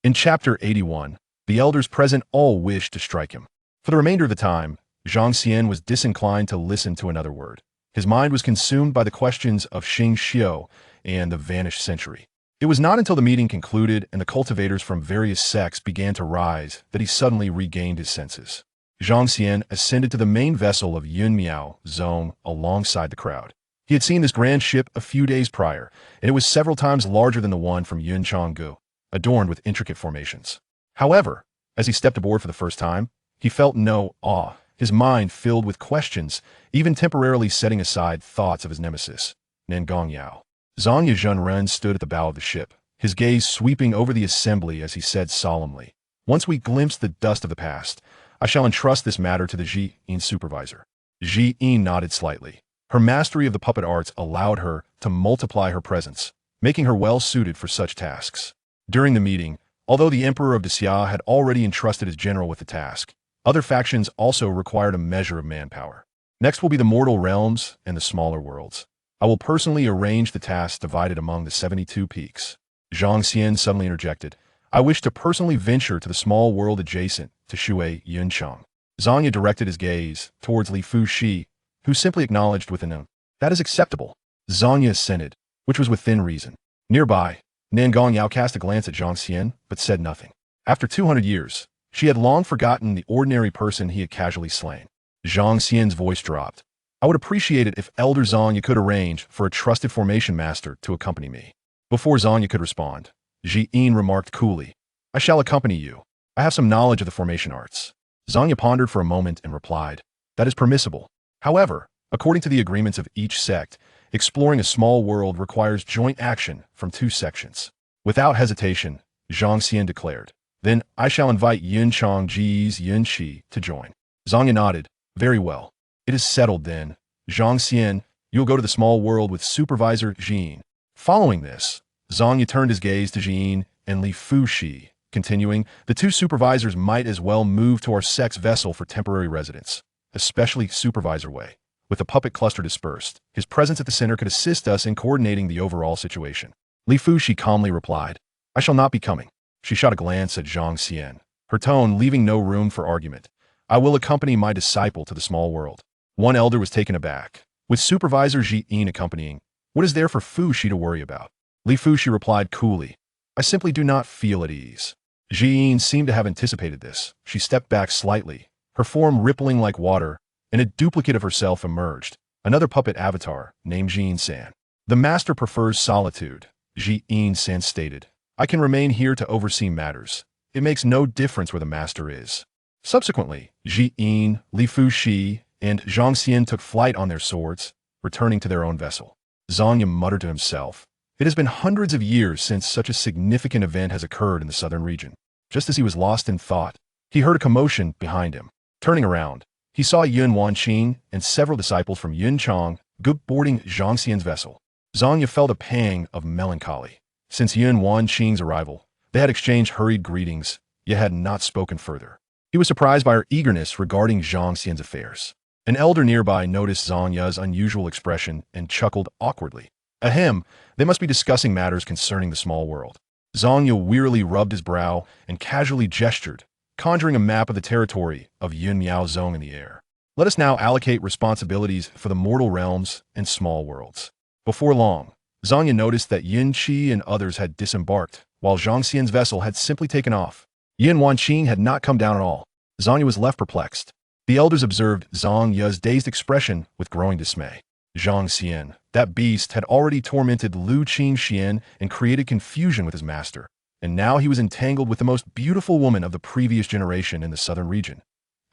In Chapter 81, the elders present all wished to strike him. For the remainder of the time, Zhang Xian was disinclined to listen to another word. His mind was consumed by the questions of Xianxia and the vanished century. It was not until the meeting concluded and the cultivators from various sects began to rise that he suddenly regained his senses. Zhang Xian ascended to the main vessel of Yun Miao Zong alongside the crowd. He had seen this grand ship a few days prior, and it was several times larger than the one from Yun Changgu, adorned with intricate formations. However, as he stepped aboard for the first time, he felt no awe, his mind filled with questions, even temporarily setting aside thoughts of his nemesis, Nangong Yao. Zhang Xian stood at the bow of the ship, his gaze sweeping over the assembly as he said solemnly, "Once we glimpse the dust of the past, I shall entrust this matter to the Xian supervisor." Xian nodded slightly. Her mastery of the puppet arts allowed her to multiply her presence, making her well suited for such tasks. During the meeting, although the Emperor of Xia had already entrusted his general with the task, other factions also required a measure of manpower. Next will be the mortal realms and the smaller worlds. I will personally arrange the tasks divided among the 72 peaks. Zhang Xian suddenly interjected, "I wish to personally venture to the small world adjacent to Shui Yunchang." Zhang directed his gaze towards Li Fuxi, who simply acknowledged with an "That is acceptable." Zhang assented, which was within reason. Nearby, Nangong Yao cast a glance at Zhang Xian, but said nothing. After 200 years, she had long forgotten the ordinary person he had casually slain. Zhang Xian's voice dropped. "I would appreciate it if Elder Zhang could arrange for a trusted formation master to accompany me." Before Zhang could respond, Xian remarked coolly, "I shall accompany you. I have some knowledge of the formation arts." Zhang pondered for a moment and replied, "That is permissible. However, according to the agreements of each sect, exploring a small world requires joint action from two sections." Without hesitation, Zhang Xian declared, "Then I shall invite Yunchang Ji's Yunqi to join." Zhang nodded, "Very well. It is settled then. Zhang Xian, you'll go to the small world with Supervisor Jin." Following this, Zhang turned his gaze to Jin and Li Fuxi, continuing, "The two supervisors might as well move to our sect's vessel for temporary residence, especially Supervisor Wei. With the puppet cluster dispersed, his presence at the center could assist us in coordinating the overall situation." Li Fuxi calmly replied, "I shall not be coming." She shot a glance at Zhang Xian, her tone leaving no room for argument. "I will accompany my disciple to the small world." One elder was taken aback. With Supervisor Xian accompanying, what is there for Fuxi to worry about? Li Fuxi replied coolly, "I simply do not feel at ease." Xian seemed to have anticipated this. She stepped back slightly, her form rippling like water, and a duplicate of herself emerged, another puppet avatar named Xian-san. "The master prefers solitude," Xian-san stated. "I can remain here to oversee matters. It makes no difference where the master is." Subsequently, Xian, Li Fuxi, and Zhang Xian took flight on their swords, returning to their own vessel. Zhang muttered to himself, "It has been hundreds of years since such a significant event has occurred in the southern region." Just as he was lost in thought, he heard a commotion behind him. Turning around, he saw Yun Wanqing and several disciples from Yunchang boarding Zhang Xian's vessel. Zhang felt a pang of melancholy. Since Yun Wanqing's arrival, they had exchanged hurried greetings, yet had not spoken further. He was surprised by her eagerness regarding Zhang Xian's affairs. An elder nearby noticed Zhang Ya's unusual expression and chuckled awkwardly. Ahem, they must be discussing matters concerning the small world. Zhang Ya wearily rubbed his brow and casually gestured, conjuring a map of the territory of Yun Miao Zong in the air. "Let us now allocate responsibilities for the mortal realms and small worlds." Before long, Zhang Ya noticed that Yin Qi and others had disembarked, while Zhang Xian's vessel had simply taken off. Yin Wanqing had not come down at all. Zhang Ya was left perplexed. The elders observed Zhang Ya's dazed expression with growing dismay. Zhang Xian, that beast, had already tormented Lu Qingxian and created confusion with his master, and now he was entangled with the most beautiful woman of the previous generation in the southern region.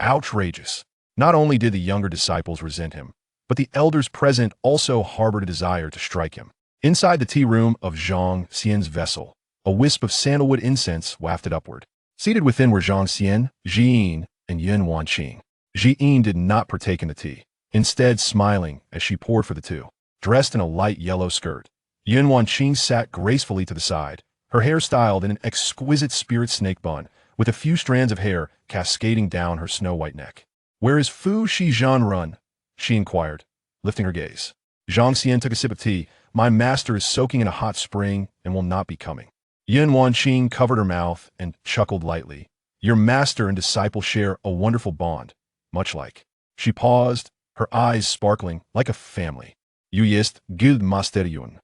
Outrageous! Not only did the younger disciples resent him, but the elders present also harbored a desire to strike him. Inside the tea room of Zhang Xian's vessel, a wisp of sandalwood incense wafted upward. Seated within were Zhang Xian, Xian, and Yun Wanqing. Xian did not partake in the tea, instead smiling as she poured for the two. Dressed in a light yellow skirt, Yun Wanqing sat gracefully to the side, her hair styled in an exquisite spirit snake bun, with a few strands of hair cascading down her snow-white neck. "Where is Fuxi Zhanrun?" she inquired, lifting her gaze. Zhang Xian took a sip of tea. "My master is soaking in a hot spring and will not be coming." Yin Wanqing covered her mouth and chuckled lightly. Your master and disciple share a wonderful bond, much like. She paused, her eyes sparkling like a family. You ist Guild Master Yun.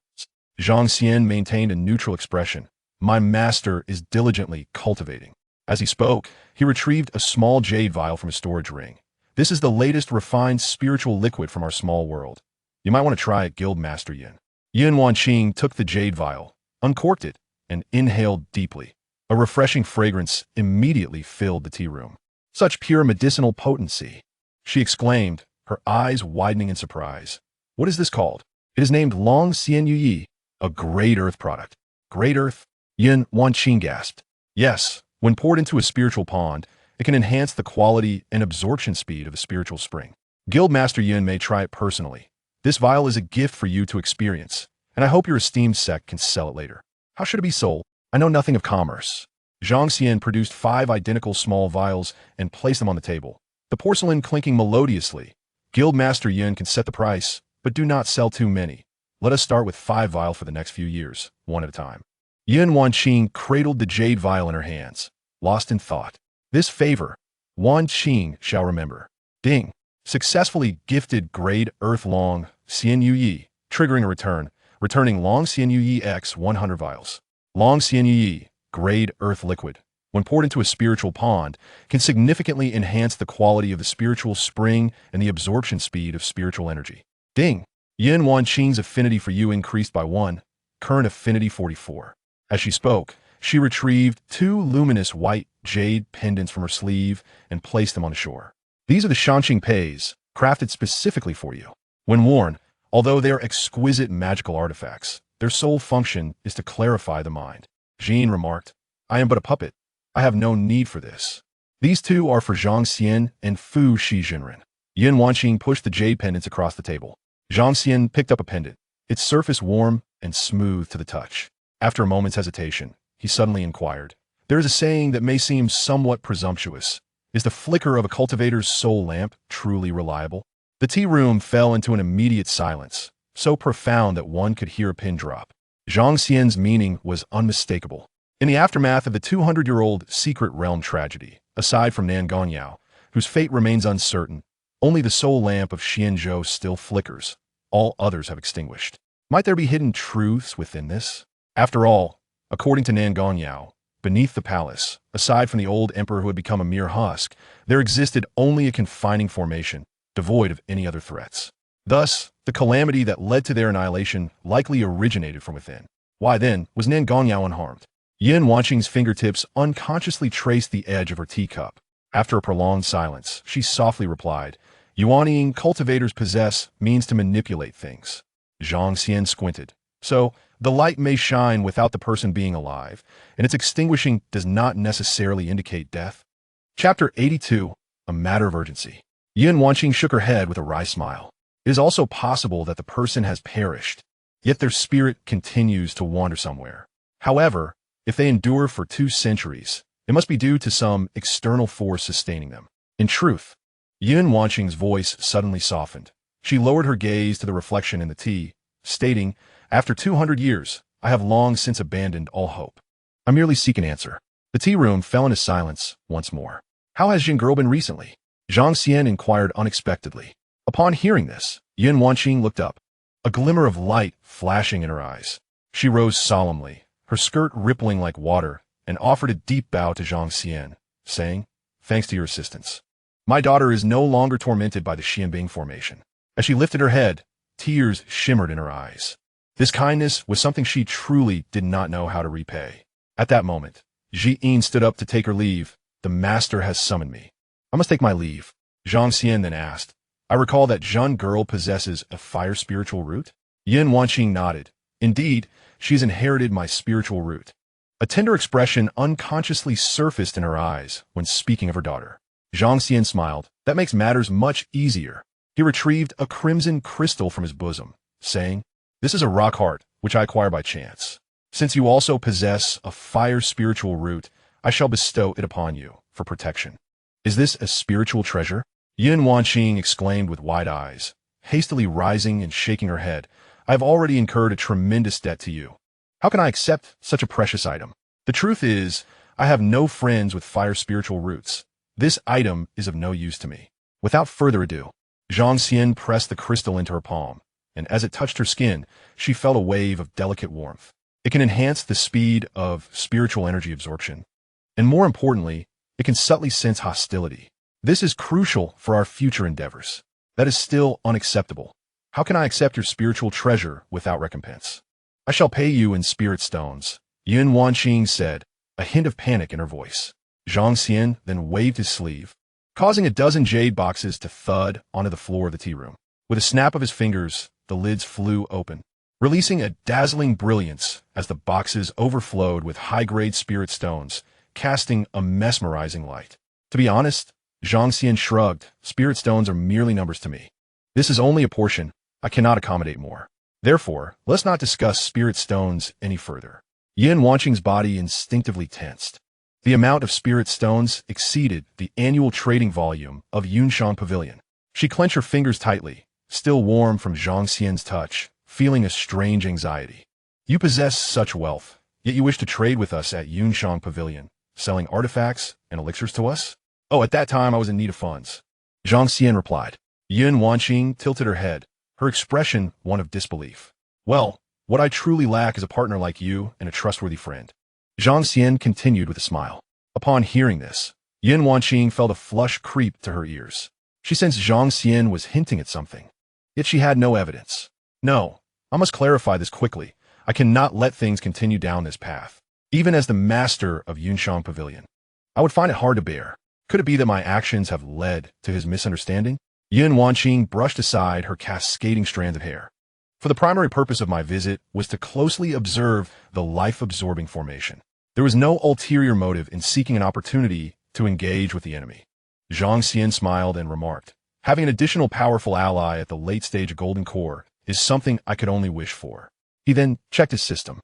Zhang Xian maintained a neutral expression. My master is diligently cultivating. As he spoke, he retrieved a small jade vial from his storage ring. This is the latest refined spiritual liquid from our small world. You might want to try it, Guild Master Yin. Yin Wanqing took the jade vial, uncorked it, and inhaled deeply. A refreshing fragrance immediately filled the tea room. Such pure medicinal potency, she exclaimed, her eyes widening in surprise. What is this called? It is named Long Xian Yi, a great earth product. Great earth? Yin Wanqing gasped. Yes, when poured into a spiritual pond, it can enhance the quality and absorption speed of a spiritual spring. Guildmaster Yin may try it personally. This vial is a gift for you to experience, and I hope your esteemed sect can sell it later. How should it be sold? I know nothing of commerce. Zhang Xian produced 5 identical small vials and placed them on the table, the porcelain clinking melodiously. Guildmaster Yin can set the price, but do not sell too many. Let us start with 5 vial for the next few years, one at a time. Yin Wanqing cradled the jade vial in her hands, lost in thought. This favor, Wanqing shall remember. Ding. Successfully gifted grade Earth Long Xian Yi, triggering a return, returning Long Xian Yi X 100 vials. Long Xian Yi, grade Earth Liquid, when poured into a spiritual pond, can significantly enhance the quality of the spiritual spring and the absorption speed of spiritual energy. Ding. Yin Wanqing's affinity for you increased by 1, current affinity 44. As she spoke, she retrieved 2 luminous white jade pendants from her sleeve and placed them on the shore. These are the Xianxia Pays, crafted specifically for you. When worn, although they are exquisite magical artifacts, their sole function is to clarify the mind. Jean remarked, I am but a puppet. I have no need for this. These 2 are for Zhang Xian and Fu Shijinren. Yin Wanqing pushed the jade pendants across the table. Zhang Xian picked up a pendant, its surface warm and smooth to the touch. After a moment's hesitation, he suddenly inquired, there is a saying that may seem somewhat presumptuous. Is the flicker of a cultivator's soul lamp truly reliable? The tea room fell into an immediate silence, so profound that one could hear a pin drop. Zhang Xian's meaning was unmistakable. In the aftermath of the 200-year-old Secret Realm tragedy, aside from Nan Gonyao, whose fate remains uncertain, only the soul lamp of Xianzhou still flickers. All others have extinguished. Might there be hidden truths within this? After all, according to Nan Gonyao, beneath the palace, aside from the old emperor who had become a mere husk, there existed only a confining formation, devoid of any other threats. Thus, the calamity that led to their annihilation likely originated from within. Why then was Nan Gonyao unharmed? Yin Wanqing's fingertips unconsciously traced the edge of her teacup. After a prolonged silence, she softly replied, Yuanying cultivators possess means to manipulate things. Zhang Xian squinted. So, the light may shine without the person being alive, and its extinguishing does not necessarily indicate death. Chapter 82, A Matter of Urgency. Yin Wanqing shook her head with a wry smile. It is also possible that the person has perished, yet their spirit continues to wander somewhere. However, if they endure for 2 centuries, it must be due to some external force sustaining them. In truth, Yin Wanqing's voice suddenly softened. She lowered her gaze to the reflection in the tea, stating, after 200 years, I have long since abandoned all hope. I merely seek an answer. The tea room fell into silence once more. How has Jingirl been recently? Zhang Xian inquired unexpectedly. Upon hearing this, Yin Wanqing looked up, a glimmer of light flashing in her eyes. She rose solemnly, her skirt rippling like water, and offered a deep bow to Zhang Xian, saying, thanks to your assistance. My daughter is no longer tormented by the Xianbing formation. As she lifted her head, tears shimmered in her eyes. This kindness was something she truly did not know how to repay. At that moment, Ji-in stood up to take her leave. The master has summoned me. I must take my leave. Zhang Xian then asked, I recall that Zhang girl possesses a fire spiritual root? Yin Wanqing nodded. Indeed, she's inherited my spiritual root. A tender expression unconsciously surfaced in her eyes when speaking of her daughter. Zhang Xian smiled. That makes matters much easier. He retrieved a crimson crystal from his bosom, saying, this is a rock heart, which I acquire by chance. Since you also possess a fire spiritual root, I shall bestow it upon you for protection. Is this a spiritual treasure? Yin Wanqing exclaimed with wide eyes, hastily rising and shaking her head. I have already incurred a tremendous debt to you. How can I accept such a precious item? The truth is, I have no friends with fire spiritual roots. This item is of no use to me. Without further ado, Zhang Xian pressed the crystal into her palm, and as it touched her skin, she felt a wave of delicate warmth. It can enhance the speed of spiritual energy absorption. And more importantly, it can subtly sense hostility. This is crucial for our future endeavors. That is still unacceptable. How can I accept your spiritual treasure without recompense? I shall pay you in spirit stones, Yun Wanqing said, a hint of panic in her voice. Zhang Xian then waved his sleeve, causing a dozen jade boxes to thud onto the floor of the tea room. With a snap of his fingers, the lids flew open, releasing a dazzling brilliance as the boxes overflowed with high-grade spirit stones, casting a mesmerizing light. To be honest, Zhang Xian shrugged, spirit stones are merely numbers to me. This is only a portion. I cannot accommodate more. Therefore, let's not discuss spirit stones any further. Yun Wanqing's body instinctively tensed. The amount of spirit stones exceeded the annual trading volume of Yunshang Pavilion. She clenched her fingers tightly, still warm from Zhang Xian's touch, feeling a strange anxiety. You possess such wealth, yet you wish to trade with us at Yunshang Pavilion, selling artifacts and elixirs to us? Oh, at that time I was in need of funds. Zhang Xian replied. Yun Wanqing tilted her head, her expression one of disbelief. Well, what I truly lack is a partner like you and a trustworthy friend. Zhang Xian continued with a smile. Upon hearing this, Yun Wanqing felt a flush creep to her ears. She sensed Zhang Xian was hinting at something, yet she had no evidence. No, I must clarify this quickly. I cannot let things continue down this path. Even as the master of Yunshang Pavilion, I would find it hard to bear. Could it be that my actions have led to his misunderstanding? Yun Wanqing brushed aside her cascading strands of hair. For the primary purpose of my visit was to closely observe the life-absorbing formation. There was no ulterior motive in seeking an opportunity to engage with the enemy. Zhang Xian smiled and remarked, having an additional powerful ally at the late stage of Golden Core is something I could only wish for. He then checked his system.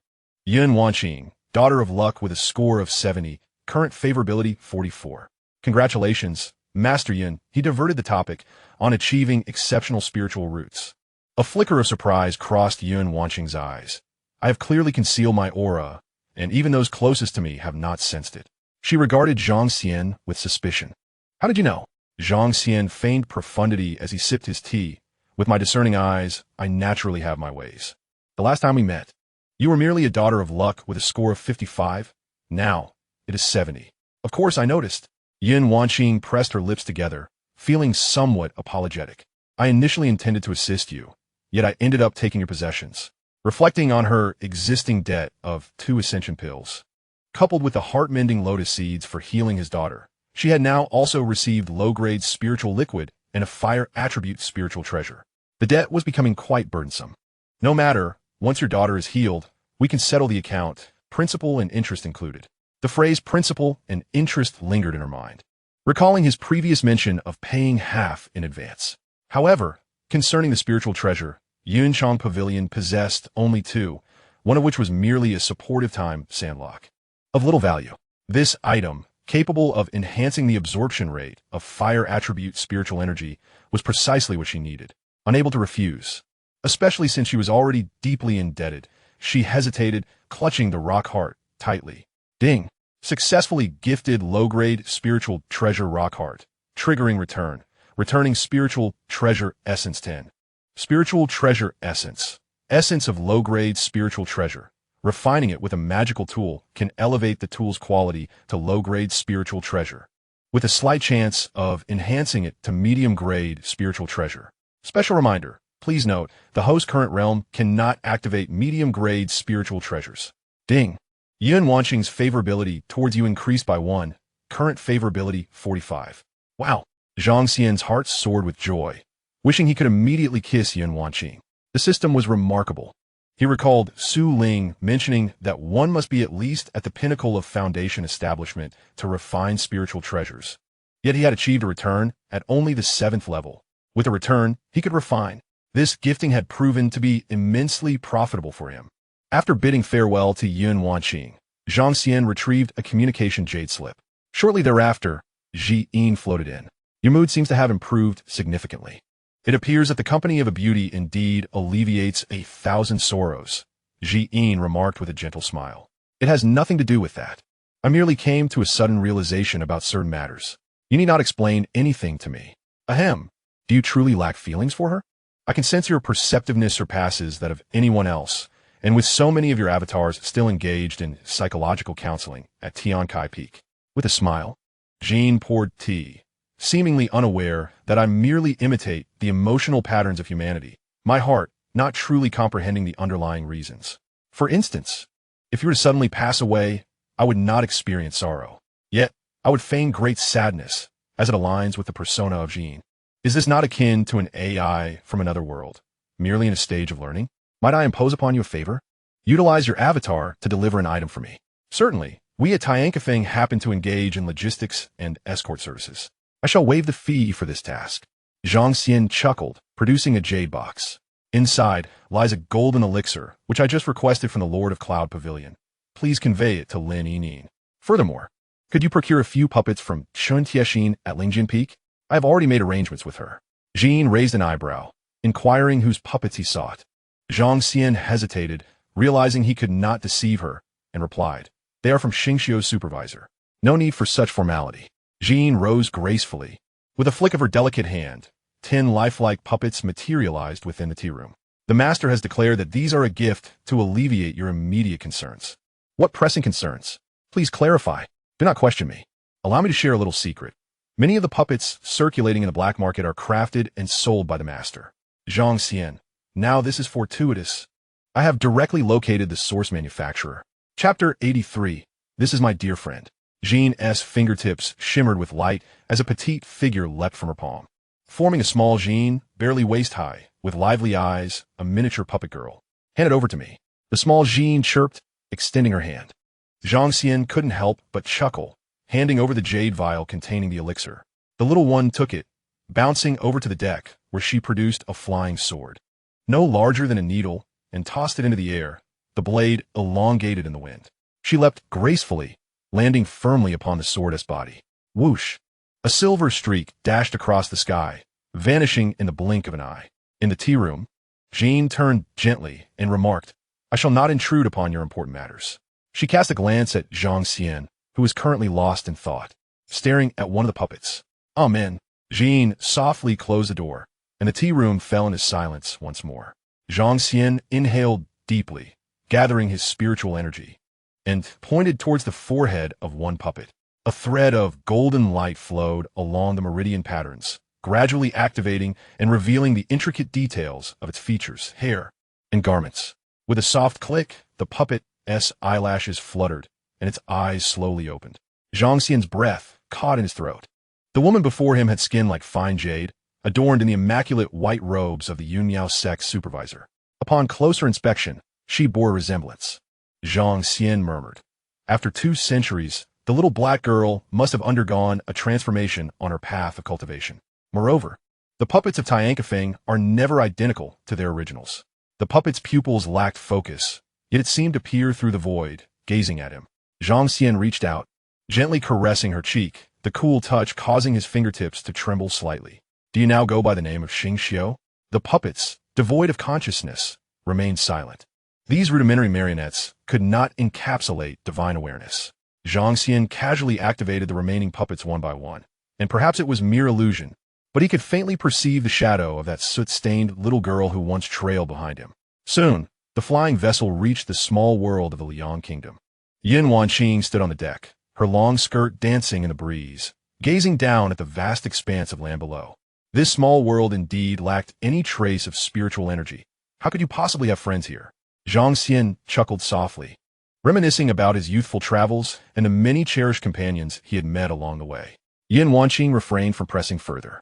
Yun Wanqing, daughter of luck with a score of 70, current favorability 44. Congratulations, Master Yun. He diverted the topic on achieving exceptional spiritual roots. A flicker of surprise crossed Yun Wanqing's eyes. I have clearly concealed my aura, and even those closest to me have not sensed it. She regarded Zhang Xian with suspicion. How did you know? Zhang Xian feigned profundity as he sipped his tea. With my discerning eyes, I naturally have my ways. The last time we met, you were merely a daughter of luck with a score of 55. Now, it is 70. Of course, I noticed. Yun Wanqing pressed her lips together, feeling somewhat apologetic. I initially intended to assist you, yet I ended up taking your possessions. Reflecting on her existing debt of 2 ascension pills, coupled with the heart-mending lotus seeds for healing his daughter, she had now also received low-grade spiritual liquid and a fire attribute spiritual treasure. The debt was becoming quite burdensome. No matter, once your daughter is healed, we can settle the account, principal and interest included. The phrase principal and interest lingered in her mind, recalling his previous mention of paying half in advance. However, concerning the spiritual treasure, Yunshang Pavilion possessed only 2, one of which was merely a supportive time sandlock. Of little value, this item, capable of enhancing the absorption rate of fire attribute spiritual energy, was precisely what she needed. Unable to refuse, especially since she was already deeply indebted, she hesitated, clutching the rock heart tightly. Ding! Successfully gifted low-grade spiritual treasure rock heart, triggering return, returning spiritual treasure essence 10. Spiritual treasure essence. Essence of low-grade spiritual treasure. Refining it with a magical tool can elevate the tool's quality to low-grade spiritual treasure, with a slight chance of enhancing it to medium-grade spiritual treasure. Special reminder, please note, the host's current realm cannot activate medium-grade spiritual treasures. Ding! Yun Wanqing's favorability towards you increased by 1, current favorability 45. Wow! Zhang Xian's heart soared with joy, wishing he could immediately kiss Yun Wanqing. The system was remarkable. He recalled Su Ling mentioning that one must be at least at the pinnacle of foundation establishment to refine spiritual treasures. Yet he had achieved a return at only the 7th level. With a return, he could refine. This gifting had proven to be immensely profitable for him. After bidding farewell to Yun Wanqing, Zhang Xian retrieved a communication jade slip. Shortly thereafter, Yin floated in. Your mood seems to have improved significantly. It appears that the company of a beauty indeed alleviates 1,000 sorrows, Yin remarked with a gentle smile. It has nothing to do with that. I merely came to a sudden realization about certain matters. You need not explain anything to me. Ahem. Do you truly lack feelings for her? I can sense your perceptiveness surpasses that of anyone else, and with so many of your avatars still engaged in psychological counseling at Tiankai Peak. With a smile, Jean poured tea, seemingly unaware that I merely imitate the emotional patterns of humanity, my heart not truly comprehending the underlying reasons. For instance, if you were to suddenly pass away, I would not experience sorrow. Yet, I would feign great sadness, as it aligns with the persona of Jean. Is this not akin to an AI from another world, merely in a stage of learning? Might I impose upon you a favor? Utilize your avatar to deliver an item for me. Certainly, we at Tiankai happen to engage in logistics and escort services. I shall waive the fee for this task. Zhang Xian chuckled, producing a jade box. Inside lies a golden elixir, which I just requested from the Lord of Cloud Pavilion. Please convey it to Lin Yining. Furthermore, could you procure a few puppets from Xianxia at Lingjin Peak? I have already made arrangements with her. Jean raised an eyebrow, inquiring whose puppets he sought. Zhang Xian hesitated, realizing he could not deceive her, and replied, "They are from Xianxia's supervisor. No need for such formality." Jean rose gracefully. With a flick of her delicate hand, 10 lifelike puppets materialized within the tea room. The master has declared that these are a gift to alleviate your immediate concerns. What pressing concerns? Please clarify. Do not question me. Allow me to share a little secret. Many of the puppets circulating in the black market are crafted and sold by the master. Zhang Xian. Now this is fortuitous. I have directly located the source manufacturer. Chapter 83. This is my dear friend. Jean's fingertips shimmered with light as a petite figure leapt from her palm. Forming a small Jean, barely waist-high, with lively eyes, a miniature puppet girl. Hand it over to me. The small Jean chirped, extending her hand. Zhang Xian couldn't help but chuckle, handing over the jade vial containing the elixir. The little one took it, bouncing over to the deck, where she produced a flying sword. No larger than a needle, and tossed it into the air, the blade elongated in the wind. She leapt gracefully, landing firmly upon the sword's body. Whoosh! A silver streak dashed across the sky, vanishing in the blink of an eye. In the tea room, Jean turned gently and remarked, "I shall not intrude upon your important matters." She cast a glance at Zhang Xian, who was currently lost in thought, staring at one of the puppets. Amen. Jean softly closed the door, and the tea room fell into silence once more. Zhang Xian inhaled deeply, gathering his spiritual energy, and pointed towards the forehead of one puppet. A thread of golden light flowed along the meridian patterns, gradually activating and revealing the intricate details of its features, hair, and garments. With a soft click, the puppet's eyelashes fluttered, and its eyes slowly opened. Zhang Xian's breath caught in his throat. The woman before him had skin like fine jade, adorned in the immaculate white robes of the Yunmiao sect's supervisor. Upon closer inspection, she bore a resemblance. Zhang Xian murmured. After 2 centuries, the little black girl must have undergone a transformation on her path of cultivation. Moreover, the puppets of Tiankai are never identical to their originals. The puppet's pupils lacked focus, yet it seemed to peer through the void, gazing at him. Zhang Xian reached out, gently caressing her cheek, the cool touch causing his fingertips to tremble slightly. Do you now go by the name of Xianxia? The puppets, devoid of consciousness, remained silent. These rudimentary marionettes could not encapsulate divine awareness. Zhang Xian casually activated the remaining puppets one by one, and perhaps it was mere illusion, but he could faintly perceive the shadow of that soot-stained little girl who once trailed behind him. Soon, the flying vessel reached the small world of the Liang Kingdom. Yin Wanqing stood on the deck, her long skirt dancing in the breeze, gazing down at the vast expanse of land below. This small world indeed lacked any trace of spiritual energy. How could you possibly have friends here? Zhang Xian chuckled softly, reminiscing about his youthful travels and the many cherished companions he had met along the way. Yin Wanqing refrained from pressing further.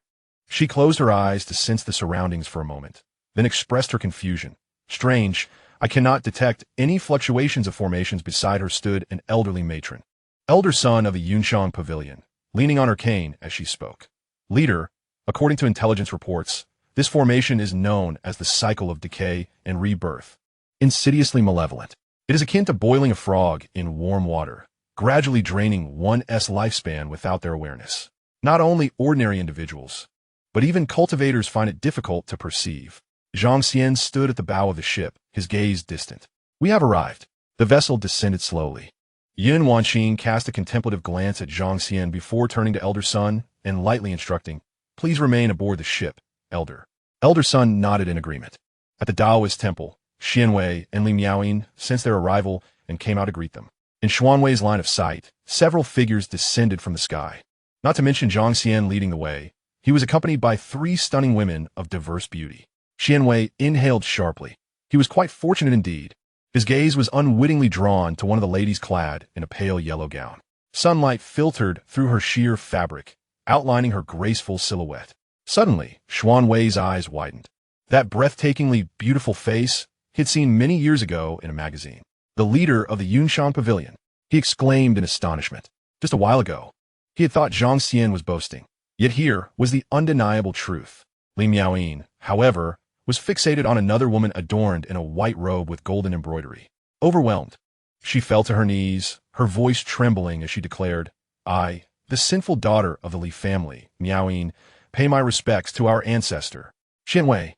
She closed her eyes to sense the surroundings for a moment, then expressed her confusion. Strange, I cannot detect any fluctuations of formations. Beside her stood an elderly matron, elder son of the Yunshang Pavilion, leaning on her cane as she spoke. Leader, according to intelligence reports, this formation is known as the cycle of decay and rebirth. Insidiously malevolent. It is akin to boiling a frog in warm water, gradually draining one's lifespan without their awareness. Not only ordinary individuals, but even cultivators find it difficult to perceive. Zhang Xian stood at the bow of the ship, his gaze distant. We have arrived. The vessel descended slowly. Yin Wanqing cast a contemplative glance at Zhang Xian before turning to Elder Sun and lightly instructing, "Please remain aboard the ship, Elder." Elder Sun nodded in agreement. At the Taoist temple, Xianwei and Li Miaoyin sensed their arrival and came out to greet them. In Xuanwei's line of sight, several figures descended from the sky. Not to mention Zhang Xian leading the way, he was accompanied by 3 stunning women of diverse beauty. Xianwei inhaled sharply. He was quite fortunate indeed. His gaze was unwittingly drawn to one of the ladies clad in a pale yellow gown. Sunlight filtered through her sheer fabric, outlining her graceful silhouette. Suddenly, Xuanwei's eyes widened. That breathtakingly beautiful face he had seen many years ago in a magazine. The leader of the Yunshan Pavilion, he exclaimed in astonishment. Just a while ago, he had thought Zhang Xian was boasting. Yet here was the undeniable truth. Li Miaoyin, however, was fixated on another woman adorned in a white robe with golden embroidery. Overwhelmed, she fell to her knees, her voice trembling as she declared, "I, the sinful daughter of the Li family, Miaoyin, pay my respects to our ancestor, Xianwei."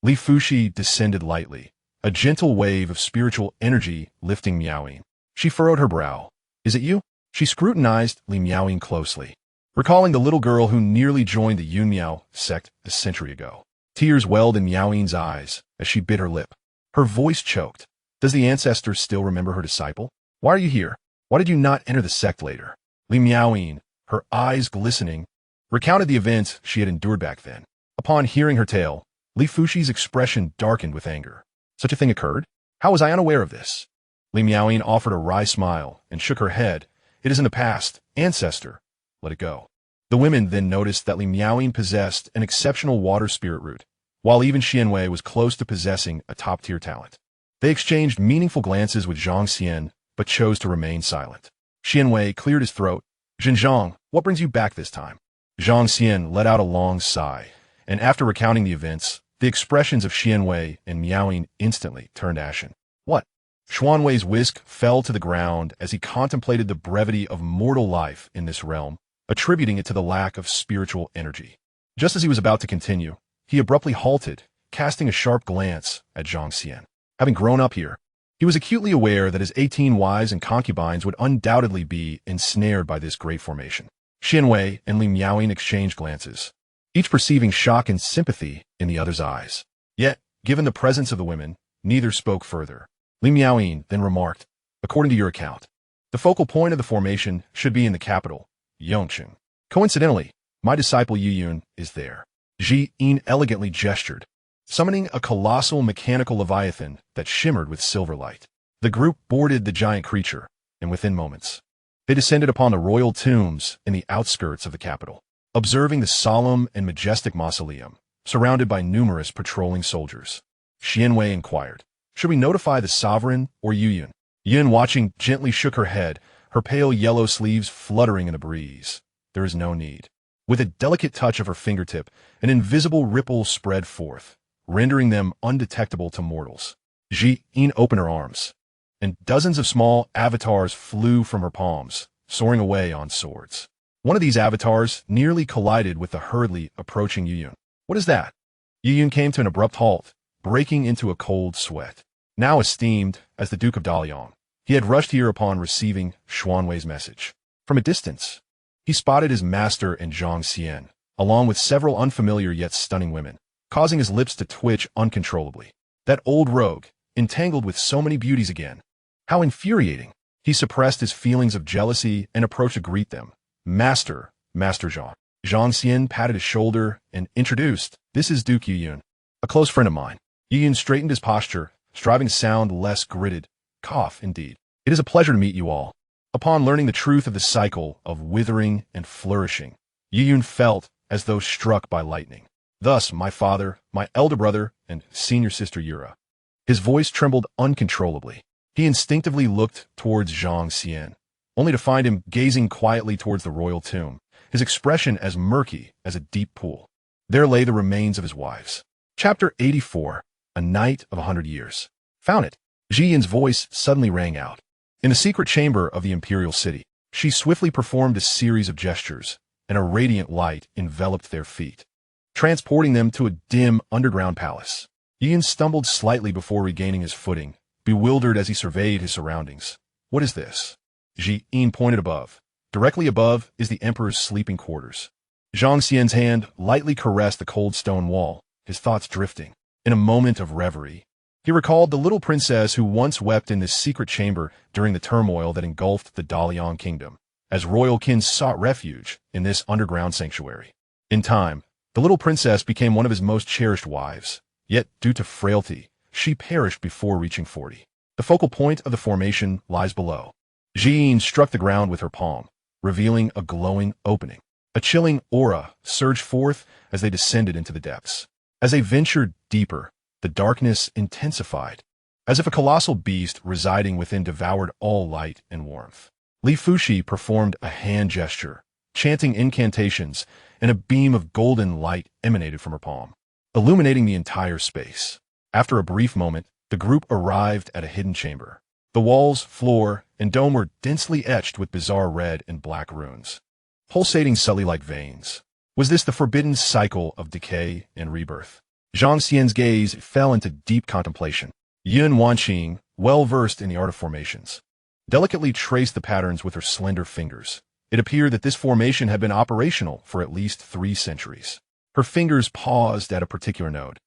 Li Fuxi descended lightly, a gentle wave of spiritual energy lifting Miaoyin. She furrowed her brow. "Is it you?" She scrutinized Li Miaoyin closely, recalling the little girl who nearly joined the Yunmiao sect a century ago. Tears welled in Miaoyin's eyes as she bit her lip. Her voice choked. Does the ancestor still remember her disciple? "Why are you here? Why did you not enter the sect later?" Li Miaoyin, her eyes glistening, recounted the events she had endured back then. Upon hearing her tale, Li Fuxi's expression darkened with anger. "Such a thing occurred? How was I unaware of this?" Li Miaoyin offered a wry smile and shook her head. "It is in the past, ancestor. Let it go." The women then noticed that Li Miaoyin possessed an exceptional water spirit root, while even Xianwei was close to possessing a top-tier talent. They exchanged meaningful glances with Zhang Xian, but chose to remain silent. Xianwei cleared his throat. "Zhenzhang, what brings you back this time?" Zhang Xian let out a long sigh, and after recounting the events, the expressions of Xianwei and Miaoyin instantly turned ashen. "What?" Xuanwei's whisk fell to the ground as he contemplated the brevity of mortal life in this realm, attributing it to the lack of spiritual energy. Just as he was about to continue, he abruptly halted, casting a sharp glance at Zhang Xian. Having grown up here, he was acutely aware that his 18 wives and concubines would undoubtedly be ensnared by this great formation. Xianwei and Li Miaoyin exchanged glances, each perceiving shock and sympathy in the other's eyes. Yet, given the presence of the women, neither spoke further. Li Miaoyin then remarked, "According to your account, the focal point of the formation should be in the capital, Yongqing. Coincidentally, my disciple Yuyun is there." Ji Yin elegantly gestured, summoning a colossal mechanical leviathan that shimmered with silver light. The group boarded the giant creature, and within moments, they descended upon the royal tombs in the outskirts of the capital, observing the solemn and majestic mausoleum, surrounded by numerous patrolling soldiers. Xianwei inquired, "Should we notify the sovereign or Yuyun?" Yin, watching, gently shook her head, her pale yellow sleeves fluttering in the breeze. "There is no need." With a delicate touch of her fingertip, an invisible ripple spread forth, rendering them undetectable to mortals. Ji Yin opened her arms, and dozens of small avatars flew from her palms, soaring away on swords. One of these avatars nearly collided with the hurriedly approaching Yuyun. "What is that?" Yuyun came to an abrupt halt, breaking into a cold sweat. Now esteemed as the Duke of Dalian, he had rushed here upon receiving Xuanwei's message. From a distance, he spotted his master and Zhang Xian, along with several unfamiliar yet stunning women, causing his lips to twitch uncontrollably. That old rogue, entangled with so many beauties again. How infuriating! He suppressed his feelings of jealousy and approached to greet them. "Master Zhang." Zhang Xian patted his shoulder and introduced, "This is Duke Yuyun, a close friend of mine." Yuyun straightened his posture, striving to sound less gritted. "Cough, indeed. It is a pleasure to meet you all." Upon learning the truth of the cycle of withering and flourishing, Yuyun felt as though struck by lightning. "Thus, my father, my elder brother, and senior sister Yura." His voice trembled uncontrollably. He instinctively looked towards Zhang Xian, only to find him gazing quietly towards the royal tomb, his expression as murky as a deep pool. There lay the remains of his wives. Chapter 84, A Night of 100 Years. "Found it." Ji Yin's voice suddenly rang out. In the secret chamber of the imperial city, she swiftly performed a series of gestures, and a radiant light enveloped their feet, transporting them to a dim underground palace. Yin stumbled slightly before regaining his footing, bewildered as he surveyed his surroundings. What is this? Xian pointed above. Directly above is the emperor's sleeping quarters. Zhang Xian's hand lightly caressed the cold stone wall, his thoughts drifting. In a moment of reverie, he recalled the little princess who once wept in this secret chamber during the turmoil that engulfed the Dalian kingdom, as royal kin sought refuge in this underground sanctuary. In time, the little princess became one of his most cherished wives, yet due to frailty, she perished before reaching 40. The focal point of the formation lies below. Xian struck the ground with her palm, revealing a glowing opening. A chilling aura surged forth as they descended into the depths. As they ventured deeper, the darkness intensified, as if a colossal beast residing within devoured all light and warmth. Li Fuxi performed a hand gesture, chanting incantations, and a beam of golden light emanated from her palm, illuminating the entire space. After a brief moment, the group arrived at a hidden chamber. The walls, floor, and dome were densely etched with bizarre red and black runes, pulsating subtly like veins. Was this the forbidden cycle of decay and rebirth? Zhang Xian's gaze fell into deep contemplation. Yun Wanqing, well-versed in the art of formations, delicately traced the patterns with her slender fingers. It appeared that this formation had been operational for at least 3 centuries. Her fingers paused at a particular node,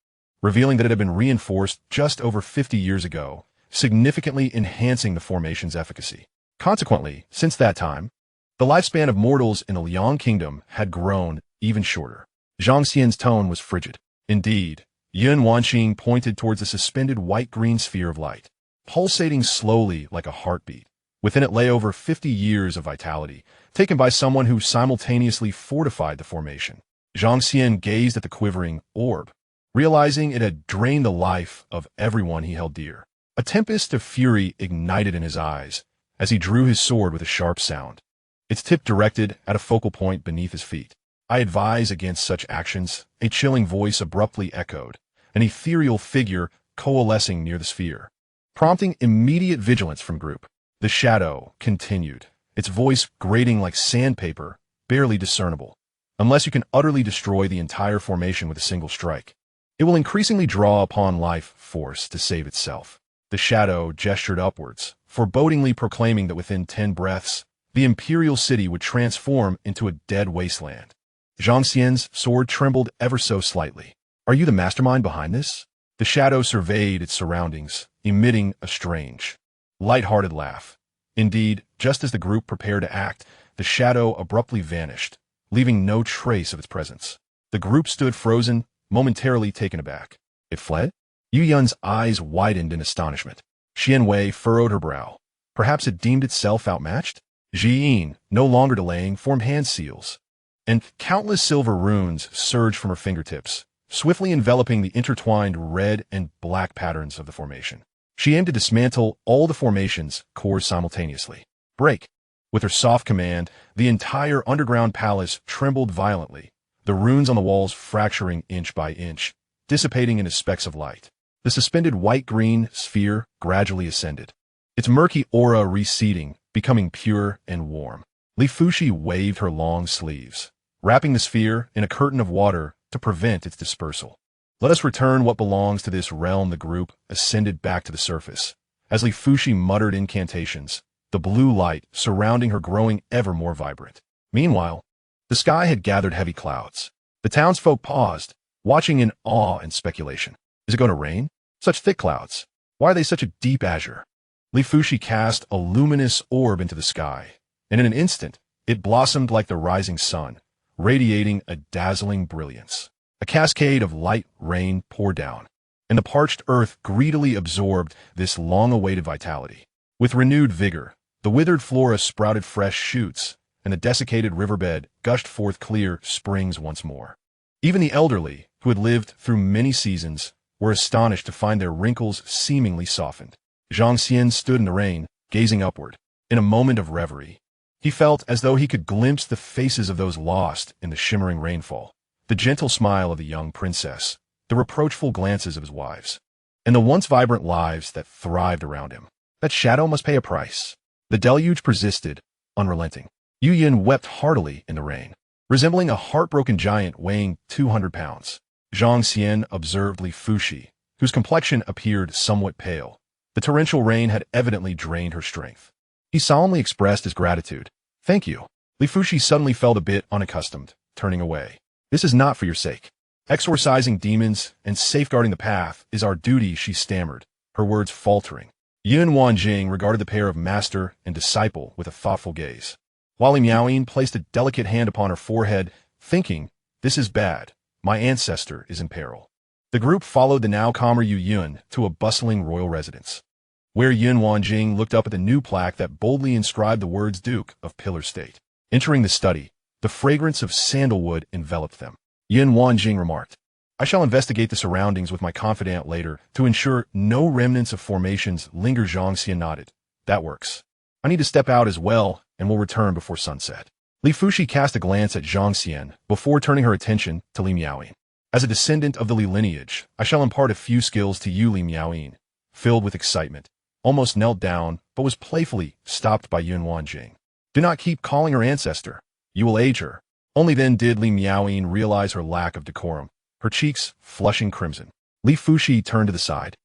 revealing that it had been reinforced just over 50 years ago, significantly enhancing the formation's efficacy. Consequently, since that time, the lifespan of mortals in the Liang kingdom had grown even shorter. Zhang Xian's tone was frigid. Indeed, Yun Wanqing pointed towards a suspended white-green sphere of light, pulsating slowly like a heartbeat. Within it lay over 50 years of vitality, taken by someone who simultaneously fortified the formation. Zhang Xian gazed at the quivering orb, realizing it had drained the life of everyone he held dear. A tempest of fury ignited in his eyes as he drew his sword with a sharp sound, its tip directed at a focal point beneath his feet. I advise against such actions, a chilling voice abruptly echoed, an ethereal figure coalescing near the sphere, prompting immediate vigilance from group. The shadow continued, its voice grating like sandpaper, barely discernible. Unless you can utterly destroy the entire formation with a single strike, it will increasingly draw upon life force to save itself. The shadow gestured upwards, forebodingly proclaiming that within 10 breaths, the imperial city would transform into a dead wasteland. Zhang Xian's sword trembled ever so slightly. Are you the mastermind behind this? The shadow surveyed its surroundings, emitting a strange, light-hearted laugh. Indeed, just as the group prepared to act, the shadow abruptly vanished, leaving no trace of its presence. The group stood frozen, momentarily taken aback. It fled? Yu Yun's eyes widened in astonishment. Xian Wei furrowed her brow. Perhaps it deemed itself outmatched? Xian, no longer delaying, formed hand seals, and countless silver runes surged from her fingertips, swiftly enveloping the intertwined red and black patterns of the formation. She aimed to dismantle all the formation's cores simultaneously. Break! With her soft command, the entire underground palace trembled violently, the runes on the walls fracturing inch by inch, dissipating into specks of light. The suspended white-green sphere gradually ascended, its murky aura receding, becoming pure and warm. Li Fuxi waved her long sleeves, wrapping the sphere in a curtain of water to prevent its dispersal. Let us return what belongs to this realm. The group ascended back to the surface. As Li Fuxi muttered incantations, the blue light surrounding her growing ever more vibrant. Meanwhile, the sky had gathered heavy clouds. The townsfolk paused, watching in awe and speculation. Is it going to rain? Such thick clouds. Why are they such a deep azure? Li Fuxi cast a luminous orb into the sky, and in an instant, it blossomed like the rising sun, radiating a dazzling brilliance. A cascade of light rain poured down, and the parched earth greedily absorbed this long-awaited vitality. With renewed vigor, the withered flora sprouted fresh shoots, and the desiccated riverbed gushed forth clear springs once more. Even the elderly, who had lived through many seasons, were astonished to find their wrinkles seemingly softened. Zhang Xian stood in the rain, gazing upward. In a moment of reverie, he felt as though he could glimpse the faces of those lost in the shimmering rainfall, the gentle smile of the young princess, the reproachful glances of his wives, and the once vibrant lives that thrived around him. That shadow must pay a price. The deluge persisted, unrelenting. Yu Yin wept heartily in the rain, resembling a heartbroken giant weighing 200 pounds. Zhang Xian observed Li Fuxi, whose complexion appeared somewhat pale, The torrential rain had evidently drained her strength. He solemnly expressed his gratitude. "Thank you." Li Fushi suddenly felt a bit unaccustomed, turning away. "This is not for your sake. Exorcising demons and safeguarding the path is our duty," she stammered, her words faltering. Yun Wanjing regarded the pair of master and disciple with a thoughtful gaze. While Li Miaoyin placed a delicate hand upon her forehead, thinking, "This is bad. My ancestor is in peril." The group followed the now calmer Yu Yun to a bustling royal residence, where Yun Wanjing looked up at the new plaque that boldly inscribed the words Duke of Pillar State. Entering the study, the fragrance of sandalwood enveloped them. Yun Wanjing remarked, "I shall investigate the surroundings with my confidant later to ensure no remnants of formations linger." Zhang Xian nodded. "That works. I need to step out as well and will return before sunset." Li Fushi cast a glance at Zhang Xian before turning her attention to Li Miaoyin. "As a descendant of the Li lineage, I shall impart a few skills to you." Li Miaoyin, filled with excitement, almost knelt down but was playfully stopped by Yun Wanjing. "Do not keep calling her ancestor. You will age her." Only then did Li Miaoyin realize her lack of decorum, her cheeks flushing crimson. Li Fushi turned to the side.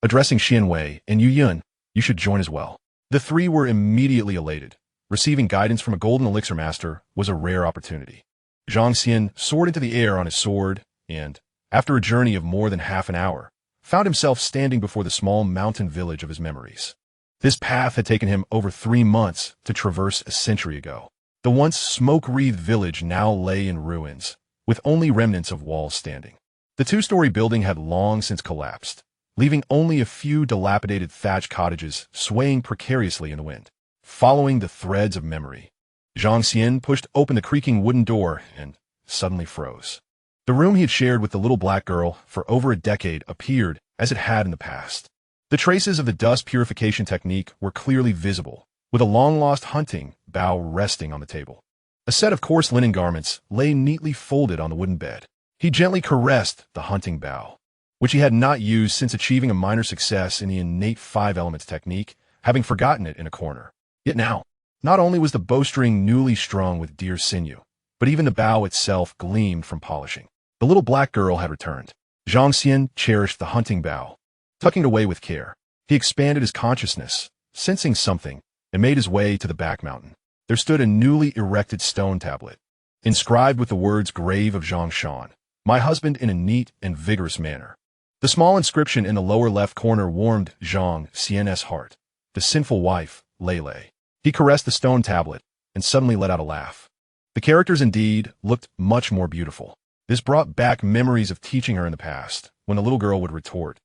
Addressing Xian Wei and Yu Yun, "You should join as well." The three were immediately elated. Receiving guidance from a golden elixir master was a rare opportunity. Zhang Xian soared into the air on his sword and, after a journey of more than half an hour, found himself standing before the small mountain village of his memories. This path had taken him over 3 months to traverse a century ago. The once smoke-wreathed village now lay in ruins, with only remnants of walls standing. The 2-story building had long since collapsed, leaving only a few dilapidated thatch cottages swaying precariously in the wind. Following the threads of memory, Zhang Xian pushed open the creaking wooden door and suddenly froze. The room he had shared with the little black girl for over a decade appeared as it had in the past. The traces of the dust purification technique were clearly visible, with a long-lost hunting bow resting on the table. A set of coarse linen garments lay neatly folded on the wooden bed. He gently caressed the hunting bow, which he had not used since achieving a minor success in the innate 5 elements technique, having forgotten it in a corner. Yet now, not only was the bowstring newly strung with deer sinew, but even the bow itself gleamed from polishing. The little black girl had returned. Zhang Xian cherished the hunting bow. Tucking it away with care, he expanded his consciousness, sensing something, and made his way to the back mountain. There stood a newly erected stone tablet, inscribed with the words "Grave of Zhang Xian, my husband," in a neat and vigorous manner. The small inscription in the lower left corner warmed Zhang Xian's heart. The sinful wife, Lele. He caressed the stone tablet and suddenly let out a laugh. The characters indeed looked much more beautiful. This brought back memories of teaching her in the past, when the little girl would retort,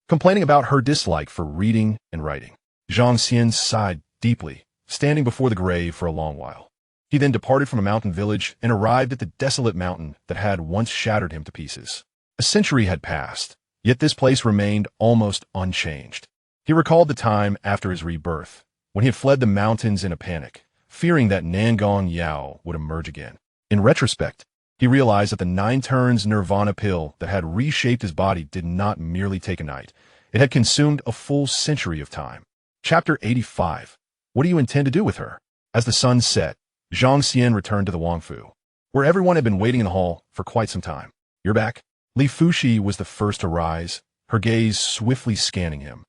complaining about her dislike for reading and writing. Zhang Xian sighed deeply, standing before the grave for a long while. He then departed from a mountain village and arrived at the desolate mountain that had once shattered him to pieces. A century had passed, yet this place remained almost unchanged. He recalled the time after his rebirth, when he had fled the mountains in a panic, fearing that Nangong Yao would emerge again. In retrospect, he realized that the 9 turns nirvana pill that had reshaped his body did not merely take a night. It had consumed a full century of time. Chapter 85. What do you intend to do with her? As the sun set, Zhang Xian returned to the Wangfu, where everyone had been waiting in the hall for quite some time. "You're back?" Li Fushi was the first to rise, her gaze swiftly scanning him.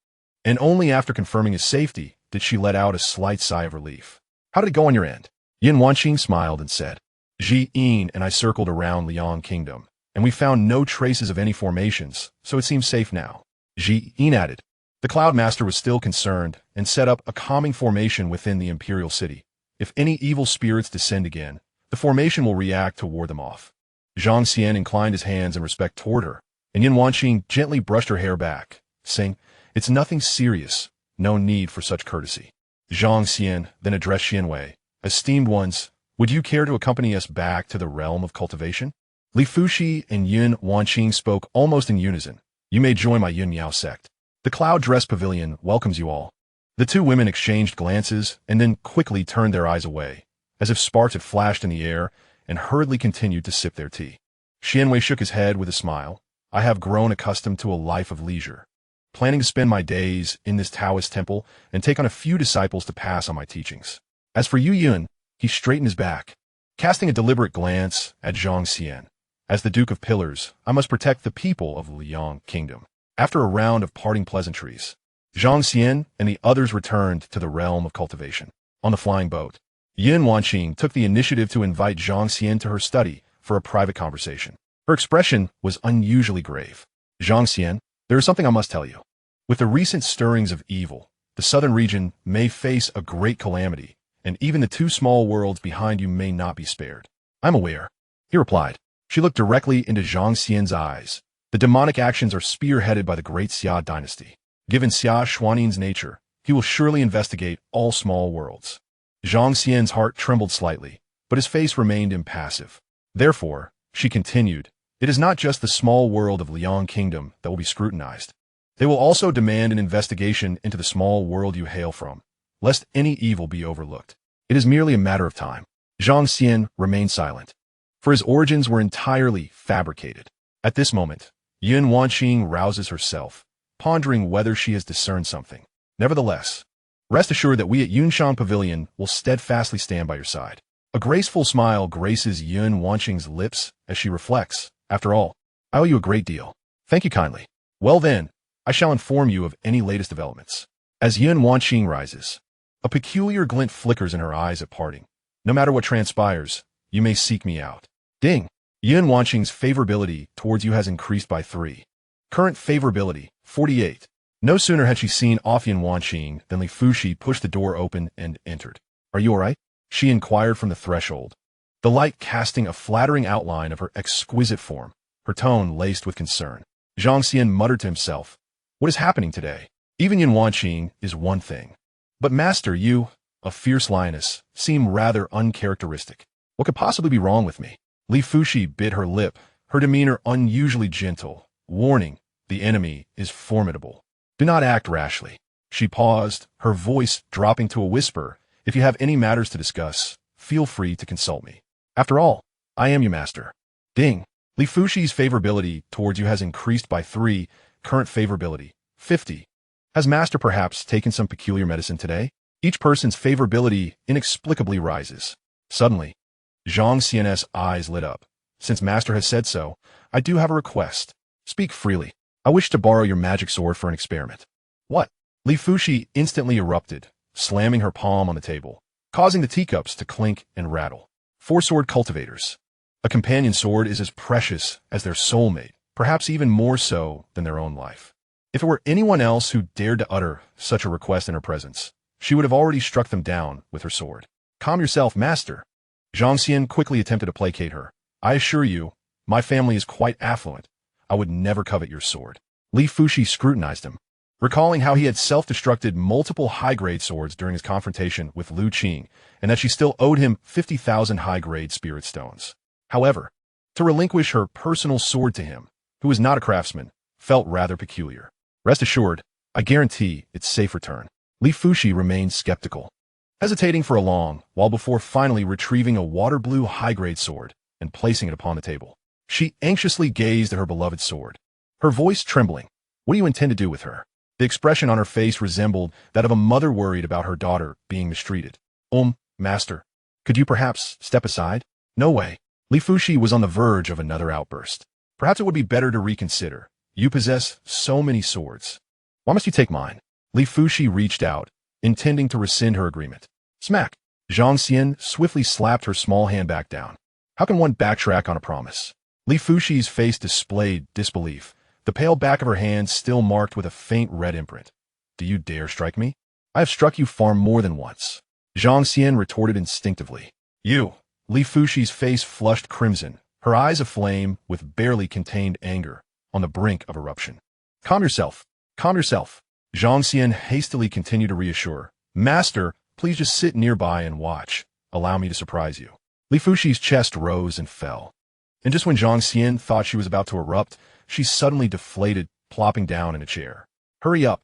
And only after confirming his safety did she let out a slight sigh of relief. "How did it go on your end?" Yin Wanqing smiled and said, "Ji Yin and I circled around Liang Kingdom, and we found no traces of any formations, so it seems safe now." Ji Yin added, "The Cloud Master was still concerned and set up a calming formation within the Imperial City. If any evil spirits descend again, the formation will react to ward them off." Zhang Xian inclined his hands in respect toward her, and Yin Wanqing gently brushed her hair back, saying, "It's nothing serious, no need for such courtesy." Zhang Xian then addressed Xian Wei, "Esteemed ones, would you care to accompany us back to the realm of cultivation?" Li Fushi and Yin Wanqing spoke almost in unison. "You may join my Yun Miao sect. The Cloud Dress Pavilion welcomes you all." The two women exchanged glances and then quickly turned their eyes away, as if sparks had flashed in the air, and hurriedly continued to sip their tea. Xian Wei shook his head with a smile. "I have grown accustomed to a life of leisure, planning to spend my days in this Taoist temple and take on a few disciples to pass on my teachings. As for Yu Yun," he straightened his back, casting a deliberate glance at Zhang Xian. "As the Duke of Pillars, I must protect the people of Liang Kingdom." After a round of parting pleasantries, Zhang Xian and the others returned to the realm of cultivation. On the flying boat, Yin Wanqing took the initiative to invite Zhang Xian to her study for a private conversation. Her expression was unusually grave. Zhang Xian, there is something I must tell you. With the recent stirrings of evil, the southern region may face a great calamity, and even the two small worlds behind you may not be spared. I'm aware, he replied. She looked directly into Zhang Xian's eyes. The demonic actions are spearheaded by the great Xia dynasty. Given Xia Xuaning's nature, he will surely investigate all small worlds. Zhang Xian's heart trembled slightly, but his face remained impassive. Therefore, she continued, it is not just the small world of Liang Kingdom that will be scrutinized. They will also demand an investigation into the small world you hail from, lest any evil be overlooked. It is merely a matter of time. Zhang Xian remained silent, for his origins were entirely fabricated. At this moment, Yin Wanqing rouses herself, pondering whether she has discerned something. Nevertheless, rest assured that we at Yunshan Pavilion will steadfastly stand by your side. A graceful smile graces Yin Wanqing's lips as she reflects, after all, I owe you a great deal. Thank you kindly. Well then, I shall inform you of any latest developments. As Yin Wanqing rises, a peculiar glint flickers in her eyes at parting. No matter what transpires, you may seek me out. Ding! Yin Wanqing's favorability towards you has increased by 3. Current favorability, 48. No sooner had she seen off Yin Wanqing than Li Fushi pushed the door open and entered. Are you all right? She inquired from the threshold, the light casting a flattering outline of her exquisite form, her tone laced with concern. Zhang Xian muttered to himself, what is happening today? Even Yin Wanqing is one thing. But master, you, a fierce lioness, seem rather uncharacteristic. What could possibly be wrong with me? Li Fushi bit her lip, her demeanor unusually gentle. Warning, the enemy is formidable. Do not act rashly. She paused, her voice dropping to a whisper. If you have any matters to discuss, feel free to consult me. After all, I am your master. Ding. Li Fushi's favorability towards you has increased by 3. Current favorability, 50. Has master perhaps taken some peculiar medicine today? Each person's favorability inexplicably rises. Suddenly, Zhang Xian's eyes lit up. Since master has said so, I do have a request. Speak freely. I wish to borrow your magic sword for an experiment. What? Li Fushi instantly erupted, slamming her palm on the table, causing the teacups to clink and rattle. 4-sword cultivators. A companion sword is as precious as their soulmate, perhaps even more so than their own life. If it were anyone else who dared to utter such a request in her presence, she would have already struck them down with her sword. Calm yourself, master. Zhang Xian quickly attempted to placate her. I assure you, my family is quite affluent. I would never covet your sword. Li Fushi scrutinized him, recalling how he had self-destructed multiple high-grade swords during his confrontation with Lu Qing, and that she still owed him 50,000 high-grade spirit stones. However, to relinquish her personal sword to him, who was not a craftsman, felt rather peculiar. Rest assured, I guarantee its safe return. Li Fushi remained skeptical, hesitating for a long while before finally retrieving a water-blue high-grade sword and placing it upon the table. She anxiously gazed at her beloved sword, her voice trembling. What do you intend to do with her? The expression on her face resembled that of a mother worried about her daughter being mistreated. Master, could you perhaps step aside? No way. Li Fushi was on the verge of another outburst. Perhaps it would be better to reconsider. You possess so many swords. Why must you take mine? Li Fushi reached out, intending to rescind her agreement. Smack! Zhang Xian swiftly slapped her small hand back down. How can one backtrack on a promise? Li Fushi's face displayed disbelief, the pale back of her hand still marked with a faint red imprint. Do you dare strike me? I have struck you far more than once. Zhang Xian retorted instinctively. You! Li Fushi's face flushed crimson, her eyes aflame with barely contained anger, on the brink of eruption. Calm yourself. Calm yourself. Zhang Xian hastily continued to reassure. Master, please just sit nearby and watch. Allow me to surprise you. Li Fushi's chest rose and fell. And just when Zhang Xian thought she was about to erupt, she suddenly deflated, plopping down in a chair. Hurry up.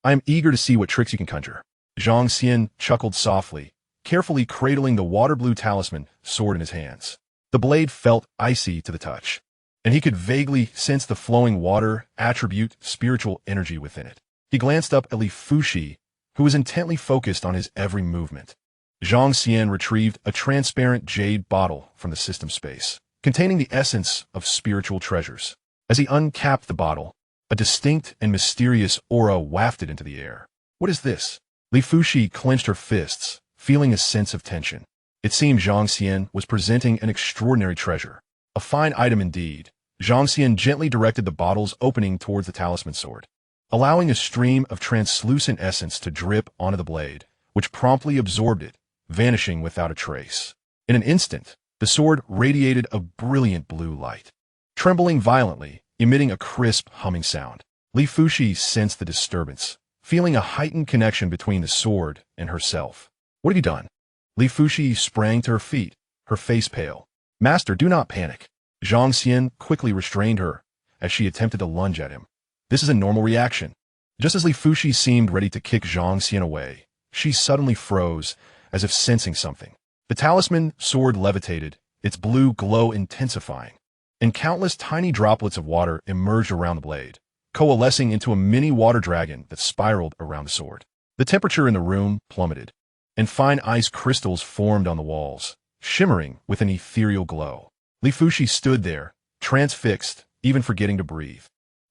I am eager to see what tricks you can conjure. Zhang Xian chuckled softly, carefully cradling the water-blue talisman sword in his hands. The blade felt icy to the touch, and he could vaguely sense the flowing water attribute spiritual energy within it. He glanced up at Li Fushi, who was intently focused on his every movement. Zhang Xian retrieved a transparent jade bottle from the system space, containing the essence of spiritual treasures. As he uncapped the bottle, A distinct and mysterious aura wafted into the air. What is this? Li Fuxi clenched her fists, feeling a sense of tension. It seemed Zhang Xian was presenting an extraordinary treasure. A fine item indeed. Zhang Xian gently directed the bottle's opening towards the talisman sword, allowing a stream of translucent essence to drip onto the blade, which promptly absorbed it, vanishing without a trace. In an instant, the sword radiated a brilliant blue light, trembling violently, emitting a crisp humming sound. Li Fuxi sensed the disturbance, feeling a heightened connection between the sword and herself. What have you done? Li Fuxi sprang to her feet, her face pale. Master, do not panic. Zhang Xian quickly restrained her as she attempted to lunge at him. This is a normal reaction. Just as Li Fuxi seemed ready to kick Zhang Xian away, she suddenly froze, as if sensing something. The talisman sword levitated, its blue glow intensifying, and countless tiny droplets of water emerged around the blade, coalescing into a mini water dragon that spiraled around the sword. The temperature in the room plummeted, and fine ice crystals formed on the walls, shimmering with an ethereal glow. Li Fuxi stood there, transfixed, even forgetting to breathe.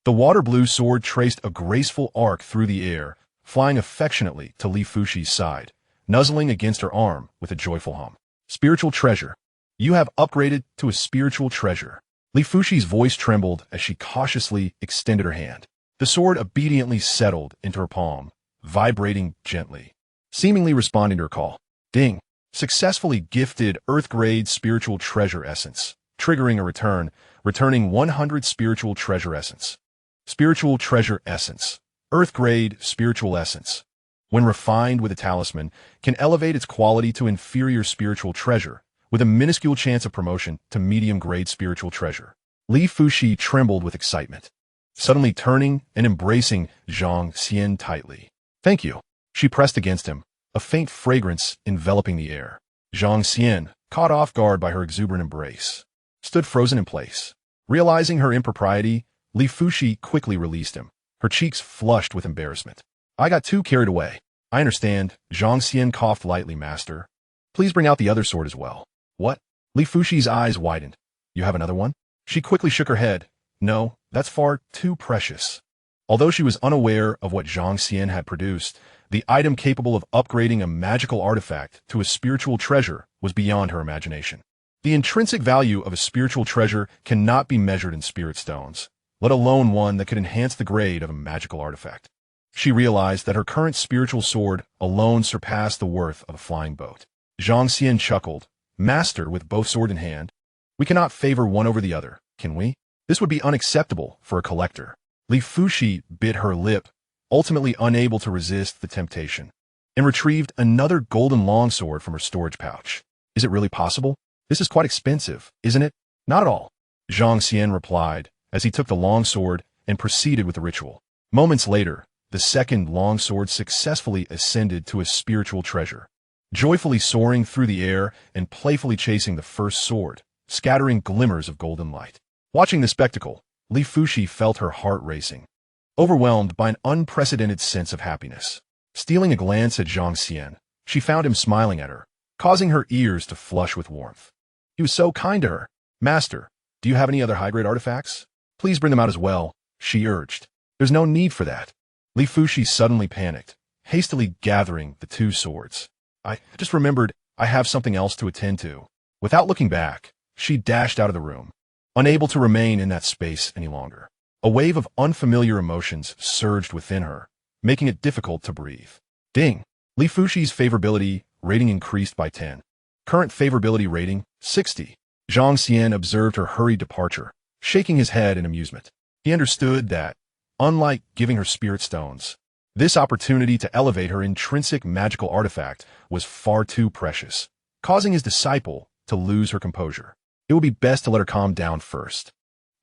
The water-blue sword traced a graceful arc through the air, flying affectionately to Li Fuxi's side, nuzzling against her arm with a joyful hum. Spiritual treasure. You have upgraded to a spiritual treasure. Li Fuxi's voice trembled as she cautiously extended her hand. The sword obediently settled into her palm, vibrating gently, seemingly responding to her call. Ding! Successfully gifted Earth-grade spiritual treasure essence, triggering a returning 100 spiritual treasure essence. Spiritual treasure essence. Earth-grade spiritual essence, when refined with a talisman, can elevate its quality to inferior spiritual treasure, with a minuscule chance of promotion to medium-grade spiritual treasure. Li Fuxi trembled with excitement, suddenly turning and embracing Zhang Xian tightly. Thank you. She pressed against him, a faint fragrance enveloping the air. Zhang Xian, caught off guard by her exuberant embrace, stood frozen in place. Realizing her impropriety, Li Fuxi quickly released him, her cheeks flushed with embarrassment. I got too carried away. I understand. Zhang Xian coughed lightly, Master. Please bring out the other sword as well. What? Li Fuxi's eyes widened. You have another one? She quickly shook her head. No, that's far too precious. Although she was unaware of what Zhang Xian had produced, the item capable of upgrading a magical artifact to a spiritual treasure was beyond her imagination. The intrinsic value of a spiritual treasure cannot be measured in spirit stones, let alone one that could enhance the grade of a magical artifact. She realized that her current spiritual sword alone surpassed the worth of a flying boat. Zhang Xian chuckled. Master, with both sword in hand, we cannot favor one over the other, can we? This would be unacceptable for a collector. Li Fuxi bit her lip, ultimately unable to resist the temptation, and retrieved another golden longsword from her storage pouch. Is it really possible? This is quite expensive, isn't it? Not at all, Zhang Xian replied, as he took the longsword and proceeded with the ritual. Moments later, the second longsword successfully ascended to a spiritual treasure, joyfully soaring through the air and playfully chasing the first sword, scattering glimmers of golden light. Watching the spectacle, Li Fuxi felt her heart racing, overwhelmed by an unprecedented sense of happiness. Stealing a glance at Zhang Xian, she found him smiling at her, causing her ears to flush with warmth. He was so kind to her. Master, do you have any other high-grade artifacts? Please bring them out as well, she urged. There's no need for that. Li Fuxi suddenly panicked, hastily gathering the two swords. I just remembered I have something else to attend to. Without looking back, she dashed out of the room, unable to remain in that space any longer. A wave of unfamiliar emotions surged within her, making it difficult to breathe. Ding! Li Fuxi's favorability rating increased by 10. Current favorability rating, 60. Zhang Xian observed her hurried departure, shaking his head in amusement. He understood that, unlike giving her spirit stones, this opportunity to elevate her intrinsic magical artifact was far too precious, causing his disciple to lose her composure. It would be best to let her calm down first.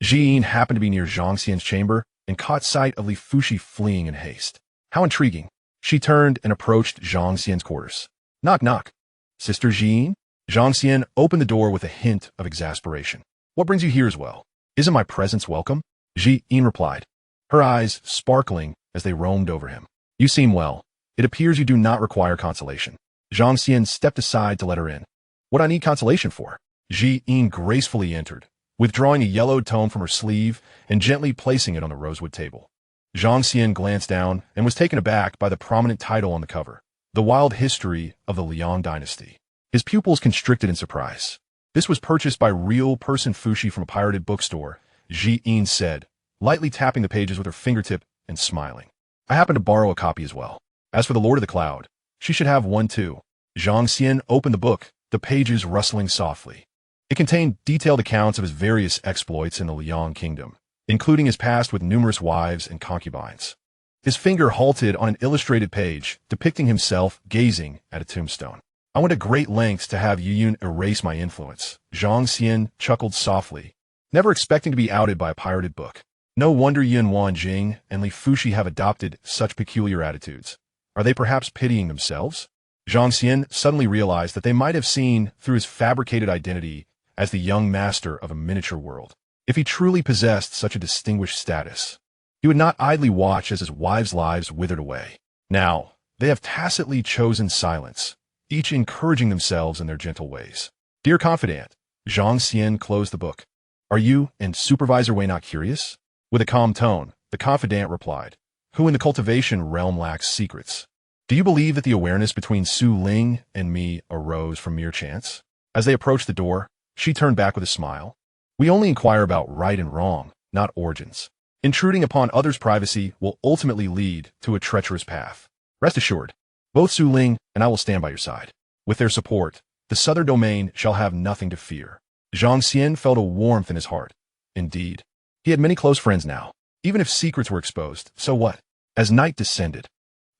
Zhang happened to be near Zhang Xian's chamber and caught sight of Li Fuxi fleeing in haste. How intriguing. She turned and approached Zhang Xian's quarters. Knock, knock. Sister Zhang? Zhang Xian opened the door with a hint of exasperation. What brings you here as well? Isn't my presence welcome? Zhang replied, her eyes sparkling as they roamed over him. You seem well. It appears you do not require consolation. Zhang Xian stepped aside to let her in. What I need consolation for? Zhang gracefully entered, withdrawing a yellowed tome from her sleeve and gently placing it on the rosewood table. Zhang Xian glanced down and was taken aback by the prominent title on the cover, The Wild History of the Liang Dynasty. His pupils constricted in surprise. This was purchased by real person Fushi from a pirated bookstore, Ji-in said, lightly tapping the pages with her fingertip and smiling. I happen to borrow a copy as well. As for the Lord of the Cloud, she should have one too. Zhang Xian opened the book, the pages rustling softly. It contained detailed accounts of his various exploits in the Liang kingdom, including his past with numerous wives and concubines. His finger halted on an illustrated page depicting himself gazing at a tombstone. I went to great lengths to have Yuyun erase my influence. Zhang Xian chuckled softly, never expecting to be outed by a pirated book. No wonder Yun Wanjing and Li Fushi have adopted such peculiar attitudes. Are they perhaps pitying themselves? Zhang Xian suddenly realized that they might have seen through his fabricated identity as the young master of a miniature world. If he truly possessed such a distinguished status, he would not idly watch as his wives' lives withered away. Now, they have tacitly chosen silence, each encouraging themselves in their gentle ways. Dear confidant, Zhang Xian closed the book. Are you and Supervisor Wei not curious? With a calm tone, the confidant replied, who in the cultivation realm lacks secrets. Do you believe that the awareness between Su Ling and me arose from mere chance? As they approached the door, she turned back with a smile. We only inquire about right and wrong, not origins. Intruding upon others' privacy will ultimately lead to a treacherous path. Rest assured, both Su Ling and I will stand by your side. With their support, the southern domain shall have nothing to fear. Zhang Xian felt a warmth in his heart. Indeed, he had many close friends now. Even if secrets were exposed, so what? As night descended,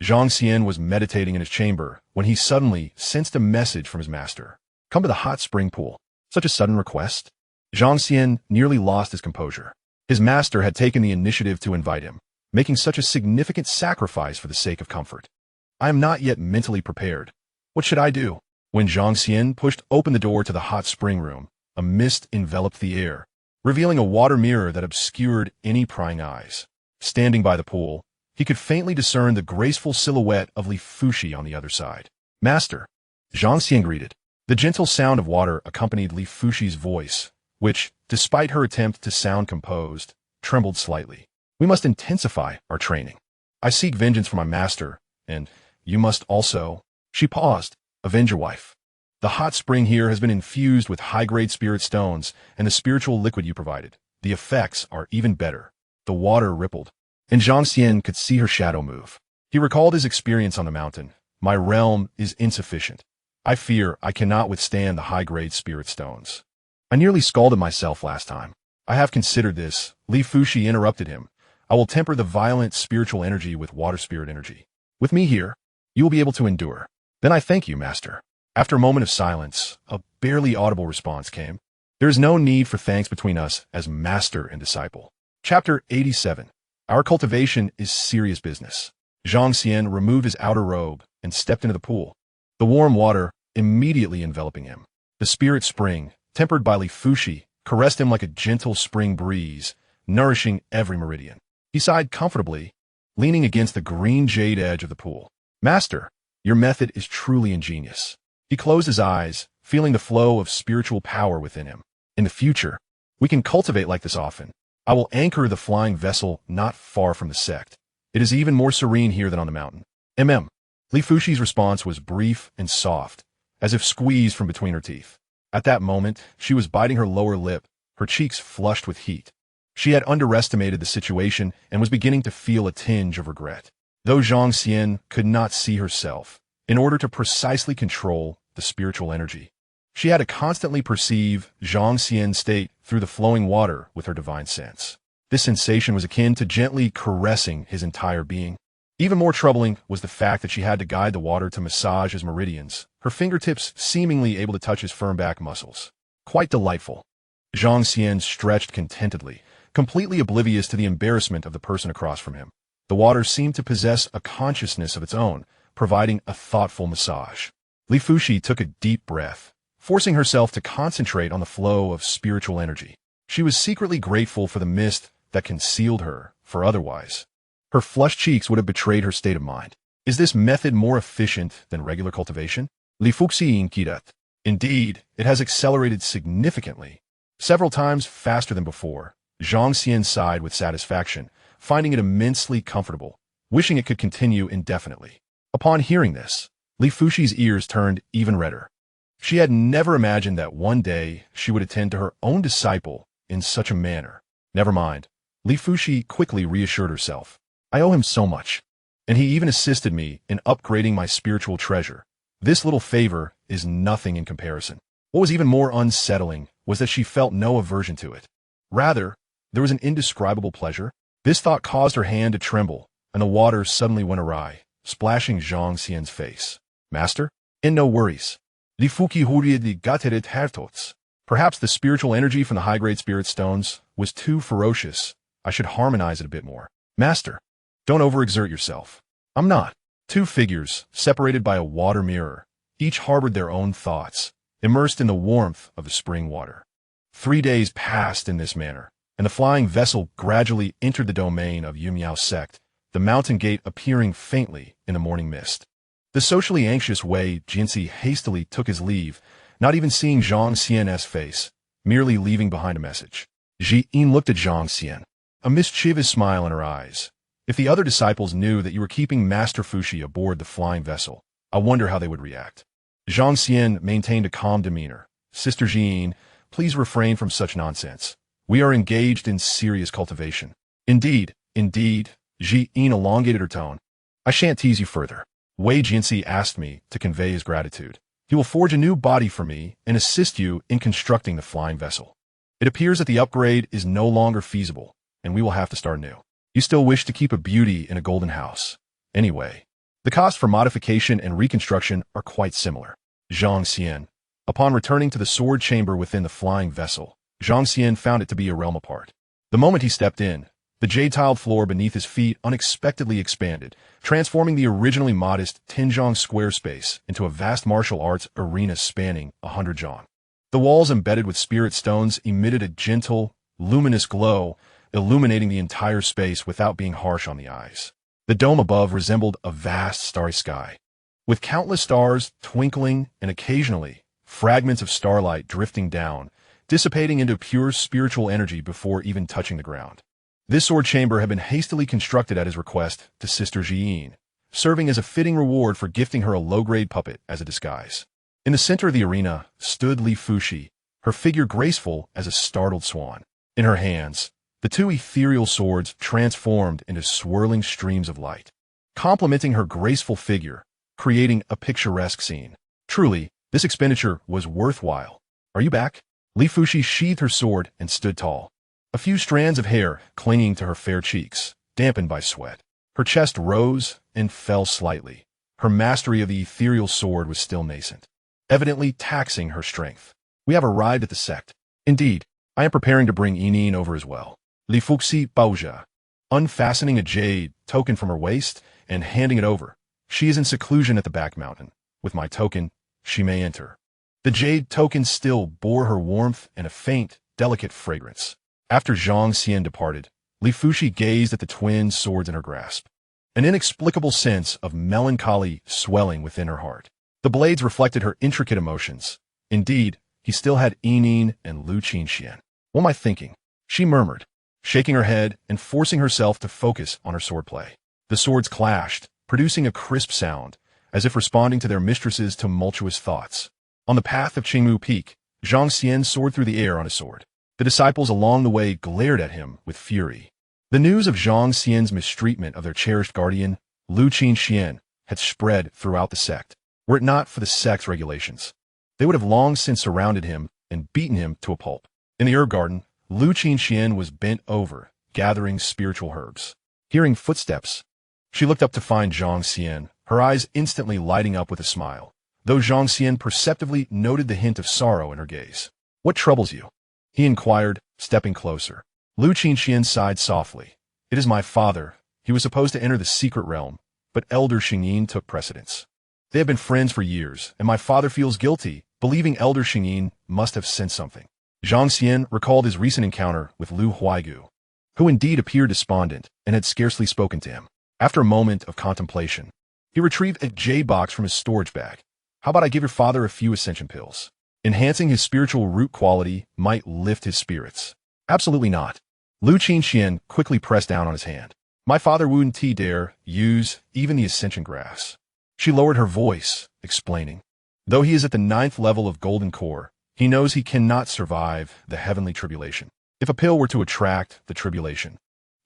Zhang Xian was meditating in his chamber when he suddenly sensed a message from his master. Come to the hot spring pool. Such a sudden request? Zhang Xian nearly lost his composure. His master had taken the initiative to invite him, making such a significant sacrifice for the sake of comfort. I am not yet mentally prepared. What should I do? When Zhang Xian pushed open the door to the hot spring room, a mist enveloped the air, revealing a water mirror that obscured any prying eyes. Standing by the pool, he could faintly discern the graceful silhouette of Li Fushi on the other side. Master, Zhang Xian greeted. The gentle sound of water accompanied Li Fushi's voice, which, despite her attempt to sound composed, trembled slightly. We must intensify our training. I seek vengeance for my master, and you must also. She paused. Avenge your wife. The hot spring here has been infused with high-grade spirit stones and the spiritual liquid you provided. The effects are even better. The water rippled, and Zhang Xian could see her shadow move. He recalled his experience on the mountain. My realm is insufficient. I fear I cannot withstand the high-grade spirit stones. I nearly scalded myself last time. I have considered this. Li Fushi interrupted him. I will temper the violent spiritual energy with water spirit energy. With me here, you will be able to endure. Then I thank you, master. After a moment of silence, a barely audible response came. There is no need for thanks between us as master and disciple. Chapter 87. Our cultivation is serious business. Zhang Xian removed his outer robe and stepped into the pool, the warm water immediately enveloping him. The spirit spring, tempered by Li Fushi, caressed him like a gentle spring breeze, nourishing every meridian. He sighed comfortably, leaning against the green jade edge of the pool. Master, your method is truly ingenious. He closed his eyes, feeling the flow of spiritual power within him. In the future, we can cultivate like this often. I will anchor the flying vessel not far from the sect. It is even more serene here than on the mountain. Li Fushi's response was brief and soft, as if squeezed from between her teeth. At that moment, she was biting her lower lip, her cheeks flushed with heat. She had underestimated the situation and was beginning to feel a tinge of regret. Though Zhang Xian could not see herself, in order to precisely control the spiritual energy, she had to constantly perceive Zhang Xian's state through the flowing water with her divine sense. This sensation was akin to gently caressing his entire being. Even more troubling was the fact that she had to guide the water to massage his meridians, her fingertips seemingly able to touch his firm back muscles. Quite delightful. Zhang Xian stretched contentedly, completely oblivious to the embarrassment of the person across from him. The water seemed to possess a consciousness of its own, providing a thoughtful massage. Li Fushi took a deep breath, forcing herself to concentrate on the flow of spiritual energy. She was secretly grateful for the mist that concealed her, for otherwise, her flushed cheeks would have betrayed her state of mind. Is this method more efficient than regular cultivation? Li Fuxi inquired. Indeed, it has accelerated significantly. Several times faster than before, Zhang Xian sighed with satisfaction, finding it immensely comfortable, wishing it could continue indefinitely. Upon hearing this, Li Fushi's ears turned even redder. She had never imagined that one day she would attend to her own disciple in such a manner. Never mind. Li Fushi quickly reassured herself. I owe him so much. And he even assisted me in upgrading my spiritual treasure. This little favor is nothing in comparison. What was even more unsettling was that she felt no aversion to it. Rather, there was an indescribable pleasure. This thought caused her hand to tremble, and the water suddenly went awry, splashing Zhang Xian's face. Master? In no worries. Li Fuki Huria di Gateret Hertots. Perhaps the spiritual energy from the high-grade spirit stones was too ferocious. I should harmonize it a bit more. Master, don't overexert yourself. I'm not. Two figures, separated by a water mirror, each harbored their own thoughts, immersed in the warmth of the spring water. 3 days passed in this manner, and the flying vessel gradually entered the domain of Yumiao sect, the mountain gate appearing faintly in the morning mist. The socially anxious Wei Jinsi hastily took his leave, not even seeing Zhang Xian's face, merely leaving behind a message. Jiyin looked at Zhang Xian, a mischievous smile in her eyes. If the other disciples knew that you were keeping Master Fushi aboard the flying vessel, I wonder how they would react. Zhang Xian maintained a calm demeanor. Sister Jiyin, please refrain from such nonsense. We are engaged in serious cultivation. Indeed, Jiyin elongated her tone. I shan't tease you further. Wei Jinsi asked me to convey his gratitude. He will forge a new body for me and assist you in constructing the flying vessel. It appears that the upgrade is no longer feasible, and we will have to start anew. You still wish to keep a beauty in a golden house. Anyway, the cost for modification and reconstruction are quite similar. Zhang Xian. Upon returning to the sword chamber within the flying vessel, Zhang Xian found it to be a realm apart. The moment he stepped in, the jade-tiled floor beneath his feet unexpectedly expanded, transforming the originally modest Tinjiang square space into a vast martial arts arena spanning 100 zhang. The walls embedded with spirit stones emitted a gentle, luminous glow, illuminating the entire space without being harsh on the eyes. The dome above resembled a vast starry sky, with countless stars twinkling and occasionally fragments of starlight drifting down, dissipating into pure spiritual energy before even touching the ground. This sword chamber had been hastily constructed at his request to Sister Jiyin, serving as a fitting reward for gifting her a low-grade puppet as a disguise. In the center of the arena stood Li Fushi, her figure graceful as a startled swan. In her hands, the two ethereal swords transformed into swirling streams of light, complementing her graceful figure, creating a picturesque scene. Truly, this expenditure was worthwhile. Are you back? Li Fushi sheathed her sword and stood tall, a few strands of hair clinging to her fair cheeks, dampened by sweat. Her chest rose and fell slightly. Her mastery of the ethereal sword was still nascent, evidently taxing her strength. We have arrived at the sect. Indeed, I am preparing to bring Yinin over as well. Li Fuxi Baoja, unfastening a jade token from her waist and handing it over. She is in seclusion at the back mountain. With my token, she may enter. The jade token still bore her warmth and a faint, delicate fragrance. After Zhang Xian departed, Li Fushi gazed at the twin swords in her grasp, an inexplicable sense of melancholy swelling within her heart. The blades reflected her intricate emotions. Indeed, he still had Yinin and Lu Xian. What am I thinking? She murmured, shaking her head and forcing herself to focus on her swordplay. The swords clashed, producing a crisp sound, as if responding to their mistress's tumultuous thoughts. On the path of Qingmu Peak, Zhang Xian soared through the air on a sword. The disciples along the way glared at him with fury. The news of Zhang Xian's mistreatment of their cherished guardian, Lu Xian, had spread throughout the sect. Were it not for the sect's regulations, they would have long since surrounded him and beaten him to a pulp. In the herb garden, Lu Xian was bent over, gathering spiritual herbs. Hearing footsteps, she looked up to find Zhang Xian, her eyes instantly lighting up with a smile, though Zhang Xian perceptibly noted the hint of sorrow in her gaze. What troubles you? He inquired, stepping closer. Lu Xian sighed softly. It is my father. He was supposed to enter the secret realm, but Elder Xingyin took precedence. They have been friends for years, and my father feels guilty, believing Elder Xingyin must have sent something. Zhang Xian recalled his recent encounter with Lu Huaigu, who indeed appeared despondent and had scarcely spoken to him. After a moment of contemplation, he retrieved a jade box from his storage bag. How about I give your father a few ascension pills? Enhancing his spiritual root quality might lift his spirits. Absolutely not. Xianxia quickly pressed down on his hand. My father wouldn't dare use even the ascension grass. She lowered her voice, explaining. Though he is at the 9th level of golden core, he knows he cannot survive the heavenly tribulation. If a pill were to attract the tribulation,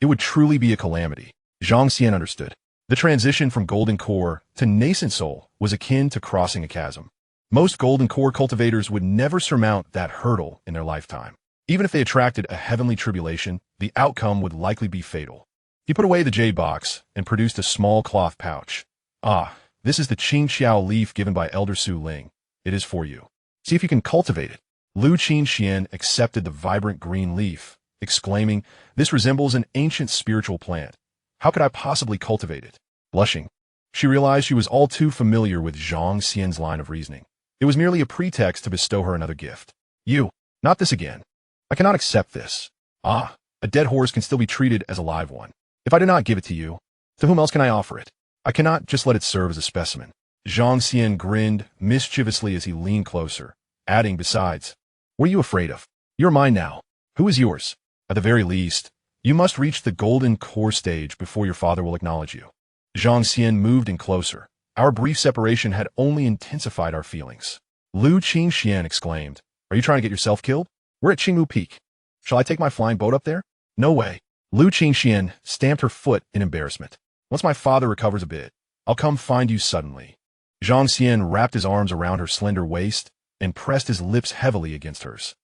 it would truly be a calamity. Zhang Xian understood. The transition from golden core to nascent soul was akin to crossing a chasm. Most golden core cultivators would never surmount that hurdle in their lifetime. Even if they attracted a heavenly tribulation, the outcome would likely be fatal. He put away the jade box and produced a small cloth pouch. Ah, this is the Xiao leaf given by Elder Su Ling. It is for you. See if you can cultivate it. Xian accepted the vibrant green leaf, exclaiming, this resembles an ancient spiritual plant. How could I possibly cultivate it? Blushing, she realized she was all too familiar with Zhang Xian's line of reasoning. It was merely a pretext to bestow her another gift. You, not this again. I cannot accept this. Ah, a dead horse can still be treated as a live one. If I do not give it to you, to whom else can I offer it? I cannot just let it serve as a specimen. Zhang Xian grinned mischievously as he leaned closer, adding, besides, what are you afraid of? You're mine now. Who is yours? At the very least, you must reach the golden core stage before your father will acknowledge you. Zhang Xian moved in closer. Our brief separation had only intensified our feelings. Xian exclaimed, are you trying to get yourself killed? We're at Qingmu Peak. Shall I take my flying boat up there? No way. Xian stamped her foot in embarrassment. Once my father recovers a bit, I'll come find you suddenly. Zhang Xian wrapped his arms around her slender waist and pressed his lips heavily against hers.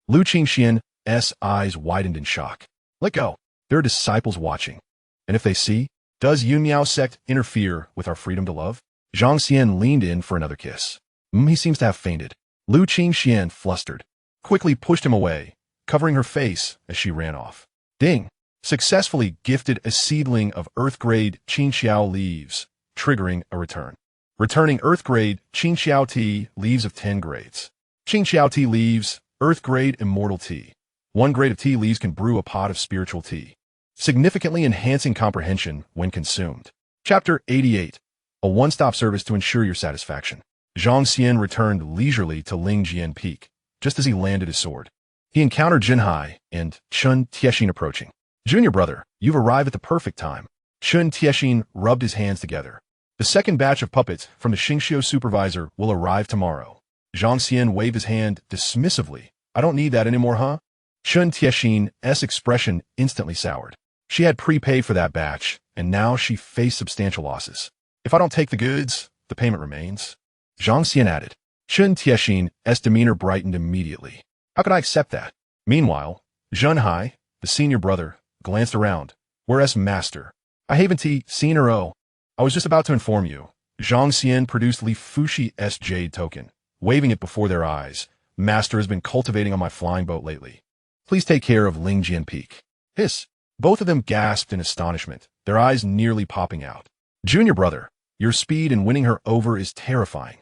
Xian's eyes widened in shock. Let go. There are disciples watching. And if they see, does Yun Miao sect interfere with our freedom to love? Zhang Xian leaned in for another kiss. He seems to have fainted. Xian, flustered, quickly pushed him away, covering her face as she ran off. Ding! Successfully gifted a seedling of Earth-grade Xiao leaves, triggering a return. Returning Earth-grade Xiao tea leaves of 10 grades. Xiao tea leaves, Earth-grade immortal tea. 1 grade of tea leaves can brew a pot of spiritual tea, significantly enhancing comprehension when consumed. Chapter 88. A one-stop service to ensure your satisfaction. Zhang Xian returned leisurely to Lingjian Peak, just as he landed his sword. He encountered Jinhai and Chun Tiexin approaching. Junior brother, you've arrived at the perfect time. Chun Tiexin rubbed his hands together. The second batch of puppets from the Xianxia supervisor will arrive tomorrow. Zhang Xian waved his hand dismissively. I don't need that anymore, huh? Chun Tiexin's expression instantly soured. She had prepaid for that batch, and now she faced substantial losses. If I don't take the goods, the payment remains. Zhang Xian added. Chun Tiexin's demeanor brightened immediately. How could I accept that? Meanwhile, Zhenhai, the senior brother, glanced around. Whereas master, I haven't seen her. Oh, I was just about to inform you. Zhang Xian produced Li Fushi's jade token, waving it before their eyes. Master has been cultivating on my flying boat lately. Please take care of Lingjian Peak. Hiss. Both of them gasped in astonishment, their eyes nearly popping out. Junior brother, your speed in winning her over is terrifying.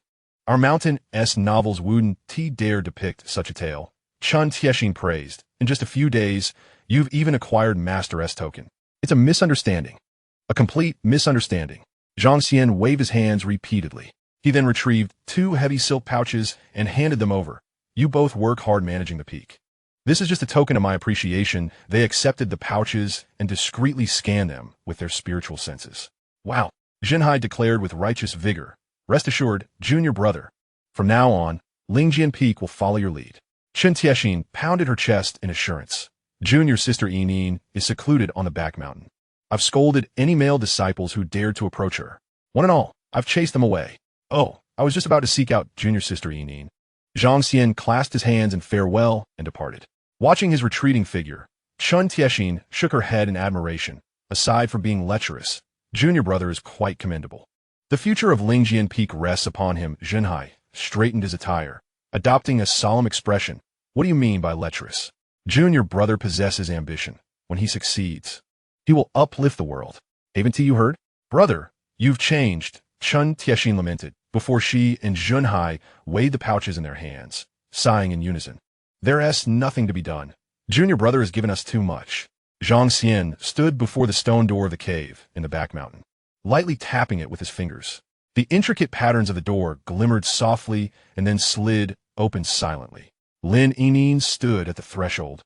Our Mountain-S novels wouldn't dare depict such a tale. Chun Tiexin praised. In just a few days, you've even acquired Master S token. It's a misunderstanding. A complete misunderstanding. Zhang Xian waved his hands repeatedly. He then retrieved 2 heavy silk pouches and handed them over. You both work hard managing the peak. This is just a token of my appreciation. They accepted the pouches and discreetly scanned them with their spiritual senses. Wow, Jinhai declared with righteous vigor. Rest assured, junior brother. From now on, Lingjian Peak will follow your lead. Chun Tiexin pounded her chest in assurance. Junior sister Yinin is secluded on the back mountain. I've scolded any male disciples who dared to approach her. One and all, I've chased them away. Oh, I was just about to seek out junior sister Yinin. Zhang Xian clasped his hands in farewell and departed. Watching his retreating figure, Chun Tiexin shook her head in admiration. Aside from being lecherous, junior brother is quite commendable. The future of Lingjian Peak rests upon him. Jinhai straightened his attire, adopting a solemn expression. What do you mean by lecherous? Junior brother possesses ambition. When he succeeds, he will uplift the world. Haven't you heard? Brother, you've changed, Chun Tiexin lamented, before she and Jinhai weighed the pouches in their hands, sighing in unison. There's nothing to be done. Junior brother has given us too much. Zhang Xian stood before the stone door of the cave in the back mountain, lightly tapping it with his fingers. The intricate patterns of the door glimmered softly and then slid opened silently. Lin Yinyin stood at the threshold,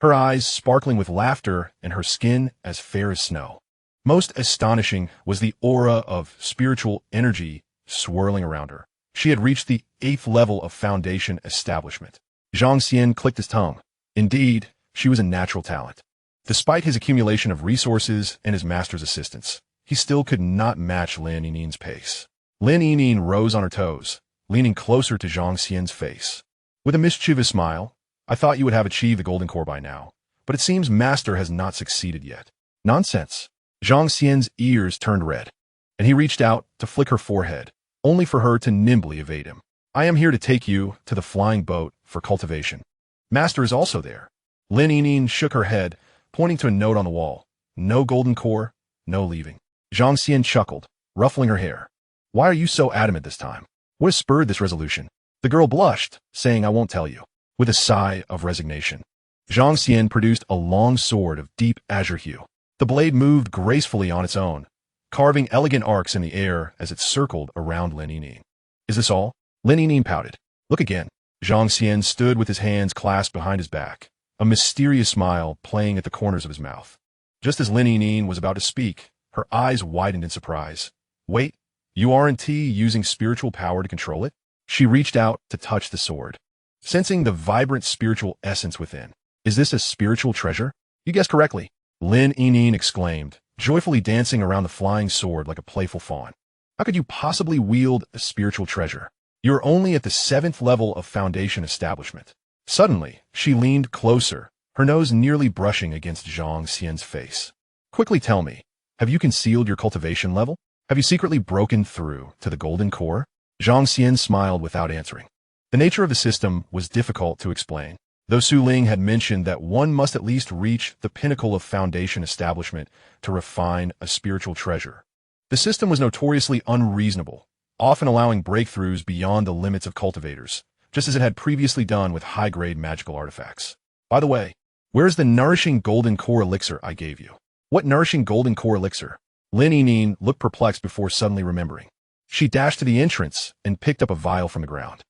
her eyes sparkling with laughter and her skin as fair as snow. Most astonishing was the aura of spiritual energy swirling around her. She had reached the 8th level of foundation establishment. Zhang Xian clicked his tongue. Indeed, she was a natural talent. Despite his accumulation of resources and his master's assistance, he still could not match Lin Yinin's pace. Lin Yinin rose on her toes, leaning closer to Zhang Xian's face. With a mischievous smile, I thought you would have achieved the golden core by now, but it seems Master has not succeeded yet. Nonsense. Zhang Xian's ears turned red, and he reached out to flick her forehead, only for her to nimbly evade him. I am here to take you to the flying boat for cultivation. Master is also there. Lin Yinin shook her head, pointing to a note on the wall. No golden core, no leaving. Zhang Xian chuckled, ruffling her hair. Why are you so adamant this time? What has spurred this resolution? The girl blushed, saying, I won't tell you, with a sigh of resignation. Zhang Xian produced a long sword of deep azure hue. The blade moved gracefully on its own, carving elegant arcs in the air as it circled around Lin Yinin. Is this all? Lin Yinin pouted. Look again. Zhang Xian stood with his hands clasped behind his back, a mysterious smile playing at the corners of his mouth. Just as Lin Yinin was about to speak, her eyes widened in surprise. Wait, you aren't using spiritual power to control it? She reached out to touch the sword, sensing the vibrant spiritual essence within. Is this a spiritual treasure? You guessed correctly. Lin Yinin exclaimed, joyfully dancing around the flying sword like a playful fawn. How could you possibly wield a spiritual treasure? You're only at the 7th level of foundation establishment. Suddenly, she leaned closer, her nose nearly brushing against Zhang Xian's face. Quickly tell me, have you concealed your cultivation level? Have you secretly broken through to the golden core? Zhang Xian smiled without answering. The nature of the system was difficult to explain, though Su Ling had mentioned that one must at least reach the pinnacle of foundation establishment to refine a spiritual treasure. The system was notoriously unreasonable, often allowing breakthroughs beyond the limits of cultivators, just as it had previously done with high-grade magical artifacts. By the way, where's the nourishing golden core elixir I gave you? What nourishing golden core elixir? Lin Yinin looked perplexed before suddenly remembering. She dashed to the entrance and picked up a vial from the ground.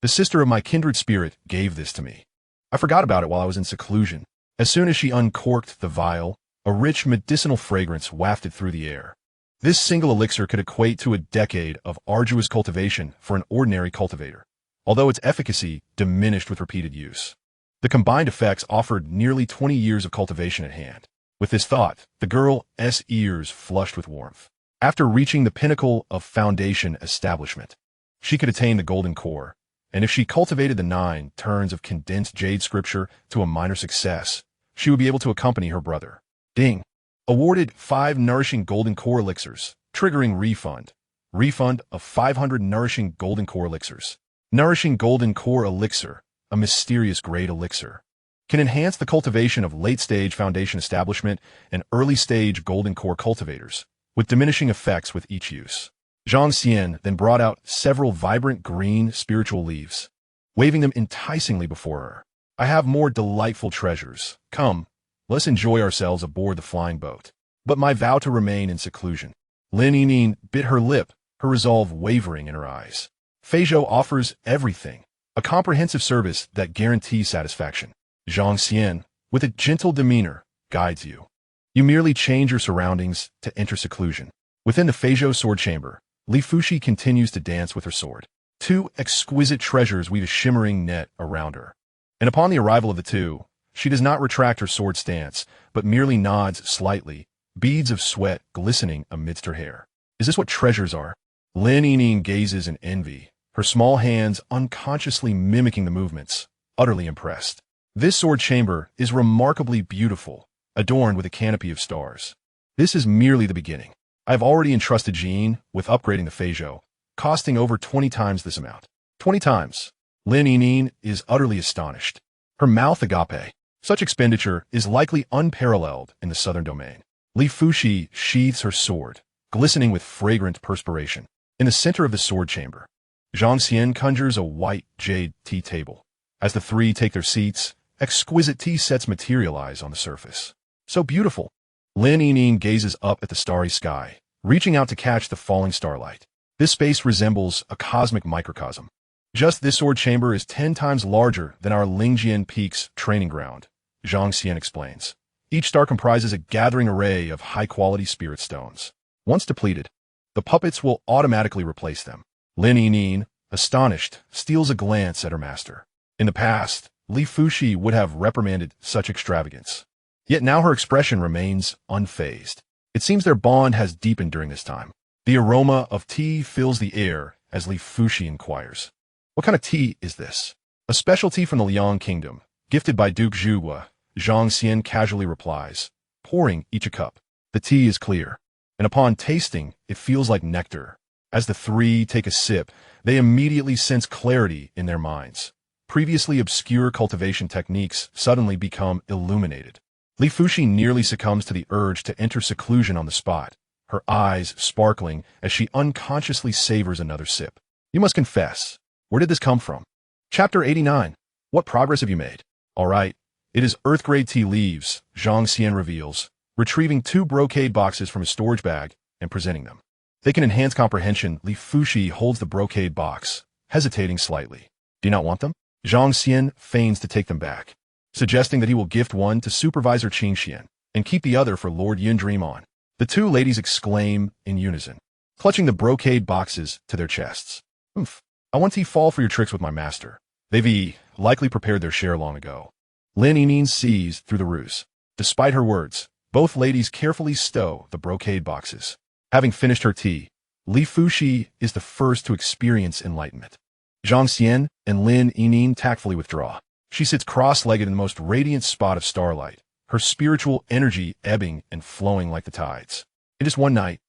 The sister of my kindred spirit gave this to me. I forgot about it while I was in seclusion. As soon as she uncorked the vial, a rich medicinal fragrance wafted through the air. This single elixir could equate to a decade of arduous cultivation for an ordinary cultivator, although its efficacy diminished with repeated use. The combined effects offered nearly 20 years of cultivation at hand. With this thought, the girl's ears flushed with warmth. After reaching the pinnacle of foundation establishment, she could attain the golden core, and if she cultivated the 9 turns of condensed jade scripture to a minor success, she would be able to accompany her brother. Ding! Awarded 5 nourishing golden core elixirs, triggering refund. Refund of 500 nourishing golden core elixirs. Nourishing golden core elixir, a mysterious grade elixir, can enhance the cultivation of late-stage foundation establishment and early-stage golden core cultivators, with diminishing effects with each use. Zhang Xian then brought out several vibrant green spiritual leaves, waving them enticingly before her. I have more delightful treasures. Come, let's enjoy ourselves aboard the flying boat. But my vow to remain in seclusion. Lin Yinin bit her lip, her resolve wavering in her eyes. Feizhou offers everything, a comprehensive service that guarantees satisfaction. Zhang Xian, with a gentle demeanor, guides you. You merely change your surroundings to enter seclusion. Within the Feizhou sword chamber, Li Fuxi continues to dance with her sword. 2 exquisite treasures weave a shimmering net around her. And upon the arrival of the 2, she does not retract her sword stance, but merely nods slightly, beads of sweat glistening amidst her hair. Is this what treasures are? Lin Yinin gazes in envy, her small hands unconsciously mimicking the movements, utterly impressed. This sword chamber is remarkably beautiful, adorned with a canopy of stars. This is merely the beginning. I have already entrusted Jean with upgrading the Feizhou, costing over 20 times this amount. 20 times. Lin Yinin is utterly astonished. Her mouth agape. Such expenditure is likely unparalleled in the southern domain. Li Fuxi sheathes her sword, glistening with fragrant perspiration. In the center of the sword chamber, Zhang Xian conjures a white jade tea table. As the 3 take their seats, exquisite tea sets materialize on the surface. So beautiful. Lin Yinin gazes up at the starry sky, reaching out to catch the falling starlight. This space resembles a cosmic microcosm. Just this sword chamber is 10 times larger than our Lingjian Peak's training ground, Zhang Xian explains. Each star comprises a gathering array of high-quality spirit stones. Once depleted, the puppets will automatically replace them. Lin Yining, astonished, steals a glance at her master. In the past, Li Fuxi would have reprimanded such extravagance. Yet now her expression remains unfazed. It seems their bond has deepened during this time. The aroma of tea fills the air as Li Fuxi inquires. What kind of tea is this? A specialty from the Liang Kingdom, gifted by Duke Zhuge, Zhang Xian casually replies, pouring each a cup. The tea is clear, and upon tasting, it feels like nectar. As the three take a sip, they immediately sense clarity in their minds. Previously obscure cultivation techniques suddenly become illuminated. Li Fuxi nearly succumbs to the urge to enter seclusion on the spot, her eyes sparkling as she unconsciously savors another sip. You must confess, where did this come from? Chapter 89. What progress have you made? All right. It is earth-grade tea leaves, Zhang Xian reveals, retrieving 2 brocade boxes from his storage bag and presenting them. They can enhance comprehension. Li Fuxi holds the brocade box, hesitating slightly. Do you not want them? Zhang Xian feigns to take them back, suggesting that he will gift one to Supervisor Xianxia and keep the other for Lord Yun Dream On. The two ladies exclaim in unison, clutching the brocade boxes to their chests. Oomph, I want to fall for your tricks with my master. They've likely prepared their share long ago. Lin Yining sees through the ruse. Despite her words, both ladies carefully stow the brocade boxes. Having finished her tea, Li Fuxi is the first to experience enlightenment. Zhang Xian and Lin Yining tactfully withdraw. She sits cross-legged in the most radiant spot of starlight, her spiritual energy ebbing and flowing like the tides. In just one night,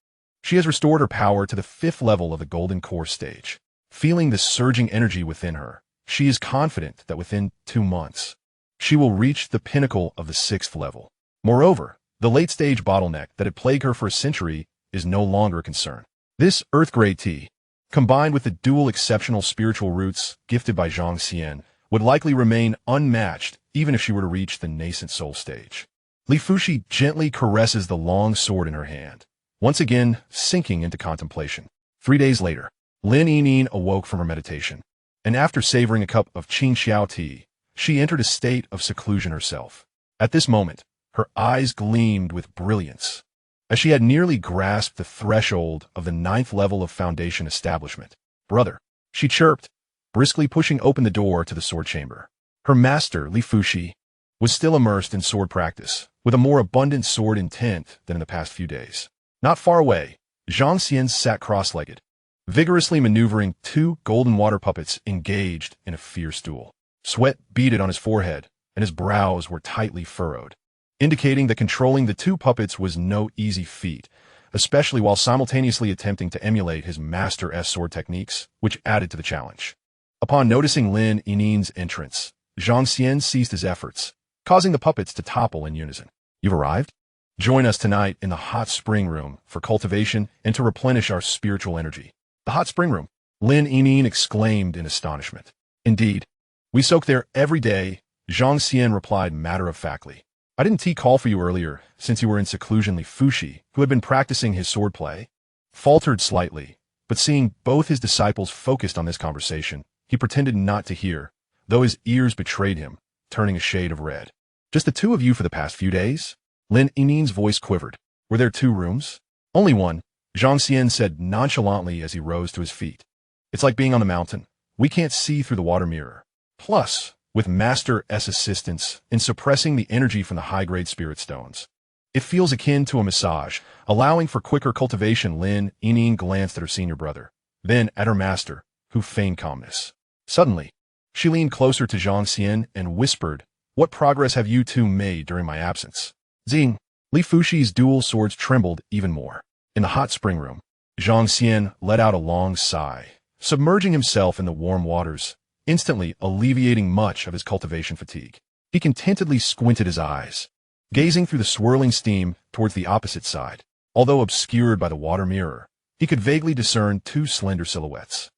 she has restored her power to the 5th level of the Golden Core stage. Feeling the surging energy within her, she is confident that within 2 months, she will reach the pinnacle of the 6th level. Moreover, the late-stage bottleneck that had plagued her for a century is no longer a concern. This earth-grade tea, combined with the dual exceptional spiritual roots gifted by Zhang Xian, would likely remain unmatched even if she were to reach the nascent soul stage. Li Fuxi gently caresses the long sword in her hand, once again sinking into contemplation. 3 days later, Lin Yining awoke from her meditation, and after savoring a cup of Xianxia tea, she entered a state of seclusion herself. At this moment, her eyes gleamed with brilliance, as she had nearly grasped the threshold of the 9th level of foundation establishment. Brother, she chirped, briskly pushing open the door to the sword chamber. Her master, Li Fuxi, was still immersed in sword practice, with a more abundant sword intent than in the past few days. Not far away, Zhang Xian sat cross-legged, vigorously maneuvering 2 golden water puppets engaged in a fierce duel. Sweat beaded on his forehead, and his brows were tightly furrowed, indicating that controlling the 2 puppets was no easy feat, especially while simultaneously attempting to emulate his master sword techniques, which added to the challenge. Upon noticing Lin Yining's entrance, Zhang Xian ceased his efforts, causing the puppets to topple in unison. You've arrived? Join us tonight in the hot spring room for cultivation and to replenish our spiritual energy. The hot spring room, Lin Yining exclaimed in astonishment. Indeed, we soak there every day, Zhang Xian replied matter-of-factly. I didn't call for you earlier, since you were in seclusion. Li Fuxi, who had been practicing his swordplay, faltered slightly, but seeing both his disciples focused on this conversation, he pretended not to hear, though his ears betrayed him, turning a shade of red. Just the 2 of you for the past few days? Lin Yining's voice quivered. Were there 2 rooms? Only one, Zhang Xian said nonchalantly as he rose to his feet. It's like being on the mountain. We can't see through the water mirror. Plus, with Master S assistance in suppressing the energy from the high-grade spirit stones, it feels akin to a massage, allowing for quicker cultivation. Lin Yining glanced at her senior brother, then at her master, who feigned calmness. Suddenly, she leaned closer to Zhang Xian and whispered, What progress have you 2 made during my absence? Zing. Li Fuxi's dual swords trembled even more. In the hot spring room, Zhang Xian let out a long sigh, submerging himself in the warm waters, instantly alleviating much of his cultivation fatigue. He contentedly squinted his eyes, gazing through the swirling steam towards the opposite side. Although obscured by the water mirror, he could vaguely discern 2 slender silhouettes.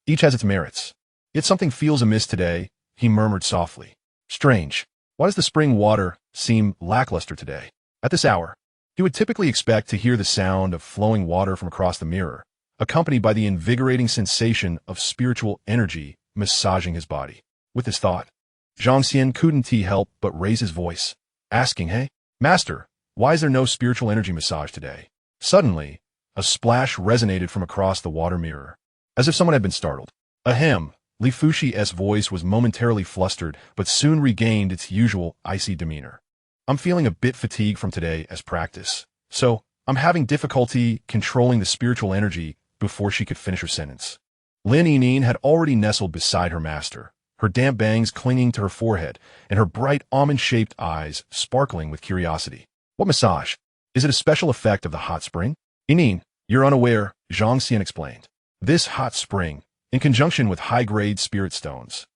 Each has its merits. Yet something feels amiss today, he murmured softly. Strange. Why does the spring water seem lackluster today? At this hour, he would typically expect to hear the sound of flowing water from across the mirror, accompanied by the invigorating sensation of spiritual energy massaging his body. With this thought, Zhang Xian couldn't help but raise his voice, asking, "Hey, Master, why is there no spiritual energy massage today?" Suddenly, a splash resonated from across the water mirror, as if someone had been startled. Ahem, Li Fuxi's voice was momentarily flustered, but soon regained its usual icy demeanor. "I'm feeling a bit fatigued from today as practice, so I'm having difficulty controlling the spiritual energy." Before she could finish her sentence, Lin Yinyin had already nestled beside her master, her damp bangs clinging to her forehead, and her bright almond-shaped eyes sparkling with curiosity. "What massage? Is it a special effect of the hot spring?" "Yinyin, you're unaware," Zhang Xian explained. "This hot spring, in conjunction with high-grade spirit stones,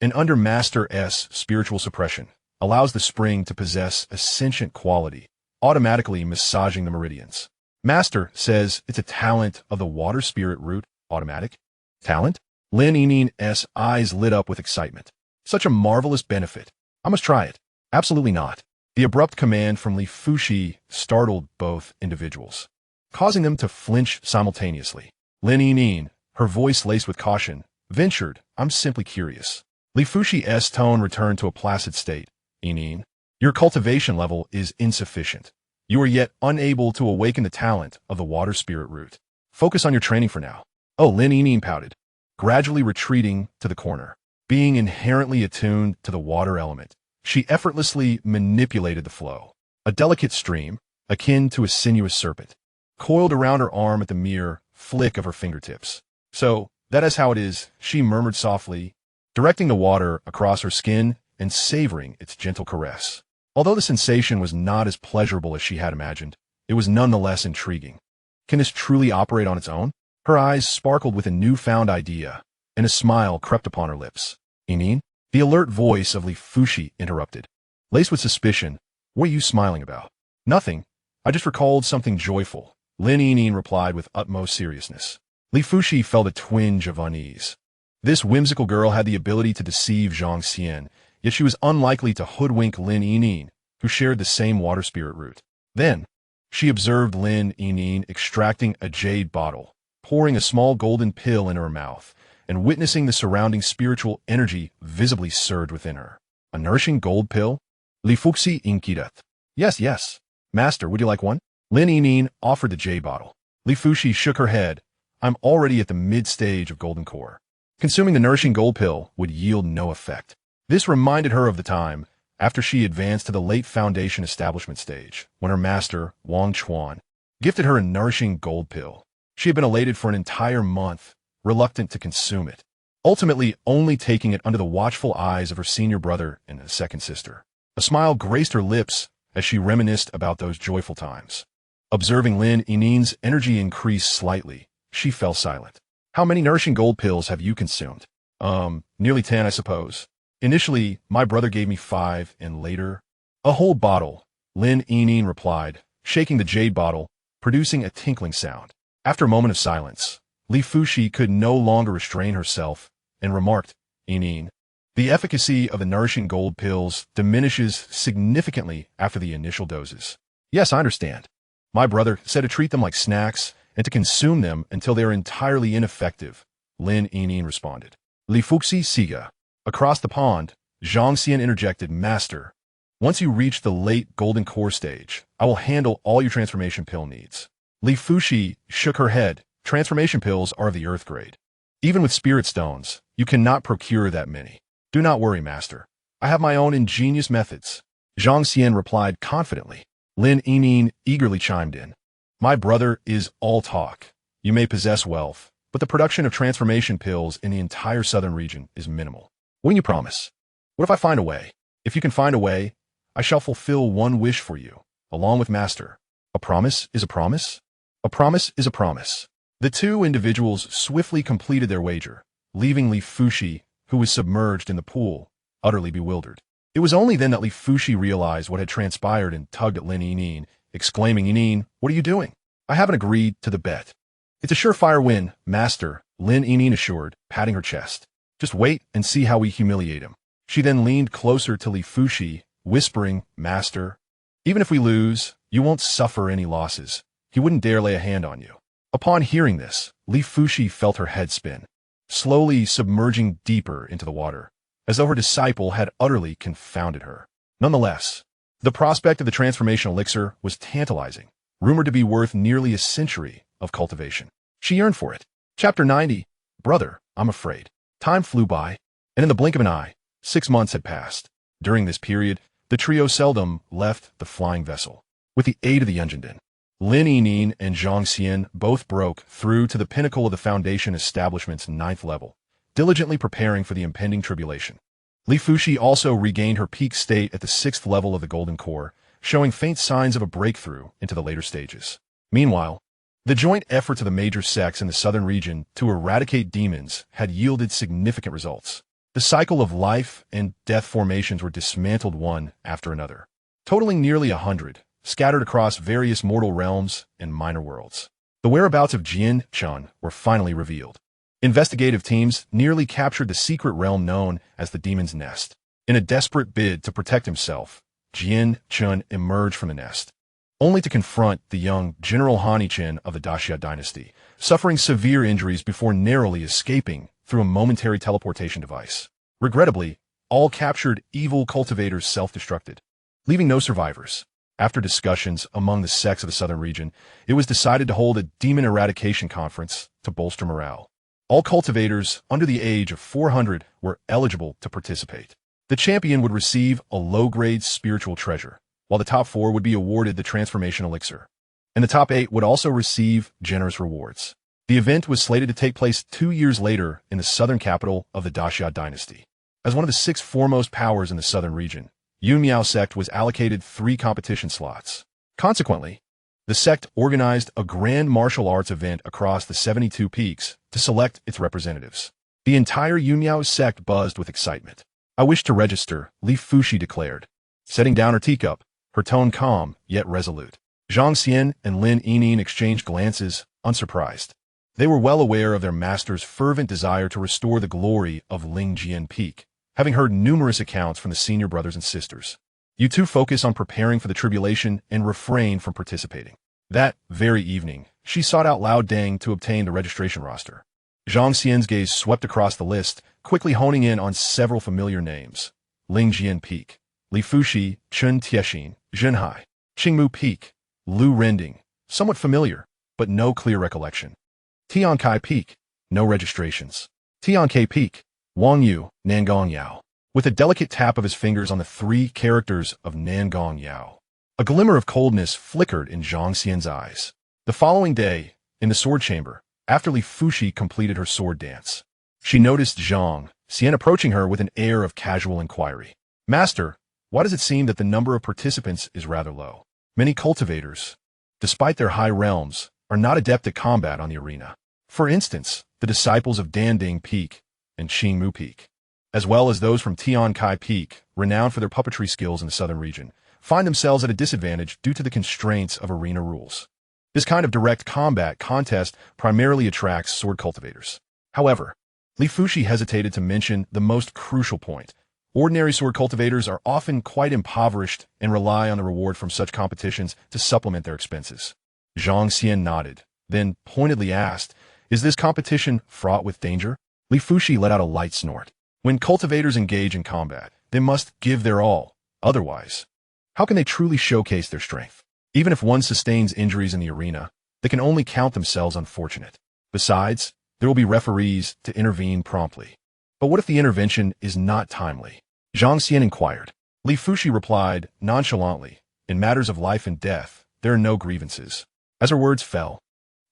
and under Master S spiritual suppression, allows the spring to possess a sentient quality, automatically massaging the meridians. Master says it's a talent of the water spirit root." "Automatic? Talent?" Lin Yinin's eyes lit up with excitement. "Such a marvelous benefit. I must try it." "Absolutely not." The abrupt command from Li Fuxi startled both individuals, causing them to flinch simultaneously. Lin Yinyin, her voice laced with caution, ventured, "I'm simply curious." Li Fuxi's tone returned to a placid state. "Yinyin, your cultivation level is insufficient. You are yet unable to awaken the talent of the water spirit root. Focus on your training for now." "Oh," Lin Yinyin pouted, gradually retreating to the corner. Being inherently attuned to the water element, she effortlessly manipulated the flow. A delicate stream, akin to a sinuous serpent, coiled around her arm at the mere flick of her fingertips. "So, that is how it is," she murmured softly, directing the water across her skin and savoring its gentle caress. Although the sensation was not as pleasurable as she had imagined, it was nonetheless intriguing. Can this truly operate on its own? Her eyes sparkled with a newfound idea, and a smile crept upon her lips. "Yinyin?" The alert voice of Li Fuxi interrupted. Laced with suspicion, "What are you smiling about?" "Nothing. I just recalled something joyful," Lin Yinyin replied with utmost seriousness. Li Fuxi felt a twinge of unease. This whimsical girl had the ability to deceive Zhang Xian, yet she was unlikely to hoodwink Lin Yinyin, who shared the same water spirit root. Then, she observed Lin Yinyin extracting a jade bottle, pouring a small golden pill into her mouth, and witnessing the surrounding spiritual energy visibly surge within her. "A nourishing gold pill?" Li Fuxi inquired. Yes. Master, would you like one?" Lin Yinyin offered the jade bottle. Li Fuxi shook her head. "I'm already at the mid-stage of golden core. Consuming the nourishing gold pill would yield no effect." This reminded her of the time after she advanced to the late foundation establishment stage, when her master, Wang Chuan, gifted her a nourishing gold pill. She had been elated for an entire month, reluctant to consume it, ultimately only taking it under the watchful eyes of her senior brother and a second sister. A smile graced her lips as she reminisced about those joyful times. Observing Lin Yinin's energy increase slightly, she fell silent. "How many nourishing gold pills have you consumed?" Nearly 10, I suppose. Initially, my brother gave me 5, and later, a whole bottle," Lin Yinyin replied, shaking the jade bottle, producing a tinkling sound. After a moment of silence, Li Fuxi could no longer restrain herself and remarked, "Yinyin, the efficacy of the nourishing gold pills diminishes significantly after the initial doses." "Yes, I understand. My brother said to treat them like snacks and to consume them until they are entirely ineffective," Lin Yinyin responded. Li Fuxi siga. Across the pond, Zhang Xian interjected, "Master, once you reach the late golden core stage, I will handle all your transformation pill needs." Li Fuxi shook her head. "Transformation pills are of the earth grade. Even with spirit stones, you cannot procure that many." "Do not worry, Master. I have my own ingenious methods," Zhang Xian replied confidently. Lin Yinyin eagerly chimed in. "My brother is all talk. You may possess wealth, but the production of transformation pills in the entire southern region is minimal. When you promise? What if I find a way? If you can find a way, I shall fulfill one wish for you, along with Master." "A promise is a promise? A promise is a promise." The two individuals swiftly completed their wager, leaving Li Fuxi, who was submerged in the pool, utterly bewildered. It was only then that Li Fuxi realized what had transpired and tugged at Lin Yinyin, exclaiming, "Yinyin, what are you doing? I haven't agreed to the bet." "It's a surefire win, Master," Lin Yinyin assured, patting her chest. "Just wait and see how we humiliate him." She then leaned closer to Li Fuxi, whispering, "Master, even if we lose, you won't suffer any losses. He wouldn't dare lay a hand on you." Upon hearing this, Li Fuxi felt her head spin, slowly submerging deeper into the water, as though her disciple had utterly confounded her. Nonetheless, the prospect of the transformation elixir was tantalizing, rumored to be worth nearly a century of cultivation. She yearned for it. Chapter 90. Brother, I'm afraid. Time flew by, and in the blink of an eye, 6 months had passed. During this period, the trio seldom left the flying vessel. With the aid of the Yunjin, Lin Yining and Zhang Xian both broke through to the pinnacle of the Foundation establishment's 9th level, diligently preparing for the impending tribulation. Li Fuxi also regained her peak state at the 6th level of the Golden Core, showing faint signs of a breakthrough into the later stages. Meanwhile, the joint efforts of the major sects in the southern region to eradicate demons had yielded significant results. The cycle of life and death formations were dismantled one after another, totaling nearly 100, scattered across various mortal realms and minor worlds. The whereabouts of Xianxia were finally revealed. Investigative teams nearly captured the secret realm known as the Demon's Nest. In a desperate bid to protect himself, Xianxia emerged from the nest, only to confront the young General Hanichin of the Daxia dynasty, suffering severe injuries before narrowly escaping through a momentary teleportation device. Regrettably, all captured evil cultivators self-destructed, leaving no survivors. After discussions among the sects of the southern region, it was decided to hold a demon eradication conference to bolster morale. All cultivators under the age of 400 were eligible to participate. The champion would receive a low-grade spiritual treasure, while the top 4 would be awarded the transformation elixir, and the top 8 would also receive generous rewards. The event was slated to take place 2 years later in the southern capital of the Daxia dynasty. As one of the 6 foremost powers in the southern region, Yunmiao sect was allocated 3 competition slots. Consequently, the sect organized a grand martial arts event across the 72 peaks to select its representatives. The entire Yunmiao sect buzzed with excitement. I wish to register, Li Fuxi declared, setting down her teacup, her tone calm yet resolute. Zhang Xian and Lin Yining exchanged glances, unsurprised. They were well aware of their master's fervent desire to restore the glory of Lingjian Peak, having heard numerous accounts from the senior brothers and sisters. You two focus on preparing for the tribulation and refrain from participating. That very evening, she sought out Lao Deng to obtain the registration roster. Zhang Xian's gaze swept across the list, quickly honing in on several familiar names. Lingjian Peak, Li Fuxi, Chun Tiexin, Zhenhai, Qingmu Peak, Lu Rending, somewhat familiar, but no clear recollection. Tiankai Peak, no registrations. Tiankai Peak, Wang Yu, Nangong Yao. With a delicate tap of his fingers on the 3 characters of Nangong Yao, a glimmer of coldness flickered in Zhang Xian's eyes. The following day, in the sword chamber, after Li Fuxi completed her sword dance, she noticed Zhang Xian approaching her with an air of casual inquiry. Master, why does it seem that the number of participants is rather low? Many cultivators, despite their high realms, are not adept at combat on the arena. For instance, the disciples of Danding Peak and Qingmu Peak, as well as those from Tiankai Peak, renowned for their puppetry skills in the southern region, find themselves at a disadvantage due to the constraints of arena rules. This kind of direct combat contest primarily attracts sword cultivators. However, Li Fuxi hesitated to mention the most crucial point. Ordinary sword cultivators are often quite impoverished and rely on the reward from such competitions to supplement their expenses. Zhang Xian nodded, then pointedly asked, "Is this competition fraught with danger?" Li Fuxi let out a light snort. When cultivators engage in combat, they must give their all. Otherwise, how can they truly showcase their strength? Even if one sustains injuries in the arena, they can only count themselves unfortunate. Besides, there will be referees to intervene promptly. But what if the intervention is not timely? Zhang Xian inquired. Li Fuxi replied nonchalantly, "In matters of life and death, there are no grievances." As her words fell,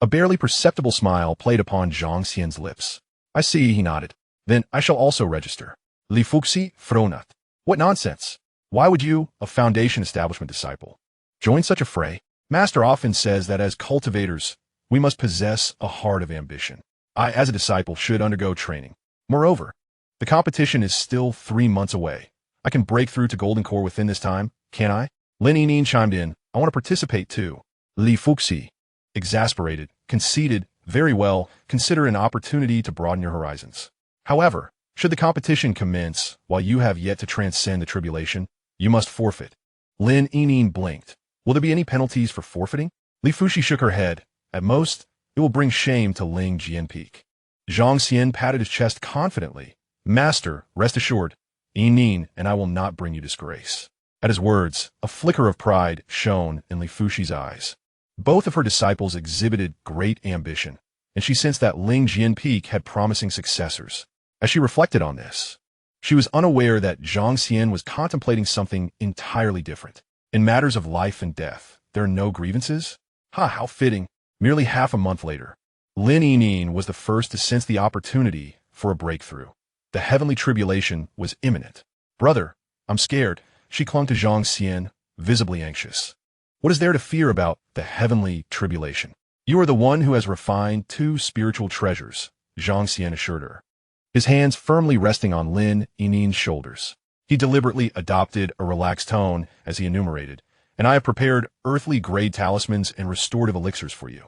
a barely perceptible smile played upon Zhang Xian's lips. "I see," he nodded. "Then I shall also register." Li Fuxi fronat. "What nonsense! Why would you, a Foundation establishment disciple, join such a fray? Master often says that as cultivators, we must possess a heart of ambition. I, as a disciple, should undergo training. Moreover, the competition is still 3 months away. I can break through to Golden Core within this time, can't I?" Lin Yining chimed in. "I want to participate too." Li Fuxi, exasperated, conceded, "Very well, consider an opportunity to broaden your horizons. However, should the competition commence while you have yet to transcend the tribulation, you must forfeit." Lin Yining blinked. "Will there be any penalties for forfeiting?" Li Fuxi shook her head. "At most, It will bring shame to Ling Jian Peak. Zhang Xian patted his chest confidently. Master, rest assured, Nin and I will not bring you disgrace. At his words, a flicker of pride shone in Li Fushi's eyes. Both of her disciples exhibited great ambition, and she sensed that Ling Jian Peak had promising successors. As she reflected on this, she was unaware that Zhang Xian was contemplating something entirely different. In matters of life and death, there are no grievances? How fitting. Merely half a month later, Lin Yining was the first to sense the opportunity for a breakthrough. The heavenly tribulation was imminent. Brother, I'm scared. She clung to Zhang Xian, visibly anxious. What is there to fear about the heavenly tribulation? You are the one who has refined 2 spiritual treasures, Zhang Xian assured her, his hands firmly resting on Lin Yining's shoulders. He deliberately adopted a relaxed tone as he enumerated, and I have prepared earthly-grade talismans and restorative elixirs for you.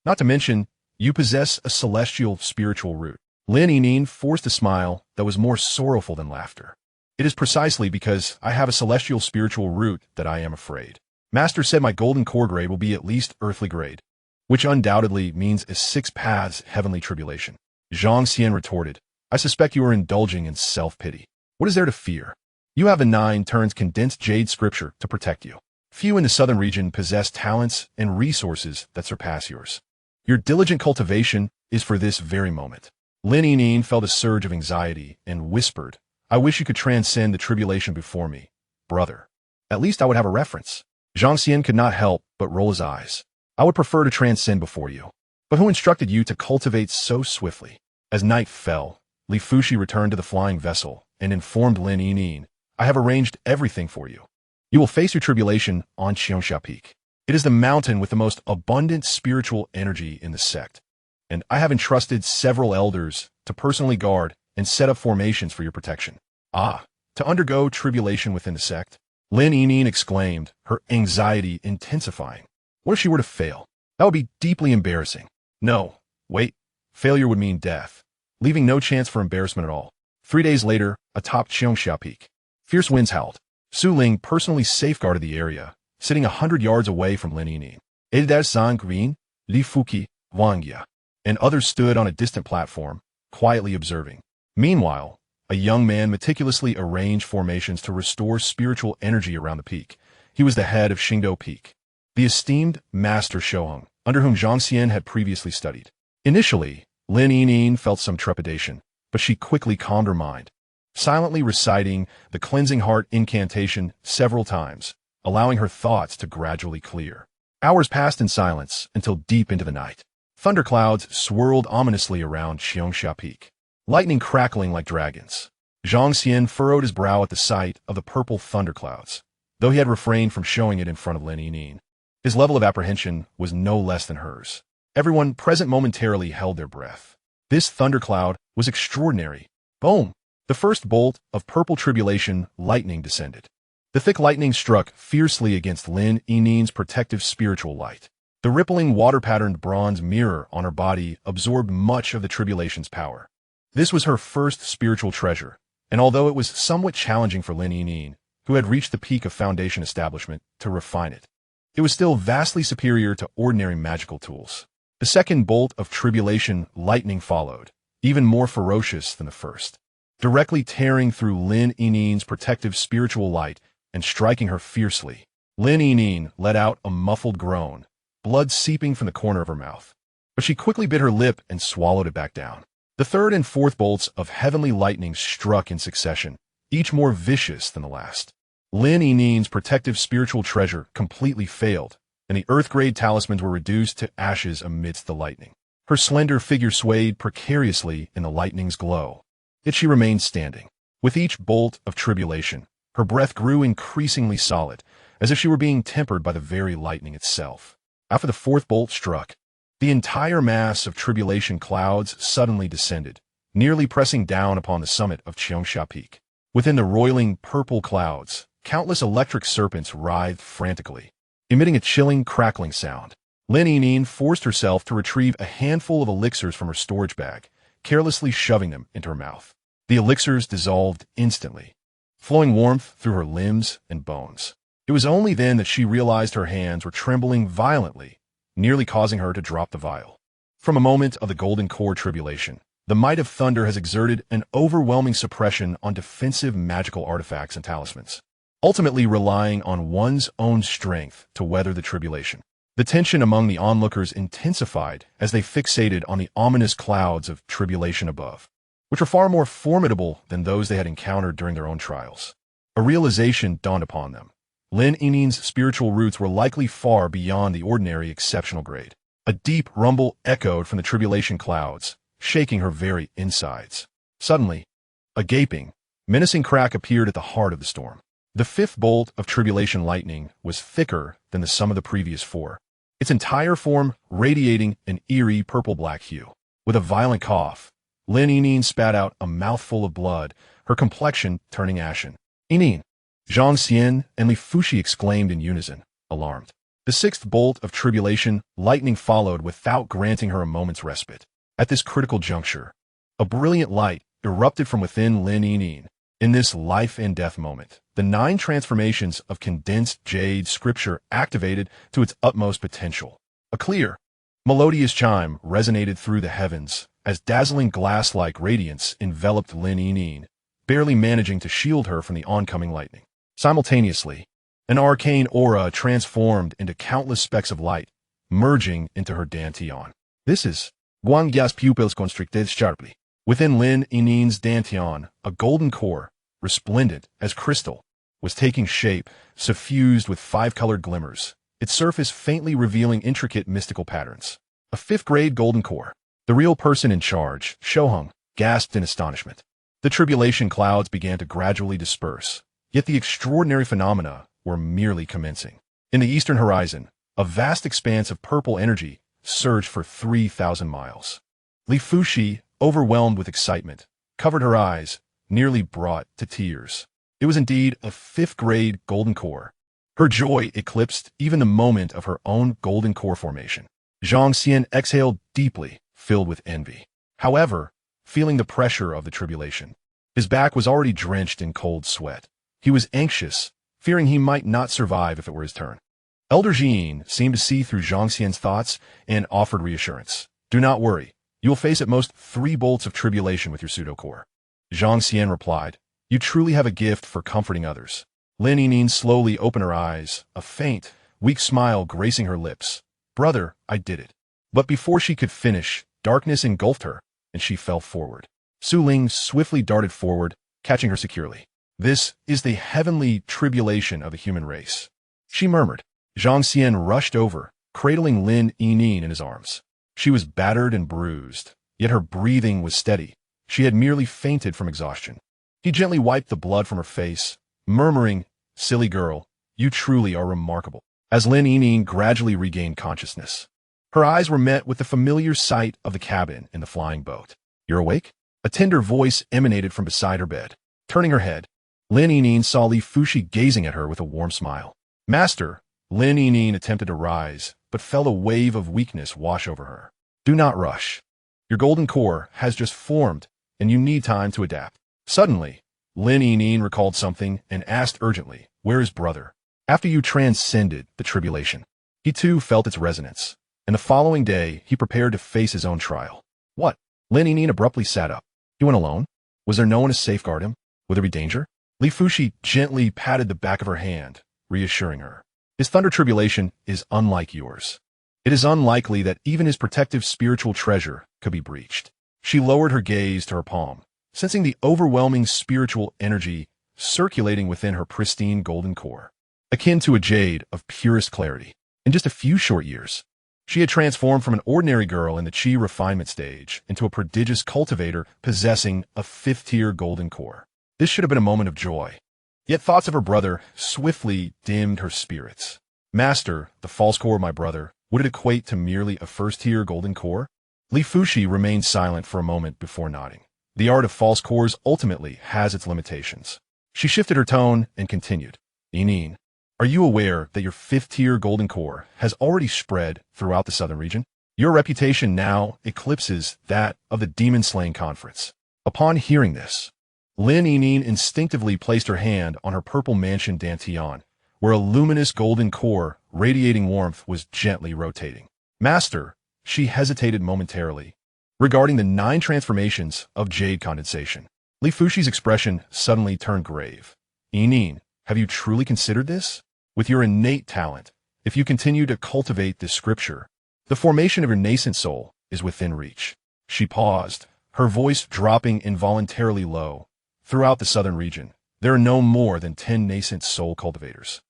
Not to mention, you possess a celestial spiritual root. Lin Yining forced a smile that was more sorrowful than laughter. It is precisely because I have a celestial spiritual root that I am afraid. Master said my golden core grade will be at least earthly grade, which undoubtedly means a 6 paths heavenly tribulation. Zhang Xian retorted, I suspect you are indulging in self-pity. What is there to fear? You have the 9 turns condensed jade scripture to protect you. Few in the southern region possess talents and resources that surpass yours. Your diligent cultivation is for this very moment. Lin Yining felt a surge of anxiety and whispered, I wish you could transcend the tribulation before me, brother. At least I would have a reference. Zhang Xian could not help but roll his eyes. I would prefer to transcend before you. But who instructed you to cultivate so swiftly? As night fell, Li Fushi returned to the flying vessel and informed Lin Yining, I have arranged everything for you. You will face your tribulation on Xianxia Peak. It is the mountain with the most abundant spiritual energy in the sect, and I have entrusted several elders to personally guard and set up formations for your protection. To undergo tribulation within the sect? Lin Yining exclaimed, her anxiety intensifying. What if she were to fail? That would be deeply embarrassing. No, wait, failure would mean death, leaving no chance for embarrassment at all. 3 days later, atop Xianxia Peak, fierce winds howled. Su Ling personally safeguarded the area, sitting 100 yards away from Lin Yining. Aided as Zhang Xian, Li Fuqi, Wang Ya, and others stood on a distant platform, quietly observing. Meanwhile, a young man meticulously arranged formations to restore spiritual energy around the peak. He was the head of Xingdou Peak, the esteemed Master Shouheng, under whom Zhang Xian had previously studied. Initially, Lin Yining felt some trepidation, but she quickly calmed her mind, silently reciting the cleansing heart incantation several times, allowing her thoughts to gradually clear. Hours passed in silence until deep into the night. Thunderclouds swirled ominously around Xianxia Peak, lightning crackling like dragons. Zhang Xian furrowed his brow at the sight of the purple thunderclouds, though he had refrained from showing it in front of Lin Yining. His level of apprehension was no less than hers. Everyone present momentarily held their breath. This thundercloud was extraordinary. Boom! The first bolt of purple tribulation lightning descended. The thick lightning struck fiercely against Lin Yining's protective spiritual light. The rippling water-patterned bronze mirror on her body absorbed much of the tribulation's power. This was her first spiritual treasure, and although it was somewhat challenging for Lin Yining, who had reached the peak of foundation establishment, to refine it, it was still vastly superior to ordinary magical tools. The second bolt of tribulation lightning followed, even more ferocious than the first, directly tearing through Lin Yining's protective spiritual light and striking her fiercely. Lin Yining let out a muffled groan, blood seeping from the corner of her mouth, but she quickly bit her lip and swallowed it back down. The third and fourth bolts of heavenly lightning struck in succession, each more vicious than the last. Lin Yining's protective spiritual treasure completely failed, and the earth-grade talismans were reduced to ashes amidst the lightning. Her slender figure swayed precariously in the lightning's glow, yet she remained standing. With each bolt of tribulation, her breath grew increasingly solid, as if she were being tempered by the very lightning itself. After the fourth bolt struck, the entire mass of tribulation clouds suddenly descended, nearly pressing down upon the summit of Xianxia Peak. Within the roiling purple clouds, countless electric serpents writhed frantically, emitting a chilling, crackling sound. Lin Yining forced herself to retrieve a handful of elixirs from her storage bag, carelessly shoving them into her mouth. The elixirs dissolved instantly, flowing warmth through her limbs and bones. It was only then that she realized her hands were trembling violently, nearly causing her to drop the vial. From a moment of the Golden Core tribulation, the might of thunder has exerted an overwhelming suppression on defensive magical artifacts and talismans, ultimately relying on one's own strength to weather the tribulation. The tension among the onlookers intensified as they fixated on the ominous clouds of tribulation above, which were far more formidable than those they had encountered during their own trials. A realization dawned upon them. Lin Yinin's spiritual roots were likely far beyond the ordinary exceptional grade. A deep rumble echoed from the tribulation clouds, shaking her very insides. Suddenly, a gaping, menacing crack appeared at the heart of the storm. The fifth bolt of tribulation lightning was thicker than the sum of the previous four, its entire form radiating an eerie purple-black hue. With a violent cough, Lin Yinin spat out a mouthful of blood, her complexion turning ashen. Yinin! Zhang Xian and Li Fuxi exclaimed in unison, alarmed. The sixth bolt of tribulation lightning followed without granting her a moment's respite. At this critical juncture, a brilliant light erupted from within Lin Yinin. In this life and death moment, the 9 transformations of condensed jade scripture activated to its utmost potential. A clear, melodious chime resonated through the heavens as dazzling glass-like radiance enveloped Lin Yinin, barely managing to shield her from the oncoming lightning. Simultaneously, an arcane aura transformed into countless specks of light, merging into her dantian. This is Guangya's pupils constricted sharply. Within Lin Yinin's dantian, a golden core, resplendent as crystal, was taking shape, suffused with 5-colored glimmers, its surface faintly revealing intricate mystical patterns. A 5th-grade golden core. The real person in charge, Shoheng, gasped in astonishment. The tribulation clouds began to gradually disperse, yet the extraordinary phenomena were merely commencing. In the eastern horizon, a vast expanse of purple energy surged for 3,000 miles. Li Fuxi, overwhelmed with excitement, covered her eyes, nearly brought to tears. It was indeed a 5th-grade golden core. Her joy eclipsed even the moment of her own golden core formation. Zhang Xian exhaled deeply, filled with envy. However, feeling the pressure of the tribulation, his back was already drenched in cold sweat. He was anxious, fearing he might not survive if it were his turn. Elder Jin seemed to see through Zhang Xian's thoughts and offered reassurance. Do not worry. You will face at most 3 bolts of tribulation with your pseudo-core. Zhang Xian replied, You truly have a gift for comforting others. Lin Yinin slowly opened her eyes, a faint, weak smile gracing her lips. Brother, I did it. But before she could finish, darkness engulfed her, and she fell forward. Su Ling swiftly darted forward, catching her securely. This is the heavenly tribulation of the human race, she murmured. Zhang Xian rushed over, cradling Lin Yinin in his arms. She was battered and bruised, yet her breathing was steady. She had merely fainted from exhaustion. He gently wiped the blood from her face, murmuring, Silly girl, you truly are remarkable. As Lin Yinin gradually regained consciousness, her eyes were met with the familiar sight of the cabin in the flying boat. You're awake? A tender voice emanated from beside her bed. Turning her head, Lin Yinin saw Li Fuxi gazing at her with a warm smile. Master, Lin Yinin attempted to rise, but felt a wave of weakness wash over her. Do not rush. Your golden core has just formed, and you need time to adapt. Suddenly, Lin Yinin recalled something and asked urgently, Where is brother? After you transcended the tribulation, he too felt its resonance, and the following day he prepared to face his own trial. What? Lin Yinin abruptly sat up. He went alone? Was there no one to safeguard him? Would there be danger? Li Fuxi gently patted the back of her hand, reassuring her. His thunder tribulation is unlike yours. It is unlikely that even his protective spiritual treasure could be breached. She lowered her gaze to her palm, sensing the overwhelming spiritual energy circulating within her pristine golden core, akin to a jade of purest clarity. In just a few short years, she had transformed from an ordinary girl in the chi refinement stage into a prodigious cultivator possessing a 5th-tier golden core. This should have been a moment of joy. Yet thoughts of her brother swiftly dimmed her spirits. Master, the false core of my brother, would it equate to merely a 1st-tier golden core? Li Fuxi remained silent for a moment before nodding. The art of false cores ultimately has its limitations. She shifted her tone and continued. Yinin, are you aware that your 5th-tier golden core has already spread throughout the southern region? Your reputation now eclipses that of the demon-slaying conference. Upon hearing this, Lin Yinin instinctively placed her hand on her purple mansion dantian, where a luminous golden core radiating warmth was gently rotating. Master, she hesitated momentarily. Regarding the 9 transformations of jade condensation, Li Fushi's expression suddenly turned grave. Yinyin, have you truly considered this? With your innate talent, if you continue to cultivate this scripture, the formation of your nascent soul is within reach. She paused, her voice dropping involuntarily low. Throughout the southern region, there are no more than 10 nascent soul cultivators.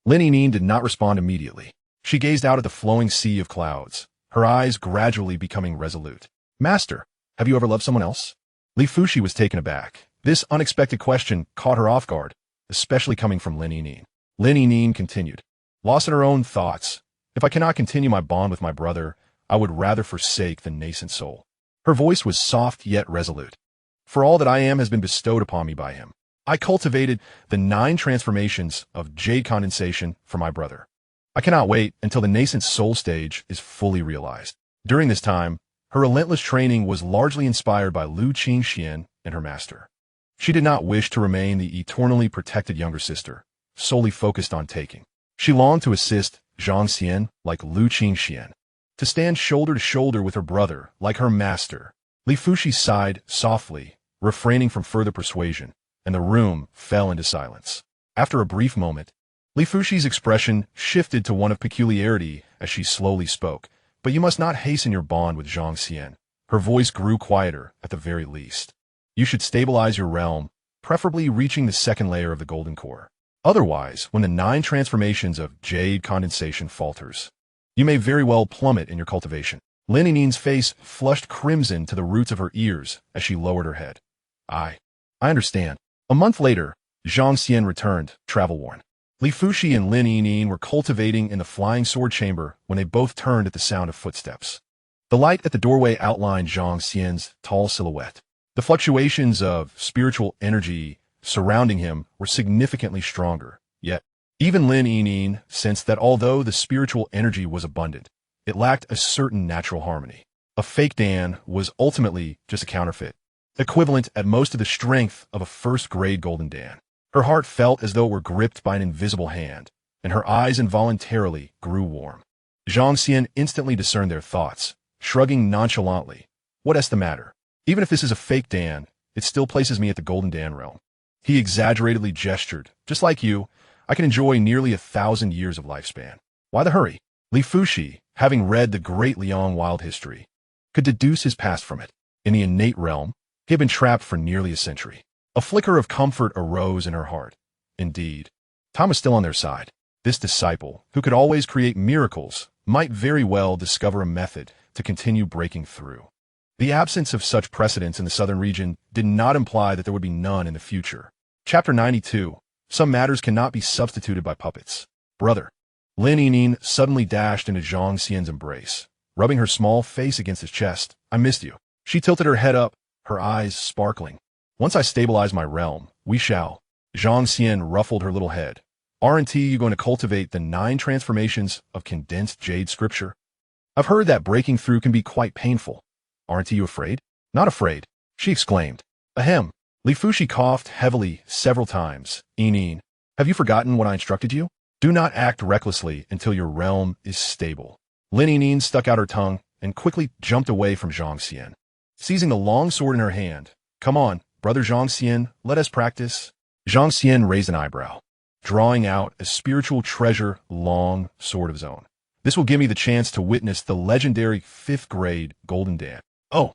Lin Yinyin did not respond immediately. She gazed out at the flowing sea of clouds, her eyes gradually becoming resolute. Master, have you ever loved someone else? Li Fushi was taken aback. This unexpected question caught her off guard, especially coming from Lin Yinyin. Lin Yinyin continued, lost in her own thoughts. If I cannot continue my bond with my brother, I would rather forsake the nascent soul. Her voice was soft yet resolute. For all that I am has been bestowed upon me by him. I cultivated the 9 transformations of jade condensation for my brother. I cannot wait until the nascent soul stage is fully realized. During this time, her relentless training was largely inspired by Zhang Xian and her master. She did not wish to remain the eternally protected younger sister, solely focused on taking. She longed to assist Zhang Xian like Zhang Xian, to stand shoulder to shoulder with her brother like her master. Li Fushi sighed softly, refraining from further persuasion, and the room fell into silence. After a brief moment, Li Fushi's expression shifted to one of peculiarity as she slowly spoke. But you must not hasten your bond with Zhang Xian. Her voice grew quieter at the very least. You should stabilize your realm, preferably reaching the 2nd layer of the golden core. Otherwise, when the 9 transformations of jade condensation falters, you may very well plummet in your cultivation. Lin Yinyin's face flushed crimson to the roots of her ears as she lowered her head. I understand. A month later, Zhang Xian returned, travel-worn. Li Fushi and Lin Yinyin were cultivating in the flying sword chamber when they both turned at the sound of footsteps. The light at the doorway outlined Zhang Xian's tall silhouette. The fluctuations of spiritual energy surrounding him were significantly stronger, yet even Lin Yinyin sensed that although the spiritual energy was abundant, it lacked a certain natural harmony. A fake Dan was ultimately just a counterfeit, equivalent at most to the strength of a first-grade golden Dan. Her heart felt as though it were gripped by an invisible hand, and her eyes involuntarily grew warm. Zhang Xian instantly discerned their thoughts, shrugging nonchalantly. What's the matter? Even if this is a fake Dan, it still places me at the golden Dan realm. He exaggeratedly gestured. Just like you, I can enjoy nearly 1,000 years of lifespan. Why the hurry? Li Fushi, having read the great Liang wild history, could deduce his past from it. In the innate realm, he had been trapped for nearly a century. A flicker of comfort arose in her heart. Indeed, time was still on their side. This disciple, who could always create miracles, might very well discover a method to continue breaking through. The absence of such precedents in the southern region did not imply that there would be none in the future. Chapter 92. Some matters cannot be substituted by puppets. Brother. Lin Yinyin suddenly dashed into Zhang Xian's embrace, rubbing her small face against his chest. I missed you. She tilted her head up, her eyes sparkling. Once I stabilize my realm, we shall. Zhang Xian ruffled her little head. Aren't you going to cultivate the 9 transformations of condensed jade scripture? I've heard that breaking through can be quite painful. Aren't you afraid? Not afraid, she exclaimed. Ahem. Li Fushi coughed heavily several times. Yinyin, have you forgotten what I instructed you? Do not act recklessly until your realm is stable. Lin Yinyin stuck out her tongue and quickly jumped away from Zhang Xian. Seizing the long sword in her hand, come on, Brother Zhang Xian, let us practice. Zhang Xian raised an eyebrow, drawing out a spiritual treasure long sword of his own. This will give me the chance to witness the legendary 5th-grade Golden Dan. Oh.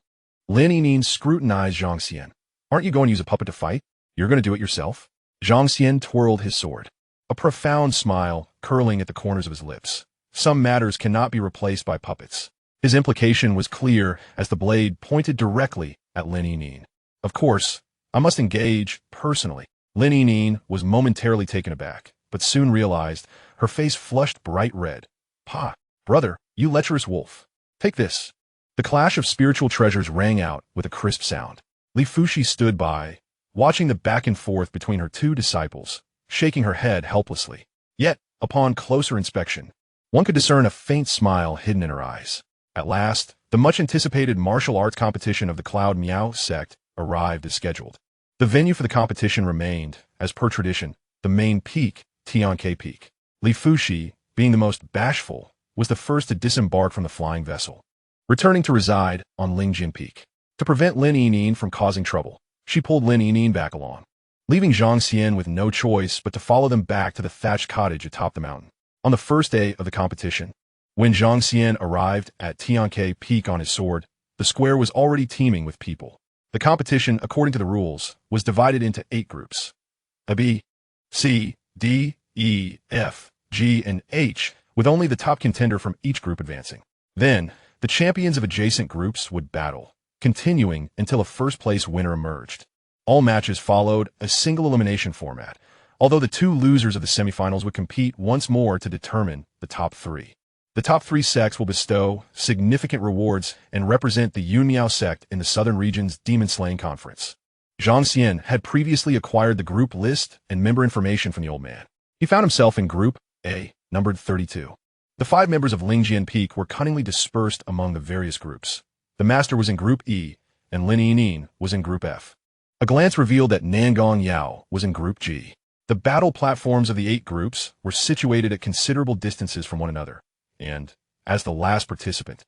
Lin Yinyin scrutinized Zhang Xian. Aren't you going to use a puppet to fight? You're going to do it yourself? Zhang Xian twirled his sword, a profound smile curling at the corners of his lips. Some matters cannot be replaced by puppets. His implication was clear as the blade pointed directly at Lin Yinyin. Of course, I must engage personally. Lin Yinyin was momentarily taken aback, but soon realized, her face flushed bright red. Pa, brother, you lecherous wolf. Take this. The clash of spiritual treasures rang out with a crisp sound. Li Fushi stood by, watching the back and forth between her 2 disciples, shaking her head helplessly. Yet, upon closer inspection, one could discern a faint smile hidden in her eyes. At last, the much-anticipated martial arts competition of the Cloud Miao sect arrived as scheduled. The venue for the competition remained, as per tradition, the main peak, Tianke Peak. Li Fushi, being the most bashful, was the first to disembark from the flying vessel. returning to reside on Lingjian Peak. To prevent Lin Yining from causing trouble, she pulled Lin Yining back along, leaving Zhang Xian with no choice but to follow them back to the thatched cottage atop the mountain. On the first day of the competition, when Zhang Xian arrived at Tianke Peak on his sword, the square was already teeming with people. The competition, according to the rules, was divided into 8 groups: A, B, C, D, E, F, G, and H, with only the top contender from each group advancing. Then, the champions of adjacent groups would battle, continuing until a first-place winner emerged. All matches followed a single elimination format, although the 2 losers of the semifinals would compete once more to determine the top 3. The top 3 sects will bestow significant rewards and represent the Yunmiao sect in the Southern Region's Demon Slaying Conference. Zhang Xian had previously acquired the group list and member information from the old man. He found himself in Group A, numbered 32. The 5 members of Lingjian Peak were cunningly dispersed among the various groups. The master was in Group E, and Lin Yining was in Group F. A glance revealed that Nangong Yao was in Group G. The battle platforms of the 8 groups were situated at considerable distances from one another, and, as the last participant,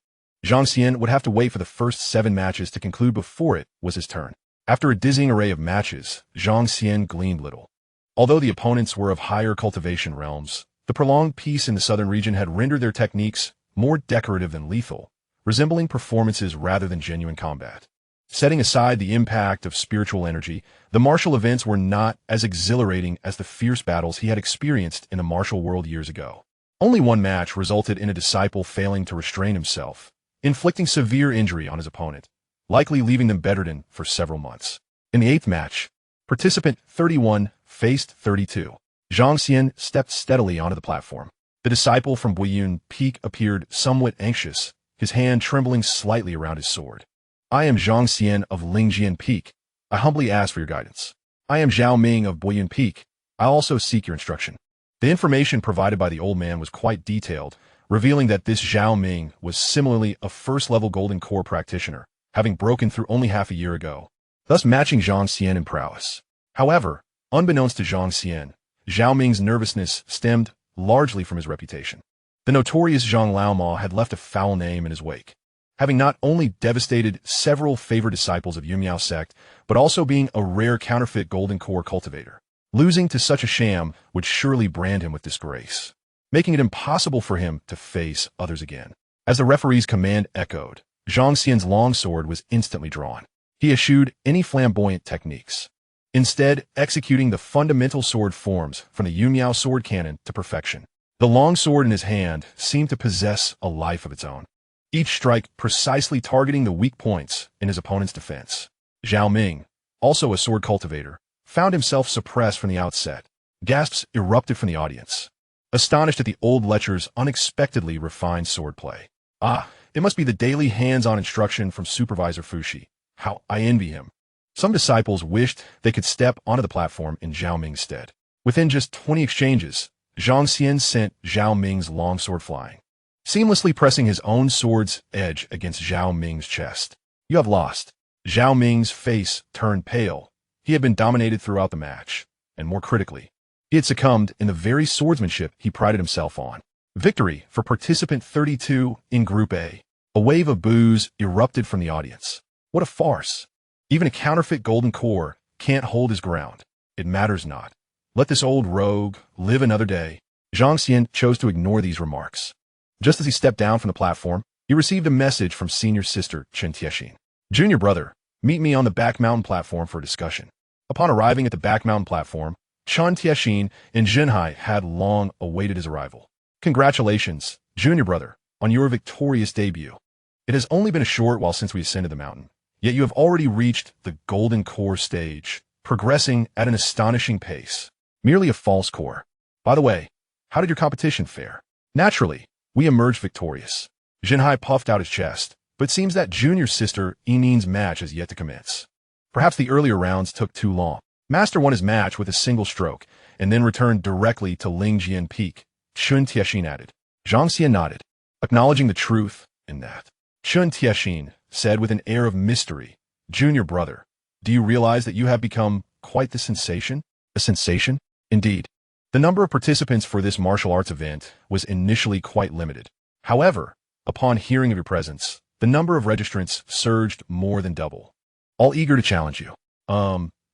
Zhang Xian would have to wait for the first 7 matches to conclude before it was his turn. After a dizzying array of matches, Zhang Xian gleaned little. Although the opponents were of higher cultivation realms, the prolonged peace in the southern region had rendered their techniques more decorative than lethal, resembling performances rather than genuine combat. Setting aside the impact of spiritual energy, the martial events were not as exhilarating as the fierce battles he had experienced in the martial world years ago. Only one match resulted in a disciple failing to restrain himself, inflicting severe injury on his opponent, likely leaving them bedridden for several months. In the 8th match, participant 31 faced 32. Zhang Xian stepped steadily onto the platform. The disciple from Buiyun Peak appeared somewhat anxious, his hand trembling slightly around his sword. "I am Zhang Xian of Lingjian Peak. I humbly ask for your guidance. I am Zhao Ming of Buiyun Peak. I also seek your instruction." The information provided by the old man was quite detailed, revealing that this Zhao Ming was similarly a first-level Golden Core practitioner, having broken through only half a year ago, thus matching Zhang Xian in prowess. However, unbeknownst to Zhang Xian, Zhao Ming's nervousness stemmed largely from his reputation. The notorious Zhang Laoma had left a foul name in his wake, having not only devastated several favored disciples of Yunmiao sect, but also being a rare counterfeit Golden Core cultivator. Losing to such a sham would surely brand him with disgrace, making it impossible for him to face others again. As the referee's command echoed, Zhang Xian's longsword was instantly drawn. He eschewed any flamboyant techniques, instead executing the fundamental sword forms from the Yunmiao sword cannon to perfection. The longsword in his hand seemed to possess a life of its own, each strike precisely targeting the weak points in his opponent's defense. Zhao Ming, also a sword cultivator, found himself suppressed from the outset. Gasps erupted from the audience, astonished at the old lecher's unexpectedly refined swordplay. "Ah, it must be the daily hands-on instruction from Supervisor Fushi. How I envy him." Some disciples wished they could step onto the platform in Zhao Ming's stead. Within just 20 exchanges, Zhang Xian sent Zhao Ming's longsword flying, seamlessly pressing his own sword's edge against Zhao Ming's chest. "You have lost." Zhao Ming's face turned pale. He had been dominated throughout the match, and more critically, he had succumbed in the very swordsmanship he prided himself on. Victory for participant 32 in Group A. A wave of boos erupted from the audience. What a farce. Even a counterfeit Golden Core can't hold his ground. It matters not. Let this old rogue live another day. Zhang Xian chose to ignore these remarks. Just as he stepped down from the platform, he received a message from senior sister Chen Tiexin. "Junior brother, meet me on the back mountain platform for a discussion." Upon arriving at the back mountain platform, Chen Tiexin and Zhenhai had long awaited his arrival. "Congratulations, junior brother, on your victorious debut. It has only been a short while since we ascended the mountain, yet you have already reached the Golden Core stage, progressing at an astonishing pace. Merely a false core. By the way, how did your competition fare?" "Naturally, we emerged victorious." Zhenhai puffed out his chest, but it seems that junior sister Yining's match has yet to commence. Perhaps the earlier rounds took too long. Master won his match with a single stroke, and then returned directly to Lingjian Peak, Chen Tiexin added. Zhang Xian nodded, acknowledging the truth in that. Chen Tiexin said with an air of mystery, "Junior brother, do you realize that you have become quite the sensation?" "A sensation?" "Indeed." The number of participants for this martial arts event was initially quite limited. However, upon hearing of your presence, The number of registrants surged more than double, all eager to challenge you.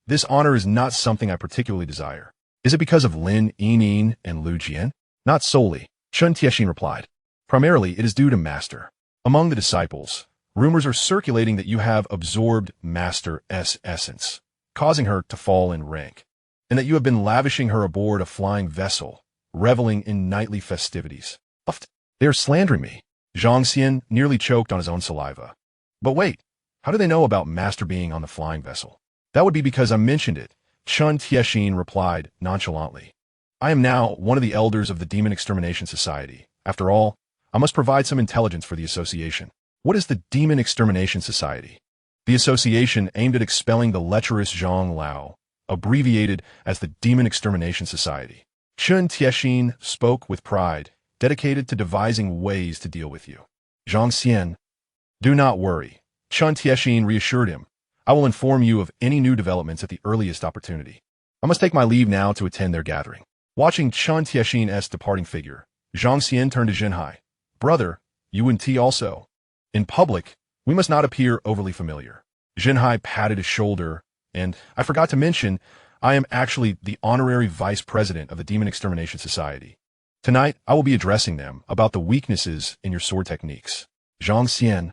This honor is not something I particularly desire. Is it because of Lin Yining and Lu Jian? Not solely, Chen Tiexin replied. Primarily, it is due to Master. Among the disciples, rumors are circulating that you have absorbed Master's essence, causing her to fall in rank, and that you have been lavishing her aboard a flying vessel, reveling in nightly festivities. They are slandering me. Zhang Xian nearly choked on his own saliva. But wait, how do they know about Master being on the flying vessel? That would be because I mentioned it, Chen Tiexin replied nonchalantly. I am now one of the elders of the Demon Extermination Society. After all, I must provide some intelligence for the association. What is the Demon Extermination Society? The association aimed at expelling the lecherous Zhang Lao, abbreviated as the Demon Extermination Society. Chen Tiexin spoke with pride, dedicated to devising ways to deal with you. Zhang Xian, do not worry. Chen Tiexin reassured him. I will inform you of any new developments at the earliest opportunity. I must take my leave now to attend their gathering. Watching Chen Tiexin's departing figure, Zhang Xian turned to Zhenhai. Brother, you and T also. In public, we must not appear overly familiar. Zhenhai patted his shoulder, and I forgot to mention, I am actually the honorary vice president of the Demon Extermination Society. Tonight, I will be addressing them about the weaknesses in your sword techniques. Zhang Xian.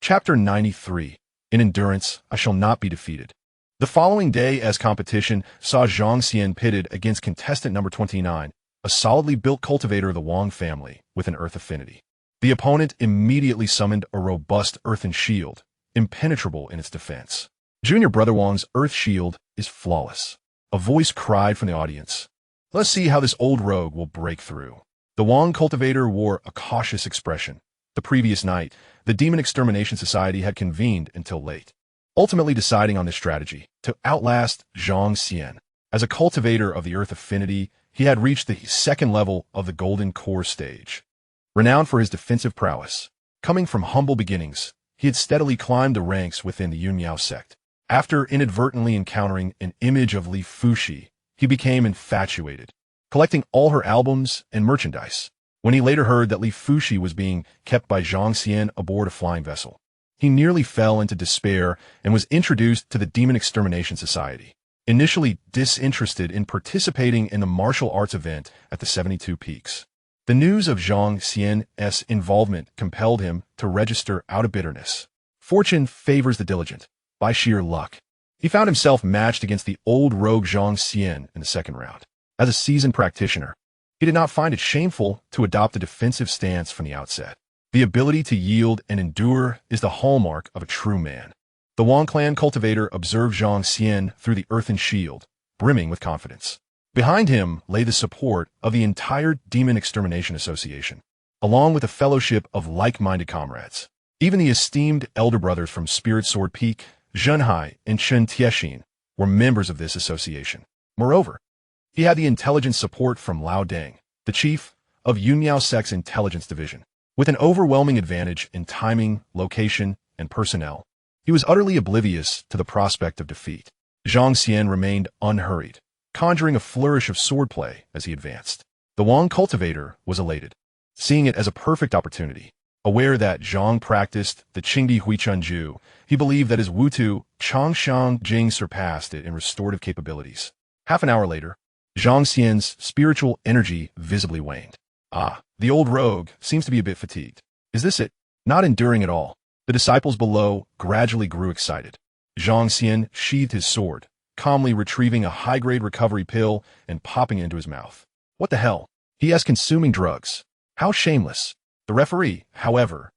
Chapter 93. In endurance, I shall not be defeated. The following day as competition saw Zhang Xian pitted against contestant number 29, a solidly built cultivator of the Wang family with an earth affinity. The opponent immediately summoned a robust earthen shield, impenetrable in its defense. Junior Brother Wang's earth shield is flawless. A voice cried from the audience. Let's see how this old rogue will break through. The Wang cultivator wore a cautious expression. The previous night, the Demon Extermination Society had convened until late, ultimately deciding on this strategy to outlast Zhang Xian. As a cultivator of the earth affinity, he had reached the second level of the Golden Core stage. Renowned for his defensive prowess, coming from humble beginnings, he had steadily climbed the ranks within the Yunmiao sect. After inadvertently encountering an image of Li Fuxi, he became infatuated, collecting all her albums and merchandise. When he later heard that Li Fuxi was being kept by Zhang Xian aboard a flying vessel, he nearly fell into despair and was introduced to the Demon Extermination Society. Initially disinterested in participating in the martial arts event at the 72 Peaks, the news of Zhang Xian's involvement compelled him to register out of bitterness. Fortune favors the diligent. By sheer luck, he found himself matched against the old rogue Zhang Xian in the second round. As a seasoned practitioner, he did not find it shameful to adopt a defensive stance from the outset. The ability to yield and endure is the hallmark of a true man. The Wang clan cultivator observed Zhang Xian through the earthen shield, brimming with confidence. Behind him lay the support of the entire Demon Extermination Association, along with a fellowship of like-minded comrades. Even the esteemed elder brothers from Spirit Sword Peak, Zhenhai and Chen Tiexin, were members of this association. Moreover, he had the intelligent support from Lao Deng, the chief of Yunmiao Sect's intelligence division. With an overwhelming advantage in timing, location, and personnel, he was utterly oblivious to the prospect of defeat. Zhang Xian remained unhurried, conjuring a flourish of swordplay as he advanced. The Wang cultivator was elated, seeing it as a perfect opportunity. Aware that Zhang practiced the Qingdi Huichunju, he believed that his Wutu Changshan Jing surpassed it in restorative capabilities. Half an hour later, Zhang Xian's spiritual energy visibly waned. The old rogue seems to be a bit fatigued. Is this it? Not enduring at all. The disciples below gradually grew excited. Zhang Xian sheathed his sword, calmly retrieving a high-grade recovery pill and popping it into his mouth. What the hell? He has consuming drugs. How shameless. The referee, however,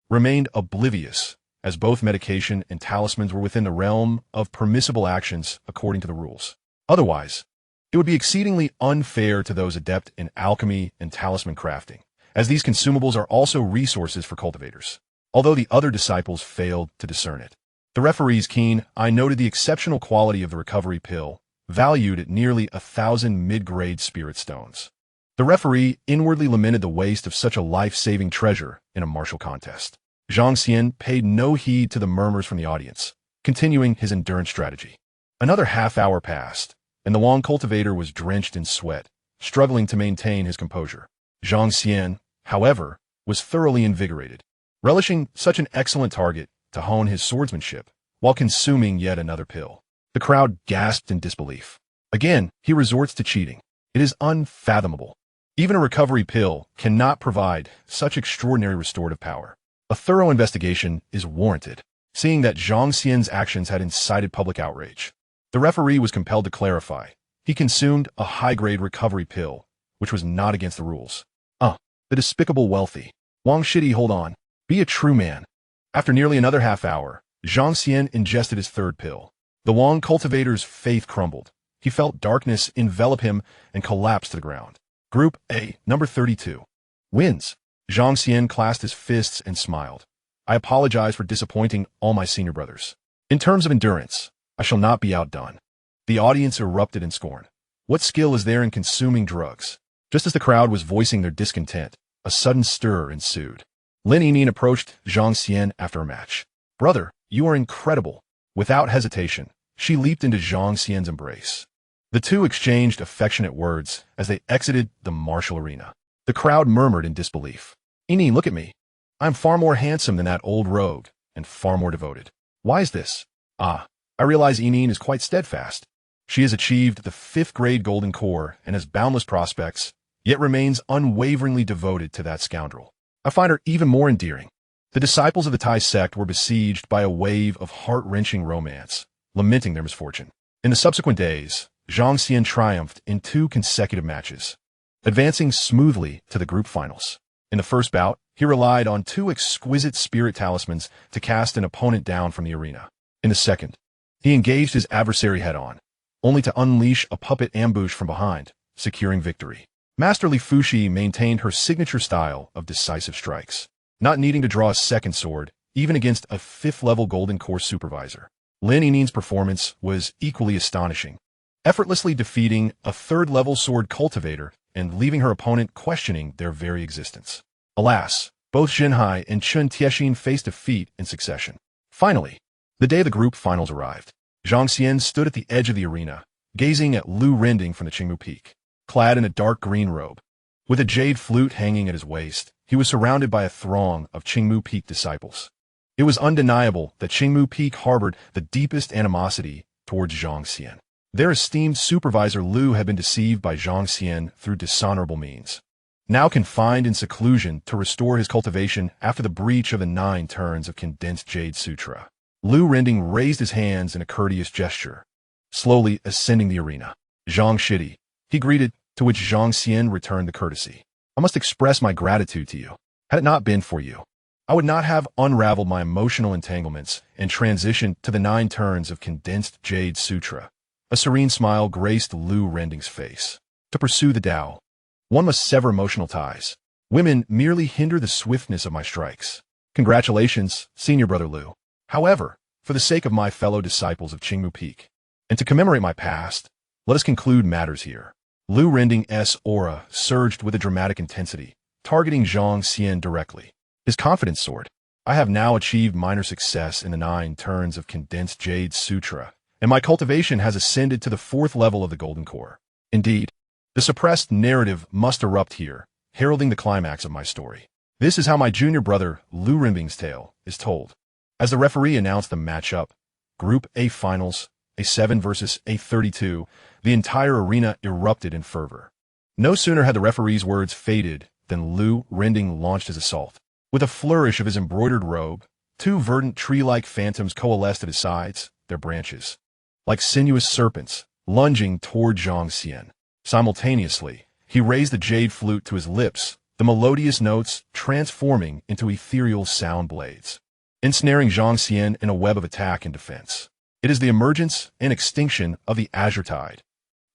remained oblivious, as both medication and talismans were within the realm of permissible actions according to the rules. Otherwise, it would be exceedingly unfair to those adept in alchemy and talisman crafting, as these consumables are also resources for cultivators, although the other disciples failed to discern it. The referee's keen eye noted the exceptional quality of the recovery pill, valued at nearly 1,000 mid-grade spirit stones. The referee inwardly lamented the waste of such a life-saving treasure in a martial contest. Zhang Xian paid no heed to the murmurs from the audience, continuing his endurance strategy. Another half-hour passed, and the Wang cultivator was drenched in sweat, struggling to maintain his composure. Zhang Xian, however, was thoroughly invigorated. relishing such an excellent target to hone his swordsmanship while consuming yet another pill. The crowd gasped in disbelief. Again, he resorts to cheating. It is unfathomable. Even a recovery pill cannot provide such extraordinary restorative power. A thorough investigation is warranted, seeing that Zhang Xian's actions had incited public outrage. The referee was compelled to clarify. He consumed a high-grade recovery pill, which was not against the rules. The despicable wealthy. Wang Shidi, hold on. Be a true man. After nearly another half hour, Zhang Xian ingested his third pill. The Wang cultivator's faith crumbled. He felt darkness envelop him and collapsed to the ground. Group A, number 32. Wins. Zhang Xian clasped his fists and smiled. I apologize for disappointing all my senior brothers. In terms of endurance, I shall not be outdone. The audience erupted in scorn. What skill is there in consuming drugs? Just as the crowd was voicing their discontent, a sudden stir ensued. Lin Yinyin approached Zhang Xian after a match. Brother, you are incredible. Without hesitation, she leaped into Zhang Xian's embrace. The two exchanged affectionate words as they exited the martial arena. The crowd murmured in disbelief. Yinyin, look at me. I'm far more handsome than that old rogue, and far more devoted. Why is this? I realize Yinyin is quite steadfast. She has achieved the 5th grade golden core and has boundless prospects, yet remains unwaveringly devoted to that scoundrel. I find her even more endearing. The disciples of the Tai sect were besieged by a wave of heart-wrenching romance, lamenting their misfortune. In the subsequent days, Zhang Xian triumphed in 2 consecutive matches, advancing smoothly to the group finals. In the first bout, he relied on 2 exquisite spirit talismans to cast an opponent down from the arena. In the second, he engaged his adversary head-on, only to unleash a puppet ambush from behind, securing victory. Master Li Fuxi maintained her signature style of decisive strikes, not needing to draw a second sword, even against a 5th-level golden core supervisor. Lin Yinin's performance was equally astonishing, effortlessly defeating a 3rd-level sword cultivator and leaving her opponent questioning their very existence. Alas, both Xinhai and Chun Tiexin faced defeat in succession. Finally, the day of the group finals arrived. Zhang Xian stood at the edge of the arena, gazing at Lu Rending from the Qingmu Peak. Clad in a dark green robe, with a jade flute hanging at his waist, he was surrounded by a throng of Qingmu Peak disciples. It was undeniable that Qingmu Peak harbored the deepest animosity towards Zhang Xian. Their esteemed supervisor Lu had been deceived by Zhang Xian through dishonorable means. Now confined in seclusion to restore his cultivation after the breach of the 9 turns of condensed Jade Sutra, Lu Rending raised his hands in a courteous gesture, slowly ascending the arena. Zhang Shidi, he greeted, to which Zhang Xian returned the courtesy. I must express my gratitude to you. Had it not been for you, I would not have unraveled my emotional entanglements and transitioned to the 9 turns of condensed Jade Sutra. A serene smile graced Lu Rending's face. To pursue the Tao, one must sever emotional ties. Women merely hinder the swiftness of my strikes. Congratulations, senior brother Lu. However, for the sake of my fellow disciples of Qingmu Peak, and to commemorate my past, let us conclude matters here. Lu Rending's aura surged with a dramatic intensity, targeting Zhang Xian directly. His confidence soared. I have now achieved minor success in the 9 turns of condensed Jade Sutra, and my cultivation has ascended to the 4th level of the Golden Core. Indeed, the suppressed narrative must erupt here, heralding the climax of my story. This is how my junior brother Lu Rending's tale is told. As the referee announced the matchup, Group A Finals, A7 versus A32, the entire arena erupted in fervor. No sooner had the referee's words faded than Lu Rending launched his assault. With a flourish of his embroidered robe, 2 verdant tree-like phantoms coalesced at his sides, their branches, like sinuous serpents, lunging toward Zhang Xian. Simultaneously, he raised the jade flute to his lips, the melodious notes transforming into ethereal sound blades, ensnaring Zhang Xian in a web of attack and defense. It is the emergence and extinction of the Azure Tide.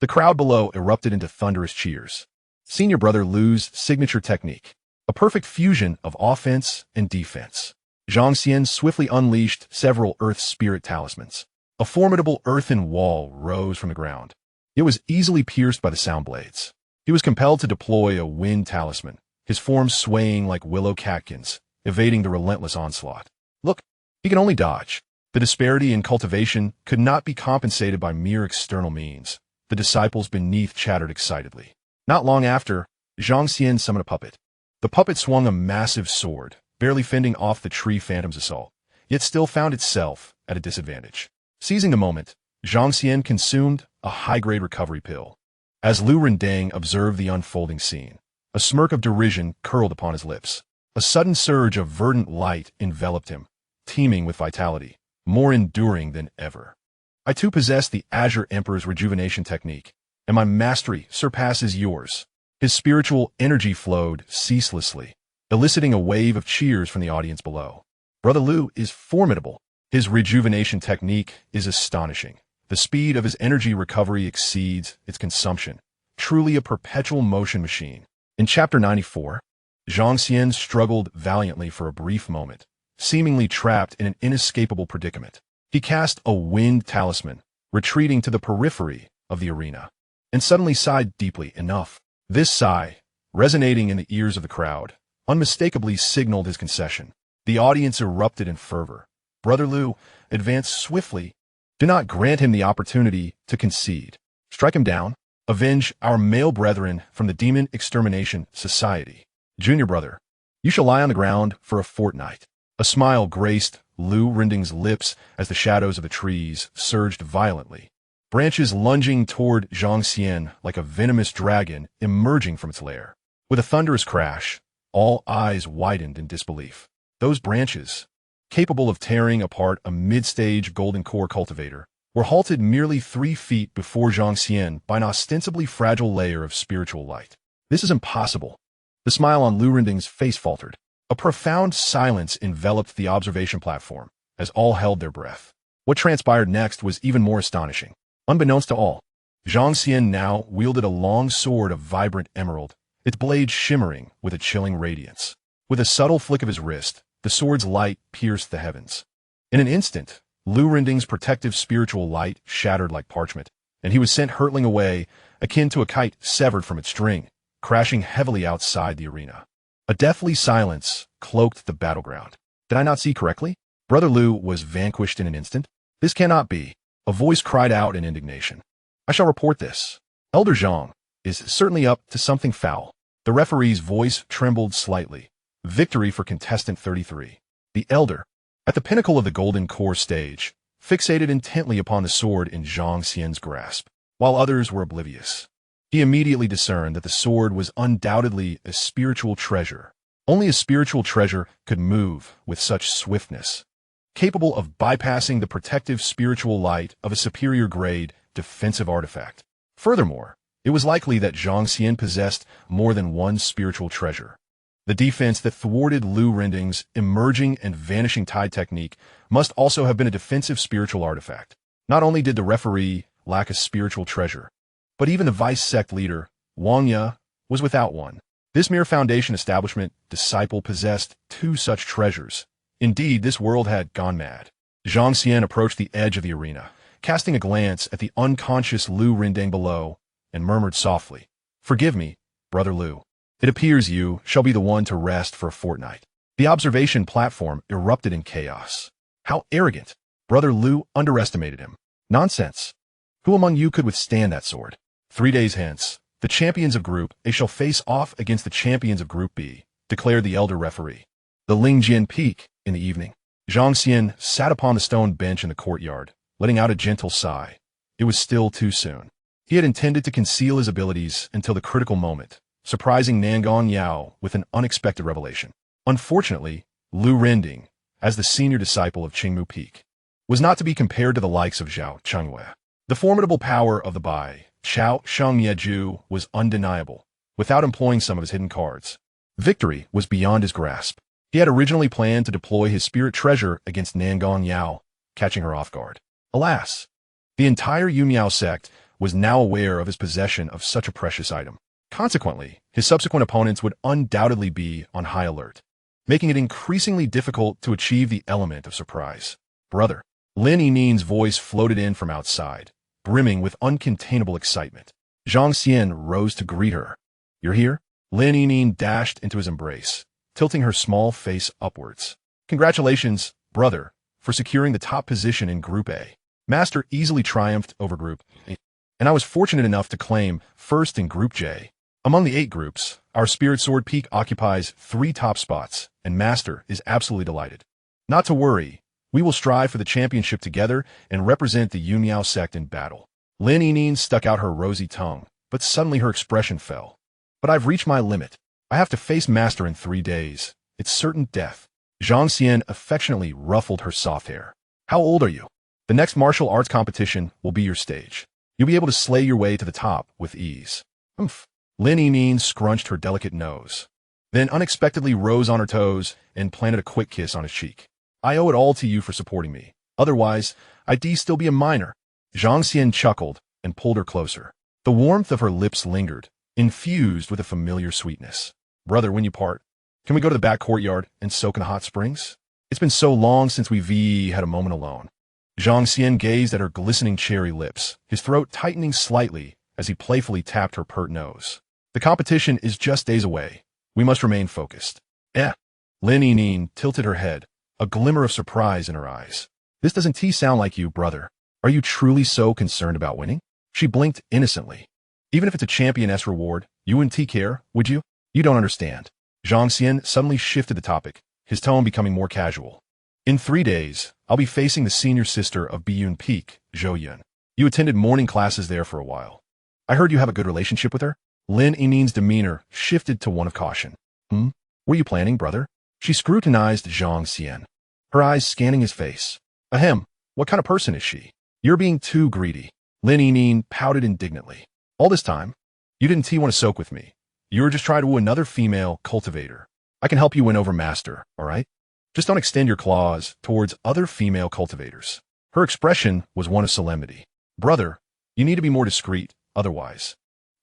The crowd below erupted into thunderous cheers. Senior brother Lu's signature technique, a perfect fusion of offense and defense. Zhang Xian swiftly unleashed several earth spirit talismans. A formidable earthen wall rose from the ground. It was easily pierced by the sound blades. He was compelled to deploy a wind talisman, his form swaying like willow catkins, evading the relentless onslaught. Look, he can only dodge. The disparity in cultivation could not be compensated by mere external means. The disciples beneath chattered excitedly. Not long after, Zhang Xian summoned a puppet. The puppet swung a massive sword, barely fending off the tree phantom's assault, yet still found itself at a disadvantage. Seizing the moment, Zhang Xian consumed a high-grade recovery pill. As Lu Rendang observed the unfolding scene, a smirk of derision curled upon his lips. A sudden surge of verdant light enveloped him, teeming with vitality, more enduring than ever. I too possess the Azure Emperor's rejuvenation technique, and my mastery surpasses yours. His spiritual energy flowed ceaselessly, eliciting a wave of cheers from the audience below. Brother Lu is formidable. His rejuvenation technique is astonishing. The speed of his energy recovery exceeds its consumption. Truly a perpetual motion machine. In Chapter 94, Zhang Xian struggled valiantly for a brief moment, seemingly trapped in an inescapable predicament. He cast a wind talisman, retreating to the periphery of the arena, and suddenly sighed deeply. Enough. This sigh, resonating in the ears of the crowd, unmistakably signaled his concession. The audience erupted in fervor. Brother Lu advanced swiftly. Do not grant him the opportunity to concede. Strike him down. Avenge our male brethren from the Demon Extermination Society. Junior brother, you shall lie on the ground for a fortnight. A smile graced Lu Rending's lips as the shadows of the trees surged violently, branches lunging toward Zhang Xian like a venomous dragon emerging from its lair. With a thunderous crash, all eyes widened in disbelief. Those branches, capable of tearing apart a mid-stage golden core cultivator, were halted merely 3 feet before Zhang Xian by an ostensibly fragile layer of spiritual light. This is impossible. The smile on Lu Rending's face faltered. A profound silence enveloped the observation platform as all held their breath. What transpired next was even more astonishing. Unbeknownst to all, Zhang Xian now wielded a long sword of vibrant emerald, its blade shimmering with a chilling radiance. With a subtle flick of his wrist, the sword's light pierced the heavens. In an instant, Lu Rending's protective spiritual light shattered like parchment, and he was sent hurtling away, akin to a kite severed from its string, crashing heavily outside the arena. A deathly silence cloaked the battleground. Did I not see correctly? Brother Lu was vanquished in an instant. This cannot be. A voice cried out in indignation. I shall report this. Elder Zhang is certainly up to something foul. The referee's voice trembled slightly. Victory for contestant 33. The elder, at the pinnacle of the golden core stage, fixated intently upon the sword in Zhang Xian's grasp, while others were oblivious. He immediately discerned that the sword was undoubtedly a spiritual treasure. Only a spiritual treasure could move with such swiftness, capable of bypassing the protective spiritual light of a superior grade defensive artifact. Furthermore, it was likely that Zhang Xian possessed more than one spiritual treasure. The defense that thwarted Lu Rending's emerging and vanishing tide technique must also have been a defensive spiritual artifact. Not only did the referee lack a spiritual treasure, but even the vice sect leader, Xianxia, was without one. This mere foundation establishment disciple possessed 2 such treasures. Indeed, this world had gone mad. Zhang Xian approached the edge of the arena, casting a glance at the unconscious Lu Rending below, and murmured softly, "Forgive me, Brother Lu. It appears you shall be the one to rest for a fortnight." The observation platform erupted in chaos. How arrogant! Brother Lu underestimated him. Nonsense. Who among you could withstand that sword? 3 days hence, the champions of Group A shall face off against the champions of Group B, declared the elder referee. The Lingjian Peak, in the evening. Zhang Xian sat upon the stone bench in the courtyard, letting out a gentle sigh. It was still too soon. He had intended to conceal his abilities until the critical moment, surprising Nangong Yao with an unexpected revelation. Unfortunately, Lu Rending, as the senior disciple of Qingmu Peak, was not to be compared to the likes of Zhao Chengwei. The formidable power of the Bai, Chao Shengyeju, was undeniable, without employing some of his hidden cards. Victory was beyond his grasp. He had originally planned to deploy his spirit treasure against Nangong Yao, catching her off guard. Alas, the entire Yunmiao sect was now aware of his possession of such a precious item. Consequently, his subsequent opponents would undoubtedly be on high alert, making it increasingly difficult to achieve the element of surprise. Brother, Lin Yinin's voice floated in from outside, brimming with uncontainable excitement. Zhang Xian rose to greet her. "You're here?" Lin Yinin dashed into his embrace, tilting her small face upwards. "Congratulations, brother, for securing the top position in Group A. Master easily triumphed over Group A, and I was fortunate enough to claim first in Group J. Among the 8 groups, our Spirit Sword Peak occupies 3 top spots, and Master is absolutely delighted. Not to worry, we will strive for the championship together and represent the Yunmiao sect in battle. Lin Yining stuck out her rosy tongue, but suddenly her expression fell. But I've reached my limit. I have to face Master in 3 days. It's certain death. Zhang Xian affectionately ruffled her soft hair. How old are you? The next martial arts competition will be your stage. You'll be able to slay your way to the top with ease. Umph. Lin Yining scrunched her delicate nose, then unexpectedly rose on her toes and planted a quick kiss on his cheek. I owe it all to you for supporting me. Otherwise, I'd still be a minor. Zhang Xian chuckled and pulled her closer. The warmth of her lips lingered, infused with a familiar sweetness. Brother, when you part, can we go to the back courtyard and soak in the hot springs? It's been so long since we've had a moment alone. Zhang Xian gazed at her glistening cherry lips, his throat tightening slightly as he playfully tapped her pert nose. The competition is just days away. We must remain focused. Lin Yining tilted her head, a glimmer of surprise in her eyes. This doesn't sound like you, brother. Are you truly so concerned about winning? She blinked innocently. Even if it's a championess reward, you wouldn't care, would you? You don't understand. Zhang Xian suddenly shifted the topic, his tone becoming more casual. In 3 days, I'll be facing the senior sister of Biyun Peak, Zhou Yun. You attended morning classes there for a while. I heard you have a good relationship with her? Lin Yining's demeanor shifted to one of caution. Were you planning, brother? She scrutinized Zhang Xian, her eyes scanning his face. Ahem, what kind of person is she? You're being too greedy. Lin Yining pouted indignantly. All this time, you didn't want to soak with me. You were just trying to woo another female cultivator. I can help you win over Master, all right? Just don't extend your claws towards other female cultivators. Her expression was one of solemnity. Brother, you need to be more discreet, otherwise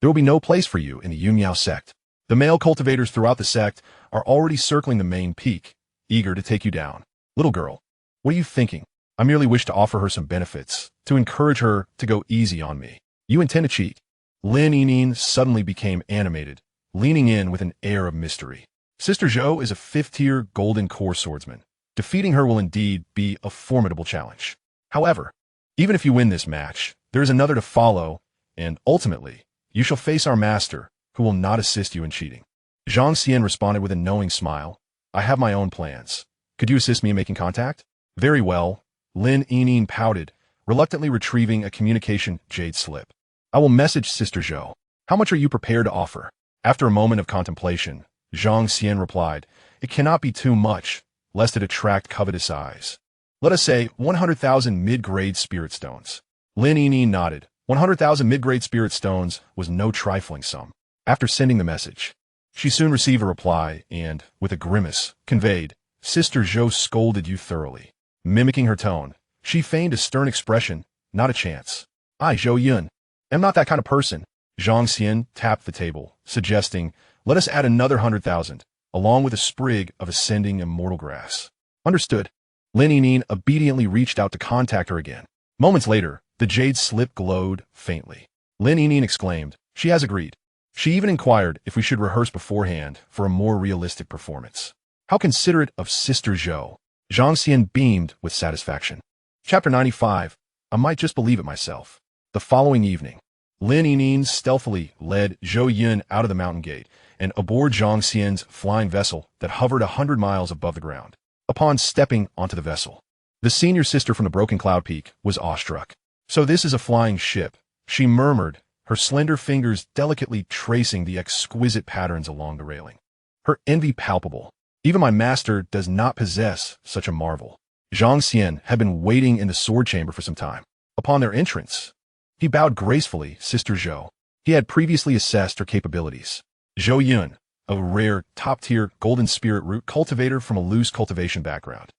there will be no place for you in the Yunmiao sect. The male cultivators throughout the sect are already circling the main peak, eager to take you down. Little girl, what are you thinking? I merely wish to offer her some benefits, to encourage her to go easy on me. You intend to cheat? Lin Yining suddenly became animated, leaning in with an air of mystery. Sister Zhou is a 5th-tier golden core swordsman. Defeating her will indeed be a formidable challenge. However, even if you win this match, there is another to follow, and ultimately, you shall face our master, who will not assist you in cheating. Zhang Xian responded with a knowing smile. I have my own plans. Could you assist me in making contact? Very well. Lin Yining pouted, reluctantly retrieving a communication jade slip. I will message Sister Zhou. How much are you prepared to offer? After a moment of contemplation, Zhang Xian replied, it cannot be too much, lest it attract covetous eyes. Let us say 100,000 mid-grade spirit stones. Lin Yining nodded. 100,000 mid-grade spirit stones was no trifling sum. After sending the message, she soon received a reply and, with a grimace, conveyed, Sister Zhou scolded you thoroughly. Mimicking her tone, she feigned a stern expression, not a chance. I, Zhou Yun, am not that kind of person. Zhang Xian tapped the table, suggesting, let us add another 100,000, along with a sprig of ascending immortal grass. Understood. Lin Yining obediently reached out to contact her again. Moments later, the jade slip glowed faintly. Lin Yining exclaimed, she has agreed. She even inquired if we should rehearse beforehand for a more realistic performance. How considerate of Sister Zhou. Zhang Xian beamed with satisfaction. Chapter 95. I might just believe it myself. The following evening, Lin Yining stealthily led Zhou Yun out of the mountain gate and aboard Zhang Xian's flying vessel that hovered 100 miles above the ground. Upon stepping onto the vessel, the senior sister from the Broken Cloud Peak was awestruck. So this is a flying ship, she murmured, her slender fingers delicately tracing the exquisite patterns along the railing. Her envy palpable. Even my master does not possess such a marvel. Zhang Xian had been waiting in the sword chamber for some time. Upon their entrance, he bowed gracefully, Sister Zhou. He had previously assessed her capabilities. Zhou Yun, a rare, top-tier golden spirit root cultivator from a loose cultivation background,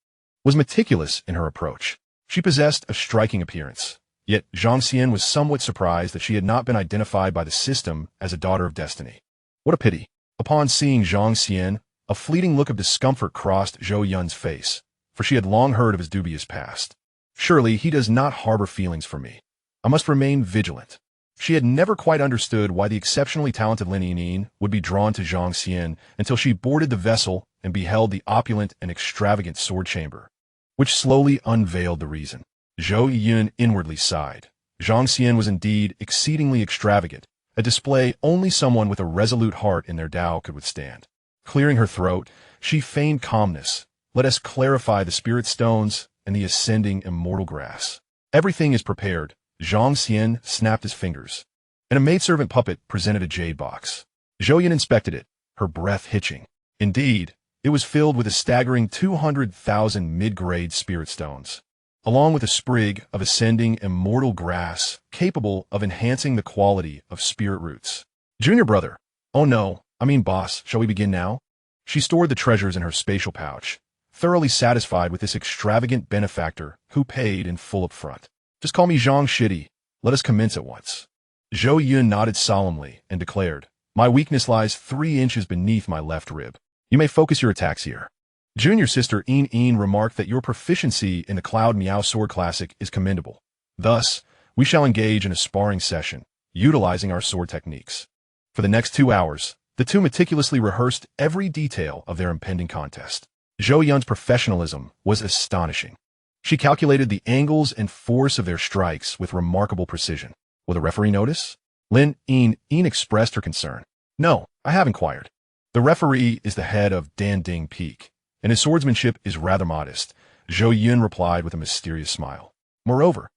was meticulous in her approach. She possessed a striking appearance. Yet Zhang Xian was somewhat surprised that she had not been identified by the system as a daughter of destiny. What a pity. Upon seeing Zhang Xian, a fleeting look of discomfort crossed Zhou Yun's face, for she had long heard of his dubious past. Surely he does not harbor feelings for me. I must remain vigilant. She had never quite understood why the exceptionally talented Lin Yining would be drawn to Zhang Xian until she boarded the vessel and beheld the opulent and extravagant sword chamber, which slowly unveiled the reason. Zhou Yun inwardly sighed. Zhang Xian was indeed exceedingly extravagant, a display only someone with a resolute heart in their Tao could withstand. Clearing her throat, she feigned calmness. Let us clarify the spirit stones and the ascending immortal grass. Everything is prepared. Zhang Xian snapped his fingers, and a maidservant puppet presented a jade box. Zhou Yan inspected it, her breath hitching. Indeed, it was filled with a staggering 200,000 mid-grade spirit stones, along with a sprig of ascending immortal grass capable of enhancing the quality of spirit roots. Junior brother. Oh no, boss, shall we begin now? She stored the treasures in her spatial pouch, thoroughly satisfied with this extravagant benefactor who paid in full up front. Just call me Zhang Shitty. Let us commence at once. Zhou Yun nodded solemnly and declared, my weakness lies 3 inches beneath my left rib. You may focus your attacks here. Junior sister Een remarked that your proficiency in the Cloud Meow Sword Classic is commendable. Thus, we shall engage in a sparring session, utilizing our sword techniques. For the next 2 hours, the two meticulously rehearsed every detail of their impending contest. Zhou Yun's professionalism was astonishing. She calculated the angles and force of their strikes with remarkable precision. Will the referee notice? Lin Een expressed her concern. No, I have inquired. The referee is the head of Dan Ding Peak, and his swordsmanship is rather modest, Zhou Yun replied with a mysterious smile. Moreover,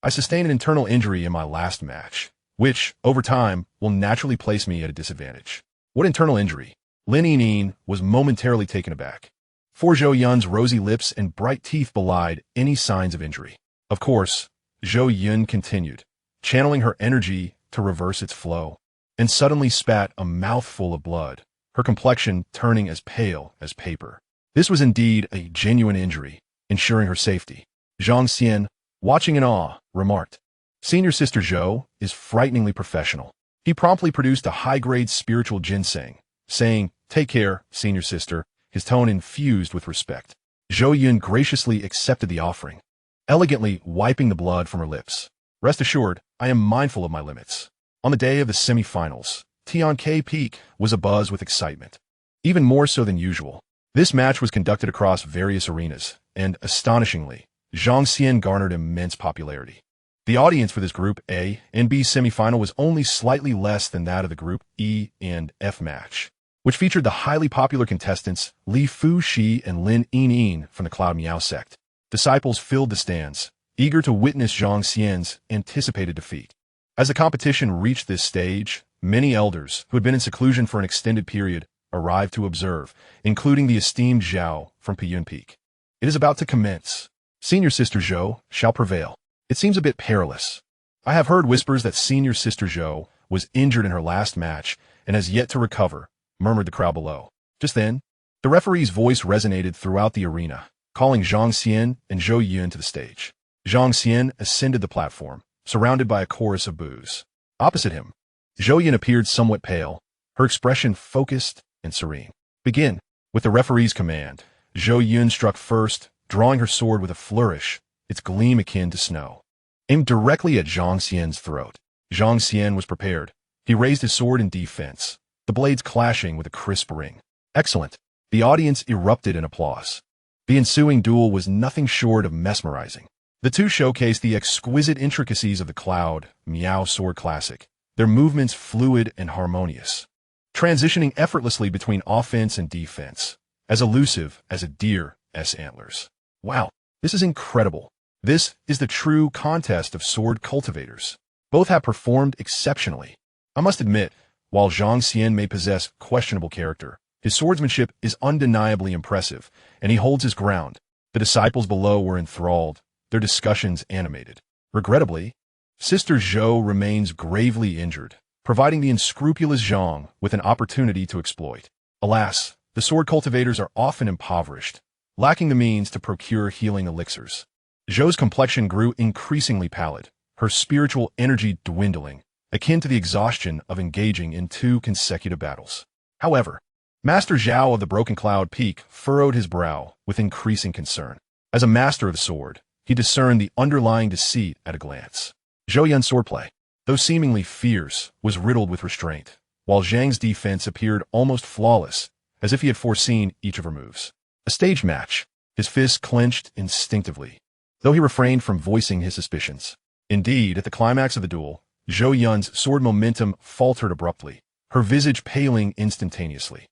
I sustained an internal injury in my last match, which, over time, will naturally place me at a disadvantage. What internal injury? Lin Een was momentarily taken aback. For Zhou Yun's rosy lips and bright teeth belied any signs of injury. Of course, Zhou Yun continued, channeling her energy to reverse its flow, and suddenly spat a mouthful of blood, her complexion turning as pale as paper. This was indeed a genuine injury, ensuring her safety. Zhang Xian, watching in awe, remarked, Senior Sister Zhou is frighteningly professional. He promptly produced a high-grade spiritual ginseng, saying, Take care, Senior Sister, his tone infused with respect. Zhou Yun graciously accepted the offering, elegantly wiping the blood from her lips. Rest assured, I am mindful of my limits. On the day of the semi-finals, Tianke Peak was abuzz with excitement, even more so than usual. This match was conducted across various arenas, and, astonishingly, Zhang Xian garnered immense popularity. The audience for this Group A and B semi-final was only slightly less than that of the Group E and F match, which featured the highly popular contestants Li Fu Shi and Lin Een from the Cloud Meow sect. Disciples filled the stands, eager to witness Zhang Xian's anticipated defeat. As the competition reached this stage, many elders, who had been in seclusion for an extended period, arrived to observe, including the esteemed Zhao from Piyun Peak. It is about to commence. Senior Sister Zhou shall prevail. It seems a bit perilous. I have heard whispers that Senior Sister Zhou was injured in her last match and has yet to recover, murmured the crowd below. Just then, the referee's voice resonated throughout the arena, calling Zhang Xian and Zhou Yun to the stage. Zhang Xian ascended the platform, surrounded by a chorus of boos. Opposite him, Zhou Yun appeared somewhat pale, her expression focused and serene. Begin. With the referee's command, Zhou Yun struck first, drawing her sword with a flourish, its gleam akin to snow. Aimed directly at Zhang Xian's throat. Zhang Xian was prepared. He raised his sword in defense, the blades clashing with a crisp ring. Excellent. The audience erupted in applause. The ensuing duel was nothing short of mesmerizing. The two showcased the exquisite intricacies of the Cloud Meow Sword Classic, their movements fluid and harmonious, transitioning effortlessly between offense and defense, as elusive as a deer's antlers. Wow, this is incredible. This is the true contest of sword cultivators. Both have performed exceptionally. I must admit, while Zhang Xian may possess questionable character, his swordsmanship is undeniably impressive, and he holds his ground. The disciples below were enthralled, their discussions animated. Regrettably, Sister Zhou remains gravely injured, providing the unscrupulous Zhang with an opportunity to exploit. Alas, the sword cultivators are often impoverished, lacking the means to procure healing elixirs. Zhou's complexion grew increasingly pallid, her spiritual energy dwindling, akin to the exhaustion of engaging in 2 consecutive battles. However, Master Zhao of the Broken Cloud Peak furrowed his brow with increasing concern. As a master of the sword, he discerned the underlying deceit at a glance. Zhou Yun's swordplay, though seemingly fierce, was riddled with restraint, while Zhang's defense appeared almost flawless, as if he had foreseen each of her moves. A staged match, his fists clenched instinctively, though he refrained from voicing his suspicions. Indeed, at the climax of the duel, Zhou Yun's sword momentum faltered abruptly, her visage paling instantaneously.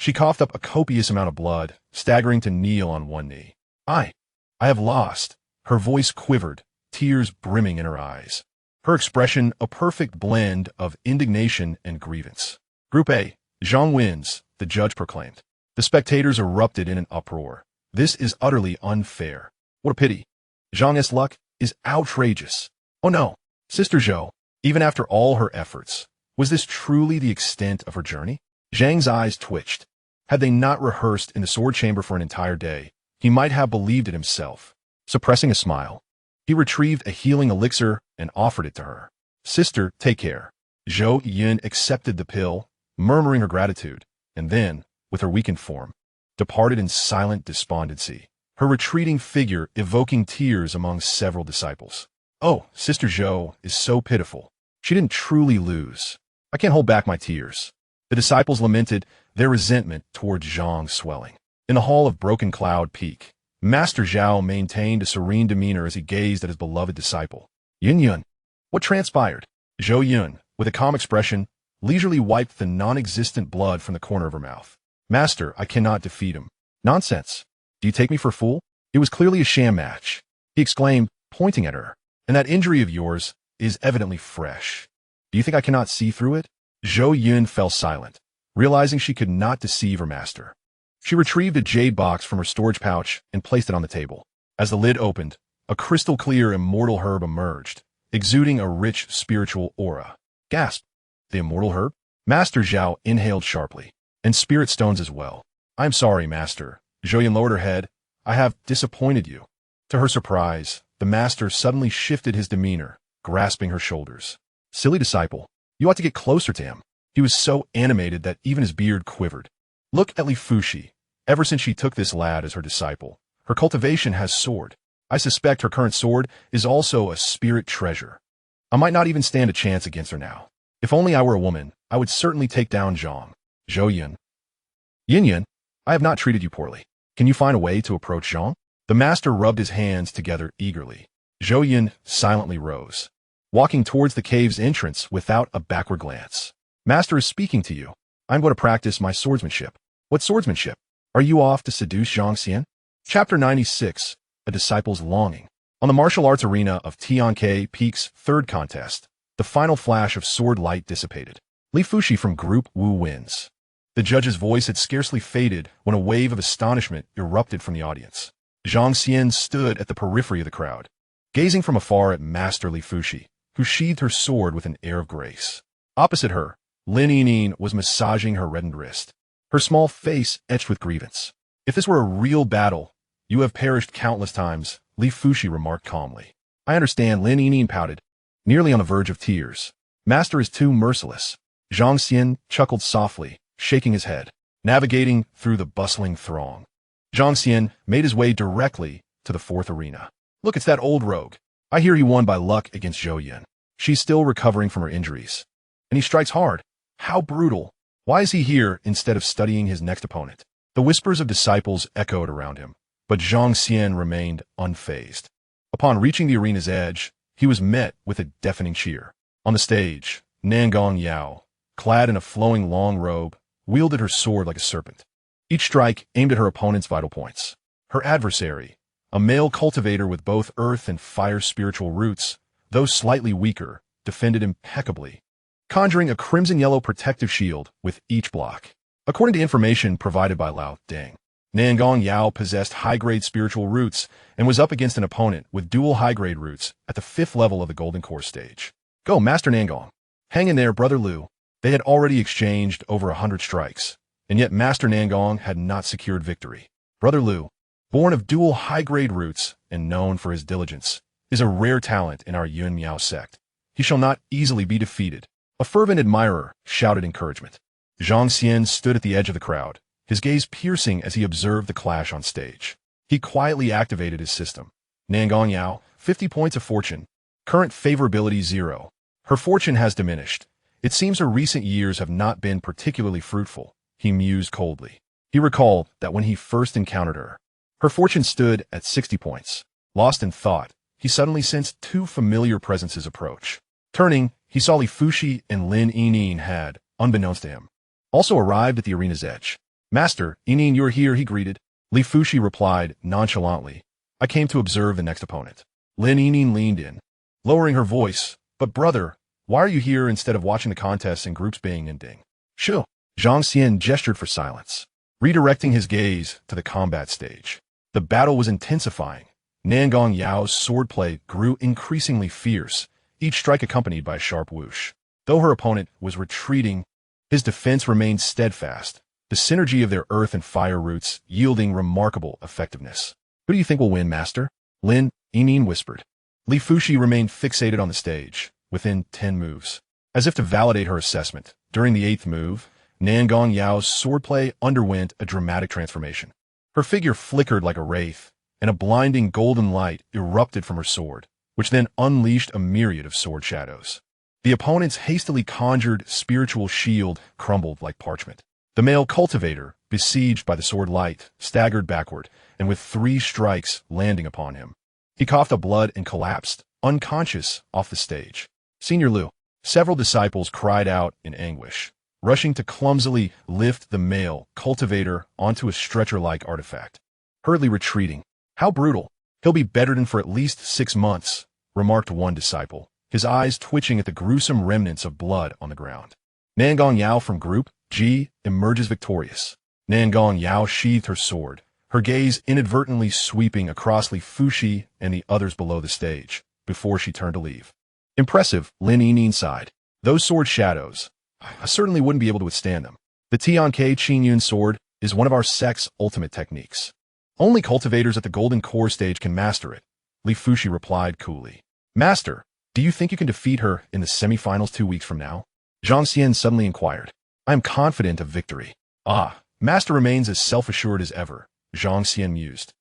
She coughed up a copious amount of blood, staggering to kneel on one knee. I have lost. Her voice quivered, tears brimming in her eyes. Her expression a perfect blend of indignation and grievance. Group A, Zhang wins, the judge proclaimed. The spectators erupted in an uproar. This is utterly unfair. What a pity. Zhang's luck is outrageous. Oh no, Sister Zhou, even after all her efforts, was this truly the extent of her journey? Zhang's eyes twitched. Had they not rehearsed in the sword chamber for an entire day, he might have believed it himself. Suppressing a smile, he retrieved a healing elixir and offered it to her. Sister, take care. Zhou Yun accepted the pill, murmuring her gratitude, and then, with her weakened form, departed in silent despondency, her retreating figure evoking tears among several disciples. Oh, Sister Zhou is so pitiful. She didn't truly lose. I can't hold back my tears. The disciples lamented, their resentment toward Zhang swelling. In the hall of Broken Cloud Peak, Master Zhao maintained a serene demeanor as he gazed at his beloved disciple. Yin Yun. What transpired? Zhou Yun, with a calm expression, leisurely wiped the non-existent blood from the corner of her mouth. Master, I cannot defeat him. Nonsense. Do you take me for a fool? It was clearly a sham match, he exclaimed, pointing at her. And that injury of yours is evidently fresh. Do you think I cannot see through it? Zhou Yun fell silent, realizing she could not deceive her master. She retrieved a jade box from her storage pouch and placed it on the table. As the lid opened, a crystal-clear immortal herb emerged, exuding a rich spiritual aura. Gasp! The immortal herb? Master Zhao inhaled sharply. And spirit stones as well. I'm sorry, Master. Zhou Yun lowered her head. I have disappointed you. To her surprise, the master suddenly shifted his demeanor, grasping her shoulders. Silly disciple, you ought to get closer to him. He was so animated that even his beard quivered. Look at Li Fuxi. Ever since she took this lad as her disciple, her cultivation has soared. I suspect her current sword is also a spirit treasure. I might not even stand a chance against her now. If only I were a woman, I would certainly take down Zhang. Zhou Yun. Yin Yun, I have not treated you poorly. Can you find a way to approach Zhang? The master rubbed his hands together eagerly. Zhou Yun silently rose, walking towards the cave's entrance without a backward glance. Master is speaking to you. I'm going to practice my swordsmanship. What swordsmanship? Are you off to seduce Zhang Xian? Chapter 96, A Disciple's Longing. On the martial arts arena of Tianke Peak's third contest, the final flash of sword light dissipated. Li Fuxi from Group Wu wins. The judge's voice had scarcely faded when a wave of astonishment erupted from the audience. Zhang Xian stood at the periphery of the crowd, gazing from afar at Master Li Fuxi, who sheathed her sword with an air of grace. Opposite her, Lin Yinyin was massaging her reddened wrist, her small face etched with grievance. If this were a real battle, you have perished countless times, Li Fuxi remarked calmly. I understand, Lin Yinyin pouted, nearly on the verge of tears. Master is too merciless. Zhang Xian chuckled softly, shaking his head, navigating through the bustling throng. Zhang Xian made his way directly to the fourth arena. Look, it's that old rogue. I hear he won by luck against Zhou Yun. She's still recovering from her injuries. And he strikes hard. How brutal. Why is he here instead of studying his next opponent? The whispers of disciples echoed around him, but Zhang Xian remained unfazed. Upon reaching the arena's edge, he was met with a deafening cheer. On the stage, Nangong Yao, clad in a flowing long robe, wielded her sword like a serpent. Each strike aimed at her opponent's vital points. Her adversary, a male cultivator with both earth and fire spiritual roots, though slightly weaker, defended impeccably, conjuring a crimson-yellow protective shield with each block. According to information provided by Lao Deng, Nangong Yao possessed high-grade spiritual roots and was up against an opponent with dual high-grade roots at the 5th level of the Golden Core stage. Go, Master Nangong. Hang in there, Brother Liu. They had already exchanged over 100 strikes, and yet Master Nangong had not secured victory. Brother Liu, born of dual high-grade roots and known for his diligence, is a rare talent in our Yun Miao sect. He shall not easily be defeated. A fervent admirer shouted encouragement. Zhang Xian stood at the edge of the crowd, his gaze piercing as he observed the clash on stage. He quietly activated his system. Nangong Yao, 50 points of fortune. Current favorability 0. Her fortune has diminished. It seems her recent years have not been particularly fruitful, he mused coldly. He recalled that when he first encountered her, her fortune stood at 60 points. Lost in thought, he suddenly sensed two familiar presences approach. Turning, he saw Li Fuxi and Lin Yinyin had, unbeknownst to him, also arrived at the arena's edge. Master, Yinyin, you're here, he greeted. Li Fuxi replied nonchalantly. I came to observe the next opponent. Lin Yinyin leaned in, lowering her voice. But brother, why are you here instead of watching the contests and groups being ending? Sure. Zhang Xian gestured for silence, redirecting his gaze to the combat stage. The battle was intensifying. Nangong Yao's swordplay grew increasingly fierce, each strike accompanied by a sharp whoosh. Though her opponent was retreating, his defense remained steadfast, the synergy of their earth and fire roots yielding remarkable effectiveness. Who do you think will win, Master? Lin Yinyin whispered. Li Fuxi remained fixated on the stage, within 10 moves. As if to validate her assessment, during the 8th move, Nangong Yao's swordplay underwent a dramatic transformation. Her figure flickered like a wraith, and a blinding golden light erupted from her sword, which then unleashed a myriad of sword shadows. The opponent's hastily conjured spiritual shield crumbled like parchment. The male cultivator, besieged by the sword light, staggered backward, and with 3 strikes landing upon him. He coughed up blood and collapsed, unconscious, off the stage. Senior Liu. Several disciples cried out in anguish, rushing to clumsily lift the male cultivator onto a stretcher-like artifact. Hurriedly retreating. How brutal. He'll be bedridden for at least 6 months, remarked one disciple, his eyes twitching at the gruesome remnants of blood on the ground. Nangong Yao from Group G emerges victorious. Nangong Yao sheathed her sword, her gaze inadvertently sweeping across Li Fuxi and the others below the stage, before she turned to leave. Impressive, Lin Yinyin sighed. Those sword shadows, I certainly wouldn't be able to withstand them. The Tianke Qingyun sword is one of our sect's ultimate techniques. Only cultivators at the Golden Core stage can master it, Li Fuxi replied coolly. Master, do you think you can defeat her in the semifinals 2 weeks from now? Zhang Xian suddenly inquired. I am confident of victory. Ah, Master remains as self-assured as ever, Zhang Xian mused,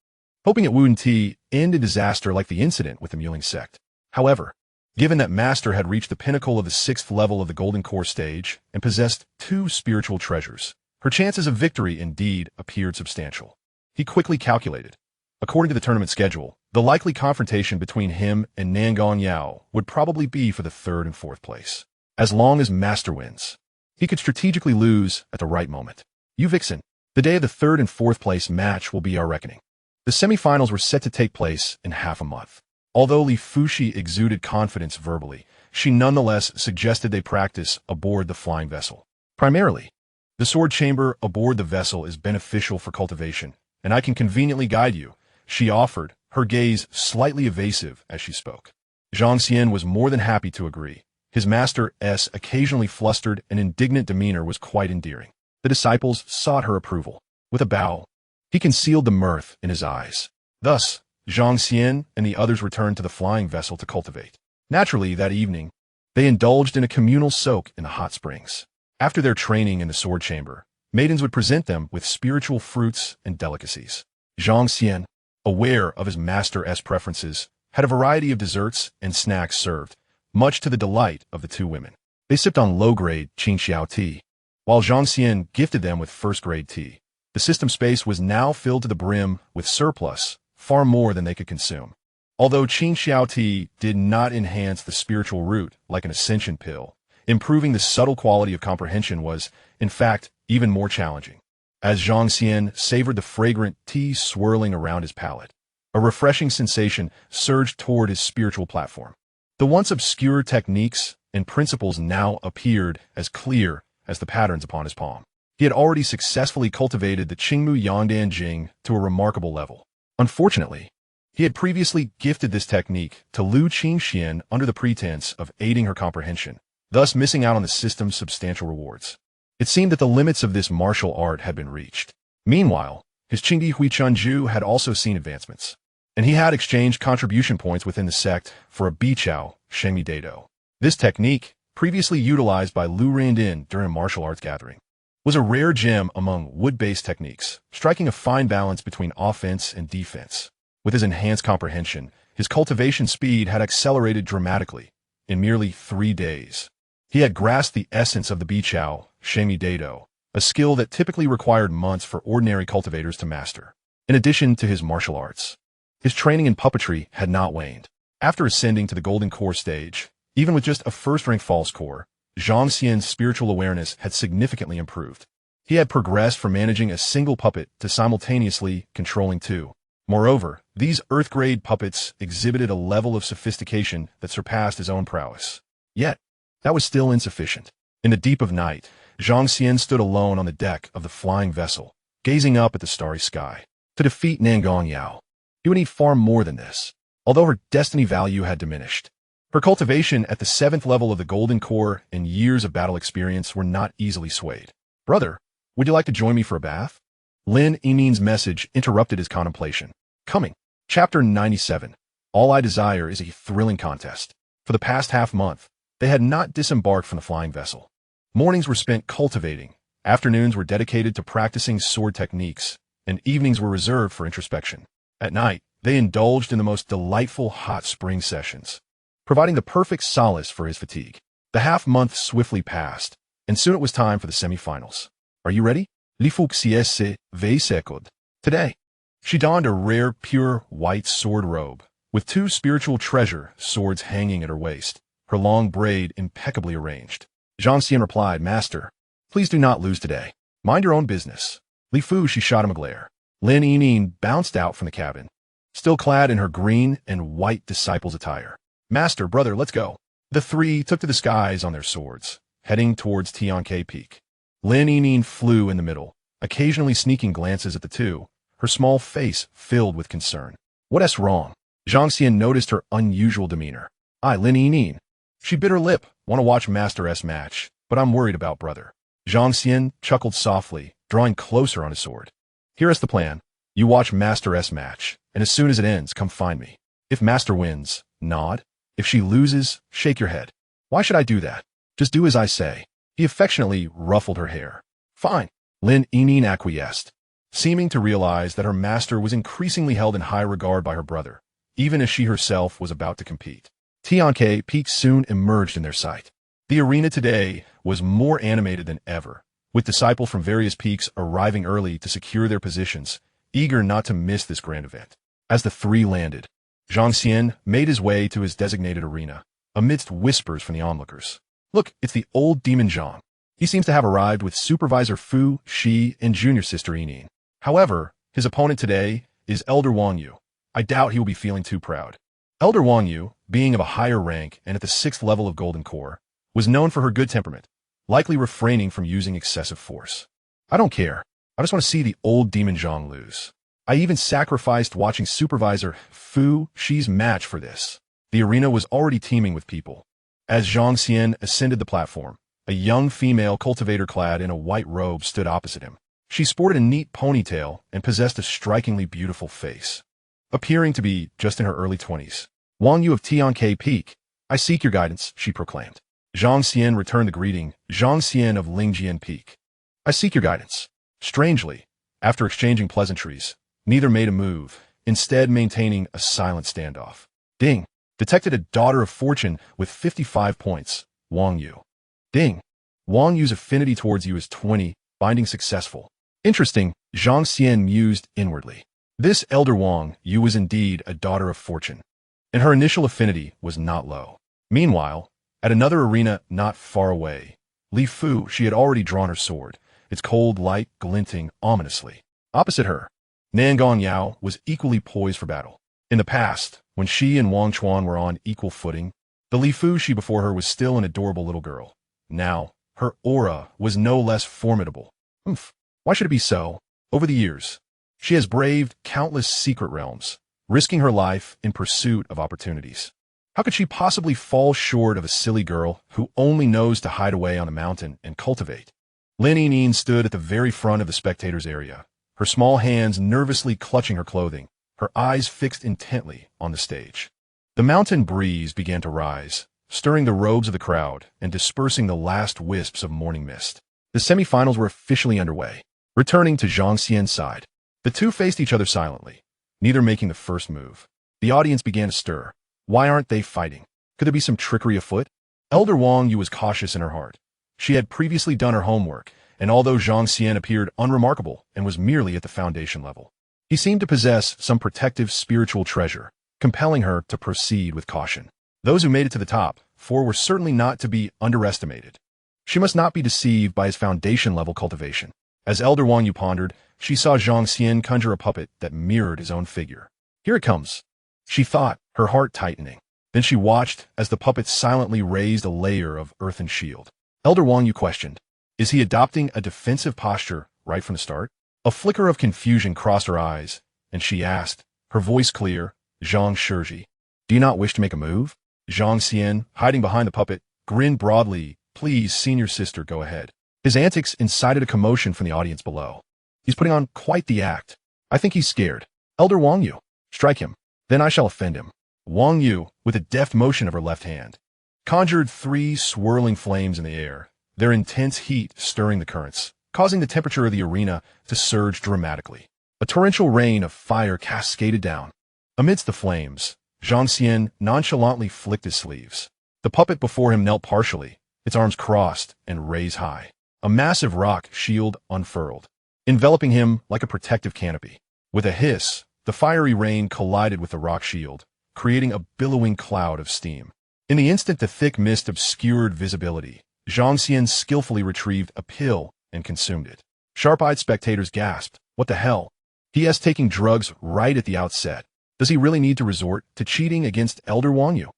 hoping it wouldn't end in disaster like the incident with the Muling sect. However, given that Master had reached the pinnacle of the 6th level of the Golden Core stage and possessed 2 spiritual treasures, her chances of victory indeed appeared substantial. He quickly calculated. According to the tournament schedule, the likely confrontation between him and Nangong Yao would probably be for the 3rd and 4th place. As long as Master wins, he could strategically lose at the right moment. You Vixen, the day of the 3rd and 4th place match will be our reckoning. The semifinals were set to take place in half a month. Although Li Fuxi exuded confidence verbally, she nonetheless suggested they practice aboard the flying vessel. Primarily, the sword chamber aboard the vessel is beneficial for cultivation, and I can conveniently guide you, she offered, her gaze slightly evasive as she spoke. Zhang Xian was more than happy to agree. His master's occasionally flustered and indignant demeanor was quite endearing. The disciples sought her approval. With a bow, he concealed the mirth in his eyes. Thus, Zhang Xian and the others returned to the flying vessel to cultivate. Naturally, that evening, they indulged in a communal soak in the hot springs. After their training in the sword chamber, maidens would present them with spiritual fruits and delicacies. Zhang Xian, aware of his master's preferences, had a variety of desserts and snacks served, much to the delight of the 2 women. They sipped on low-grade Xianxia tea, while Zhang Xian gifted them with first-grade tea. The system space was now filled to the brim with surplus, far more than they could consume. Although Xianxia tea did not enhance the spiritual root like an ascension pill, improving the subtle quality of comprehension was, in fact, even more challenging. As Zhang Xian savored the fragrant tea swirling around his palate, a refreshing sensation surged toward his spiritual platform. The once obscure techniques and principles now appeared as clear as the patterns upon his palm. He had already successfully cultivated the Qingmu Yangdan Jing to a remarkable level. Unfortunately, he had previously gifted this technique to Lu Qingxian under the pretense of aiding her comprehension, thus missing out on the system's substantial rewards. It seemed that the limits of this martial art had been reached. Meanwhile, his Qingdi Huichanju had also seen advancements, and he had exchanged contribution points within the sect for a Bichao, Shengmi Dado. This technique, previously utilized by Lu Randin during a martial arts gathering, was a rare gem among wood-based techniques, striking a fine balance between offense and defense. With his enhanced comprehension, his cultivation speed had accelerated dramatically. In merely 3 days, he had grasped the essence of the Bichao, Shengmi Dado, a skill that typically required months for ordinary cultivators to master. In addition to his martial arts, his training in puppetry had not waned. After ascending to the Golden Core stage, even with just a first-rank false core, Zhang Xian's spiritual awareness had significantly improved. He had progressed from managing a single puppet to simultaneously controlling two. Moreover, these Earth-grade puppets exhibited a level of sophistication that surpassed his own prowess. Yet, that was still insufficient. In the deep of night, Zhang Xian stood alone on the deck of the flying vessel, gazing up at the starry sky. To defeat Nangong Yao, he would need far more than this. Although her destiny value had diminished, her cultivation at the 7th level of the Golden Core and years of battle experience were not easily swayed. Brother, would you like to join me for a bath? Lin Yinin's message interrupted his contemplation. Coming. Chapter 97. All I desire is a thrilling contest. For the past half-month, they had not disembarked from the flying vessel. Mornings were spent cultivating, afternoons were dedicated to practicing sword techniques, and evenings were reserved for introspection. At night, they indulged in the most delightful hot spring sessions, providing the perfect solace for his fatigue. The half-month swiftly passed, and soon it was time for the semi-finals. Are you ready? Lifuxiese Veisekod. Today, she donned a rare, pure, white sword robe, with 2 spiritual treasure swords hanging at her waist, her long braid impeccably arranged. Zhang Xian replied, Master, please do not lose today. Mind your own business. Li Fu, she shot him a glare. Lin Yinin bounced out from the cabin, still clad in her green and white disciple's attire. Master, brother, let's go. The 3 took to the skies on their swords, heading towards Tianke Peak. Lin Yinin flew in the middle, occasionally sneaking glances at the 2, her small face filled with concern. What's wrong? Zhang Xian noticed her unusual demeanor. Lin Yinin. She bit her lip. Want to watch Master S match, but I'm worried about brother. Zhang Xian chuckled softly, drawing closer on his sword. Here's the plan. You watch Master S match, and as soon as it ends, come find me. If Master wins, nod. If she loses, shake your head. Why should I do that? Just do as I say. He affectionately ruffled her hair. Fine. Lin Yinin acquiesced, seeming to realize that her master was increasingly held in high regard by her brother, even as she herself was about to compete. Tianke Peak soon emerged in their sight. The arena today was more animated than ever, with disciples from various peaks arriving early to secure their positions, eager not to miss this grand event. As the 3 landed, Zhang Xian made his way to his designated arena, amidst whispers from the onlookers. Look, it's the old demon Zhang. He seems to have arrived with Supervisor Fu, Shi, and junior sister Yinin. However, his opponent today is Elder Wang Yu. I doubt he will be feeling too proud. Elder Wang Yu, being of a higher rank and at the 6th level of Golden Core, was known for her good temperament, likely refraining from using excessive force. I don't care. I just want to see the old demon Zhang lose. I even sacrificed watching Supervisor Fu Shi's match for this. The arena was already teeming with people. As Zhang Xian ascended the platform, a young female cultivator clad in a white robe stood opposite him. She sported a neat ponytail and possessed a strikingly beautiful face, appearing to be just in her early 20s. Wang Yu of Tianke Peak, I seek your guidance, she proclaimed. Zhang Xian returned the greeting, Zhang Xian of Lingjian Peak. I seek your guidance. Strangely, after exchanging pleasantries, neither made a move, instead maintaining a silent standoff. Ding. Detected a daughter of fortune with 55 points, Wang Yu. Ding. Wang Yu's affinity towards you is 20, finding successful. Interesting, Zhang Xian mused inwardly. This elder Wang Yu was indeed a daughter of fortune, and her initial affinity was not low. Meanwhile, at another arena not far away, Li Fu, she had already drawn her sword, its cold light glinting ominously. Opposite her, Nangong Yao was equally poised for battle. In the past, when she and Wang Chuan were on equal footing, the Li Fu she before her was still an adorable little girl. Now, her aura was no less formidable. Why should it be so? Over the years, she has braved countless secret realms, risking her life in pursuit of opportunities. How could she possibly fall short of a silly girl who only knows to hide away on a mountain and cultivate? Lin Yinin stood at the very front of the spectators' area, her small hands nervously clutching her clothing, her eyes fixed intently on the stage. The mountain breeze began to rise, stirring the robes of the crowd and dispersing the last wisps of morning mist. The semifinals were officially underway. Returning to Zhang Xian's side, the 2 faced each other silently, neither making the first move. The audience began to stir. Why aren't they fighting? Could there be some trickery afoot? Elder Wang Yu was cautious in her heart. She had previously done her homework, and although Zhang Xian appeared unremarkable and was merely at the foundation level, he seemed to possess some protective spiritual treasure, compelling her to proceed with caution. Those who made it to the top 4 were certainly not to be underestimated. She must not be deceived by his foundation-level cultivation. As Elder Wang Yu pondered, she saw Zhang Xian conjure a puppet that mirrored his own figure. Here it comes, she thought, her heart tightening. Then she watched as the puppet silently raised a layer of earthen shield. Elder Wang Yu questioned, is he adopting a defensive posture right from the start? A flicker of confusion crossed her eyes, and she asked, her voice clear, Zhang Shiji, do you not wish to make a move? Zhang Xian, hiding behind the puppet, grinned broadly, please, senior sister, go ahead. His antics incited a commotion from the audience below. He's putting on quite the act. I think he's scared. Elder Wang Yu, strike him. Then I shall offend him. Wang Yu, with a deft motion of her left hand, conjured 3 swirling flames in the air, their intense heat stirring the currents, causing the temperature of the arena to surge dramatically. A torrential rain of fire cascaded down. Amidst the flames, Zhang Xian nonchalantly flicked his sleeves. The puppet before him knelt partially, its arms crossed and raised high. A massive rock shield unfurled, enveloping him like a protective canopy. With a hiss, the fiery rain collided with the rock shield, creating a billowing cloud of steam. In the instant the thick mist obscured visibility, Zhang Xian skillfully retrieved a pill and consumed it. Sharp-eyed spectators gasped, what the hell? He is taking drugs right at the outset. Does he really need to resort to cheating against Elder Wang Yu?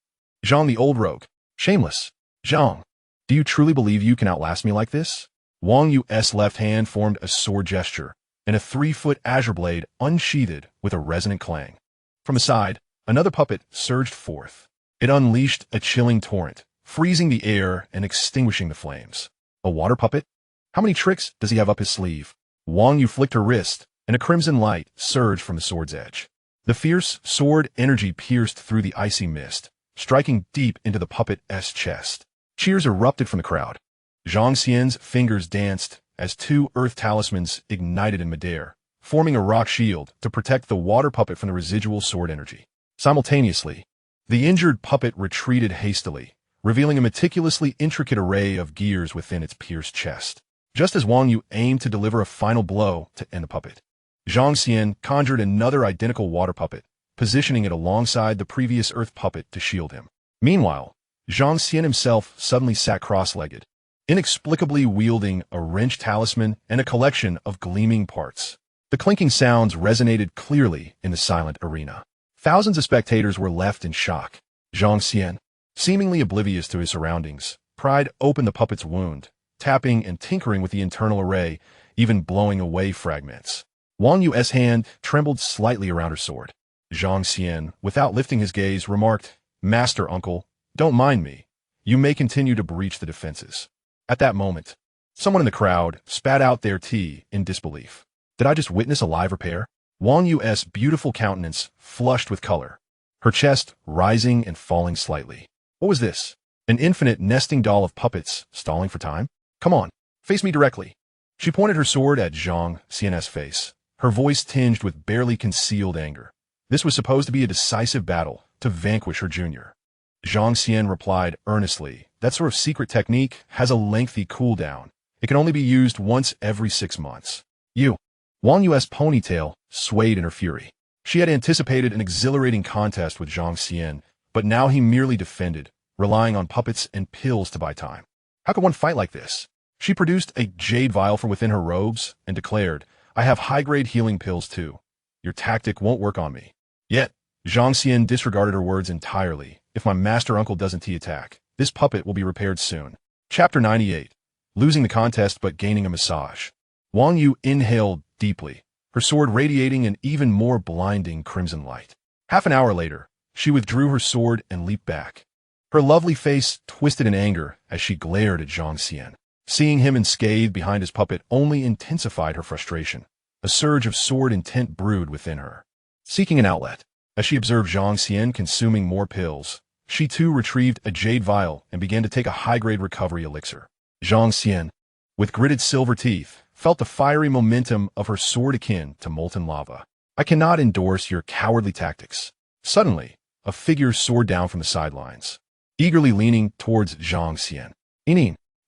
Zhang the old rogue. Shameless. Zhang, do you truly believe you can outlast me like this? Wang Yu's left hand formed a sword gesture, and a 3-foot azure blade unsheathed with a resonant clang. From the side, another puppet surged forth. It unleashed a chilling torrent, freezing the air and extinguishing the flames. A water puppet? How many tricks does he have up his sleeve? Wang Yu flicked her wrist, and a crimson light surged from the sword's edge. The fierce sword energy pierced through the icy mist, striking deep into the puppet's chest. Cheers erupted from the crowd. Zhang Xian's fingers danced as 2 earth talismans ignited in midair, forming a rock shield to protect the water puppet from the residual sword energy. Simultaneously, the injured puppet retreated hastily, revealing a meticulously intricate array of gears within its pierced chest. Just as Wang Yu aimed to deliver a final blow to end the puppet, Zhang Xian conjured another identical water puppet, positioning it alongside the previous earth puppet to shield him. Meanwhile, Zhang Xian himself suddenly sat cross-legged, inexplicably wielding a wrench talisman and a collection of gleaming parts. The clinking sounds resonated clearly in the silent arena. Thousands of spectators were left in shock. Zhang Xian, seemingly oblivious to his surroundings, pried open the puppet's wound, tapping and tinkering with the internal array, even blowing away fragments. Wang Yu's hand trembled slightly around her sword. Zhang Xian, without lifting his gaze, remarked, Master Uncle, don't mind me. You may continue to breach the defenses. At that moment, someone in the crowd spat out their tea in disbelief. Did I just witness a live repair? Wang Yu's beautiful countenance flushed with color, her chest rising and falling slightly. What was this? An infinite nesting doll of puppets stalling for time? Come on, face me directly. She pointed her sword at Zhang Xian's face, her voice tinged with barely concealed anger. This was supposed to be a decisive battle to vanquish her junior. Zhang Xian replied earnestly, that sort of secret technique has a lengthy cooldown. It can only be used once every 6 months. Wang Yu's ponytail swayed in her fury. She had anticipated an exhilarating contest with Zhang Xian, but now he merely defended, relying on puppets and pills to buy time. How could one fight like this? She produced a jade vial from within her robes and declared, I have high-grade healing pills too. Your tactic won't work on me. Yet, Zhang Xian disregarded her words entirely. If my master uncle doesn't T-attack, this puppet will be repaired soon. Chapter 98. Losing the contest but gaining a massage. Wang Yu inhaled deeply, her sword radiating an even more blinding crimson light. Half an hour later, she withdrew her sword and leaped back. Her lovely face twisted in anger as she glared at Zhang Xian. Seeing him unscathed behind his puppet only intensified her frustration. A surge of sword intent brewed within her. Seeking an outlet, as she observed Zhang Xian consuming more pills, she too retrieved a jade vial and began to take a high-grade recovery elixir. Zhang Xian, with gritted silver teeth, felt the fiery momentum of her sword akin to molten lava. I cannot endorse your cowardly tactics. Suddenly, a figure soared down from the sidelines, eagerly leaning towards Zhang Xian.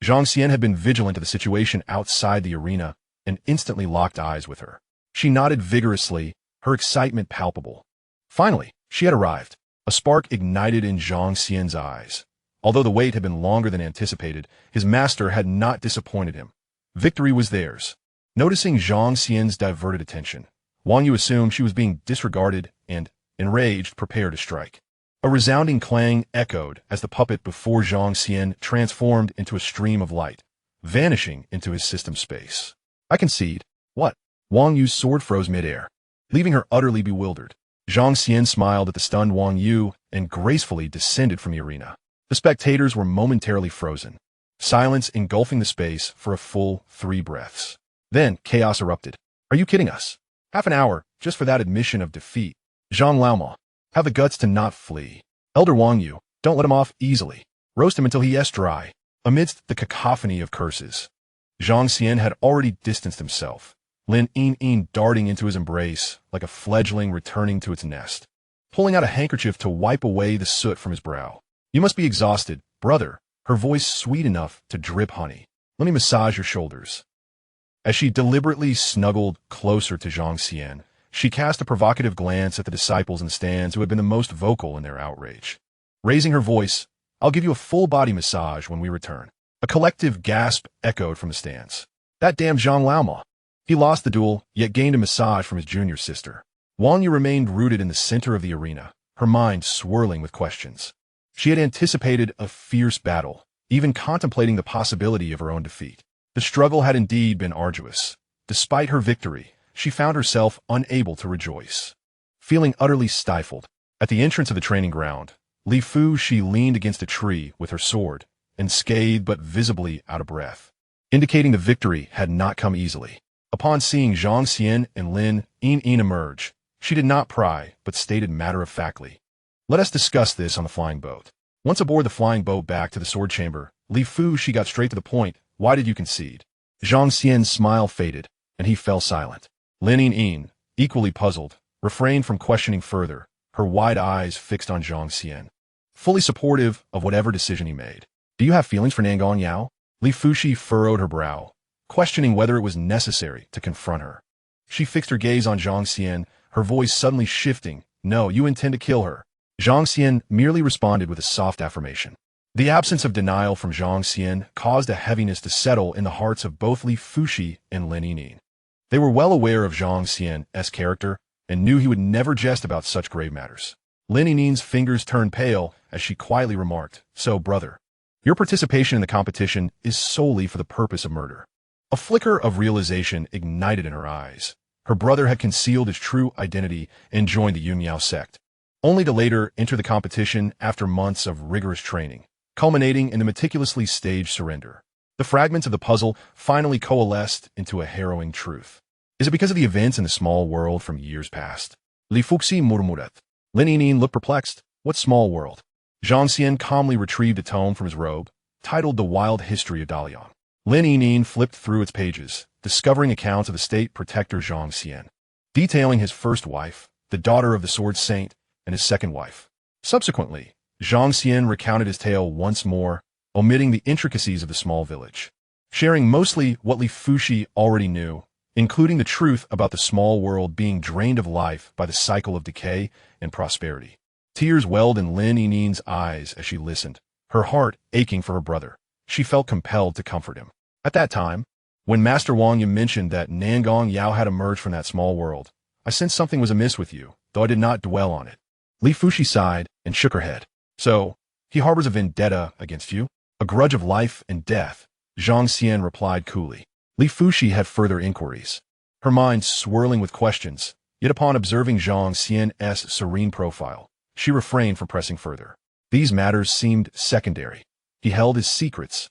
Zhang Xian had been vigilant of the situation outside the arena and instantly locked eyes with her. She nodded vigorously, her excitement palpable. Finally, she had arrived. A spark ignited in Zhang Xian's eyes. Although the wait had been longer than anticipated, his master had not disappointed him. Victory was theirs. Noticing Zhang Xian's diverted attention, Wang Yu assumed she was being disregarded and, enraged, prepared to strike. A resounding clang echoed as the puppet before Zhang Xian transformed into a stream of light, vanishing into his system space. I concede. What? Wang Yu's sword froze midair, leaving her utterly bewildered. Zhang Xian smiled at the stunned Wang Yu and gracefully descended from the arena. The spectators were momentarily frozen, silence engulfing the space for a full 3 breaths. Then chaos erupted. Are you kidding us? Half an hour just for that admission of defeat. Zhang Laoma, have the guts to not flee. Elder Wang Yu, don't let him off easily. Roast him until he is dry. Amidst the cacophony of curses, Zhang Xian had already distanced himself, Lin Yin darting into his embrace like a fledgling returning to its nest, pulling out a handkerchief to wipe away the soot from his brow. You must be exhausted, brother, her voice sweet enough to drip honey. Let me massage your shoulders. As she deliberately snuggled closer to Zhang Xian, she cast a provocative glance at the disciples in the stands who had been the most vocal in their outrage. Raising her voice, I'll give you a full-body massage when we return. A collective gasp echoed from the stands. That damn Zhang Laoma. He lost the duel, yet gained a massage from his junior sister. Wang Yu remained rooted in the center of the arena, her mind swirling with questions. She had anticipated a fierce battle, even contemplating the possibility of her own defeat. The struggle had indeed been arduous. Despite her victory, she found herself unable to rejoice. Feeling utterly stifled, at the entrance of the training ground, Li Fu she leaned against a tree with her sword, unscathed but visibly out of breath, indicating the victory had not come easily. Upon seeing Zhang Xian and Lin Yin emerge, she did not pry, but stated matter-of-factly, let us discuss this on the flying boat. Once aboard the flying boat back to the sword chamber, Li Fu she got straight to the point. Why did you concede? Zhang Xian's smile faded, and he fell silent. Lin Yin, equally puzzled, refrained from questioning further, her wide eyes fixed on Zhang Xian, fully supportive of whatever decision he made. Do you have feelings for Nangong Yao? Li Fushi furrowed her brow, questioning whether it was necessary to confront her. She fixed her gaze on Zhang Xian, her voice suddenly shifting. No, you intend to kill her. Zhang Xian merely responded with a soft affirmation. The absence of denial from Zhang Xian caused a heaviness to settle in the hearts of both Li Fushi and Lin Yin. They were well aware of Zhang Xian's character and knew he would never jest about such grave matters. Lin Yin's fingers turned pale as she quietly remarked, so, brother, your participation in the competition is solely for the purpose of murder. A flicker of realization ignited in her eyes. Her brother had concealed his true identity and joined the Yunmiao sect, only to later enter the competition after months of rigorous training, culminating in the meticulously staged surrender. The fragments of the puzzle finally coalesced into a harrowing truth. Is it because of the events in the small world from years past? Li Fuxi murmurat. Lin Yin looked perplexed. What small world? Zhang Xian calmly retrieved a tome from his robe, titled The Wild History of Dalian. Lin Yin flipped through its pages, discovering accounts of the state protector Zhang Xian, detailing his first wife, the daughter of the Sword Saint, and his second wife. Subsequently, Zhang Xian recounted his tale once more, omitting the intricacies of the small village, sharing mostly what Li Fushi already knew, including the truth about the small world being drained of life by the cycle of decay and prosperity. Tears welled in Lin Yin's eyes as she listened, her heart aching for her brother. She felt compelled to comfort him. At that time, when Master Wang Yu mentioned that Nangong Yao had emerged from that small world, I sensed something was amiss with you, though I did not dwell on it. Li Fushi sighed and shook her head. So, he harbors a vendetta against you? A grudge of life and death, Zhang Xian replied coolly. Li Fushi had further inquiries, her mind swirling with questions, yet upon observing Zhang Xian's serene profile, she refrained from pressing further. These matters seemed secondary. He held his secrets,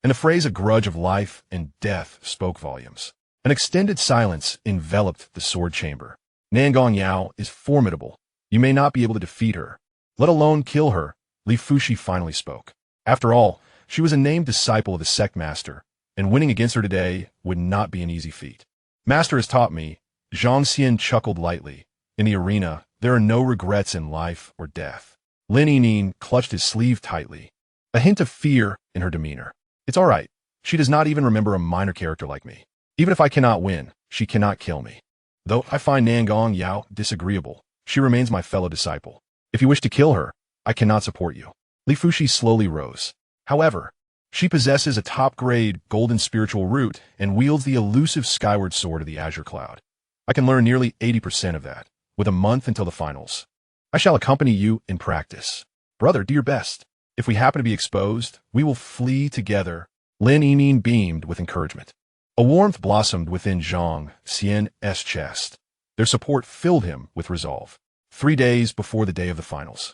and the phrase a grudge of life and death spoke volumes. An extended silence enveloped the sword chamber. Nangong Yao is formidable. You may not be able to defeat her, let alone kill her, Li Fushi finally spoke. After all, she was a named disciple of the sect master, and winning against her today would not be an easy feat. Master has taught me, Zhang Xian chuckled lightly. In the arena, there are no regrets in life or death. Lin Yin clutched his sleeve tightly, a hint of fear in her demeanor. It's all right. She does not even remember a minor character like me. Even if I cannot win, she cannot kill me. Though I find Nangong Yao disagreeable, she remains my fellow disciple. If you wish to kill her, I cannot support you. Li Fushi slowly rose. However, She possesses a top-grade golden spiritual root and wields the elusive skyward sword of the azure cloud. I can learn nearly 80% of that, with a month until the finals. I shall accompany you in practice. Brother, do your best. If we happen to be exposed, we will flee together. Lin Yining beamed with encouragement. A warmth blossomed within Zhang Xian's chest. Their support filled him with resolve. 3 days before the day of the finals.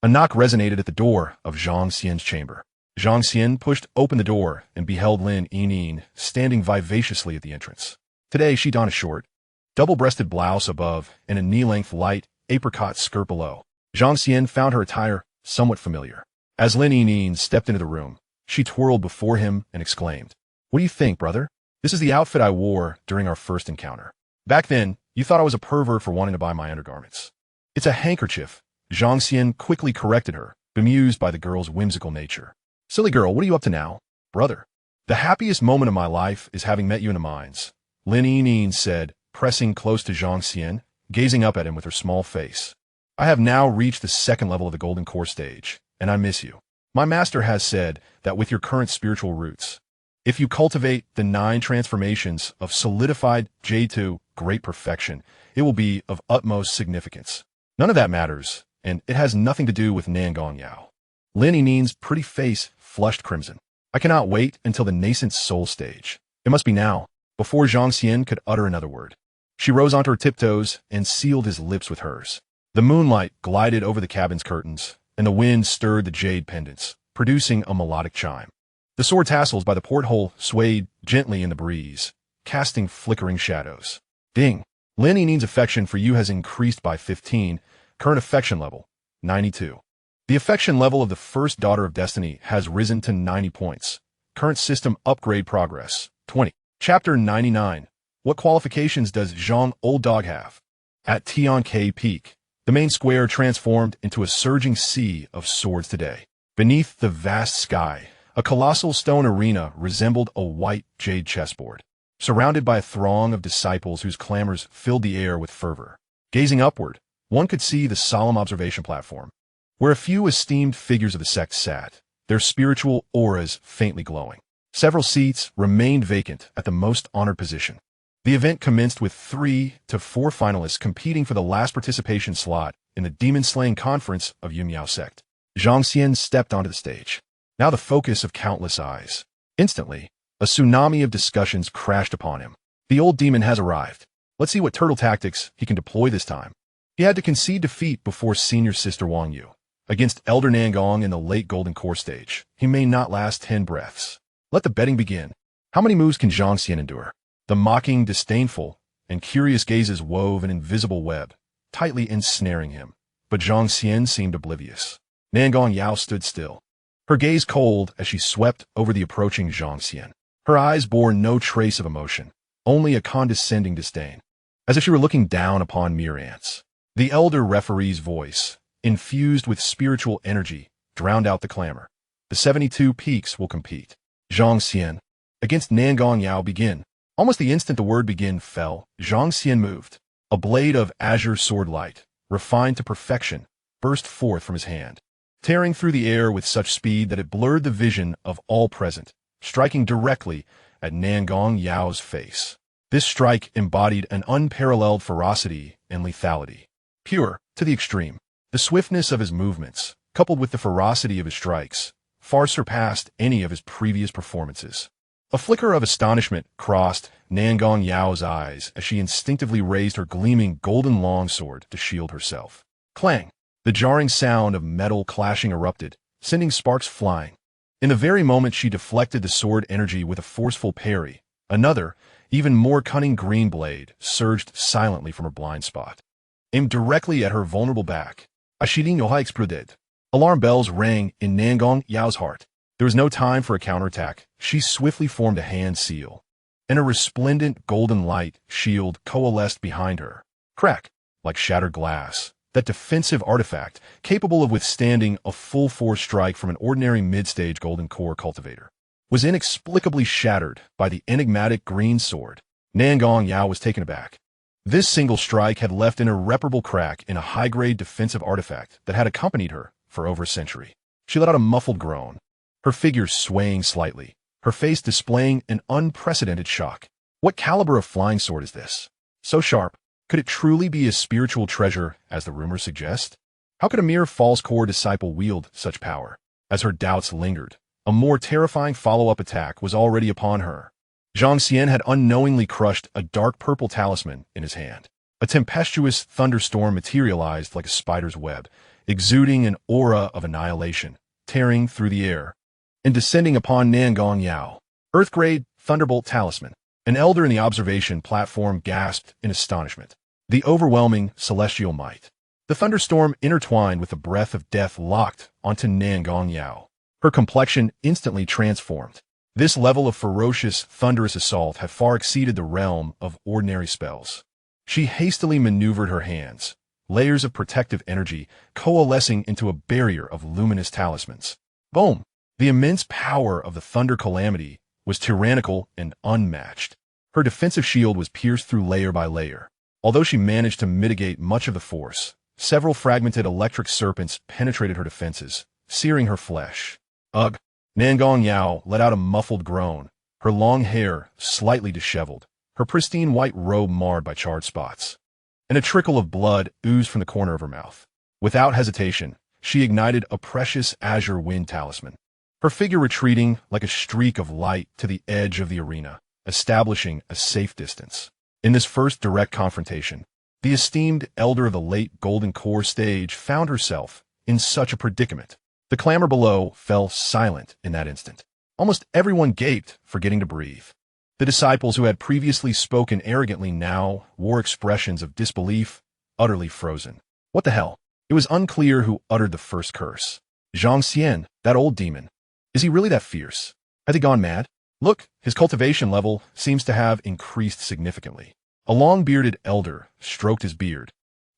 A knock resonated at the door of Zhang Xian's chamber. Zhang Xian pushed open the door and beheld Lin Yining standing vivaciously at the entrance. Today she donned a short, double-breasted blouse above and a knee-length light apricot skirt below. Zhang Xian found her attire somewhat familiar. As Lin Yining stepped into the room, she twirled before him and exclaimed, "What do you think, brother? This is the outfit I wore during our first encounter. Back then, you thought I was a pervert for wanting to buy my undergarments." "It's a handkerchief," Zhang Xian quickly corrected her, bemused by the girl's whimsical nature. "Silly girl, what are you up to now?" "Brother, the happiest moment of my life is having met you in the mines," Lin Yining said, pressing close to Zhang Xian, gazing up at him with her small face. "I have now reached the second level of the Golden Core stage, and I miss you. My master has said that with your current spiritual roots, if you cultivate the 9 transformations of solidified Jade to great perfection, it will be of utmost significance. None of that matters, and it has nothing to do with Nangong Yao." Lin Yining's pretty face flushed crimson. "I cannot wait until the nascent soul stage. It must be now," before Zhang Xian could utter another word. She rose onto her tiptoes and sealed his lips with hers. The moonlight glided over the cabin's curtains, and the wind stirred the jade pendants, producing a melodic chime. The sword tassels by the porthole swayed gently in the breeze, casting flickering shadows. Ding! Lin Yining's affection for you has increased by 15, current affection level, 92. The affection level of the first daughter of destiny has risen to 90 points. Current system upgrade progress, 20. Chapter 99. What qualifications does Zhang Old Dog have? At Tian Peak, the main square transformed into a surging sea of swords today. Beneath the vast sky, a colossal stone arena resembled a white jade chessboard, surrounded by a throng of disciples whose clamors filled the air with fervor. Gazing upward, one could see the solemn observation platform, where a few esteemed figures of the sect sat, their spiritual auras faintly glowing. Several seats remained vacant at the most honored position. The event commenced with 3 to 4 finalists competing for the last participation slot in the demon-slaying conference of Yunmiao sect. Zhang Xian stepped onto the stage, now the focus of countless eyes. Instantly, a tsunami of discussions crashed upon him. The old demon has arrived. Let's see what turtle tactics he can deploy this time. He had to concede defeat before senior sister Wang Yu. Against Elder Nangong in the late Golden Core stage, he may not last 10 breaths. Let the betting begin. How many moves can Zhang Xian endure? The mocking, disdainful, and curious gazes wove an invisible web, tightly ensnaring him. But Zhang Xian seemed oblivious. Nangong Yao stood still, her gaze cold as she swept over the approaching Zhang Xian. Her eyes bore no trace of emotion, only a condescending disdain, as if she were looking down upon mere ants. The elder referee's voice, infused with spiritual energy, drowned out the clamor. The 72 peaks will compete. Zhang Xian, against Nangong Yao begin. Almost the instant the word begin fell, Zhang Xian moved. A blade of azure sword light, refined to perfection, burst forth from his hand, tearing through the air with such speed that it blurred the vision of all present, striking directly at Nangong Yao's face. This strike embodied an unparalleled ferocity and lethality, pure to the extreme. The swiftness of his movements, coupled with the ferocity of his strikes, far surpassed any of his previous performances. A flicker of astonishment crossed Nangong Yao's eyes as she instinctively raised her gleaming golden longsword to shield herself. Clang! The jarring sound of metal clashing erupted, sending sparks flying. In the very moment she deflected the sword energy with a forceful parry, another, even more cunning green blade surged silently from her blind spot, aimed directly at her vulnerable back. Ashiding Yohai exploded. Alarm bells rang in Nangong Yao's heart. There was no time for a counterattack. She swiftly formed a hand seal, and a resplendent golden light shield coalesced behind her. Crack! Like shattered glass, that defensive artifact, capable of withstanding a full-force strike from an ordinary mid-stage Golden Core cultivator, was inexplicably shattered by the enigmatic green sword. Nangong Yao was taken aback. This single strike had left an irreparable crack in a high-grade defensive artifact that had accompanied her for over a century. She let out a muffled groan. her figure swaying slightly, her face displaying an unprecedented shock. What caliber of flying sword is this? So sharp, could it truly be a spiritual treasure, as the rumors suggest? How could a mere false core disciple wield such power? As her doubts lingered, a more terrifying follow-up attack was already upon her. Zhang Xian had unknowingly crushed a dark purple talisman in his hand. A tempestuous thunderstorm materialized like a spider's web, exuding an aura of annihilation, tearing through the air, and descending upon Nangong Yao. Earth-grade Thunderbolt Talisman. An elder in the observation platform gasped in astonishment. The overwhelming celestial might. The thunderstorm intertwined with the breath of death locked onto Nangong Yao. Her complexion instantly transformed. This level of ferocious, thunderous assault had far exceeded the realm of ordinary spells. She hastily maneuvered her hands, layers of protective energy coalescing into a barrier of luminous talismans. Boom! The immense power of the thunder calamity was tyrannical and unmatched. Her defensive shield was pierced through layer by layer. Although she managed to mitigate much of the force, several fragmented electric serpents penetrated her defenses, searing her flesh. Ugh! Nangong Yao let out a muffled groan, her long hair slightly disheveled, her pristine white robe marred by charred spots, and a trickle of blood oozed from the corner of her mouth. Without hesitation, she ignited a precious azure wind talisman, her figure retreating like a streak of light to the edge of the arena, establishing a safe distance. In this first direct confrontation, the esteemed elder of the late Golden Core stage found herself in such a predicament. The clamor below fell silent in that instant. Almost everyone gaped, forgetting to breathe. The disciples who had previously spoken arrogantly now wore expressions of disbelief, utterly frozen. What the hell? It was unclear who uttered the first curse. Zhang Xian, that old demon. Is he really that fierce? Has he gone mad? Look, his cultivation level seems to have increased significantly. A long-bearded elder stroked his beard,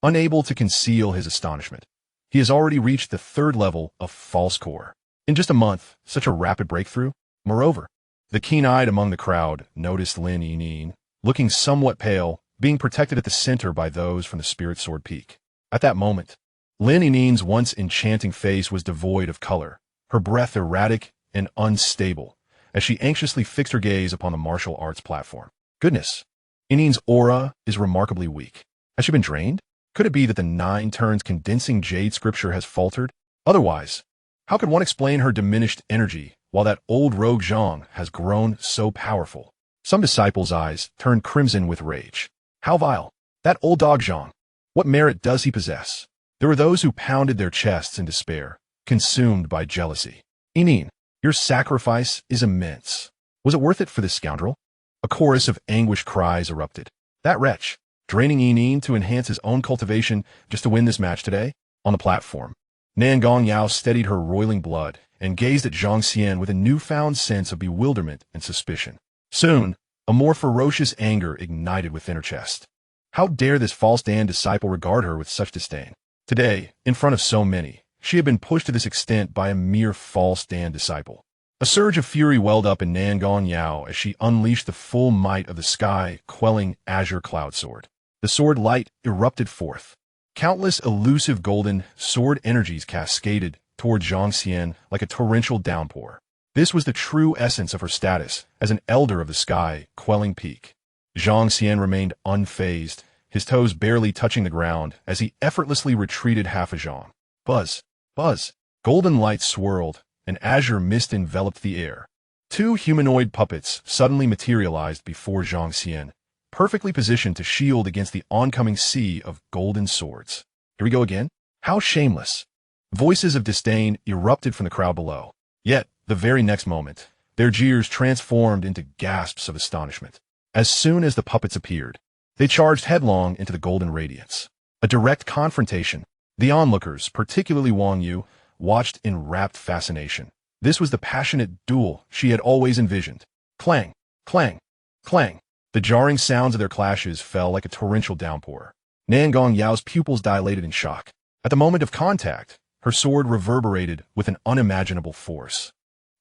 unable to conceal his astonishment. He has already reached the third level of false core. In just a month, such a rapid breakthrough? Moreover, the keen-eyed among the crowd noticed Lin Yining, looking somewhat pale, being protected at the center by those from the Spirit Sword Peak. At that moment, Lin Yining's once enchanting face was devoid of color, her breath erratic and unstable, as she anxiously fixed her gaze upon the martial arts platform. Goodness, Yining's aura is remarkably weak. Has she been drained? Could it be that the 9 turns condensing jade scripture has faltered? Otherwise, how could one explain her diminished energy while that old rogue Zhang has grown so powerful? Some disciples' eyes turned crimson with rage. How vile! That old dog Zhang! What merit does he possess? There were those who pounded their chests in despair, consumed by jealousy. Yining, your sacrifice is immense. Was it worth it for this scoundrel? A chorus of anguished cries erupted. That wretch, draining Yining to enhance his own cultivation just to win this match today? On the platform, Nangong Yao steadied her roiling blood and gazed at Zhang Xian with a newfound sense of bewilderment and suspicion. Soon, a more ferocious anger ignited within her chest. How dare this false Dan disciple regard her with such disdain? Today, in front of so many, she had been pushed to this extent by a mere false Dan disciple. A surge of fury welled up in Nangong Yao as she unleashed the full might of the sky-quelling azure cloud sword. The sword light erupted forth. Countless elusive golden sword energies cascaded toward Zhang Xian like a torrential downpour. This was the true essence of her status as an elder of the sky-quelling peak. Zhang Xian remained unfazed, his toes barely touching the ground as he effortlessly retreated half a zhang. Buzz, buzz, golden light swirled, and azure mist enveloped the air. 2 humanoid puppets suddenly materialized before Zhang Xian, perfectly positioned to shield against the oncoming sea of golden swords. Here we go again? How shameless! Voices of disdain erupted from the crowd below. Yet, the very next moment, their jeers transformed into gasps of astonishment. As soon as the puppets appeared, they charged headlong into the golden radiance. A direct confrontation. The onlookers, particularly Wang Yu, watched in rapt fascination. This was the passionate duel she had always envisioned. Clang, clang, clang. The jarring sounds of their clashes fell like a torrential downpour. Nangong Yao's pupils dilated in shock. At the moment of contact, her sword reverberated with an unimaginable force.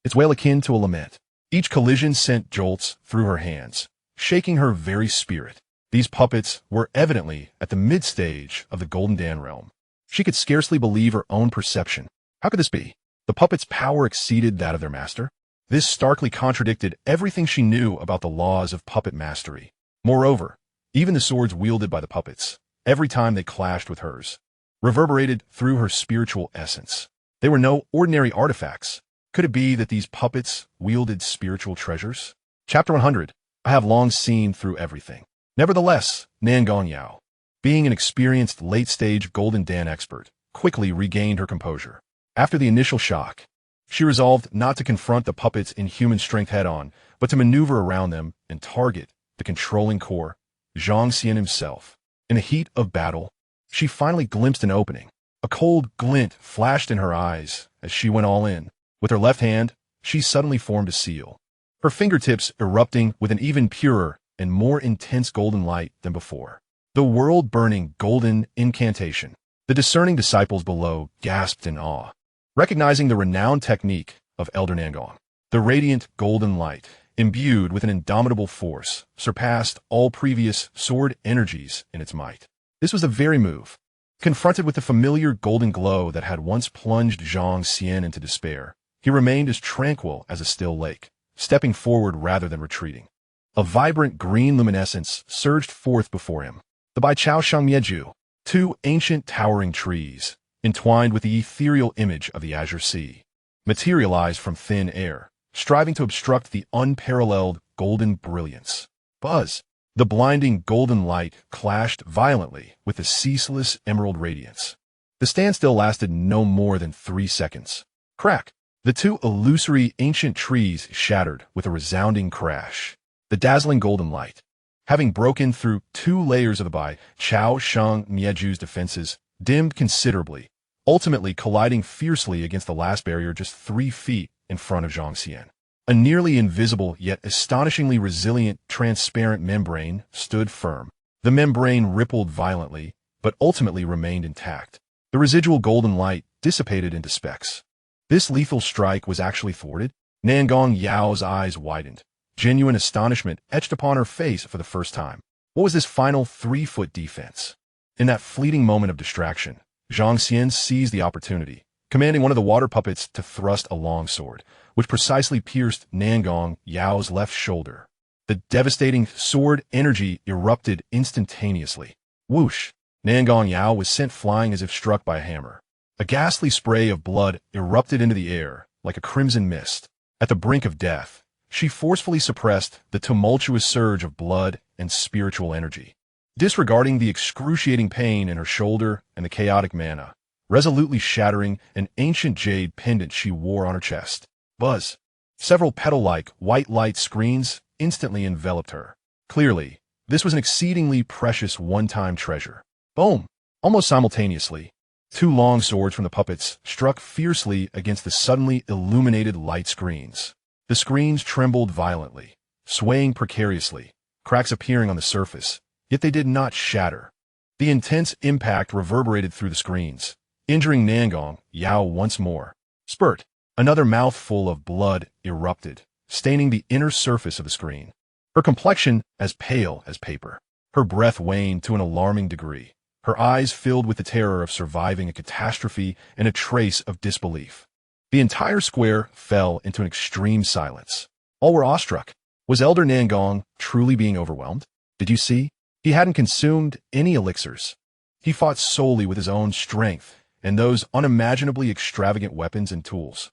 Its wail akin to a lament. Each collision sent jolts through her hands, shaking her very spirit. These puppets were evidently at the mid-stage of the Golden Dan realm. She could scarcely believe her own perception. How could this be? The puppet's power exceeded that of their master. This starkly contradicted everything she knew about the laws of puppet mastery. Moreover, even the swords wielded by the puppets, every time they clashed with hers, reverberated through her spiritual essence. They were no ordinary artifacts. Could it be that these puppets wielded spiritual treasures? Chapter 100. I have long seen through everything. Nevertheless, Nangong Yao, being an experienced late-stage Golden Dan expert, quickly regained her composure. After the initial shock, she resolved not to confront the puppets in human strength head-on, but to maneuver around them and target the controlling core, Zhang Xian himself. In the heat of battle, she finally glimpsed an opening. A cold glint flashed in her eyes as she went all in. With her left hand, she suddenly formed a seal, her fingertips erupting with an even purer and more intense golden light than before. The world-burning golden incantation. The discerning disciples below gasped in awe, recognizing the renowned technique of Elder Nangong. The radiant golden light, imbued with an indomitable force, surpassed all previous sword energies in its might. This was the very move. Confronted with the familiar golden glow that had once plunged Zhang Xian into despair, he remained as tranquil as a still lake, stepping forward rather than retreating. A vibrant green luminescence surged forth before him. The Baichao Shangmieju, two ancient towering trees, entwined with the ethereal image of the azure sea, materialized from thin air, striving to obstruct the unparalleled golden brilliance. Buzz! The blinding golden light clashed violently with the ceaseless emerald radiance. The standstill lasted no more than 3 seconds. Crack! The two illusory ancient trees shattered with a resounding crash. The dazzling golden light, having broken through 2 layers of the Baichao Shangmieju's defenses, dimmed considerably, ultimately colliding fiercely against the last barrier just 3 feet in front of Zhang Xian. A nearly invisible yet astonishingly resilient transparent membrane stood firm. The membrane rippled violently, but ultimately remained intact. The residual golden light dissipated into specks. This lethal strike was actually thwarted? Nangong Yao's eyes widened. Genuine astonishment etched upon her face for the first time. What was this final 3-foot defense? In that fleeting moment of distraction, Zhang Xian seized the opportunity, commanding one of the water puppets to thrust a long sword, which precisely pierced Nangong Yao's left shoulder. The devastating sword energy erupted instantaneously. Whoosh! Nangong Yao was sent flying as if struck by a hammer. A ghastly spray of blood erupted into the air like a crimson mist. At the brink of death, she forcefully suppressed the tumultuous surge of blood and spiritual energy. Disregarding the excruciating pain in her shoulder and the chaotic mana, resolutely shattering an ancient jade pendant she wore on her chest. Buzz! Several petal-like white light screens instantly enveloped her. Clearly, this was an exceedingly precious one-time treasure. Boom! Almost simultaneously, 2 long swords from the puppets struck fiercely against the suddenly illuminated light screens. The screens trembled violently, swaying precariously, cracks appearing on the surface, yet they did not shatter. The intense impact reverberated through the screens, injuring Nangong Yao once more. Spurt! Another mouthful of blood erupted, staining the inner surface of the screen. Her complexion as pale as paper. Her breath waned to an alarming degree. Her eyes filled with the terror of surviving a catastrophe and a trace of disbelief. The entire square fell into an extreme silence. All were awestruck. Was Elder Nangong truly being overwhelmed? Did you see? He hadn't consumed any elixirs. He fought solely with his own strength and those unimaginably extravagant weapons and tools.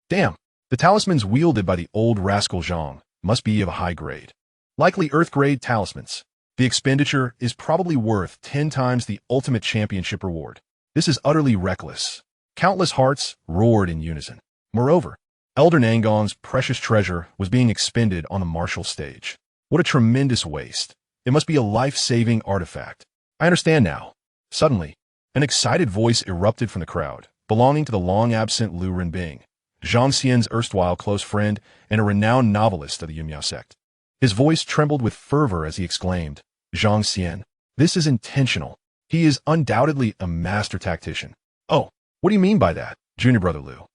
Damn, the talismans wielded by the old rascal Zhang must be of a high grade. Likely Earth-grade talismans. The expenditure is probably worth 10 times the ultimate championship reward. This is utterly reckless. Countless hearts roared in unison. Moreover, Elder Nangong's precious treasure was being expended on the martial stage. What a tremendous waste. It must be a life-saving artifact. I understand now. Suddenly, an excited voice erupted from the crowd, belonging to the long-absent Lu Renbing, Zhang Xian's erstwhile close friend and a renowned novelist of the Yunmia sect. His voice trembled with fervor as he exclaimed, Zhang Xian, this is intentional. He is undoubtedly a master tactician. Oh, what do you mean by that, junior brother Lu?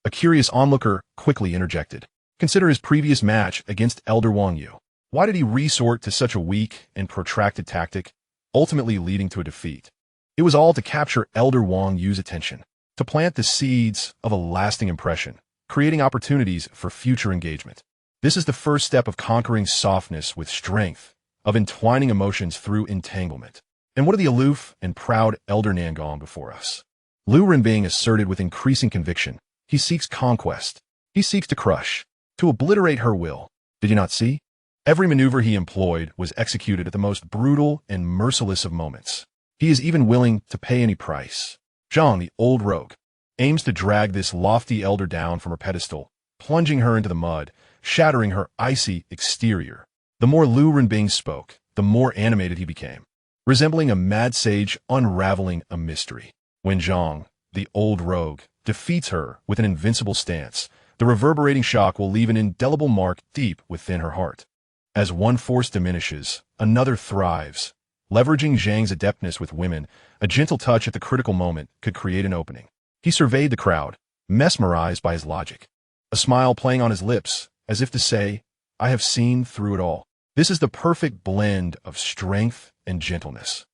A curious onlooker quickly interjected. Consider his previous match against Elder Wang Yu. Why did he resort to such a weak and protracted tactic, ultimately leading to a defeat? It was all to capture Elder Wang Yu's attention. to plant the seeds of a lasting impression, creating opportunities for future engagement. This is the first step of conquering softness with strength, of entwining emotions through entanglement. And what of the aloof and proud elder Nangong before us? Lu Renbing asserted with increasing conviction. He seeks conquest. He seeks to crush, to obliterate her will. Did you not see? Every maneuver he employed was executed at the most brutal and merciless of moments. He is even willing to pay any price. Zhang, the old rogue, aims to drag this lofty elder down from her pedestal, plunging her into the mud, shattering her icy exterior. The more Lu Renbing spoke, the more animated he became, resembling a mad sage unraveling a mystery. When Zhang, the old rogue, defeats her with an invincible stance, the reverberating shock will leave an indelible mark deep within her heart. As one force diminishes, another thrives. Leveraging Zhang's adeptness with women, a gentle touch at the critical moment could create an opening. He surveyed the crowd, mesmerized by his logic, a smile playing on his lips, as if to say, I have seen through it all. This is the perfect blend of strength and gentleness.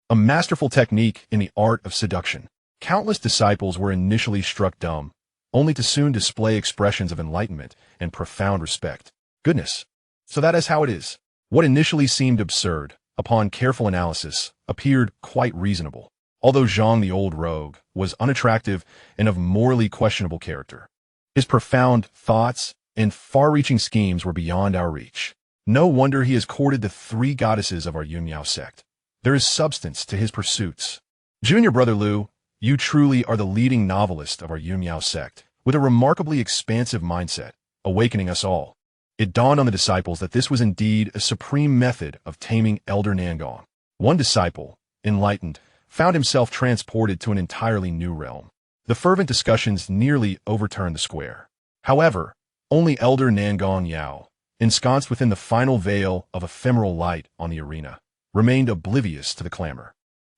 A masterful technique in the art of seduction. Countless disciples were initially struck dumb, only to soon display expressions of enlightenment and profound respect. Goodness. So that is how it is. What initially seemed absurd, upon careful analysis, appeared quite reasonable. Although Zhang the old rogue was unattractive and of morally questionable character, his profound thoughts and far-reaching schemes were beyond our reach. No wonder he has courted the three goddesses of our Yunmiao sect. There is substance to his pursuits. Junior brother Lu, you truly are the leading novelist of our Yunmiao sect, with a remarkably expansive mindset, awakening us all. It dawned on the disciples that this was indeed a supreme method of taming Elder Nangong. One disciple, enlightened, found himself transported to an entirely new realm. The fervent discussions nearly overturned the square. However, only Elder Nangong Yao, ensconced within the final veil of ephemeral light on the arena, remained oblivious to the clamor.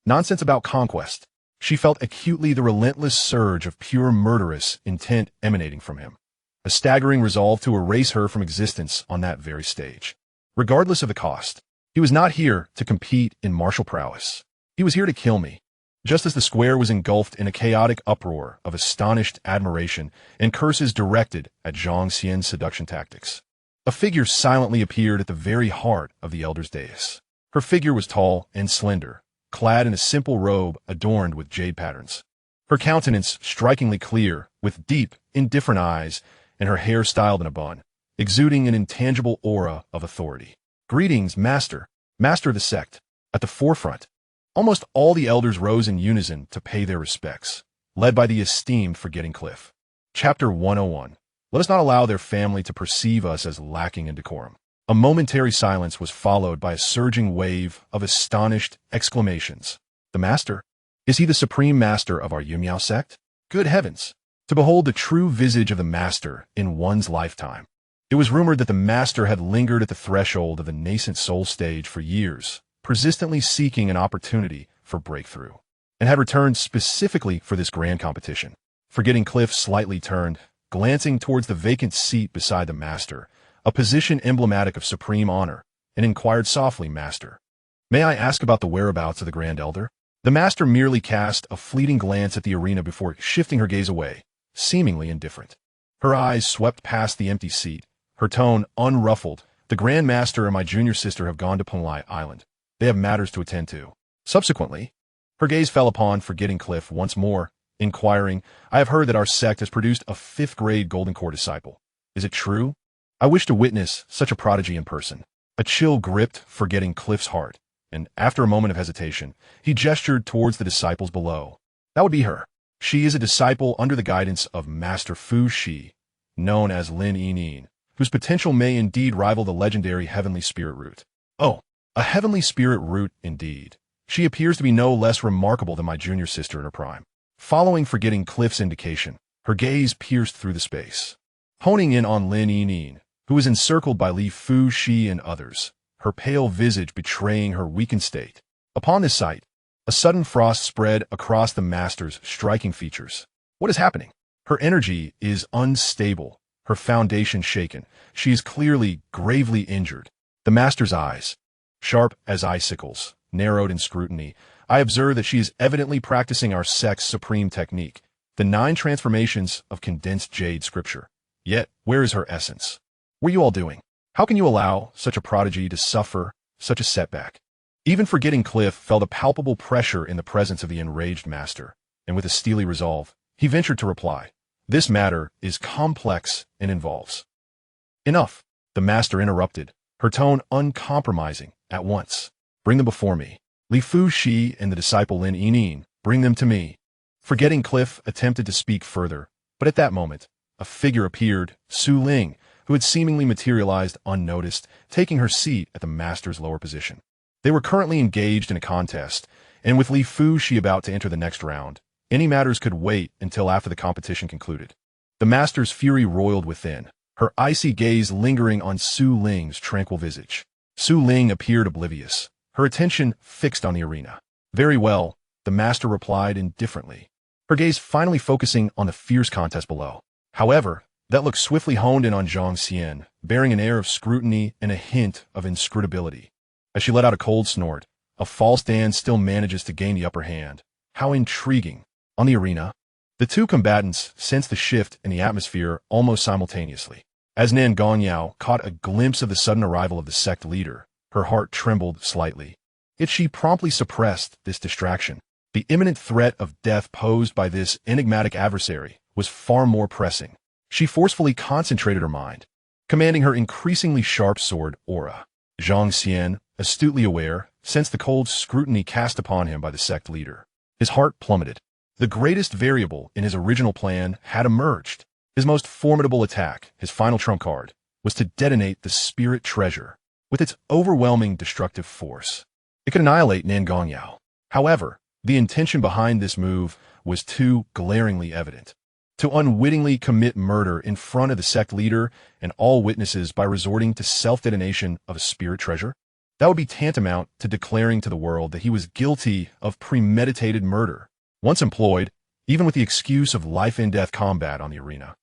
Nonsense about conquest. She felt acutely the relentless surge of pure murderous intent emanating from him, a staggering resolve to erase her from existence on that very stage. Regardless of the cost, he was not here to compete in martial prowess. He was here to kill me. Just as the square was engulfed in a chaotic uproar of astonished admiration and curses directed at Zhang Xian's seduction tactics, a figure silently appeared at the very heart of the elder's dais. Her figure was tall and slender, clad in a simple robe adorned with jade patterns. Her countenance strikingly clear, with deep, indifferent eyes, and her hair styled in a bun, exuding an intangible aura of authority. Greetings, Master, Master of the sect. At the forefront, almost all the elders rose in unison to pay their respects, led by the esteemed Forgetting Cliff. Chapter 101. Let us not allow their family to perceive us as lacking in decorum. A momentary silence was followed by a surging wave of astonished exclamations. The Master? Is he the supreme master of our Yunmiao sect? Good heavens! To behold the true visage of the Master in one's lifetime. It was rumored that the Master had lingered at the threshold of the nascent soul stage for years, persistently seeking an opportunity for breakthrough, and had returned specifically for this grand competition. Forgetting Cliff slightly turned, glancing towards the vacant seat beside the Master, a position emblematic of supreme honor, and inquired softly, Master, may I ask about the whereabouts of the Grand Elder? The Master merely cast a fleeting glance at the arena before shifting her gaze away, seemingly indifferent. Her eyes swept past the empty seat, her tone unruffled. The Grand Master and my junior sister have gone to Penlai Island. They have matters to attend to. Subsequently, her gaze fell upon Forgetting Cliff once more, inquiring, I have heard that our sect has produced a 5th-grade Golden Core disciple. Is it true? I wish to witness such a prodigy in person. A chill gripped Forgetting Cliff's heart, and after a moment of hesitation, he gestured towards the disciples below. That would be her. She is a disciple under the guidance of Master Fu Shi, known as Lin Yining, whose potential may indeed rival the legendary Heavenly Spirit Root. Oh, a Heavenly Spirit Root indeed. She appears to be no less remarkable than my junior sister in her prime. Following Forgetting Cliff's indication, her gaze pierced through the space, honing in on Lin Yining, who was encircled by Li Fu Shi and others, her pale visage betraying her weakened state. Upon this sight, a sudden frost spread across the Master's striking features. What is happening? Her energy is unstable, her foundation shaken. She is clearly gravely injured. The Master's eyes, sharp as icicles, narrowed in scrutiny. I observe that she is evidently practicing our sect's supreme technique, the 9 transformations of condensed jade scripture. Yet, where is her essence? What are you all doing? How can you allow such a prodigy to suffer such a setback? Even forgetting Cliff felt a palpable pressure in the presence of the enraged master, and with a steely resolve, he ventured to reply, "This matter is complex and involves." "Enough," the master interrupted, her tone uncompromising at once. "Bring them before me. Li Fu Shi and the disciple Lin Yinin, bring them to me." Forgetting Cliff attempted to speak further, but at that moment, a figure appeared, Su Ling, who had seemingly materialized unnoticed, taking her seat at the master's lower position. They were currently engaged in a contest, and with Li Fu Shi about to enter the next round, any matters could wait until after the competition concluded. The master's fury roiled within, her icy gaze lingering on Su Ling's tranquil visage. Su Ling appeared oblivious, her attention fixed on the arena. "Very well," the master replied indifferently, her gaze finally focusing on the fierce contest below. However, that look swiftly honed in on Zhang Xian, bearing an air of scrutiny and a hint of inscrutability. As she let out a cold snort, a false Dan still manages to gain the upper hand. How intriguing. On the arena, the two combatants sensed the shift in the atmosphere almost simultaneously. As Nan Gongyao caught a glimpse of the sudden arrival of the sect leader, her heart trembled slightly. Yet she promptly suppressed this distraction. The imminent threat of death posed by this enigmatic adversary was far more pressing. She forcefully concentrated her mind, commanding her increasingly sharp sword aura. Zhang Xian, astutely aware, sensed the cold scrutiny cast upon him by the sect leader. His heart plummeted. The greatest variable in his original plan had emerged. His most formidable attack, his final trump card, was to detonate the spirit treasure with its overwhelming destructive force. It could annihilate Nan Gongyao. However, the intention behind this move was too glaringly evident. To unwittingly commit murder in front of the sect leader and all witnesses by resorting to self-detonation of a spirit treasure, that would be tantamount to declaring to the world that he was guilty of premeditated murder. Once employed, even with the excuse of life-and-death combat on the arena,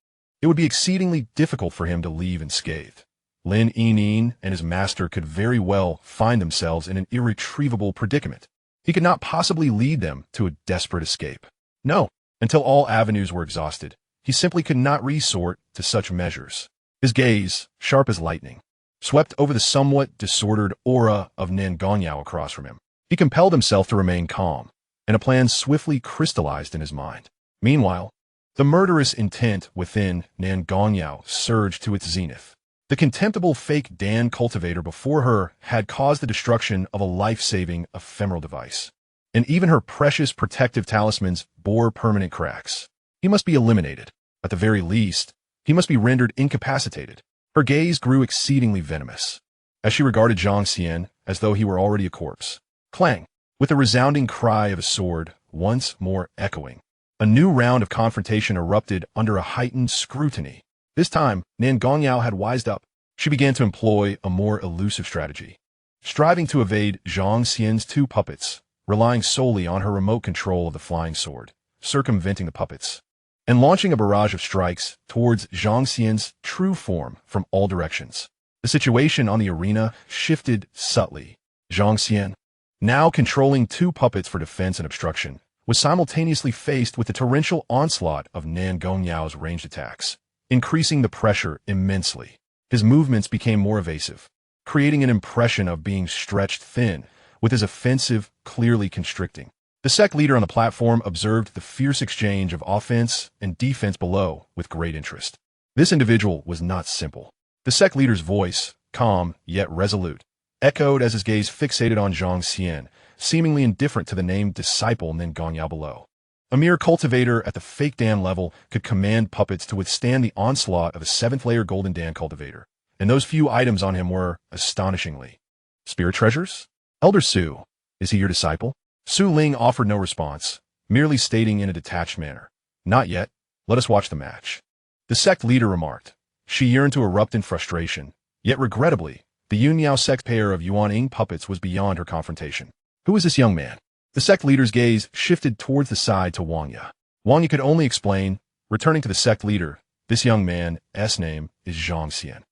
it would be exceedingly difficult for him to leave unscathed. Lin Yinin and his master could very well find themselves in an irretrievable predicament. He could not possibly lead them to a desperate escape. No. Until all avenues were exhausted, he simply could not resort to such measures. His gaze, sharp as lightning, swept over the somewhat disordered aura of Nan Gongyao across from him. He compelled himself to remain calm, and a plan swiftly crystallized in his mind. Meanwhile, the murderous intent within Nan Gongyao surged to its zenith. The contemptible fake Dan cultivator before her had caused the destruction of a life-saving ephemeral device. And even her precious protective talismans bore permanent cracks. He must be eliminated. At the very least, he must be rendered incapacitated. Her gaze grew exceedingly venomous, as she regarded Zhang Xian as though he were already a corpse. Clang! With the resounding cry of a sword once more echoing, a new round of confrontation erupted under a heightened scrutiny. This time, Nan Gongyao had wised up. She began to employ a more elusive strategy, striving to evade Zhang Xian's 2 puppets, relying solely on her remote control of the flying sword, circumventing the puppets, and launching a barrage of strikes towards Zhang Xian's true form from all directions. The situation on the arena shifted subtly. Zhang Xian, now controlling 2 puppets for defense and obstruction, was simultaneously faced with the torrential onslaught of Nan Gongyao's ranged attacks, increasing the pressure immensely. His movements became more evasive, creating an impression of being stretched thin, with his offensive clearly constricting. The sect leader on the platform observed the fierce exchange of offense and defense below with great interest. This individual was not simple. The sect leader's voice, calm yet resolute, echoed as his gaze fixated on Zhang Xian, seemingly indifferent to the named disciple Nan Gongyao below. A mere cultivator at the fake Dan level could command puppets to withstand the onslaught of a 7th-layer golden Dan cultivator, and those few items on him were, astonishingly, spirit treasures? Elder Su, is he your disciple? Su Ling offered no response, merely stating in a detached manner, "Not yet. Let us watch the match." The sect leader remarked. She yearned to erupt in frustration, yet regrettably, the Yunyao sect pair of Yuan-Ing puppets was beyond her confrontation. Who is this young man? The sect leader's gaze shifted towards the side to Wangya. Wangya could only explain, returning to the sect leader, this young man's name is Zhang Xian.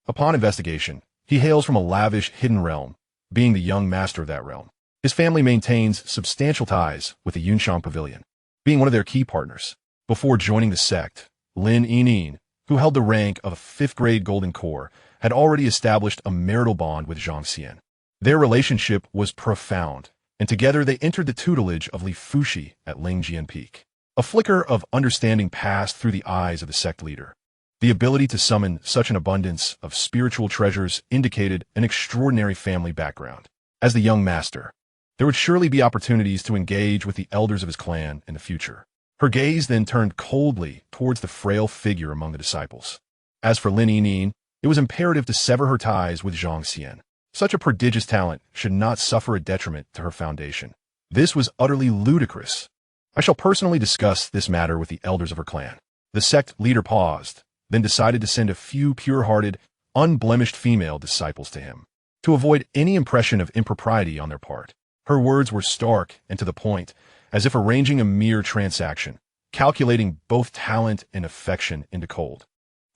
Upon investigation, he hails from a lavish hidden realm, being the young master of that realm. His family maintains substantial ties with the Yunshang Pavilion, being one of their key partners. Before joining the sect, Lin Yining, who held the rank of a 5th-grade golden core, had already established a marital bond with Zhang Xian. Their relationship was profound, and together they entered the tutelage of Li Fuxi at Lingjian Peak. A flicker of understanding passed through the eyes of the sect leader. The ability to summon such an abundance of spiritual treasures indicated an extraordinary family background. As the young master, there would surely be opportunities to engage with the elders of his clan in the future. Her gaze then turned coldly towards the frail figure among the disciples. As for Lin Yining, it was imperative to sever her ties with Zhang Xian. Such a prodigious talent should not suffer a detriment to her foundation. This was utterly ludicrous. I shall personally discuss this matter with the elders of her clan. The sect leader paused, then decided to send a few pure-hearted, unblemished female disciples to him, to avoid any impression of impropriety on their part. Her words were stark and to the point, as if arranging a mere transaction, calculating both talent and affection into cold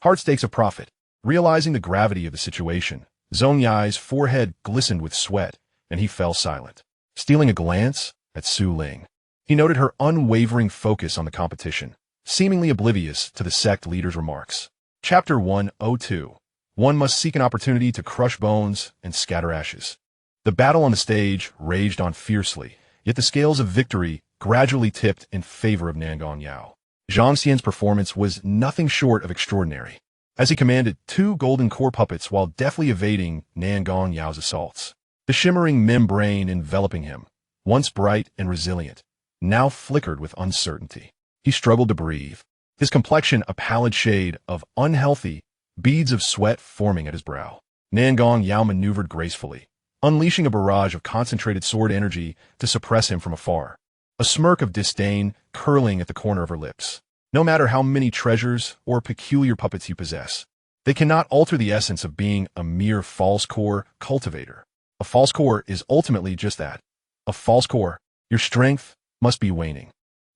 hard stakes of profit. Realizing the gravity of the situation, Zhong Yai's forehead glistened with sweat, and he fell silent. Stealing a glance at Su Ling, he noted her unwavering focus on the competition, seemingly oblivious to the sect leader's remarks. Chapter 102. One must seek an opportunity to crush bones and scatter ashes. The battle on the stage raged on fiercely, yet the scales of victory gradually tipped in favor of Nangong Yao. Zhang Xian's performance was nothing short of extraordinary, as he commanded 2 golden core puppets while deftly evading Nangong Yao's assaults. The shimmering membrane enveloping him, once bright and resilient, now flickered with uncertainty. He struggled to breathe, his complexion a pallid shade of unhealthy, beads of sweat forming at his brow. Nangong Yao maneuvered gracefully, unleashing a barrage of concentrated sword energy to suppress him from afar, a smirk of disdain curling at the corner of her lips. No matter how many treasures or peculiar puppets you possess, they cannot alter the essence of being a mere false core cultivator. A false core is ultimately just that, a false core. Your strength must be waning,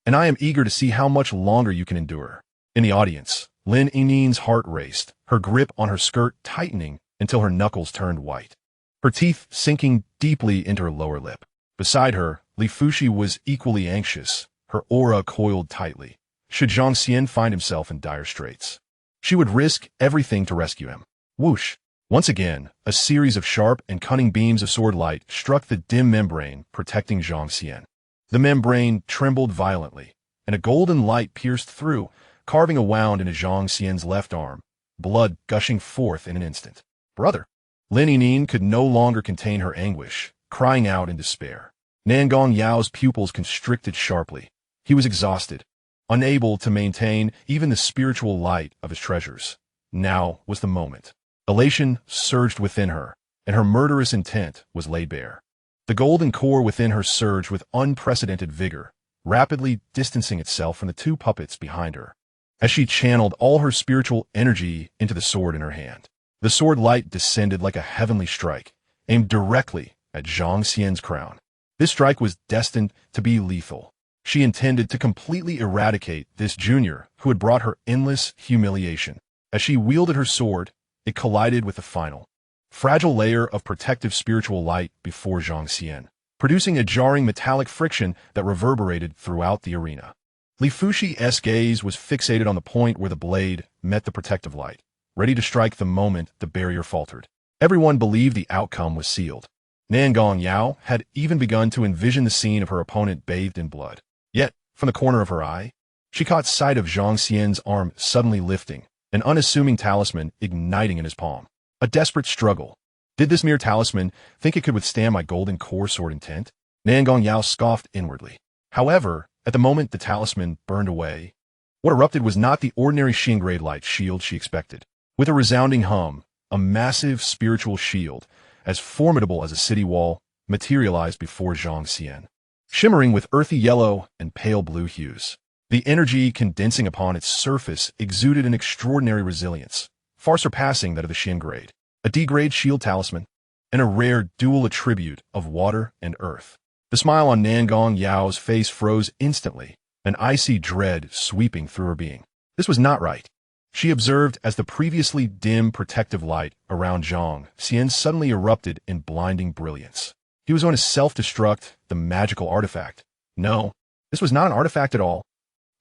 and I am eager to see how much longer you can endure. In the audience, Lin Yining's heart raced, her grip on her skirt tightening until her knuckles turned white, her teeth sinking deeply into her lower lip. Beside her, Li Fuxi was equally anxious, her aura coiled tightly. Should Zhang Xian find himself in dire straits, she would risk everything to rescue him. Whoosh! Once again, a series of sharp and cunning beams of sword light struck the dim membrane protecting Zhang Xian. The membrane trembled violently, and a golden light pierced through, carving a wound into Zhang Xian's left arm, blood gushing forth in an instant. Brother! Lin Yining could no longer contain her anguish, crying out in despair. Nangong Yao's pupils constricted sharply. He was exhausted, unable to maintain even the spiritual light of his treasures. Now was the moment. Elation surged within her, and her murderous intent was laid bare. The golden core within her surged with unprecedented vigor, rapidly distancing itself from the 2 puppets behind her, as she channeled all her spiritual energy into the sword in her hand. The sword light descended like a heavenly strike, aimed directly at Zhang Xian's crown. This strike was destined to be lethal. She intended to completely eradicate this junior who had brought her endless humiliation. As she wielded her sword, it collided with the final, fragile layer of protective spiritual light before Zhang Xian, producing a jarring metallic friction that reverberated throughout the arena. Li Fuxi's gaze was fixated on the point where the blade met the protective light, ready to strike the moment the barrier faltered. Everyone believed the outcome was sealed. Nangong Yao had even begun to envision the scene of her opponent bathed in blood. Yet, from the corner of her eye, she caught sight of Zhang Xian's arm suddenly lifting, an unassuming talisman igniting in his palm. A desperate struggle. Did this mere talisman think it could withstand my golden core sword intent? Nangong Yao scoffed inwardly. However, at the moment the talisman burned away, what erupted was not the ordinary Xiangrade light shield she expected. With a resounding hum, a massive spiritual shield, as formidable as a city wall, materialized before Zhang Xian, shimmering with earthy yellow and pale blue hues. The energy condensing upon its surface exuded an extraordinary resilience, far surpassing that of the Xiangrade, a D-grade shield talisman, and a rare dual attribute of water and earth. The smile on Nangong Yao's face froze instantly, an icy dread sweeping through her being. This was not right. She observed as the previously dim protective light around Zhang Xian suddenly erupted in blinding brilliance. He was going to self-destruct the magical artifact. No, this was not an artifact at all.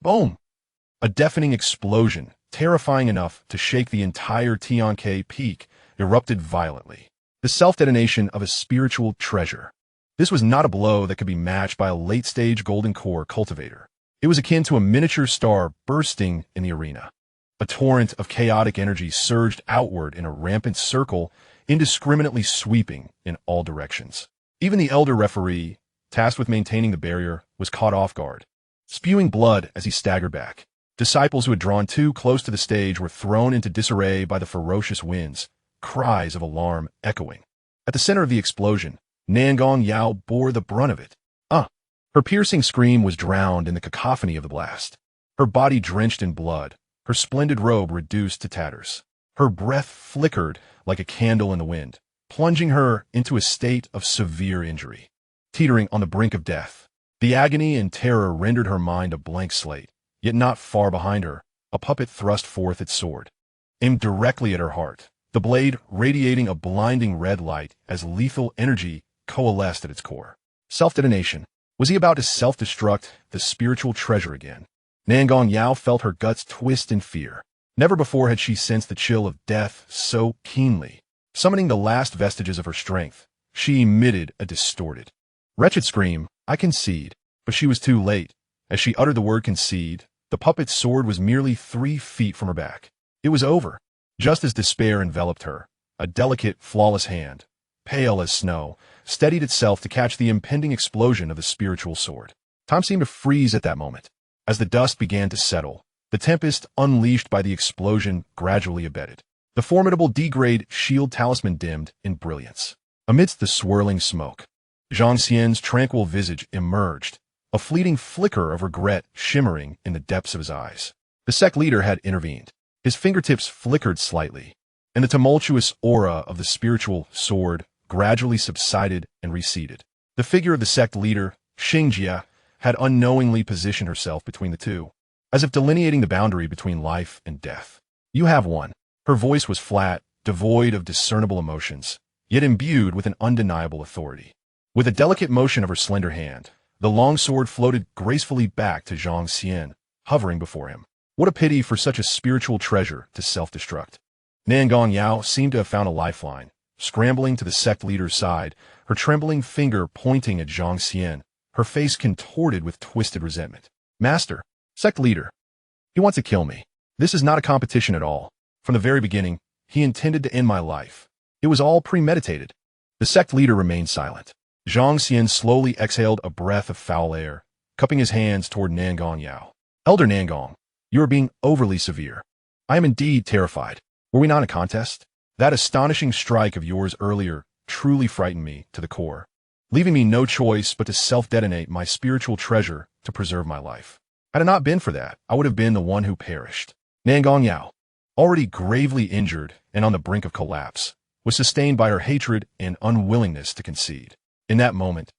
Boom! A deafening explosion, terrifying enough to shake the entire Tianke peak, erupted violently. The self-detonation of a spiritual treasure. This was not a blow that could be matched by a late-stage golden core cultivator. It was akin to a miniature star bursting in the arena. A torrent of chaotic energy surged outward in a rampant circle, indiscriminately sweeping in all directions. Even the elder referee, tasked with maintaining the barrier, was caught off guard, spewing blood as he staggered back. Disciples who had drawn too close to the stage were thrown into disarray by the ferocious winds, cries of alarm echoing. At the center of the explosion, Nangong Yao bore the brunt of it. Her piercing scream was drowned in the cacophony of the blast. Her body drenched in blood, her splendid robe reduced to tatters. Her breath flickered like a candle in the wind, plunging her into a state of severe injury. Teetering on the brink of death, the agony and terror rendered her mind a blank slate, yet not far behind her, a puppet thrust forth its sword, aimed directly at her heart, the blade radiating a blinding red light as lethal energy coalesced at its core. Self-detonation. Was he about to self-destruct the spiritual treasure again? Nangong Yao felt her guts twist in fear. Never before had she sensed the chill of death so keenly. Summoning the last vestiges of her strength, she emitted a distorted, wretched scream. I concede. But she was too late. As she uttered the word concede, the puppet's sword was merely 3 feet from her back. It was over. Just as despair enveloped her, a delicate, flawless hand, pale as snow, steadied itself to catch the impending explosion of the spiritual sword. Time seemed to freeze at that moment. As the dust began to settle, the tempest unleashed by the explosion gradually abated. The formidable D-grade shield talisman dimmed in brilliance. Amidst the swirling smoke, Zhang Xian's tranquil visage emerged, a fleeting flicker of regret shimmering in the depths of his eyes. The sect leader had intervened. His fingertips flickered slightly, and the tumultuous aura of the spiritual sword gradually subsided and receded. The figure of the sect leader, Xianxia, had unknowingly positioned herself between the two, as if delineating the boundary between life and death. You have won. Her voice was flat, devoid of discernible emotions, yet imbued with an undeniable authority. With a delicate motion of her slender hand, the long sword floated gracefully back to Zhang Xian, hovering before him. What a pity for such a spiritual treasure to self-destruct. Nangong Yao seemed to have found a lifeline. Scrambling to the sect leader's side, her trembling finger pointing at Zhang Xian, her face contorted with twisted resentment. Master, sect leader, he wants to kill me. This is not a competition at all. From the very beginning, he intended to end my life. It was all premeditated. The sect leader remained silent. Zhang Xian slowly exhaled a breath of foul air, cupping his hands toward Nangong Yao. Elder Nangong, you are being overly severe. I am indeed terrified. Were we not in a contest? That astonishing strike of yours earlier truly frightened me to the core, leaving me no choice but to self-detonate my spiritual treasure to preserve my life. Had it not been for that, I would have been the one who perished. Nangong Yao, already gravely injured and on the brink of collapse, was sustained by her hatred and unwillingness to concede. In that moment,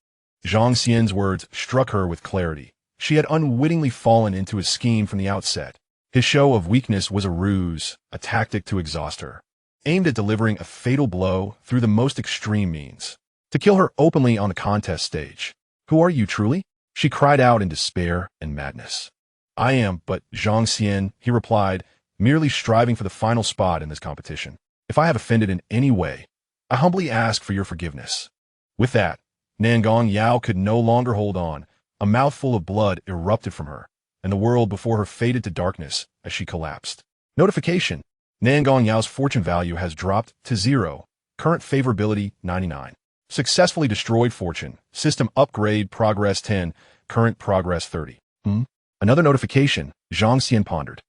Zhang Xian's words struck her with clarity. She had unwittingly fallen into his scheme from the outset. His show of weakness was a ruse, a tactic to exhaust her, aimed at delivering a fatal blow through the most extreme means, to kill her openly on the contest stage. Who are you truly? She cried out in despair and madness. I am but Zhang Xian, he replied, merely striving for the final spot in this competition. If I have offended in any way, I humbly ask for your forgiveness. With that, Nangong Yao could no longer hold on. A mouthful of blood erupted from her, and the world before her faded to darkness as she collapsed. Notification. Nangong Yao's fortune value has dropped to 0. Current favorability 99. Successfully destroyed fortune. System upgrade progress 10. Current progress 30. Another notification. Zhang Xian pondered.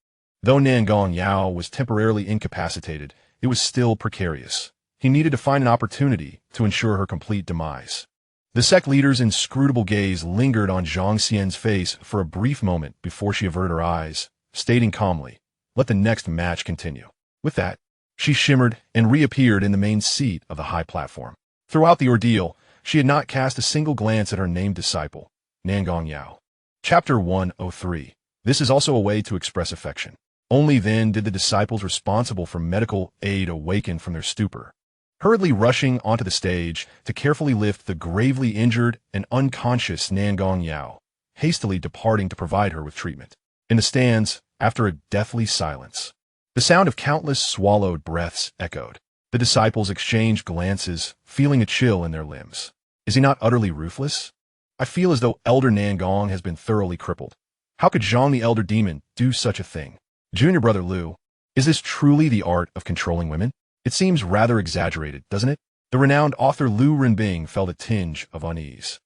Though Nangong Yao was temporarily incapacitated, it was still precarious. He needed to find an opportunity to ensure her complete demise. The sect leader's inscrutable gaze lingered on Zhang Xian's face for a brief moment before she averted her eyes, stating calmly, "Let the next match continue." With that, she shimmered and reappeared in the main seat of the high platform. Throughout the ordeal, she had not cast a single glance at her named disciple, Nangong Yao. Chapter 103. This is also a way to express affection. Only then did the disciples responsible for medical aid awaken from their stupor, hurriedly rushing onto the stage to carefully lift the gravely injured and unconscious Nangong Yao, hastily departing to provide her with treatment. In the stands, after a deathly silence. The sound of countless swallowed breaths echoed. The disciples exchanged glances, feeling a chill in their limbs. Is he not utterly ruthless? I feel as though Elder Nangong has been thoroughly crippled. How could Zhang the Elder Demon do such a thing? Junior brother Liu, is this truly the art of controlling women? It seems rather exaggerated, doesn't it? The renowned author Liu Renbing felt a tinge of unease.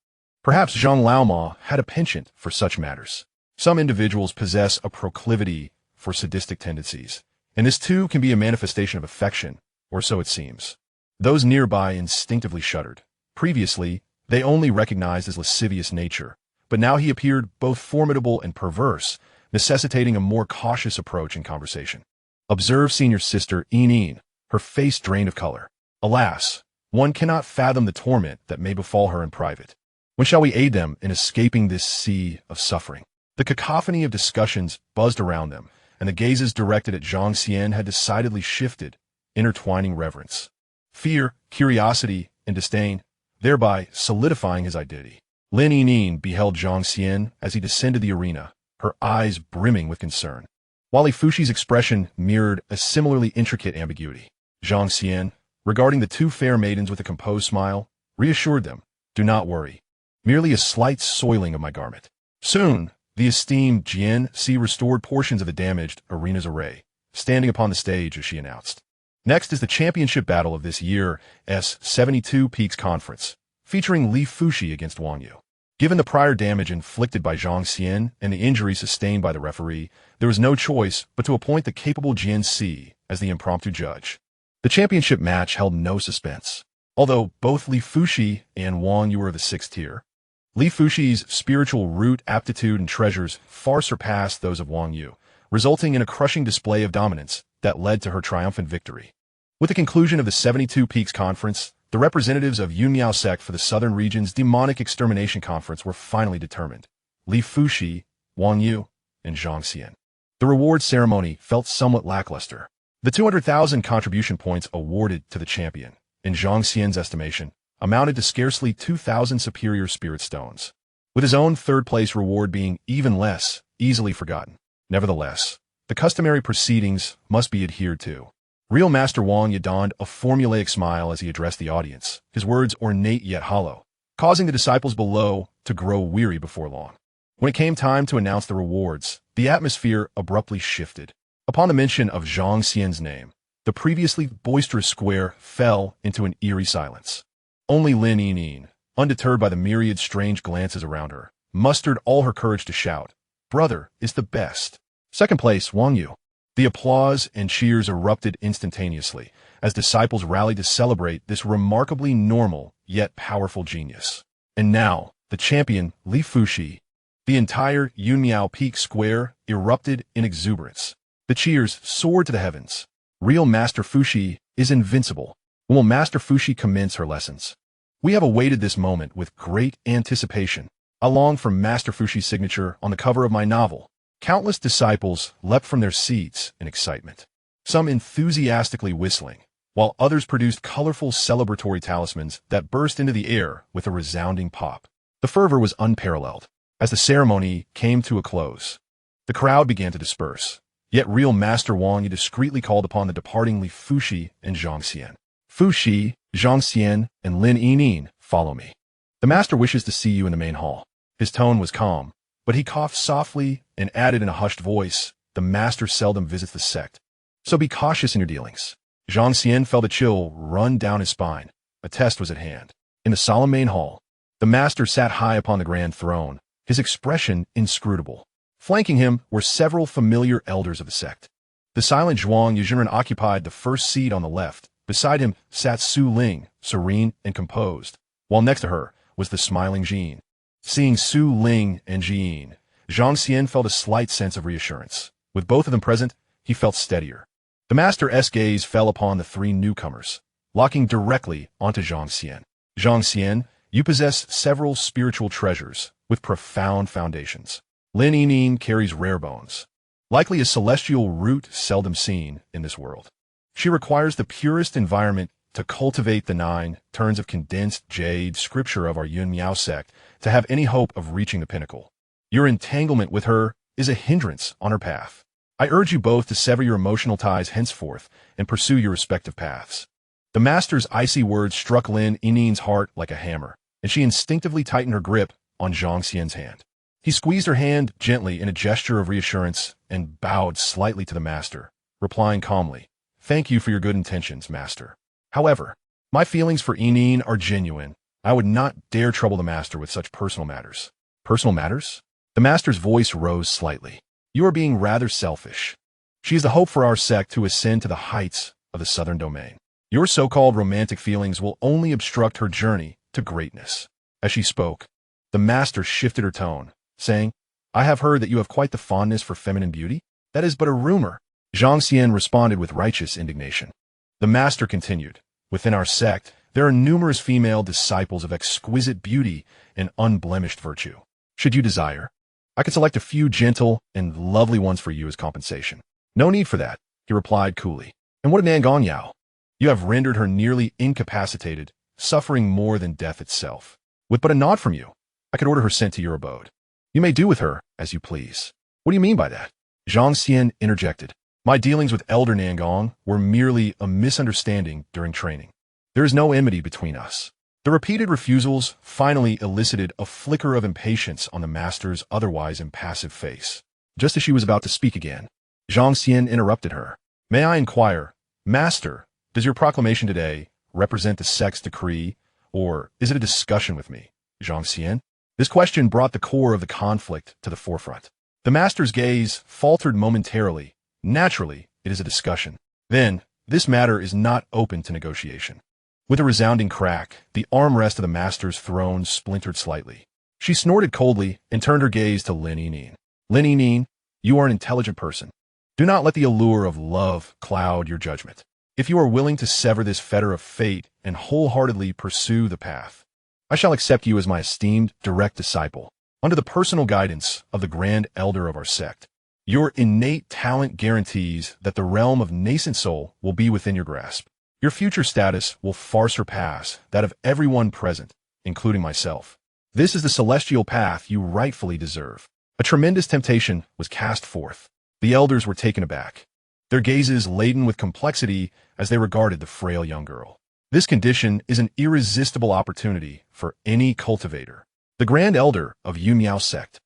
Perhaps Zhang Laoma had a penchant for such matters. Some individuals possess a proclivity for sadistic tendencies, and this too can be a manifestation of affection, or so it seems. Those nearby instinctively shuddered. Previously, they only recognized his lascivious nature, but now he appeared both formidable and perverse, necessitating a more cautious approach in conversation. Observe senior sister Yin, her face drained of color. Alas, one cannot fathom the torment that may befall her in private. When shall we aid them in escaping this sea of suffering? The cacophony of discussions buzzed around them, and the gazes directed at Zhang Xian had decidedly shifted, intertwining reverence, fear, curiosity, and disdain, thereby solidifying his identity. Lin Yinin beheld Zhang Xian as he descended the arena, her eyes brimming with concern, while Li Fushi's expression mirrored a similarly intricate ambiguity. Zhang Xian, regarding the two fair maidens with a composed smile, reassured them, "Do not worry. Merely a slight soiling of my garment. Soon, the esteemed Xianxia restored portions of the damaged arena's array, standing upon the stage as she announced. Next is the championship battle of this year's 72 Peaks Conference, featuring Li Fushi against Wang Yu. Given the prior damage inflicted by Zhang Xian and the injury sustained by the referee, there was no choice but to appoint the capable Xianxia as the impromptu judge. The championship match held no suspense. Although both Li Fushi and Wang Yu were of the 6th tier, Li Fushi's spiritual root, aptitude, and treasures far surpassed those of Wang Yu, resulting in a crushing display of dominance that led to her triumphant victory. With the conclusion of the 72 Peaks Conference, the representatives of Yunmiao sect for the Southern Region's Demonic Extermination Conference were finally determined: Li Fushi, Wang Yu, and Zhang Xian. The reward ceremony felt somewhat lackluster. The 200,000 contribution points awarded to the champion, in Zhang Xian's estimation, amounted to scarcely 2,000 superior spirit stones, with his own third-place reward being even less easily forgotten. Nevertheless, the customary proceedings must be adhered to. Real Master Wang Yu donned a formulaic smile as he addressed the audience, his words ornate yet hollow, causing the disciples below to grow weary before long. When it came time to announce the rewards, the atmosphere abruptly shifted. Upon the mention of Zhang Xian's name, the previously boisterous square fell into an eerie silence. Only Lin Yinin, undeterred by the myriad strange glances around her, mustered all her courage to shout, "Brother is the best." Second place, Wang Yu. The applause and cheers erupted instantaneously as disciples rallied to celebrate this remarkably normal yet powerful genius. And now, the champion, Li Fushi. The entire Yunmiao Peak Square erupted in exuberance. The cheers soared to the heavens. Real Master Fushi is invincible. When will Master Fushi commence her lessons? We have awaited this moment with great anticipation. I long for Master Fushi's signature on the cover of my novel. Countless disciples leapt from their seats in excitement, some enthusiastically whistling, while others produced colorful celebratory talismans that burst into the air with a resounding pop. The fervor was unparalleled. As the ceremony came to a close, the crowd began to disperse, yet real Master Wang Yu discreetly called upon the departing Li Fushi and Zhang Xian. "Fushi, Zhang Xian, and Lin Yinin, follow me. The master wishes to see you in the main hall." His tone was calm, but he coughed softly and added in a hushed voice, "The master seldom visits the sect, so be cautious in your dealings." Zhang Xian felt a chill run down his spine. A test was at hand. In the solemn main hall, the master sat high upon the grand throne, his expression inscrutable. Flanking him were several familiar elders of the sect. The silent Zhuang Yuzhenren occupied the first seat on the left. Beside him sat Su Ling, serene and composed, while next to her was the smiling Jin. Seeing Su Ling and Jin, Zhang Xian felt a slight sense of reassurance. With both of them present, he felt steadier. The master's gaze fell upon the three newcomers, locking directly onto Zhang Xian. "Zhang Xian, you possess several spiritual treasures with profound foundations. Lin Yinin carries rare bones, likely a celestial root seldom seen in this world. She requires the purest environment to cultivate the 9 turns of condensed jade scripture of our Yunmiao sect to have any hope of reaching the pinnacle. Your entanglement with her is a hindrance on her path. I urge you both to sever your emotional ties henceforth and pursue your respective paths. The master's icy words struck Lin Yining's heart like a hammer, and she instinctively tightened her grip on Zhang Xian's hand. He squeezed her hand gently in a gesture of reassurance and bowed slightly to the master, replying calmly, "Thank you for your good intentions, master. However, my feelings for Yining are genuine. I would not dare trouble the master with such personal matters." Personal matters? The master's voice rose slightly. "You are being rather selfish. She is the hope for our sect to ascend to the heights of the southern domain. Your so-called romantic feelings will only obstruct her journey to greatness." As she spoke, the master shifted her tone, saying, "I have heard that you have quite the fondness for feminine beauty. That is but a rumor." Zhang Xian responded with righteous indignation. The master continued, "Within our sect, there are numerous female disciples of exquisite beauty and unblemished virtue. Should you desire, I could select a few gentle and lovely ones for you as compensation." "No need for that," he replied coolly. "And what of Nangong Yao? You have rendered her nearly incapacitated, suffering more than death itself. With but a nod from you, I could order her sent to your abode. You may do with her as you please." "What do you mean by that?" Zhang Xian interjected. "My dealings with Elder Nangong were merely a misunderstanding during training. There is no enmity between us." The repeated refusals finally elicited a flicker of impatience on the master's otherwise impassive face. Just as she was about to speak again, Zhang Xian interrupted her. "May I inquire, Master, does your proclamation today represent the sect's decree, or is it a discussion with me, Zhang Xian?" This question brought the core of the conflict to the forefront. The master's gaze faltered momentarily. "Naturally, it is a discussion. Then, this matter is not open to negotiation." With a resounding crack, the armrest of the master's throne splintered slightly. She snorted coldly and turned her gaze to Lin Yining. "Lin Yining, you are an intelligent person. Do not let the allure of love cloud your judgment. If you are willing to sever this fetter of fate and wholeheartedly pursue the path, I shall accept you as my esteemed direct disciple, under the personal guidance of the Grand Elder of our sect. Your innate talent guarantees that the realm of nascent soul will be within your grasp. Your future status will far surpass that of everyone present, including myself. This is the celestial path you rightfully deserve." A tremendous temptation was cast forth. The elders were taken aback, their gazes laden with complexity as they regarded the frail young girl. This condition is an irresistible opportunity for any cultivator. The Grand Elder of Yunmiao sect,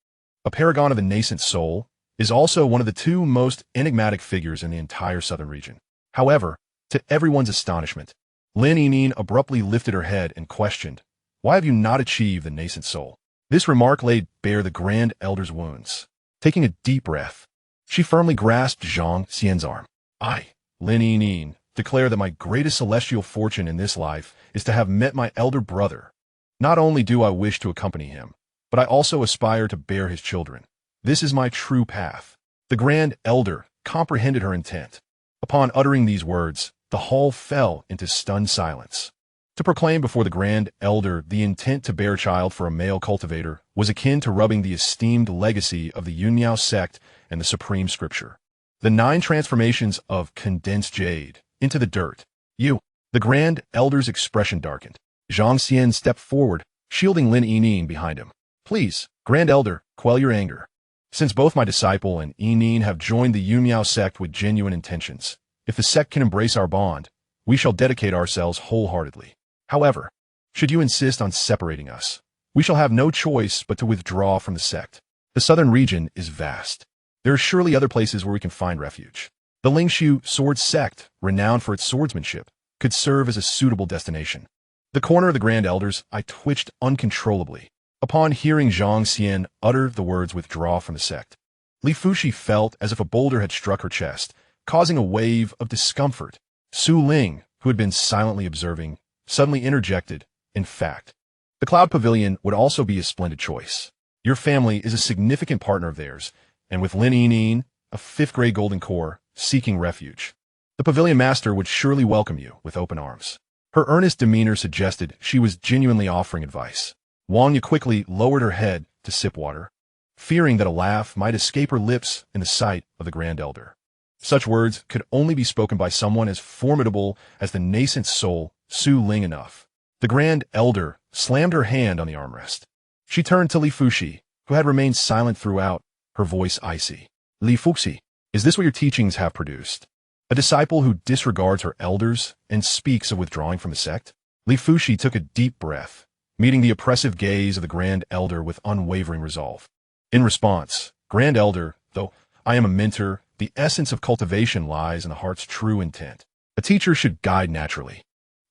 a paragon of the nascent soul, is also one of the two most enigmatic figures in the entire southern region. However, to everyone's astonishment, Lin Yining abruptly lifted her head and questioned, "Why have you not achieved the nascent soul?" This remark laid bare the Grand Elder's wounds. Taking a deep breath, she firmly grasped Zhang Xian's arm. "I, Lin Yining, declare that my greatest celestial fortune in this life is to have met my elder brother. Not only do I wish to accompany him, but I also aspire to bear his children. This is my true path." The Grand Elder comprehended her intent. Upon uttering these words, the hall fell into stunned silence. To proclaim before the Grand Elder the intent to bear a child for a male cultivator was akin to rubbing the esteemed legacy of the Yunmiao sect and the supreme scripture. The 9 transformations of condensed jade into the dirt. "You." The Grand Elder's expression darkened. Zhang Xian stepped forward, shielding Lin Yining behind him. "Please, Grand Elder, quell your anger. Since both my disciple and Yining have joined the Yunmiao sect with genuine intentions, if the sect can embrace our bond, we shall dedicate ourselves wholeheartedly. However, should you insist on separating us, we shall have no choice but to withdraw from the sect. The southern region is vast. There are surely other places where we can find refuge. The Lingshu sword sect, renowned for its swordsmanship, could serve as a suitable destination." The corner of the Grand Elder's eye twitched uncontrollably. Upon hearing Zhang Xian utter the words "withdraw from the sect," Li Fuxi felt as if a boulder had struck her chest, causing a wave of discomfort. Su Ling, who had been silently observing, suddenly interjected, "In fact, the Cloud Pavilion would also be a splendid choice. Your family is a significant partner of theirs, and with Lin Yining, a 5th-grade golden core, seeking refuge, the Pavilion Master would surely welcome you with open arms." Her earnest demeanor suggested she was genuinely offering advice. Wang Yu quickly lowered her head to sip water, fearing that a laugh might escape her lips in the sight of the Grand Elder. Such words could only be spoken by someone as formidable as the nascent soul Su Ling enough. The Grand Elder slammed her hand on the armrest. She turned to Li Fuxi, who had remained silent throughout, her voice icy. "Li Fuxi, Is this what your teachings have produced? A disciple who disregards her elders and speaks of withdrawing from the sect? Li Fuxi took a deep breath, meeting the oppressive gaze of the Grand Elder with unwavering resolve. In response, Grand Elder, though I am a mentor, the essence of cultivation lies in the heart's true intent. A teacher should guide naturally.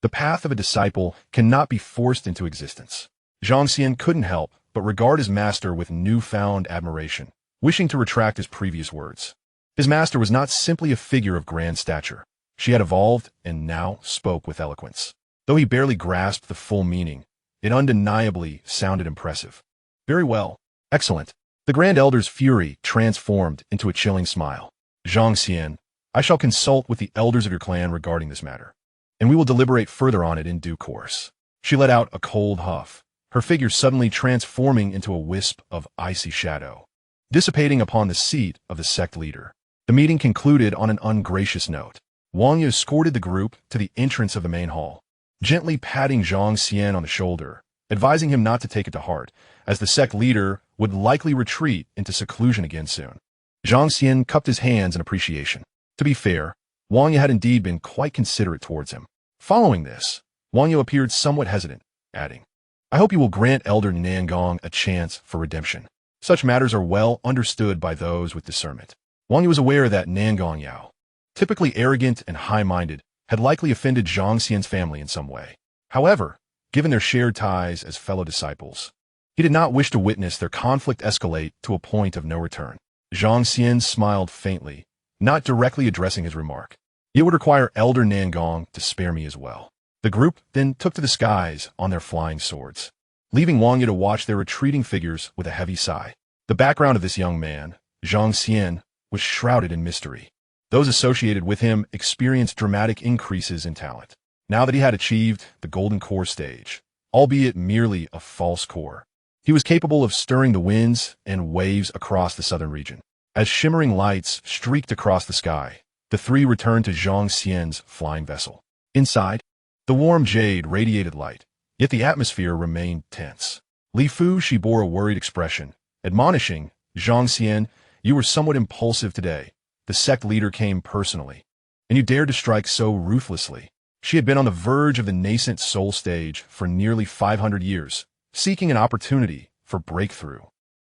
The path of a disciple cannot be forced into existence. Zhang Xian couldn't help but regard his master with newfound admiration, wishing to retract his previous words. His master was not simply a figure of grand stature. She had evolved and now spoke with eloquence. Though he barely grasped the full meaning, it undeniably sounded impressive. Very well. Excellent. The Grand Elder's fury transformed into a chilling smile. Zhang Xian, I shall consult with the elders of your clan regarding this matter, and we will deliberate further on it in due course. She let out a cold huff, her figure suddenly transforming into a wisp of icy shadow, dissipating upon the seat of the sect leader. The meeting concluded on an ungracious note. Wang Yu escorted the group to the entrance of the main hall, gently patting Zhang Xian on the shoulder, advising him not to take it to heart, as the sect leader would likely retreat into seclusion again soon. Zhang Xian cupped his hands in appreciation. To be fair, Wang Yu had indeed been quite considerate towards him. Following this, Wang Yu appeared somewhat hesitant, adding, I hope you will grant Elder Nangong a chance for redemption. Such matters are well understood by those with discernment. Wang Yu was aware that Nangong Yao, typically arrogant and high-minded, had likely offended Zhang Xian's family in some way. However, given their shared ties as fellow disciples, he did not wish to witness their conflict escalate to a point of no return. Zhang Xian smiled faintly, not directly addressing his remark. It would require Elder Nangong to spare me as well. The group then took to the skies on their flying swords, leaving Wang Yu to watch their retreating figures with a heavy sigh. The background of this young man, Zhang Xian, was shrouded in mystery. Those associated with him experienced dramatic increases in talent. Now that he had achieved the golden core stage, albeit merely a false core, he was capable of stirring the winds and waves across the southern region. As shimmering lights streaked across the sky, the three returned to Zhang Xian's flying vessel. Inside, the warm jade radiated light, yet the atmosphere remained tense. Li Fuxi bore a worried expression, admonishing, Zhang Xian, you were somewhat impulsive today. The sect leader came personally, and you dared to strike so ruthlessly. She had been on the verge of the nascent soul stage for nearly 500 years, seeking an opportunity for breakthrough.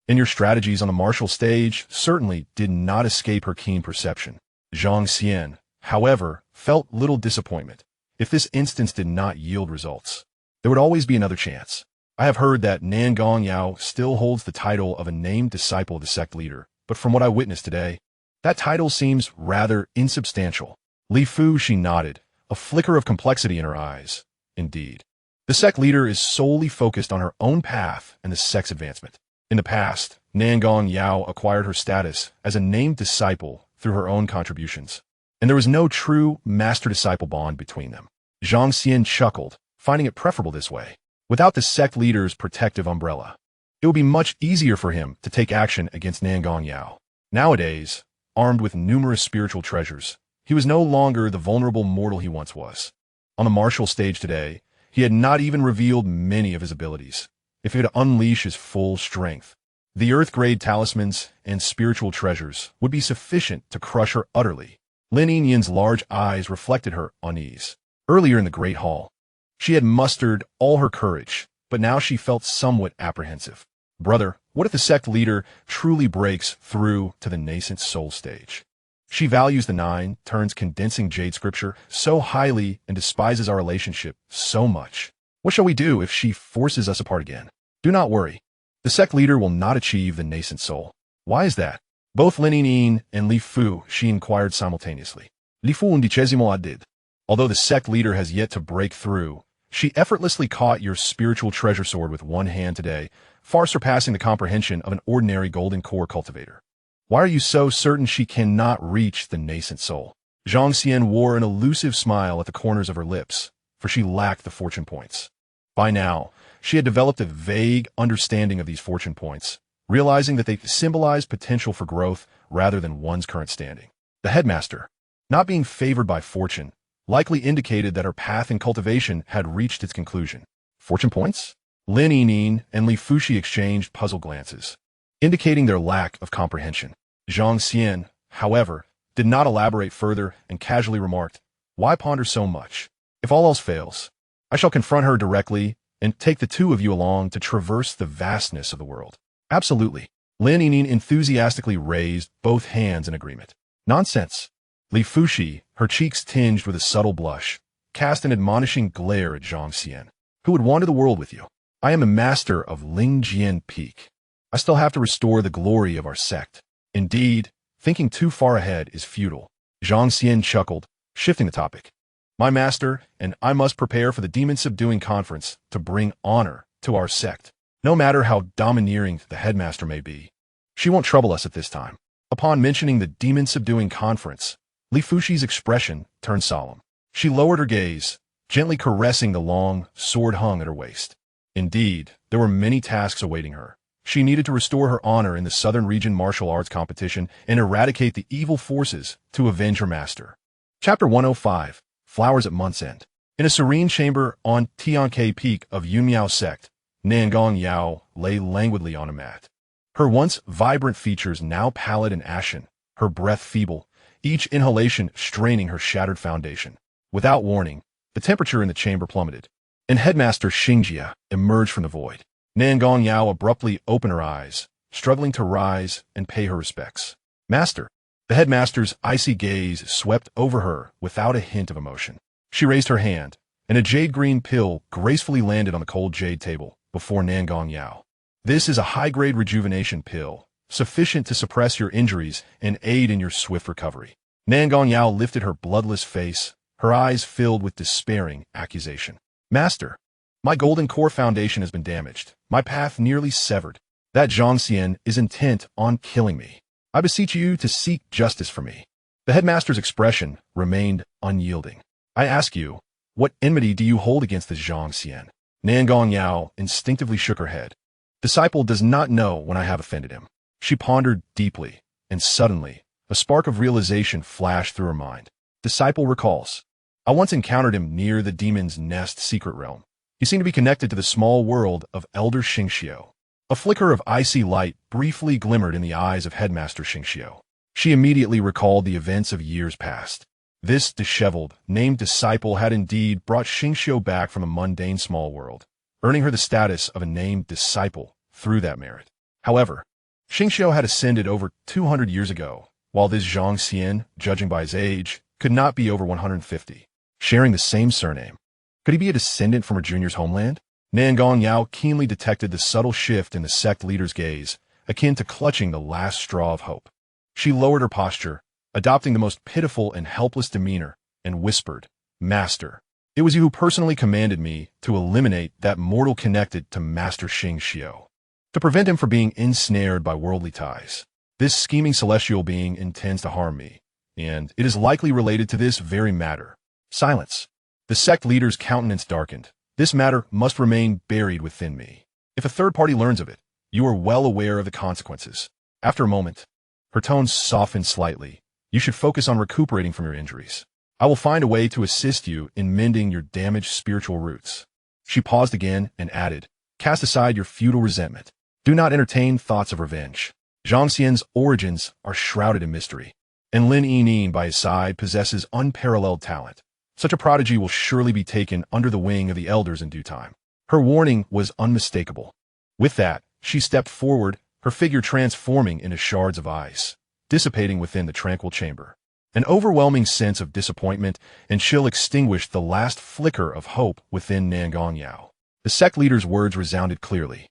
And your strategies on the martial stage certainly did not escape her keen perception. Zhang Xian, however, felt little disappointment. If this instance did not yield results, there would always be another chance. I have heard that Nangong Yao still holds the title of a named disciple of the sect leader, but from what I witnessed today, that title seems rather insubstantial. Li Fuxi nodded, a flicker of complexity in her eyes. Indeed, the sect leader is solely focused on her own path and the sect's advancement. In the past, Nangong Yao acquired her status as a named disciple through her own contributions, and there was no true master-disciple bond between them. Zhang Xian chuckled, finding it preferable this way. Without the sect leader's protective umbrella, it would be much easier for him to take action against Nangong Yao. Nowadays, armed with numerous spiritual treasures, he was no longer the vulnerable mortal he once was. On the martial stage today, he had not even revealed many of his abilities. If he could unleash his full strength, the earth-grade talismans and spiritual treasures would be sufficient to crush her utterly. Lin Yinyan's large eyes reflected her unease. Earlier in the great hall, she had mustered all her courage, but now she felt somewhat apprehensive. Brother, what if the sect leader truly breaks through to the nascent soul stage? She values the 9 turns condensing jade scripture so highly and despises our relationship so much. What shall we do if she forces us apart again? Do not worry. The sect leader will not achieve the nascent soul. Why is that? Both Lin Yin and Li Fuxi inquired simultaneously. Li Fu undicesimo adid. Although the sect leader has yet to break through, she effortlessly caught your spiritual treasure sword with one hand today, far surpassing the comprehension of an ordinary golden core cultivator. Why are you so certain she cannot reach the nascent soul? Zhang Xian wore an elusive smile at the corners of her lips, for she lacked the fortune points. By now, she had developed a vague understanding of these fortune points, realizing that they symbolized potential for growth rather than one's current standing. The headmaster, not being favored by fortune, likely indicated that her path in cultivation had reached its conclusion. Fortune points? Lin Yinyan and Li Fuxi exchanged puzzled glances, indicating their lack of comprehension. Zhang Xian, however, did not elaborate further and casually remarked, "Why ponder so much? If all else fails, I shall confront her directly and take the two of you along to traverse the vastness of the world." "Absolutely." Lin Yinyin enthusiastically raised both hands in agreement. "Nonsense." Li Fuxi, her cheeks tinged with a subtle blush, cast an admonishing glare at Zhang Xian. "Who would wander the world with you? I am a master of Lingjian Peak. I still have to restore the glory of our sect. Indeed, thinking too far ahead is futile." Zhang Xian chuckled, shifting the topic. "My master and I must prepare for the demon-subduing conference to bring honor to our sect. No matter how domineering the headmaster may be, she won't trouble us at this time." Upon mentioning the demon-subduing conference, Li Fuxi's expression turned solemn. She lowered her gaze, gently caressing the long sword hung at her waist. Indeed, there were many tasks awaiting her. She needed to restore her honor in the Southern Region martial arts competition and eradicate the evil forces to avenge her master. Chapter 105, Flowers at Month's End. In a serene chamber on Tianke Peak of Yunmiao sect, Nangong Yao lay languidly on a mat. Her once vibrant features now pallid and ashen, her breath feeble, each inhalation straining her shattered foundation. Without warning, the temperature in the chamber plummeted, and Headmaster Xianxia emerged from the void. Nangong Yao abruptly opened her eyes, struggling to rise and pay her respects. "Master." The headmaster's icy gaze swept over her without a hint of emotion. She raised her hand, and a jade-green pill gracefully landed on the cold jade table before Nangong Yao. "This is a high-grade rejuvenation pill, sufficient to suppress your injuries and aid in your swift recovery." Nangong Yao lifted her bloodless face, her eyes filled with despairing accusation. "Master, my golden core foundation has been damaged, my path nearly severed. That Zhang Xian is intent on killing me. I beseech you to seek justice for me." The headmaster's expression remained unyielding. "I ask you, what enmity do you hold against this Zhang Xian?" Nangong Yao instinctively shook her head. "Disciple does not know when I have offended him." She pondered deeply, and suddenly, a spark of realization flashed through her mind. Disciple recalls, "I once encountered him near the Demon's Nest secret realm. He seemed to be connected to the small world of Elder Xianxia." A flicker of icy light briefly glimmered in the eyes of Headmaster Xianxia. She immediately recalled the events of years past. This disheveled, named disciple had indeed brought Xianxia back from a mundane small world, earning her the status of a named disciple through that merit. However, Xianxia had ascended over 200 years ago, while this Zhang Xian, judging by his age, could not be over 150. Sharing the same surname, could he be a descendant from her junior's homeland? Nangong Yao keenly detected the subtle shift in the sect leader's gaze, akin to clutching the last straw of hope. She lowered her posture, adopting the most pitiful and helpless demeanor, and whispered, "Master, it was you who personally commanded me to eliminate that mortal connected to Master Xianxia, to prevent him from being ensnared by worldly ties. This scheming celestial being intends to harm me, and it is likely related to this very matter." Silence. The sect leader's countenance darkened. "This matter must remain buried within me. If a third party learns of it, you are well aware of the consequences." After a moment, her tone softened slightly. "You should focus on recuperating from your injuries. I will find a way to assist you in mending your damaged spiritual roots." She paused again and added, "Cast aside your futile resentment. Do not entertain thoughts of revenge. Zhang Xian's origins are shrouded in mystery, and Lin Yinyin by his side possesses unparalleled talent. Such a prodigy will surely be taken under the wing of the elders in due time." Her warning was unmistakable. With that, she stepped forward, her figure transforming into shards of ice, dissipating within the tranquil chamber. An overwhelming sense of disappointment and chill extinguished the last flicker of hope within Nangong Yao. The sect leader's words resounded clearly,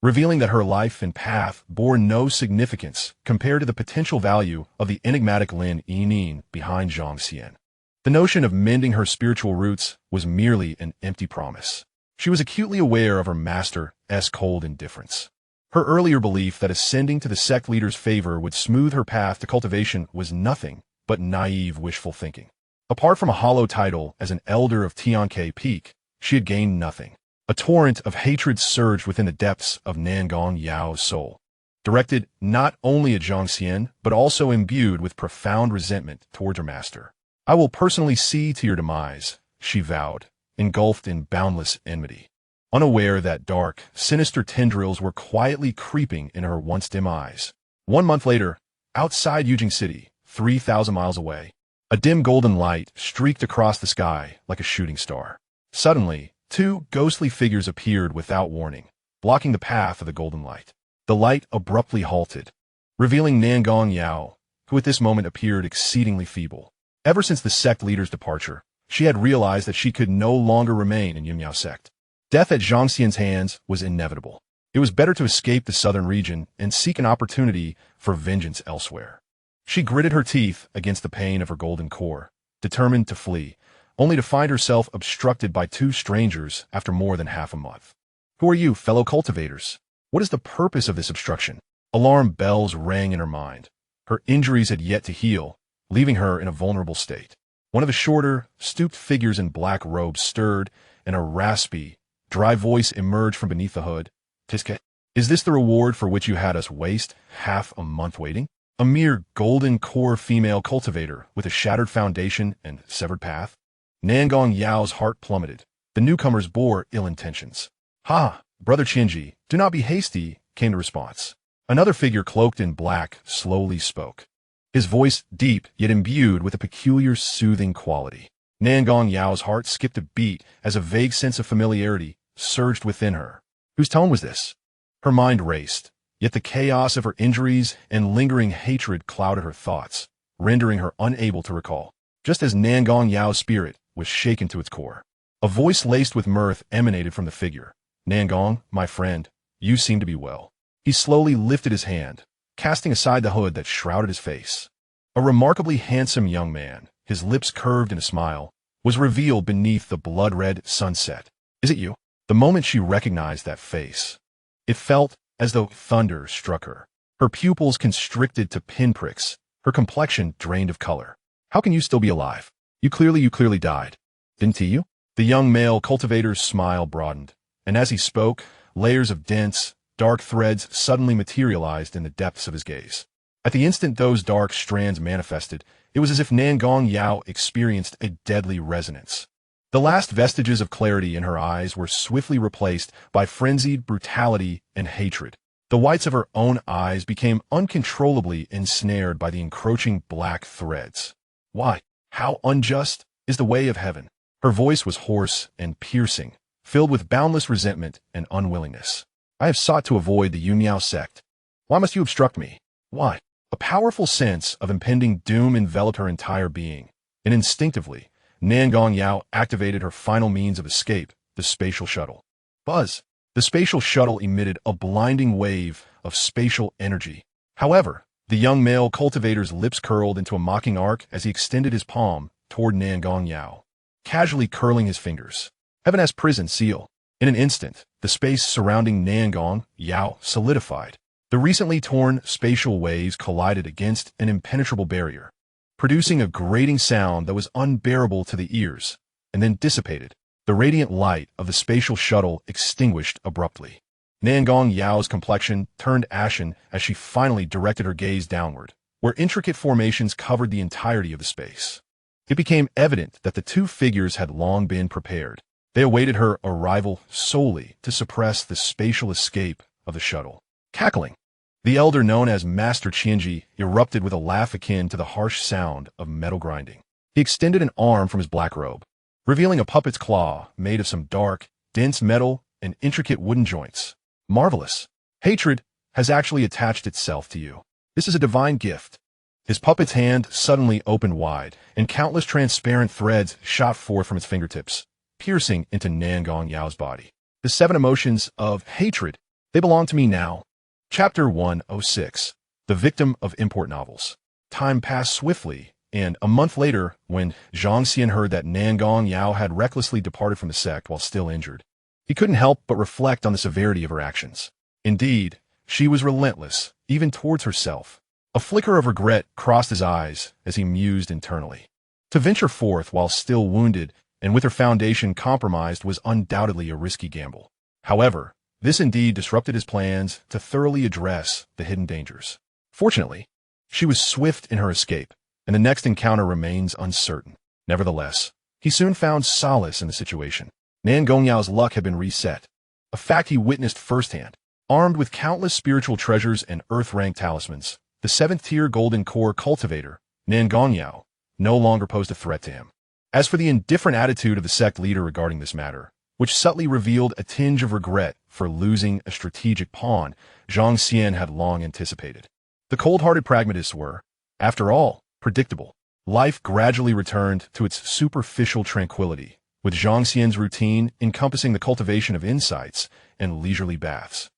revealing that her life and path bore no significance compared to the potential value of the enigmatic Lin Yinyin behind Zhang Xian. The notion of mending her spiritual roots was merely an empty promise. She was acutely aware of her master's cold indifference. Her earlier belief that ascending to the sect leader's favor would smooth her path to cultivation was nothing but naive wishful thinking. Apart from a hollow title as an elder of Tianke Peak, she had gained nothing. A torrent of hatred surged within the depths of Nangong Yao's soul, directed not only at Zhang Xian, but also imbued with profound resentment towards her master. "I will personally see to your demise," she vowed, engulfed in boundless enmity, unaware that dark, sinister tendrils were quietly creeping in her once dim eyes. 1 month later, outside Yujing City, 3,000 miles away. A dim golden light streaked across the sky like a shooting star. Suddenly, two ghostly figures appeared without warning, blocking the path of the golden light. The light abruptly halted, revealing Nangong Yao, who at this moment appeared exceedingly feeble. Ever since the sect leader's departure, she had realized that she could no longer remain in Yunmiao sect. Death at Zhang Xian's hands was inevitable. It was better to escape the southern region and seek an opportunity for vengeance elsewhere. She gritted her teeth against the pain of her golden core, determined to flee, only to find herself obstructed by two strangers after more than half a month. Who are you, fellow cultivators? What is the purpose of this obstruction? Alarm bells rang in her mind. Her injuries had yet to heal, leaving her in a vulnerable state. One of the shorter, stooped figures in black robes stirred, and a raspy, dry voice emerged from beneath the hood. Tiske, is this the reward for which you had us waste half a month waiting? A mere golden core female cultivator with a shattered foundation and severed path? Nangong Yao's heart plummeted. The newcomers bore ill intentions. Ha, brother Qianji, do not be hasty, came the response. Another figure cloaked in black slowly spoke. His voice deep yet imbued with a peculiar soothing quality. Nangong Yao's heart skipped a beat as a vague sense of familiarity surged within her. Whose tone was this? Her mind raced, yet the chaos of her injuries and lingering hatred clouded her thoughts, rendering her unable to recall. Just as Nangong Yao's spirit was shaken to its core, a voice laced with mirth emanated from the figure. Nangong, my friend, you seem to be well. He slowly lifted his hand, casting aside the hood that shrouded his face. A remarkably handsome young man, his lips curved in a smile, was revealed beneath the blood-red sunset. Is it you? The moment she recognized that face, it felt as though thunder struck her. Her pupils constricted to pinpricks, her complexion drained of color. How can you still be alive? You clearly died. Didn't you? The young male cultivator's smile broadened, and as he spoke, layers of dense, dark threads suddenly materialized in the depths of his gaze. At the instant those dark strands manifested, it was as if Nangong Yao experienced a deadly resonance. The last vestiges of clarity in her eyes were swiftly replaced by frenzied brutality and hatred. The whites of her own eyes became uncontrollably ensnared by the encroaching black threads. Why? How unjust is the way of heaven? Her voice was hoarse and piercing, filled with boundless resentment and unwillingness. I have sought to avoid the Yunmiao sect. Why must you obstruct me? Why? A powerful sense of impending doom enveloped her entire being, and instinctively, Nangong Yao activated her final means of escape, the spatial shuttle. Buzz! The spatial shuttle emitted a blinding wave of spatial energy. However, the young male cultivator's lips curled into a mocking arc as he extended his palm toward Nangong Yao, casually curling his fingers. Heaven has prison seal. In an instant, the space surrounding Nangong Yao solidified. The recently torn spatial waves collided against an impenetrable barrier, producing a grating sound that was unbearable to the ears, and then dissipated. The radiant light of the spatial shuttle extinguished abruptly. Nangong Yao's complexion turned ashen as she finally directed her gaze downward, where intricate formations covered the entirety of the space. It became evident that the two figures had long been prepared. They awaited her arrival solely to suppress the spatial escape of the shuttle. Cackling, the elder known as Master Qianji erupted with a laugh akin to the harsh sound of metal grinding. He extended an arm from his black robe, revealing a puppet's claw made of some dark, dense metal and intricate wooden joints. Marvelous. Hatred has actually attached itself to you. This is a divine gift. His puppet's hand suddenly opened wide, and countless transparent threads shot forth from its fingertips, piercing into Nangong Yao's body. The 7 emotions of hatred, they belong to me now. Chapter 106. The Victim of Import Novels. Time passed swiftly, and a month later, when Zhang Xian heard that Nangong Yao had recklessly departed from the sect while still injured, he couldn't help but reflect on the severity of her actions. Indeed, she was relentless, even towards herself. A flicker of regret crossed his eyes as he mused internally. To venture forth while still wounded and with her foundation compromised was undoubtedly a risky gamble. However, this indeed disrupted his plans to thoroughly address the hidden dangers. Fortunately, she was swift in her escape, and the next encounter remains uncertain. Nevertheless, he soon found solace in the situation. Nangong Yao's luck had been reset, a fact he witnessed firsthand. Armed with countless spiritual treasures and earth-rank talismans, the 7th-tier golden core cultivator Nangonyao, no longer posed a threat to him. As for the indifferent attitude of the sect leader regarding this matter, which subtly revealed a tinge of regret for losing a strategic pawn Zhang Xian had long anticipated. The cold-hearted pragmatists were, after all, predictable. Life gradually returned to its superficial tranquility, with Zhang Xian's routine encompassing the cultivation of insights and leisurely baths.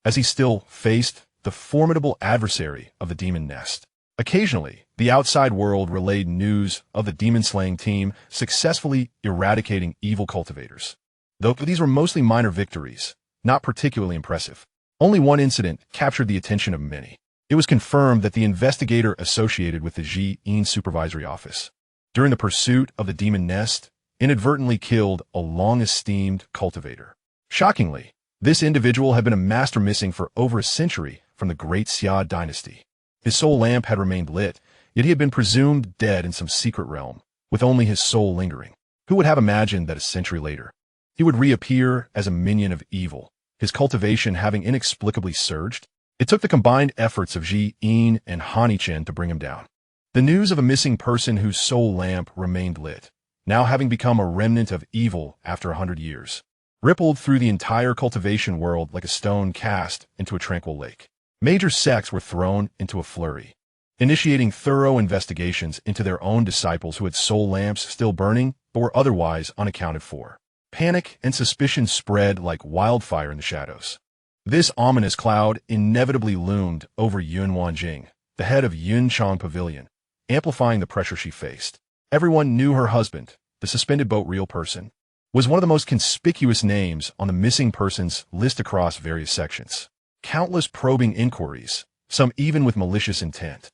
As he still faced the formidable adversary of the demon nest. Occasionally, the outside world relayed news of the demon-slaying team successfully eradicating evil cultivators. Though these were mostly minor victories, not particularly impressive. Only one incident captured the attention of many. It was confirmed that the investigator associated with the Xian supervisory office, during the pursuit of the demon nest, inadvertently killed a long-esteemed cultivator. Shockingly, this individual had been a master missing for over a century from the Great Xia dynasty. His soul lamp had remained lit, yet he had been presumed dead in some secret realm, with only his soul lingering. Who would have imagined that a century later, he would reappear as a minion of evil, his cultivation having inexplicably surged? It took the combined efforts of Xian and Hanichen to bring him down. The news of a missing person whose soul lamp remained lit, now having become a remnant of evil after 100 years, rippled through the entire cultivation world like a stone cast into a tranquil lake. Major sects were thrown into a flurry, initiating thorough investigations into their own disciples who had soul lamps still burning but were otherwise unaccounted for. Panic and suspicion spread like wildfire in the shadows. This ominous cloud inevitably loomed over Yun Wanjing, the head of Yunchang Pavilion, amplifying the pressure she faced. Everyone knew her husband, the suspended boat real person, was one of the most conspicuous names on the missing persons list across various sections. Countless probing inquiries, some even with malicious intent,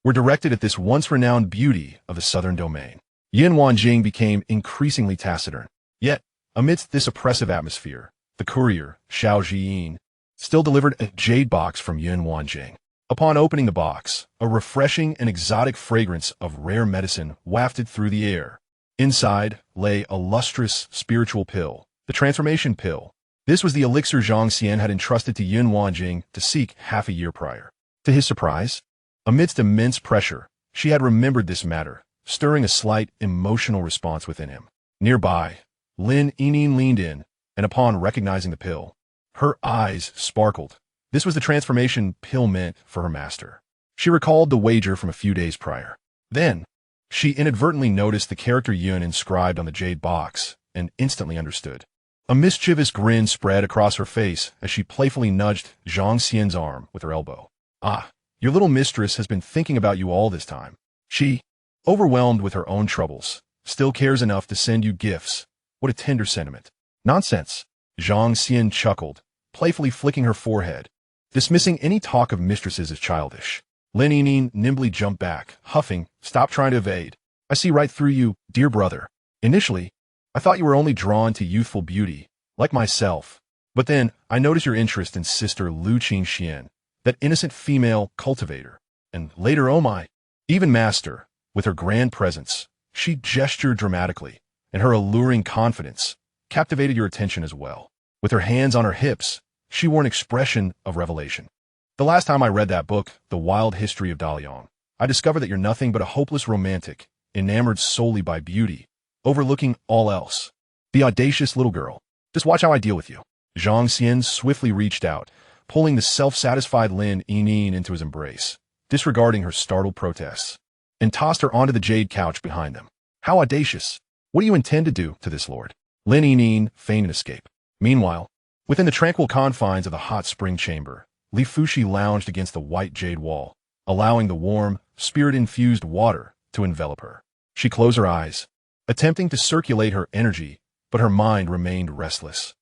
were directed at this once-renowned beauty of the southern domain. Yin Wanjing became increasingly taciturn. Yet, amidst this oppressive atmosphere, the courier, Xiao Jiyin, still delivered a jade box from Yin Wanjing. Upon opening the box, a refreshing and exotic fragrance of rare medicine wafted through the air. Inside lay a lustrous spiritual pill, the transformation pill. This was the elixir Zhang Xian had entrusted to Yin Wanjing to seek half a year prior. To his surprise, amidst immense pressure, she had remembered this matter, stirring a slight emotional response within him. Nearby, Lin Yining leaned in, and upon recognizing the pill, her eyes sparkled. This was the transformation pill meant for her master. She recalled the wager from a few days prior. Then, she inadvertently noticed the character Yun inscribed on the jade box, and instantly understood. A mischievous grin spread across her face as she playfully nudged Zhang Xian's arm with her elbow. Ah, your little mistress has been thinking about you all this time. She, overwhelmed with her own troubles, still cares enough to send you gifts. What a tender sentiment. Nonsense. Zhang Xian chuckled, playfully flicking her forehead, dismissing any talk of mistresses as childish. Lin Yining nimbly jumped back, huffing, "Stop trying to evade. I see right through you, dear brother. Initially, I thought you were only drawn to youthful beauty, like myself. But then, I noticed your interest in sister Lu Xian, that innocent female cultivator. And later, oh my, even master, with her grand presence, she gestured dramatically, and her alluring confidence captivated your attention as well. With her hands on her hips, she wore an expression of revelation. The last time I read that book, The Wild History of Daliang, I discovered that you're nothing but a hopeless romantic, enamored solely by beauty, overlooking all else. The audacious little girl. Just watch how I deal with you." Zhang Xian swiftly reached out, pulling the self-satisfied Lin Yining into his embrace, disregarding her startled protests, and tossed her onto the jade couch behind them. "How audacious! What do you intend to do to this lord?" Lin Yining feigned an escape. Meanwhile, within the tranquil confines of the hot spring chamber, Li Fuxi lounged against the white jade wall, allowing the warm, spirit-infused water to envelop her. She closed her eyes, attempting to circulate her energy, but her mind remained restless.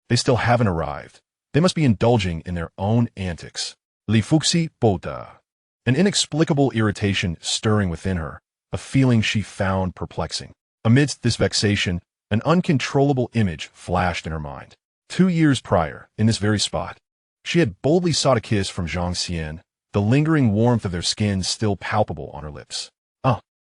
They still haven't arrived. They must be indulging in their own antics. Li Fuxi Bota. An inexplicable irritation stirring within her, a feeling she found perplexing. Amidst this vexation, an uncontrollable image flashed in her mind. 2 years prior, in this very spot, she had boldly sought a kiss from Zhang Xian, the lingering warmth of their skins still palpable on her lips.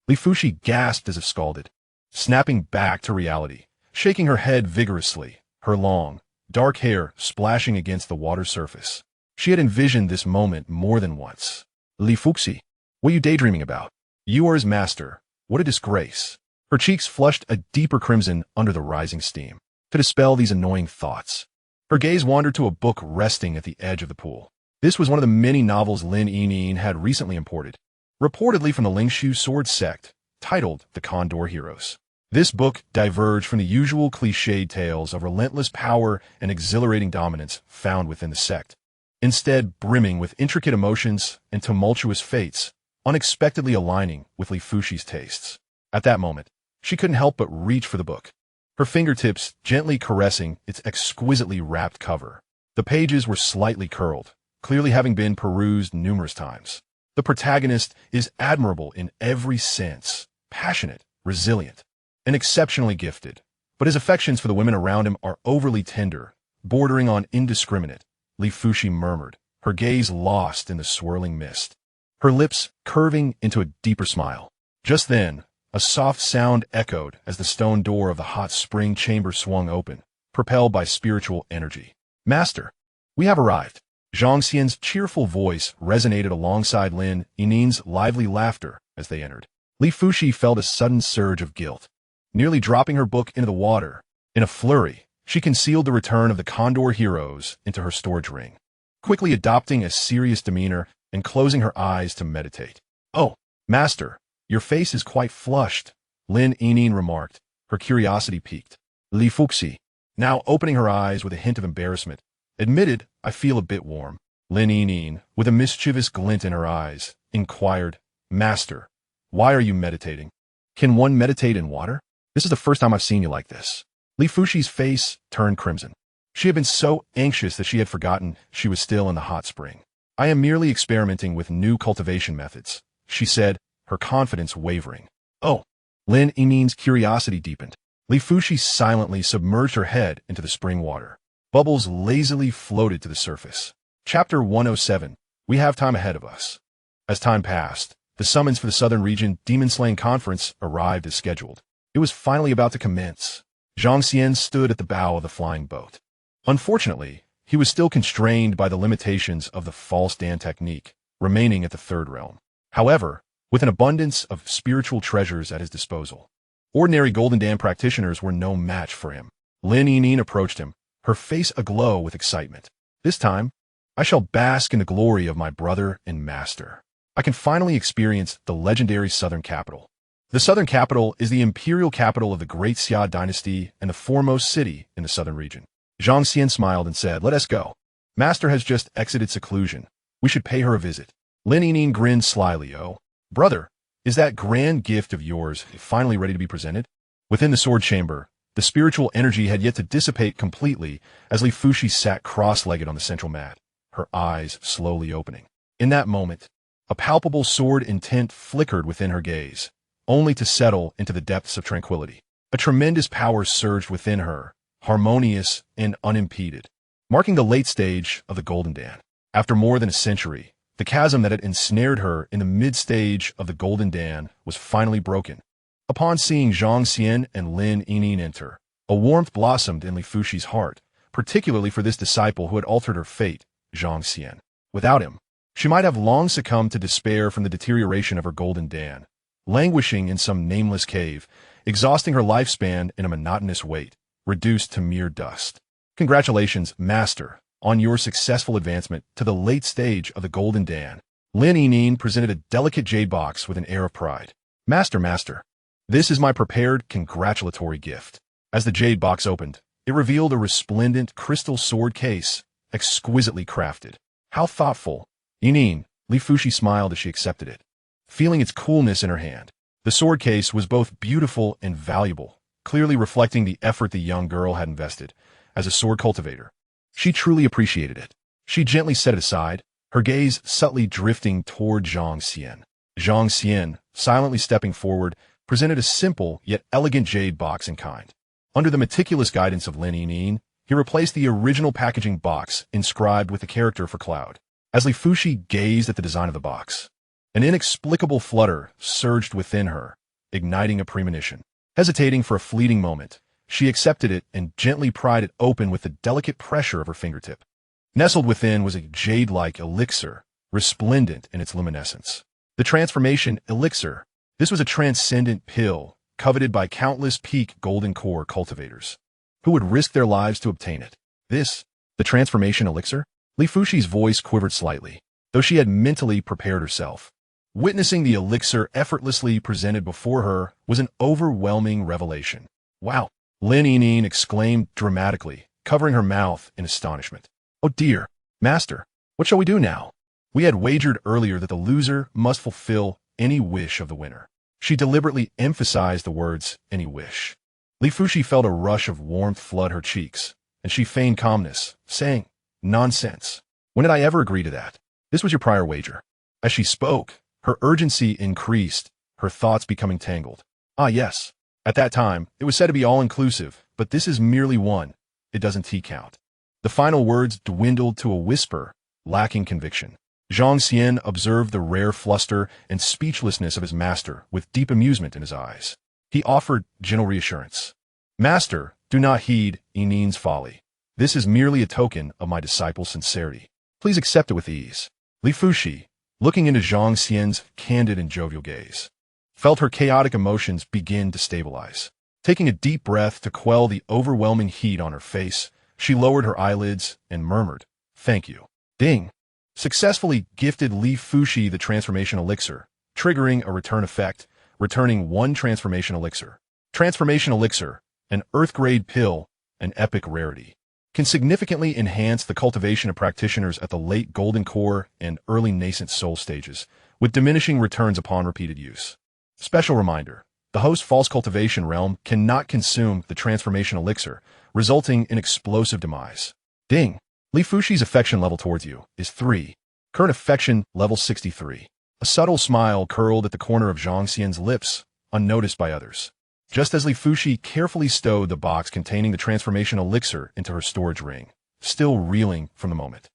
Li Fuxi gasped as if scalded, snapping back to reality, shaking her head vigorously, her long, dark hair splashing against the water's surface. She had envisioned this moment more than once. "Li Fuxi, what are you daydreaming about?" Yours, master. What a disgrace. Her cheeks flushed a deeper crimson under the rising steam. To dispel these annoying thoughts, her gaze wandered to a book resting at the edge of the pool. This was one of the many novels Lin Yinyin had recently imported, reportedly from the Lingshu sword sect, titled The Condor Heroes. This book diverged from the usual cliched tales of relentless power and exhilarating dominance found within the sect, instead brimming with intricate emotions and tumultuous fates, unexpectedly aligning with Li Fushi's tastes. At that moment, she couldn't help but reach for the book, her fingertips gently caressing its exquisitely wrapped cover. The pages were slightly curled, clearly having been perused numerous times. The protagonist is admirable in every sense, passionate, resilient, and exceptionally gifted, but his affections for the women around him are overly tender, bordering on indiscriminate, Li Fushi murmured, her gaze lost in the swirling mist, her lips curving into a deeper smile. Just then, a soft sound echoed as the stone door of the hot spring chamber swung open, propelled by spiritual energy. Master, we have arrived. Zhang Xian's cheerful voice resonated alongside Lin Yinin's lively laughter as they entered. Li Fushi felt a sudden surge of guilt, nearly dropping her book into the water. In a flurry, she concealed the return of the Condor Heroes into her storage ring, quickly adopting a serious demeanor and closing her eyes to meditate. Oh, master, your face is quite flushed, Lin Yinin remarked, her curiosity piqued. Li Fuxi, now opening her eyes with a hint of embarrassment, admitted, I feel a bit warm. Lin Yinin, with a mischievous glint in her eyes, inquired, Master, why are you meditating? Can one meditate in water? This is the first time I've seen you like this. Li Fushi's face turned crimson. She had been so anxious that she had forgotten she was still in the hot spring. I am merely experimenting with new cultivation methods, she said, her confidence wavering. Oh, Lin Yinin's curiosity deepened. Li Fushi silently submerged her head into the spring water. Bubbles lazily floated to the surface. Chapter 107. We have time ahead of us. As time passed, the summons for the Southern Region Demon Slaying Conference arrived as scheduled. It was finally about to commence. Zhang Xian stood at the bow of the flying boat. Unfortunately, he was still constrained by the limitations of the false Dan technique, remaining at the third realm. However, with an abundance of spiritual treasures at his disposal, ordinary Golden Dan practitioners were no match for him. Lin Yinin approached him, her face aglow with excitement. This time, I shall bask in the glory of my brother and master. I can finally experience the legendary Southern Capital. The Southern Capital is the imperial capital of the Great Xia dynasty and the foremost city in the Southern region. Zhang Xian smiled and said, Let us go. Master has just exited seclusion. We should pay her a visit. Lin Yinin grinned slyly. Oh, brother, is that grand gift of yours finally ready to be presented? Within the sword chamber, the spiritual energy had yet to dissipate completely as Li Fushi sat cross-legged on the central mat, her eyes slowly opening. In that moment, a palpable sword intent flickered within her gaze, only to settle into the depths of tranquility. A tremendous power surged within her, harmonious and unimpeded, marking the late stage of the Golden Dan. After more than a century, the chasm that had ensnared her in the mid-stage of the Golden Dan was finally broken. Upon seeing Zhang Xian and Lin Yinin enter, a warmth blossomed in Li Fushi's heart, particularly for this disciple who had altered her fate, Zhang Xian. Without him, she might have long succumbed to despair from the deterioration of her Golden Dan, languishing in some nameless cave, exhausting her lifespan in a monotonous wait, reduced to mere dust. Congratulations, Master, on your successful advancement to the late stage of the Golden Dan. Lin Yinin presented a delicate jade box with an air of pride. Master, this is my prepared congratulatory gift. As the jade box opened, it revealed a resplendent crystal sword case, exquisitely crafted. How thoughtful. Yinin, Li Fushi smiled as she accepted it, feeling its coolness in her hand. The sword case was both beautiful and valuable, clearly reflecting the effort the young girl had invested as a sword cultivator. She truly appreciated it. She gently set it aside, her gaze subtly drifting toward Zhang Xian. Zhang Xian, silently stepping forward, presented a simple yet elegant jade box in kind. Under the meticulous guidance of Lin Yinin, he replaced the original packaging box inscribed with the character for Cloud. As Li Fushi gazed at the design of the box, an inexplicable flutter surged within her, igniting a premonition. Hesitating for a fleeting moment, she accepted it and gently pried it open with the delicate pressure of her fingertip. Nestled within was a jade-like elixir, resplendent in its luminescence. The transformation elixir, This was a transcendent pill, coveted by countless peak golden core cultivators, who would risk their lives to obtain it. This, the transformation elixir? Li Fushi's voice quivered slightly, though she had mentally prepared herself. Witnessing the elixir effortlessly presented before her was an overwhelming revelation. Wow! Lin Yining exclaimed dramatically, covering her mouth in astonishment. Oh dear, master, what shall we do now? We had wagered earlier that the loser must fulfill any wish of the winner. She deliberately emphasized the words, any wish. Li Fushi felt a rush of warmth flood her cheeks, and she feigned calmness, saying, nonsense. When did I ever agree to that? This was your prior wager. As she spoke, her urgency increased, her thoughts becoming tangled. Ah yes, at that time, it was said to be all-inclusive, but this is merely one. It doesn't count. The final words dwindled to a whisper, lacking conviction. Zhang Xian observed the rare fluster and speechlessness of his master with deep amusement in his eyes. He offered gentle reassurance. Master, do not heed Yining's folly. This is merely a token of my disciple's sincerity. Please accept it with ease. Li Fushi, looking into Zhang Xian's candid and jovial gaze, felt her chaotic emotions begin to stabilize. Taking a deep breath to quell the overwhelming heat on her face, she lowered her eyelids and murmured, thank you. Ding! Successfully gifted Li Fushi the transformation elixir, triggering a return effect, returning one transformation elixir. Transformation elixir, an earth-grade pill, an epic rarity, can significantly enhance the cultivation of practitioners at the late golden core and early nascent soul stages, with diminishing returns upon repeated use. Special reminder, the host's false cultivation realm cannot consume the transformation elixir, resulting in explosive demise. Ding! Li Fushi's affection level towards you is 3. Current affection level 63. A subtle smile curled at the corner of Zhang Xian's lips, unnoticed by others. Just as Li Fushi carefully stowed the box containing the transformation elixir into her storage ring, still reeling from the moment.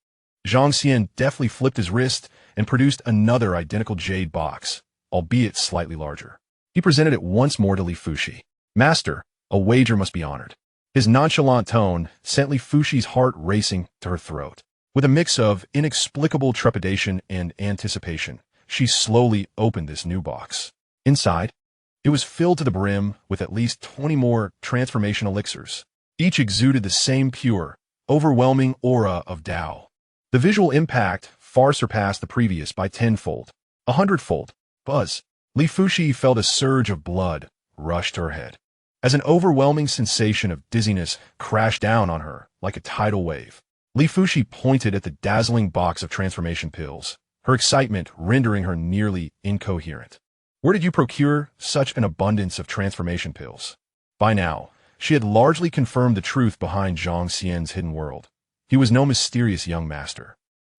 Zhang Xian deftly flipped his wrist and produced another identical jade box, albeit slightly larger. He presented it once more to Li Fushi. Master, a wager must be honored. His nonchalant tone sent Li Fushi's heart racing to her throat. With a mix of inexplicable trepidation and anticipation, she slowly opened this new box. Inside, it was filled to the brim with at least 20 more transformation elixirs. Each exuded the same pure, overwhelming aura of Tao. The visual impact far surpassed the previous by tenfold, 100-fold. Buzz. Li Fushi felt a surge of blood rush to her head, as an overwhelming sensation of dizziness crashed down on her like a tidal wave. Li Fushi pointed at the dazzling box of transformation pills, her excitement rendering her nearly incoherent. Where did you procure such an abundance of transformation pills? By now, she had largely confirmed the truth behind Zhang Xian's hidden world. He was no mysterious young master,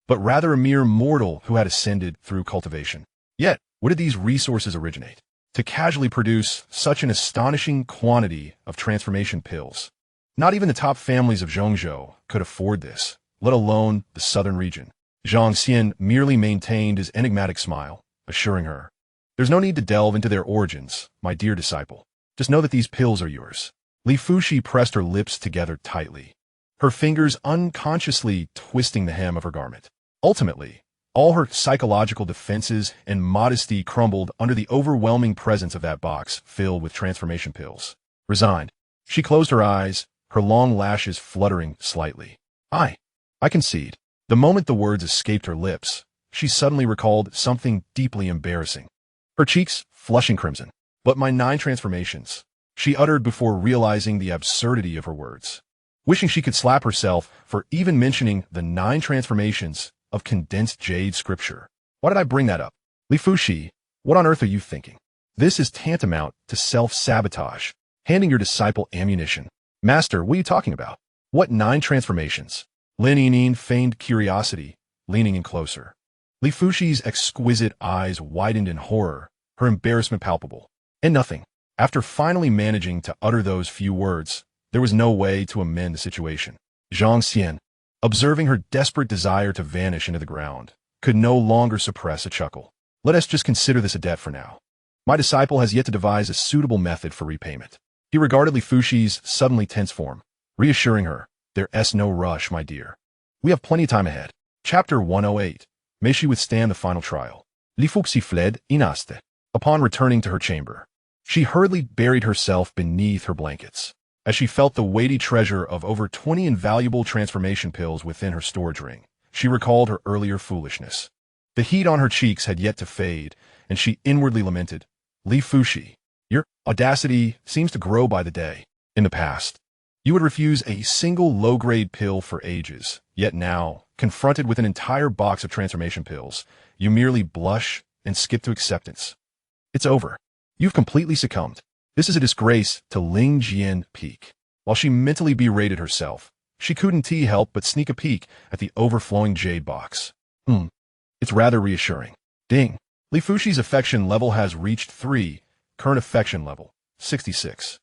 but rather a mere mortal who had ascended through cultivation. Yet, where did these resources originate to casually produce such an astonishing quantity of transformation pills? Not even the top families of Zhongzhou could afford this, let alone the southern region. Zhang Xian merely maintained his enigmatic smile, assuring her, there's no need to delve into their origins, my dear disciple. Just know that these pills are yours. Li Fushi pressed her lips together tightly, her fingers unconsciously twisting the hem of her garment. Ultimately, all her psychological defenses and modesty crumbled under the overwhelming presence of that box filled with transformation pills. Resigned, she closed her eyes, her long lashes fluttering slightly. I concede. The moment the words escaped her lips, she suddenly recalled something deeply embarrassing. Her cheeks flushing crimson. But my 9 transformations, she uttered before realizing the absurdity of her words. Wishing she could slap herself for even mentioning the 9 transformations of condensed jade scripture. Why did I bring that up? Li Fushi, what on earth are you thinking? This is tantamount to self-sabotage, handing your disciple ammunition. Master, what are you talking about? What 9 transformations? Lin Yining feigned curiosity, leaning in closer. Li Fushi's exquisite eyes widened in horror, her embarrassment palpable. And nothing. After finally managing to utter those few words, there was no way to amend the situation. Zhang Xian, observing her desperate desire to vanish into the ground, could no longer suppress a chuckle. Let us just consider this a debt for now. My disciple has yet to devise a suitable method for repayment. He regarded Li Fushi's suddenly tense form, reassuring her, there's no rush, my dear. We have plenty of time ahead. Chapter 108. May she withstand the final trial. Li Fuxi fled in haste. Upon returning to her chamber, she hurriedly buried herself beneath her blankets, as she felt the weighty treasure of over 20 invaluable transformation pills within her storage ring. She recalled her earlier foolishness. The heat on her cheeks had yet to fade, and she inwardly lamented, Li Fushi, your audacity seems to grow by the day. In the past, you would refuse a single low-grade pill for ages, yet now, confronted with an entire box of transformation pills, you merely blush and skip to acceptance. It's over. You've completely succumbed. This is a disgrace to Ling Jian Peak. While she mentally berated herself, she couldn't help but sneak a peek at the overflowing jade box. It's rather reassuring. Ding. Li Fushi's affection level has reached 3, current affection level, 66.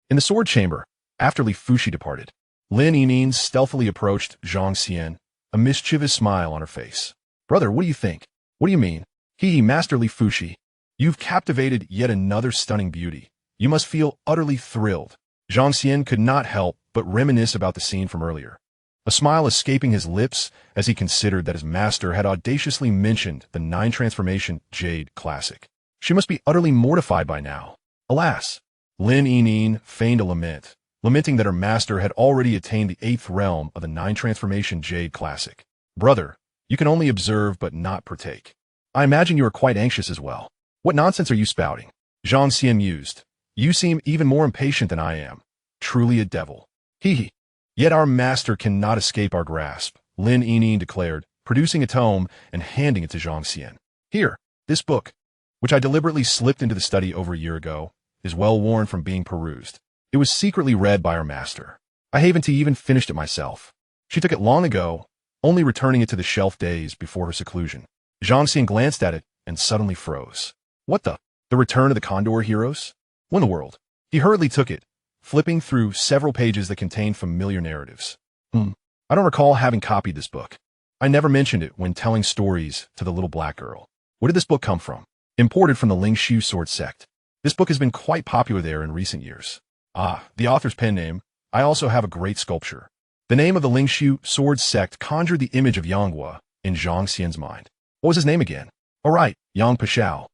In the sword chamber, after Li Fushi departed, Lin Yining stealthily approached Zhang Xian, a mischievous smile on her face. Brother, what do you think? What do you mean? Master Li Fushi. You've captivated yet another stunning beauty. You must feel utterly thrilled. Zhang Xian could not help but reminisce about the scene from earlier, a smile escaping his lips as he considered that his master had audaciously mentioned the 9 transformation Jade Classic. She must be utterly mortified by now. Alas! Lin Yining feigned a lament, lamenting that her master had already attained the 8th realm of the 9 transformation Jade Classic. Brother, you can only observe but not partake. I imagine you are quite anxious as well. What nonsense are you spouting? Zhang Xian mused. You seem even more impatient than I am. Truly a devil. Yet our master cannot escape our grasp, Lin Yining declared, producing a tome and handing it to Zhang Xian. Here, this book, which I deliberately slipped into the study over a year ago, is well worn from being perused. It was secretly read by our master. I haven't even finished it myself. She took it long ago, only returning it to the shelf days before her seclusion. Zhang Xian glanced at it and suddenly froze. What the? The Return of the Condor Heroes? What in the world? He hurriedly took it, flipping through several pages that contained familiar narratives. I don't recall having copied this book. I never mentioned it when telling stories to the little black girl. Where did this book come from? Imported from the Lingshu sword sect. This book has been quite popular there in recent years. The author's pen name. I also have a great sculpture. The name of the Lingshu sword sect conjured the image of Yanghua in Zhang Xian's mind. What was his name again? Oh right, Yang Pashao.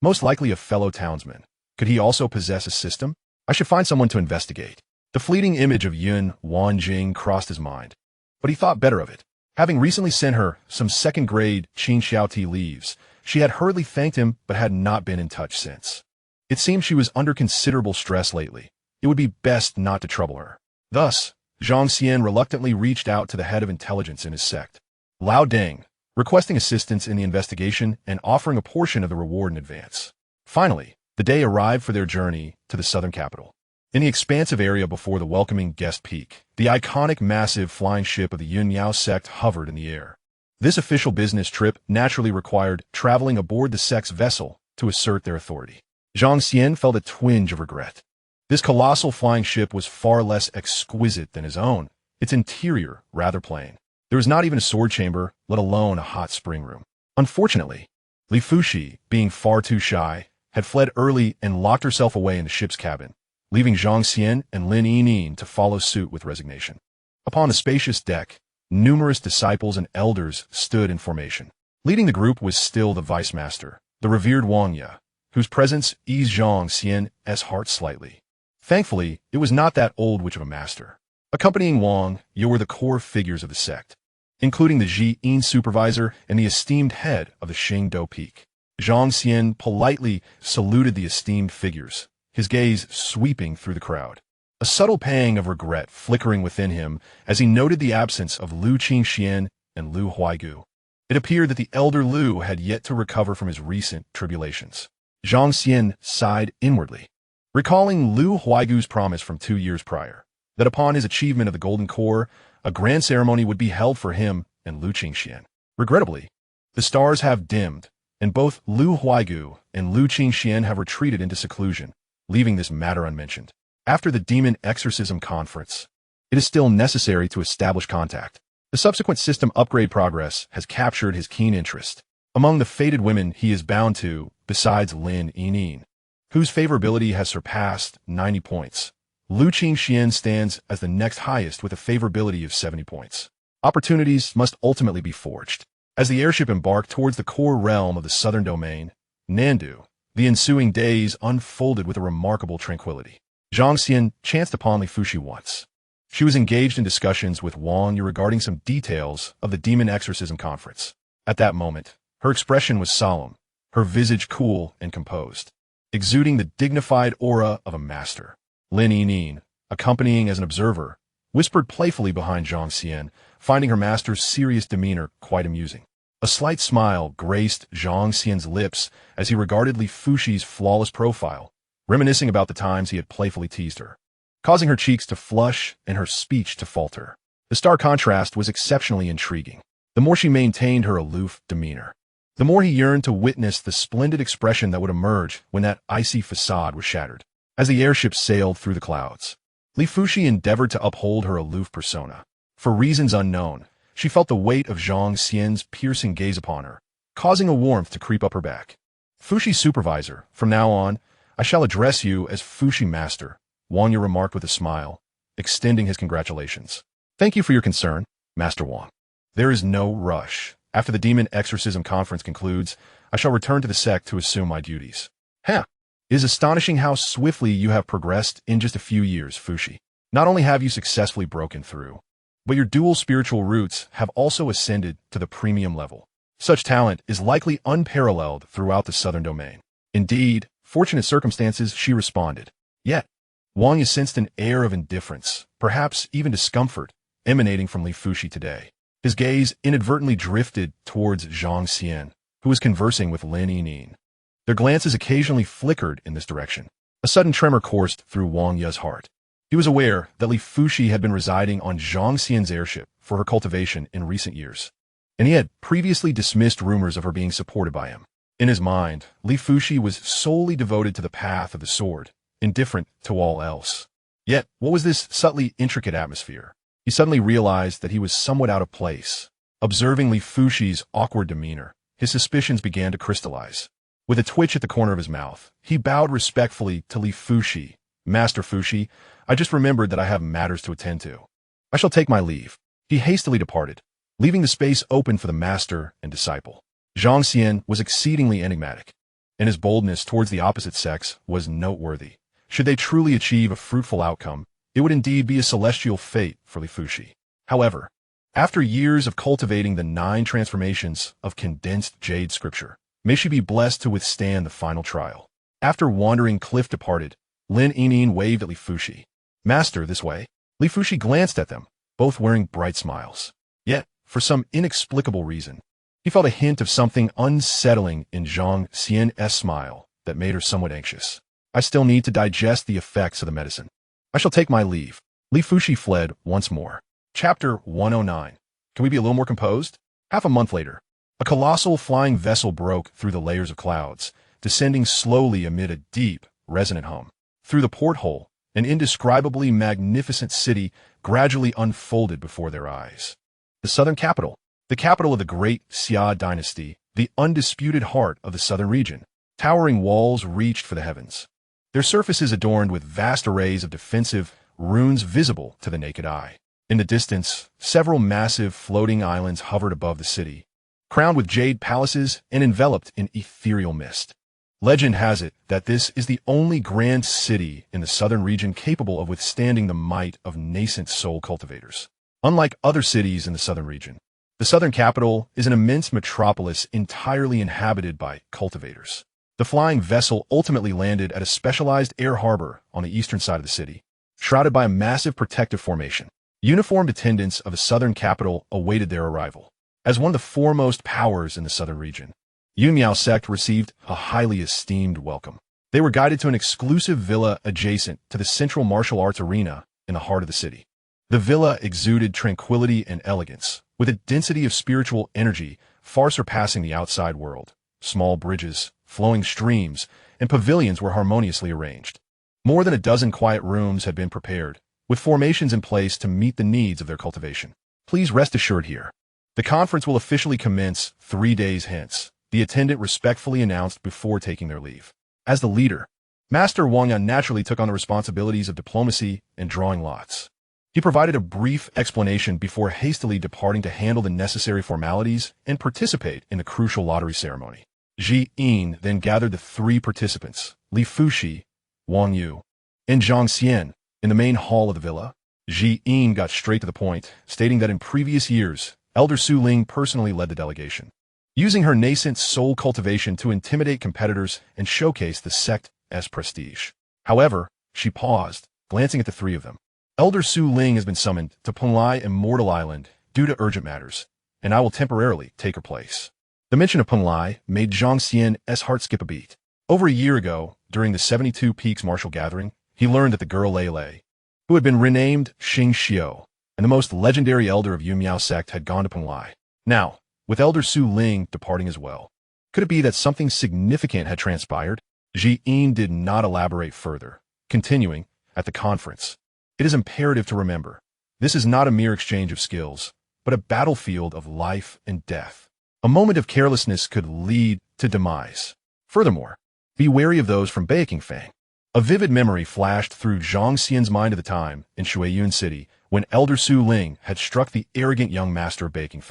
Most likely a fellow townsman. Could he also possess a system? I should find someone to investigate. The fleeting image of Yun Wanjing crossed his mind, but he thought better of it. Having recently sent her some second-grade Xiao tea leaves, she had hurriedly thanked him but had not been in touch since. It seemed she was under considerable stress lately. It would be best not to trouble her. Thus, Zhang Xian reluctantly reached out to the head of intelligence in his sect, Lao Deng, requesting assistance in the investigation and offering a portion of the reward in advance. Finally, the day arrived for their journey to the southern capital. In the expansive area before the welcoming guest peak, the iconic massive flying ship of the Yunyao sect hovered in the air. This official business trip naturally required traveling aboard the sect's vessel to assert their authority. Zhang Xian felt a twinge of regret. This colossal flying ship was far less exquisite than his own, its interior rather plain. There was not even a sword chamber, let alone a hot spring room. Unfortunately, Li Fushi, being far too shy, had fled early and locked herself away in the ship's cabin, leaving Zhang Xian and Lin Yining to follow suit with resignation. Upon the spacious deck, numerous disciples and elders stood in formation. Leading the group was still the vice master, the revered Wang Ya, whose presence eased Zhang Xian's heart slightly. Thankfully, it was not that old witch of a master. Accompanying Wang Ya were the core figures of the sect, including the Ji-In supervisor and the esteemed head of the Xingdou Peak. Zhang Xian politely saluted the esteemed figures, his gaze sweeping through the crowd. A subtle pang of regret flickering within him as he noted the absence of Lu Qingxian and Lu Huaigu. It appeared that the elder Lu had yet to recover from his recent tribulations. Zhang Xian sighed inwardly, recalling Lu Huaigu's promise from 2 years prior, that upon his achievement of the Golden Core, a grand ceremony would be held for him and Lu Qingxian. Regrettably, the stars have dimmed, and both Lu Huaigu and Lu Qingxian have retreated into seclusion, leaving this matter unmentioned. After the Demon Exorcism Conference, it is still necessary to establish contact. The subsequent system upgrade progress has captured his keen interest. Among the fated women he is bound to, besides Lin Yining, whose favorability has surpassed 90 points, Lu Qingxian stands as the next highest with a favorability of 70 points. Opportunities must ultimately be forged. As the airship embarked towards the core realm of the southern domain, Nandu, The ensuing days unfolded with a remarkable tranquility. Zhang Xian chanced upon Li Fuxi once. She was engaged in discussions with Wang Yu regarding some details of the demon exorcism conference. At that moment, her expression was solemn, her visage cool and composed, exuding the dignified aura of a master. Lin Yining, accompanying as an observer, whispered playfully behind Zhang Xian, finding her master's serious demeanor quite amusing. A slight smile graced Zhang Xian's lips as he regarded Li Fuxi's flawless profile, reminiscing about the times he had playfully teased her, causing her cheeks to flush and her speech to falter. The stark contrast was exceptionally intriguing. The more she maintained her aloof demeanor, the more he yearned to witness the splendid expression that would emerge when that icy facade was shattered. As the airship sailed through the clouds, Li Fuxi endeavored to uphold her aloof persona. For reasons unknown, she felt the weight of Zhang Xian's piercing gaze upon her, causing a warmth to creep up her back. Fuxi's supervisor, from now on, I shall address you as Fuxi Master, Wang Yu remarked with a smile, extending his congratulations. Thank you for your concern, Master Wang. There is no rush. After the demon exorcism conference concludes, I shall return to the sect to assume my duties. It is astonishing how swiftly you have progressed in just a few years, Fuxi. Not only have you successfully broken through, but your dual spiritual roots have also ascended to the premium level. Such talent is likely unparalleled throughout the southern domain. Indeed, fortunate circumstances, she responded. Yet, Wang Yu sensed an air of indifference, perhaps even discomfort, emanating from Li Fuxi today. His gaze inadvertently drifted towards Zhang Xian, who was conversing with Lin Yining. Their glances occasionally flickered in this direction. A sudden tremor coursed through Wang Yu's heart. He was aware that Li Fuxi had been residing on Zhang Xian's airship for her cultivation in recent years, and he had previously dismissed rumors of her being supported by him. In his mind, Li Fuxi was solely devoted to the path of the sword, indifferent to all else. Yet, what was this subtly intricate atmosphere? He suddenly realized that he was somewhat out of place. Observing Li Fuxi's awkward demeanor, his suspicions began to crystallize. With a twitch at the corner of his mouth, he bowed respectfully to Li Fuxi. Master Fuxi, I just remembered that I have matters to attend to. I shall take my leave. He hastily departed, leaving the space open for the master and disciple. Zhang Xian was exceedingly enigmatic, and his boldness towards the opposite sex was noteworthy. Should they truly achieve a fruitful outcome, it would indeed be a celestial fate for Li Fuxi. However, after years of cultivating the 9 transformations of condensed jade scripture, may she be blessed to withstand the final trial. After wandering Cliff departed, Lin Yining waved at Li Fuxi. Master, this way. Li Fuxi glanced at them, both wearing bright smiles. Yet, for some inexplicable reason, he felt a hint of something unsettling in Zhang Xian's smile that made her somewhat anxious. I still need to digest the effects of the medicine. I shall take my leave. Li Fuxi fled once more. Chapter 109. Can we be a little more composed? Half a month later, a colossal flying vessel broke through the layers of clouds, descending slowly amid a deep, resonant hum. Through the porthole, an indescribably magnificent city gradually unfolded before their eyes. The southern capital, the capital of the great Xia dynasty, the undisputed heart of the southern region. Towering walls reached for the heavens, their surfaces adorned with vast arrays of defensive runes visible to the naked eye. In the distance, several massive floating islands hovered above the city, crowned with jade palaces and enveloped in ethereal mist. Legend has it that this is the only grand city in the southern region capable of withstanding the might of nascent soul cultivators. Unlike other cities in the southern region, the southern capital is an immense metropolis entirely inhabited by cultivators. The flying vessel ultimately landed at a specialized air harbor on the eastern side of the city, shrouded by a massive protective formation. Uniformed attendants of the southern capital awaited their arrival. As one of the foremost powers in the southern region, Yunmiao sect received a highly esteemed welcome. They were guided to an exclusive villa adjacent to the central martial arts arena in the heart of the city. The villa exuded tranquility and elegance, with a density of spiritual energy far surpassing the outside world. Small bridges, flowing streams, and pavilions were harmoniously arranged. More than a dozen quiet rooms had been prepared, with formations in place to meet the needs of their cultivation. Please rest assured here. The conference will officially commence 3 days hence, the attendant respectfully announced before taking their leave. As the leader, Master Wang Yan naturally took on the responsibilities of diplomacy and drawing lots. He provided a brief explanation before hastily departing to handle the necessary formalities and participate in the crucial lottery ceremony. Yin then gathered the three participants, Li Fuxi, Wang Yu, and Zhang Xian, in the main hall of the villa. Yin got straight to the point, stating that in previous years, Elder Su Ling personally led the delegation, using her nascent soul cultivation to intimidate competitors and showcase the sect's prestige. However, she paused, glancing at the three of them. Elder Su Ling has been summoned to Penglai Immortal Island due to urgent matters, and I will temporarily take her place. The mention of Penglai made Zhang Xian's heart skip a beat. Over a year ago, during the 72 Peaks martial gathering, he learned that the girl Lei, who had been renamed Xianxia, and the most legendary elder of Yumiao sect, had gone to Penglai. Now, with Elder Su Ling departing as well, could it be that something significant had transpired? Yin did not elaborate further, continuing, at the conference, it is imperative to remember, this is not a mere exchange of skills, but a battlefield of life and death. A moment of carelessness could lead to demise. Furthermore, be wary of those from Beijing. A vivid memory flashed through Zhang Xian's mind at the time in Shuiyun City when Elder Su Ling had struck the arrogant young master of Beijing,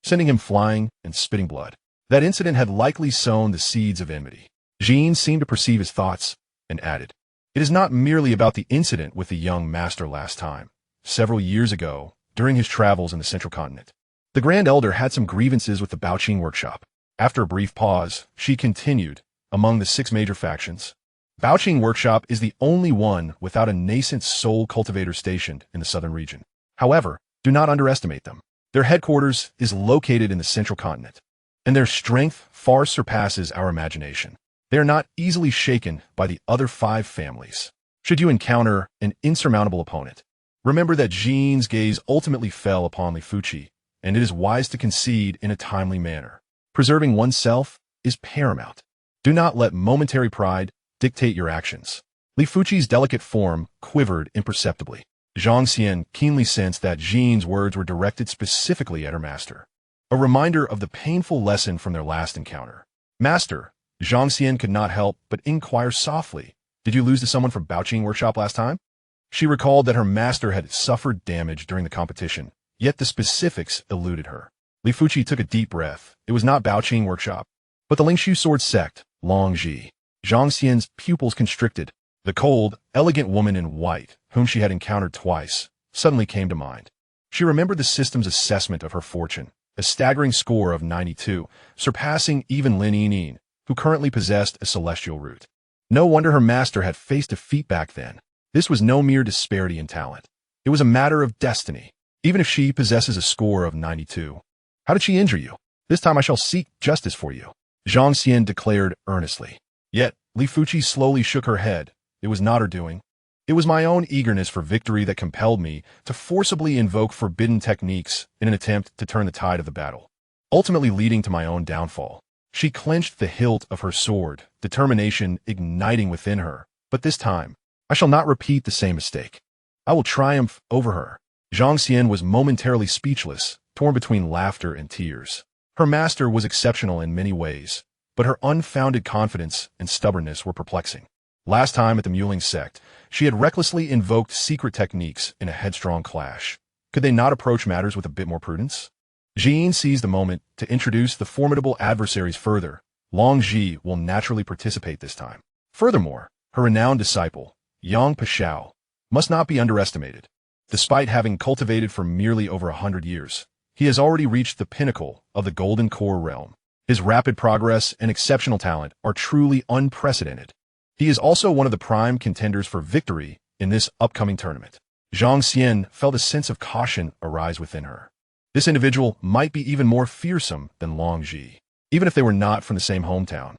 sending him flying and spitting blood. That incident had likely sown the seeds of enmity. Yin seemed to perceive his thoughts and added, it is not merely about the incident with the young master last time. Several years ago, during his travels in the central continent, the Grand Elder had some grievances with the Baoqing workshop. After a brief pause, she continued, among the 6 major factions, Baoqing workshop is the only one without a nascent soul cultivator stationed in the southern region. However, do not underestimate them. Their headquarters is located in the central continent, and their strength far surpasses our imagination. They are not easily shaken by the other 5 families. Should you encounter an insurmountable opponent, remember that Yin's gaze ultimately fell upon Li Fuxi, and it is wise to concede in a timely manner. Preserving oneself is paramount. Do not let momentary pride dictate your actions. Li Fuxi's delicate form quivered imperceptibly. Zhang Xian keenly sensed that Yin's words were directed specifically at her master, a reminder of the painful lesson from their last encounter. Master, Zhang Xian could not help but inquire softly, did you lose to someone from Baoqing workshop last time? She recalled that her master had suffered damage during the competition, yet the specifics eluded her. Li Fuxi took a deep breath. It was not Baoqing workshop, but the Lingshu sword sect, Longji. Zhang Xian's pupils constricted. The cold, elegant woman in white, whom she had encountered twice, suddenly came to mind. She remembered the system's assessment of her fortune, a staggering score of 92, surpassing even Lin Yinyin, who currently possessed a celestial root. No wonder her master had faced defeat back then. This was no mere disparity in talent. It was a matter of destiny. Even if she possesses a score of 92. How did she injure you? This time I shall seek justice for you, Zhang Xian declared earnestly. Yet, Li Fuxi slowly shook her head. It was not her doing. It was my own eagerness for victory that compelled me to forcibly invoke forbidden techniques in an attempt to turn the tide of the battle, ultimately leading to my own downfall. She clenched the hilt of her sword, determination igniting within her. But this time, I shall not repeat the same mistake. I will triumph over her. Zhang Xian was momentarily speechless, torn between laughter and tears. Her master was exceptional in many ways, but her unfounded confidence and stubbornness were perplexing. Last time at the Muling sect, she had recklessly invoked secret techniques in a headstrong clash. Could they not approach matters with a bit more prudence? Jin seized the moment to introduce the formidable adversaries further. Long Ji will naturally participate this time. Furthermore, her renowned disciple, Yang Pashao, must not be underestimated. Despite having cultivated for merely over 100 years, he has already reached the pinnacle of the Golden Core realm. His rapid progress and exceptional talent are truly unprecedented. He is also one of the prime contenders for victory in this upcoming tournament. Zhang Xian felt a sense of caution arise within her. This individual might be even more fearsome than Long Ji, even if they were not from the same hometown.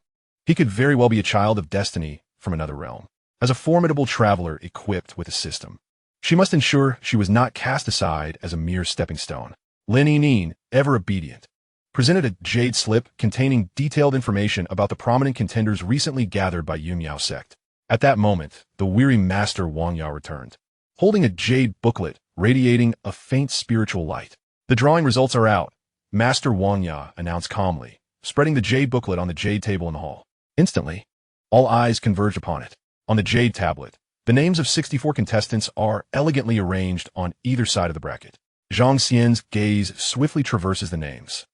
He could very well be a child of destiny from another realm. As a formidable traveler equipped with a system, she must ensure she was not cast aside as a mere stepping stone. Lin Yinyin, ever obedient, presented a jade slip containing detailed information about the prominent contenders recently gathered by Yumiao sect. At that moment, the weary master Wang Ya returned, holding a jade booklet radiating a faint spiritual light. The drawing results are out, Master Wang Ya announced calmly, spreading the jade booklet on the jade table in the hall. Instantly, all eyes converged upon it. On the jade tablet, the names of 64 contestants are elegantly arranged on either side of the bracket. Zhang Xian's gaze swiftly traverses the names.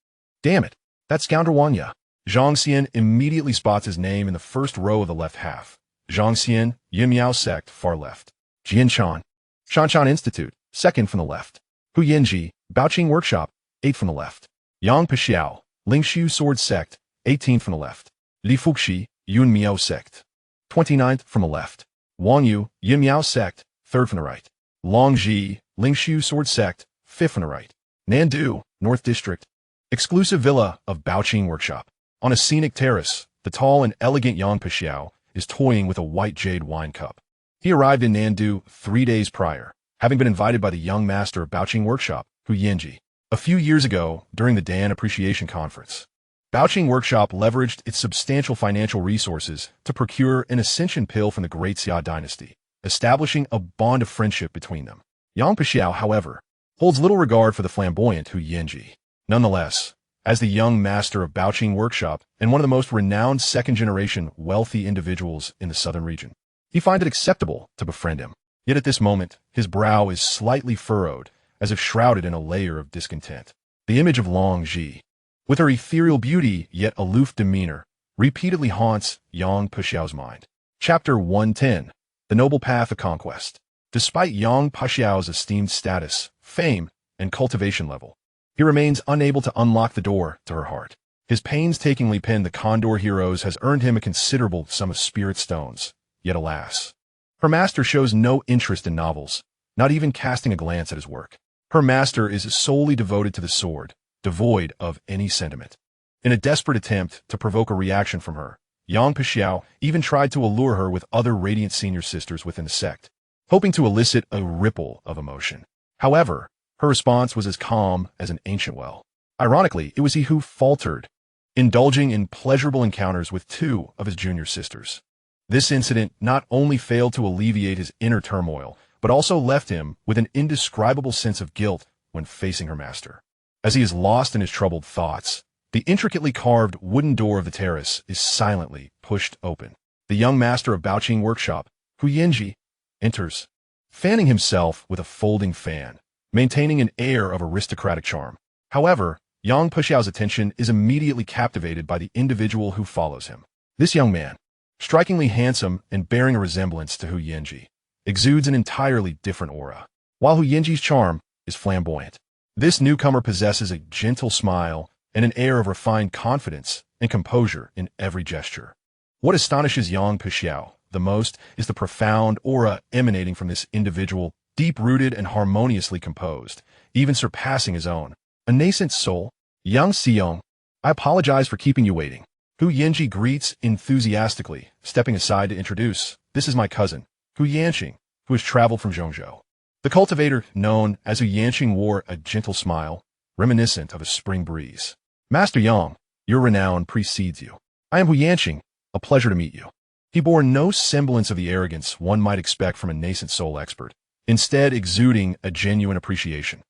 Damn it, that scoundrel Wang Ya. Zhang Xian immediately spots his name in the first row of the left half. Zhang Xian, Yimiao sect, far left. Jian Chan, Shanshan Institute, second from the left. Hu Yinji, Baoqing Workshop, 8 from the left. Yang Pixiao, Lingshu Sword Sect, 18 from the left. Li Fuxi, Yun Miao Sect, 29th from the left. Wang Yu, Yin Miao Sect, 3rd from the right. Long Ji, Lingshu Sword Sect, 5th from the right. Nandu, North District. Exclusive villa of Baoqing Workshop. On a scenic terrace, the tall and elegant Yang Pixiao is toying with a white jade wine cup. He arrived in Nandu 3 days prior, having been invited by the young master of Baoqing Workshop, Hu Yinji, a few years ago during the Dan Appreciation Conference. Baoqing Workshop leveraged its substantial financial resources to procure an ascension pill from the Great Xia dynasty, establishing a bond of friendship between them. Yang Pixiao, however, holds little regard for the flamboyant Hu Yinji. Nonetheless, as the young master of Baoqing Workshop and one of the most renowned second-generation wealthy individuals in the southern region, he finds it acceptable to befriend him. Yet at this moment, his brow is slightly furrowed, as if shrouded in a layer of discontent. The image of Long Ji, with her ethereal beauty yet aloof demeanor, repeatedly haunts Yang Pixiao's mind. Chapter 110. The Noble Path of Conquest. Despite Yang Pixiao's esteemed status, fame, and cultivation level, he remains unable to unlock the door to her heart. His painstakingly penned The Condor Heroes has earned him a considerable sum of spirit stones, yet alas, her master shows no interest in novels, not even casting a glance at his work. Her master is solely devoted to the sword, devoid of any sentiment. In a desperate attempt to provoke a reaction from her, Yang Pixiao even tried to allure her with other radiant senior sisters within the sect, hoping to elicit a ripple of emotion. However, her response was as calm as an ancient well. Ironically, it was he who faltered, indulging in pleasurable encounters with 2 of his junior sisters. This incident not only failed to alleviate his inner turmoil, but also left him with an indescribable sense of guilt when facing her master. As he is lost in his troubled thoughts, the intricately carved wooden door of the terrace is silently pushed open. The young master of Baoqing Workshop, Hu Yinji, enters, fanning himself with a folding fan, maintaining an air of aristocratic charm. However, Yang Pixiao's attention is immediately captivated by the individual who follows him. This young man, strikingly handsome and bearing a resemblance to Hu Yinji, exudes an entirely different aura, while Hu Yinji's charm is flamboyant. This newcomer possesses a gentle smile and an air of refined confidence and composure in every gesture. What astonishes Yang Pixiao the most is the profound aura emanating from this individual, deep-rooted and harmoniously composed, even surpassing his own. A nascent soul, Yang Xiong, I apologize for keeping you waiting. Hu Yinji greets enthusiastically, stepping aside to introduce, this is my cousin, Hu Yanqing, who has traveled from Zhongzhou. The cultivator, known as Hu Yanqing, wore a gentle smile, reminiscent of a spring breeze. Master Yang, your renown precedes you. I am Hu Yanqing, a pleasure to meet you. He bore no semblance of the arrogance one might expect from a nascent soul expert, instead exuding a genuine appreciation.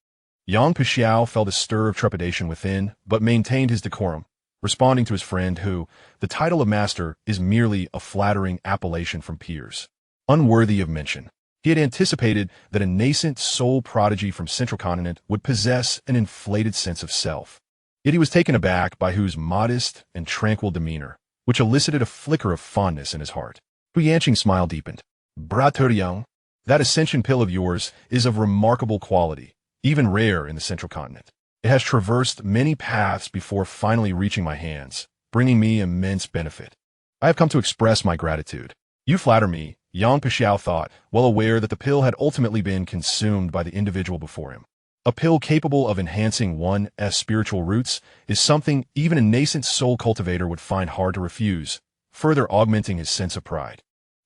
Yang Pixiao felt a stir of trepidation within, but maintained his decorum, responding to his friend who, the title of master is merely a flattering appellation from peers, unworthy of mention. He had anticipated that a nascent soul prodigy from Central Continent would possess an inflated sense of self. Yet he was taken aback by Hu's modest and tranquil demeanor, which elicited a flicker of fondness in his heart. Hu Yanqing's smile deepened. Brother Yang, that ascension pill of yours is of remarkable quality, even rare in the Central Continent. It has traversed many paths before finally reaching my hands, bringing me immense benefit. I have come to express my gratitude. You flatter me, Yang Pixiao thought, well aware that the pill had ultimately been consumed by the individual before him. A pill capable of enhancing one's spiritual roots is something even a nascent soul cultivator would find hard to refuse, further augmenting his sense of pride.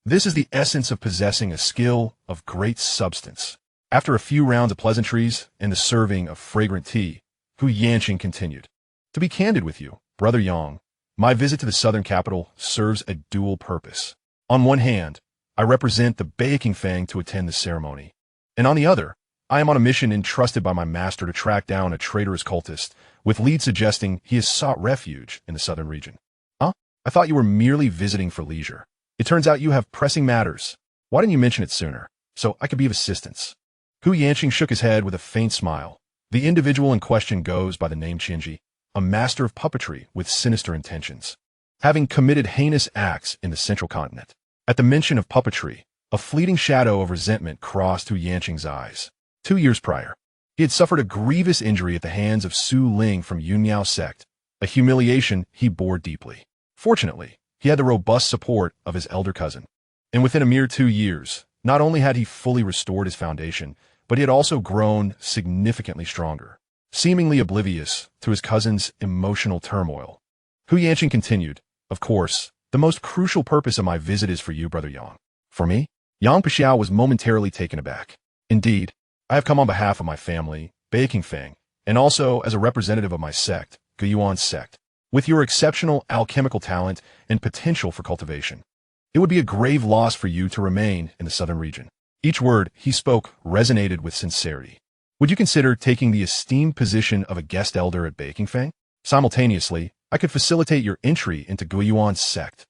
This is the essence of possessing a skill of great substance. After a few rounds of pleasantries and the serving of fragrant tea, Hu Yanqing continued. To be candid with you, Brother Yang, my visit to the southern capital serves a dual purpose. On one hand, I represent the Baking Fang to attend the ceremony, and on the other, I am on a mission entrusted by my master to track down a traitorous cultist, with leads suggesting he has sought refuge in the southern region. Huh? I thought you were merely visiting for leisure. It turns out you have pressing matters. Why didn't you mention it sooner, so I could be of assistance? Hu Yanqing shook his head with a faint smile. The individual in question goes by the name Qinji. a master of puppetry with sinister intentions, having committed heinous acts in the central continent. At the mention of puppetry, a fleeting shadow of resentment crossed through Yanqing's eyes. 2 years prior, he had suffered a grievous injury at the hands of Su Ling from Yunmiao sect, a humiliation he bore deeply. Fortunately, he had the robust support of his elder cousin, and within a mere 2 years, not only had he fully restored his foundation, but he had also grown significantly stronger, seemingly oblivious to his cousin's emotional turmoil. Hu Yanqing continued, "Of course, the most crucial purpose of my visit is for you, Brother Yang." "For me?" Yang Pixiao was momentarily taken aback. "Indeed, I have come on behalf of my family, Baking Feng, and also as a representative of my sect, Guyuan sect. With your exceptional alchemical talent and potential for cultivation, it would be a grave loss for you to remain in the southern region." Each word he spoke resonated with sincerity. "Would you consider taking the esteemed position of a guest elder at Baking Feng? Simultaneously, I could facilitate your entry into Guyuan sect."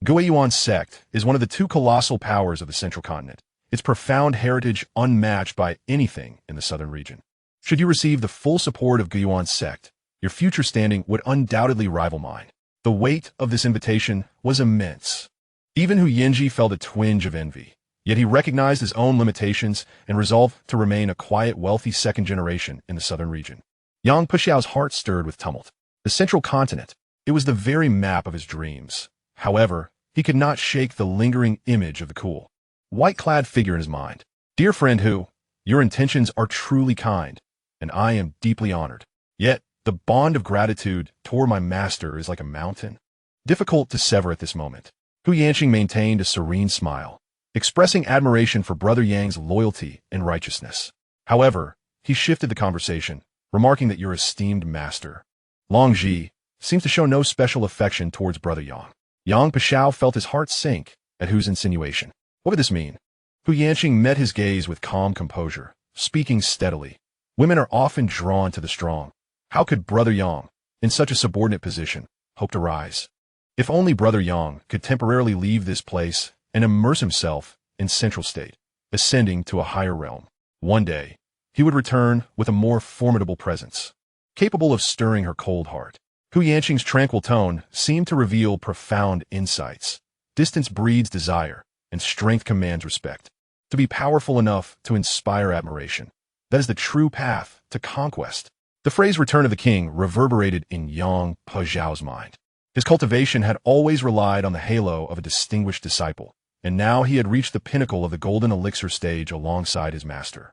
Guyuan sect is one of the 2 colossal powers of the central continent, its profound heritage unmatched by anything in the southern region. Should you receive the full support of Guyuan sect, your future standing would undoubtedly rival mine. The weight of this invitation was immense. Even Hu Yanji felt a twinge of envy, yet he recognized his own limitations and resolved to remain a quiet, wealthy second generation in the southern region. Yang Pixiao's heart stirred with tumult. The central continent, it was the very map of his dreams. However, he could not shake the lingering image of the cool, white-clad figure in his mind. "Dear friend Hu, your intentions are truly kind, and I am deeply honored. Yet, the bond of gratitude toward my master is like a mountain, difficult to sever at this moment." Hu Yanqing maintained a serene smile, expressing admiration for Brother Yang's loyalty and righteousness. However, he shifted the conversation, remarking that your esteemed master, Long Ji, seems to show no special affection towards Brother Yang. Yang Pixiao felt his heart sink at Hu's insinuation. What would this mean? Hu Yanqing met his gaze with calm composure, speaking steadily. "Women are often drawn to the strong. How could Brother Yang, in such a subordinate position, hope to rise? If only Brother Yang could temporarily leave this place and immerse himself in central state, ascending to a higher realm. One day, he would return with a more formidable presence, capable of stirring her cold heart." Hu Yanqing's tranquil tone seemed to reveal profound insights. Distance breeds desire, and strength commands respect. To be powerful enough to inspire admiration, that is the true path to conquest. The phrase "return of the king" reverberated in Yang Pixiao's mind. His cultivation had always relied on the halo of a distinguished disciple, and now he had reached the pinnacle of the golden elixir stage alongside his master.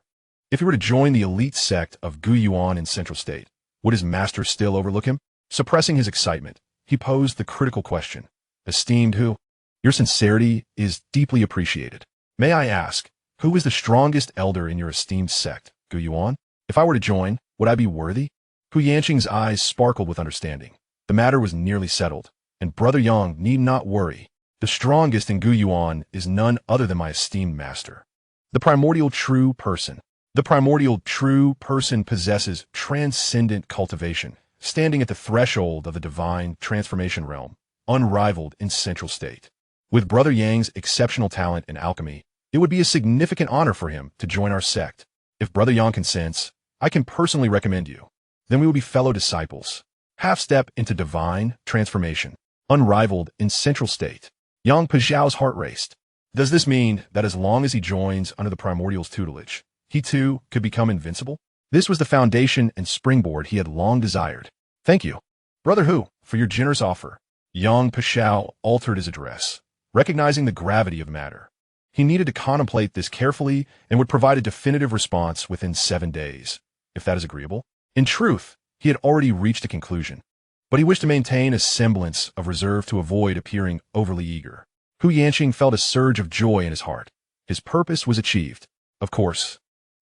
If he were to join the elite sect of Guyuan in Central State, would his master still overlook him? Suppressing his excitement, he posed the critical question. "Esteemed Hu, your sincerity is deeply appreciated. May I ask, who is the strongest elder in your esteemed sect, Guyuan? If I were to join, would I be worthy?" Hu Yanqing's eyes sparkled with understanding. The matter was nearly settled, and Brother Yang need not worry. The strongest in Guyuan is none other than my esteemed master, the primordial true person. The primordial true person possesses transcendent cultivation, standing at the threshold of the divine transformation realm, unrivaled in Central State. With Brother Yang's exceptional talent in alchemy, it would be a significant honor for him to join our sect. If Brother Yang consents, I can personally recommend you. Then we will be fellow disciples. Half-step into divine transformation, unrivaled in Central State. Yang Pixiao's heart raced. Does this mean that as long as he joins under the primordial's tutelage, he too could become invincible? This was the foundation and springboard he had long desired. "Thank you, Brother Hu, for your generous offer." Yang Pixiao altered his address, recognizing the gravity of the matter. He needed to contemplate this carefully and would provide a definitive response within 7 days, if that is agreeable. In truth, he had already reached a conclusion, but he wished to maintain a semblance of reserve to avoid appearing overly eager. Hu Yanqing felt a surge of joy in his heart. His purpose was achieved. Of course,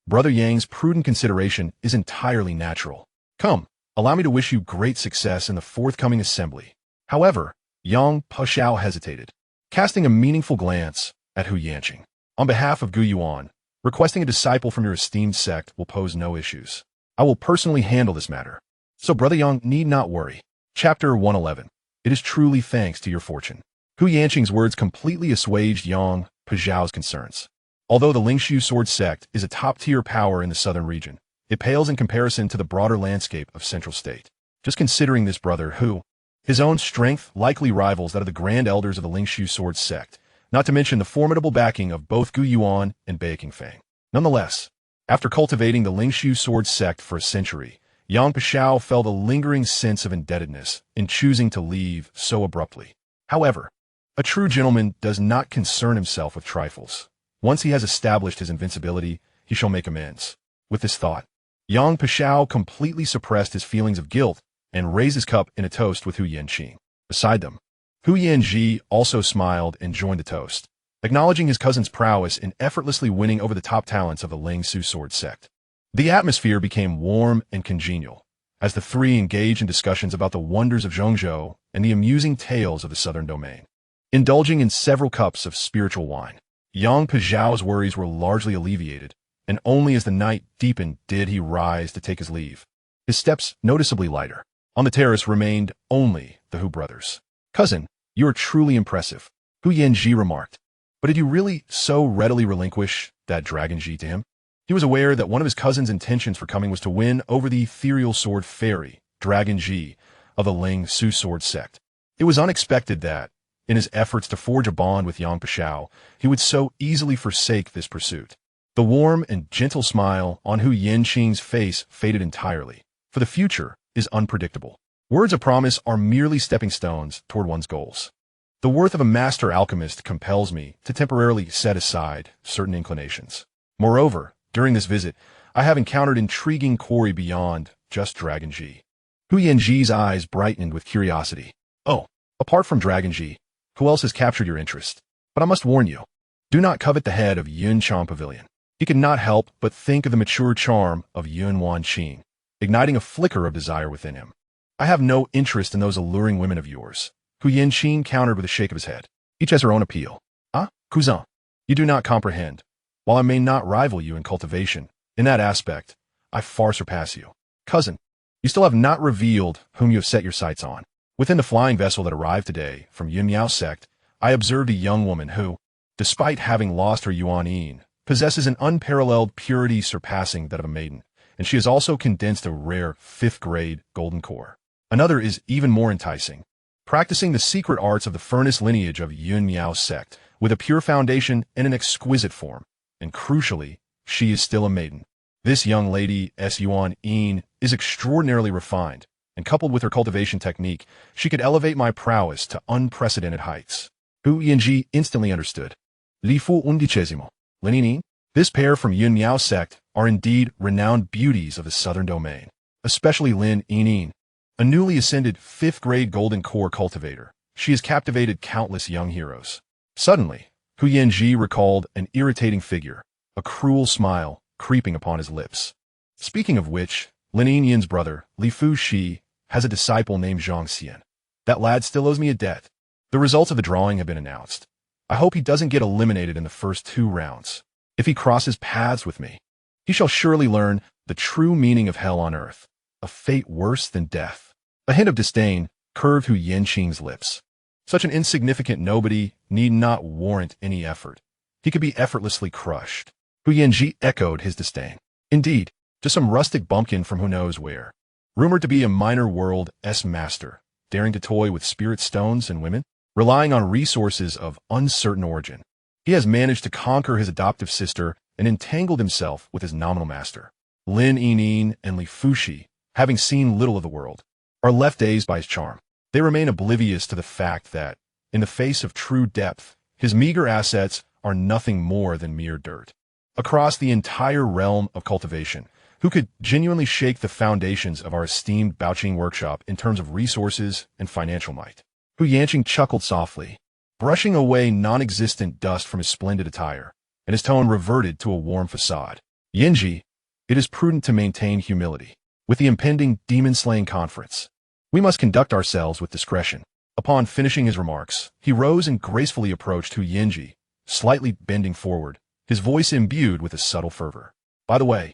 Brother Yang's prudent consideration is entirely natural. "Come, allow me to wish you great success in the forthcoming assembly." However, Yang Pixiao hesitated, casting a meaningful glance at Hu Yanqing. "On behalf of Guyuan, requesting a disciple from your esteemed sect will pose no issues. I will personally handle this matter. So Brother Yang need not worry." Chapter 111. It is truly thanks to your fortune. Hu Yanqing's words completely assuaged Yang Pixiao's concerns. Although the Lingshu sword sect is a top-tier power in the southern region, it pales in comparison to the broader landscape of Central State. Just considering this brother who, his own strength likely rivals that of the grand elders of the Lingshu sword sect, not to mention the formidable backing of both Gu Yuan and Bei Qingfeng. Nonetheless, after cultivating the Lingshu sword sect for a century, Yang Pashao felt a lingering sense of indebtedness in choosing to leave so abruptly. However, a true gentleman does not concern himself with trifles. Once he has established his invincibility, he shall make amends. With this thought, Yang Pashao completely suppressed his feelings of guilt and raised his cup in a toast with Hu Yanqing. Beside them, Hu Yanji also smiled and joined the toast, acknowledging his cousin's prowess in effortlessly winning over the top talents of the Lingshu sword sect. The atmosphere became warm and congenial, as the three engaged in discussions about the wonders of Zhongzhou and the amusing tales of the southern domain. Indulging in several cups of spiritual wine, Yang Pazhao's worries were largely alleviated, and only as the night deepened did he rise to take his leave, his steps noticeably lighter. On the terrace remained only the Hu brothers. "Cousin, you are truly impressive," Hu Yanji remarked. "But did you really so readily relinquish that dragon Ji to him?" He was aware that one of his cousin's intentions for coming was to win over the ethereal sword fairy, Dragon Ji, of the Ling Su sword sect. It was unexpected that, in his efforts to forge a bond with Yang Pashao, he would so easily forsake this pursuit. The warm and gentle smile on Hu Yanqing's face faded entirely, for the future is unpredictable. Words of promise are merely stepping stones toward one's goals. The worth of a master alchemist compels me to temporarily set aside certain inclinations. Moreover, during this visit, I have encountered intriguing quarry beyond just Dragon Ji. Hu Yanji's eyes brightened with curiosity. "Oh, apart from Dragon Ji, who else has captured your interest? But I must warn you, do not covet the head of Yunchang Pavilion." He could not help but think of the mature charm of Yun Wanqing, igniting a flicker of desire within him. "I have no interest in those alluring women of yours," Hu Yanqing countered with a shake of his head. "Each has her own appeal." "Ah, cousin, you do not comprehend. While I may not rival you in cultivation, in that aspect, I far surpass you. Cousin, you still have not revealed whom you have set your sights on." Within the flying vessel that arrived today from Yun Miao sect, I observed a young woman who, despite having lost her Yuan, possesses an unparalleled purity surpassing that of a maiden, and she has also condensed a rare 5th-grade golden core. Another is even more enticing, practicing the secret arts of the furnace lineage of Yun Miao sect, with a pure foundation and an exquisite form. And crucially, she is still a maiden. This young lady, Yuan is extraordinarily refined, and coupled with her cultivation technique, she could elevate my prowess to unprecedented heights. Hu Yanji instantly understood. Li Fu Undicesimo, Lin. This pair from Yun Miao sect are indeed renowned beauties of the southern domain, especially Lin Yin, a newly ascended 5th-grade golden core cultivator. She has captivated countless young heroes. Suddenly, Hu Yanji recalled an irritating figure, a cruel smile creeping upon his lips. Speaking of which, Lin Yin's brother, Li Fu Shi, has a disciple named Zhang Xian. That lad still owes me a debt. The results of the drawing have been announced. I hope he doesn't get eliminated in the first 2 rounds. If he crosses paths with me, he shall surely learn the true meaning of hell on earth, a fate worse than death. A hint of disdain curved Hu Yanqing's lips. Such an insignificant nobody need not warrant any effort. He could be effortlessly crushed. Hu Yanji echoed his disdain. Indeed, just some rustic bumpkin from who knows where. Rumored to be a minor world-s master, daring to toy with spirit stones and women, relying on resources of uncertain origin. He has managed to conquer his adoptive sister and entangled himself with his nominal master. Lin Yin and Li Fushi, having seen little of the world, are left dazed by his charm. They remain oblivious to the fact that, in the face of true depth, his meager assets are nothing more than mere dirt. Across the entire realm of cultivation, who could genuinely shake the foundations of our esteemed Baoqing workshop in terms of resources and financial might? Hu Yanqing chuckled softly, brushing away non-existent dust from his splendid attire, and his tone reverted to a warm facade. "Yanji, it is prudent to maintain humility. With the impending demon-slaying conference, we must conduct ourselves with discretion." Upon finishing his remarks, he rose and gracefully approached Hu Yanji, slightly bending forward, his voice imbued with a subtle fervor. "By the way,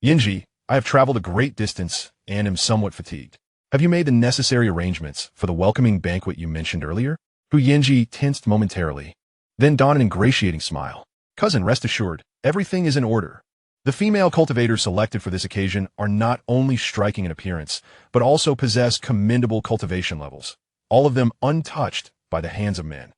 Yanji, I have traveled a great distance and am somewhat fatigued. Have you made the necessary arrangements for the welcoming banquet you mentioned earlier?" Hu Yanji tensed momentarily, then donned an ingratiating smile. "Cousin, rest assured, everything is in order. The female cultivators selected for this occasion are not only striking in appearance, but also possess commendable cultivation levels, all of them untouched by the hands of men.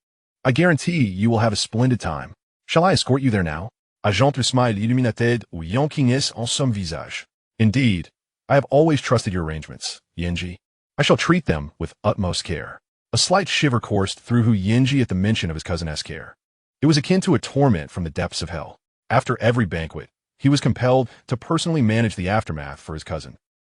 I guarantee you will have a splendid time. Shall I escort you there now? Agent smile illuminated ou Xianxia en son visage. Indeed, I have always trusted your arrangements, Yanji. I shall treat them with utmost care. A slight shiver coursed through Yanji at the mention of his cousin's care. It was akin to a torment from the depths of hell. After every banquet, he was compelled to personally manage the aftermath for his cousin.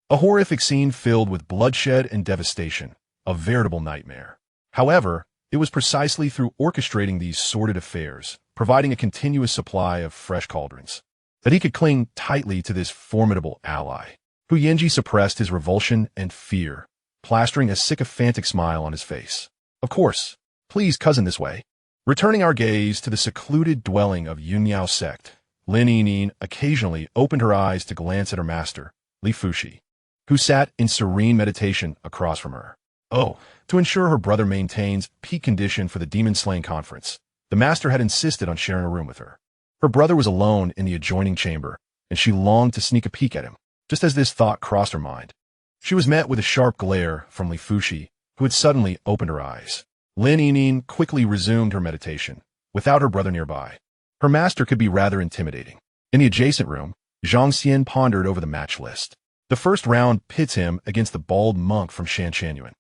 A horrific scene filled with bloodshed and devastation, a veritable nightmare. However, it was precisely through orchestrating these sordid affairs, providing a continuous supply of fresh cauldrons, that he could cling tightly to this formidable ally. Yanji suppressed his revulsion and fear, plastering a sycophantic smile on his face. Of course, please cousin this way. Returning our gaze to the secluded dwelling of Yunmiao sect, Lin Yining occasionally opened her eyes to glance at her master, Li Fushi, who sat in serene meditation across from her. Oh, to ensure her brother maintains peak condition for the demon-slaying conference, the master had insisted on sharing a room with her. Her brother was alone in the adjoining chamber, and she longed to sneak a peek at him. Just as this thought crossed her mind, she was met with a sharp glare from Li Fushi, who had suddenly opened her eyes. Lin Yining quickly resumed her meditation, without her brother nearby. Her master could be rather intimidating. In the adjacent room, Zhang Xian pondered over the match list. The first round pits him against the bald monk from Xianxia,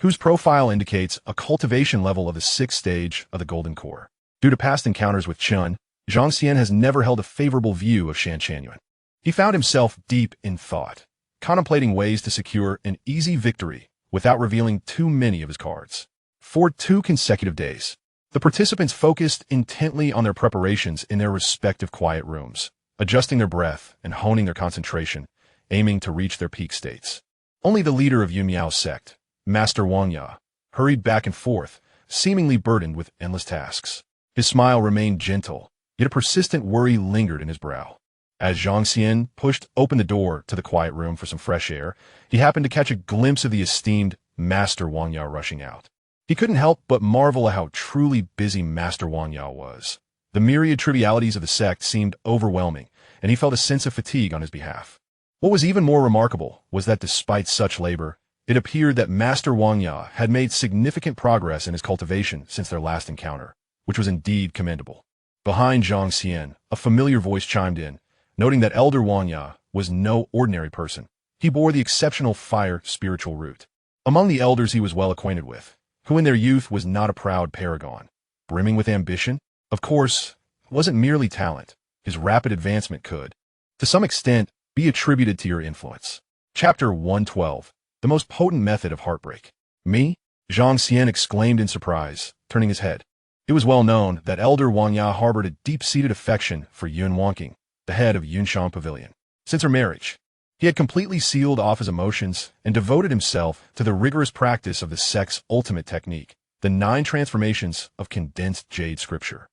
whose profile indicates a cultivation level of the 6th stage of the Golden Core. Due to past encounters with Chun, Zhang Xian has never held a favorable view of Xianxia. He found himself deep in thought, contemplating ways to secure an easy victory without revealing too many of his cards. For 2 consecutive days, the participants focused intently on their preparations in their respective quiet rooms, adjusting their breath and honing their concentration, aiming to reach their peak states. Only the leader of Yunmiao's sect, Master Wangya, hurried back and forth, seemingly burdened with endless tasks. His smile remained gentle, yet a persistent worry lingered in his brow. As Zhang Xian pushed open the door to the quiet room for some fresh air, he happened to catch a glimpse of the esteemed Master Wangya rushing out. He couldn't help but marvel at how truly busy Master Wangya was. The myriad trivialities of the sect seemed overwhelming, and he felt a sense of fatigue on his behalf. What was even more remarkable was that despite such labor, it appeared that Master Wangya had made significant progress in his cultivation since their last encounter, which was indeed commendable. Behind Zhang Xian, a familiar voice chimed in, noting that Elder Wangya was no ordinary person. He bore the exceptional fire spiritual root. Among the elders he was well acquainted with, who in their youth was not a proud paragon, brimming with ambition, of course, wasn't merely talent. His rapid advancement could, to some extent, be attributed to your influence. Chapter 112, The Most Potent Method of Heartbreak. Me? Zhang Xian exclaimed in surprise, turning his head. It was well known that Elder Wangya harbored a deep-seated affection for Yun Wanqing, the head of Yunshan Pavilion. Since her marriage, he had completely sealed off his emotions and devoted himself to the rigorous practice of the sect's ultimate technique, the 9 transformations of condensed jade scripture.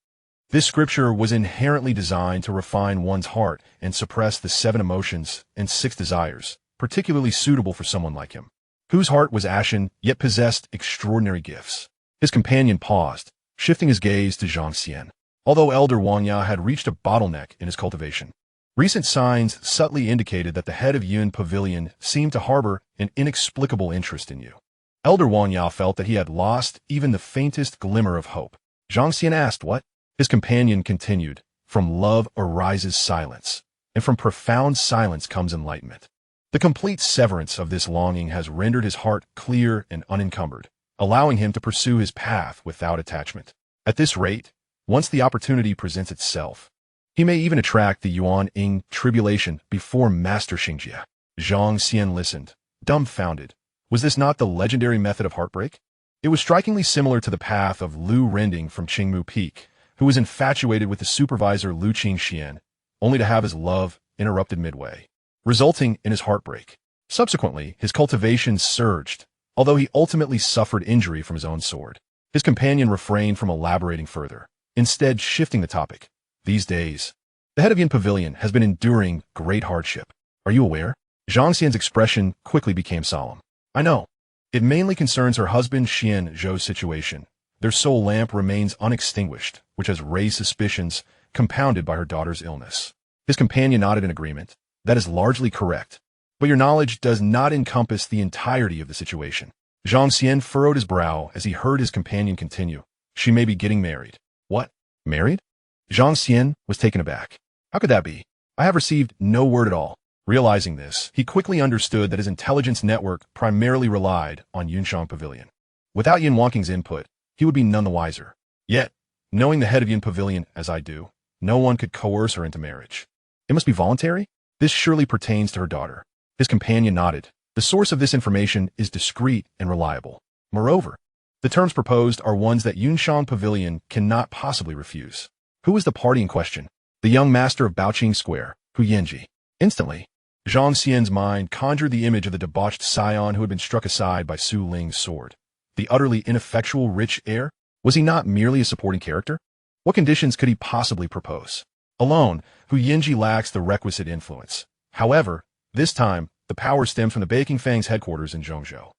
This scripture was inherently designed to refine one's heart and suppress the 7 emotions and 6 desires, particularly suitable for someone like him, whose heart was ashen yet possessed extraordinary gifts. His companion paused, shifting his gaze to Zhang Xian. Although Elder Wangya had reached a bottleneck in his cultivation, recent signs subtly indicated that the head of Yun Pavilion seemed to harbor an inexplicable interest in you. Elder Wangya felt that he had lost even the faintest glimmer of hope. Zhang Xian asked what? His companion continued, From love arises silence, and from profound silence comes enlightenment. The complete severance of this longing has rendered his heart clear and unencumbered, allowing him to pursue his path without attachment. At this rate, once the opportunity presents itself, he may even attract the Yuan-Ing tribulation before Master Xianxia. Zhang Xian listened, dumbfounded. Was this not the legendary method of heartbreak? It was strikingly similar to the path of Lu Rending from Qingmu Peak, who was infatuated with the supervisor Lu Qingxian, only to have his love interrupted midway, resulting in his heartbreak. Subsequently, his cultivation surged, although he ultimately suffered injury from his own sword. His companion refrained from elaborating further, instead shifting the topic. These days, the head of Yin Pavilion has been enduring great hardship. Are you aware? Zhang Xian's expression quickly became solemn. I know. It mainly concerns her husband Xian Zhou's situation. Their soul lamp remains unextinguished, which has raised suspicions compounded by her daughter's illness. His companion nodded in agreement. That is largely correct. But your knowledge does not encompass the entirety of the situation. Zhang Xian furrowed his brow as he heard his companion continue. She may be getting married. What? Married? Zhang Xian was taken aback. How could that be? I have received no word at all. Realizing this, he quickly understood that his intelligence network primarily relied on Yunshang Pavilion. Without Yin Wangqing's input, he would be none the wiser. Yet, knowing the head of Yin Pavilion as I do, no one could coerce her into marriage. It must be voluntary? This surely pertains to her daughter. His companion nodded. The source of this information is discreet and reliable. Moreover, the terms proposed are ones that Yunshang Pavilion cannot possibly refuse. Who is the party in question? The young master of Baoqing Square, Hu Yanji. Instantly, Zhang Xian's mind conjured the image of the debauched scion who had been struck aside by Su Ling's sword. The utterly ineffectual rich heir? Was he not merely a supporting character? What conditions could he possibly propose? Alone, Hu Yanji lacks the requisite influence. However, this time, the power stems from the Baking Fang's headquarters in Zhongzhou.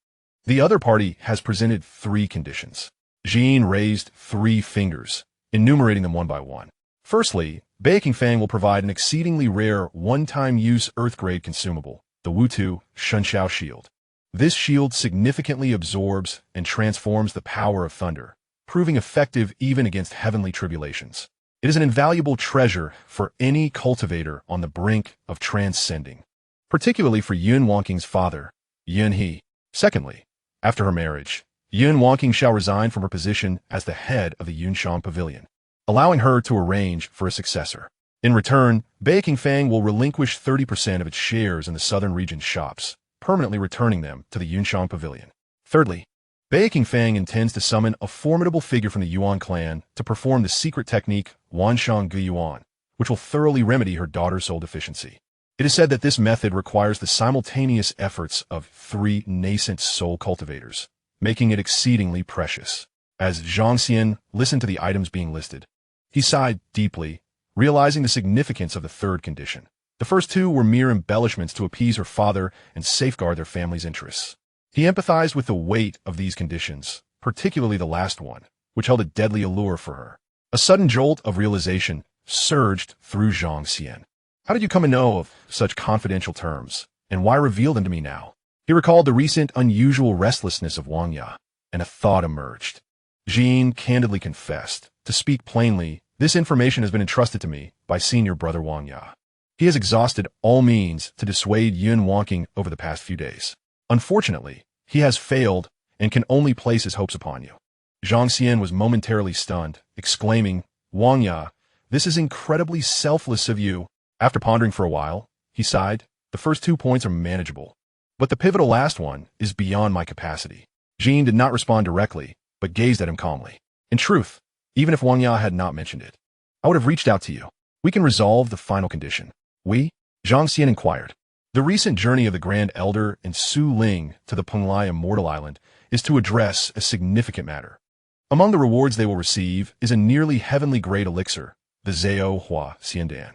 The other party has presented 3 conditions. Jean raised 3 fingers, enumerating them one by one. Firstly, Baking Fang will provide an exceedingly rare one-time use Earth-grade consumable, the Wutu Shenxiao Shield. This shield significantly absorbs and transforms the power of thunder, proving effective even against heavenly tribulations. It is an invaluable treasure for any cultivator on the brink of transcending, particularly for Yun Wangqing's father, Yun He. Secondly, after her marriage, Yun Wangqing shall resign from her position as the head of the Yunshang Pavilion, allowing her to arrange for a successor. In return, Baking Fang will relinquish 30% of its shares in the southern region's shops, permanently returning them to the Yunshang Pavilion. Thirdly, Baking Fang intends to summon a formidable figure from the Yuan clan to perform the secret technique Wanshang Gu Yuan, which will thoroughly remedy her daughter's soul deficiency. It is said that this method requires the simultaneous efforts of 3 nascent soul cultivators, making it exceedingly precious. As Zhang Xian listened to the items being listed, he sighed deeply, realizing the significance of the 3rd condition. The first 2 were mere embellishments to appease her father and safeguard their family's interests. He empathized with the weight of these conditions, particularly the last one, which held a deadly allure for her. A sudden jolt of realization surged through Zhang Xian. How did you come to know of such confidential terms, and why reveal them to me now? He recalled the recent unusual restlessness of Wang Ya, and a thought emerged. Jean candidly confessed. To speak plainly, this information has been entrusted to me by senior brother Wang Ya. He has exhausted all means to dissuade Yun Wangqing over the past few days. Unfortunately, he has failed and can only place his hopes upon you. Zhang Xian was momentarily stunned, exclaiming, Wang Ya, this is incredibly selfless of you. After pondering for a while, he sighed. The first 2 points are manageable, but the pivotal last one is beyond my capacity. Jean did not respond directly, but gazed at him calmly. In truth, even if Wang Ya had not mentioned it, I would have reached out to you. We can resolve the final condition. We? Zhang Xian inquired. The recent journey of the Grand Elder and Su Ling to the Penglai Immortal Island is to address a significant matter. Among the rewards they will receive is a nearly heavenly-grade elixir, the Zhao Hua Xiandan.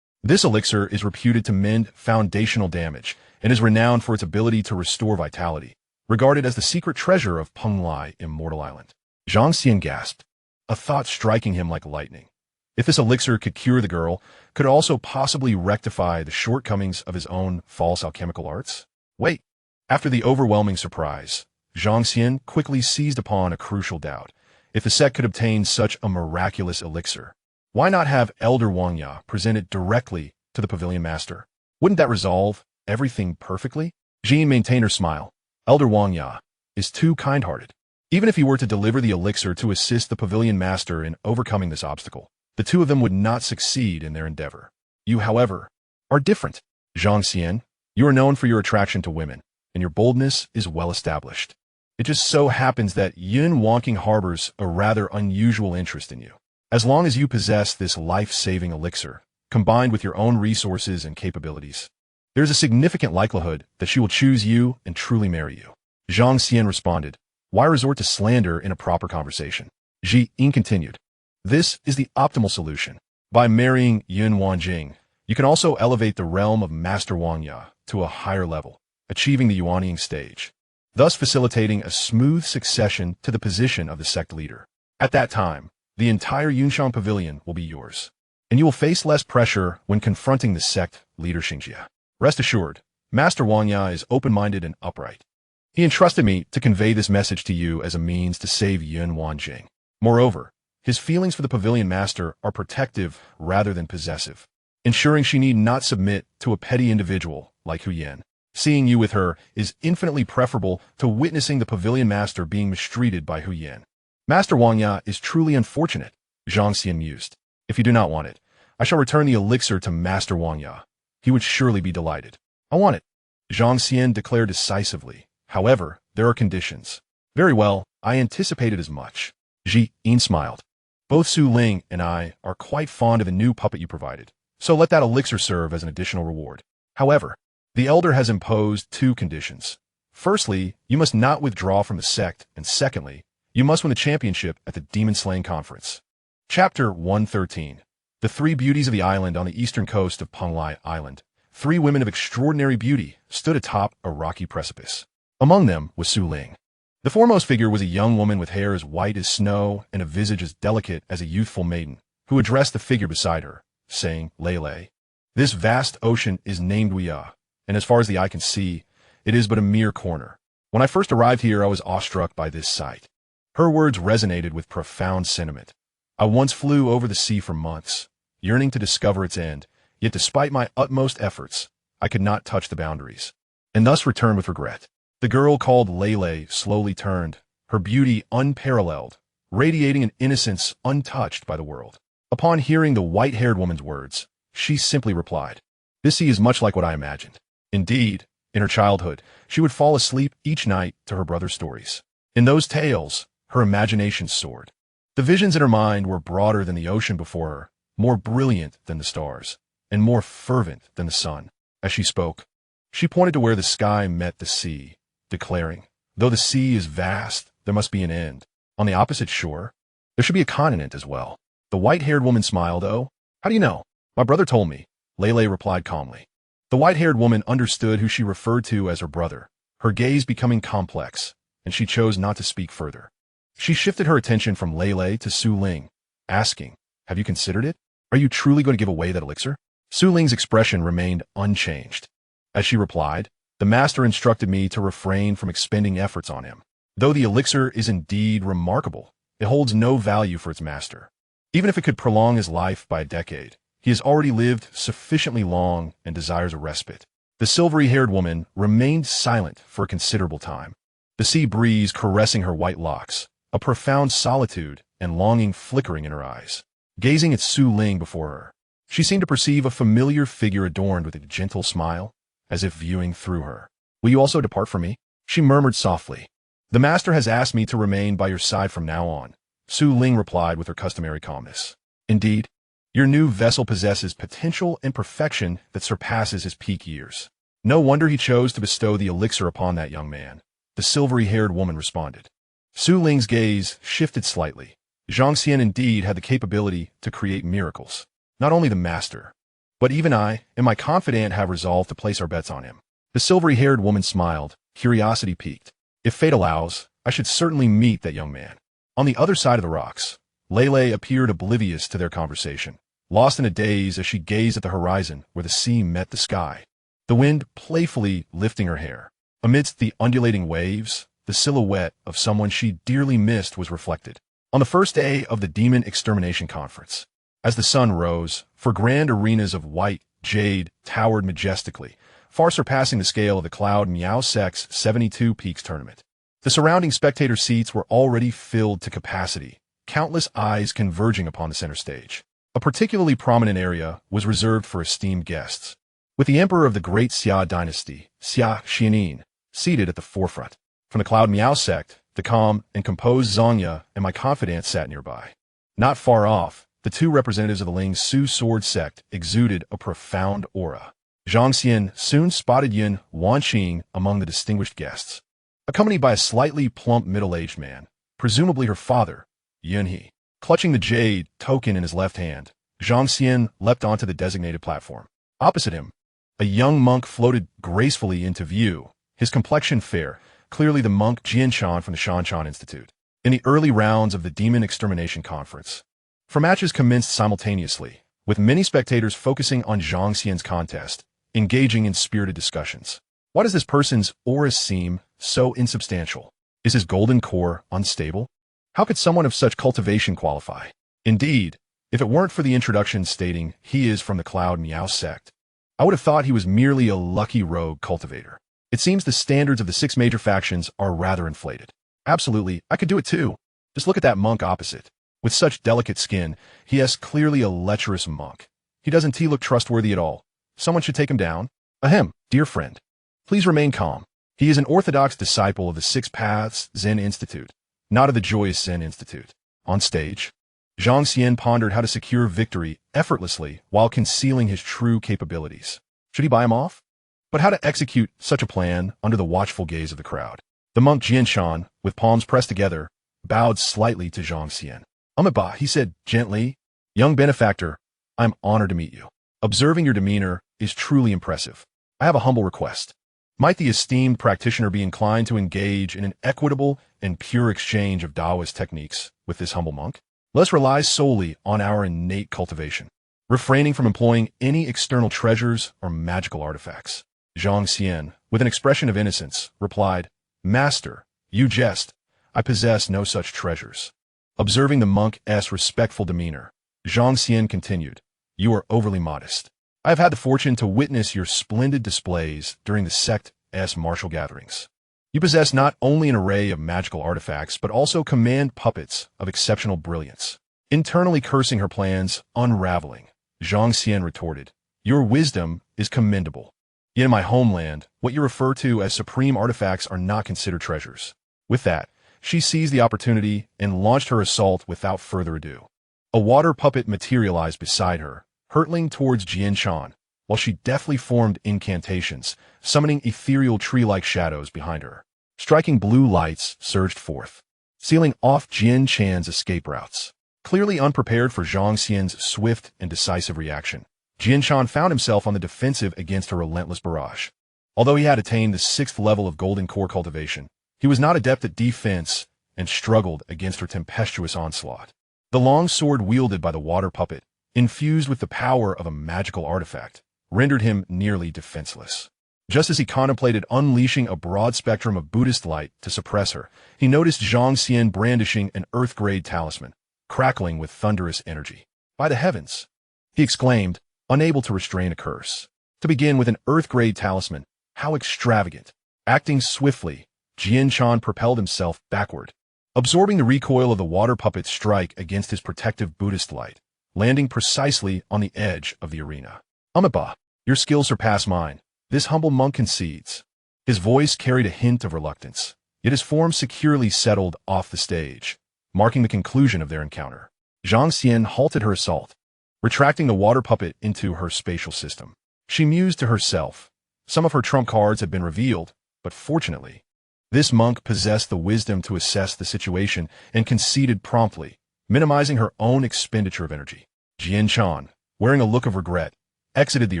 This elixir is reputed to mend foundational damage and is renowned for its ability to restore vitality, regarded as the secret treasure of Penglai Immortal Island. Zhang Xian gasped, a thought striking him like lightning. If this elixir could cure the girl, could it also possibly rectify the shortcomings of his own false alchemical arts? Wait. After the overwhelming surprise, Zhang Xian quickly seized upon a crucial doubt. If the sect could obtain such a miraculous elixir, why not have Elder Wang Ya present it directly to the pavilion master? Wouldn't that resolve everything perfectly? Jean maintained her smile. Elder Wang Ya is too kind-hearted. Even if he were to deliver the elixir to assist the pavilion master in overcoming this obstacle, the 2 of them would not succeed in their endeavor. You, however, are different. Zhang Xian, you are known for your attraction to women, and your boldness is well established. It just so happens that Yun Wangqing harbors a rather unusual interest in you. As long as you possess this life-saving elixir, combined with your own resources and capabilities, there is a significant likelihood that she will choose you and truly marry you. Zhang Xian responded, why resort to slander in a proper conversation? Ji Ying continued, this is the optimal solution. By marrying Yun Wanjing, you can also elevate the realm of Master Wang Ya to a higher level, achieving the Yuanying stage, thus facilitating a smooth succession to the position of the sect leader. At that time, the entire Yunshang Pavilion will be yours. and you will face less pressure when confronting the sect leader Xianxia. Rest assured, Master Wangya is open-minded and upright. He entrusted me to convey this message to you as a means to save Yun Wanjing. Moreover, his feelings for the pavilion master are protective rather than possessive, ensuring she need not submit to a petty individual like Hu Yan. Seeing you with her is infinitely preferable to witnessing the pavilion master being mistreated by Hu Yan. Master Wangya is truly unfortunate, Zhang Xian mused. If you do not want it, I shall return the elixir to Master Wangya. He would surely be delighted. I want it, Zhang Xian declared decisively. However, there are conditions. Very well, I anticipated as much. Yin smiled. Both Su Ling and I are quite fond of the new puppet you provided, so let that elixir serve as an additional reward. However, the elder has imposed 2 conditions. Firstly, you must not withdraw from the sect, and secondly, you must win the championship at the Demon Slaying Conference. Chapter 113. The 3 beauties of the island on the eastern coast of Penglai Island. 3 women of extraordinary beauty stood atop a rocky precipice. Among them was Su Ling. The foremost figure was a young woman with hair as white as snow and a visage as delicate as a youthful maiden, who addressed the figure beside her, saying, Lei. This vast ocean is named Wuya, and as far as the eye can see, it is but a mere corner. When I first arrived here, I was awestruck by this sight. Her words resonated with profound sentiment. I once flew over the sea for months, yearning to discover its end, yet despite my utmost efforts, I could not touch the boundaries, and thus returned with regret. The girl called Lei slowly turned, her beauty unparalleled, radiating an innocence untouched by the world. Upon hearing the white-haired woman's words, she simply replied, This sea is much like what I imagined. Indeed, in her childhood, she would fall asleep each night to her brother's stories. In those tales, her imagination soared. The visions in her mind were broader than the ocean before her, more brilliant than the stars, and more fervent than the sun. As she spoke, she pointed to where the sky met the sea, declaring, Though the sea is vast, there must be an end. On the opposite shore, there should be a continent as well. The white-haired woman smiled. Oh, how do you know? My brother told me, Lei replied calmly. The white-haired woman understood who she referred to as her brother, her gaze becoming complex, and she chose not to speak further. She shifted her attention from Lei to Su Ling, asking, Have you considered it? Are you truly going to give away that elixir? Su Ling's expression remained unchanged. As she replied, The master instructed me to refrain from expending efforts on him. Though the elixir is indeed remarkable, it holds no value for its master. Even if it could prolong his life by a decade, he has already lived sufficiently long and desires a respite. The silvery-haired woman remained silent for a considerable time, the sea breeze caressing her white locks, a profound solitude and longing flickering in her eyes. Gazing at Su Ling before her, she seemed to perceive a familiar figure adorned with a gentle smile, as if viewing through her. Will you also depart from me? She murmured softly. The master has asked me to remain by your side from now on, Su Ling replied with her customary calmness. Indeed, your new vessel possesses potential and perfection that surpasses his peak years. No wonder he chose to bestow the elixir upon that young man, the silvery-haired woman responded. Su Ling's gaze shifted slightly. Zhang Xian indeed had the capability to create miracles. Not only the master, but even I and my confidant have resolved to place our bets on him. The silvery-haired woman smiled, curiosity piqued. If fate allows, I should certainly meet that young man. On the other side of the rocks, Lei appeared oblivious to their conversation, lost in a daze as she gazed at the horizon where the sea met the sky, the wind playfully lifting her hair. Amidst the undulating waves, the silhouette of someone she dearly missed was reflected. On the first day of the Demon Extermination Conference, as the sun rose, four grand arenas of white jade towered majestically, far surpassing the scale of the Cloud Miao Sec's 72 Peaks tournament. The surrounding spectator seats were already filled to capacity, countless eyes converging upon the center stage. A particularly prominent area was reserved for esteemed guests, with the emperor of the Great Xia dynasty, Xianxia, seated at the forefront. From the Cloud Miao sect, the calm and composed Xianxia and my confidant sat nearby. Not far off, the two representatives of the Ling Su sword sect exuded a profound aura. Zhang Xian soon spotted Yun Wanqing among the distinguished guests, accompanied by a slightly plump middle-aged man, presumably her father, Yun He. Clutching the jade token in his left hand, Zhang Xian leapt onto the designated platform. Opposite him, a young monk floated gracefully into view, his complexion fair, clearly the monk Jianshan from the Shanshan Institute. In the early rounds of the Demon Extermination Conference, 4 matches commenced simultaneously, with many spectators focusing on Zhang Xian's contest, engaging in spirited discussions. Why does this person's aura seem so insubstantial? Is his golden core unstable? How could someone of such cultivation qualify? Indeed, if it weren't for the introduction stating he is from the Cloud Meow sect, I would have thought he was merely a lucky rogue cultivator. It seems the standards of the 6 major factions are rather inflated. Absolutely, I could do it too. Just look at that monk opposite. With such delicate skin, he is clearly a lecherous monk. He doesn't look trustworthy at all. Someone should take him down. Ahem, dear friend. Please remain calm. He is an orthodox disciple of the 6 Paths Zen Institute, not of the Joyous Zen Institute. On stage, Zhang Xian pondered how to secure victory effortlessly while concealing his true capabilities. Should he buy him off? But how to execute such a plan under the watchful gaze of the crowd? The monk Xianxia, with palms pressed together, bowed slightly to Zhang Xian. Amiba, he said gently, young benefactor, I'm honored to meet you. Observing your demeanor is truly impressive. I have a humble request. Might the esteemed practitioner be inclined to engage in an equitable and pure exchange of Taoist techniques with this humble monk? Let us rely solely on our innate cultivation, refraining from employing any external treasures or magical artifacts. Zhang Xian, with an expression of innocence, replied, Master, you jest. I possess no such treasures. Observing the monk's respectful demeanor, Zhang Xian continued, You are overly modest. I have had the fortune to witness your splendid displays during the sect's martial gatherings. You possess not only an array of magical artifacts, but also command puppets of exceptional brilliance. Internally cursing her plans, unraveling, Zhang Xian retorted, Your wisdom is commendable. Yet in my homeland, what you refer to as supreme artifacts are not considered treasures. With that, she seized the opportunity and launched her assault without further ado. A water puppet materialized beside her, hurtling towards Xianxia, while she deftly formed incantations, summoning ethereal tree-like shadows behind her. Striking blue lights surged forth, sealing off Xianxia's escape routes. Clearly unprepared for Zhang Xian's swift and decisive reaction, Xianxia found himself on the defensive against her relentless barrage. Although he had attained the 6th level of golden core cultivation, he was not adept at defense and struggled against her tempestuous onslaught. The long sword wielded by the water puppet, infused with the power of a magical artifact, rendered him nearly defenseless. Just as he contemplated unleashing a broad spectrum of Buddhist light to suppress her, he noticed Zhang Xian brandishing an earth-grade talisman, crackling with thunderous energy. By the heavens! He exclaimed, unable to restrain a curse. To begin with an earth-grade talisman, how extravagant! Acting swiftly, Xianxia propelled himself backward, absorbing the recoil of the water puppet's strike against his protective Buddhist light, landing precisely on the edge of the arena. Amiba, your skills surpass mine. This humble monk concedes. His voice carried a hint of reluctance, yet his form securely settled off the stage, marking the conclusion of their encounter. Zhang Xian halted her assault, retracting the water puppet into her spatial system. She mused to herself. Some of her trump cards had been revealed, but fortunately, this monk possessed the wisdom to assess the situation and conceded promptly, minimizing her own expenditure of energy. Xianxia, wearing a look of regret, exited the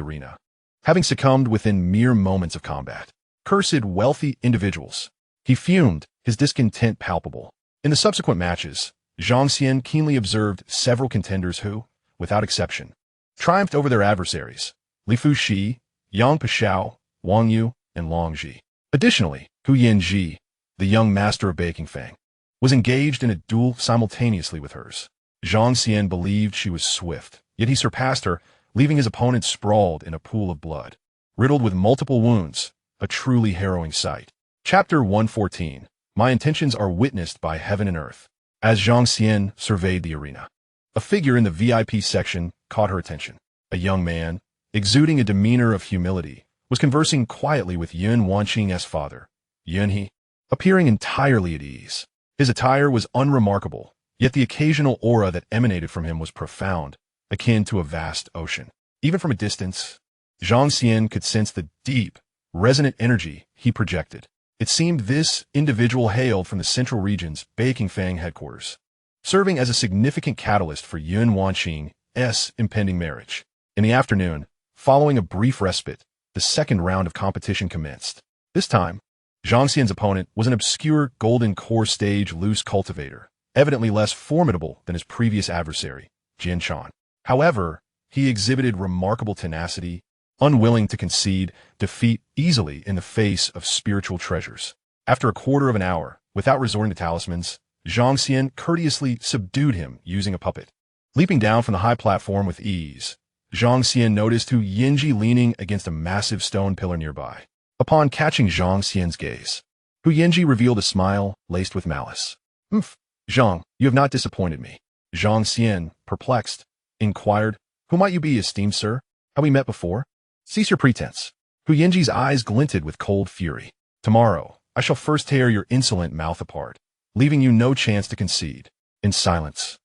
arena, having succumbed within mere moments of combat. Cursed wealthy individuals. He fumed, his discontent palpable. In the subsequent matches, Zhang Xian keenly observed several contenders who, without exception, triumphed over their adversaries, Li Fuxi, Yang Pishao, Wang Yu, and Long Ji. Additionally, Hu Yanji, the young master of Baking Fang, was engaged in a duel simultaneously with hers. Zhang Xian believed she was swift, yet he surpassed her, leaving his opponent sprawled in a pool of blood, riddled with multiple wounds, a truly harrowing sight. Chapter 114. My intentions are witnessed by heaven and earth. As Zhang Xian surveyed the arena, a figure in the VIP section caught her attention. A young man, exuding a demeanor of humility, was conversing quietly with Yun Wanqing's father, Yunhe, appearing entirely at ease. His attire was unremarkable, yet the occasional aura that emanated from him was profound, akin to a vast ocean. Even from a distance, Zhang Xian could sense the deep, resonant energy he projected. It seemed this individual hailed from the Central Region's Baking Fang headquarters, serving as a significant catalyst for Yun Wanqing's impending marriage. In the afternoon, following a brief respite, the second round of competition commenced. This time, Zhang Xian's opponent was an obscure golden core stage loose cultivator, evidently less formidable than his previous adversary, Xianxia. However, he exhibited remarkable tenacity, unwilling to concede defeat easily in the face of spiritual treasures. After a quarter of an hour, without resorting to talismans, Zhang Xian courteously subdued him using a puppet. Leaping down from the high platform with ease, Zhang Xian noticed Hu Yanji leaning against a massive stone pillar nearby. Upon catching Zhang Xian's gaze, Hu Yanji revealed a smile laced with malice. "Humph, Zhang, you have not disappointed me." Zhang Xian, perplexed, inquired, "Who might you be, esteemed sir? Have we met before?" "Cease your pretense." Hu Yanji's eyes glinted with cold fury. "Tomorrow, I shall first tear your insolent mouth apart, leaving you no chance to concede." In silence,